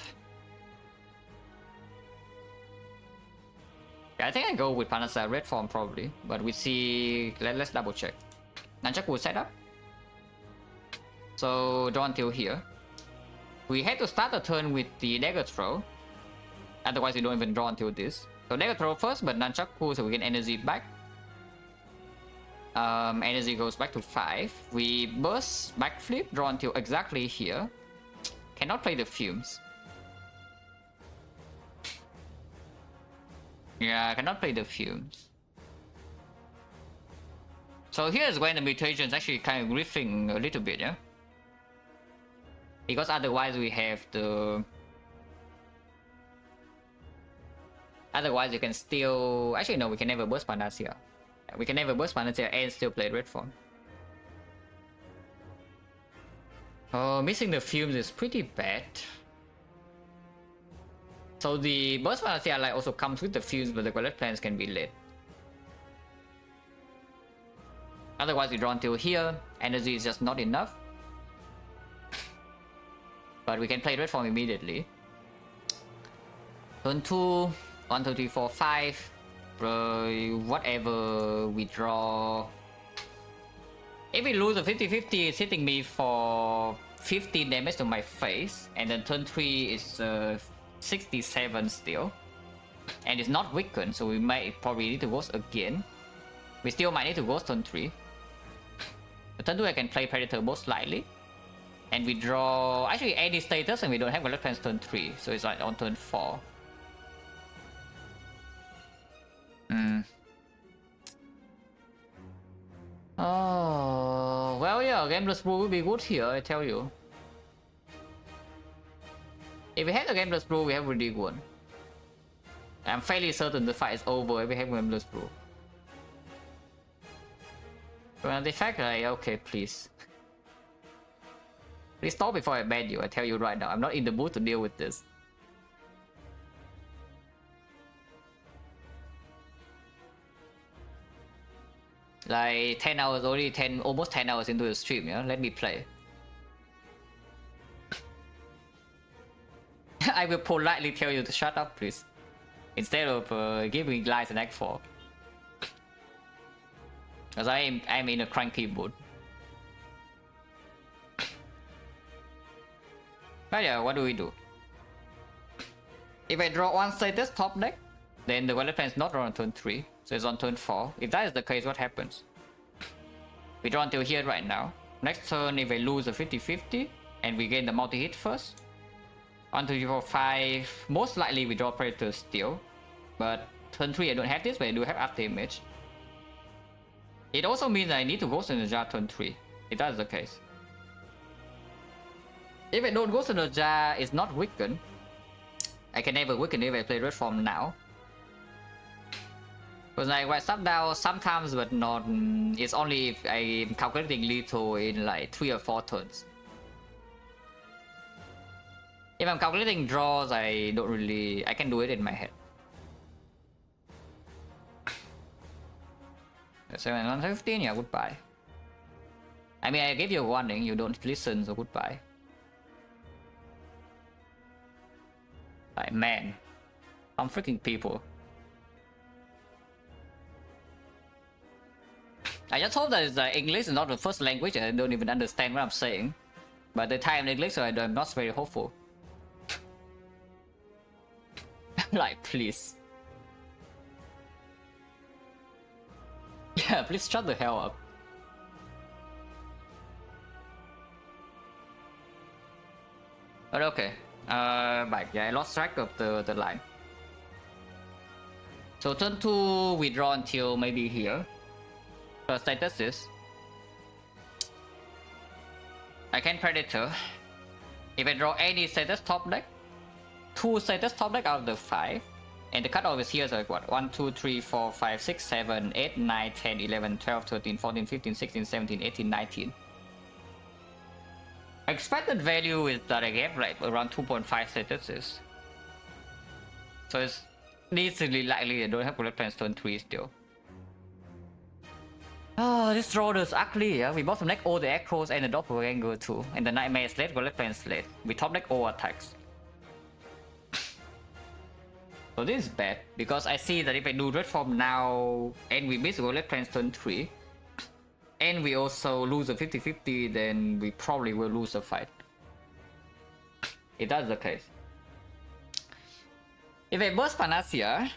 I think I go with Panacea red form probably, but we see. Let's double check. Nunchaku set up. So draw until here. We had to start the turn with the dagger throw. Otherwise, we don't even draw until this. So dagger throw first, but Nunchaku, so we get energy back. Energy goes back to 5. We burst backflip, draw until exactly here. Cannot play the fumes. Yeah, I cannot play the fumes. So here's when the mutations actually kind of riffing a little bit, yeah? Because otherwise we have the... Otherwise you can still... Actually no, we can never burst Panacea. We can never burst Panacea and still play red form. Oh, missing the fumes is pretty bad. So the burst Panacea like also comes with the fumes, but the Gauntlet Plans can be late. Otherwise we draw until here, energy is just not enough. But we can play red form immediately. Turn 2, 1, 2, 3, 4, 5. Whatever we draw. If we lose a 50-50, it's hitting me for 15 damage to my face. And then turn 3 is 67 still. And it's not weakened, so we might probably need to ghost again. We still might need to ghost turn 3. Turn 2 I can play Predator most likely. And we draw actually any status and we don't have Gauntlet Plans turn 3. So it's like on turn 4. Oh, well yeah, Gameless Brew will be good here, I tell you. If we have the Gameless Brew, we have really good. I'm fairly certain the fight is over if we have Gameless Brew. Well, the fact like, okay, please. Please stop before I ban you, I tell you right now. I'm not in the mood to deal with this. Like 10 hours, already almost 10 hours into the stream, yeah? Let me play. I will politely tell you to shut up, please. Instead of giving lies an act for. Because I'm in a cranky mood. But yeah, what do we do? If I draw one status top deck, then the Violet Plan is not drawn on turn 3, so it's on turn 4. If that is the case, what happens? We draw until here right now. Next turn, if I lose a 50-50, and we gain the multi-hit first. 1, 2, 3, 4, 5. Most likely we draw Predator still. But turn 3 I don't have this, but I do have after image. It also means I need to Ghost in the Jar turn 3. If that's the case. If I don't Ghost in the Jar, it's not weakened. I can never weaken if I play Red Form now. Because I white sub down sometimes, but not. It's only if I'm calculating lethal in like 3 or 4 turns. If I'm calculating draws, I don't really. I can do it in my head. 715, yeah, goodbye. I mean, I gave you a warning, you don't listen, so goodbye. Like, man, some freaking people. I just hope that English is not the first language and I don't even understand what I'm saying. But the Thai and English, so I'm not very hopeful. Like, please. Yeah, please shut the hell up. But okay. But yeah, I lost track of the line. So turn 2, we draw until maybe here. The status is I can Predator. If I draw any status top deck, 2 status top deck out of the 5. And the cutoff is here, so like what? 1, 2, 3, 4, 5, 6, 7, 8, 9, 10, 11, 12, 13, 14, 15, 16, 17, 18, 19. Expected value is that I have like around 2.5 statuses. So it's decently likely I don't have Bullet Plans turn 3 still. Oh, this draw is ugly, yeah? We bottom deck all the Echoes and the Doppelganger too. And the Nightmare Slate, Bullet Plan Slate. We top deck all attacks. So this is bad, because I see that if I do Red Form now, and we miss Bullet Plans turn 3, and we also lose a 50-50, then we probably will lose the fight. If that's the case. If I burst Panacea...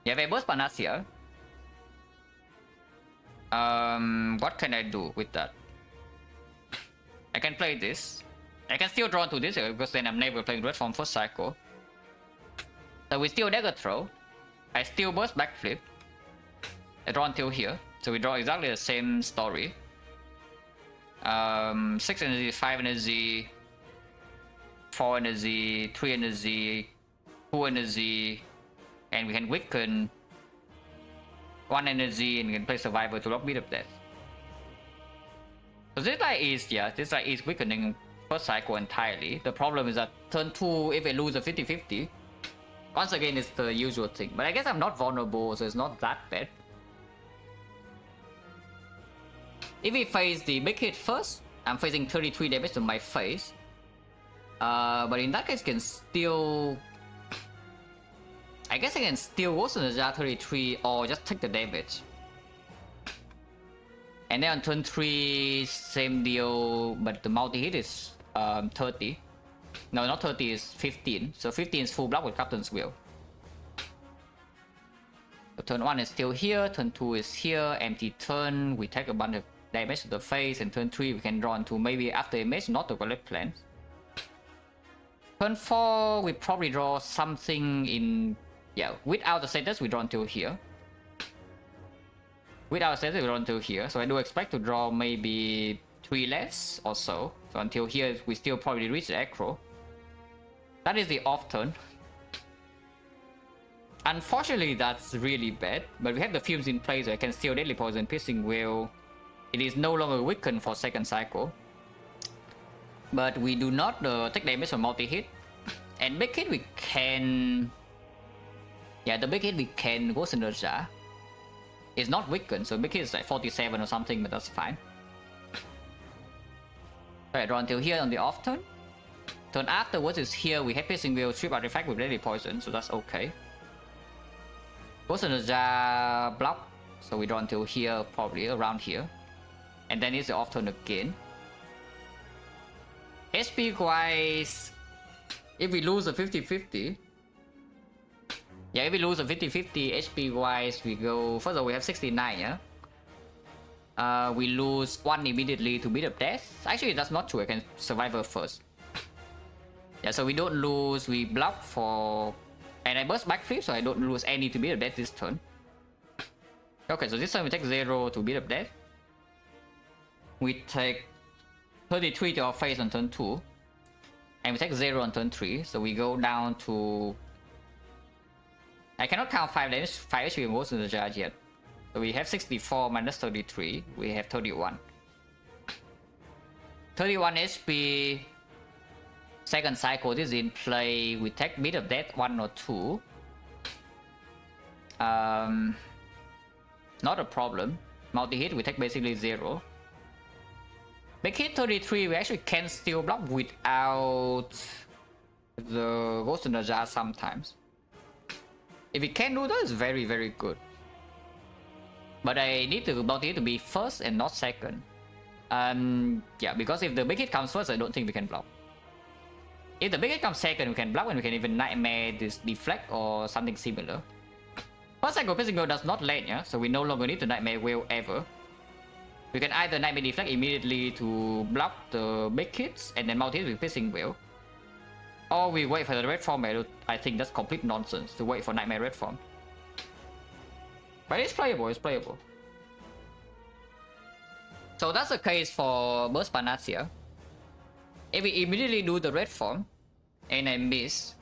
Yeah, if I burst Panacea... what can I do with that? I can play this. I can still draw into this because then I'm never playing Red Form first cycle. So we still dagger throw. I still burst backflip. I draw until here. So we draw exactly the same story. 6 energy, 5 energy, 4 energy, 3 energy, 2 energy, and we can weaken 1 energy and we can play Survivor to lock beat of death. So this guy is, yeah, this guy is weakening first cycle entirely. The problem is that turn 2, if I lose a 50-50, once again it's the usual thing. But I guess I'm not vulnerable, so it's not that bad. If we face the big hit first, I'm facing 33 damage to my face. But in that case, can still... I guess I can still Ghost in the Jar 33 or just take the damage. And then on turn 3, same deal, but the multi-hit is 30. No, not 30, is 15. So 15 is full block with Captain's Will. So turn 1 is still here, turn 2 is here, empty turn, we take a bunch of damage to the face, and turn 3 we can draw into maybe after image, not the Bullet Plan. Turn 4 we probably draw something in... Yeah, without the status we draw until here. Without the status we draw until here, so I do expect to draw maybe 3 less or so. So until here we still probably reach the Acro. That is the off turn. Unfortunately that's really bad, but we have the fumes in place so I can steal Deadly Poison, Piercing Will. It is no longer weakened for second cycle. But we do not take damage from multi-hit. And big hit we can... Yeah, the big hit we can Ghost in the Jar. It's not weakened, so big hit is like 47 or something, but that's fine. Alright, draw until here on the off turn. Turn afterwards is here, we have Piercing Will, Strip Artifact with Deadly Poison, so that's okay. Ghost in the Jar block, so we draw until here, probably around here. And then it's the off turn again. HP wise, if we lose a 50-50, yeah, if we lose a 50-50 HP wise, we go, first of all, we have 69, yeah? We lose 1 immediately to beat up death. Actually, that's not true, I can survive first. Yeah, so we don't lose, we block for... And I burst backflip, so I don't lose any to beat up death this turn. Okay, so this time we take 0 to beat up death. We take 33 to our face on turn 2. And we take 0 on turn 3, so we go down to... I cannot count 5 damage, 5 HP goes to the charge yet. So we have 64 minus 33, we have 31. 31 HP. Second cycle, this is in play. We take beat of death 1 or 2. Not a problem. Multi-hit, we take basically 0. Big hit 33, we actually can still block without the Ghost in the Jar sometimes. If we can do that, it's very, very good. But I need the multi-hit to be first and not second. Yeah, because if the big hit comes first, I don't think we can block. If the big hit comes second, we can block and we can even Nightmare this deflect or something similar. First cycle Pissing Whale does not land, yeah? So we no longer need the Nightmare Whale ever. We can either Nightmare deflect immediately to block the big hits and then multi-hit with Pissing Whale. Or we wait for the red form. I think that's complete nonsense to wait for Nightmare red form. But it's playable, it's playable. So that's the case for Burst Panacea. If we immediately do the red form and I miss,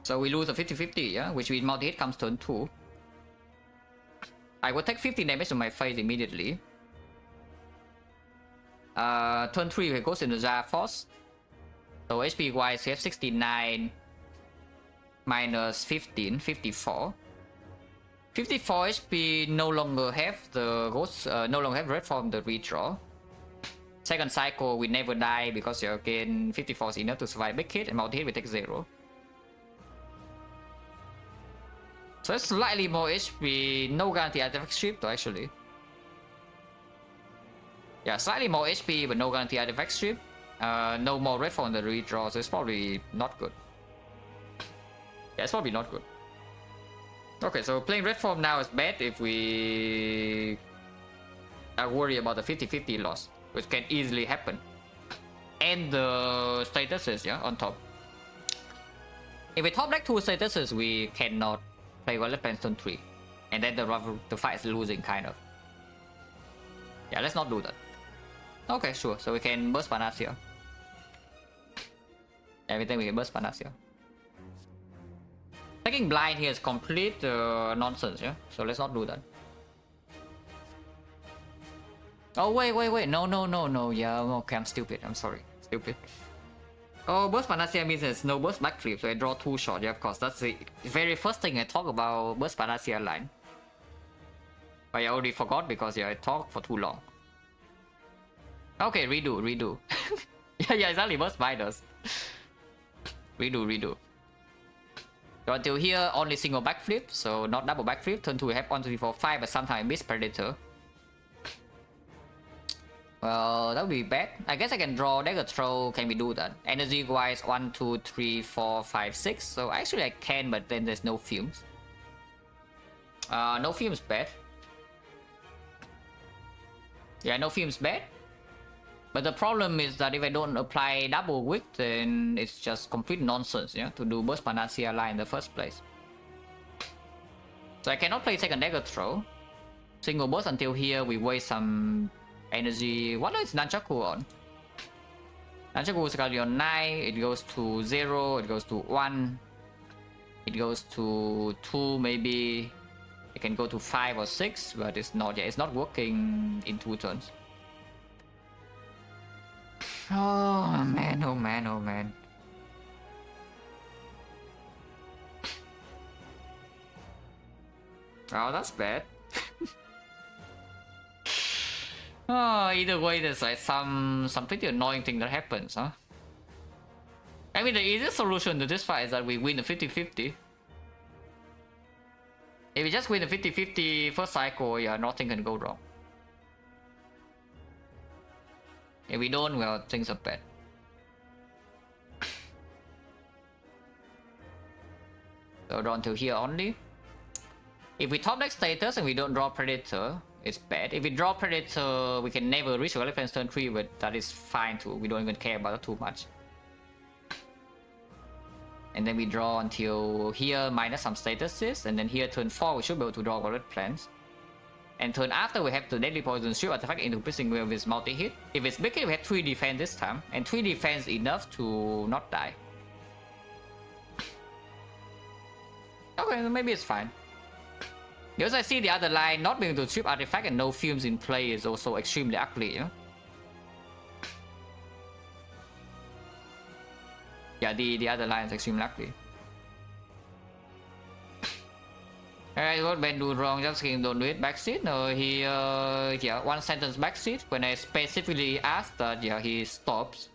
so we lose a 50-50, yeah, which means multi-hit comes turn 2. I will take 50 damage to my face immediately. Turn 3 it goes in the Jar Force. So HP wise we have 69 minus 15, 54. 54 HP no longer have the ghost, no longer have red form the redraw. Second cycle we never die because again 54 is enough to survive big hit and multi-hit we take 0. So it's slightly more HP, no guarantee artifact strip though actually. Yeah, slightly more HP but no guarantee artifact strip. No more red form the redraw, so it's probably not good. Yeah, it's probably not good. Okay, so playing red form now is bad if we are worried about the 50-50 loss, which can easily happen. And the statuses, yeah, on top. If we top deck 2 statuses, we cannot play Violet Plans turn 3. And then the fight is losing, kind of. Yeah, let's not do that. Okay, sure, so we can burst Panacea. Everything we can burst Panacea. Taking blind here is complete nonsense, yeah? So let's not do that. Oh, wait. No. Yeah, okay, I'm stupid. I'm sorry. Stupid. Oh, burst Panacea means there's no burst backflip, so I draw 2 shots. Yeah, of course. That's the very first thing I talk about burst Panacea line. But I already forgot because yeah, I talked for too long. Okay, redo. yeah, exactly. Burst Spiders. redo. So until here, only single backflip, so not double backflip. Turn 2 we have 1, 2, 3, 4, 5, but sometimes I miss Predator. Well, that would be bad. I guess I can draw Dagger Throw. Can we do that? Energy wise, 1, 2, 3, 4, 5, 6. So actually I can, but then there's no fumes. No fumes bad. Yeah, no fumes bad. But the problem is that if I don't apply double wick, then it's just complete nonsense, yeah, to do burst Panacea line in the first place. So I cannot play second Dagger Throw. Single burst until here, we waste some energy. What is Nunchaku on? Nunchaku is currently on 9, it goes to 0, it goes to 1, it goes to 2 maybe. It can go to 5 or 6, but it's not, yeah, it's not working in 2 turns. Oh man. Oh, that's bad. Oh, either way, there's like some pretty annoying thing that happens, huh? I mean, the easiest solution to this fight is that we win the 50-50. If we just win the 50-50 first cycle, yeah, nothing can go wrong. If we don't, well, things are bad. So draw until here only. If we top deck status and we don't draw Predator, it's bad. If we draw Predator, we can never reach Relic Plans turn 3, but that is fine too. We don't even care about it too much. And then we draw until here minus some statuses, and then here turn 4 we should be able to draw Relic Plans. And turn after we have the Deadly Poison Strip artifact into Piercing Wheel with multi-hit. If it's big hit, we have 3 defense this time, and 3 defense enough to not die. Okay, maybe it's fine. Because I see the other line, not being able to strip artifact and no fumes in play is also extremely ugly, yeah? Yeah, the other line is extremely ugly. Alright, what Ben do wrong? Just kidding, don't do it. Backseat? No, he, yeah, one sentence backseat. When I specifically asked that, yeah, he stops.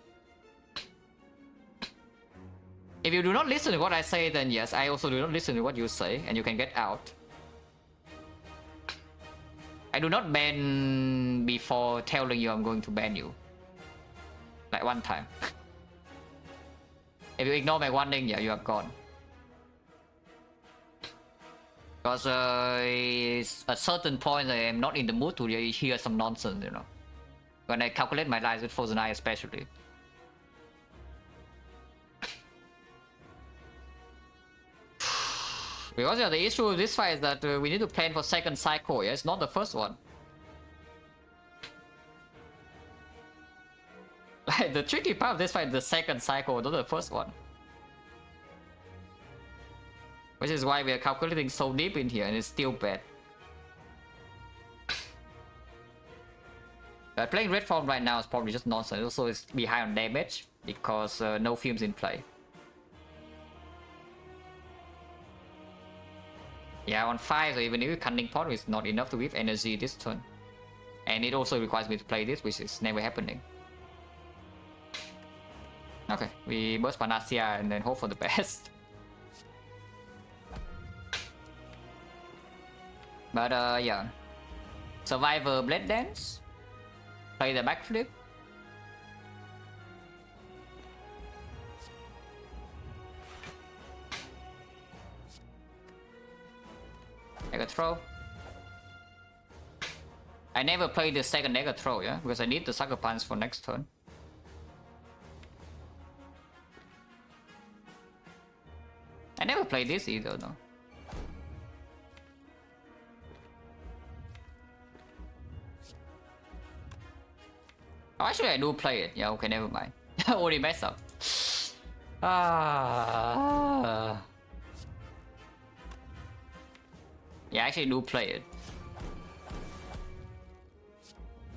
If you do not listen to what I say, then yes, I also do not listen to what you say, and you can get out. I do not ban before telling you I'm going to ban you. Like one time. If you ignore my warning, yeah, you are gone. Because at certain point I am not in the mood to hear some nonsense, you know. When I calculate my lives with Frozen Eye especially. Because yeah, the issue with this fight is that we need to plan for second cycle, yeah? It's not the first one. Like, the tricky part of this fight is the second cycle, not the first one. Which is why we are calculating so deep in here and it's still bad. But playing red form right now is probably just nonsense. Also, it's behind on damage because no fumes in play. Yeah, on 5, so even if Cunning Pot is not enough to give energy this turn. And it also requires me to play this, which is never happening. Okay, we burst Panacea and then hope for the best. But yeah. Survivor Blade Dance. Play the backflip. Nega Throw. I never played the second Nega Throw, yeah? Because I need the Sucker Punch for next turn. I never played this either, though. Oh, actually, I do play it. Yeah, okay, never mind. Already messed up. Yeah, I actually do play it.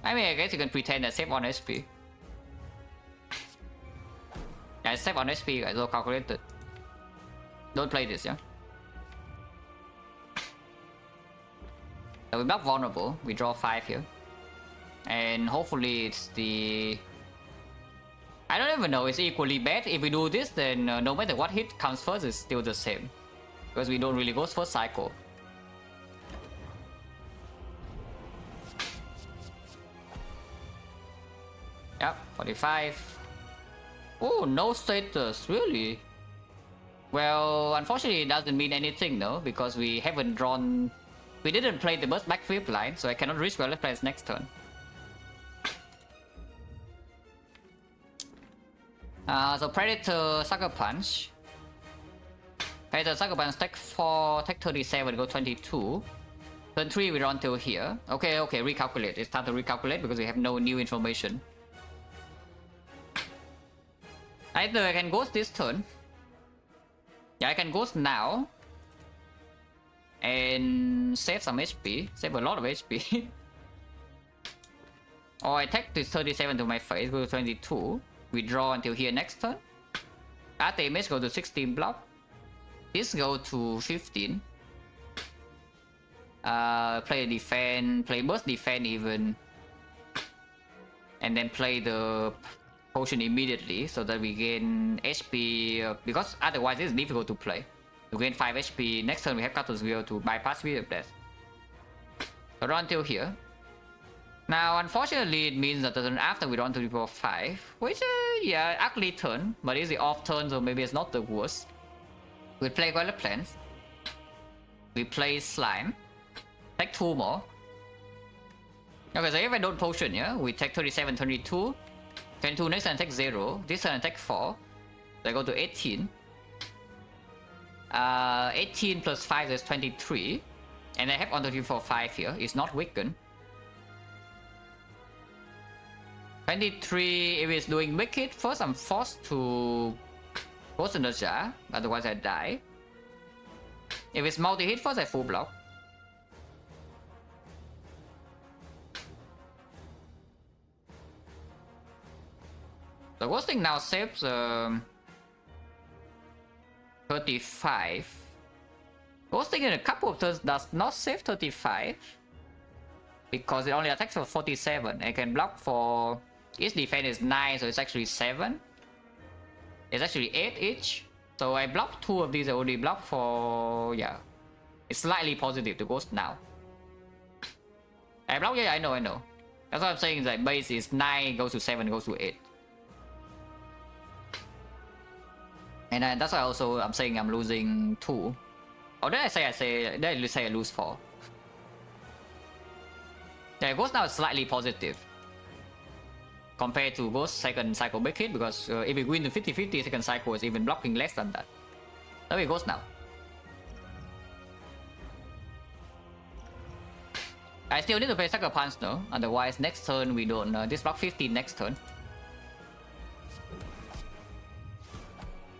I mean, I guess you can pretend that save on SP. Yeah, save on SP, guys. So calculated. Don't play this, yeah? So we're not vulnerable. We draw 5 here. And hopefully it's the... I don't even know, it's equally bad. If we do this, then no matter what hit comes first, it's still the same. Because we don't really go first cycle. Yep, 45. Oh, no status, really? Well, unfortunately it doesn't mean anything though, because we haven't drawn... We didn't play the burst backflip line, so I cannot reach Relic Plans next turn. So Predator Sucker Punch. Predator Sucker Punch, take 4, take 37, go 22. Turn 3 we run till here. Okay, recalculate. It's time to recalculate because we have no new information. Either I can ghost this turn. Yeah, I can ghost now. And save some HP. Save a lot of HP. Or I take this 37 to my face, go to 22. We draw until here next turn. That damage go to 16 block. This go to 15. Play defense, play burst defense even. And then play the potion immediately so that we gain HP, because otherwise it's difficult to play. To gain 5 HP, next turn we have Cartoon's Wheel to bypass Speed of Death. So run till here. Now unfortunately it means that the turn after we run to the 5, which yeah, ugly turn, but it's the off turn so maybe it's not the worst. We'll play Relic Plans. We play slime. Take 2 more. Okay, so if I don't potion, yeah, we take 37, 22. 22 next turn take 0. This turn I take 4. So I go to 18. 18 plus 5 is 23. And I have on 3, 4, 5 here. It's not weakened. 23, if it's doing wicked, first I'm forced to potion the jar, otherwise I die. If it's multi-hit, first I full block. The worst thing now saves 35. Worst thing in a couple of turns does not save 35. Because it only attacks for 47. I can block for... Its defense is 9, so it's actually 7. It's actually 8 each. So I blocked 2 of these, I already blocked for... Yeah. It's slightly positive to Ghost now. I block, yeah, I know. That's what I'm saying, that base is 9, goes to 7, goes to 8. And then that's why also I'm saying I'm losing 2. Or did I say I lose 4? Yeah, Ghost now is slightly positive compared to Ghost second cycle big hit, because if we win the 50-50 second cycle is even blocking less than that. There we Ghost now. I still need to play Sucker Punch though, otherwise next turn we don't this block 15 next turn.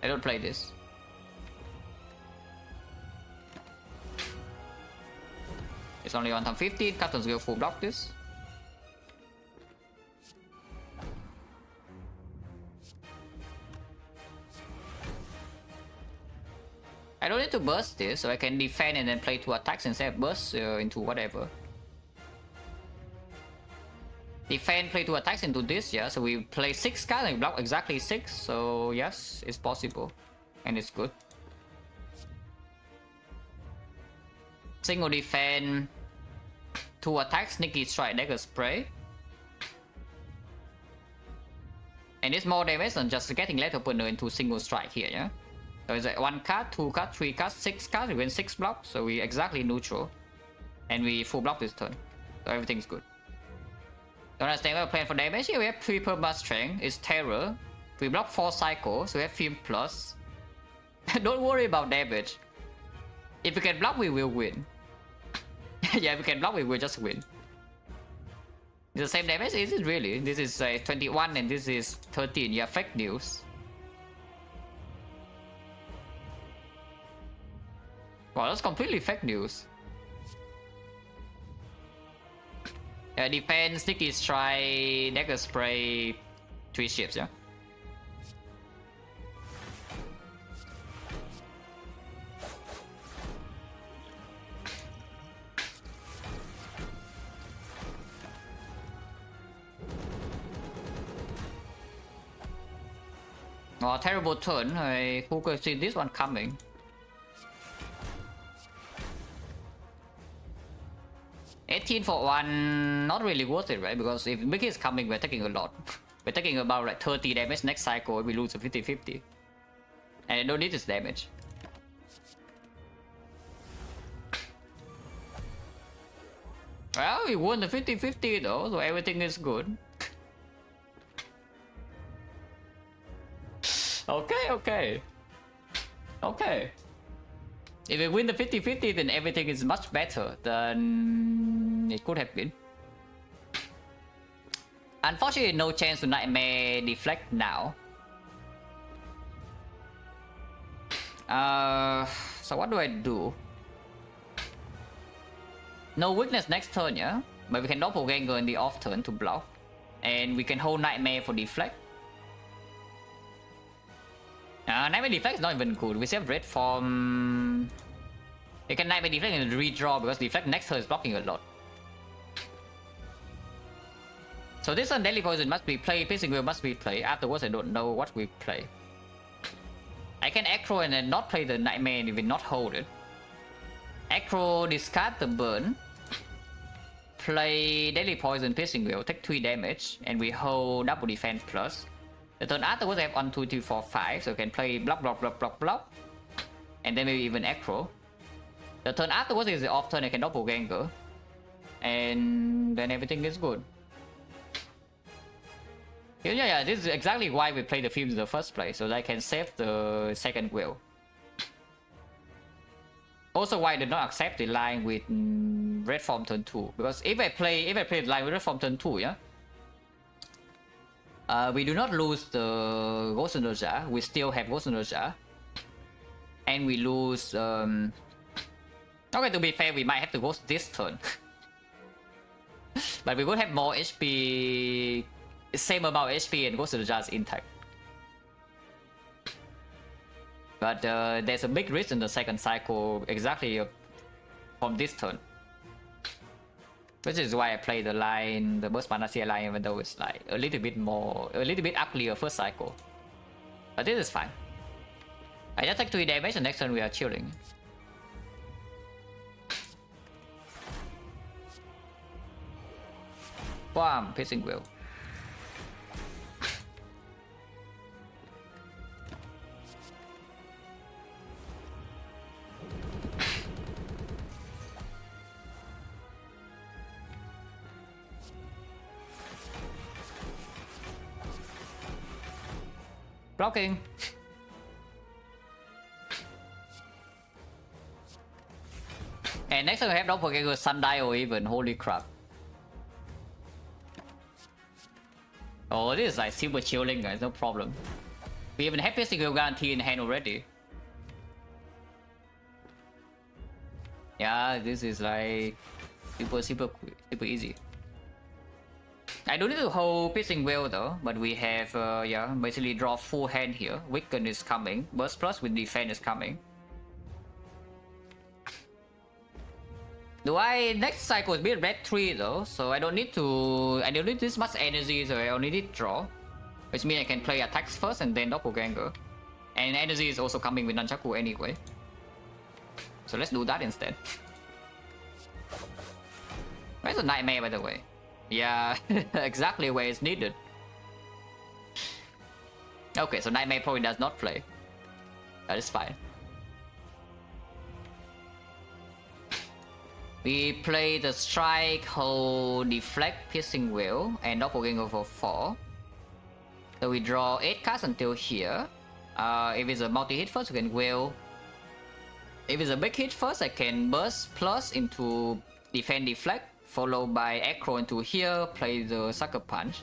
I don't play this. It's only on time 15, Captain's Guild full block this. I don't need to burst this, so I can defend and then play 2 attacks instead of burst into whatever. Defend, play 2 attacks into this, yeah, so we play 6 cards and block exactly 6, so yes, it's possible. And it's good. Single defend, 2 attacks, sneaky strike, dagger spray. And it's more damage than just getting left opener into single strike here, yeah? So it's like 1 card, 2 cards, 3 cards, 6 cards, we win 6 blocks, so we exactly neutral. And we full block this turn, so everything's good. Don't understand what we're playing for damage. Here we have 3 perma strength, it's terror. We block 4 cycles, so we have film plus. Don't worry about damage. If we can block, we will win. Yeah, if we can block, we will just win. It's the same damage, is it really? This is 21 and this is 13, yeah, fake news. Wow, that's completely fake news. Defense, sneaky strike, dagger spray, 3 ships, yeah? Oh, terrible turn. Who could see this one coming? $18 for 1, not really worth it, right? Because if Mickey is coming, we're taking a lot. We're taking about like 30 damage next cycle if we lose a 50-50. And I don't need this damage. Well, we won the 50-50 though, so everything is good. Okay. If we win the 50-50, then everything is much better than it could have been. Unfortunately, no chance to Nightmare deflect now. So what do I do? No weakness next turn, yeah? But we can Doppelganger in the off turn to block. And we can hold Nightmare for deflect. Nightmare deflect is not even good. We still have red form. You can Nightmare deflect and redraw because deflect next turn is blocking a lot. So this one Deadly Poison must be played, Piercing Will must be played. Afterwards I don't know what we play. I can Acro and then not play the Nightmare and even not hold it. Acro, discard the burn. Play Deadly Poison, Piercing Will, take 3 damage. And we hold double defense plus. The turn afterwards I have 1, 2, 3, 4, 5, so I can play block. And then maybe even Acro. The turn afterwards is the off turn, I can doppelganger. And then everything is good. Yeah, this is exactly why we play the field in the first place, so that I can save the second wheel. Also why I did not accept the line with red form turn 2, because if I play the line with red form turn 2, yeah, we do not lose the Ghost Energy, we still have Ghost Energy, and we lose okay, to be fair, we might have to Ghost this turn. But we would have more HP, same amount of HP, and Ghost Energy is intact. But there's a big risk in the second cycle exactly from this turn. Which is why I play the line, the burst Panacea line, even though it's like a little bit uglier first cycle. But this is fine. I just take 3 damage and next turn we are chilling. Bam! Piercing Wheel. Blocking. And next time we have doppelganger sundial even, holy crap. Oh, this is like super chilling, guys, no problem. We even have piercing wheel guarantee in hand already. Yeah, this is like super easy. I don't need to hold piercing wheel though, but we have yeah, basically draw full hand here. Weaken is coming, burst plus with defense is coming. Do I next cycle is build red 3 though, so I don't need this much energy, so I only need draw. Which means I can play attacks first and then doppelganger. And energy is also coming with Nunchaku anyway. So let's do that instead. Where's the nightmare by the way? Yeah, exactly where it's needed. Okay, so nightmare probably does not play. That is fine. We play the strike, hold, deflect, piercing wheel, and doppelganger for 4. So we draw 8 cards until here. If it's a multi-hit first, we can wheel. If it's a big hit first, I can burst plus into defend, deflect, followed by acro into here, play the sucker punch.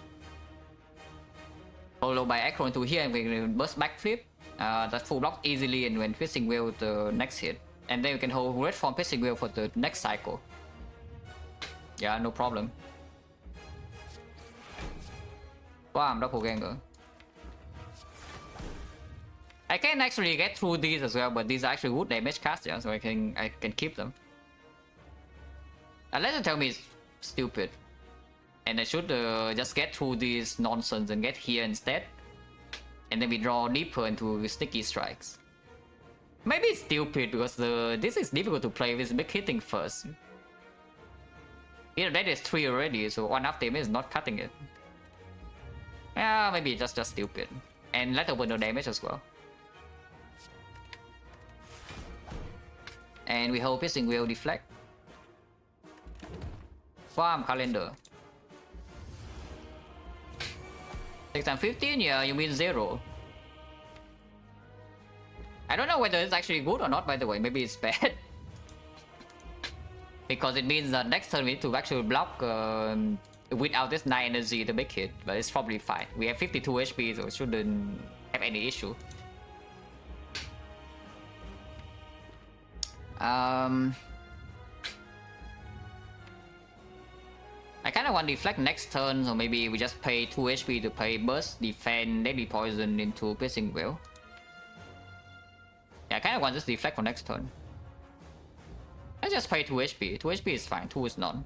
Followed by acro into here, and we can burst backflip. That full block easily, and when piercing wheel the next hit. And then you can hold red form piercing wheel for the next cycle. Yeah, no problem. Bam, doppelganger. I can actually get through these as well, but these are actually good damage cards, yeah, so I can keep them. Unless you tell me it's stupid. And I should just get through this nonsense and get here instead. And then we draw deeper into sticky strikes. Maybe it's stupid because this is difficult to play with big hitting first. Here that is 3 already, so 1 up damage is not cutting it. Yeah, maybe just stupid. And let open no damage as well. And we hold piercing wheel, deflect. Bam, calendar. 6 times 15, yeah, you mean 0. I don't know whether it's actually good or not, by the way. Maybe it's bad. Because it means that next turn we need to actually block without this 9 energy the big hit. But it's probably fine. We have 52 HP, so it shouldn't have any issue. I kind of want to deflect next turn, so maybe we just pay 2 HP to play burst, defend, deadly poison into piercing wheel. Yeah, I kind of want this deflect for next turn. Let's just pay 2 HP. 2 HP is fine, 2 is none.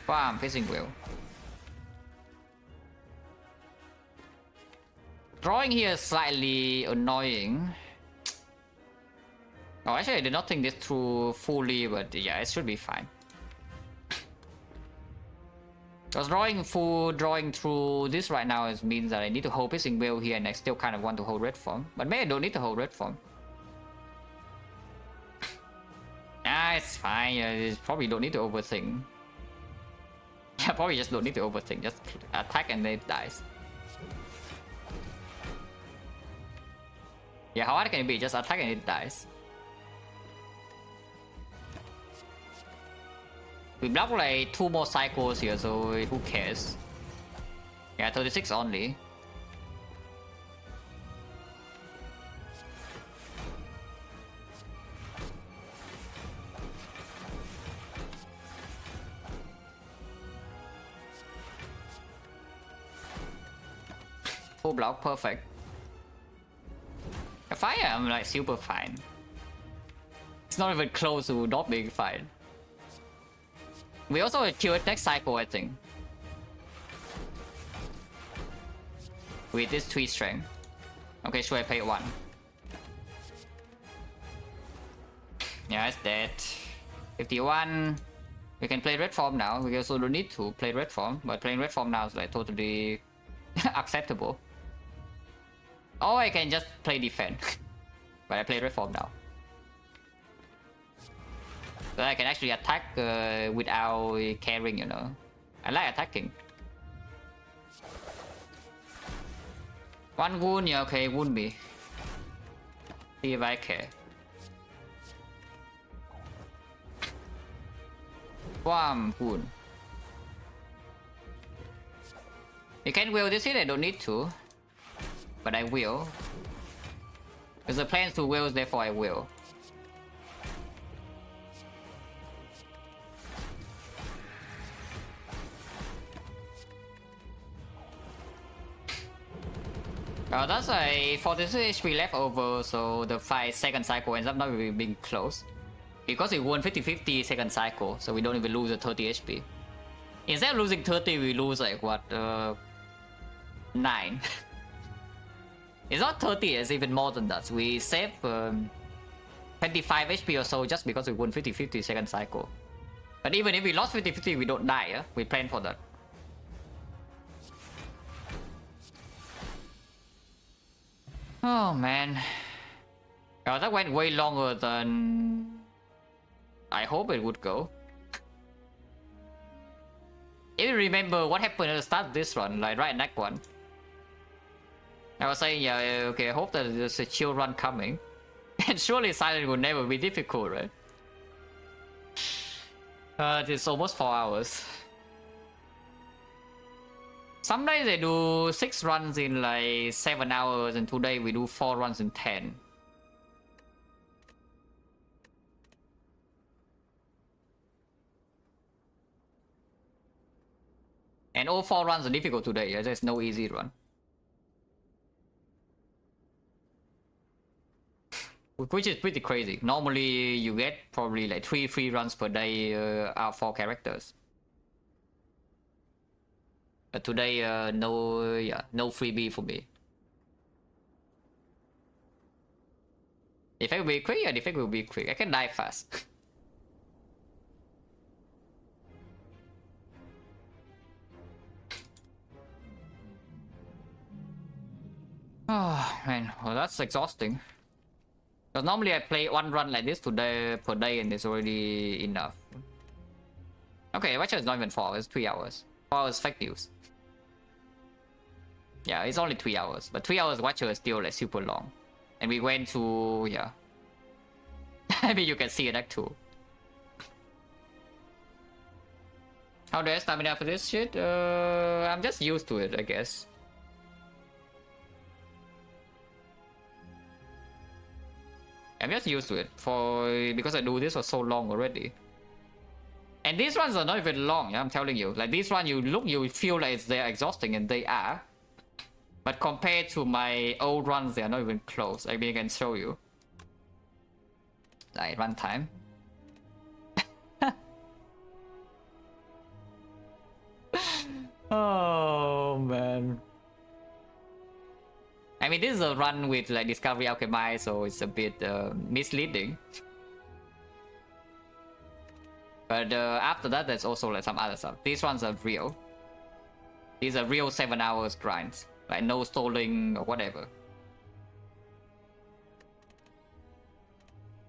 Bam, piercing wheel. Drawing here is slightly annoying. Oh, actually I did not think this through fully, but yeah, it should be fine. Because drawing through this right now means that I need to hold Pissing Whale here, and I still kind of want to hold Red Form. But maybe I don't need to hold Red Form. Ah, it's fine. You probably don't need to overthink. Yeah, probably just don't need to overthink. Just attack and then it dies. Yeah, how hard can it be? Just attack and it dies. We block like 2 more cycles here, so who cares? Yeah, 36 only. Full block, perfect. Fire, I'm like super fine. It's not even close to not being fine. We also kill it next cycle, I think. With this 3 strength. Okay, sure, I pay 1. Yeah, it's dead. 51. We can play red form now. We also don't need to play red form, but playing red form now is like totally acceptable. Or I can just play defense. But I play red form now. So I can actually attack without caring, you know. I like attacking. 1 wound, yeah, okay, wound me. See if I care. 1 wound. You can will this hit, I don't need to. But I will. Because the plan to will, therefore I will. That's a 46 HP left over, so the 5-second cycle ends up not really being close. Because we won 50-50 second cycle, so we don't even lose the 30 HP. Instead of losing 30, we lose like what? 9. It's not 30, it's even more than that. We save 25 HP or so just because we won 50-50 second cycle. But even if we lost 50-50, we don't die, we plan for that. Oh man. Oh, that went way longer than I hope it would go. If you remember what happened at the start of this run, like right next one. I was saying, yeah, okay, I hope that there's a chill run coming. And surely silent will never be difficult, right? It's almost 4 hours. Some days they do 6 runs in like 7 hours, and today we do 4 runs in 10. And all 4 runs are difficult today, yeah? There's no easy run. Which is pretty crazy. Normally you get probably like 3 free runs per day out 4 characters. But today no freebie for me. Defect will be quick, yeah, defect will be quick. I can die fast. Oh man, well that's exhausting. Because normally I play 1 run like this today per day and it's already enough. Okay, Watcher is not even 4 hours, 3 hours. 4 hours fake news. Yeah, it's only 3 hours, but 3 hours Watcher is still like super long. And we went to, yeah. I mean, you can see it act too. How do I stamina for this shit? I'm just used to it, I guess. I'm just used to it because I do this for so long already. And these runs are not even long, yeah, I'm telling you. Like this one, you feel like they're exhausting, and they are. But compared to my old runs, they are not even close. I mean, I can show you. Like run time. Oh man. I mean, this is a run with like Discovery Alchemy, so it's a bit misleading. But after that, there's also like some other stuff. These ones are real. These are real 7 hours grinds, like no stalling or whatever.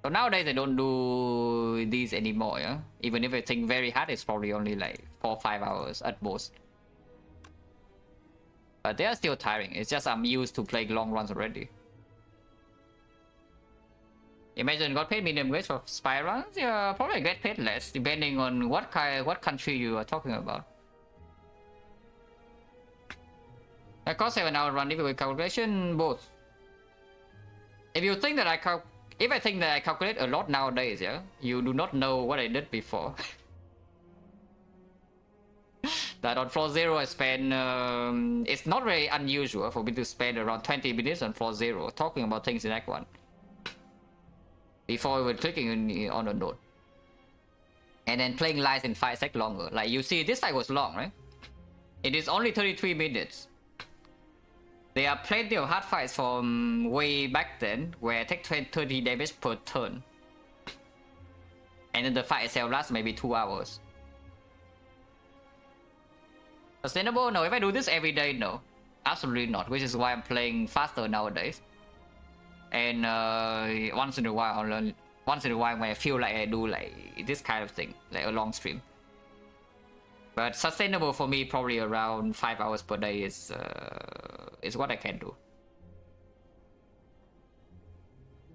So nowadays I don't do these anymore, yeah? Even if I think very hard, it's probably only like 4 or 5 hours at most. But they are still tiring. It's just I'm used to playing long runs already. Imagine got paid minimum wage for spy runs? Yeah, probably get paid less, depending on what country you are talking about. I cost 7 hour run with calculation both. If you think that if I think that I calculate a lot nowadays, yeah, you do not know what I did before. That on floor 0 I spend, it's not very unusual for me to spend around 20 minutes on floor 0 talking about things in Act 1. Before even clicking on a node. And then playing lies in 5 seconds longer. Like you see, this fight was long, right? It is only 33 minutes. There are plenty of hard fights from way back then where I take 30 damage per turn. And then the fight itself lasts maybe 2 hours. Sustainable? No. If I do this every day, no. Absolutely not. Which is why I'm playing faster nowadays. And once in a while when I feel like I do like this kind of thing, like a long stream. But sustainable for me, probably around 5 hours per day is what I can do.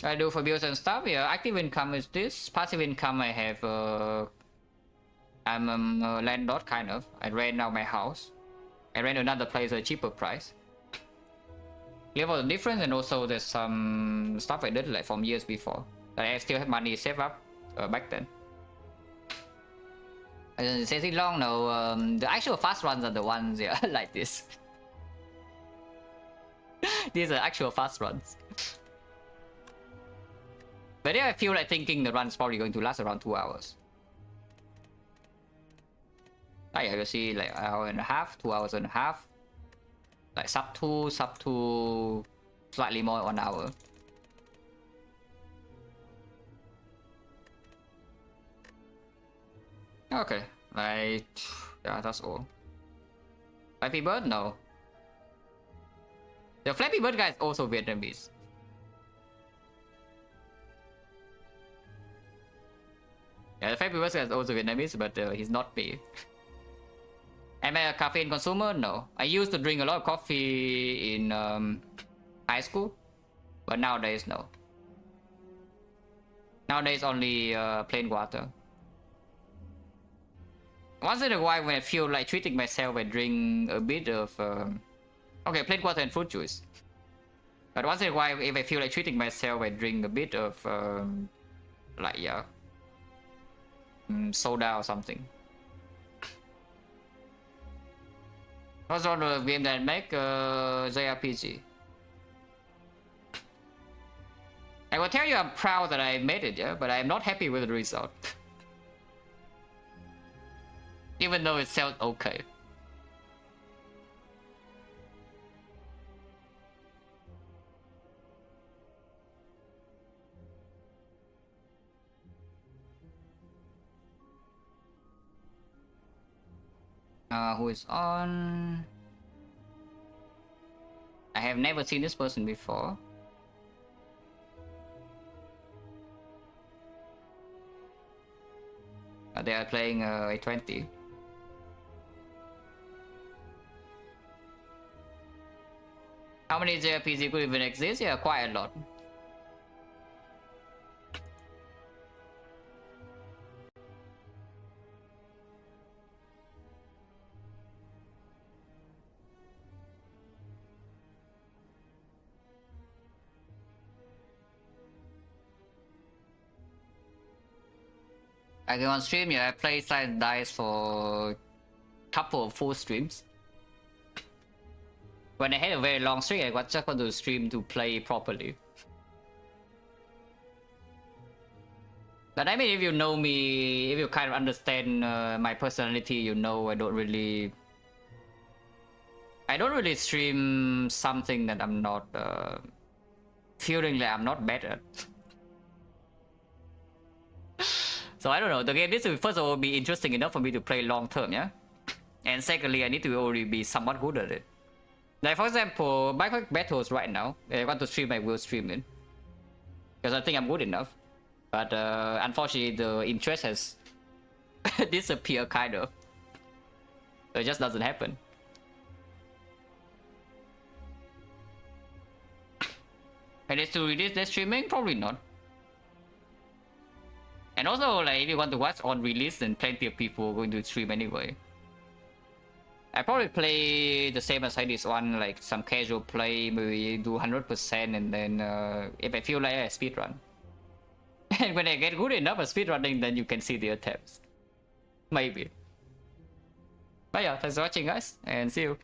I do for bills and stuff. Yeah, active income is this. Passive income, I have. I'm a landlord kind of. I rent out my house. I rent another place at a cheaper price. Level of difference, and also there's some stuff I did like from years before that I still have money saved up back then. Since it long, no. The actual fast runs are the ones, yeah, like this. These are actual fast runs. But yeah, I feel like thinking the run's probably going to last around 2 hours. Ah, yeah, you see like an hour and a half, 2 hours and a half. Like sub 2, slightly more 1 hour. Okay, like, yeah, that's all. Flappy Bird? No. The Flappy Bird guy is also Vietnamese. Yeah, the Flappy Bird guy is also Vietnamese, but he's not me. Am I a caffeine consumer? No. I used to drink a lot of coffee in high school, but nowadays, no. Nowadays, only plain water. Once in a while, when I feel like treating myself, I drink a bit of okay, plain water and fruit juice. But once in a while, if I feel like treating myself, I drink a bit of like, yeah, soda or something. What genre of game that I make? JRPG. I will tell you I'm proud that I made it, yeah, but I'm not happy with the result. Even though it sounds okay. Who is on? I have never seen this person before. They are playing A20. How many JRPG could even exist? Yeah, quite a lot. I go on stream, yeah, I play Silent Dice for a couple of full streams. When I had a very long stream, I just want to stream to play properly. But I mean, if you know me, if you kind of understand my personality, you know I don't really stream something that I'm not feeling like I'm not better. So I don't know, the game needs to first of all be interesting enough for me to play long term, yeah? And secondly, I need to already be somewhat good at it. Like for example, Minecraft battles right now, if I want to stream, I will stream it. Because I think I'm good enough. But unfortunately, the interest has disappeared kind of. So it just doesn't happen. And it's to release the streaming? Probably not. And also, like, if you want to watch on release, then plenty of people are going to stream anyway. I probably play the same as I did one, like some casual play, maybe do 100%, and then if I feel like I speedrun. And when I get good enough at speedrunning, then you can see the attempts. Maybe. But yeah, thanks for watching guys, and see you.